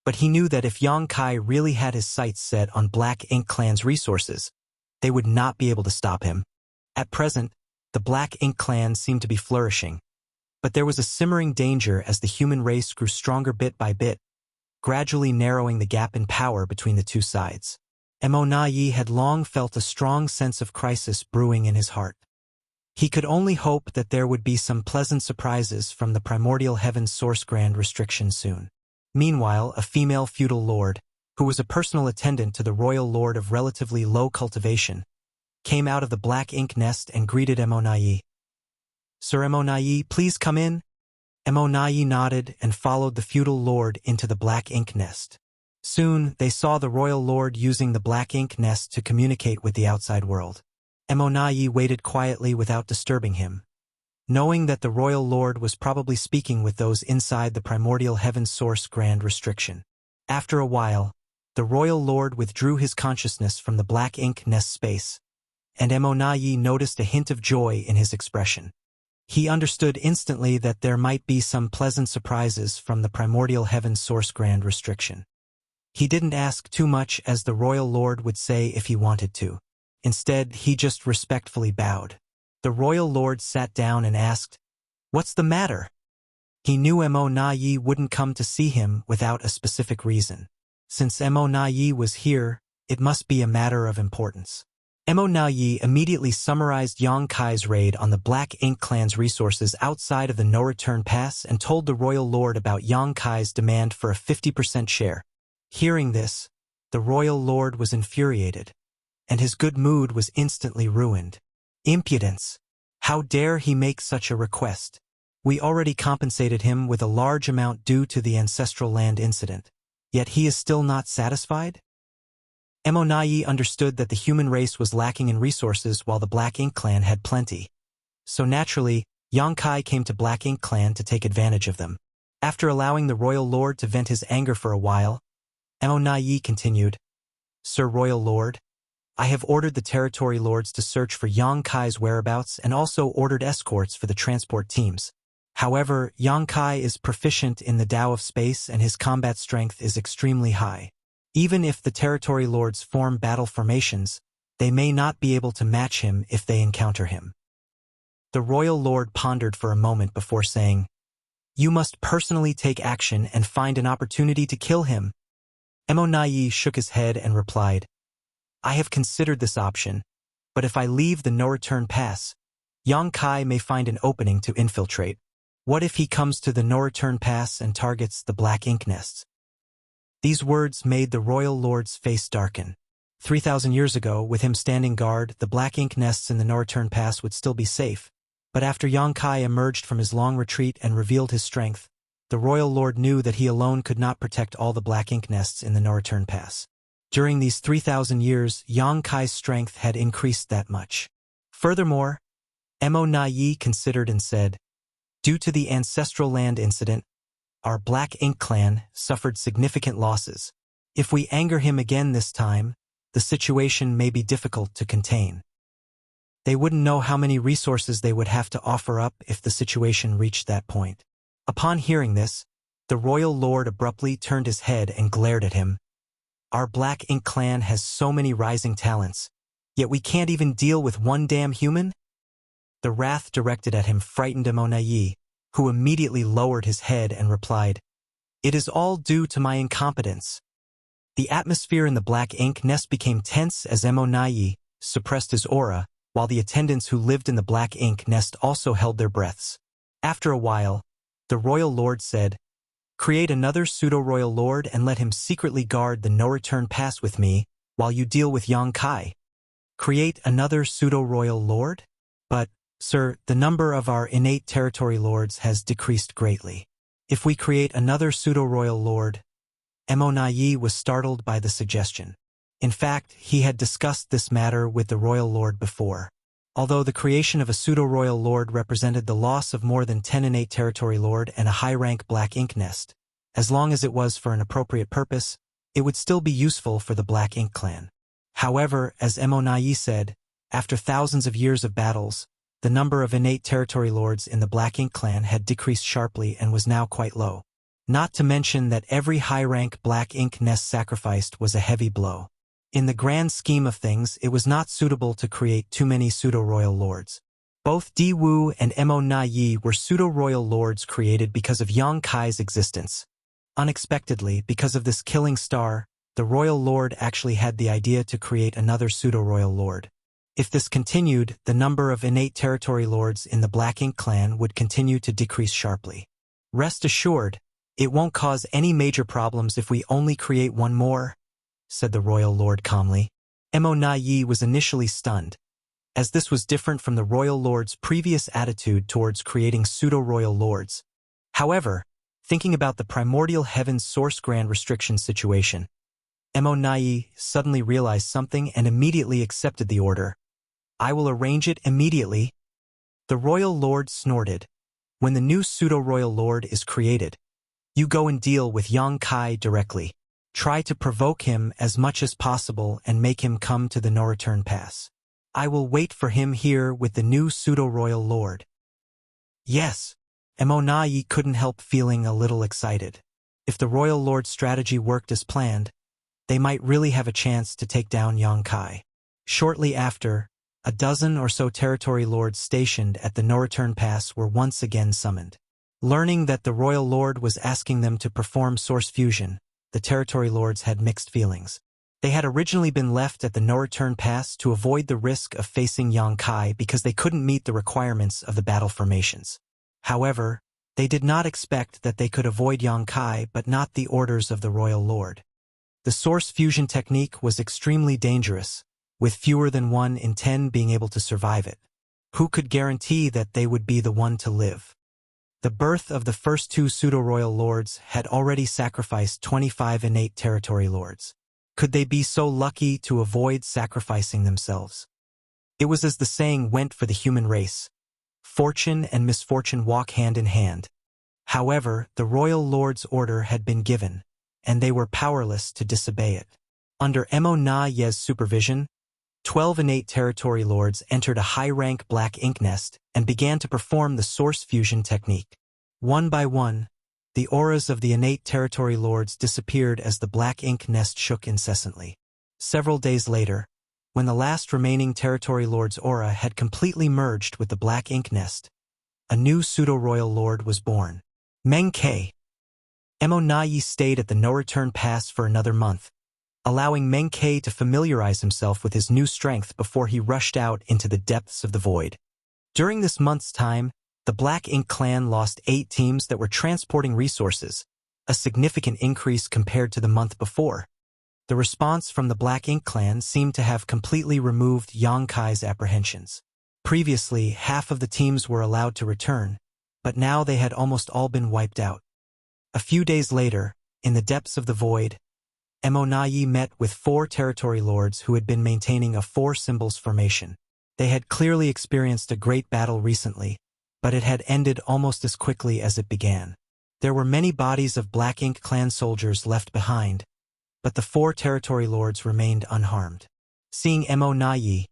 but he knew that if Yang Kai really had his sights set on Black Ink clan's resources, they would not be able to stop him. At present, the Black Ink clan seemed to be flourishing, but there was a simmering danger as the human race grew stronger bit by bit, gradually narrowing the gap in power between the two sides. Monai had long felt a strong sense of crisis brewing in his heart. He could only hope that there would be some pleasant surprises from the Primordial Heaven's Source Grand Restriction soon. Meanwhile, a female feudal lord, who was a personal attendant to the royal lord of relatively low cultivation, came out of the black ink nest and greeted Emonayi. "Sir Emonayi, please come in." Emonayi nodded and followed the feudal lord into the black ink nest. Soon, they saw the royal lord using the black ink nest to communicate with the outside world. Emonayi waited quietly without disturbing him, knowing that the royal lord was probably speaking with those inside the primordial heaven source grand restriction. After a while, the royal lord withdrew his consciousness from the black ink nest space, and Emonayi noticed a hint of joy in his expression. He understood instantly that there might be some pleasant surprises from the primordial heaven source grand restriction. He didn't ask too much, as the royal lord would say if he wanted to. Instead, he just respectfully bowed. The royal lord sat down and asked, "What's the matter?" He knew Emonayi wouldn't come to see him without a specific reason. Since Emonayi was here, it must be a matter of importance. Emonayi immediately summarized Yang Kai's raid on the Black Ink clan's resources outside of the no-return pass and told the royal lord about Yang Kai's demand for a 50% share. Hearing this, the royal lord was infuriated, and his good mood was instantly ruined. Impudence! How dare he make such a request? We already compensated him with a large amount due to the ancestral land incident, yet he is still not satisfied? Emonayi understood that the human race was lacking in resources while the Black Ink clan had plenty. So naturally, Yang Kai came to Black Ink clan to take advantage of them. After allowing the royal lord to vent his anger for a while, Emonayi continued, "Sir Royal Lord, I have ordered the territory lords to search for Yang Kai's whereabouts and also ordered escorts for the transport teams. However, Yang Kai is proficient in the Tao of space and his combat strength is extremely high. Even if the territory lords form battle formations, they may not be able to match him if they encounter him." The royal lord pondered for a moment before saying, "You must personally take action and find an opportunity to kill him." Emonayi shook his head and replied, "I have considered this option, but if I leave the no-return pass, Yang Kai may find an opening to infiltrate. What if he comes to the no-return pass and targets the Black Ink nests?" These words made the royal lord's face darken. 3,000 years ago, with him standing guard, the Black Ink nests in the no-return pass would still be safe, but after Yang Kai emerged from his long retreat and revealed his strength, the royal lord knew that he alone could not protect all the Black Ink nests in the no-return pass. During these 3,000 years, Yang Kai's strength had increased that much. Furthermore, Emonayi considered and said, "Due to the ancestral land incident, our Black Ink clan suffered significant losses. If we anger him again this time, the situation may be difficult to contain. They wouldn't know how many resources they would have to offer up if the situation reached that point." Upon hearing this, the royal lord abruptly turned his head and glared at him. "Our Black Ink clan has so many rising talents, yet we can't even deal with one damn human?" The wrath directed at him frightened Emonayi, who immediately lowered his head and replied, "It is all due to my incompetence." The atmosphere in the Black Ink nest became tense as Emonayi suppressed his aura, while the attendants who lived in the Black Ink nest also held their breaths. After a while, the royal lord said, "Create another pseudo-royal lord and let him secretly guard the no-return pass with me while you deal with Yang Kai." Create another pseudo-royal lord? But, sir, the number of our innate territory lords has decreased greatly. If we create another pseudo-royal lord— Emonayi was startled by the suggestion. In fact, he had discussed this matter with the royal lord before. Although the creation of a pseudo-royal lord represented the loss of more than 10 innate territory lord and a high-rank Black Ink nest, as long as it was for an appropriate purpose, it would still be useful for the Black Ink clan. However, as Emonayi said, after thousands of years of battles, the number of innate territory lords in the Black Ink clan had decreased sharply and was now quite low. Not to mention that every high-rank Black Ink nest sacrificed was a heavy blow. In the grand scheme of things, it was not suitable to create too many pseudo-royal lords. Both Di Wu and Emonayi were pseudo-royal lords created because of Yang Kai's existence. Unexpectedly, because of this killing star, the royal lord actually had the idea to create another pseudo-royal lord. If this continued, the number of innate territory lords in the Black Ink clan would continue to decrease sharply. Rest assured, It won't cause any major problems if we only create one more, said the royal lord calmly. Mo Na Yi was initially stunned, as this was different from the royal lord's previous attitude towards creating pseudo-royal lords. However, thinking about the primordial heaven's source grand restriction situation, Mo Na Yi suddenly realized something and immediately accepted the order. I will arrange it immediately. The royal lord snorted. When the new pseudo-royal lord is created, you go and deal with Yang Kai directly. Try to provoke him as much as possible and make him come to the no-return pass. I will wait for him here with the new pseudo-royal lord. Yes. Mo Na Yi couldn't help feeling a little excited. If the royal lord's strategy worked as planned, they might really have a chance to take down Yang Kai. Shortly after, a dozen or so territory lords stationed at the no-return pass were once again summoned. Learning that the royal lord was asking them to perform source fusion, the territory lords had mixed feelings. They had originally been left at the no-return pass to avoid the risk of facing Yang Kai because they couldn't meet the requirements of the battle formations. However, they did not expect that they could avoid Yang Kai but not the orders of the royal lord. The source fusion technique was extremely dangerous, with fewer than 1 in 10 being able to survive it. Who could guarantee that they would be the one to live? The birth of the first 2 pseudo-royal lords had already sacrificed 25 innate territory lords. Could they be so lucky to avoid sacrificing themselves? It was as the saying went for the human race. Fortune and misfortune walk hand in hand. However, the royal lord's order had been given, and they were powerless to disobey it. Under Mo Na Ye's supervision, 12 innate territory lords entered a high-rank black ink nest and began to perform the source fusion technique. One by one, the auras of the innate territory lords disappeared as the black ink nest shook incessantly. Several days later, when the last remaining territory lord's aura had completely merged with the black ink nest, a new pseudo-royal lord was born. Meng Ke. Mo Na Yi stayed at the no-return pass for another month, allowing Meng Ke to familiarize himself with his new strength before he rushed out into the depths of the void. During this month's time, the Black Ink clan lost 8 teams that were transporting resources, a significant increase compared to the month before. The response from the Black Ink clan seemed to have completely removed Yang Kai's apprehensions. Previously, half of the teams were allowed to return, but now they had almost all been wiped out. A few days later, in the depths of the void, Mo Na Yi met with 4 territory lords who had been maintaining a 4 symbols formation. They had clearly experienced a great battle recently, but it had ended almost as quickly as it began. There were many bodies of Black Ink clan soldiers left behind, but the 4 territory lords remained unharmed. Seeing Mo Na Yi,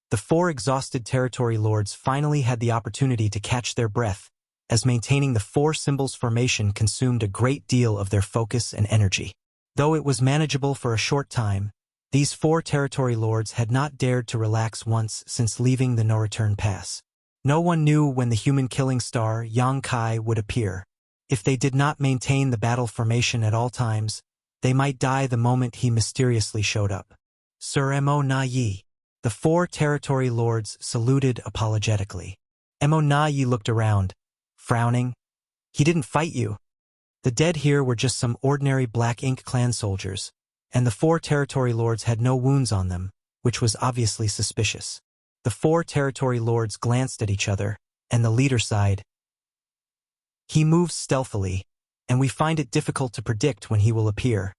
the 4 exhausted territory lords finally had the opportunity to catch their breath, as maintaining the 4 symbols formation consumed a great deal of their focus and energy. Though it was manageable for a short time, these 4 territory lords had not dared to relax once since leaving the no-return pass. No one knew when the human killing star, Yang Kai, would appear. If they did not maintain the battle formation at all times, they might die the moment he mysteriously showed up. Sir Mo Na Yi. The 4 territory lords saluted apologetically. Mo Na Yi looked around, frowning. He didn't fight you. The dead here were just some ordinary Black Ink clan soldiers, and the 4 territory lords had no wounds on them, which was obviously suspicious. The 4 territory lords glanced at each other, and the leader sighed. He moves stealthily, and we find it difficult to predict when he will appear.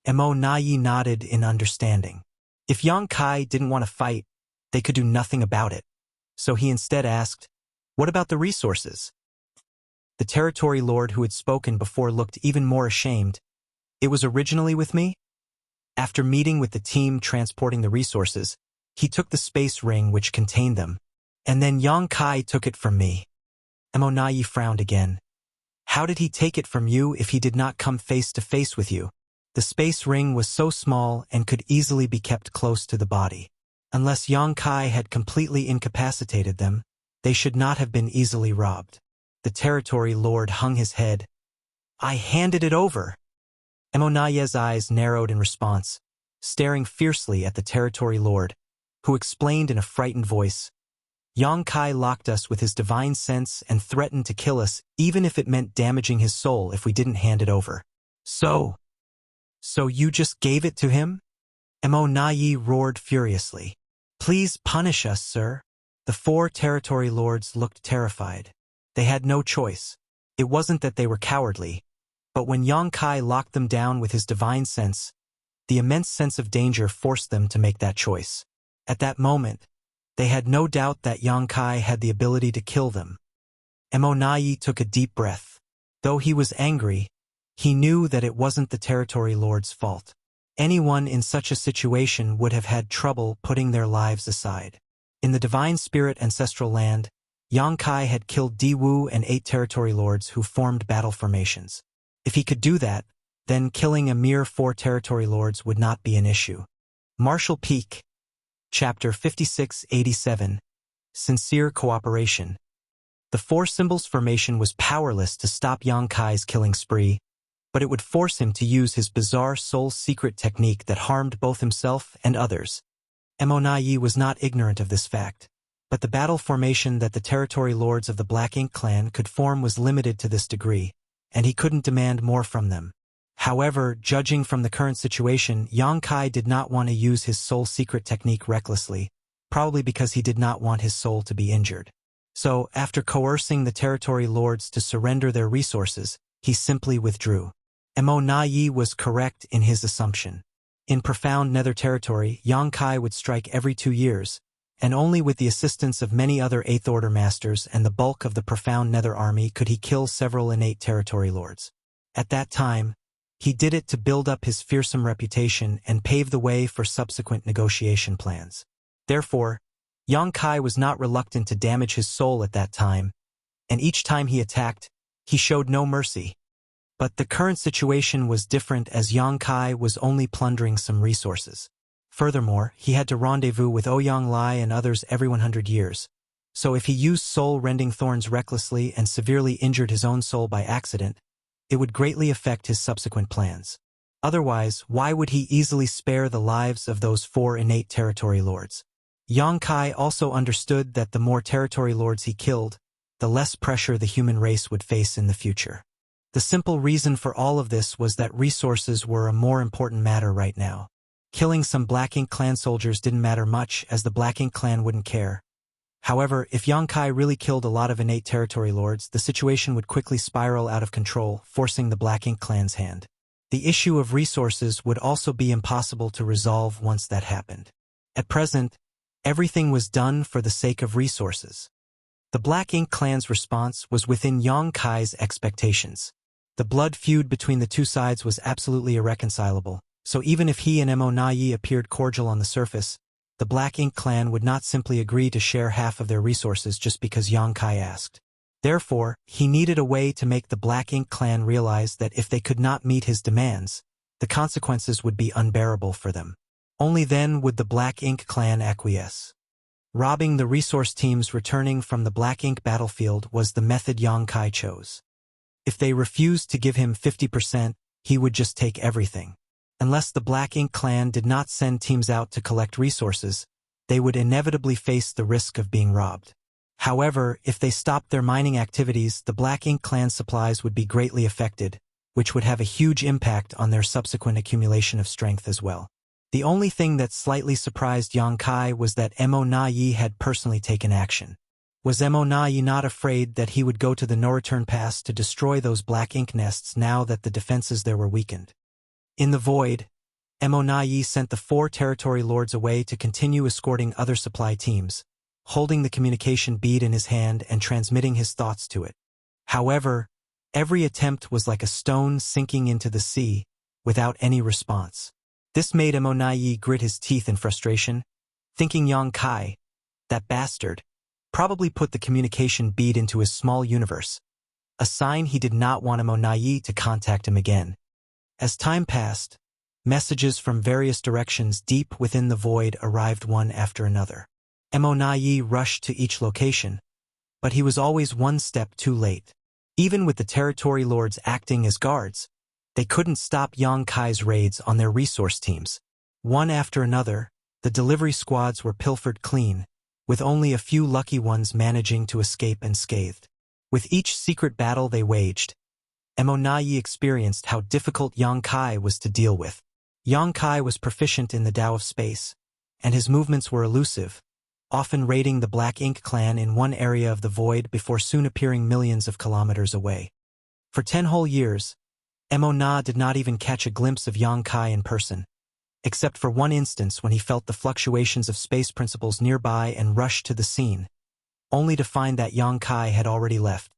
Mo Na Yi nodded in understanding. If Yang Kai didn't want to fight, they could do nothing about it. So he instead asked, "What about the resources?" The territory lord who had spoken before looked even more ashamed. "It was originally with me?" After meeting with the team transporting the resources, he took the space ring which contained them, and then Yang Kai took it from me. Mo Na Yi frowned again. How did he take it from you if he did not come face to face with you? The space ring was so small and could easily be kept close to the body. Unless Yang Kai had completely incapacitated them, they should not have been easily robbed. The territory lord hung his head. I handed it over. Mo Na Yi's eyes narrowed in response, staring fiercely at the territory lord, who explained in a frightened voice, Yang Kai locked us with his divine sense and threatened to kill us even if it meant damaging his soul if we didn't hand it over. So you just gave it to him? Mo Nai roared furiously. Please punish us, sir. The 4 territory lords looked terrified. They had no choice. It wasn't that they were cowardly, but when Yang Kai locked them down with his divine sense, the immense sense of danger forced them to make that choice. At that moment, they had no doubt that Yang Kai had the ability to kill them. Mo Nai took a deep breath. Though he was angry, he knew that it wasn't the territory lord's fault. Anyone in such a situation would have had trouble putting their lives aside. In the divine spirit ancestral land, Yang Kai had killed Di Wu and 8 territory lords who formed battle formations. If he could do that, then killing a mere 4 territory lords would not be an issue. Martial Peak. Chapter 5687. Sincere Cooperation. The 4 Symbols formation was powerless to stop Yang Kai's killing spree, but it would force him to use his bizarre soul secret technique that harmed both himself and others. Mo Nai was not ignorant of this fact, but the battle formation that the territory lords of the Black Ink clan could form was limited to this degree, and he couldn't demand more from them. However, judging from the current situation, Yang Kai did not want to use his soul secret technique recklessly, probably because he did not want his soul to be injured. So, after coercing the territory lords to surrender their resources, he simply withdrew. Mo Nai was correct in his assumption. In profound nether territory, Yang Kai would strike every 2 years, and only with the assistance of many other 8th Order masters and the bulk of the profound nether army could he kill several innate territory lords. At that time, he did it to build up his fearsome reputation and pave the way for subsequent negotiation plans. Therefore, Yang Kai was not reluctant to damage his soul at that time, and each time he attacked, he showed no mercy. But the current situation was different as Yang Kai was only plundering some resources. Furthermore, he had to rendezvous with Ouyang Lai and others every 100 years. So if he used soul-rending thorns recklessly and severely injured his own soul by accident, it would greatly affect his subsequent plans. Otherwise, why would he easily spare the lives of those 4 innate territory lords? Yang Kai also understood that the more territory lords he killed, the less pressure the human race would face in the future. The simple reason for all of this was that resources were a more important matter right now. Killing some Black Ink clan soldiers didn't matter much, as the Black Ink clan wouldn't care. However, if Yang Kai really killed a lot of innate territory lords, the situation would quickly spiral out of control, forcing the Black Ink clan's hand. The issue of resources would also be impossible to resolve once that happened. At present, everything was done for the sake of resources. The Black Ink clan's response was within Yang Kai's expectations. The blood feud between the 2 sides was absolutely irreconcilable, so even if he and Mo Nai appeared cordial on the surface, the Black Ink clan would not simply agree to share half of their resources just because Yang Kai asked. Therefore, he needed a way to make the Black Ink clan realize that if they could not meet his demands, the consequences would be unbearable for them. Only then would the Black Ink clan acquiesce. Robbing the resource teams returning from the Black Ink battlefield was the method Yang Kai chose. If they refused to give him 50%, he would just take everything. Unless the Black Ink clan did not send teams out to collect resources, they would inevitably face the risk of being robbed. However, if they stopped their mining activities, the Black Ink clan supplies would be greatly affected, which would have a huge impact on their subsequent accumulation of strength as well. The only thing that slightly surprised Yang Kai was that Mo Nai had personally taken action. Was Mo Nai not afraid that he would go to the no-return pass to destroy those Black Ink nests now that the defenses there were weakened? In the void, Mo Nai sent the 4 territory lords away to continue escorting other supply teams, holding the communication bead in his hand and transmitting his thoughts to it. However, every attempt was like a stone sinking into the sea, without any response. This made Mo Nai grit his teeth in frustration, thinking Yang Kai, that bastard, probably put the communication bead into his small universe, a sign he did not want Mo Nai to contact him again. As time passed, messages from various directions deep within the void arrived one after another. Mo Nai rushed to each location, but he was always one step too late. Even with the territory lords acting as guards, they couldn't stop Yang Kai's raids on their resource teams. One after another, the delivery squads were pilfered clean, with only a few lucky ones managing to escape unscathed. With each secret battle they waged, Nayi experienced how difficult Yang Kai was to deal with. Yang Kai was proficient in the Tao of space, and his movements were elusive, often raiding the Black Ink clan in one area of the void before soon appearing millions of kilometers away. For 10 whole years, Na did not even catch a glimpse of Yang Kai in person, except for one instance when he felt the fluctuations of space principles nearby and rushed to the scene, only to find that Yang Kai had already left.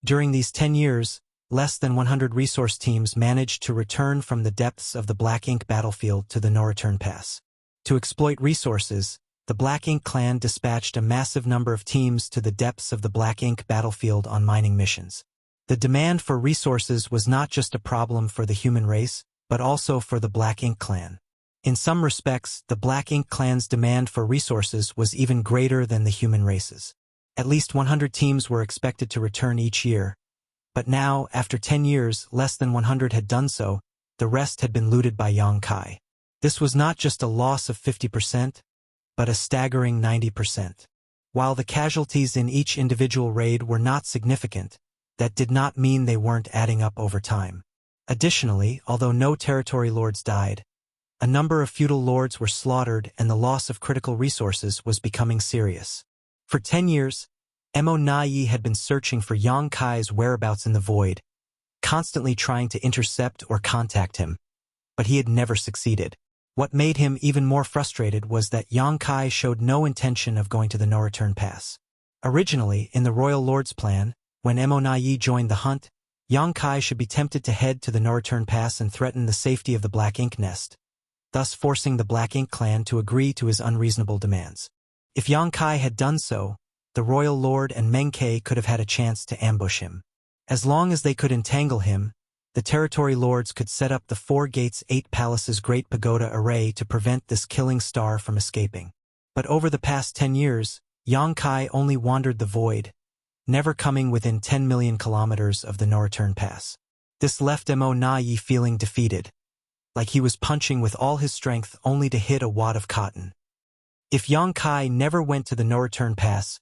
During these 10 years, less than 100 resource teams managed to return from the depths of the Black Ink battlefield to the no-return pass. To exploit resources, the Black Ink clan dispatched a massive number of teams to the depths of the Black Ink battlefield on mining missions. The demand for resources was not just a problem for the human race, but also for the Black Ink clan. In some respects, the Black Ink clan's demand for resources was even greater than the human race's. At least 100 teams were expected to return each year, but now, after 10 years, less than 100 had done so, the rest had been looted by Yang Kai. This was not just a loss of 50%, but a staggering 90%. While the casualties in each individual raid were not significant, that did not mean they weren't adding up over time. Additionally, although no territory lords died, a number of feudal lords were slaughtered and the loss of critical resources was becoming serious. For 10 years, Nayi had been searching for Yang Kai's whereabouts in the void, constantly trying to intercept or contact him, but he had never succeeded. What made him even more frustrated was that Yang Kai showed no intention of going to the no-return pass. Originally, in the Royal Lord's plan, when Nayi joined the hunt, Yang Kai should be tempted to head to the no-return pass and threaten the safety of the Black Ink nest, thus forcing the Black Ink clan to agree to his unreasonable demands. If Yang Kai had done so, the Royal Lord and Meng Ke could have had a chance to ambush him. As long as they could entangle him, the territory lords could set up the 4 Gates 8 Palaces Great Pagoda array to prevent this killing star from escaping. But over the past 10 years, Yang Kai only wandered the void, never coming within 10 million kilometers of the no-return pass. This left Nayi feeling defeated, like he was punching with all his strength only to hit a wad of cotton. If Yang Kai never went to the no-return pass,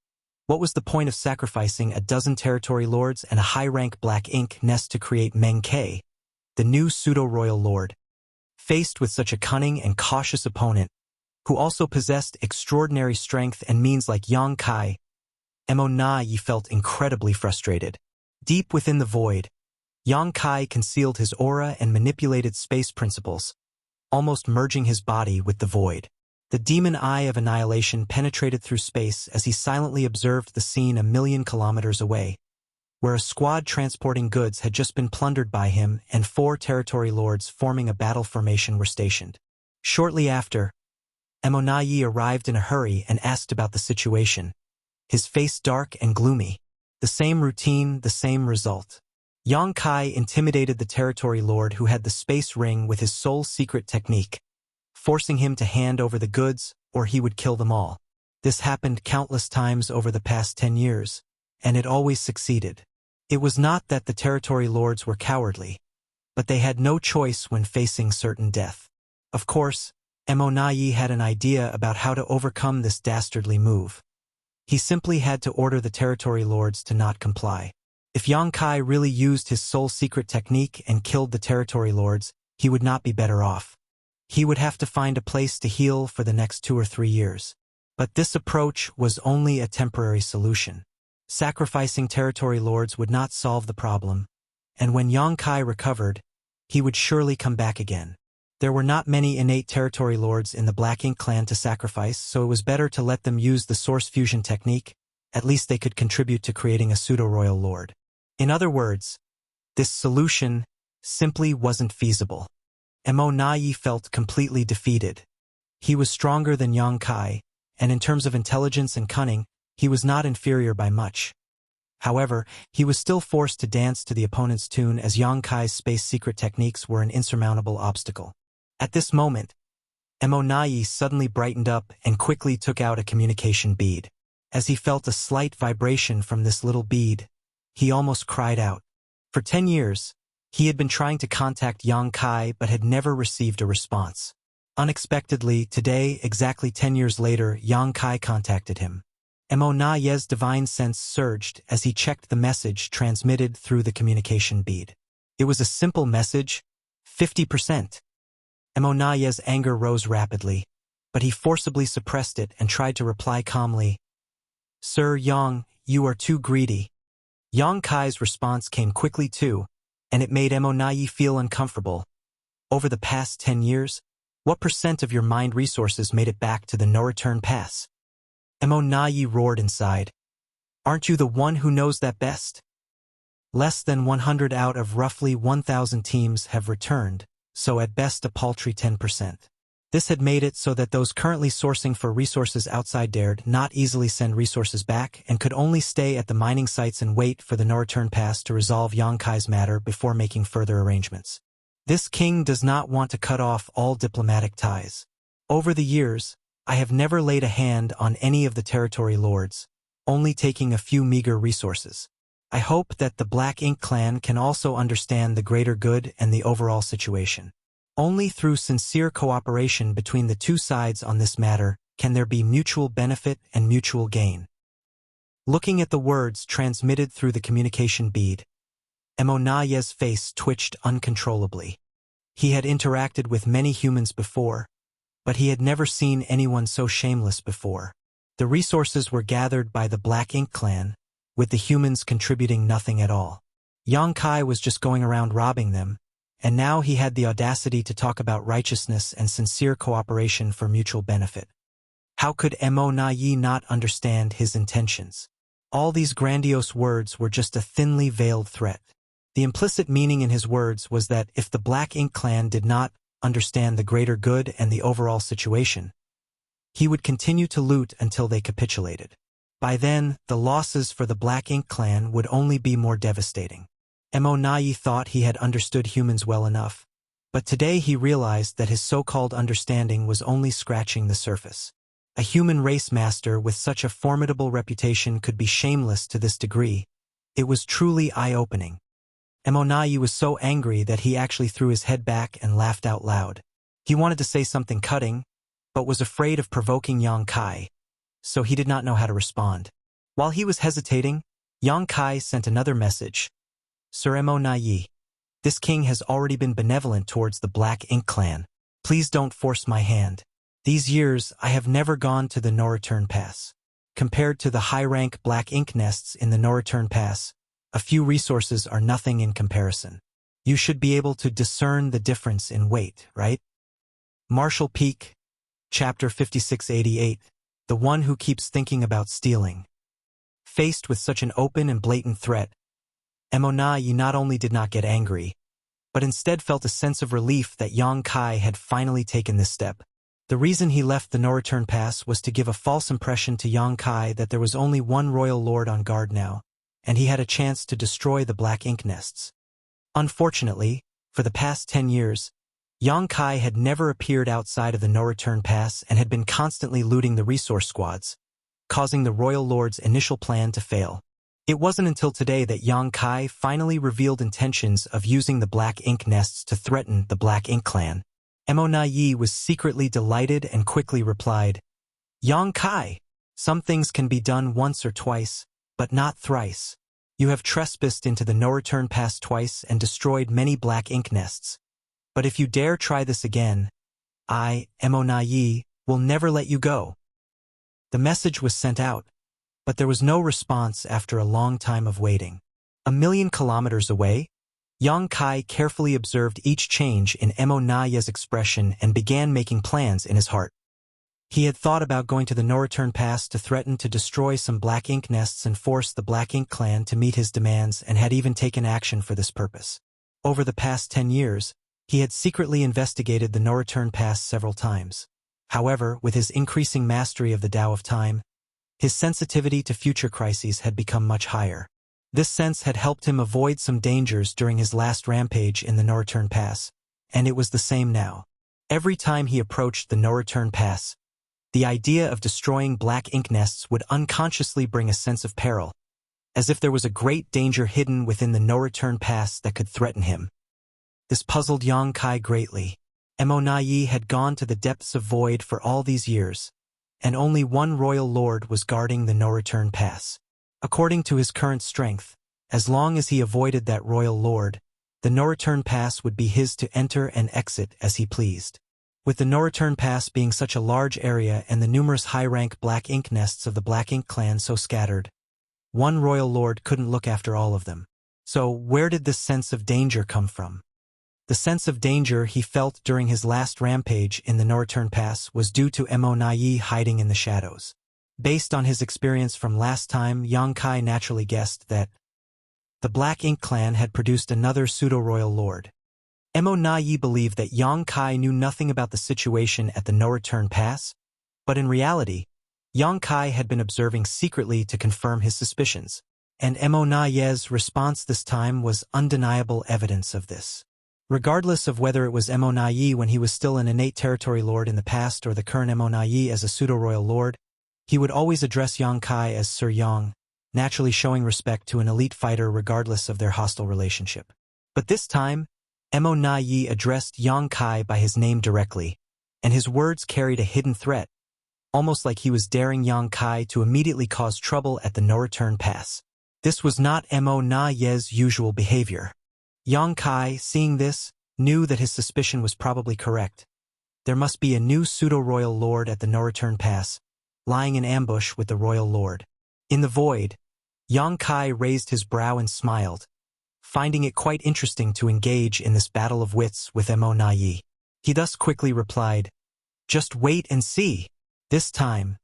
what was the point of sacrificing a dozen territory lords and a high-rank Black Ink nest to create Meng Ke, the new pseudo-royal lord? Faced with such a cunning and cautious opponent, who also possessed extraordinary strength and means like Yang Kai, Nayi felt incredibly frustrated. Deep within the void, Yang Kai concealed his aura and manipulated space principles, almost merging his body with the void. The demon eye of annihilation penetrated through space as he silently observed the scene a million kilometers away, where a squad transporting goods had just been plundered by him and 4 territory lords forming a battle formation were stationed. Shortly after, Nayi arrived in a hurry and asked about the situation, his face dark and gloomy. The same routine, the same result. Yang Kai intimidated the territory lord who had the space ring with his sole secret technique, forcing him to hand over the goods or he would kill them all. This happened countless times over the past 10 years, and it always succeeded. It was not that the territory lords were cowardly, but they had no choice when facing certain death. Of course, Nayi had an idea about how to overcome this dastardly move. He simply had to order the territory lords to not comply. If Yang Kai really used his sole secret technique and killed the territory lords, he would not be better off. He would have to find a place to heal for the next 2 or 3 years. But this approach was only a temporary solution. Sacrificing territory lords would not solve the problem, and when Yang Kai recovered, he would surely come back again. There were not many innate territory lords in the Black Ink clan to sacrifice, so it was better to let them use the source fusion technique. At least they could contribute to creating a pseudo-royal lord. In other words, this solution simply wasn't feasible. Nayi felt completely defeated. He was stronger than Yang Kai, and in terms of intelligence and cunning, he was not inferior by much. However, he was still forced to dance to the opponent's tune as Yang Kai's space secret techniques were an insurmountable obstacle. At this moment, Nayi suddenly brightened up and quickly took out a communication bead. As he felt a slight vibration from this little bead, he almost cried out. For 10 years, he had been trying to contact Yang Kai but had never received a response. Unexpectedly, today, exactly 10 years later, Yang Kai contacted him. Mo Na-Ye's divine sense surged as he checked the message transmitted through the communication bead. It was a simple message, 50%. Mo Na-Ye's anger rose rapidly, but he forcibly suppressed it and tried to reply calmly. Sir Yang, you are too greedy. Yang Kai's response came quickly too, and it made Mo Na-Ye feel uncomfortable. Over the past 10 years, what % of your mind resources made it back to the no-return pass? Mo Na-Ye roared inside. Aren't you the one who knows that best? Less than 100 out of roughly 1,000 teams have returned, so at best a paltry 10%. This had made it so that those currently sourcing for resources outside dared not easily send resources back and could only stay at the mining sites and wait for the no-return pass to resolve Yang Kai's matter before making further arrangements. This king does not want to cut off all diplomatic ties. Over the years, I have never laid a hand on any of the territory lords, only taking a few meager resources. I hope that the Black Ink clan can also understand the greater good and the overall situation. Only through sincere cooperation between the two sides on this matter can there be mutual benefit and mutual gain. Looking at the words transmitted through the communication bead, Mo Na-Ye's face twitched uncontrollably. He had interacted with many humans before, but he had never seen anyone so shameless before. The resources were gathered by the Black Ink clan, with the humans contributing nothing at all. Yang Kai was just going around robbing them, and now he had the audacity to talk about righteousness and sincere cooperation for mutual benefit. How could Mo Na-Ye not understand his intentions? All these grandiose words were just a thinly veiled threat. The implicit meaning in his words was that if the Black Ink clan did not understand the greater good and the overall situation, he would continue to loot until they capitulated. By then, the losses for the Black Ink clan would only be more devastating. Mo Na-Ye thought he had understood humans well enough, but today he realized that his so-called understanding was only scratching the surface. A human race master with such a formidable reputation could be shameless to this degree. It was truly eye-opening. Mo Na-Ye was so angry that he actually threw his head back and laughed out loud. He wanted to say something cutting, but was afraid of provoking Yang Kai, so he did not know how to respond. While he was hesitating, Yang Kai sent another message. Sir Mo Na-Ye, this king has already been benevolent towards the Black Ink clan. Please don't force my hand. These years, I have never gone to the no-return pass. Compared to the high-rank Black Ink nests in the no-return pass, a few resources are nothing in comparison. You should be able to discern the difference in weight, right? Marshall Peak, Chapter 5688, The One Who Keeps Thinking About Stealing. Faced with such an open and blatant threat, Mo Na-Ye not only did not get angry, but instead felt a sense of relief that Yang Kai had finally taken this step. The reason he left the no-return pass was to give a false impression to Yang Kai that there was only one royal lord on guard now, and he had a chance to destroy the Black Ink nests. Unfortunately, for the past 10 years, Yang Kai had never appeared outside of the no-return pass and had been constantly looting the resource squads, causing the royal lord's initial plan to fail. It wasn't until today that Yang Kai finally revealed intentions of using the Black Ink nests to threaten the Black Ink clan. Mo Na-Ye was secretly delighted and quickly replied, Yang Kai, some things can be done once or twice, but not thrice. You have trespassed into the no-return pass twice and destroyed many Black Ink nests. But if you dare try this again, I, Mo Na-Ye, will never let you go. The message was sent out, but there was no response after a long time of waiting. 1,000,000 kilometers away, Yang Kai carefully observed each change in Mo Na-Ye's expression and began making plans in his heart. He had thought about going to the no-return pass to threaten to destroy some Black Ink nests and force the Black Ink clan to meet his demands and had even taken action for this purpose. Over the past 10 years, he had secretly investigated the no-return pass several times. However, with his increasing mastery of the Tao of Time, his sensitivity to future crises had become much higher. This sense had helped him avoid some dangers during his last rampage in the no-return pass, and it was the same now. Every time he approached the no-return pass, the idea of destroying Black Ink nests would unconsciously bring a sense of peril, as if there was a great danger hidden within the no-return pass that could threaten him. This puzzled Yang Kai greatly. Mo Na-Ye had gone to the depths of void for all these years, and only one royal lord was guarding the no-return pass. According to his current strength, as long as he avoided that royal lord, the no-return pass would be his to enter and exit as he pleased. With the no-return pass being such a large area and the numerous high-rank black ink nests of the Black Ink clan so scattered, one royal lord couldn't look after all of them. So where did this sense of danger come from? The sense of danger he felt during his last rampage in the no-return pass was due to Mo Nai hiding in the shadows. Based on his experience from last time, Yang Kai naturally guessed that the Black Ink clan had produced another pseudo-royal lord. Mo Nai believed that Yang Kai knew nothing about the situation at the no-return pass, but in reality, Yang Kai had been observing secretly to confirm his suspicions, and Mo Nai's response this time was undeniable evidence of this. Regardless of whether it was Mo Nai when he was still an innate territory lord in the past or the current Mo Nai as a pseudo-royal lord, he would always address Yang Kai as Sir Yang, naturally showing respect to an elite fighter regardless of their hostile relationship. But this time, Mo Nai addressed Yang Kai by his name directly, and his words carried a hidden threat, almost like he was daring Yang Kai to immediately cause trouble at the no-return pass. This was not Mo Nai's usual behavior. Yang Kai, seeing this, knew that his suspicion was probably correct. There must be a new pseudo-royal lord at the no-return pass, lying in ambush with the royal lord. In the void, Yang Kai raised his brow and smiled, finding it quite interesting to engage in this battle of wits with Mo Nai. He thus quickly replied, "Just wait and see. This time,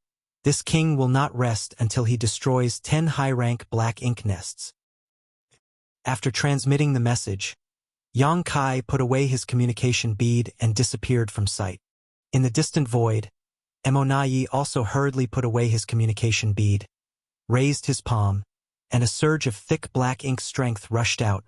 this king will not rest until he destroys 10 high-rank black ink nests." After transmitting the message, Yang Kai put away his communication bead and disappeared from sight. In the distant void, Mo Nai also hurriedly put away his communication bead, raised his palm, and a surge of thick black ink strength rushed out,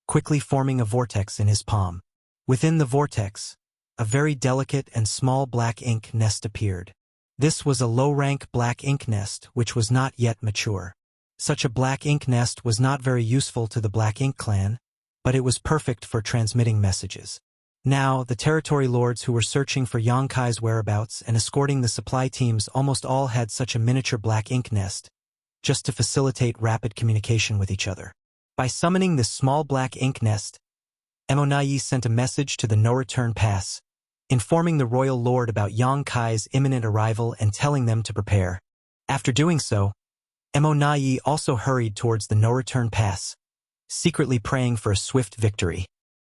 quickly forming a vortex in his palm. Within the vortex, a very delicate and small black ink nest appeared. This was a low-rank black ink nest which was not yet mature. Such a black ink nest was not very useful to the Black Ink clan, but it was perfect for transmitting messages. Now, the territory lords who were searching for Yang Kai's whereabouts and escorting the supply teams almost all had such a miniature black ink nest, just to facilitate rapid communication with each other. By summoning this small black ink nest, Mo Nai sent a message to the no-return pass, informing the royal lord about Yang Kai's imminent arrival and telling them to prepare. After doing so, Mo Nai also hurried towards the no-return pass, secretly praying for a swift victory.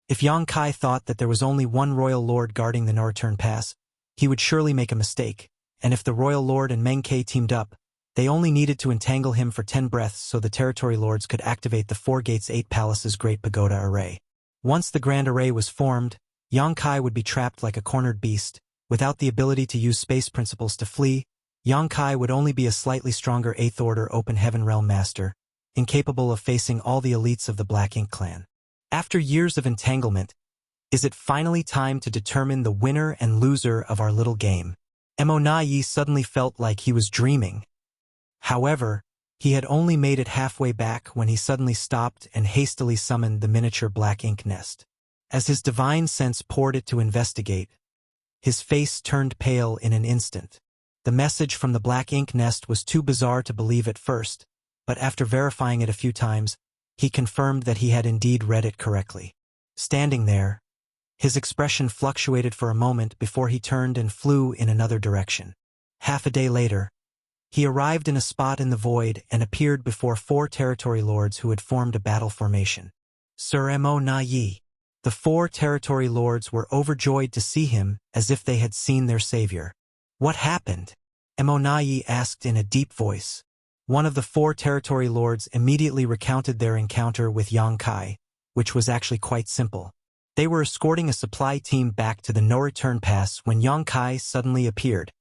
If Yang Kai thought that there was only one royal lord guarding the no-return pass, he would surely make a mistake, and if the royal lord and Meng Ke teamed up, they only needed to entangle him for 10 breaths so the territory lords could activate the 4 gates 8 palaces Great Pagoda Array. Once the Grand Array was formed, Yang Kai would be trapped like a cornered beast. Without the ability to use space principles to flee, Yang Kai would only be a slightly stronger 8th Order Open Heaven Realm Master, incapable of facing all the elites of the Black Ink clan. After years of entanglement, is it finally time to determine the winner and loser of our little game? Mo Nai suddenly felt like he was dreaming. However, he had only made it halfway back when he suddenly stopped and hastily summoned the miniature black ink nest. As his divine sense poured it to investigate, his face turned pale in an instant. The message from the black ink nest was too bizarre to believe at first, but after verifying it a few times, he confirmed that he had indeed read it correctly. Standing there, his expression fluctuated for a moment before he turned and flew in another direction. Half a day later, he arrived in a spot in the void and appeared before 4 territory lords who had formed a battle formation. Sir Mo Nai. The 4 territory lords were overjoyed to see him as if they had seen their savior. What happened? Mo Nai asked in a deep voice. One of the 4 territory lords immediately recounted their encounter with Yang Kai, which was actually quite simple. They were escorting a supply team back to the no-return pass when Yang Kai suddenly appeared.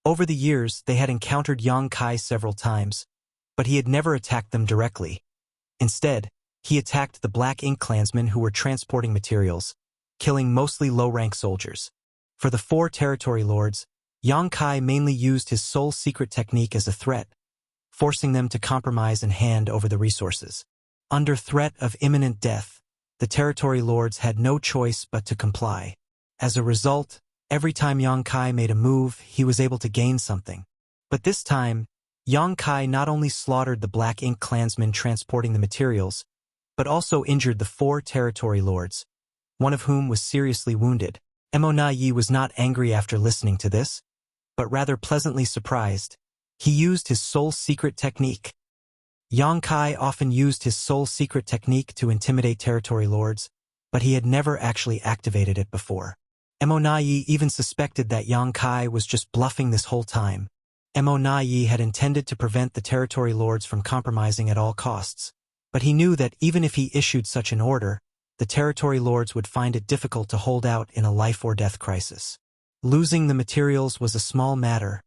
Over the years, they had encountered Yang Kai several times, but he had never attacked them directly. Instead, he attacked the Black Ink clansmen who were transporting materials, killing mostly low-rank soldiers. For the 4 territory lords, Yang Kai mainly used his sole secret technique as a threat, forcing them to compromise and hand over the resources. Under threat of imminent death, the territory lords had no choice but to comply. As a result, every time Yang Kai made a move, he was able to gain something. But this time, Yang Kai not only slaughtered the Black Ink clansmen transporting the materials, but also injured the 4 territory lords, one of whom was seriously wounded. Mo Na Yi was not angry after listening to this, but rather pleasantly surprised. He used his soul secret technique. Yang Kai often used his soul secret technique to intimidate territory lords, but he had never actually activated it before. Mo Na Yi even suspected that Yang Kai was just bluffing this whole time. Mo Na Yi had intended to prevent the territory lords from compromising at all costs, but he knew that even if he issued such an order, the territory lords would find it difficult to hold out in a life-or-death crisis. Losing the materials was a small matter,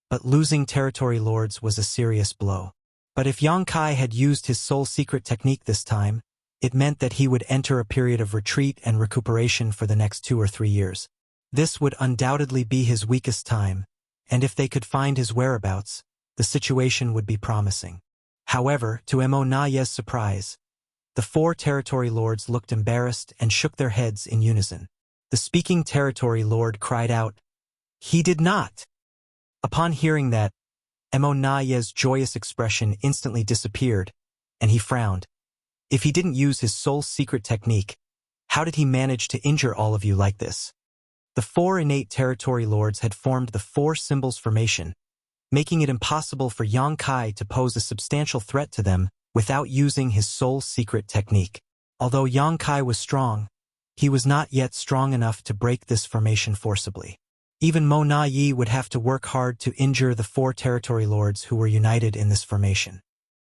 but losing territory lords was a serious blow. But if Yang Kai had used his soul secret technique this time, it meant that he would enter a period of retreat and recuperation for the next 2 or 3 years. This would undoubtedly be his weakest time, and if they could find his whereabouts, the situation would be promising. However, to Mo Na Yi's surprise, the 4 territory lords looked embarrassed and shook their heads in unison. The speaking territory lord cried out, "He did not!" Upon hearing that, Mo Na Yi's joyous expression instantly disappeared, and he frowned. If he didn't use his soul secret technique, how did he manage to injure all of you like this? The 4 innate territory lords had formed the 4 symbols formation, making it impossible for Yang Kai to pose a substantial threat to them without using his soul secret technique. Although Yang Kai was strong, he was not yet strong enough to break this formation forcibly. Even Mo Na Yi would have to work hard to injure the 4 territory lords who were united in this formation.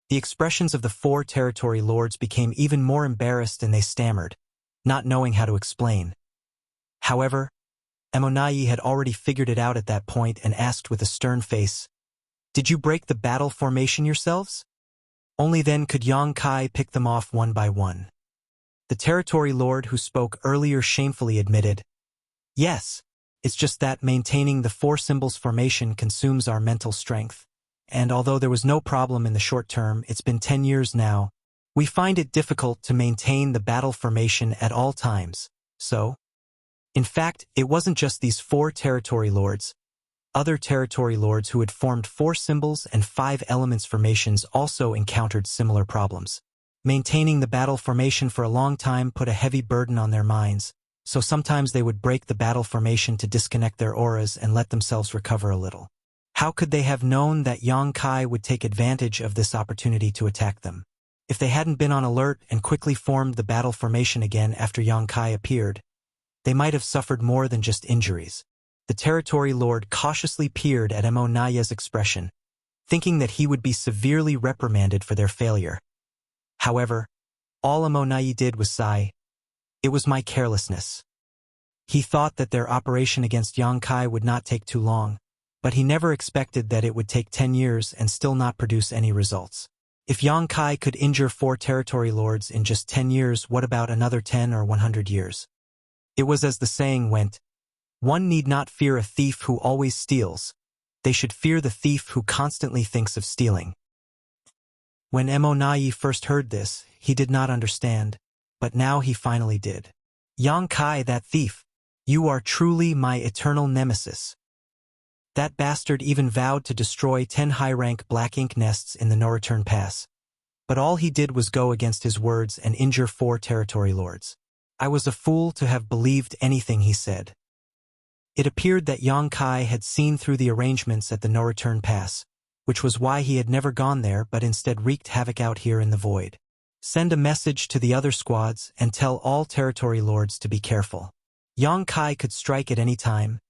The expressions of the 4 territory lords became even more embarrassed and they stammered, not knowing how to explain. However, Mo Na Yi had already figured it out at that point and asked with a stern face, "Did you break the battle formation yourselves?" Only then could Yang Kai pick them off one by one. The territory lord who spoke earlier shamefully admitted, "Yes, it's just that maintaining the 4 symbols formation consumes our mental strength. And although there was no problem in the short term, it's been 10 years now, we find it difficult to maintain the battle formation at all times. So, in fact, it wasn't just these 4 territory lords. Other territory lords who had formed 4 symbols and 5 elements formations also encountered similar problems. Maintaining the battle formation for a long time put a heavy burden on their minds, so sometimes they would break the battle formation to disconnect their auras and let themselves recover a little. How could they have known that Yang Kai would take advantage of this opportunity to attack them? If they hadn't been on alert and quickly formed the battle formation again after Yang Kai appeared, they might have suffered more than just injuries. The territory lord cautiously peered at Mo Na Yi's expression, thinking that he would be severely reprimanded for their failure. However, all Mo Na Yi did was sigh. "It was my carelessness." He thought that their operation against Yang Kai would not take too long, but he never expected that it would take 10 years and still not produce any results. If Yang Kai could injure 4 territory lords in just 10 years, what about another 10 or 100 years? It was as the saying went, "One need not fear a thief who always steals. They should fear the thief who constantly thinks of stealing." When Mo Na Yi first heard this, he did not understand, but now he finally did. "Yang Kai, that thief, you are truly my eternal nemesis." That bastard even vowed to destroy 10 high-rank Black Ink nests in the no-return pass. But all he did was go against his words and injure 4 territory lords. I was a fool to have believed anything he said. It appeared that Yang Kai had seen through the arrangements at the no-return pass, which was why he had never gone there but instead wreaked havoc out here in the void. "Send a message to the other squads and tell all territory lords to be careful. Yang Kai could strike at any time,"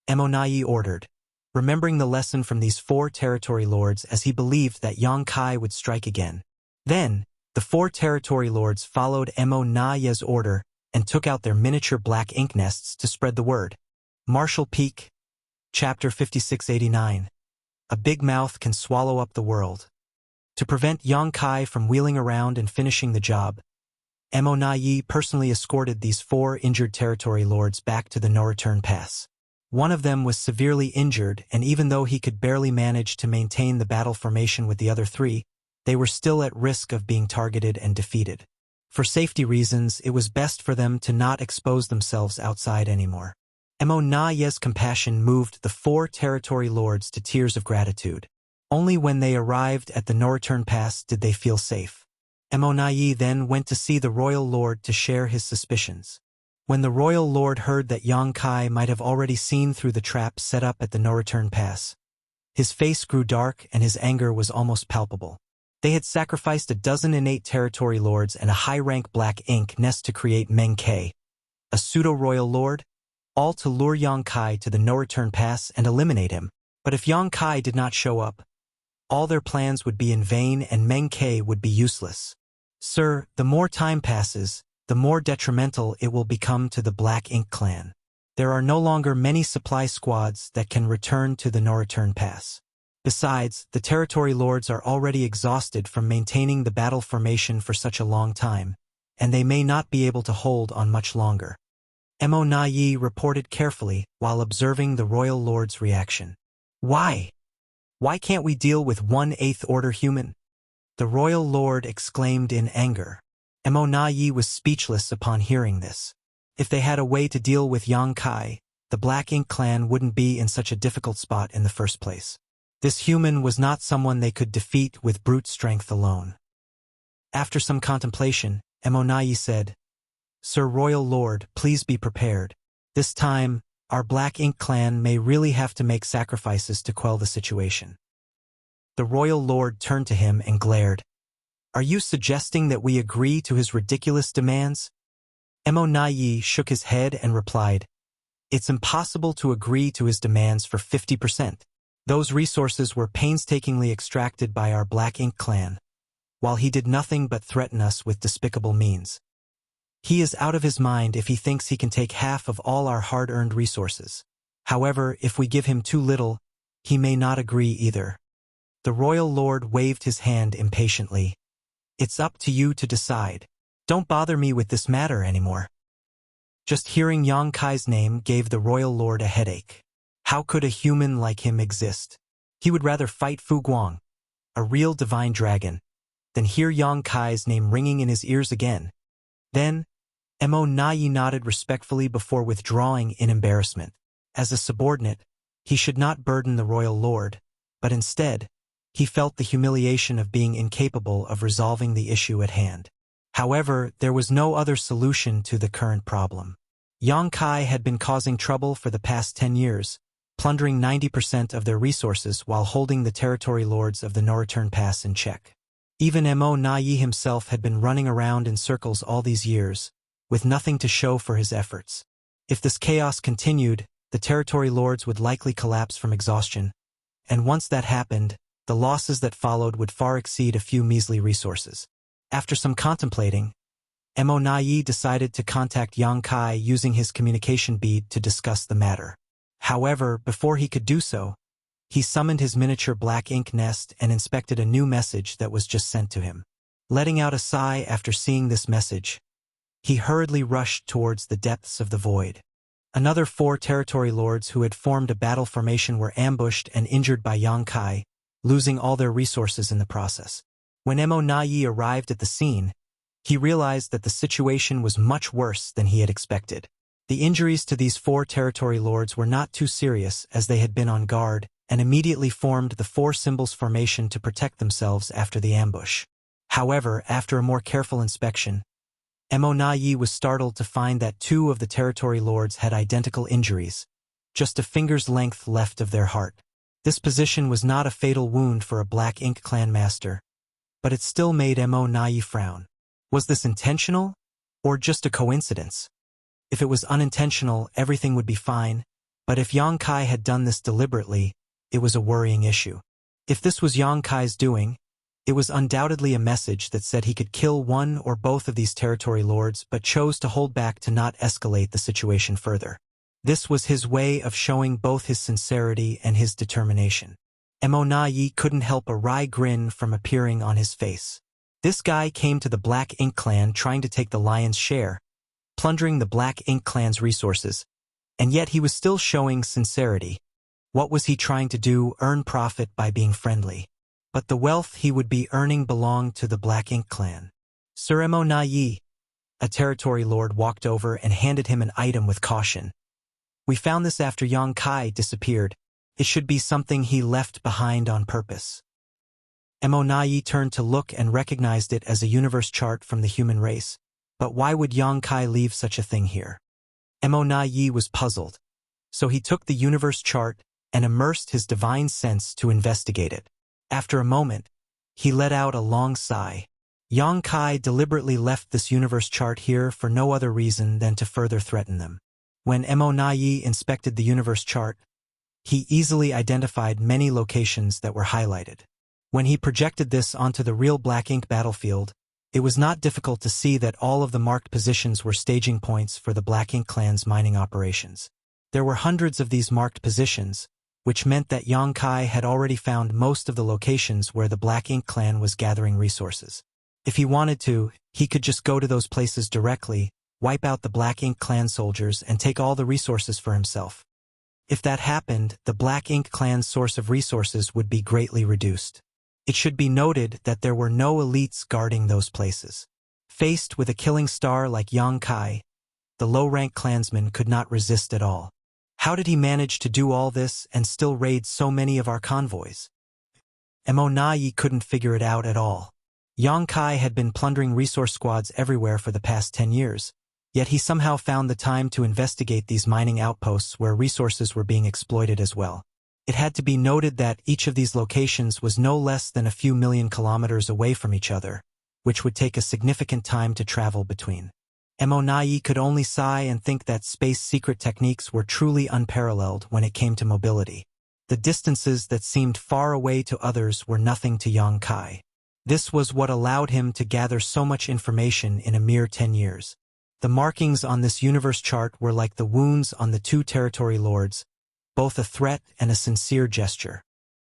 Mo Na Yi ordered, remembering the lesson from these 4 territory lords as he believed that Yang Kai would strike again. Then, the 4 territory lords followed Mo Na Yi's order and took out their miniature Black Ink nests to spread the word. Marshall Peak, Chapter 5689. A big mouth can swallow up the world. To prevent Yang Kai from wheeling around and finishing the job, Mo Na Yi personally escorted these 4 injured territory lords back to the no-return pass. One of them was severely injured, and even though he could barely manage to maintain the battle formation with the other 3, they were still at risk of being targeted and defeated. For safety reasons, it was best for them to not expose themselves outside anymore. Mo Na Ye's compassion moved the 4 territory lords to tears of gratitude. Only when they arrived at the no-return pass did they feel safe. Mo Na Ye then went to see the royal lord to share his suspicions. When the royal lord heard that Yang Kai might have already seen through the trap set up at the no-return pass, his face grew dark and his anger was almost palpable. They had sacrificed a dozen innate territory lords and a high-rank black ink nest to create Meng Kai, a pseudo-royal lord, all to lure Yang Kai to the no-return pass and eliminate him. But if Yang Kai did not show up, all their plans would be in vain and Meng Kai would be useless. Sir, the more time passes, the more detrimental it will become to the Black Ink clan. There are no longer many supply squads that can return to the no-return pass. Besides, the territory lords are already exhausted from maintaining the battle formation for such a long time, and they may not be able to hold on much longer. Mo Na Ye reported carefully while observing the royal lord's reaction. Why? Why can't we deal with 1/8 order human? The royal lord exclaimed in anger. Mo Na Ye was speechless upon hearing this. If they had a way to deal with Yang Kai, the Black Ink clan wouldn't be in such a difficult spot in the first place. This human was not someone they could defeat with brute strength alone. After some contemplation, Mo Na Ye said, Sir Royal Lord, please be prepared. This time, our Black Ink clan may really have to make sacrifices to quell the situation. The royal lord turned to him and glared. Are you suggesting that we agree to his ridiculous demands? Mo Na Ye shook his head and replied, It's impossible to agree to his demands for 50%. Those resources were painstakingly extracted by our Black Ink clan, while he did nothing but threaten us with despicable means. He is out of his mind if he thinks he can take half of all our hard-earned resources. However, if we give him too little, he may not agree either. The royal lord waved his hand impatiently. It's up to you to decide. Don't bother me with this matter anymore. Just hearing Yang Kai's name gave the royal lord a headache. How could a human like him exist? He would rather fight Fu Guang, a real divine dragon, than hear Yang Kai's name ringing in his ears again. Then, Mo Na Ye nodded respectfully before withdrawing in embarrassment. As a subordinate, he should not burden the royal lord, but instead, he felt the humiliation of being incapable of resolving the issue at hand. However, there was no other solution to the current problem. Yang Kai had been causing trouble for the past 10 years, plundering 90% of their resources while holding the territory lords of the no-return pass in check. Even Mo Na Ye himself had been running around in circles all these years, with nothing to show for his efforts. If this chaos continued, the territory lords would likely collapse from exhaustion, and once that happened, the losses that followed would far exceed a few measly resources. After some contemplating, Mo Na Ye decided to contact Yang Kai using his communication bead to discuss the matter. However, before he could do so, he summoned his miniature black ink nest and inspected a new message that was just sent to him. Letting out a sigh after seeing this message, he hurriedly rushed towards the depths of the void. Another 4 territory lords who had formed a battle formation were ambushed and injured by Yang Kai, losing all their resources in the process. When Mo Na Ye arrived at the scene, he realized that the situation was much worse than he had expected. The injuries to these 4 territory lords were not too serious as they had been on guard and immediately formed the 4 symbols formation to protect themselves after the ambush. However, after a more careful inspection, Mo Na Ye was startled to find that 2 of the territory lords had identical injuries, just a finger's length left of their heart. This position was not a fatal wound for a Black Ink clan master, but it still made Mo Na Ye frown. Was this intentional, or just a coincidence? If it was unintentional, everything would be fine, but if Yang Kai had done this deliberately, it was a worrying issue. If this was Yang Kai's doing, it was undoubtedly a message that said he could kill one or both of these territory lords but chose to hold back to not escalate the situation further. This was his way of showing both his sincerity and his determination. Mo Na Ye couldn't help a wry grin from appearing on his face. This guy came to the Black Ink clan trying to take the lion's share, plundering the Black Ink clan's resources, and yet he was still showing sincerity. What was he trying to do? Earn profit by being friendly. But the wealth he would be earning belonged to the Black Ink clan. Sir Mo Na Ye, a territory lord walked over and handed him an item with caution. We found this after Yang Kai disappeared. It should be something he left behind on purpose. Mo Nai turned to look and recognized it as a universe chart from the human race. But why would Yang Kai leave such a thing here? Mo Nai was puzzled. So he took the universe chart and immersed his divine sense to investigate it. After a moment, he let out a long sigh. Yang Kai deliberately left this universe chart here for no other reason than to further threaten them. When Mo Nai inspected the universe chart, he easily identified many locations that were highlighted. When he projected this onto the real black ink battlefield, it was not difficult to see that all of the marked positions were staging points for the Black Ink clan's mining operations. There were hundreds of these marked positions, which meant that Yang Kai had already found most of the locations where the Black Ink clan was gathering resources. If he wanted to, he could just go to those places directly, wipe out the Black Ink clan soldiers, and take all the resources for himself. If that happened, the Black Ink clan's source of resources would be greatly reduced. It should be noted that there were no elites guarding those places. Faced with a killing star like Yang Kai, the low-rank clansman could not resist at all. How did he manage to do all this and still raid so many of our convoys? Mo Nai couldn't figure it out at all. Yang Kai had been plundering resource squads everywhere for the past 10 years, yet he somehow found the time to investigate these mining outposts where resources were being exploited as well. It had to be noted that each of these locations was no less than a few million kilometers away from each other, which would take a significant time to travel between. Mo Nai could only sigh and think that space secret techniques were truly unparalleled when it came to mobility. The distances that seemed far away to others were nothing to Yang Kai. This was what allowed him to gather so much information in a mere 10 years. The markings on this universe chart were like the wounds on the two territory lords, both a threat and a sincere gesture.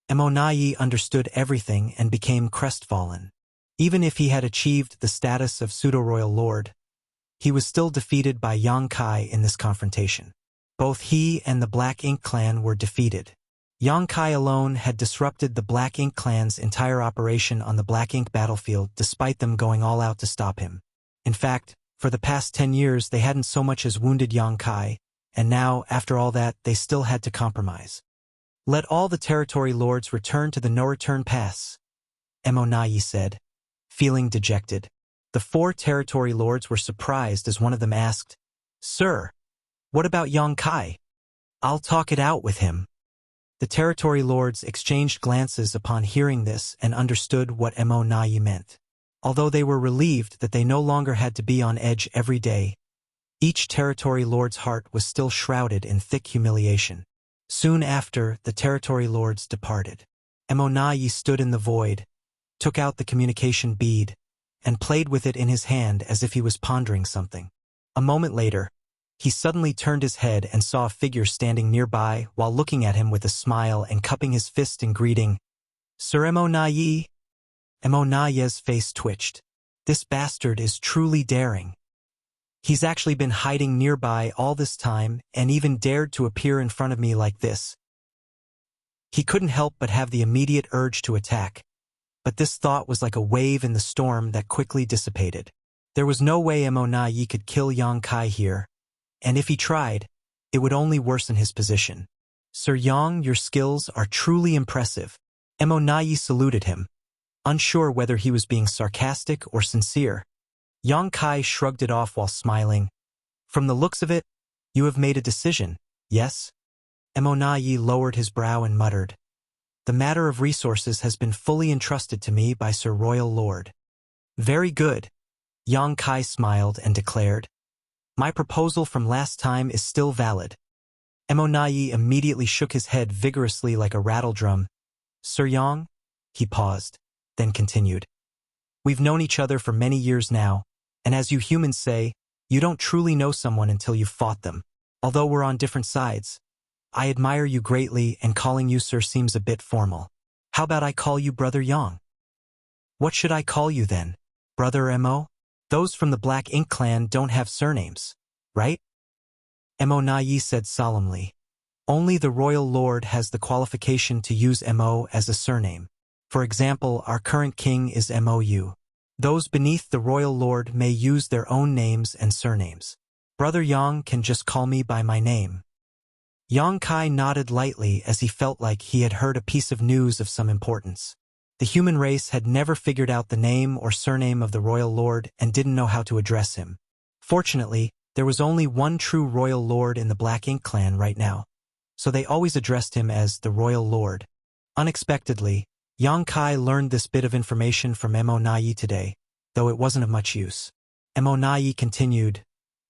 Mo Nai understood everything and became crestfallen. Even if he had achieved the status of pseudo-royal lord, he was still defeated by Yang Kai in this confrontation. Both he and the Black Ink clan were defeated. Yang Kai alone had disrupted the Black Ink clan's entire operation on the Black Ink battlefield despite them going all out to stop him. In fact, for the past 10 years they hadn't so much as wounded Yang Kai, and now, after all that, they still had to compromise. Let all the territory lords return to the no-return pass, Mo Nai said, feeling dejected. The 4 territory lords were surprised as one of them asked, "Sir, what about Yang Kai? I'll talk it out with him." The territory lords exchanged glances upon hearing this and understood what Mo Nai meant. Although they were relieved that they no longer had to be on edge every day, each territory lord's heart was still shrouded in thick humiliation. Soon after, the territory lords departed. Mo Nai stood in the void, took out the communication bead, and played with it in his hand as if he was pondering something. A moment later, he suddenly turned his head and saw a figure standing nearby while looking at him with a smile and cupping his fist in greeting. "Sir Mo Nai?" Mo Nai's face twitched. This bastard is truly daring. He's actually been hiding nearby all this time and even dared to appear in front of me like this. He couldn't help but have the immediate urge to attack, but this thought was like a wave in the storm that quickly dissipated. There was no way Mo Nai could kill Yang Kai here, and if he tried, it would only worsen his position. "Sir Yang, your skills are truly impressive." Mo Nai saluted him, unsure whether he was being sarcastic or sincere. Yang Kai shrugged it off while smiling. "From the looks of it, you have made a decision, yes?" Mo Nai lowered his brow and muttered, "The matter of resources has been fully entrusted to me by Sir Royal Lord." "Very good," Yang Kai smiled and declared. "My proposal from last time is still valid." Mo Nai immediately shook his head vigorously like a rattledrum. "Sir Yang?" He paused, then continued. "We've known each other for many years now, and as you humans say, you don't truly know someone until you've fought them. Although we're on different sides, I admire you greatly, and calling you sir seems a bit formal. How about I call you Brother Yang?" "What should I call you then? Brother Mo? Those from the Black Ink clan don't have surnames, right?" Mo Nai said solemnly. "Only the Royal Lord has the qualification to use Mo as a surname. For example, our current king is Mou. Those beneath the Royal Lord may use their own names and surnames. Brother Yang can just call me by my name." Yang Kai nodded lightly as he felt like he had heard a piece of news of some importance. The human race had never figured out the name or surname of the royal lord and didn't know how to address him. Fortunately, there was only one true royal lord in the Black Ink clan right now, so they always addressed him as the royal lord. Unexpectedly, Yang Kai learned this bit of information from Mo Nai today, though it wasn't of much use. Mo Nai continued,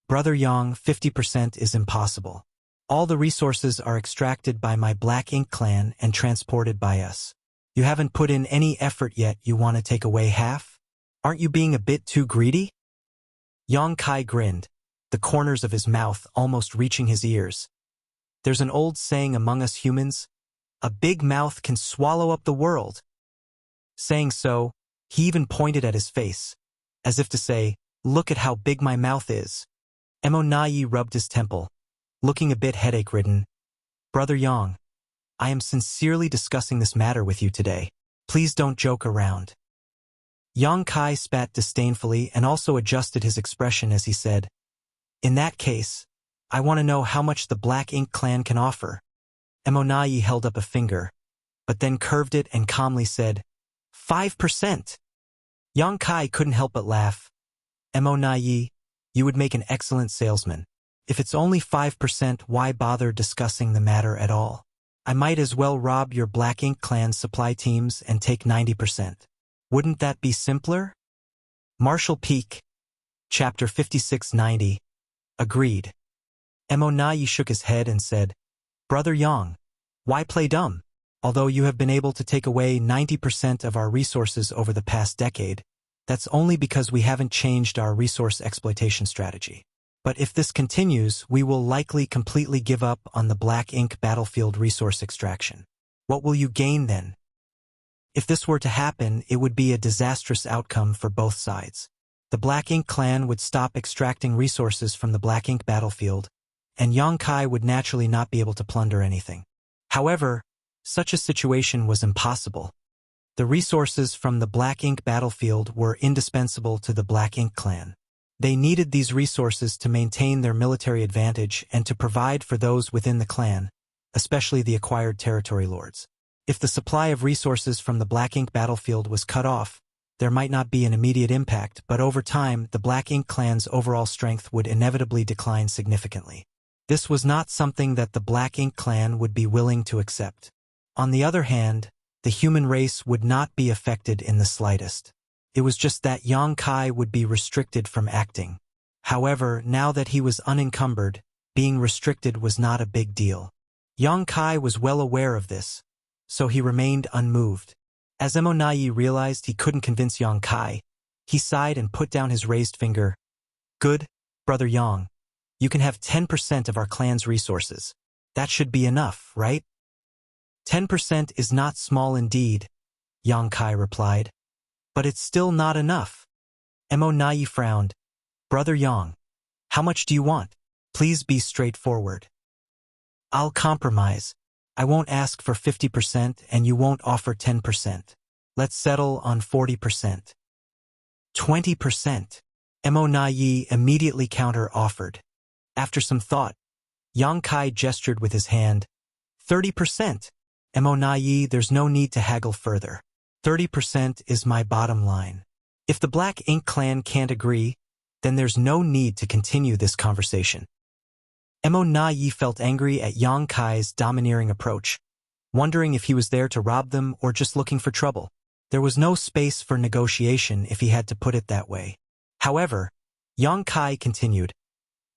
"Brother Yang, 50% is impossible. All the resources are extracted by my Black Ink clan and transported by us. You haven't put in any effort yet, you want to take away half? Aren't you being a bit too greedy?" Yang Kai grinned, the corners of his mouth almost reaching his ears. There's an old saying among us humans, a big mouth can swallow up the world. Saying so, he even pointed at his face, as if to say, "Look at how big my mouth is." Mo Nai rubbed his temple, looking a bit headache-ridden. "Brother Yang, I am sincerely discussing this matter with you today. Please don't joke around." Yang Kai spat disdainfully and also adjusted his expression as he said, "In that case, I want to know how much the Black Ink clan can offer." Mo Nai held up a finger, but then curved it and calmly said, 5%. Yang Kai couldn't help but laugh. Mo Nai, you would make an excellent salesman. If it's only 5%, why bother discussing the matter at all? I might as well rob your Black Ink clan's supply teams and take 90%. Wouldn't that be simpler? Marshall Peak, Chapter 5690. Agreed. Mo Nai shook his head and said, "Brother Yang, why play dumb? Although you have been able to take away 90% of our resources over the past decade, that's only because we haven't changed our resource exploitation strategy. But if this continues, we will likely completely give up on the Black Ink battlefield resource extraction. What will you gain then? If this were to happen, it would be a disastrous outcome for both sides. The Black Ink clan would stop extracting resources from the Black Ink battlefield, and Yang Kai would naturally not be able to plunder anything. However, such a situation was impossible. The resources from the Black Ink battlefield were indispensable to the Black Ink clan. They needed these resources to maintain their military advantage and to provide for those within the clan, especially the acquired territory lords. If the supply of resources from the Black Ink battlefield was cut off, there might not be an immediate impact, but over time, the Black Ink clan's overall strength would inevitably decline significantly. This was not something that the Black Ink clan would be willing to accept. On the other hand, the human race would not be affected in the slightest. It was just that Yang Kai would be restricted from acting. However, now that he was unencumbered, being restricted was not a big deal. Yang Kai was well aware of this, so he remained unmoved. As Mo Nai realized he couldn't convince Yang Kai, he sighed and put down his raised finger. "Good, Brother Yang. You can have 10% of our clan's resources. That should be enough, right?" 10% is not small indeed, Yang Kai replied. "But it's still not enough." Mo Nai frowned. "Brother Yang, how much do you want? Please be straightforward." "I'll compromise. I won't ask for 50% and you won't offer 10%. Let's settle on 40%. 20%. Mo Nai immediately counter-offered. After some thought, Yang Kai gestured with his hand. 30%. Mo Nai, there's no need to haggle further. 30% is my bottom line. If the Black Ink clan can't agree, then there's no need to continue this conversation." Mo Nai felt angry at Yang Kai's domineering approach, wondering if he was there to rob them or just looking for trouble. There was no space for negotiation if he had to put it that way. However, Yang Kai continued,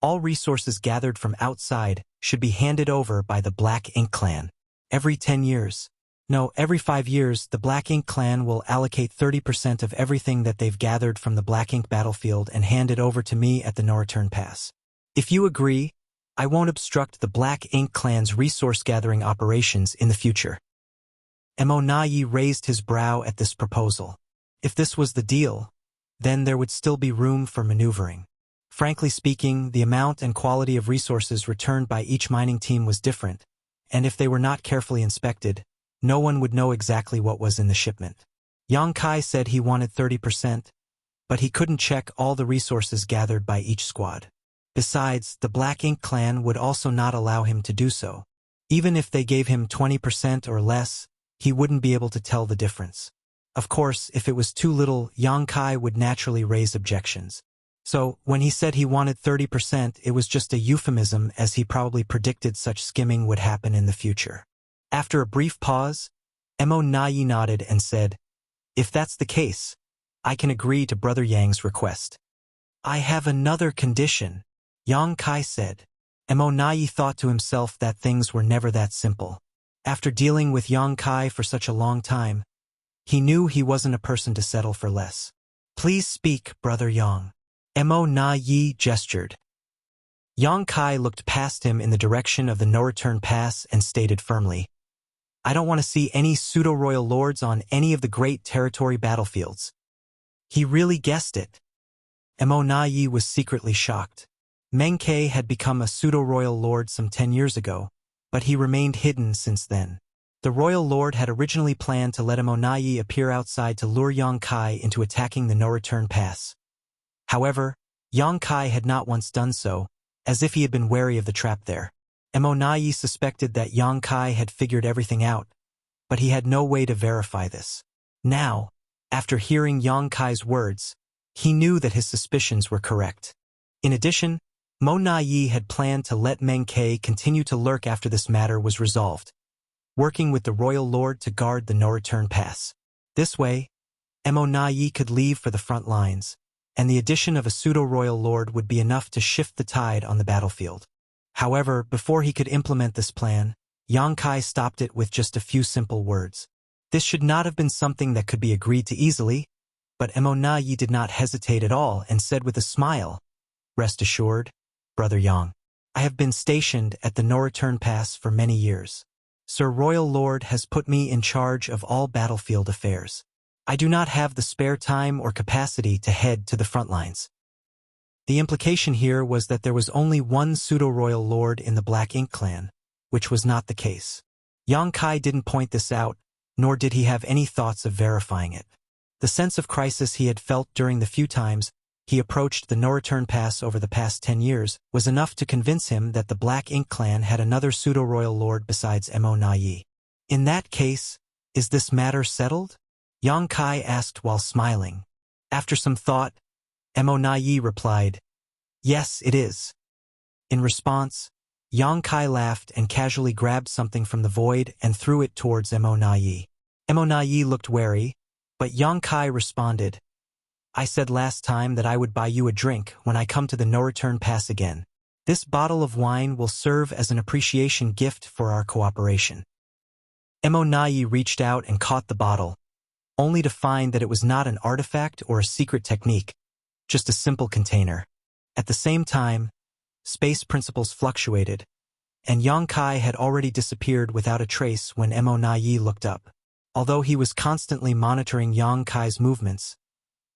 "All resources gathered from outside should be handed over by the Black Ink clan. Every 10 years. No, every 5 years, the Black Ink clan will allocate 30% of everything that they've gathered from the Black Ink battlefield and hand it over to me at the no-return pass. If you agree, I won't obstruct the Black Ink clan's resource-gathering operations in the future." Mo Nai raised his brow at this proposal. If this was the deal, then there would still be room for maneuvering. Frankly speaking, the amount and quality of resources returned by each mining team was different, and if they were not carefully inspected, no one would know exactly what was in the shipment. Yang Kai said he wanted 30%, but he couldn't check all the resources gathered by each squad. Besides, the Black Ink clan would also not allow him to do so. Even if they gave him 20% or less, he wouldn't be able to tell the difference. Of course, if it was too little, Yang Kai would naturally raise objections. So, when he said he wanted 30%, it was just a euphemism, as he probably predicted such skimming would happen in the future. After a brief pause, Mo Nai nodded and said, "If that's the case, I can agree to Brother Yang's request." "I have another condition," Yang Kai said. Mo Nai thought to himself that things were never that simple. After dealing with Yang Kai for such a long time, he knew he wasn't a person to settle for less. "Please speak, Brother Yang." Mo Nai gestured. Yang Kai looked past him in the direction of the no-return pass and stated firmly, "I don't want to see any pseudo-royal lords on any of the great territory battlefields." He really guessed it. Mo Nai was secretly shocked. Meng Ke had become a pseudo-royal lord some 10 years ago, but he remained hidden since then. The royal lord had originally planned to let Mo Nai appear outside to lure Yang Kai into attacking the no-return pass. However, Yang Kai had not once done so, as if he had been wary of the trap there. Mo Nai suspected that Yang Kai had figured everything out, but he had no way to verify this. Now, after hearing Yang Kai's words, he knew that his suspicions were correct. In addition, Mo Nai had planned to let Meng Ke continue to lurk after this matter was resolved, working with the royal lord to guard the no-return pass. This way, Mo Nai could leave for the front lines, and the addition of a pseudo-royal lord would be enough to shift the tide on the battlefield. However, before he could implement this plan, Yang Kai stopped it with just a few simple words. This should not have been something that could be agreed to easily, but Mo Nai did not hesitate at all and said with a smile, "Rest assured, Brother Yang, I have been stationed at the no-return pass for many years. Sir Royal Lord has put me in charge of all battlefield affairs. I do not have the spare time or capacity to head to the front lines." The implication here was that there was only one pseudo-royal lord in the Black Ink clan, which was not the case. Yang Kai didn't point this out, nor did he have any thoughts of verifying it. The sense of crisis he had felt during the few times he approached the no-return pass over the past 10 years was enough to convince him that the Black Ink clan had another pseudo-royal lord besides Mo Nai. "In that case, is this matter settled?" Yang Kai asked while smiling. After some thought, Mo Nai replied, "Yes, it is." In response, Yang Kai laughed and casually grabbed something from the void and threw it towards Mo Nai. Mo Nai looked wary, but Yang Kai responded, "I said last time that I would buy you a drink when I come to the no-return pass again. This bottle of wine will serve as an appreciation gift for our cooperation." Mo Nai reached out and caught the bottle, only to find that it was not an artifact or a secret technique, just a simple container. At the same time, space principles fluctuated, and Yang Kai had already disappeared without a trace when Mo Nai looked up. Although he was constantly monitoring Yang Kai's movements,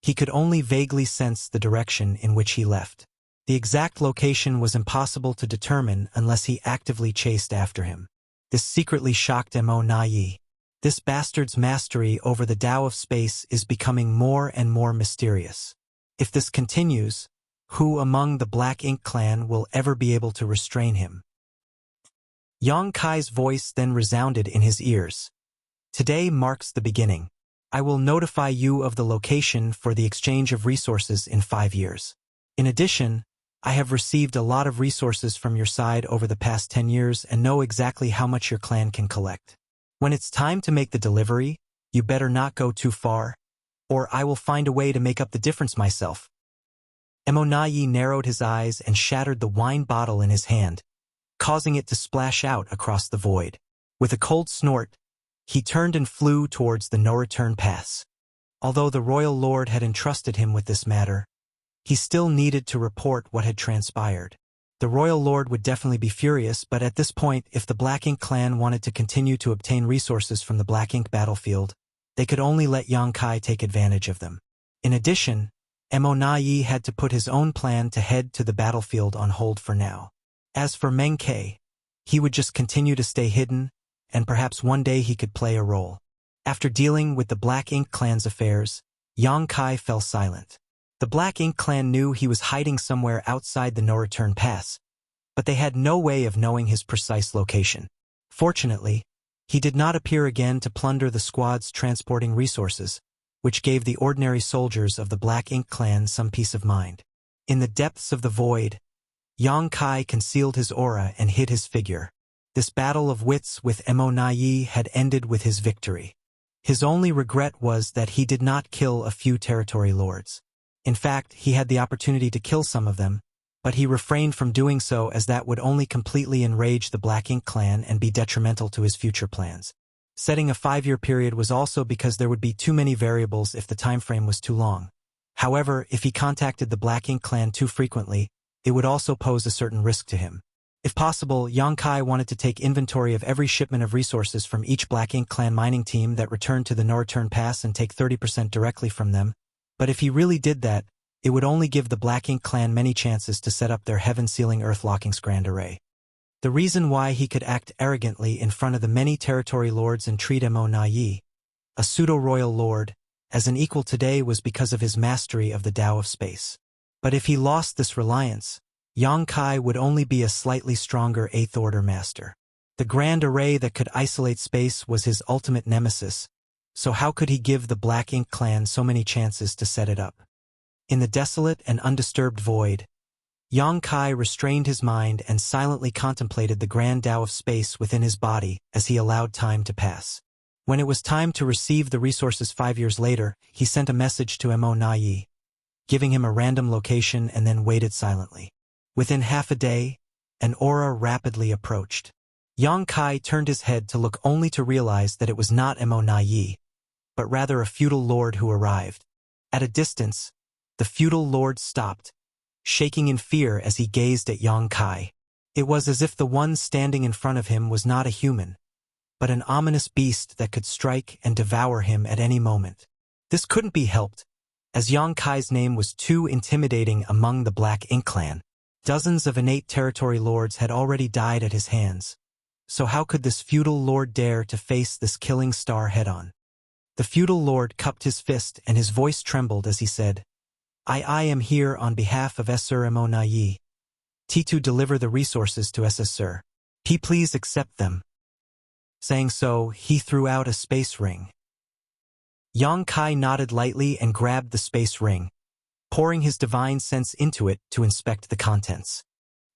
he could only vaguely sense the direction in which he left. The exact location was impossible to determine unless he actively chased after him. This secretly shocked Mo Nai. This bastard's mastery over the Tao of space is becoming more and more mysterious. If this continues, who among the Black Ink clan will ever be able to restrain him? Yang Kai's voice then resounded in his ears. "Today marks the beginning. I will notify you of the location for the exchange of resources in 5 years. In addition, I have received a lot of resources from your side over the past 10 years and know exactly how much your clan can collect. When it's time to make the delivery, you better not go too far, or I will find a way to make up the difference myself." Mo Nai narrowed his eyes and shattered the wine bottle in his hand, causing it to splash out across the void. With a cold snort, he turned and flew towards the no-return pass. Although the royal lord had entrusted him with this matter, he still needed to report what had transpired. The royal lord would definitely be furious, but at this point, if the Black Ink clan wanted to continue to obtain resources from the Black Ink battlefield, they could only let Yang Kai take advantage of them. In addition, Mo Nai had to put his own plan to head to the battlefield on hold for now. As for Meng Ke, he would just continue to stay hidden, and perhaps one day he could play a role. After dealing with the Black Ink clan's affairs, Yang Kai fell silent. The Black Ink clan knew he was hiding somewhere outside the no-return pass, but they had no way of knowing his precise location. Fortunately, he did not appear again to plunder the squads transporting resources, which gave the ordinary soldiers of the Black Ink clan some peace of mind. In the depths of the void, Yang Kai concealed his aura and hid his figure. This battle of wits with Mo Nai had ended with his victory. His only regret was that he did not kill a few territory lords. In fact, he had the opportunity to kill some of them, but he refrained from doing so as that would only completely enrage the Black Ink clan and be detrimental to his future plans. Setting a 5-year period was also because there would be too many variables if the time frame was too long. However, if he contacted the Black Ink clan too frequently, it would also pose a certain risk to him. If possible, Yang Kai wanted to take inventory of every shipment of resources from each Black Ink clan mining team that returned to the no-return pass and take 30% directly from them, but if he really did that, it would only give the Black Ink clan many chances to set up their heaven-sealing Earth-Locking's grand array. The reason why he could act arrogantly in front of the many territory lords and treat Mo Nai, a pseudo-royal lord, as an equal today was because of his mastery of the Tao of space. But if he lost this reliance, Yang Kai would only be a slightly stronger 8th Order master. The grand array that could isolate space was his ultimate nemesis, so how could he give the Black Ink clan so many chances to set it up? In the desolate and undisturbed void, Yang Kai restrained his mind and silently contemplated the grand Tao of space within his body as he allowed time to pass. When it was time to receive the resources 5 years later, he sent a message to Mo Nai, giving him a random location and then waited silently. Within half a day, an aura rapidly approached. Yang Kai turned his head to look only to realize that it was not Mo Nai, but rather a feudal lord who arrived. At a distance, the feudal lord stopped, shaking in fear as he gazed at Yang Kai. It was as if the one standing in front of him was not a human, but an ominous beast that could strike and devour him at any moment. This couldn't be helped, as Yang Kai's name was too intimidating among the Black Ink clan. Dozens of innate territory lords had already died at his hands, so how could this feudal lord dare to face this killing star head-on? The feudal lord cupped his fist and his voice trembled as he said, I am here on behalf of Sir Mo Nai. To deliver the resources to Sir. Please accept them. Saying so, he threw out a space ring. Yang Kai nodded lightly and grabbed the space ring, pouring his divine sense into it to inspect the contents.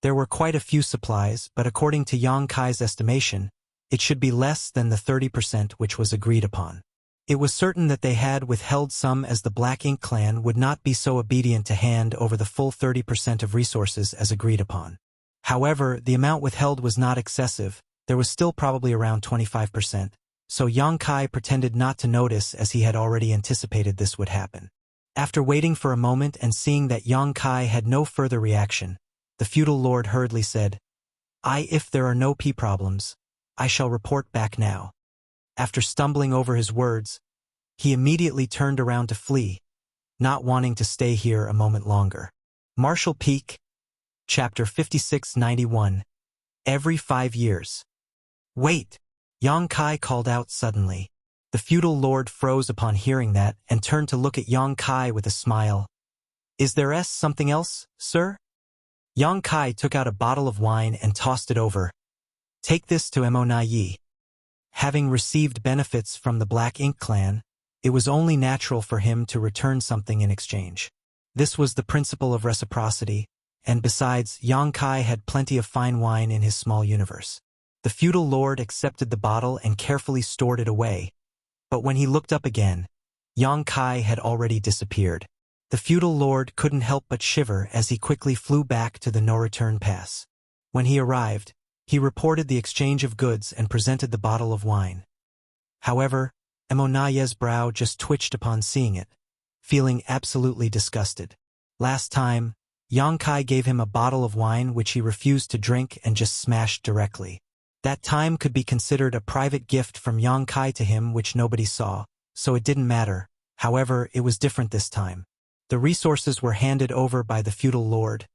There were quite a few supplies, but according to Yang Kai's estimation, it should be less than the 30% which was agreed upon. It was certain that they had withheld some as the Black Ink clan would not be so obedient to hand over the full 30% of resources as agreed upon. However, the amount withheld was not excessive, there was still probably around 25%, so Yang Kai pretended not to notice as he had already anticipated this would happen. After waiting for a moment and seeing that Yang Kai had no further reaction, the feudal lord hurriedly said, If there are no problems, I shall report back now. After stumbling over his words, he immediately turned around to flee, not wanting to stay here a moment longer. Marshall Peak, Chapter 5691. Every 5 years. Wait! Yang Kai called out suddenly. The feudal lord froze upon hearing that and turned to look at Yang Kai with a smile. Is there something else, sir? Yang Kai took out a bottle of wine and tossed it over. Take this to Mo Nai. Having received benefits from the Black Ink clan, it was only natural for him to return something in exchange. This was the principle of reciprocity, and besides, Yang Kai had plenty of fine wine in his small universe. The feudal lord accepted the bottle and carefully stored it away, but when he looked up again, Yang Kai had already disappeared. The feudal lord couldn't help but shiver as he quickly flew back to the no-return pass. When he arrived, he reported the exchange of goods and presented the bottle of wine. However, Mo Nai's brow just twitched upon seeing it, feeling absolutely disgusted. Last time, Yang Kai gave him a bottle of wine which he refused to drink and just smashed directly. That time could be considered a private gift from Yang Kai to him which nobody saw, so it didn't matter. However, it was different this time. The resources were handed over by the feudal lord,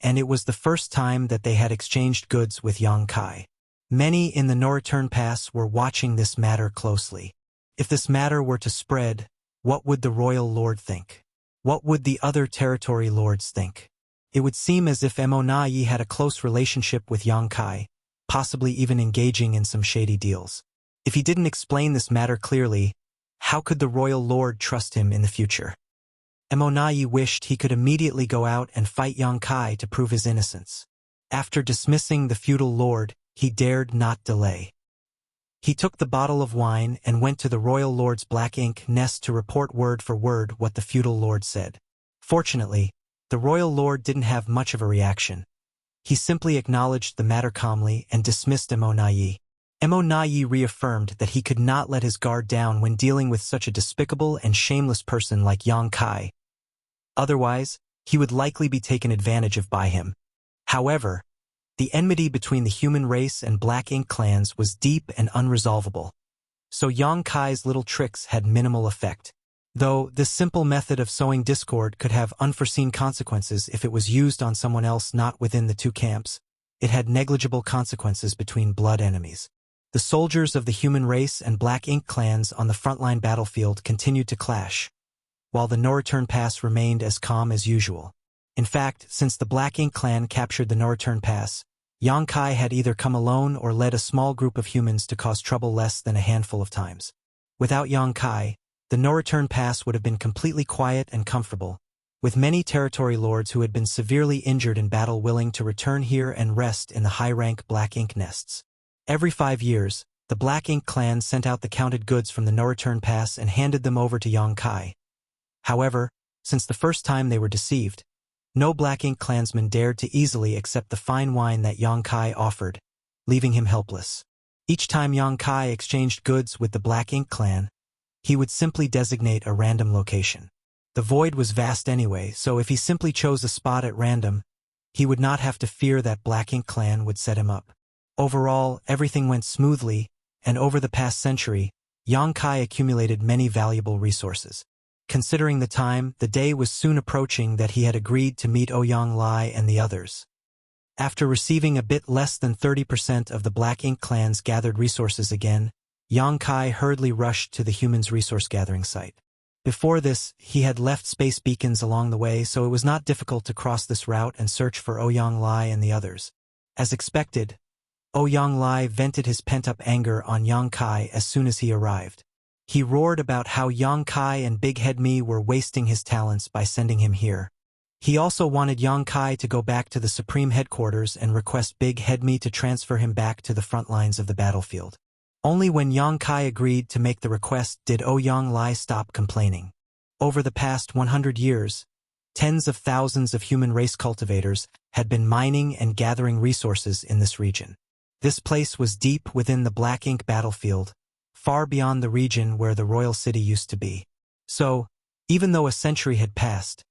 and it was the first time that they had exchanged goods with Yang Kai. Many in the no-return pass were watching this matter closely. If this matter were to spread, what would the royal lord think? What would the other territory lords think? It would seem as if Yi had a close relationship with Yang Kai, possibly even engaging in some shady deals. If he didn't explain this matter clearly, how could the royal lord trust him in the future? Yi wished he could immediately go out and fight Yang Kai to prove his innocence. After dismissing the feudal lord, he dared not delay. He took the bottle of wine and went to the royal lord's black ink nest to report word for word what the feudal lord said. Fortunately, the royal lord didn't have much of a reaction. He simply acknowledged the matter calmly and dismissed Yi. Yi reaffirmed that he could not let his guard down when dealing with such a despicable and shameless person like Yang Kai. Otherwise, he would likely be taken advantage of by him. However, the enmity between the human race and Black Ink clans was deep and unresolvable. So Yang Kai's little tricks had minimal effect. Though this simple method of sowing discord could have unforeseen consequences if it was used on someone else not within the two camps, it had negligible consequences between blood enemies. The soldiers of the human race and Black Ink clans on the frontline battlefield continued to clash, while the no-return pass remained as calm as usual. In fact, since the Black Ink clan captured the no-return pass, Yang Kai had either come alone or led a small group of humans to cause trouble less than a handful of times. Without Yang Kai, the no-return pass would have been completely quiet and comfortable, with many territory lords who had been severely injured in battle willing to return here and rest in the high-rank Black Ink nests. Every 5 years, the Black Ink clan sent out the counted goods from the no-return pass and handed them over to Yang Kai. However, since the first time they were deceived, no Black Ink clansman dared to easily accept the fine wine that Yang Kai offered, leaving him helpless. Each time Yang Kai exchanged goods with the Black Ink clan, he would simply designate a random location. The void was vast anyway, so if he simply chose a spot at random, he would not have to fear that Black Ink clan would set him up. Overall, everything went smoothly, and over the past century, Yang Kai accumulated many valuable resources. Considering the time, the day was soon approaching that he had agreed to meet Ouyang Lai and the others. After receiving a bit less than 30% of the Black Ink clan's gathered resources again, Yang Kai hurriedly rushed to the humans' resource gathering site. Before this, he had left space beacons along the way, so it was not difficult to cross this route and search for Ouyang Lai and the others. As expected, Ouyang Lai vented his pent-up anger on Yang Kai as soon as he arrived. He roared about how Yang Kai and Big Head Me were wasting his talents by sending him here. He also wanted Yang Kai to go back to the Supreme Headquarters and request Big Head Me to transfer him back to the front lines of the battlefield. Only when Yang Kai agreed to make the request did Ouyang Lai stop complaining. Over the past 100 years, tens of thousands of human race cultivators had been mining and gathering resources in this region. This place was deep within the Black Ink battlefield, far beyond the region where the royal city used to be. So, even though a century had passed,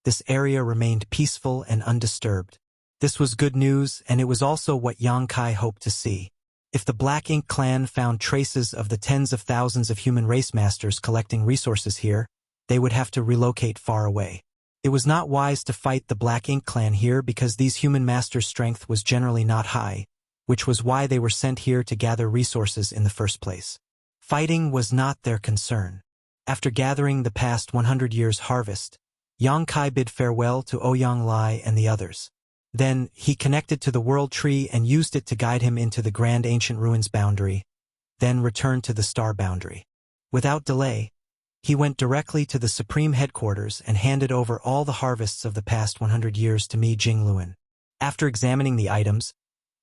this area remained peaceful and undisturbed. This was good news, and it was also what Yang Kai hoped to see. If the Black Ink clan found traces of the tens of thousands of human race masters collecting resources here, they would have to relocate far away. It was not wise to fight the Black Ink clan here because these human masters' strength was generally not high, which was why they were sent here to gather resources in the first place. Fighting was not their concern. After gathering the past 100 years' harvest, Yang Kai bid farewell to Ouyang Lai and the others. Then, he connected to the World Tree and used it to guide him into the Grand Ancient Ruins boundary, then returned to the Star boundary. Without delay, he went directly to the Supreme Headquarters and handed over all the harvests of the past 100 years to Mi Jingluan. After examining the items,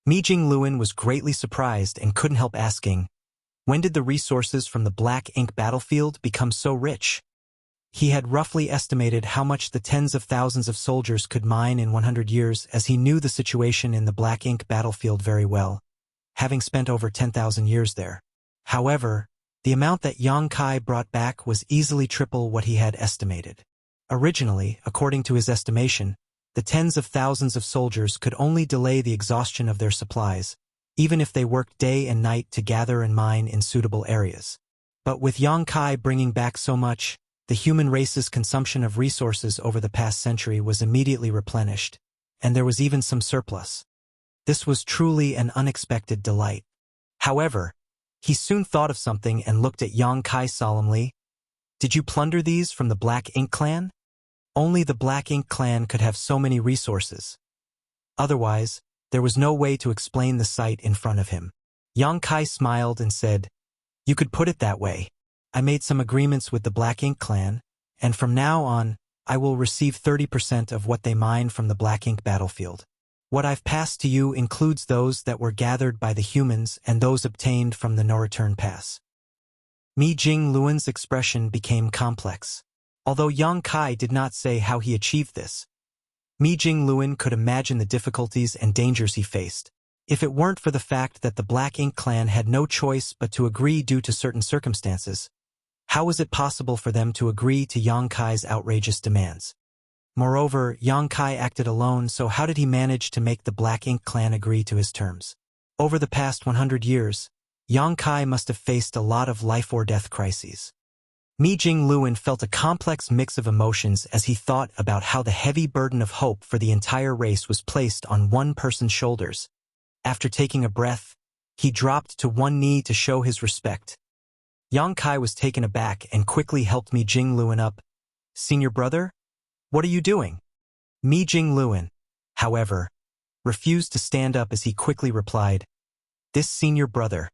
Mi Jingluan was greatly surprised and couldn't help asking, when did the resources from the Black Ink battlefield become so rich? He had roughly estimated how much the tens of thousands of soldiers could mine in 100 years, as he knew the situation in the Black Ink battlefield very well, having spent over 10,000 years there. However, the amount that Yang Kai brought back was easily triple what he had estimated. Originally, according to his estimation, the tens of thousands of soldiers could only delay the exhaustion of their supplies, even if they worked day and night to gather and mine in suitable areas. But with Yang Kai bringing back so much, the human race's consumption of resources over the past century was immediately replenished, and there was even some surplus. This was truly an unexpected delight. However, he soon thought of something and looked at Yang Kai solemnly. "Did you plunder these from the Black Ink clan?" Only the Black Ink clan could have so many resources. Otherwise, there was no way to explain the sight in front of him. Yang Kai smiled and said, "You could put it that way. I made some agreements with the Black Ink clan, and from now on, I will receive 30% of what they mine from the Black Ink battlefield. What I've passed to you includes those that were gathered by the humans and those obtained from the no-return pass." Mi Jing Luan's expression became complex. Although Yang Kai did not say how he achieved this, Mi Jing Luan could imagine the difficulties and dangers he faced. If it weren't for the fact that the Black Ink clan had no choice but to agree due to certain circumstances, how was it possible for them to agree to Yang Kai's outrageous demands? Moreover, Yang Kai acted alone, so how did he manage to make the Black Ink clan agree to his terms? Over the past 100 years, Yang Kai must have faced a lot of life-or-death crises. Mi Jing Luan felt a complex mix of emotions as he thought about how the heavy burden of hope for the entire race was placed on one person's shoulders. After taking a breath, he dropped to one knee to show his respect. Yang Kai was taken aback and quickly helped Mi Jing Luan up. "Senior brother? What are you doing?" Mi Jing Luan, however, refused to stand up as he quickly replied, "This senior brother,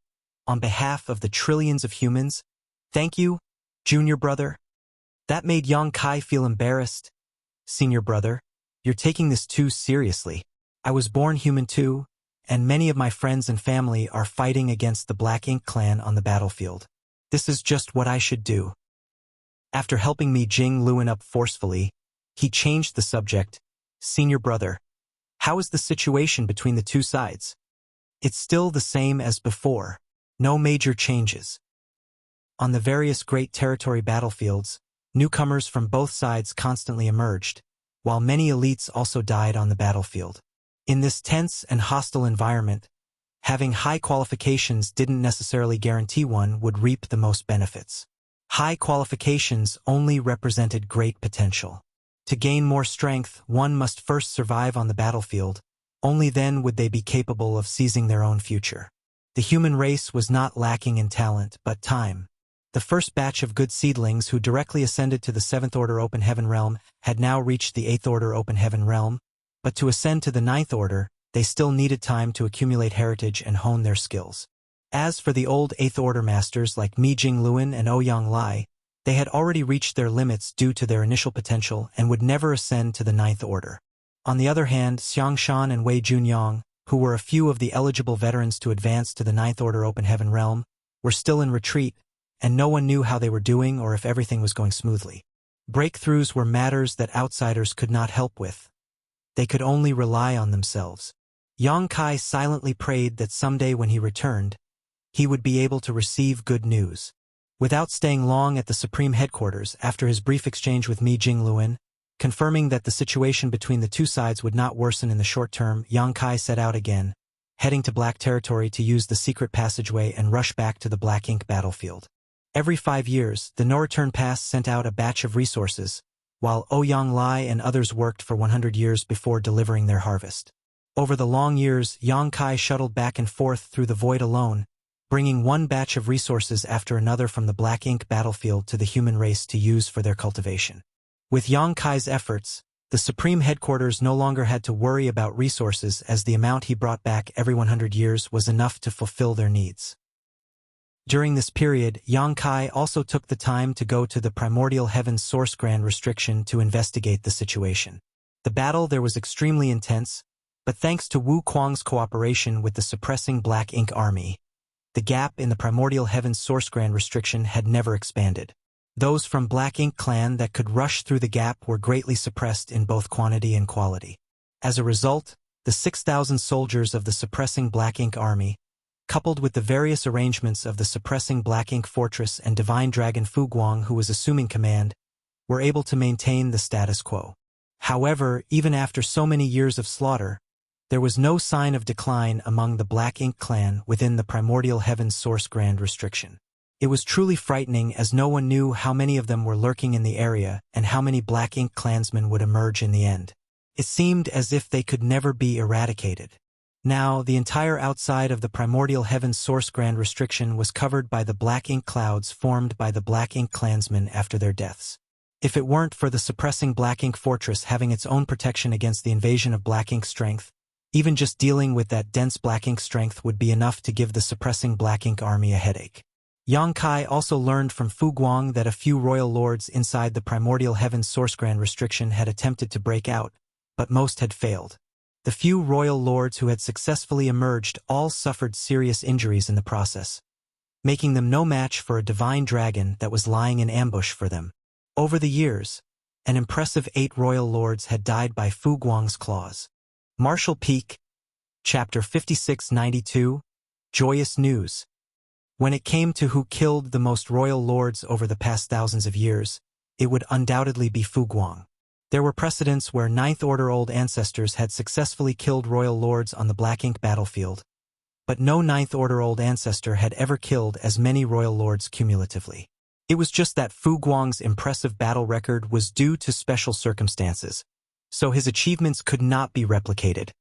on behalf of the trillions of humans, thank you, junior brother." That made Yang Kai feel embarrassed. "Senior brother, you're taking this too seriously. I was born human too, and many of my friends and family are fighting against the Black Ink clan on the battlefield. This is just what I should do." After helping Mi Jing Luan up forcefully, he changed the subject. "Senior brother, how is the situation between the two sides?" "It's still the same as before. No major changes." On the various Great Territory battlefields, newcomers from both sides constantly emerged, while many elites also died on the battlefield. In this tense and hostile environment, having high qualifications didn't necessarily guarantee one would reap the most benefits. High qualifications only represented great potential. To gain more strength, one must first survive on the battlefield. Only then would they be capable of seizing their own future. The human race was not lacking in talent, but time. The first batch of good seedlings who directly ascended to the 7th Order Open Heaven Realm had now reached the 8th Order Open Heaven Realm, but to ascend to the 9th Order, they still needed time to accumulate heritage and hone their skills. As for the old 8th Order masters like Mi Jing Luan and Ouyang Lai, they had already reached their limits due to their initial potential and would never ascend to the 9th Order. On the other hand, Xiang Shan and Wei Junyang, who were a few of the eligible veterans to advance to the 9th Order Open Heaven Realm, were still in retreat, and no one knew how they were doing or if everything was going smoothly. Breakthroughs were matters that outsiders could not help with. They could only rely on themselves. Yang Kai silently prayed that someday when he returned, he would be able to receive good news. Without staying long at the Supreme Headquarters after his brief exchange with Mi Jing Luan, confirming that the situation between the two sides would not worsen in the short term, Yang Kai set out again, heading to Black Territory to use the secret passageway and rush back to the Black Ink battlefield. Every 5 years, the No-Return Pass sent out a batch of resources, while Ouyang Lai and others worked for 100 years before delivering their harvest. Over the long years, Yang Kai shuttled back and forth through the void alone, bringing one batch of resources after another from the Black Ink battlefield to the human race to use for their cultivation. With Yang Kai's efforts, the Supreme Headquarters no longer had to worry about resources as the amount he brought back every 100 years was enough to fulfill their needs. During this period, Yang Kai also took the time to go to the Primordial Heaven's Source Grand Restriction to investigate the situation. The battle there was extremely intense, but thanks to Wu Kuang's cooperation with the suppressing Black Ink army, the gap in the Primordial Heaven's Source Grand Restriction had never expanded. Those from Black Ink clan that could rush through the gap were greatly suppressed in both quantity and quality. As a result, the 6,000 soldiers of the suppressing Black Ink army, coupled with the various arrangements of the suppressing Black Ink fortress and Divine Dragon Fu Guang who was assuming command, were able to maintain the status quo. However, even after so many years of slaughter, there was no sign of decline among the Black Ink clan within the Primordial Heaven's Source Grand Restriction. It was truly frightening as no one knew how many of them were lurking in the area and how many Black Ink clansmen would emerge in the end. It seemed as if they could never be eradicated. Now, the entire outside of the Primordial Heaven's Source Grand Restriction was covered by the Black Ink clouds formed by the Black Ink clansmen after their deaths. If it weren't for the suppressing Black Ink Fortress having its own protection against the invasion of Black Ink strength, even just dealing with that dense Black Ink strength would be enough to give the suppressing Black Ink army a headache. Yang Kai also learned from Fu Guang that a few royal lords inside the Primordial Heaven's Source Grand Restriction had attempted to break out, but most had failed. The few royal lords who had successfully emerged all suffered serious injuries in the process, making them no match for a divine dragon that was lying in ambush for them. Over the years, an impressive 8 royal lords had died by Fu Guang's claws. Martial Peak, Chapter 5692, Joyous News. When it came to who killed the most royal lords over the past thousands of years, it would undoubtedly be Fu Guang. There were precedents where Ninth Order old ancestors had successfully killed royal lords on the Black Ink battlefield, but no Ninth Order old ancestor had ever killed as many royal lords cumulatively. It was just that Fu Guang's impressive battle record was due to special circumstances, so his achievements could not be replicated.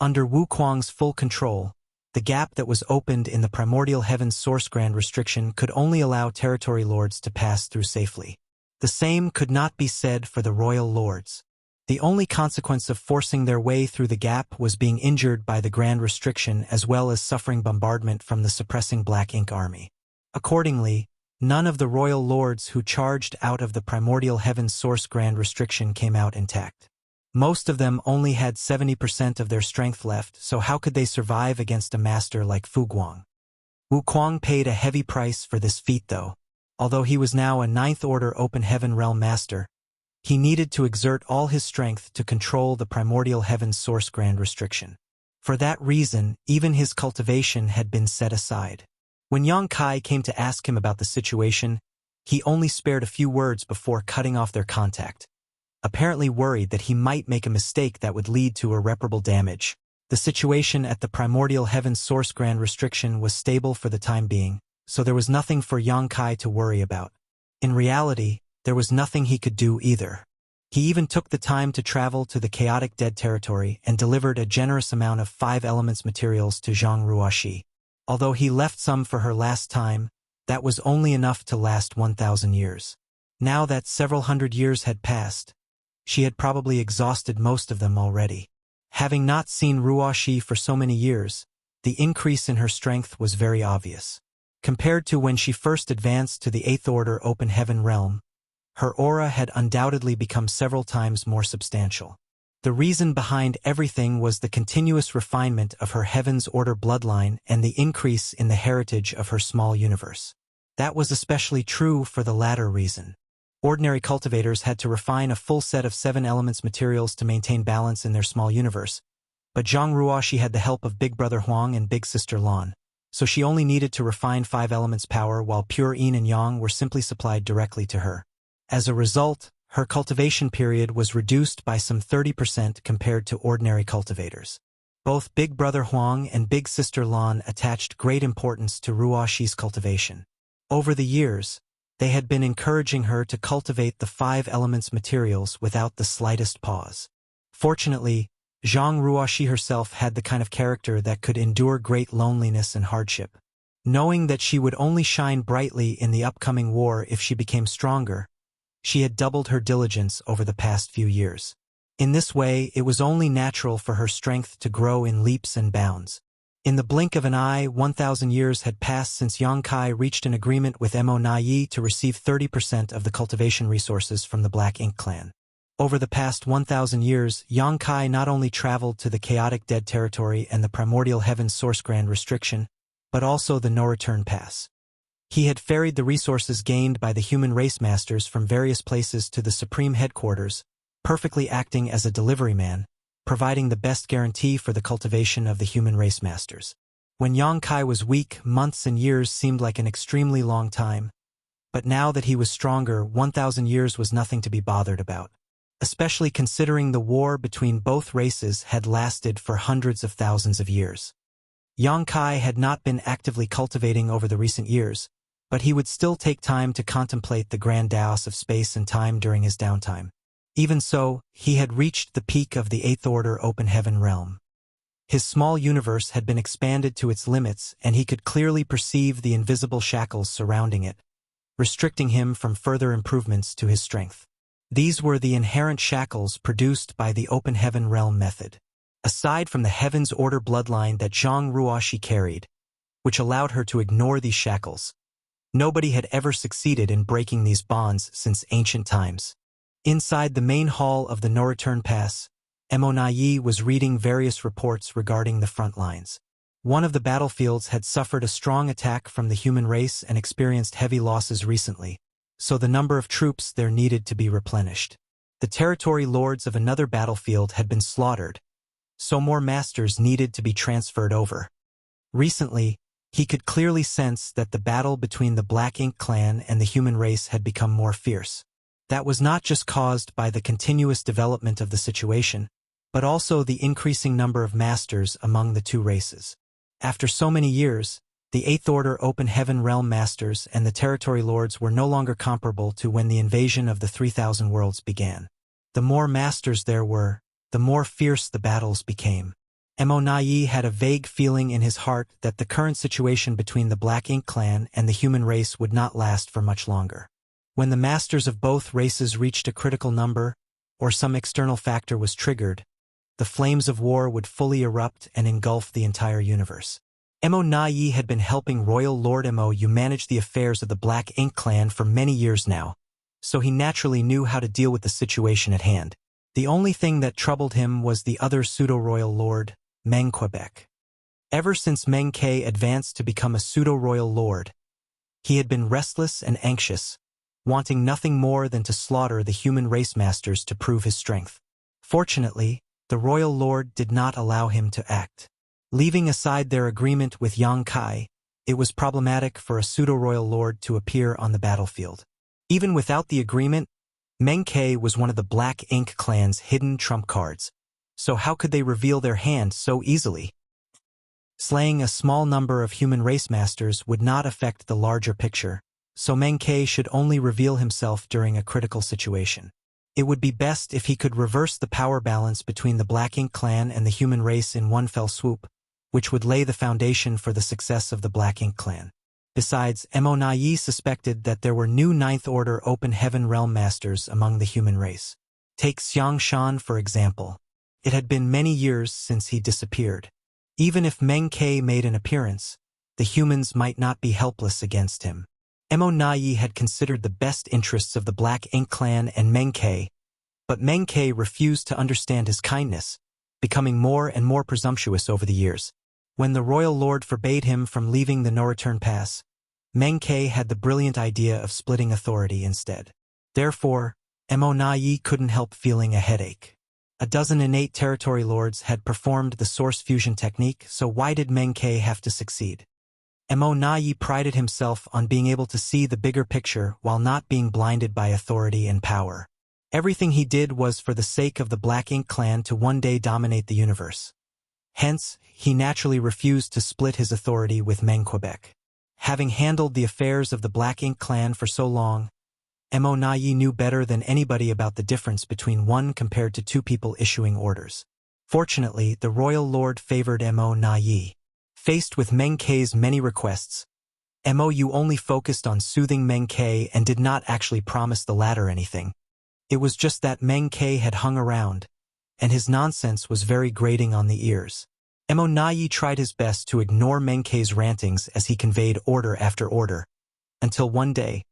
Under Wu Kuang's full control, the gap that was opened in the Primordial Heaven's Source Grand Restriction could only allow territory lords to pass through safely. The same could not be said for the royal lords. The only consequence of forcing their way through the gap was being injured by the Grand Restriction as well as suffering bombardment from the suppressing Black Ink army. Accordingly, none of the royal lords who charged out of the Primordial Heaven's Source Grand Restriction came out intact. Most of them only had 70% of their strength left, so how could they survive against a master like Fu Guang? Wu Kuang paid a heavy price for this feat though. Although he was now a Ninth Order Open Heaven Realm Master, he needed to exert all his strength to control the Primordial Heaven's Source Grand Restriction. For that reason, even his cultivation had been set aside. When Yang Kai came to ask him about the situation, he only spared a few words before cutting off their contact, apparently worried that he might make a mistake that would lead to irreparable damage. The situation at the Primordial Heaven's Source Grand Restriction was stable for the time being, so there was nothing for Yang Kai to worry about. In reality, there was nothing he could do either. He even took the time to travel to the chaotic dead territory and delivered a generous amount of 5 elements materials to Zhang Ruoxi. Although he left some for her last time, that was only enough to last 1,000 years. Now that several hundred years had passed, she had probably exhausted most of them already. Having not seen Ruoxi for so many years, the increase in her strength was very obvious. Compared to when she first advanced to the Eighth Order Open Heaven realm, her aura had undoubtedly become several times more substantial. The reason behind everything was the continuous refinement of her Heaven's Order bloodline and the increase in the heritage of her small universe. That was especially true for the latter reason. Ordinary cultivators had to refine a full set of 7 elements materials to maintain balance in their small universe, but Zhang Ruoxi had the help of Big Brother Huang and Big Sister Lan, so she only needed to refine 5 elements power while pure yin and yang were simply supplied directly to her. As a result, her cultivation period was reduced by some 30% compared to ordinary cultivators. Both Big Brother Huang and Big Sister Lan attached great importance to Ruoxi's cultivation. Over the years, they had been encouraging her to cultivate the 5 elements materials without the slightest pause. Fortunately, Zhang Ruoxi herself had the kind of character that could endure great loneliness and hardship. Knowing that she would only shine brightly in the upcoming war if she became stronger, she had doubled her diligence over the past few years. In this way, it was only natural for her strength to grow in leaps and bounds. In the blink of an eye, 1,000 years had passed since Yang Kai reached an agreement with Mo Na Yi to receive 30% of the cultivation resources from the Black Ink clan. Over the past 1,000 years, Yang Kai not only traveled to the chaotic dead territory and the Primordial Heaven's Source Grand Restriction, but also the no-return pass. He had ferried the resources gained by the human race masters from various places to the Supreme Headquarters, perfectly acting as a delivery man, providing the best guarantee for the cultivation of the human race masters. When Yang Kai was weak, months and years seemed like an extremely long time, but now that he was stronger, 1,000 years was nothing to be bothered about. Especially considering the war between both races had lasted for hundreds of thousands of years. Yang Kai had not been actively cultivating over the recent years, but he would still take time to contemplate the grand Taos of space and time during his downtime. Even so, he had reached the peak of the Eighth Order Open Heaven realm. His small universe had been expanded to its limits, and he could clearly perceive the invisible shackles surrounding it, restricting him from further improvements to his strength. These were the inherent shackles produced by the open heaven realm method. Aside from the Heaven's Order bloodline that Zhang Ruoxi carried, which allowed her to ignore these shackles, nobody had ever succeeded in breaking these bonds since ancient times. Inside the main hall of the No Return Pass, Mo was reading various reports regarding the front lines. One of the battlefields had suffered a strong attack from the human race and experienced heavy losses recently, so the number of troops there needed to be replenished. The territory lords of another battlefield had been slaughtered, so more masters needed to be transferred over. Recently, he could clearly sense that the battle between the Black Ink clan and the human race had become more fierce. That was not just caused by the continuous development of the situation, but also the increasing number of masters among the two races. After so many years, the Eighth Order Open Heaven Realm Masters and the Territory Lords were no longer comparable to when the invasion of the 3,000 worlds began. The more masters there were, the more fierce the battles became. Mo had a vague feeling in his heart that the current situation between the Black Ink clan and the human race would not last for much longer. When the masters of both races reached a critical number, or some external factor was triggered, the flames of war would fully erupt and engulf the entire universe. Mo had been helping Royal Lord Mo manage the affairs of the Black Ink clan for many years now, so he naturally knew how to deal with the situation at hand. The only thing that troubled him was the other pseudo-royal lord, Meng Quebec. Ever since Meng Ke advanced to become a pseudo-royal lord, he had been restless and anxious, wanting nothing more than to slaughter the human race masters to prove his strength. Fortunately, the royal lord did not allow him to act. Leaving aside their agreement with Yang Kai, it was problematic for a pseudo-royal lord to appear on the battlefield. Even without the agreement, Meng Ke was one of the Black Ink clan's hidden trump cards, so how could they reveal their hand so easily? Slaying a small number of human race masters would not affect the larger picture, so Meng Ke should only reveal himself during a critical situation. It would be best if he could reverse the power balance between the Black Ink clan and the human race in one fell swoop, which would lay the foundation for the success of the Black Ink clan. Besides, Mo suspected that there were new Ninth Order Open Heaven Realm Masters among the human race. Take Xiang Shan, for example. It had been many years since he disappeared. Even if Meng Ke made an appearance, the humans might not be helpless against him. Mo had considered the best interests of the Black Ink clan and Meng Ke, but Meng Ke refused to understand his kindness, becoming more and more presumptuous over the years. When the royal lord forbade him from leaving the No Return Pass, Meng Ke had the brilliant idea of splitting authority instead. Therefore, Mo couldn't help feeling a headache. A dozen innate territory lords had performed the source fusion technique, so why did Meng Ke have to succeed? Mo prided himself on being able to see the bigger picture while not being blinded by authority and power. Everything he did was for the sake of the Black Ink clan to one day dominate the universe. Hence, he naturally refused to split his authority with Meng Quebec. Having handled the affairs of the Black Ink clan for so long, Mo knew better than anybody about the difference between one compared to two people issuing orders. Fortunately, the royal lord favored Mo. Faced with Meng Ke's many requests, Mo only focused on soothing Meng Ke and did not actually promise the latter anything. It was just that Meng Ke had hung around, and his nonsense was very grating on the ears. Mo tried his best to ignore Meng Ke's rantings as he conveyed order after order, until one day,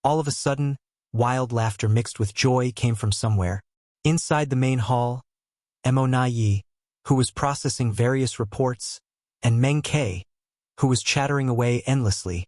all of a sudden, wild laughter mixed with joy came from somewhere. Inside the main hall, Mo, who was processing various reports, and Meng Ke, who was chattering away endlessly,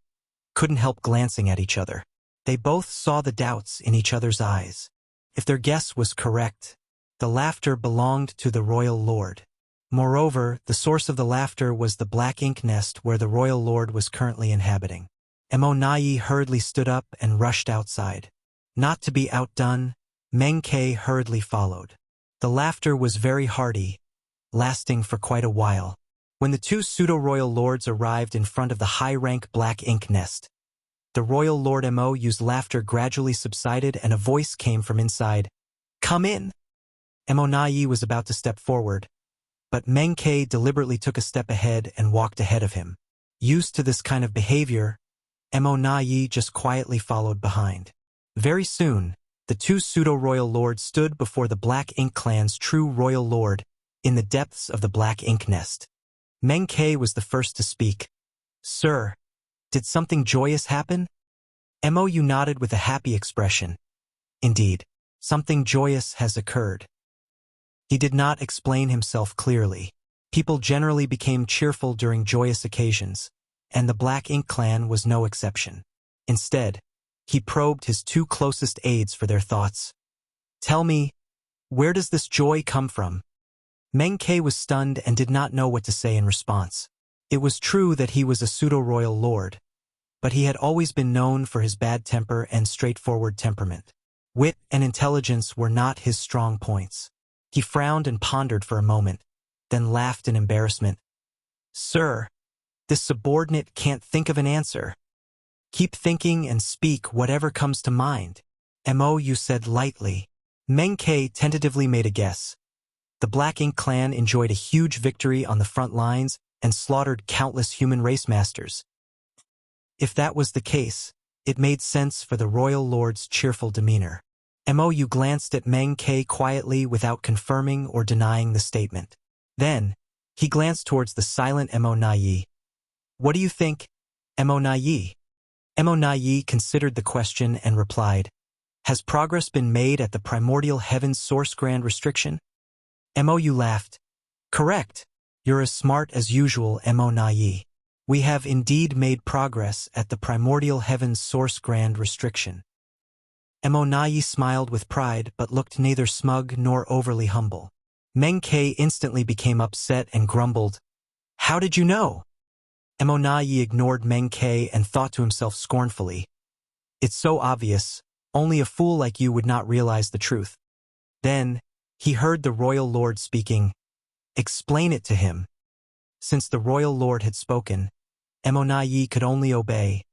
couldn't help glancing at each other. They both saw the doubts in each other's eyes. If their guess was correct, the laughter belonged to the royal lord. Moreover, the source of the laughter was the Black Ink nest where the royal lord was currently inhabiting. Mo hurriedly stood up and rushed outside. Not to be outdone, Meng Ke hurriedly followed. The laughter was very hearty, lasting for quite a while. When the two pseudo-royal lords arrived in front of the high-rank Black Ink nest, the royal lord Mo laughter gradually subsided and a voice came from inside. "Come in!" Mo was about to step forward, but Meng Ke deliberately took a step ahead and walked ahead of him. Used to this kind of behavior, Mo just quietly followed behind. Very soon, The two pseudo-royal lords stood before the Black Ink clan's true royal lord in the depths of the Black Ink nest. Meng Ke was the first to speak. "Sir, did something joyous happen?" Mou nodded with a happy expression. "Indeed, something joyous has occurred." He did not explain himself clearly. People generally became cheerful during joyous occasions, and the Black Ink clan was no exception. Instead, he probed his two closest aides for their thoughts. "Tell me, where does this joy come from?" Meng Ke was stunned and did not know what to say in response. It was true that he was a pseudo-royal lord, but he had always been known for his bad temper and straightforward temperament. Wit and intelligence were not his strong points. He frowned and pondered for a moment, then laughed in embarrassment. "Sir, this subordinate can't think of an answer." "Keep thinking and speak whatever comes to mind," Mou said lightly. Meng Ke tentatively made a guess. The Black Ink clan enjoyed a huge victory on the front lines and slaughtered countless human race masters. If that was the case, it made sense for the royal lord's cheerful demeanor. Mou glanced at Meng Ke quietly without confirming or denying the statement. Then, he glanced towards the silent Mo Nai. "What do you think, Mo Nai?" Mo Nai considered the question and replied, "Has progress been made at the primordial heaven's source grand restriction?" Mou laughed. "Correct. You're as smart as usual, Mo Nai. We have indeed made progress at the primordial heaven's source grand restriction." Mo Nai smiled with pride but looked neither smug nor overly humble. Meng Ke instantly became upset and grumbled, "How did you know?" Mo Nai ignored Meng Ke and thought to himself scornfully, "It's so obvious, only a fool like you would not realize the truth." Then, he heard the royal lord speaking. "Explain it to him." Since the royal lord had spoken, Mo Nai could only obey.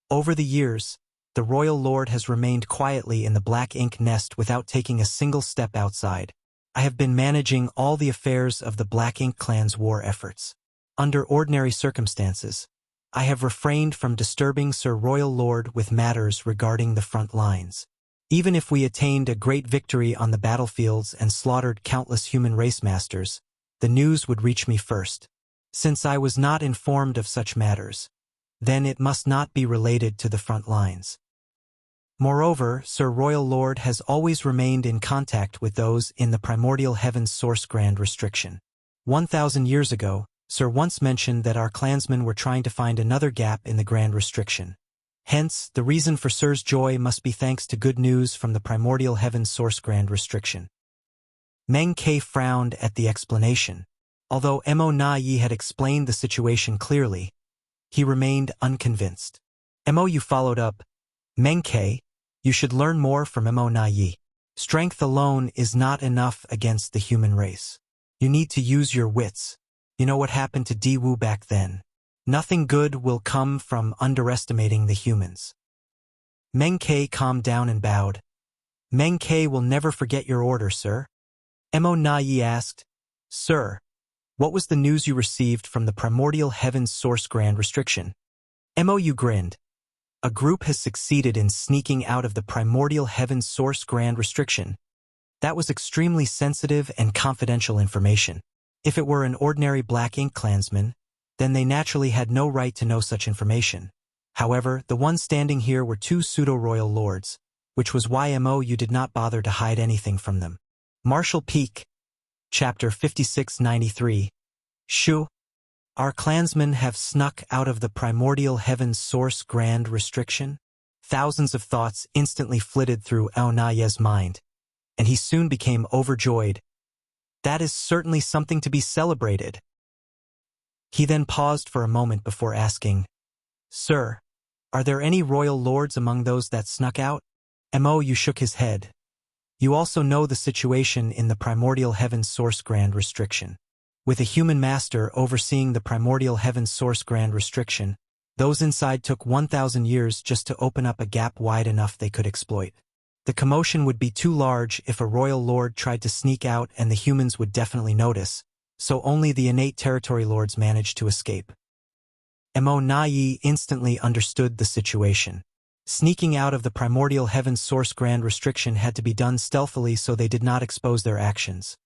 Over the years, the royal lord has remained quietly in the Black Ink nest without taking a single step outside. "I have been managing all the affairs of the Black Ink clan's war efforts. Under ordinary circumstances, I have refrained from disturbing Sir Royal Lord with matters regarding the front lines. Even if we attained a great victory on the battlefields and slaughtered countless human race masters, the news would reach me first. Since I was not informed of such matters, then it must not be related to the front lines. Moreover, Sir Royal Lord has always remained in contact with those in the primordial heaven's source grand restriction. 1,000 years ago, Sir once mentioned that our clansmen were trying to find another gap in the grand restriction. Hence, the reason for Sir's joy must be thanks to good news from the primordial heaven's source grand restriction." Meng Ke frowned at the explanation. Although Mo Nai had explained the situation clearly, he remained unconvinced. Mou followed up, "Meng Ke, you should learn more from Mo Nai. Strength alone is not enough against the human race. You need to use your wits. You know what happened to Di Wu back then. Nothing good will come from underestimating the humans." Meng Ke calmed down and bowed. "Meng Ke will never forget your order, sir." Mo Nai asked, "Sir, what was the news you received from the primordial heaven's source grand restriction?" Mou grinned. "A group has succeeded in sneaking out of the primordial heaven's source grand restriction. That was extremely sensitive and confidential information. If it were an ordinary Black Ink clansman, then they naturally had no right to know such information. However, the ones standing here were two pseudo-royal lords, which was why Mou did not bother to hide anything from them." Martial Peak, Chapter 5693. Shu. Our clansmen have snuck out of the primordial heaven's source grand restriction? Thousands of thoughts instantly flitted through Aonaye's mind, and he soon became overjoyed. That is certainly something to be celebrated. He then paused for a moment before asking, "Sir, are there any royal lords among those that snuck out?" Mou shook his head. "You also know the situation in the primordial heaven's source grand restriction. With a human master overseeing the primordial heaven's source grand restriction, those inside took 1,000 years just to open up a gap wide enough they could exploit. The commotion would be too large if a royal lord tried to sneak out, and the humans would definitely notice, so only the innate territory lords managed to escape." Mo Nai instantly understood the situation. Sneaking out of the primordial heaven's source grand restriction had to be done stealthily so they did not expose their actions.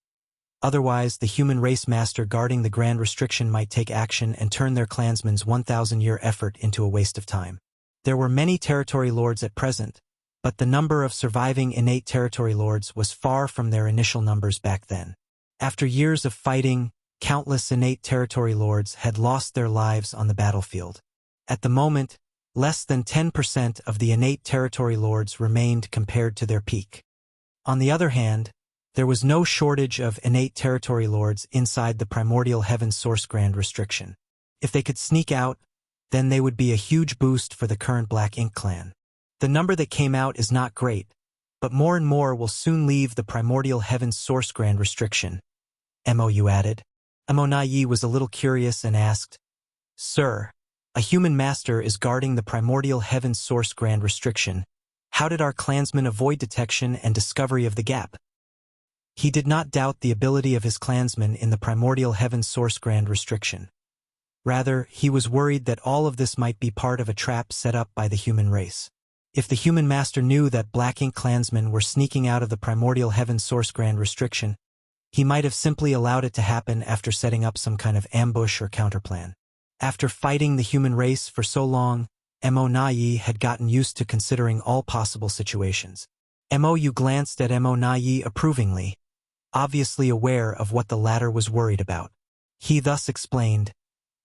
Otherwise, the human race master guarding the grand restriction might take action and turn their clansmen's 1,000-year effort into a waste of time. There were many territory lords at present, but the number of surviving innate territory lords was far from their initial numbers back then. After years of fighting, countless innate territory lords had lost their lives on the battlefield. At the moment, less than 10% of the innate territory lords remained compared to their peak. On the other hand, there was no shortage of innate territory lords inside the primordial heaven source grand restriction. If they could sneak out, then they would be a huge boost for the current Black Ink clan. The number that came out is not great, but more and more will soon leave the primordial heaven source grand restriction. Mo added. Mo was a little curious and asked, "Sir, a human master is guarding the primordial heaven source grand restriction. How did our clansmen avoid detection and discovery of the gap?" He did not doubt the ability of his clansmen in the primordial heaven source grand restriction. Rather, he was worried that all of this might be part of a trap set up by the human race. If the human master knew that Black Ink clansmen were sneaking out of the primordial heaven source grand restriction, he might have simply allowed it to happen after setting up some kind of ambush or counterplan. After fighting the human race for so long, Mo had gotten used to considering all possible situations. Mo glanced at Mo approvingly, obviously aware of what the latter was worried about. He thus explained,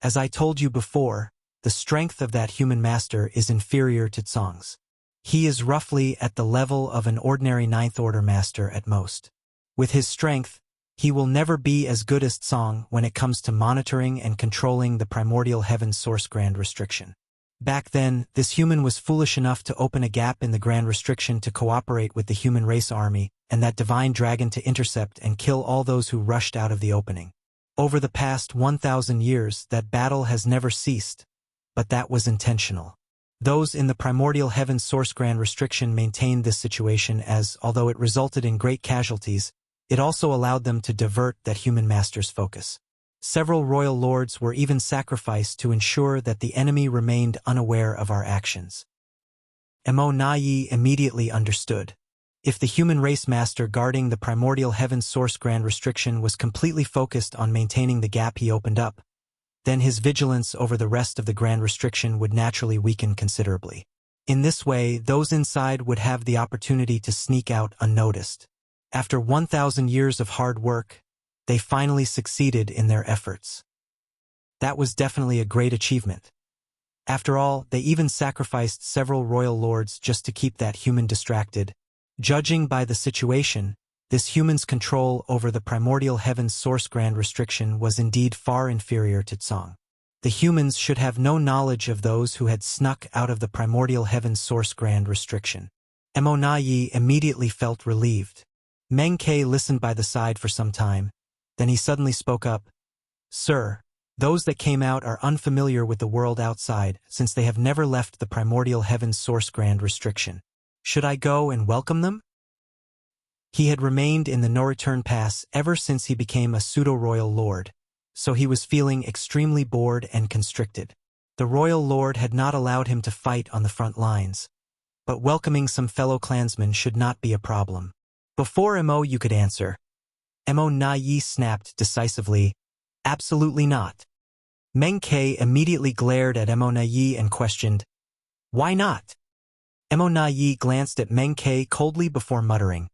"As I told you before, the strength of that human master is inferior to Tsong's. He is roughly at the level of an ordinary Ninth Order master at most. With his strength, he will never be as good as Tsong when it comes to monitoring and controlling the primordial heaven source grand restriction." Back then, this human was foolish enough to open a gap in the grand restriction to cooperate with the human race army and that divine dragon to intercept and kill all those who rushed out of the opening. Over the past 1,000 years, that battle has never ceased, but that was intentional. Those in the primordial heaven source grand restriction maintained this situation as, although it resulted in great casualties, it also allowed them to divert that human master's focus. Several royal lords were even sacrificed to ensure that the enemy remained unaware of our actions. Mo immediately understood. If the human race master guarding the primordial heaven source grand restriction was completely focused on maintaining the gap he opened up, then his vigilance over the rest of the grand restriction would naturally weaken considerably. In this way, those inside would have the opportunity to sneak out unnoticed. After 1,000 years of hard work, they finally succeeded in their efforts. That was definitely a great achievement. After all, they even sacrificed several royal lords just to keep that human distracted. Judging by the situation, this human's control over the primordial heaven's source grand restriction was indeed far inferior to Tsong. The humans should have no knowledge of those who had snuck out of the primordial heaven's source grand restriction. Mo immediately felt relieved. Meng Ke listened by the side for some time. Then he suddenly spoke up. "Sir, those that came out are unfamiliar with the world outside since they have never left the primordial heaven's source grand restriction. Should I go and welcome them?" He had remained in the no return pass ever since he became a pseudo-royal lord, so he was feeling extremely bored and constricted. The royal lord had not allowed him to fight on the front lines, but welcoming some fellow clansmen should not be a problem. Before Mo could answer, Mo snapped decisively, "Absolutely not." Meng Ke immediately glared at Mo and questioned, "Why not?" Mo glanced at Meng Ke coldly before muttering,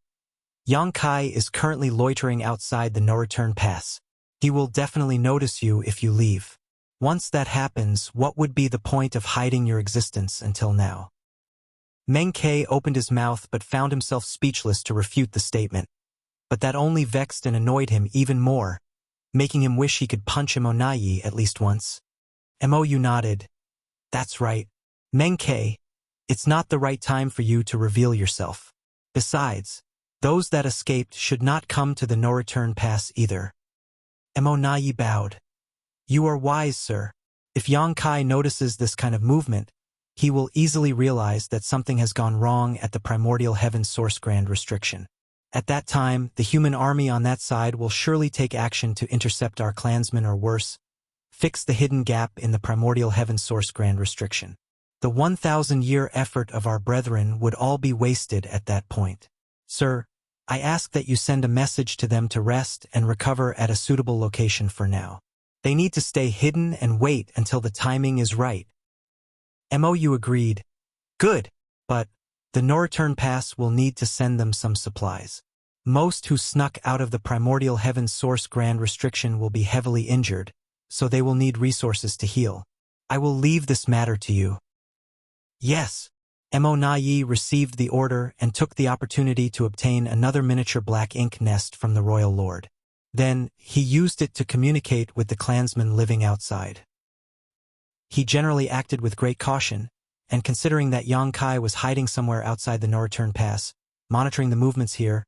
"Yang Kai is currently loitering outside the no-return pass. He will definitely notice you if you leave. Once that happens, what would be the point of hiding your existence until now?" Meng Ke opened his mouth but found himself speechless to refute the statement. But that only vexed and annoyed him even more, making him wish he could punch Mo at least once. Mo nodded. "That's right. Meng Ke, it's not the right time for you to reveal yourself. Besides, those that escaped should not come to the no-return pass either." Mo bowed. "You are wise, sir. If Yang Kai notices this kind of movement, he will easily realize that something has gone wrong at the primordial heaven source grand restriction. At that time, the human army on that side will surely take action to intercept our clansmen or worse, fix the hidden gap in the primordial heaven source grand restriction. The 1,000-year effort of our brethren would all be wasted at that point. Sir, I ask that you send a message to them to rest and recover at a suitable location for now. They need to stay hidden and wait until the timing is right. MOU agreed. Good, but the no-return pass will need to send them some supplies. Most who snuck out of the primordial heaven's source grand restriction will be heavily injured, so they will need resources to heal. I will leave this matter to you. Yes. Nayi received the order and took the opportunity to obtain another miniature black ink nest from the royal lord. Then, he used it to communicate with the clansmen living outside. He generally acted with great caution, and considering that Yang Kai was hiding somewhere outside the no-return pass, monitoring the movements here,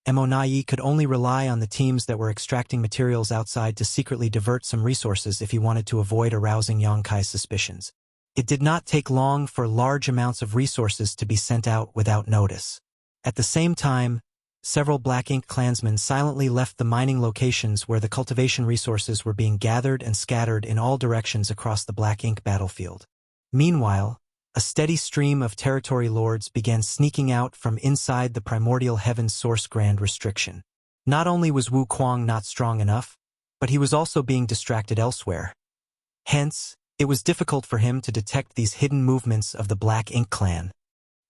Nayi could only rely on the teams that were extracting materials outside to secretly divert some resources if he wanted to avoid arousing Yang Kai's suspicions. It did not take long for large amounts of resources to be sent out without notice. At the same time, several Black Ink clansmen silently left the mining locations where the cultivation resources were being gathered and scattered in all directions across the Black Ink battlefield. Meanwhile, a steady stream of territory lords began sneaking out from inside the primordial heaven's source grand restriction. Not only was Wu Kuang not strong enough, but he was also being distracted elsewhere. Hence, it was difficult for him to detect these hidden movements of the Black Ink clan.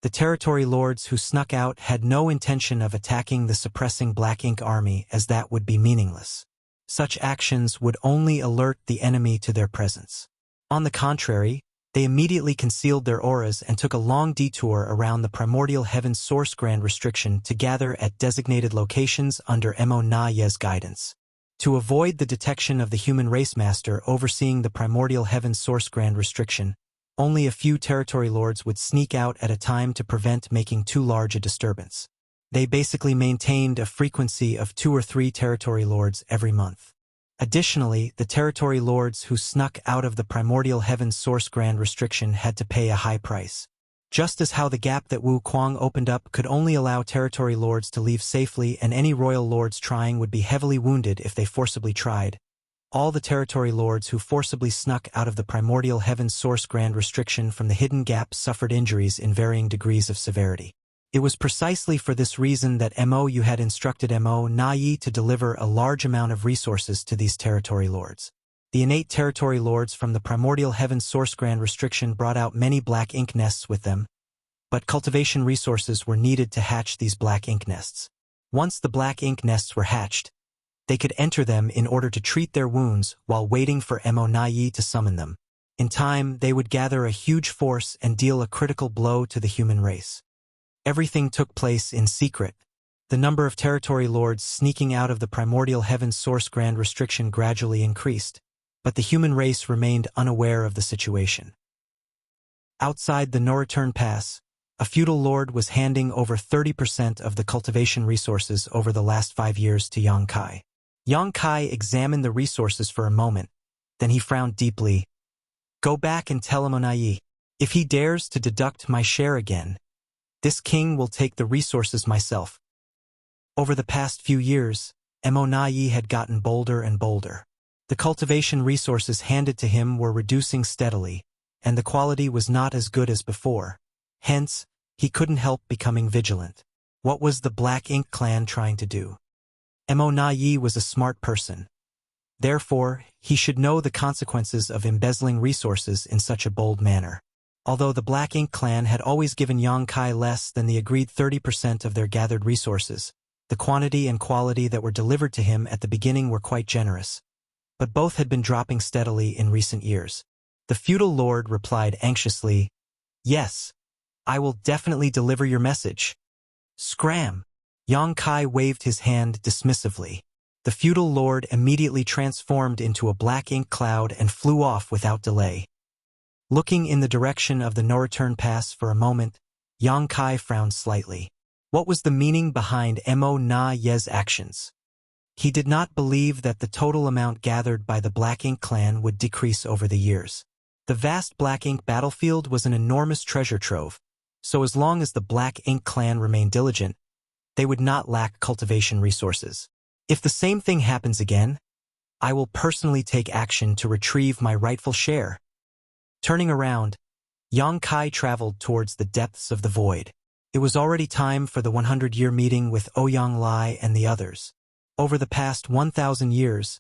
The territory lords who snuck out had no intention of attacking the suppressing Black Ink army, as that would be meaningless. Such actions would only alert the enemy to their presence. On the contrary, they immediately concealed their auras and took a long detour around the primordial heaven's source grand restriction to gather at designated locations under Nayi's guidance. To avoid the detection of the human race master overseeing the primordial heaven's source grand restriction, only a few territory lords would sneak out at a time to prevent making too large a disturbance. They basically maintained a frequency of 2 or 3 territory lords every month. Additionally, the territory lords who snuck out of the primordial heaven's source grand restriction had to pay a high price. Just as how the gap that Wu Kuang opened up could only allow territory lords to leave safely and any royal lords trying would be heavily wounded if they forcibly tried, all the territory lords who forcibly snuck out of the primordial heaven's source grand restriction from the hidden gap suffered injuries in varying degrees of severity. It was precisely for this reason that MOU had instructed Nayi to deliver a large amount of resources to these territory lords. The innate territory lords from the primordial heaven's source grand restriction brought out many Black Ink nests with them, but cultivation resources were needed to hatch these Black Ink nests. Once the Black Ink nests were hatched, they could enter them in order to treat their wounds while waiting for Nayi to summon them. In time, they would gather a huge force and deal a critical blow to the human race. Everything took place in secret. The number of territory lords sneaking out of the primordial heaven's source grand restriction gradually increased, but the human race remained unaware of the situation. Outside the no-return pass, a feudal lord was handing over 30% of the cultivation resources over the last 5 years to Yang Kai. Yang Kai examined the resources for a moment, then he frowned deeply. Go back and tell Nayi, if he dares to deduct my share again, this king will take the resources myself. Over the past few years, Nayi had gotten bolder and bolder. The cultivation resources handed to him were reducing steadily, and the quality was not as good as before. Hence, he couldn't help becoming vigilant. What was the Black Ink clan trying to do? Nayi was a smart person. Therefore, he should know the consequences of embezzling resources in such a bold manner. Although the Black Ink clan had always given Yang Kai less than the agreed 30% of their gathered resources, the quantity and quality that were delivered to him at the beginning were quite generous. But both had been dropping steadily in recent years. The feudal lord replied anxiously, Yes, I will definitely deliver your message. Scram! Yang Kai waved his hand dismissively. The feudal lord immediately transformed into a Black Ink cloud and flew off without delay. Looking in the direction of the no-return pass for a moment, Yang Kai frowned slightly. What was the meaning behind Nayi's actions? He did not believe that the total amount gathered by the Black Ink clan would decrease over the years. The vast Black Ink battlefield was an enormous treasure trove, so as long as the Black Ink clan remained diligent, they would not lack cultivation resources. If the same thing happens again, I will personally take action to retrieve my rightful share. Turning around, Yang Kai traveled towards the depths of the void. It was already time for the 100-year meeting with Ouyang Lai and the others. Over the past 1,000 years,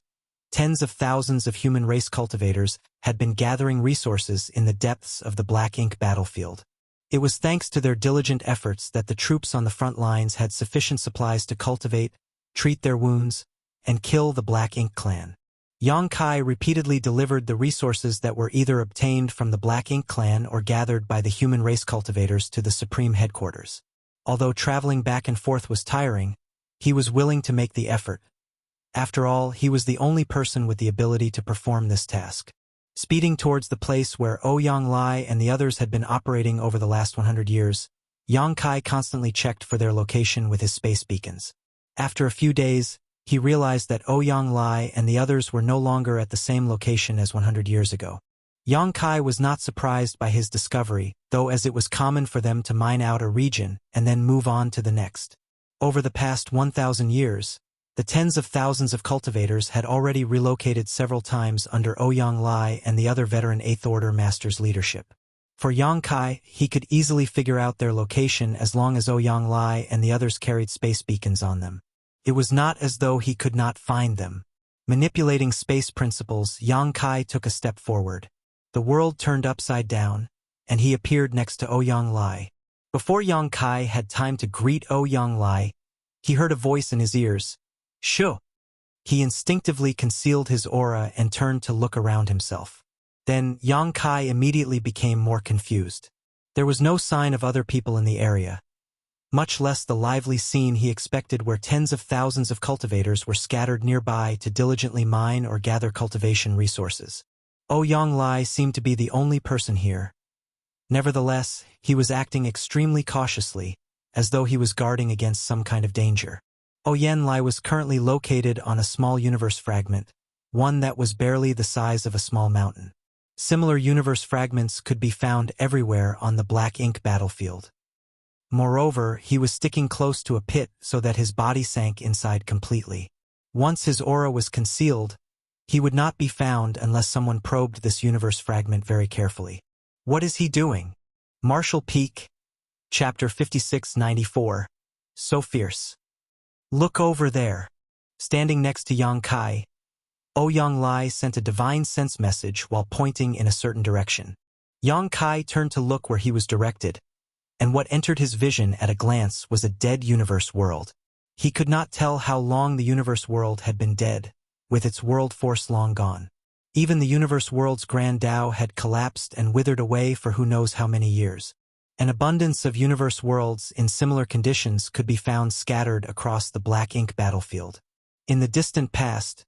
tens of thousands of human race cultivators had been gathering resources in the depths of the Black Ink battlefield. It was thanks to their diligent efforts that the troops on the front lines had sufficient supplies to cultivate, treat their wounds, and kill the Black Ink clan. Yang Kai repeatedly delivered the resources that were either obtained from the Black Ink clan or gathered by the human race cultivators to the supreme headquarters. Although traveling back and forth was tiring, he was willing to make the effort. After all, he was the only person with the ability to perform this task. Speeding towards the place where Ouyang Lai and the others had been operating over the last 100 years, Yang Kai constantly checked for their location with his space beacons. After a few days, he realized that Ouyang Lai and the others were no longer at the same location as 100 years ago. Yang Kai was not surprised by his discovery, though, as it was common for them to mine out a region and then move on to the next. Over the past 1,000 years, the tens of thousands of cultivators had already relocated several times under Ouyang Lai and the other veteran 8th Order Masters' leadership. For Yang Kai, he could easily figure out their location as long as Ouyang Lai and the others carried space beacons on them. It was not as though he could not find them. Manipulating space principles, Yang Kai took a step forward. The world turned upside down, and he appeared next to Ouyang Lai. Before Yang Kai had time to greet Ouyang Lai, he heard a voice in his ears. "Shoo!" He instinctively concealed his aura and turned to look around himself. Then Yang Kai immediately became more confused. There was no sign of other people in the area, much less the lively scene he expected where tens of thousands of cultivators were scattered nearby to diligently mine or gather cultivation resources. Ouyang Lai seemed to be the only person here. Nevertheless, he was acting extremely cautiously, as though he was guarding against some kind of danger. Ouyang Lai was currently located on a small universe fragment, one that was barely the size of a small mountain. Similar universe fragments could be found everywhere on the Black Ink battlefield. Moreover, he was sticking close to a pit so that his body sank inside completely. Once his aura was concealed, he would not be found unless someone probed this universe fragment very carefully. What is he doing? Martial Peak, Chapter 5694. So fierce. Look over there. Standing next to Yang Kai, Ouyang Lai sent a divine sense message while pointing in a certain direction. Yang Kai turned to look where he was directed, and what entered his vision at a glance was a dead universe world. He could not tell how long the universe world had been dead, with its world force long gone. Even the universe world's grand Tao had collapsed and withered away for who knows how many years. An abundance of universe worlds in similar conditions could be found scattered across the Black Ink battlefield. In the distant past,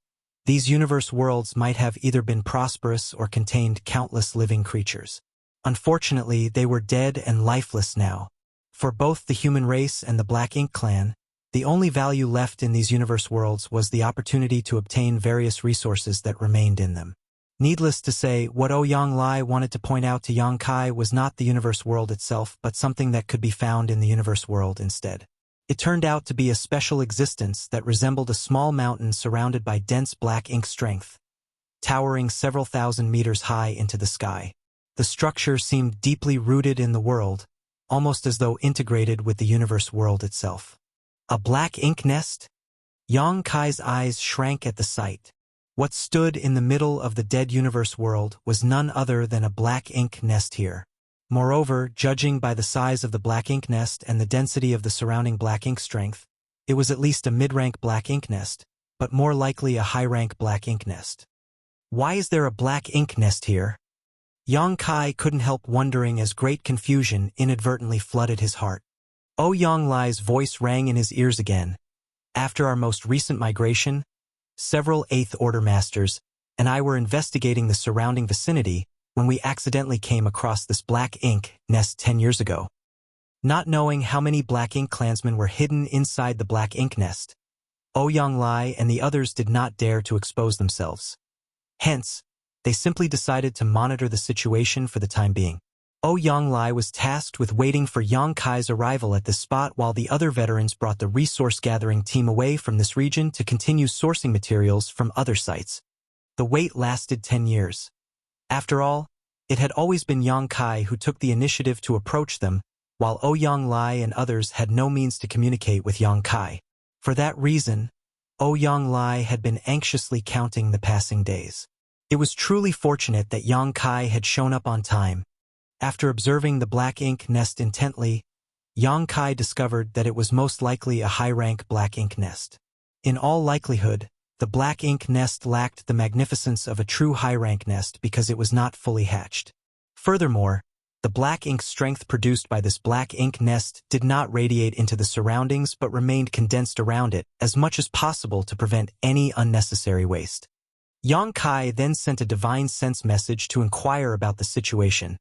these universe worlds might have either been prosperous or contained countless living creatures. Unfortunately, they were dead and lifeless now. For both the human race and the Black Ink clan, the only value left in these universe worlds was the opportunity to obtain various resources that remained in them. Needless to say, what Ouyang Lai wanted to point out to Yang Kai was not the universe world itself, but something that could be found in the universe world instead. It turned out to be a special existence that resembled a small mountain surrounded by dense Black Ink strength, towering several thousand meters high into the sky. The structure seemed deeply rooted in the world, almost as though integrated with the universe world itself. A Black Ink nest? Yang Kai's eyes shrank at the sight. What stood in the middle of the dead universe world was none other than a Black Ink nest here. Moreover, judging by the size of the Black Ink nest and the density of the surrounding Black Ink strength, it was at least a mid-rank Black Ink nest, but more likely a high-rank Black Ink nest. Why is there a Black Ink nest here? Yang Kai couldn't help wondering as great confusion inadvertently flooded his heart. Ouyang Lai's voice rang in his ears again. After our most recent migration, several 8th Order Masters and I were investigating the surrounding vicinity when we accidentally came across this Black Ink nest 10 years ago. Not knowing how many Black Ink clansmen were hidden inside the Black Ink nest, Ouyang Lai and the others did not dare to expose themselves. Hence, they simply decided to monitor the situation for the time being. Ouyang Lai was tasked with waiting for Yang Kai's arrival at this spot while the other veterans brought the resource-gathering team away from this region to continue sourcing materials from other sites. The wait lasted 10 years. After all, It had always been Yang Kai who took the initiative to approach them, while Ouyang Lai and others had no means to communicate with Yang Kai. For that reason, Ouyang Lai had been anxiously counting the passing days. It was truly fortunate that Yang Kai had shown up on time. After observing the black ink nest intently, Yang Kai discovered that it was most likely a high-rank black ink nest. In all likelihood, the black ink nest lacked the magnificence of a true high-rank nest because it was not fully hatched. Furthermore, the black ink strength produced by this black ink nest did not radiate into the surroundings but remained condensed around it as much as possible to prevent any unnecessary waste. Yang Kai then sent a divine sense message to inquire about the situation.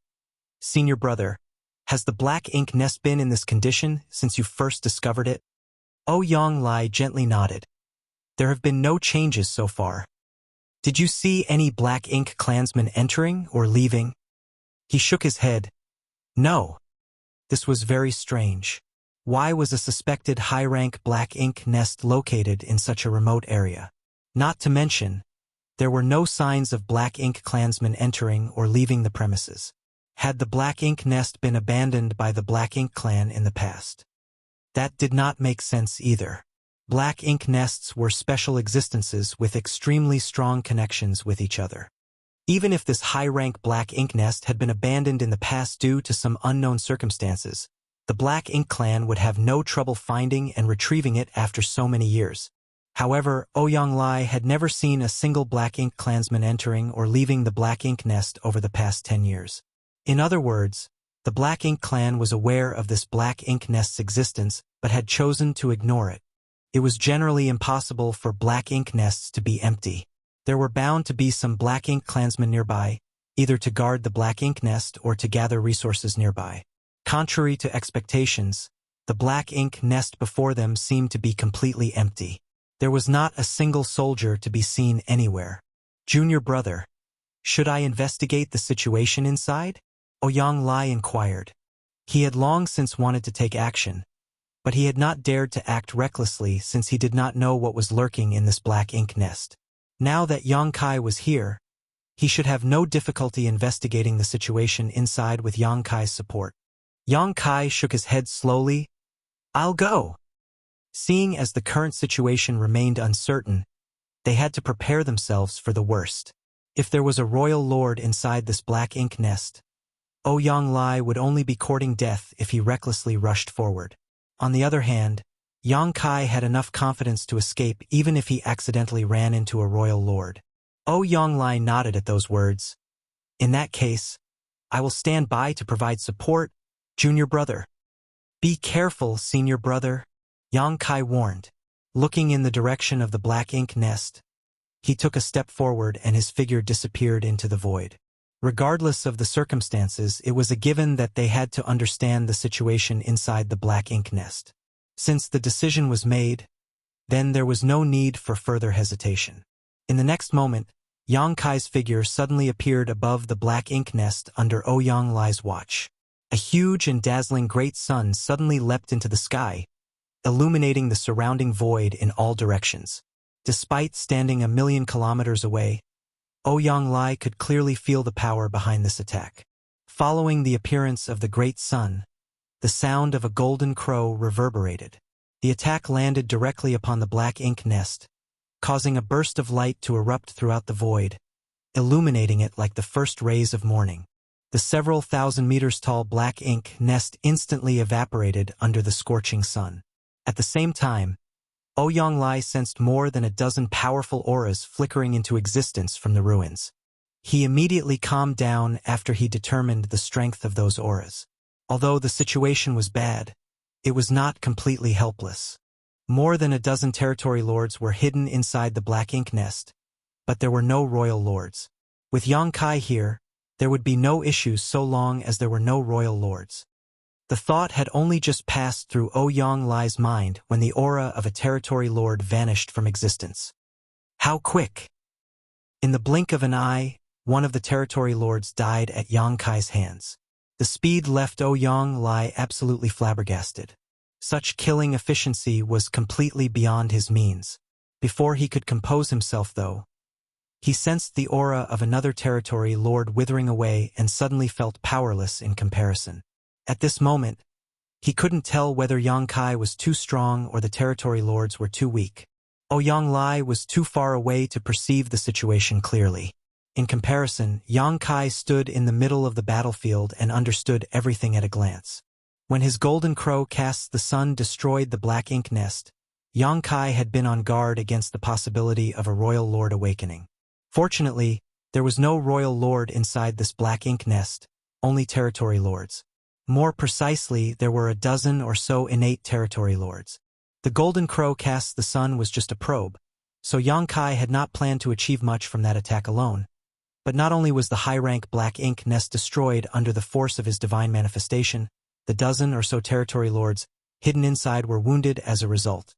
"Senior brother, has the black ink nest been in this condition since you first discovered it?" Ouyang Lai gently nodded. "There have been no changes so far. Did you see any black ink clansmen entering or leaving?" He shook his head. "No." This was very strange. Why was a suspected high-rank black ink nest located in such a remote area? Not to mention, there were no signs of black ink clansmen entering or leaving the premises. Had the black ink nest been abandoned by the black ink clan in the past? That did not make sense either. Black ink nests were special existences with extremely strong connections with each other. Even if this high-rank black ink nest had been abandoned in the past due to some unknown circumstances, the black ink clan would have no trouble finding and retrieving it after so many years. However, Ouyang Lai had never seen a single black ink clansman entering or leaving the black ink nest over the past 10 years. In other words, the black ink clan was aware of this black ink nest's existence but had chosen to ignore it. It was generally impossible for black ink nests to be empty. There were bound to be some black ink clansmen nearby, either to guard the black ink nest or to gather resources nearby. Contrary to expectations, the black ink nest before them seemed to be completely empty. There was not a single soldier to be seen anywhere. "Junior brother, should I investigate the situation inside?" Ouyang Lai inquired. He had long since wanted to take action, but he had not dared to act recklessly since he did not know what was lurking in this black ink nest. Now that Yang Kai was here, he should have no difficulty investigating the situation inside with Yang Kai's support. Yang Kai shook his head slowly. "I'll go." Seeing as the current situation remained uncertain, they had to prepare themselves for the worst. If there was a royal lord inside this black ink nest, Ouyang Lai would only be courting death if he recklessly rushed forward. On the other hand, Yang Kai had enough confidence to escape even if he accidentally ran into a royal lord. Ouyang Lai nodded at those words. "In that case, I will stand by to provide support, junior brother." "Be careful, senior brother," Yang Kai warned. Looking in the direction of the black ink nest, he took a step forward and his figure disappeared into the void. Regardless of the circumstances, it was a given that they had to understand the situation inside the black ink nest. Since the decision was made, then there was no need for further hesitation. In the next moment, Yang Kai's figure suddenly appeared above the black ink nest under Ouyang Lai's watch. A huge and dazzling great sun suddenly leapt into the sky, illuminating the surrounding void in all directions. Despite standing 1,000,000 kilometers away, Ouyang Lai could clearly feel the power behind this attack. Following the appearance of the great sun, the sound of a golden crow reverberated. The attack landed directly upon the black ink nest, causing a burst of light to erupt throughout the void, illuminating it like the first rays of morning. The several thousand meters tall black ink nest instantly evaporated under the scorching sun. At the same time, Ouyang Lai sensed more than a dozen powerful auras flickering into existence from the ruins. He immediately calmed down after he determined the strength of those auras. Although the situation was bad, it was not completely helpless. More than a dozen territory lords were hidden inside the black ink nest, but there were no royal lords. With Yang Kai here, there would be no issues so long as there were no royal lords. The thought had only just passed through Ouyang Lai's mind when the aura of a territory lord vanished from existence. How quick! In the blink of an eye, one of the territory lords died at Yang Kai's hands. The speed left Ouyang Lai absolutely flabbergasted. Such killing efficiency was completely beyond his means. Before he could compose himself, though, He sensed the aura of another territory lord withering away and suddenly felt powerless in comparison. At this moment, he couldn't tell whether Yang Kai was too strong or the territory lords were too weak. Ouyang Lai was too far away to perceive the situation clearly. In comparison, Yang Kai stood in the middle of the battlefield and understood everything at a glance. When his golden crow casts the sun destroyed the black ink nest, Yang Kai had been on guard against the possibility of a royal lord awakening. Fortunately, there was no royal lord inside this black ink nest, only territory lords. More precisely, there were a dozen or so innate territory lords. The golden crow casts the sun was just a probe, so Yang Kai had not planned to achieve much from that attack alone. But not only was the high-rank black ink nest destroyed under the force of his divine manifestation, the dozen or so territory lords hidden inside were wounded as a result.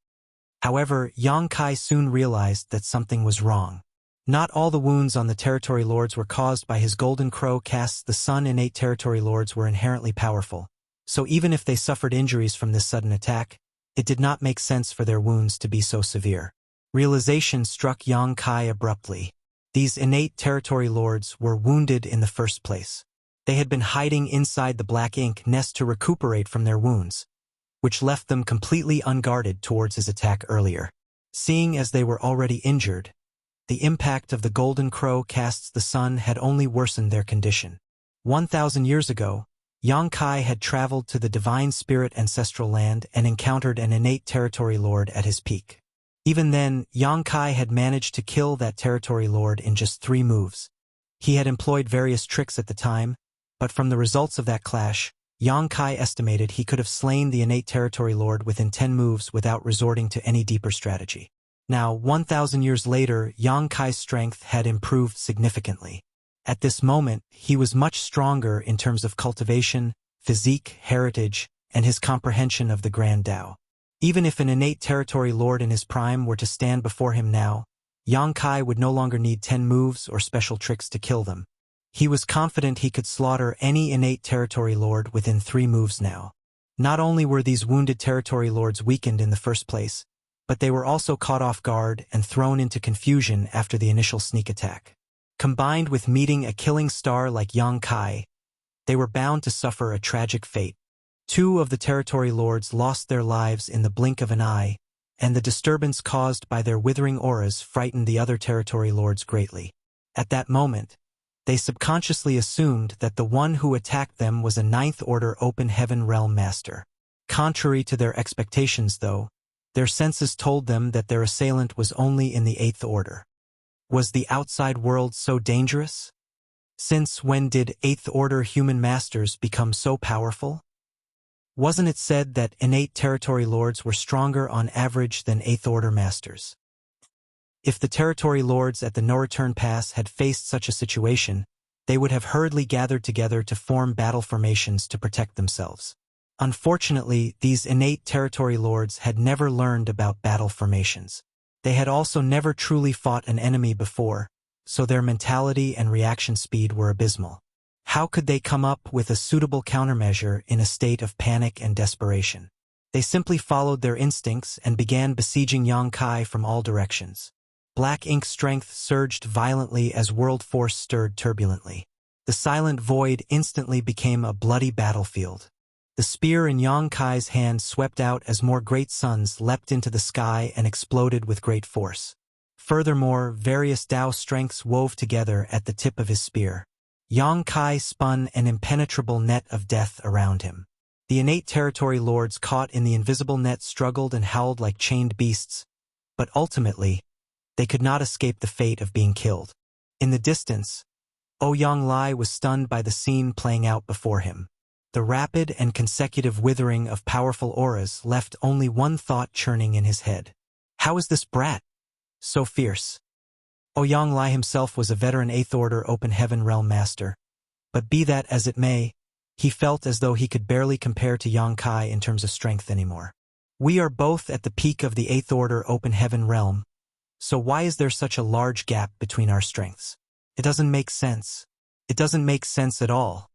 However, Yang Kai soon realized that something was wrong. Not all the wounds on the territory lords were caused by his golden crow casts the sun. Innate territory lords were inherently powerful, so even if they suffered injuries from this sudden attack, it did not make sense for their wounds to be so severe. Realization struck Yang Kai abruptly. These innate territory lords were wounded in the first place. They had been hiding inside the black ink nest to recuperate from their wounds, which left them completely unguarded towards his attack earlier. Seeing as they were already injured, the impact of the golden crow casts the sun had only worsened their condition. 1,000 years ago, Yang Kai had traveled to the divine spirit ancestral land and encountered an innate territory lord at his peak. Even then, Yang Kai had managed to kill that territory lord in just 3 moves. He had employed various tricks at the time, but from the results of that clash, Yang Kai estimated he could have slain the innate territory lord within 10 moves without resorting to any deeper strategy. Now, 1,000 years later, Yang Kai's strength had improved significantly. At this moment, he was much stronger in terms of cultivation, physique, heritage, and his comprehension of the Grand Tao. Even if an innate territory lord in his prime were to stand before him now, Yang Kai would no longer need 10 moves or special tricks to kill them. He was confident he could slaughter any innate territory lord within 3 moves now. Not only were these wounded territory lords weakened in the first place, but they were also caught off guard and thrown into confusion after the initial sneak attack. Combined with meeting a killing star like Yang Kai, they were bound to suffer a tragic fate. 2 of the territory lords lost their lives in the blink of an eye, and the disturbance caused by their withering auras frightened the other territory lords greatly. At that moment, they subconsciously assumed that the one who attacked them was a 9th Order Open Heaven Realm Master. Contrary to their expectations, though, their senses told them that their assailant was only in the 8th Order. Was the outside world so dangerous? Since when did 8th Order human masters become so powerful? Wasn't it said that innate territory lords were stronger on average than 8th Order masters? If the territory lords at the No-Return Pass had faced such a situation, they would have hurriedly gathered together to form battle formations to protect themselves. Unfortunately, these innate territory lords had never learned about battle formations. They had also never truly fought an enemy before, so their mentality and reaction speed were abysmal. How could they come up with a suitable countermeasure in a state of panic and desperation? They simply followed their instincts and began besieging Yang Kai from all directions. Black ink strength surged violently as world force stirred turbulently. The silent void instantly became a bloody battlefield. The spear in Yang Kai's hand swept out as more great suns leapt into the sky and exploded with great force. Furthermore, various Tao strengths wove together at the tip of his spear. Yang Kai spun an impenetrable net of death around him. The innate territory lords caught in the invisible net struggled and howled like chained beasts, but ultimately, they could not escape the fate of being killed. In the distance, Ouyang Lai was stunned by the scene playing out before him. The rapid and consecutive withering of powerful auras left only one thought churning in his head. How is this brat so fierce? Ouyang Lai himself was a veteran 8th Order Open Heaven Realm Master, but be that as it may, he felt as though he could barely compare to Yang Kai in terms of strength anymore. We are both at the peak of the 8th Order Open Heaven Realm, so why is there such a large gap between our strengths? It doesn't make sense. It doesn't make sense at all.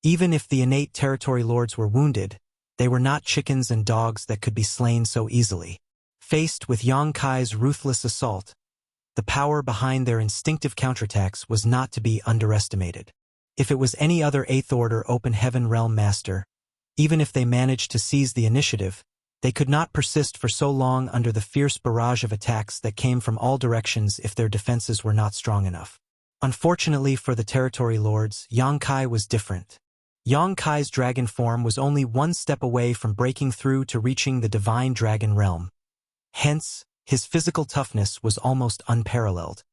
Even if the innate territory lords were wounded, they were not chickens and dogs that could be slain so easily. Faced with Yang Kai's ruthless assault, the power behind their instinctive counterattacks was not to be underestimated. If it was any other Eighth Order Open Heaven Realm Master, even if they managed to seize the initiative, they could not persist for so long under the fierce barrage of attacks that came from all directions if their defenses were not strong enough. Unfortunately for the Territory Lords, Yang Kai was different. Yang Kai's dragon form was only one step away from breaking through to reaching the divine dragon realm. Hence, his physical toughness was almost unparalleled.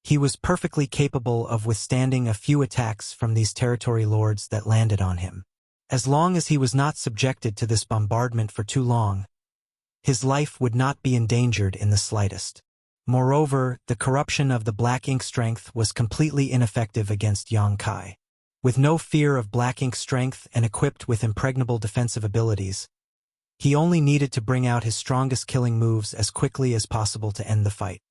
He was perfectly capable of withstanding a few attacks from these Territory Lords that landed on him. As long as he was not subjected to this bombardment for too long, his life would not be endangered in the slightest. Moreover, the corruption of the black ink strength was completely ineffective against Yang Kai. With no fear of black ink strength and equipped with impregnable defensive abilities, he only needed to bring out his strongest killing moves as quickly as possible to end the fight.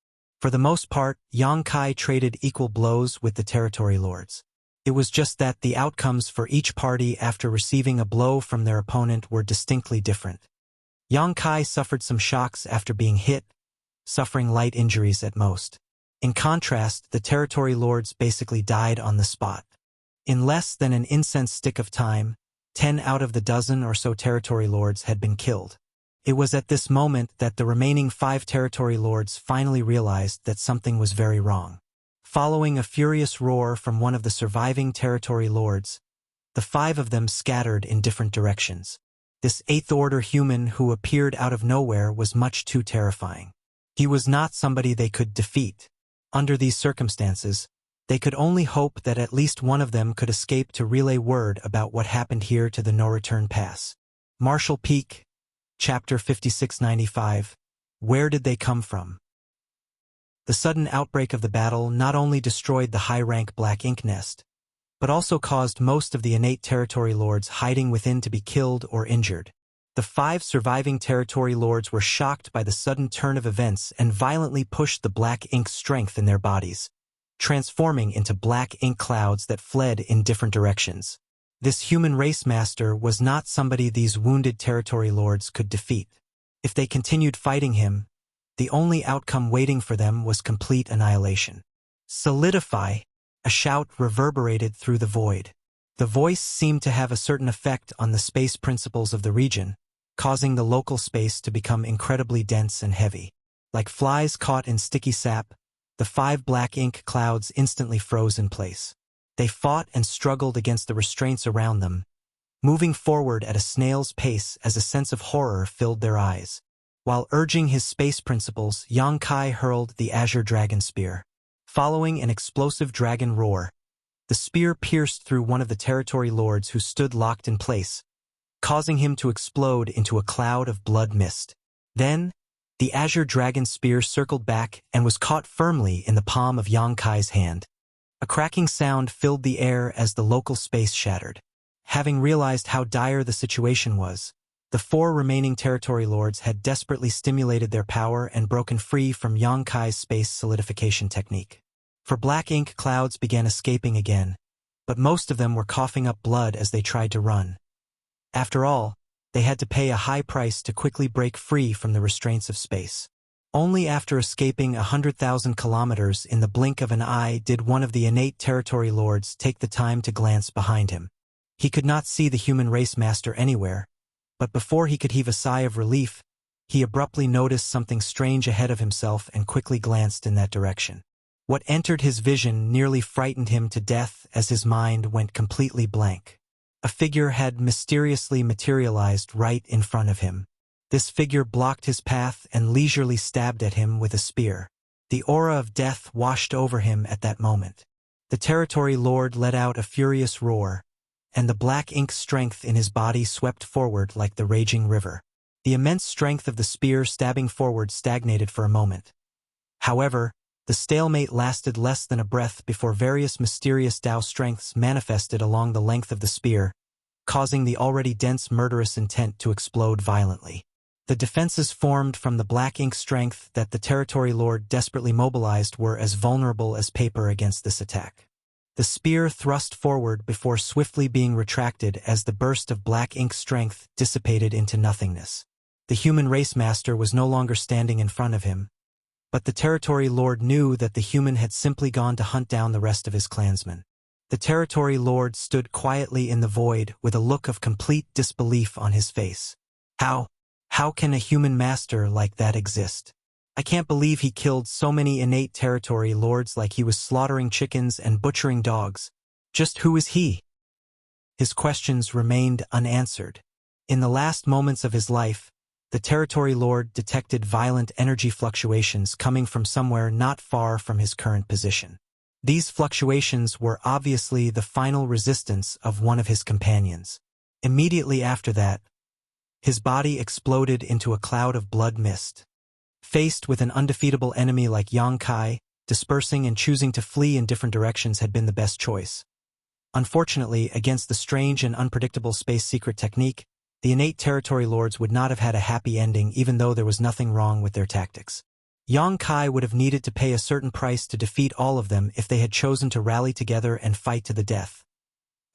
For the most part, Yang Kai traded equal blows with the Territory Lords. It was just that the outcomes for each party after receiving a blow from their opponent were distinctly different. Yang Kai suffered some shocks after being hit, suffering light injuries at most. In contrast, the Territory Lords basically died on the spot. In less than an incense stick of time, 10 out of the dozen or so Territory Lords had been killed. It was at this moment that the remaining 5 Territory Lords finally realized that something was very wrong. Following a furious roar from one of the surviving Territory Lords, the 5 of them scattered in different directions. This Eighth Order human who appeared out of nowhere was much too terrifying. He was not somebody they could defeat. Under these circumstances, they could only hope that at least one of them could escape to relay word about what happened here to the no-return pass. Marshall Peak, Chapter 5695. Where did they come from? The sudden outbreak of the battle not only destroyed the high-rank black ink nest, but also caused most of the innate Territory Lords hiding within to be killed or injured. The 5 surviving Territory Lords were shocked by the sudden turn of events and violently pushed the black ink strength in their bodies, transforming into black ink clouds that fled in different directions. This human race master was not somebody these wounded Territory Lords could defeat. If they continued fighting him, the only outcome waiting for them was complete annihilation. Solidify! A shout reverberated through the void. The voice seemed to have a certain effect on the space principles of the region, causing the local space to become incredibly dense and heavy. Like flies caught in sticky sap, the 5 black ink clouds instantly froze in place. They fought and struggled against the restraints around them, moving forward at a snail's pace as a sense of horror filled their eyes. While urging his space principles, Yang Kai hurled the Azure Dragon Spear. Following an explosive dragon roar, the spear pierced through one of the Territory Lords who stood locked in place, causing him to explode into a cloud of blood mist. Then, the Azure Dragon Spear circled back and was caught firmly in the palm of Yang Kai's hand. A cracking sound filled the air as the local space shattered. Having realized how dire the situation was, the 4 remaining Territory Lords had desperately stimulated their power and broken free from Yang Kai's space solidification technique. For black ink clouds began escaping again, but most of them were coughing up blood as they tried to run. After all, they had to pay a high price to quickly break free from the restraints of space. Only after escaping 100,000 kilometers in the blink of an eye did one of the innate Territory Lords take the time to glance behind him. He could not see the human race master anywhere, but before he could heave a sigh of relief, he abruptly noticed something strange ahead of himself and quickly glanced in that direction. What entered his vision nearly frightened him to death as his mind went completely blank. A figure had mysteriously materialized right in front of him. This figure blocked his path and leisurely stabbed at him with a spear. The aura of death washed over him at that moment. The Territory Lord let out a furious roar, and the black ink strength in his body swept forward like the raging river. The immense strength of the spear stabbing forward stagnated for a moment. However, the stalemate lasted less than a breath before various mysterious Tao strengths manifested along the length of the spear, causing the already dense murderous intent to explode violently. The defenses formed from the black ink strength that the Territory Lord desperately mobilized were as vulnerable as paper against this attack. The spear thrust forward before swiftly being retracted as the burst of black ink strength dissipated into nothingness. The human race master was no longer standing in front of him, But the territory lord knew that the human had simply gone to hunt down the rest of his clansmen. The territory lord stood quietly in the void with a look of complete disbelief on his face. How can a human master like that exist? I can't believe he killed so many innate territory lords like he was slaughtering chickens and butchering dogs. Just who is he? His questions remained unanswered. In the last moments of his life, the territory lord detected violent energy fluctuations coming from somewhere not far from his current position. These fluctuations were obviously the final resistance of one of his companions. Immediately after that, his body exploded into a cloud of blood mist. Faced with an undefeatable enemy like Yang Kai, dispersing and choosing to flee in different directions had been the best choice. Unfortunately, against the strange and unpredictable space secret technique, the innate territory lords would not have had a happy ending even though there was nothing wrong with their tactics. Yang Kai would have needed to pay a certain price to defeat all of them if they had chosen to rally together and fight to the death.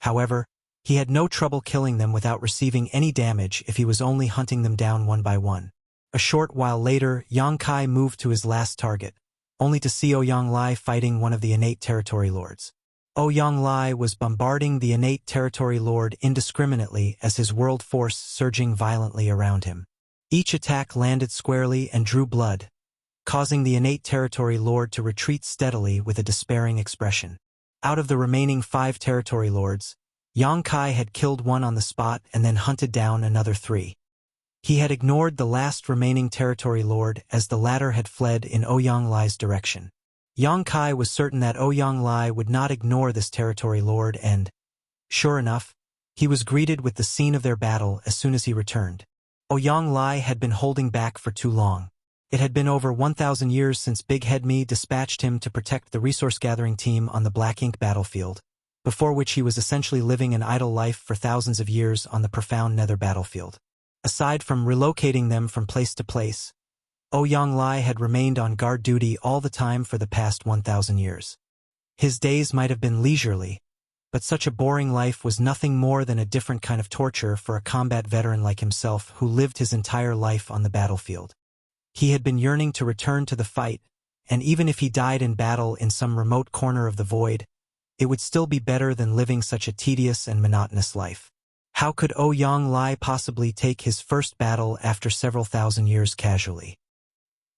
However, he had no trouble killing them without receiving any damage if he was only hunting them down one by one. A short while later, Yang Kai moved to his last target, only to see Ouyang Lai fighting one of the innate territory lords. Ouyang Lai was bombarding the innate territory lord indiscriminately as his world force surging violently around him. Each attack landed squarely and drew blood, causing the innate territory lord to retreat steadily with a despairing expression. Out of the remaining 5 territory lords, Yang Kai had killed one on the spot and then hunted down another 3. He had ignored the last remaining territory lord as the latter had fled in Ouyang Lai's direction. Yang Kai was certain that Ouyang Lai would not ignore this territory lord and, sure enough, he was greeted with the scene of their battle as soon as he returned. Ouyang Lai had been holding back for too long. It had been over 1,000 years since Big Head Me dispatched him to protect the resource-gathering team on the Black Ink battlefield, before which he was essentially living an idle life for thousands of years on the profound Nether battlefield. Aside from relocating them from place to place, Ouyang Lai had remained on guard duty all the time for the past 1,000 years. His days might have been leisurely, but such a boring life was nothing more than a different kind of torture for a combat veteran like himself who lived his entire life on the battlefield. He had been yearning to return to the fight, and even if he died in battle in some remote corner of the void, it would still be better than living such a tedious and monotonous life. How could Ouyang Lai possibly take his first battle after several thousand years casually?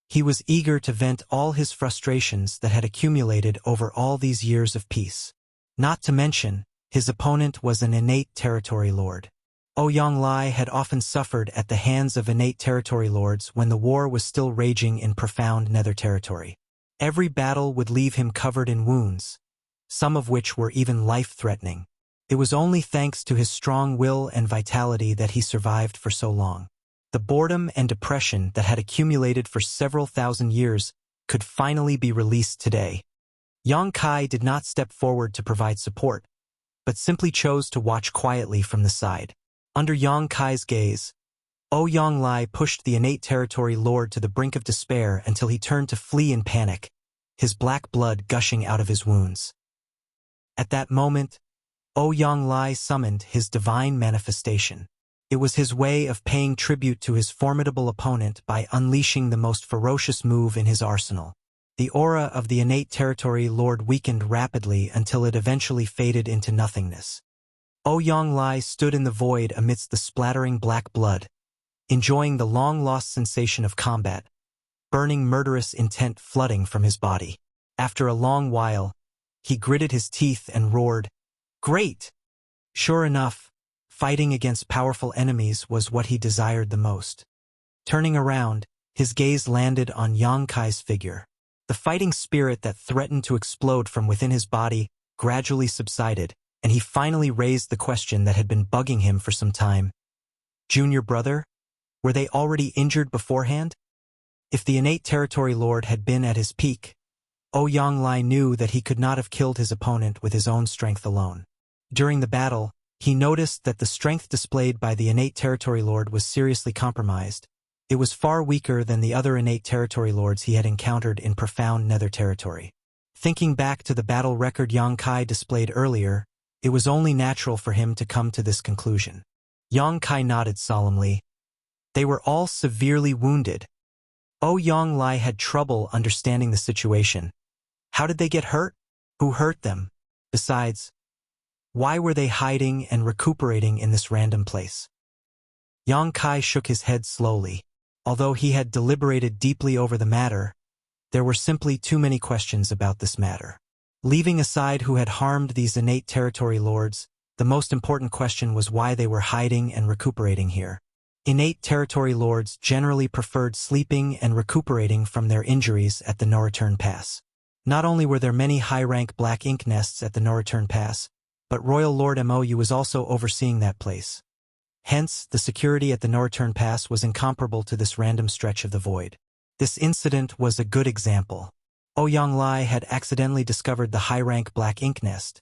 He was eager to vent all his frustrations that had accumulated over all these years of peace. Not to mention, his opponent was an innate territory lord. Ouyang Lai had often suffered at the hands of innate territory lords when the war was still raging in profound Nether territory. Every battle would leave him covered in wounds, some of which were even life-threatening. It was only thanks to his strong will and vitality that he survived for so long. The boredom and depression that had accumulated for several thousand years could finally be released today. Yang Kai did not step forward to provide support, but simply chose to watch quietly from the side. Under Yang Kai's gaze, Ouyang Lai pushed the innate territory lord to the brink of despair until he turned to flee in panic, his black blood gushing out of his wounds. At that moment, Ouyang Lai summoned his divine manifestation. It was his way of paying tribute to his formidable opponent by unleashing the most ferocious move in his arsenal. The aura of the innate territory lord weakened rapidly until it eventually faded into nothingness. Ouyang Lai stood in the void amidst the splattering black blood, enjoying the long-lost sensation of combat, burning murderous intent flooding from his body. After a long while, he gritted his teeth and roared, "Great!" Sure enough, fighting against powerful enemies was what he desired the most. Turning around, his gaze landed on Yang Kai's figure. The fighting spirit that threatened to explode from within his body gradually subsided, and he finally raised the question that had been bugging him for some time. Junior brother? Were they already injured beforehand? If the innate territory lord had been at his peak, Ouyang Lai knew that he could not have killed his opponent with his own strength alone. During the battle, he noticed that the strength displayed by the innate territory lord was seriously compromised. It was far weaker than the other innate territory lords he had encountered in profound Nether territory. Thinking back to the battle record Yang Kai displayed earlier, it was only natural for him to come to this conclusion. Yang Kai nodded solemnly. They were all severely wounded. Yonglai had trouble understanding the situation. How did they get hurt? Who hurt them? Besides, why were they hiding and recuperating in this random place? Yang Kai shook his head slowly. Although he had deliberated deeply over the matter, there were simply too many questions about this matter. Leaving aside who had harmed these innate territory lords, the most important question was why they were hiding and recuperating here. Innate territory lords generally preferred sleeping and recuperating from their injuries at the no-return pass. Not only were there many high-rank black ink nests at the no-return pass, but Royal Lord Mou was also overseeing that place. Hence, the security at the no-return pass was incomparable to this random stretch of the void. This incident was a good example. Yonglai had accidentally discovered the high-rank black ink nest,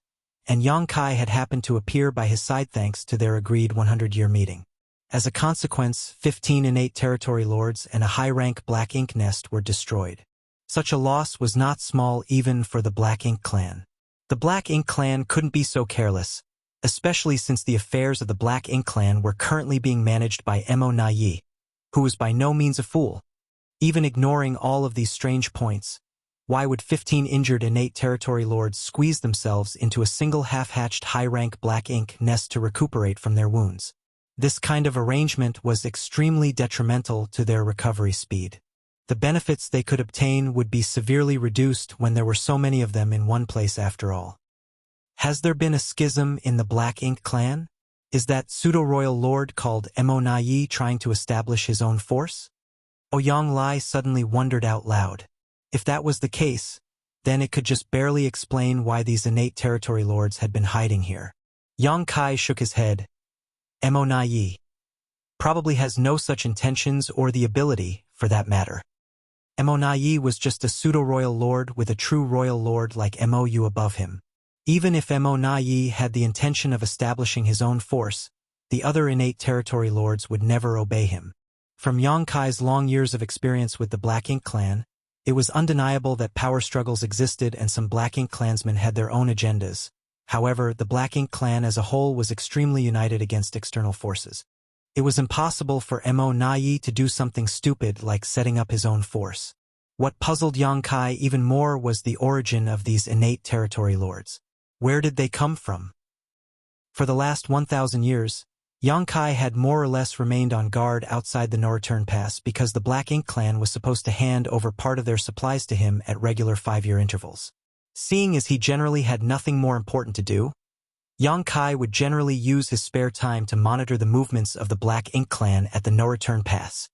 and Yang Kai had happened to appear by his side thanks to their agreed 100-year meeting. As a consequence, 15 innate territory lords and a high-rank black ink nest were destroyed. Such a loss was not small even for the Black Ink clan. The Black Ink clan couldn't be so careless, especially since the affairs of the Black Ink clan were currently being managed by Mo Na Yi, who was by no means a fool. Even ignoring all of these strange points, why would 15 injured innate territory lords squeeze themselves into a single half-hatched high-rank Black Ink nest to recuperate from their wounds? This kind of arrangement was extremely detrimental to their recovery speed. The benefits they could obtain would be severely reduced when there were so many of them in one place after all. Has there been a schism in the Black Ink clan? Is that pseudo-royal lord called Mo Na Yi trying to establish his own force? Yonglai suddenly wondered out loud. If that was the case, then it could just barely explain why these innate territory lords had been hiding here. Yang Kai shook his head. Mo Na Yi probably has no such intentions or the ability, for that matter. Mo Na Yi was just a pseudo-royal lord with a true royal lord like Mou above him. Even if Mo Na Yi had the intention of establishing his own force, the other innate territory lords would never obey him. From Yang Kai's long years of experience with the Black Ink clan, it was undeniable that power struggles existed and some Black Ink clansmen had their own agendas. However, the Black Ink clan as a whole was extremely united against external forces. It was impossible for Mo Na Yi to do something stupid like setting up his own force. What puzzled Yang Kai even more was the origin of these innate territory lords. Where did they come from? For the last 1,000 years, Yang Kai had more or less remained on guard outside the no-return pass because the Black Ink clan was supposed to hand over part of their supplies to him at regular 5-year intervals. Seeing as he generally had nothing more important to do, Yang Kai would generally use his spare time to monitor the movements of the Black Ink clan at the no-return pass.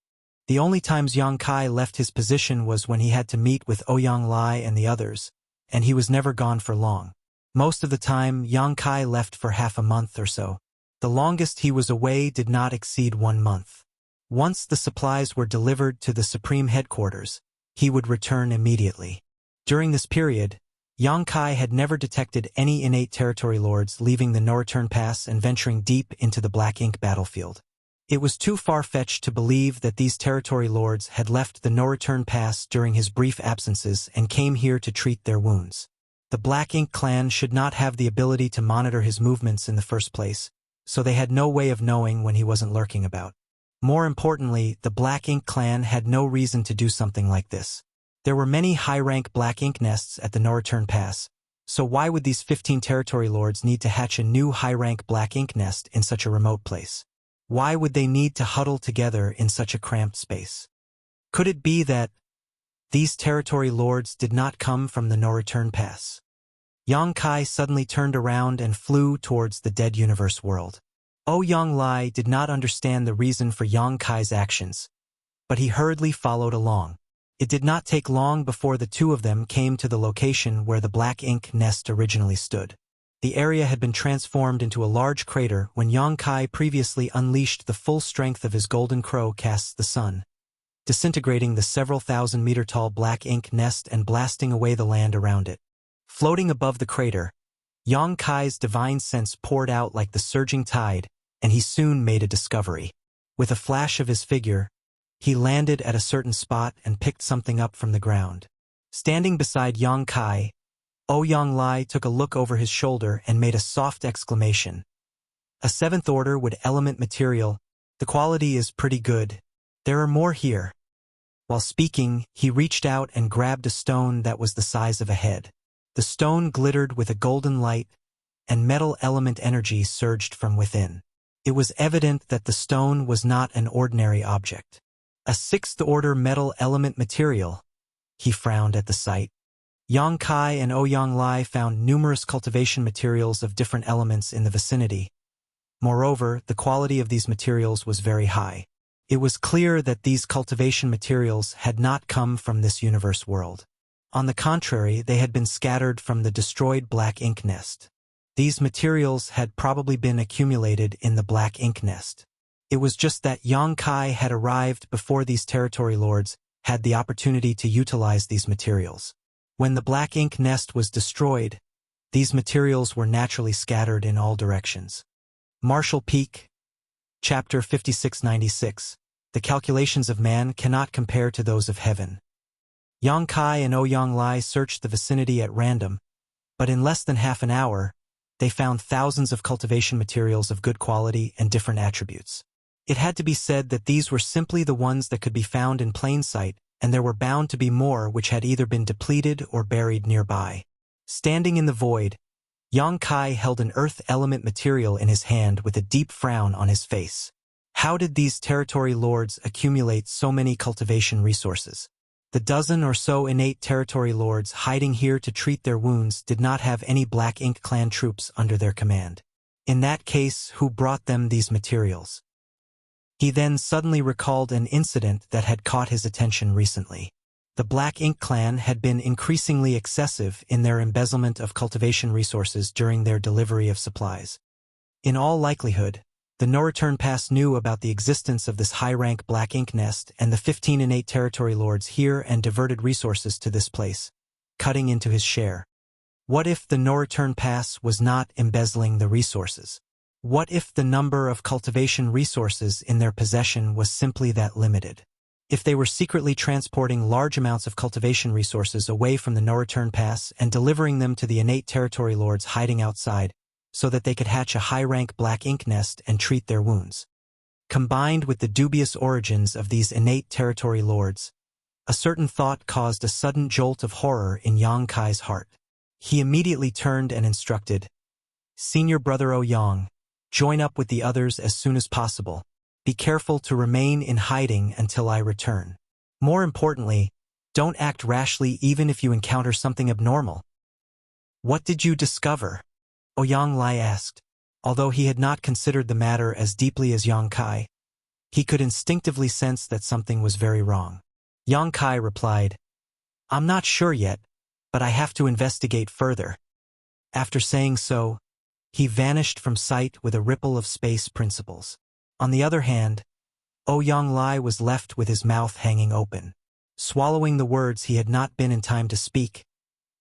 The only times Yang Kai left his position was when he had to meet with Yonglai and the others, and he was never gone for long. Most of the time, Yang Kai left for half a month or so. The longest he was away did not exceed 1 month. Once the supplies were delivered to the Supreme Headquarters, he would return immediately. During this period, Yang Kai had never detected any innate territory lords leaving the no-return pass and venturing deep into the Black Ink battlefield. It was too far-fetched to believe that these territory lords had left the no-return pass during his brief absences and came here to treat their wounds. The Black Ink clan should not have the ability to monitor his movements in the first place, so they had no way of knowing when he wasn't lurking about. More importantly, the Black Ink clan had no reason to do something like this. There were many high-rank Black Ink nests at the no-return pass, so why would these 15 territory lords need to hatch a new high-rank Black Ink nest in such a remote place? Why would they need to huddle together in such a cramped space? Could it be that these territory lords did not come from the no-return pass? Yang Kai suddenly turned around and flew towards the dead universe world. Yonglai did not understand the reason for Yang Kai's actions, but he hurriedly followed along. It did not take long before the two of them came to the location where the Black Ink nest originally stood. The area had been transformed into a large crater when Yang Kai previously unleashed the full strength of his golden crow casts the sun, disintegrating the several thousand-meter-tall Black Ink nest and blasting away the land around it. Floating above the crater, Yang Kai's divine sense poured out like the surging tide, and he soon made a discovery. With a flash of his figure, he landed at a certain spot and picked something up from the ground. Standing beside Yang Kai, Yonglai took a look over his shoulder and made a soft exclamation. A 7th order wood element material. The quality is pretty good. There are more here. While speaking, he reached out and grabbed a stone that was the size of a head. The stone glittered with a golden light, and metal element energy surged from within. It was evident that the stone was not an ordinary object. A sixth-order metal element material. He frowned at the sight. Yang Kai and Ouyang Lai found numerous cultivation materials of different elements in the vicinity. Moreover, the quality of these materials was very high. It was clear that these cultivation materials had not come from this universe world. On the contrary, they had been scattered from the destroyed black ink nest. These materials had probably been accumulated in the black ink nest. It was just that Yang Kai had arrived before these territory lords had the opportunity to utilize these materials. When the black ink nest was destroyed, these materials were naturally scattered in all directions. Martial Peak, Chapter 5696. The calculations of man cannot compare to those of heaven. Yang Kai and Ouyang Lai searched the vicinity at random, but in less than half an hour, they found thousands of cultivation materials of good quality and different attributes. It had to be said that these were simply the ones that could be found in plain sight, and there were bound to be more which had either been depleted or buried nearby. Standing in the void, Yang Kai held an earth element material in his hand with a deep frown on his face. How did these territory lords accumulate so many cultivation resources? The dozen or so innate territory lords hiding here to treat their wounds did not have any Black Ink clan troops under their command. In that case, who brought them these materials? He then suddenly recalled an incident that had caught his attention recently. The Black Ink clan had been increasingly excessive in their embezzlement of cultivation resources during their delivery of supplies. In all likelihood, the No Return Pass knew about the existence of this high-rank Black Ink nest and the 15 innate territory lords here and diverted resources to this place, cutting into his share. What if the No Return Pass was not embezzling the resources? What if the number of cultivation resources in their possession was simply that limited? If they were secretly transporting large amounts of cultivation resources away from the No Return Pass and delivering them to the innate territory lords hiding outside, so that they could hatch a high-rank Black Ink nest and treat their wounds. Combined with the dubious origins of these innate territory lords, a certain thought caused a sudden jolt of horror in Yang Kai's heart. He immediately turned and instructed, "Senior Brother Ouyang, join up with the others as soon as possible. Be careful to remain in hiding until I return. More importantly, don't act rashly even if you encounter something abnormal." "What did you discover?" Ouyang Lai asked. Although he had not considered the matter as deeply as Yang Kai, he could instinctively sense that something was very wrong. Yang Kai replied, "I'm not sure yet, but I have to investigate further." After saying so, he vanished from sight with a ripple of space principles. On the other hand, Ouyang Lai was left with his mouth hanging open. Swallowing the words he had not been in time to speak,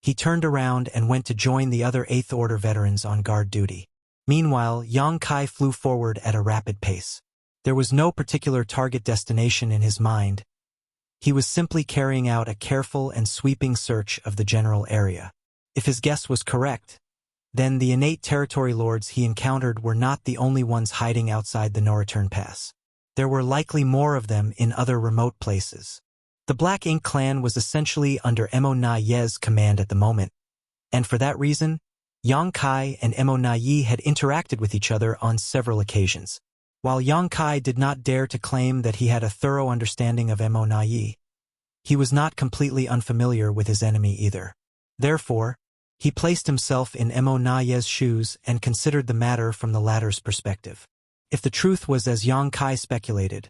he turned around and went to join the other 8th Order veterans on guard duty. Meanwhile, Yang Kai flew forward at a rapid pace. There was no particular target destination in his mind. He was simply carrying out a careful and sweeping search of the general area. If his guess was correct, then the innate territory lords he encountered were not the only ones hiding outside the No Return Pass. There were likely more of them in other remote places. The Black Ink clan was essentially under Mo Na Ye's command at the moment, and for that reason, Yang Kai and Mo Na Ye had interacted with each other on several occasions. While Yang Kai did not dare to claim that he had a thorough understanding of Mo Na Ye, he was not completely unfamiliar with his enemy either. Therefore, he placed himself in Mo Na Ye's shoes and considered the matter from the latter's perspective. If the truth was as Yang Kai speculated,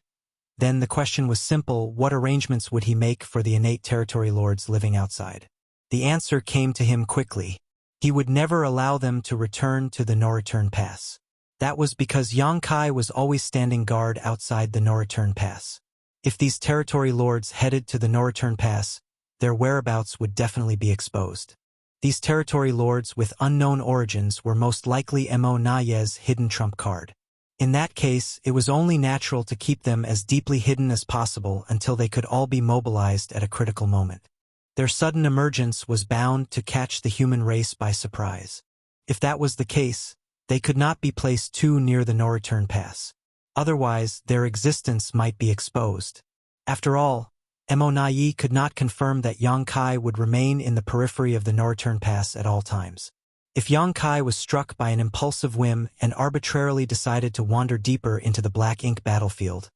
then the question was simple: what arrangements would he make for the innate territory lords living outside? The answer came to him quickly. He would never allow them to return to the No Return Pass. That was because Yang Kai was always standing guard outside the No Return Pass. If these territory lords headed to the No Return Pass, their whereabouts would definitely be exposed. These territory lords with unknown origins were most likely Mo Na Ye's hidden trump card. In that case, it was only natural to keep them as deeply hidden as possible until they could all be mobilized at a critical moment. Their sudden emergence was bound to catch the human race by surprise. If that was the case, they could not be placed too near the No Return Pass. Otherwise, their existence might be exposed. After all, Mo could not confirm that Yang Kai would remain in the periphery of the no-return pass at all times. If Yang Kai was struck by an impulsive whim and arbitrarily decided to wander deeper into the black ink battlefield,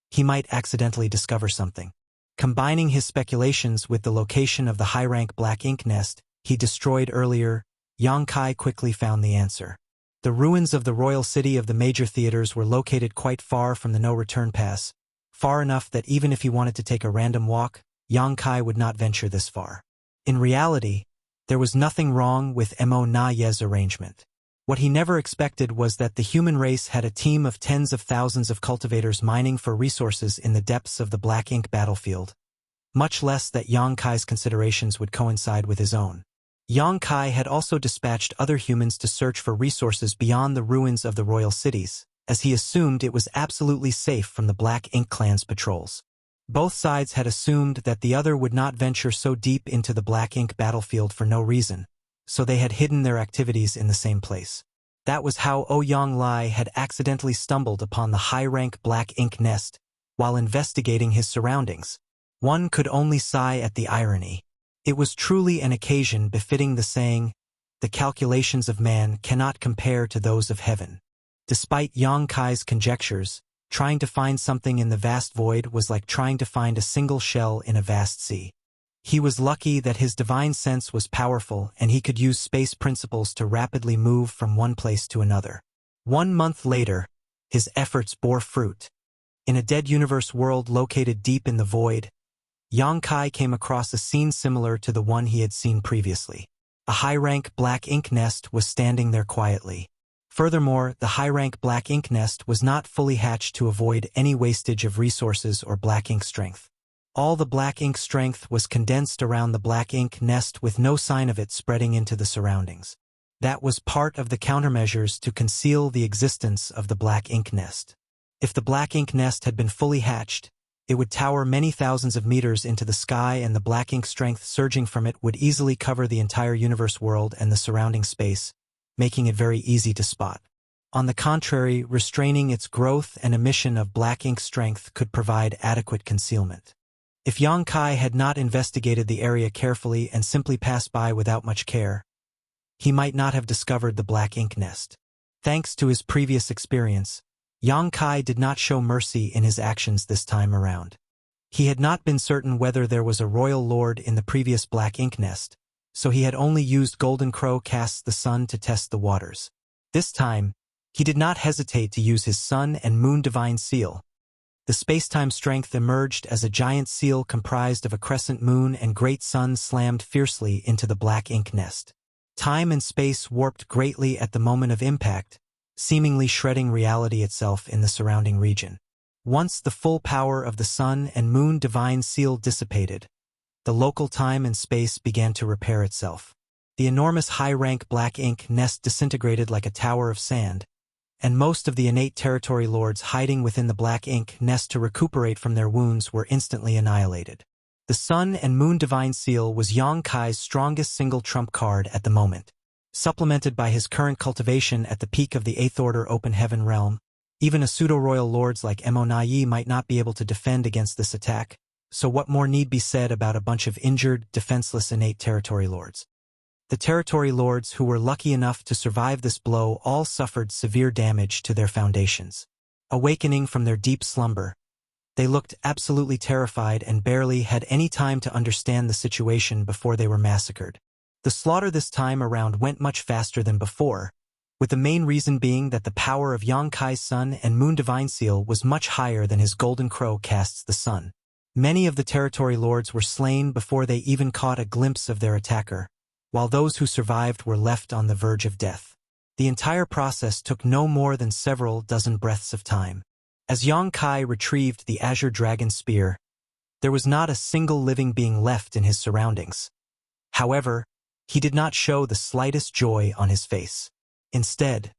he might accidentally discover something. Combining his speculations with the location of the high-rank black ink nest he destroyed earlier, Yang Kai quickly found the answer. The ruins of the royal city of the major theaters were located quite far from the no-return pass, far enough that even if he wanted to take a random walk, Yang Kai would not venture this far. In reality, there was nothing wrong with Mo Naye's arrangement. What he never expected was that the human race had a team of tens of thousands of cultivators mining for resources in the depths of the black ink battlefield, much less that Yang Kai's considerations would coincide with his own. Yang Kai had also dispatched other humans to search for resources beyond the ruins of the royal cities, as he assumed it was absolutely safe from the Black Ink clan's patrols. Both sides had assumed that the other would not venture so deep into the Black Ink battlefield for no reason, so they had hidden their activities in the same place. That was how Ouyang Lai had accidentally stumbled upon the high-rank Black Ink nest while investigating his surroundings. One could only sigh at the irony. It was truly an occasion befitting the saying, "The calculations of man cannot compare to those of heaven." Despite Yang Kai's conjectures, trying to find something in the vast void was like trying to find a single shell in a vast sea. He was lucky that his divine sense was powerful and he could use space principles to rapidly move from one place to another. 1 month later, his efforts bore fruit. In a dead universe world located deep in the void, Yang Kai came across a scene similar to the one he had seen previously. A high-rank black ink nest was standing there quietly. Furthermore, the high-rank black ink nest was not fully hatched to avoid any wastage of resources or black ink strength. All the black ink strength was condensed around the black ink nest with no sign of it spreading into the surroundings. That was part of the countermeasures to conceal the existence of the black ink nest. If the black ink nest had been fully hatched, it would tower many thousands of meters into the sky, and the black ink strength surging from it would easily cover the entire universe world and the surrounding space, making it very easy to spot. On the contrary, restraining its growth and emission of black ink strength could provide adequate concealment. If Yang Kai had not investigated the area carefully and simply passed by without much care, he might not have discovered the black ink nest. Thanks to his previous experience, Yang Kai did not show mercy in his actions this time around. He had not been certain whether there was a royal lord in the previous black ink nest, so he had only used Golden Crow casts the sun to test the waters. This time, he did not hesitate to use his sun and moon divine seal. The space-time strength emerged as a giant seal comprised of a crescent moon and great sun slammed fiercely into the black ink nest. Time and space warped greatly at the moment of impact, seemingly shredding reality itself in the surrounding region. Once the full power of the sun and moon divine seal dissipated, the local time and space began to repair itself. The enormous high-rank black ink nest disintegrated like a tower of sand, and most of the innate territory lords hiding within the black ink nest to recuperate from their wounds were instantly annihilated. The sun and moon divine seal was Yang Kai's strongest single trump card at the moment. Supplemented by his current cultivation at the peak of the 8th Order Open Heaven realm, even a pseudo-royal lords like Mo Nayi might not be able to defend against this attack, so what more need be said about a bunch of injured, defenseless innate territory lords? The territory lords who were lucky enough to survive this blow all suffered severe damage to their foundations. Awakening from their deep slumber, they looked absolutely terrified and barely had any time to understand the situation before they were massacred. The slaughter this time around went much faster than before, with the main reason being that the power of Yang Kai's sun and moon divine seal was much higher than his Golden Crow casts the sun. Many of the territory lords were slain before they even caught a glimpse of their attacker, while those who survived were left on the verge of death. The entire process took no more than several dozen breaths of time. As Yang Kai retrieved the Azure Dragon Spear, there was not a single living being left in his surroundings. However, he did not show the slightest joy on his face. Instead,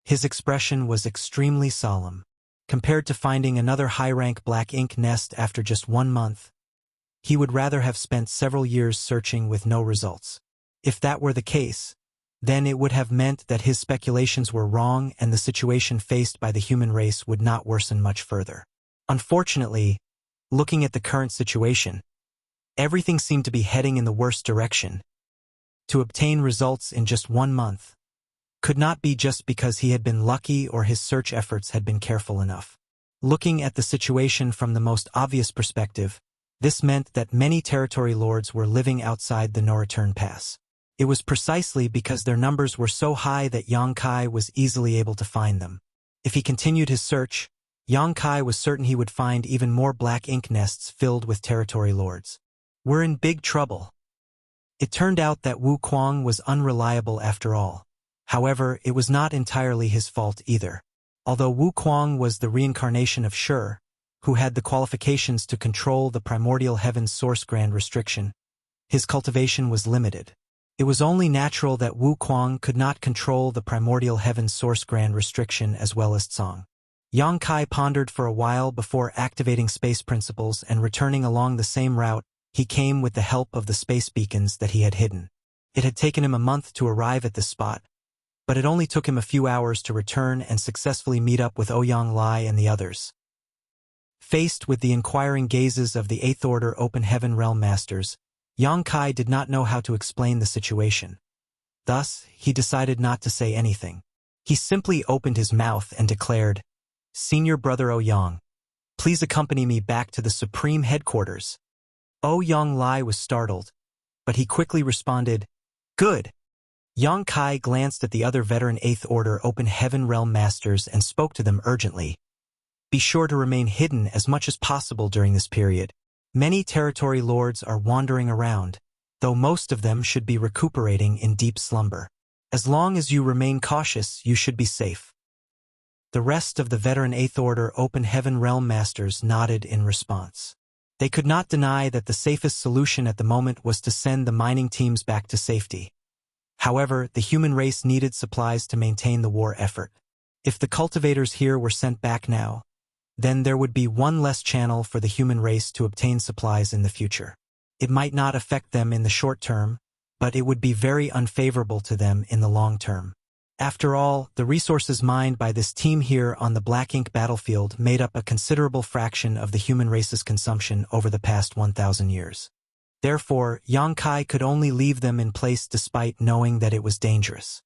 his expression was extremely solemn. Compared to finding another high-rank black ink nest after just 1 month, he would rather have spent several years searching with no results. If that were the case, then it would have meant that his speculations were wrong and the situation faced by the human race would not worsen much further. Unfortunately, Looking at the current situation, everything seemed to be heading in the worst direction. To obtain results in just 1 month could not be just because he had been lucky or his search efforts had been careful enough. Looking at the situation from the most obvious perspective, this meant that many territory lords were living outside the no-return pass. It was precisely because their numbers were so high that Yang Kai was easily able to find them. If he continued his search, Yang Kai was certain he would find even more black ink nests filled with territory lords. We're in big trouble. It turned out that Wu Kuang was unreliable after all. However, it was not entirely his fault either. Although Wu Kuang was the reincarnation of Shi, who had the qualifications to control the primordial heaven's source grand restriction, his cultivation was limited. It was only natural that Wu Kuang could not control the primordial heaven's source grand restriction as well as Tsang. Yang Kai pondered for a while before activating space principles and returning along the same route he came with the help of the space beacons that he had hidden. It had taken him a month to arrive at this spot, but it only took him a few hours to return and successfully meet up with Ouyang Lai and the others. Faced with the inquiring gazes of the Eighth Order Open Heaven Realm Masters, Yang Kai did not know how to explain the situation. Thus, he decided not to say anything. He simply opened his mouth and declared, "Senior Brother Ouyang, please accompany me back to the Supreme Headquarters." Ouyang Lai was startled, but he quickly responded, "Good." Yang Kai glanced at the other veteran Eighth Order Open Heaven Realm Masters and spoke to them urgently. Be sure to remain hidden as much as possible during this period. Many territory lords are wandering around, though most of them should be recuperating in deep slumber. As long as you remain cautious, you should be safe. The rest of the veteran Eighth Order Open Heaven Realm Masters nodded in response. They could not deny that the safest solution at the moment was to send the mining teams back to safety. However, the human race needed supplies to maintain the war effort. If the cultivators here were sent back now, then there would be one less channel for the human race to obtain supplies in the future. It might not affect them in the short term, but it would be very unfavorable to them in the long term. After all, the resources mined by this team here on the Black Ink battlefield made up a considerable fraction of the human race's consumption over the past 1,000 years. Therefore, Yang Kai could only leave them in place despite knowing that it was dangerous.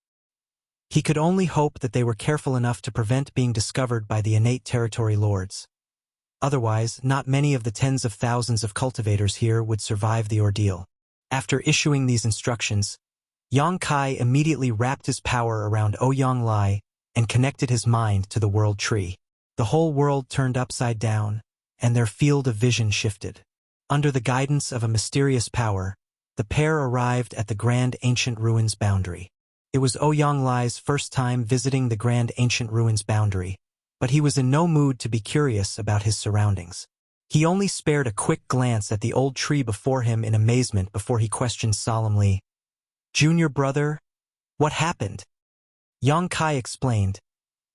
He could only hope that they were careful enough to prevent being discovered by the innate territory lords. Otherwise, not many of the tens of thousands of cultivators here would survive the ordeal. After issuing these instructions, Yang Kai immediately wrapped his power around Ouyang Lai and connected his mind to the world tree. The whole world turned upside down, and their field of vision shifted. Under the guidance of a mysterious power, the pair arrived at the Grand Ancient Ruins boundary. It was Ouyang Lai's first time visiting the Grand Ancient Ruins boundary, but he was in no mood to be curious about his surroundings. He only spared a quick glance at the old tree before him in amazement before he questioned solemnly, "Junior brother, what happened?" Yang Kai explained,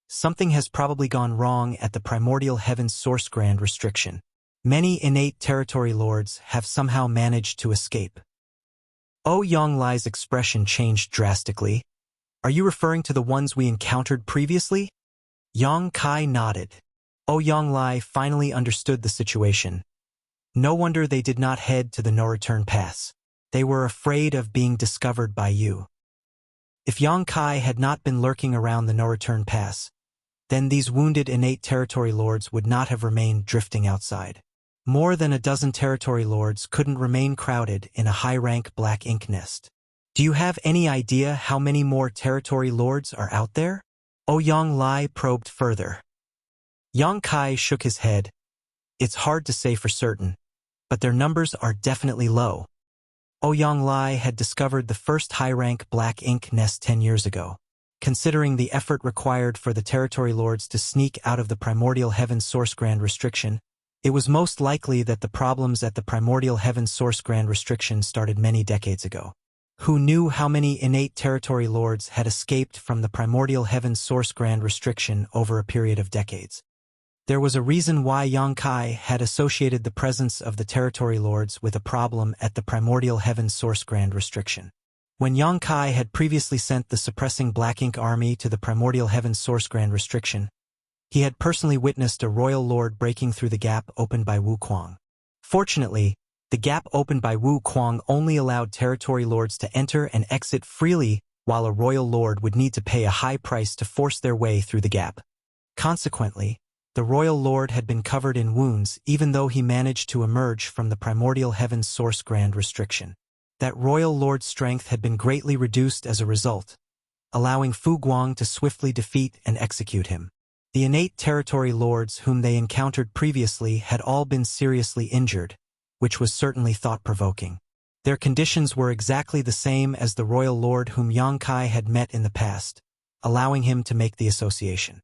"Something has probably gone wrong at the primordial heaven's source grand restriction. Many innate territory lords have somehow managed to escape." Ouyang Lai's expression changed drastically. "Are you referring to the ones we encountered previously?" Yang Kai nodded. Ouyang Lai finally understood the situation. No wonder they did not head to the no-return pass. They were afraid of being discovered by you. If Yang Kai had not been lurking around the no-return pass, then these wounded innate territory lords would not have remained drifting outside. More than a dozen territory lords couldn't remain crowded in a high-rank black ink nest. Do you have any idea how many more territory lords are out there? Ouyang Lai probed further. Yang Kai shook his head. It's hard to say for certain, but their numbers are definitely low. Ouyang Lai had discovered the first high-rank black ink nest 10 years ago. Considering the effort required for the territory lords to sneak out of the primordial heaven source grand restriction, it was most likely that the problems at the primordial heaven source grand restriction started many decades ago. Who knew how many innate territory lords had escaped from the primordial heaven source grand restriction over a period of decades? There was a reason why Yang Kai had associated the presence of the territory lords with a problem at the primordial heaven source grand restriction. When Yang Kai had previously sent the suppressing Black Ink army to the primordial heaven source grand restriction, he had personally witnessed a royal lord breaking through the gap opened by Wu Kuang. Fortunately, the gap opened by Wu Kuang only allowed territory lords to enter and exit freely, while a royal lord would need to pay a high price to force their way through the gap. Consequently, the royal lord had been covered in wounds even though he managed to emerge from the primordial heaven's source grand restriction. That royal lord's strength had been greatly reduced as a result, allowing Fu Guang to swiftly defeat and execute him. The innate territory lords whom they encountered previously had all been seriously injured, which was certainly thought-provoking. Their conditions were exactly the same as the royal lord whom Yang Kai had met in the past, allowing him to make the association.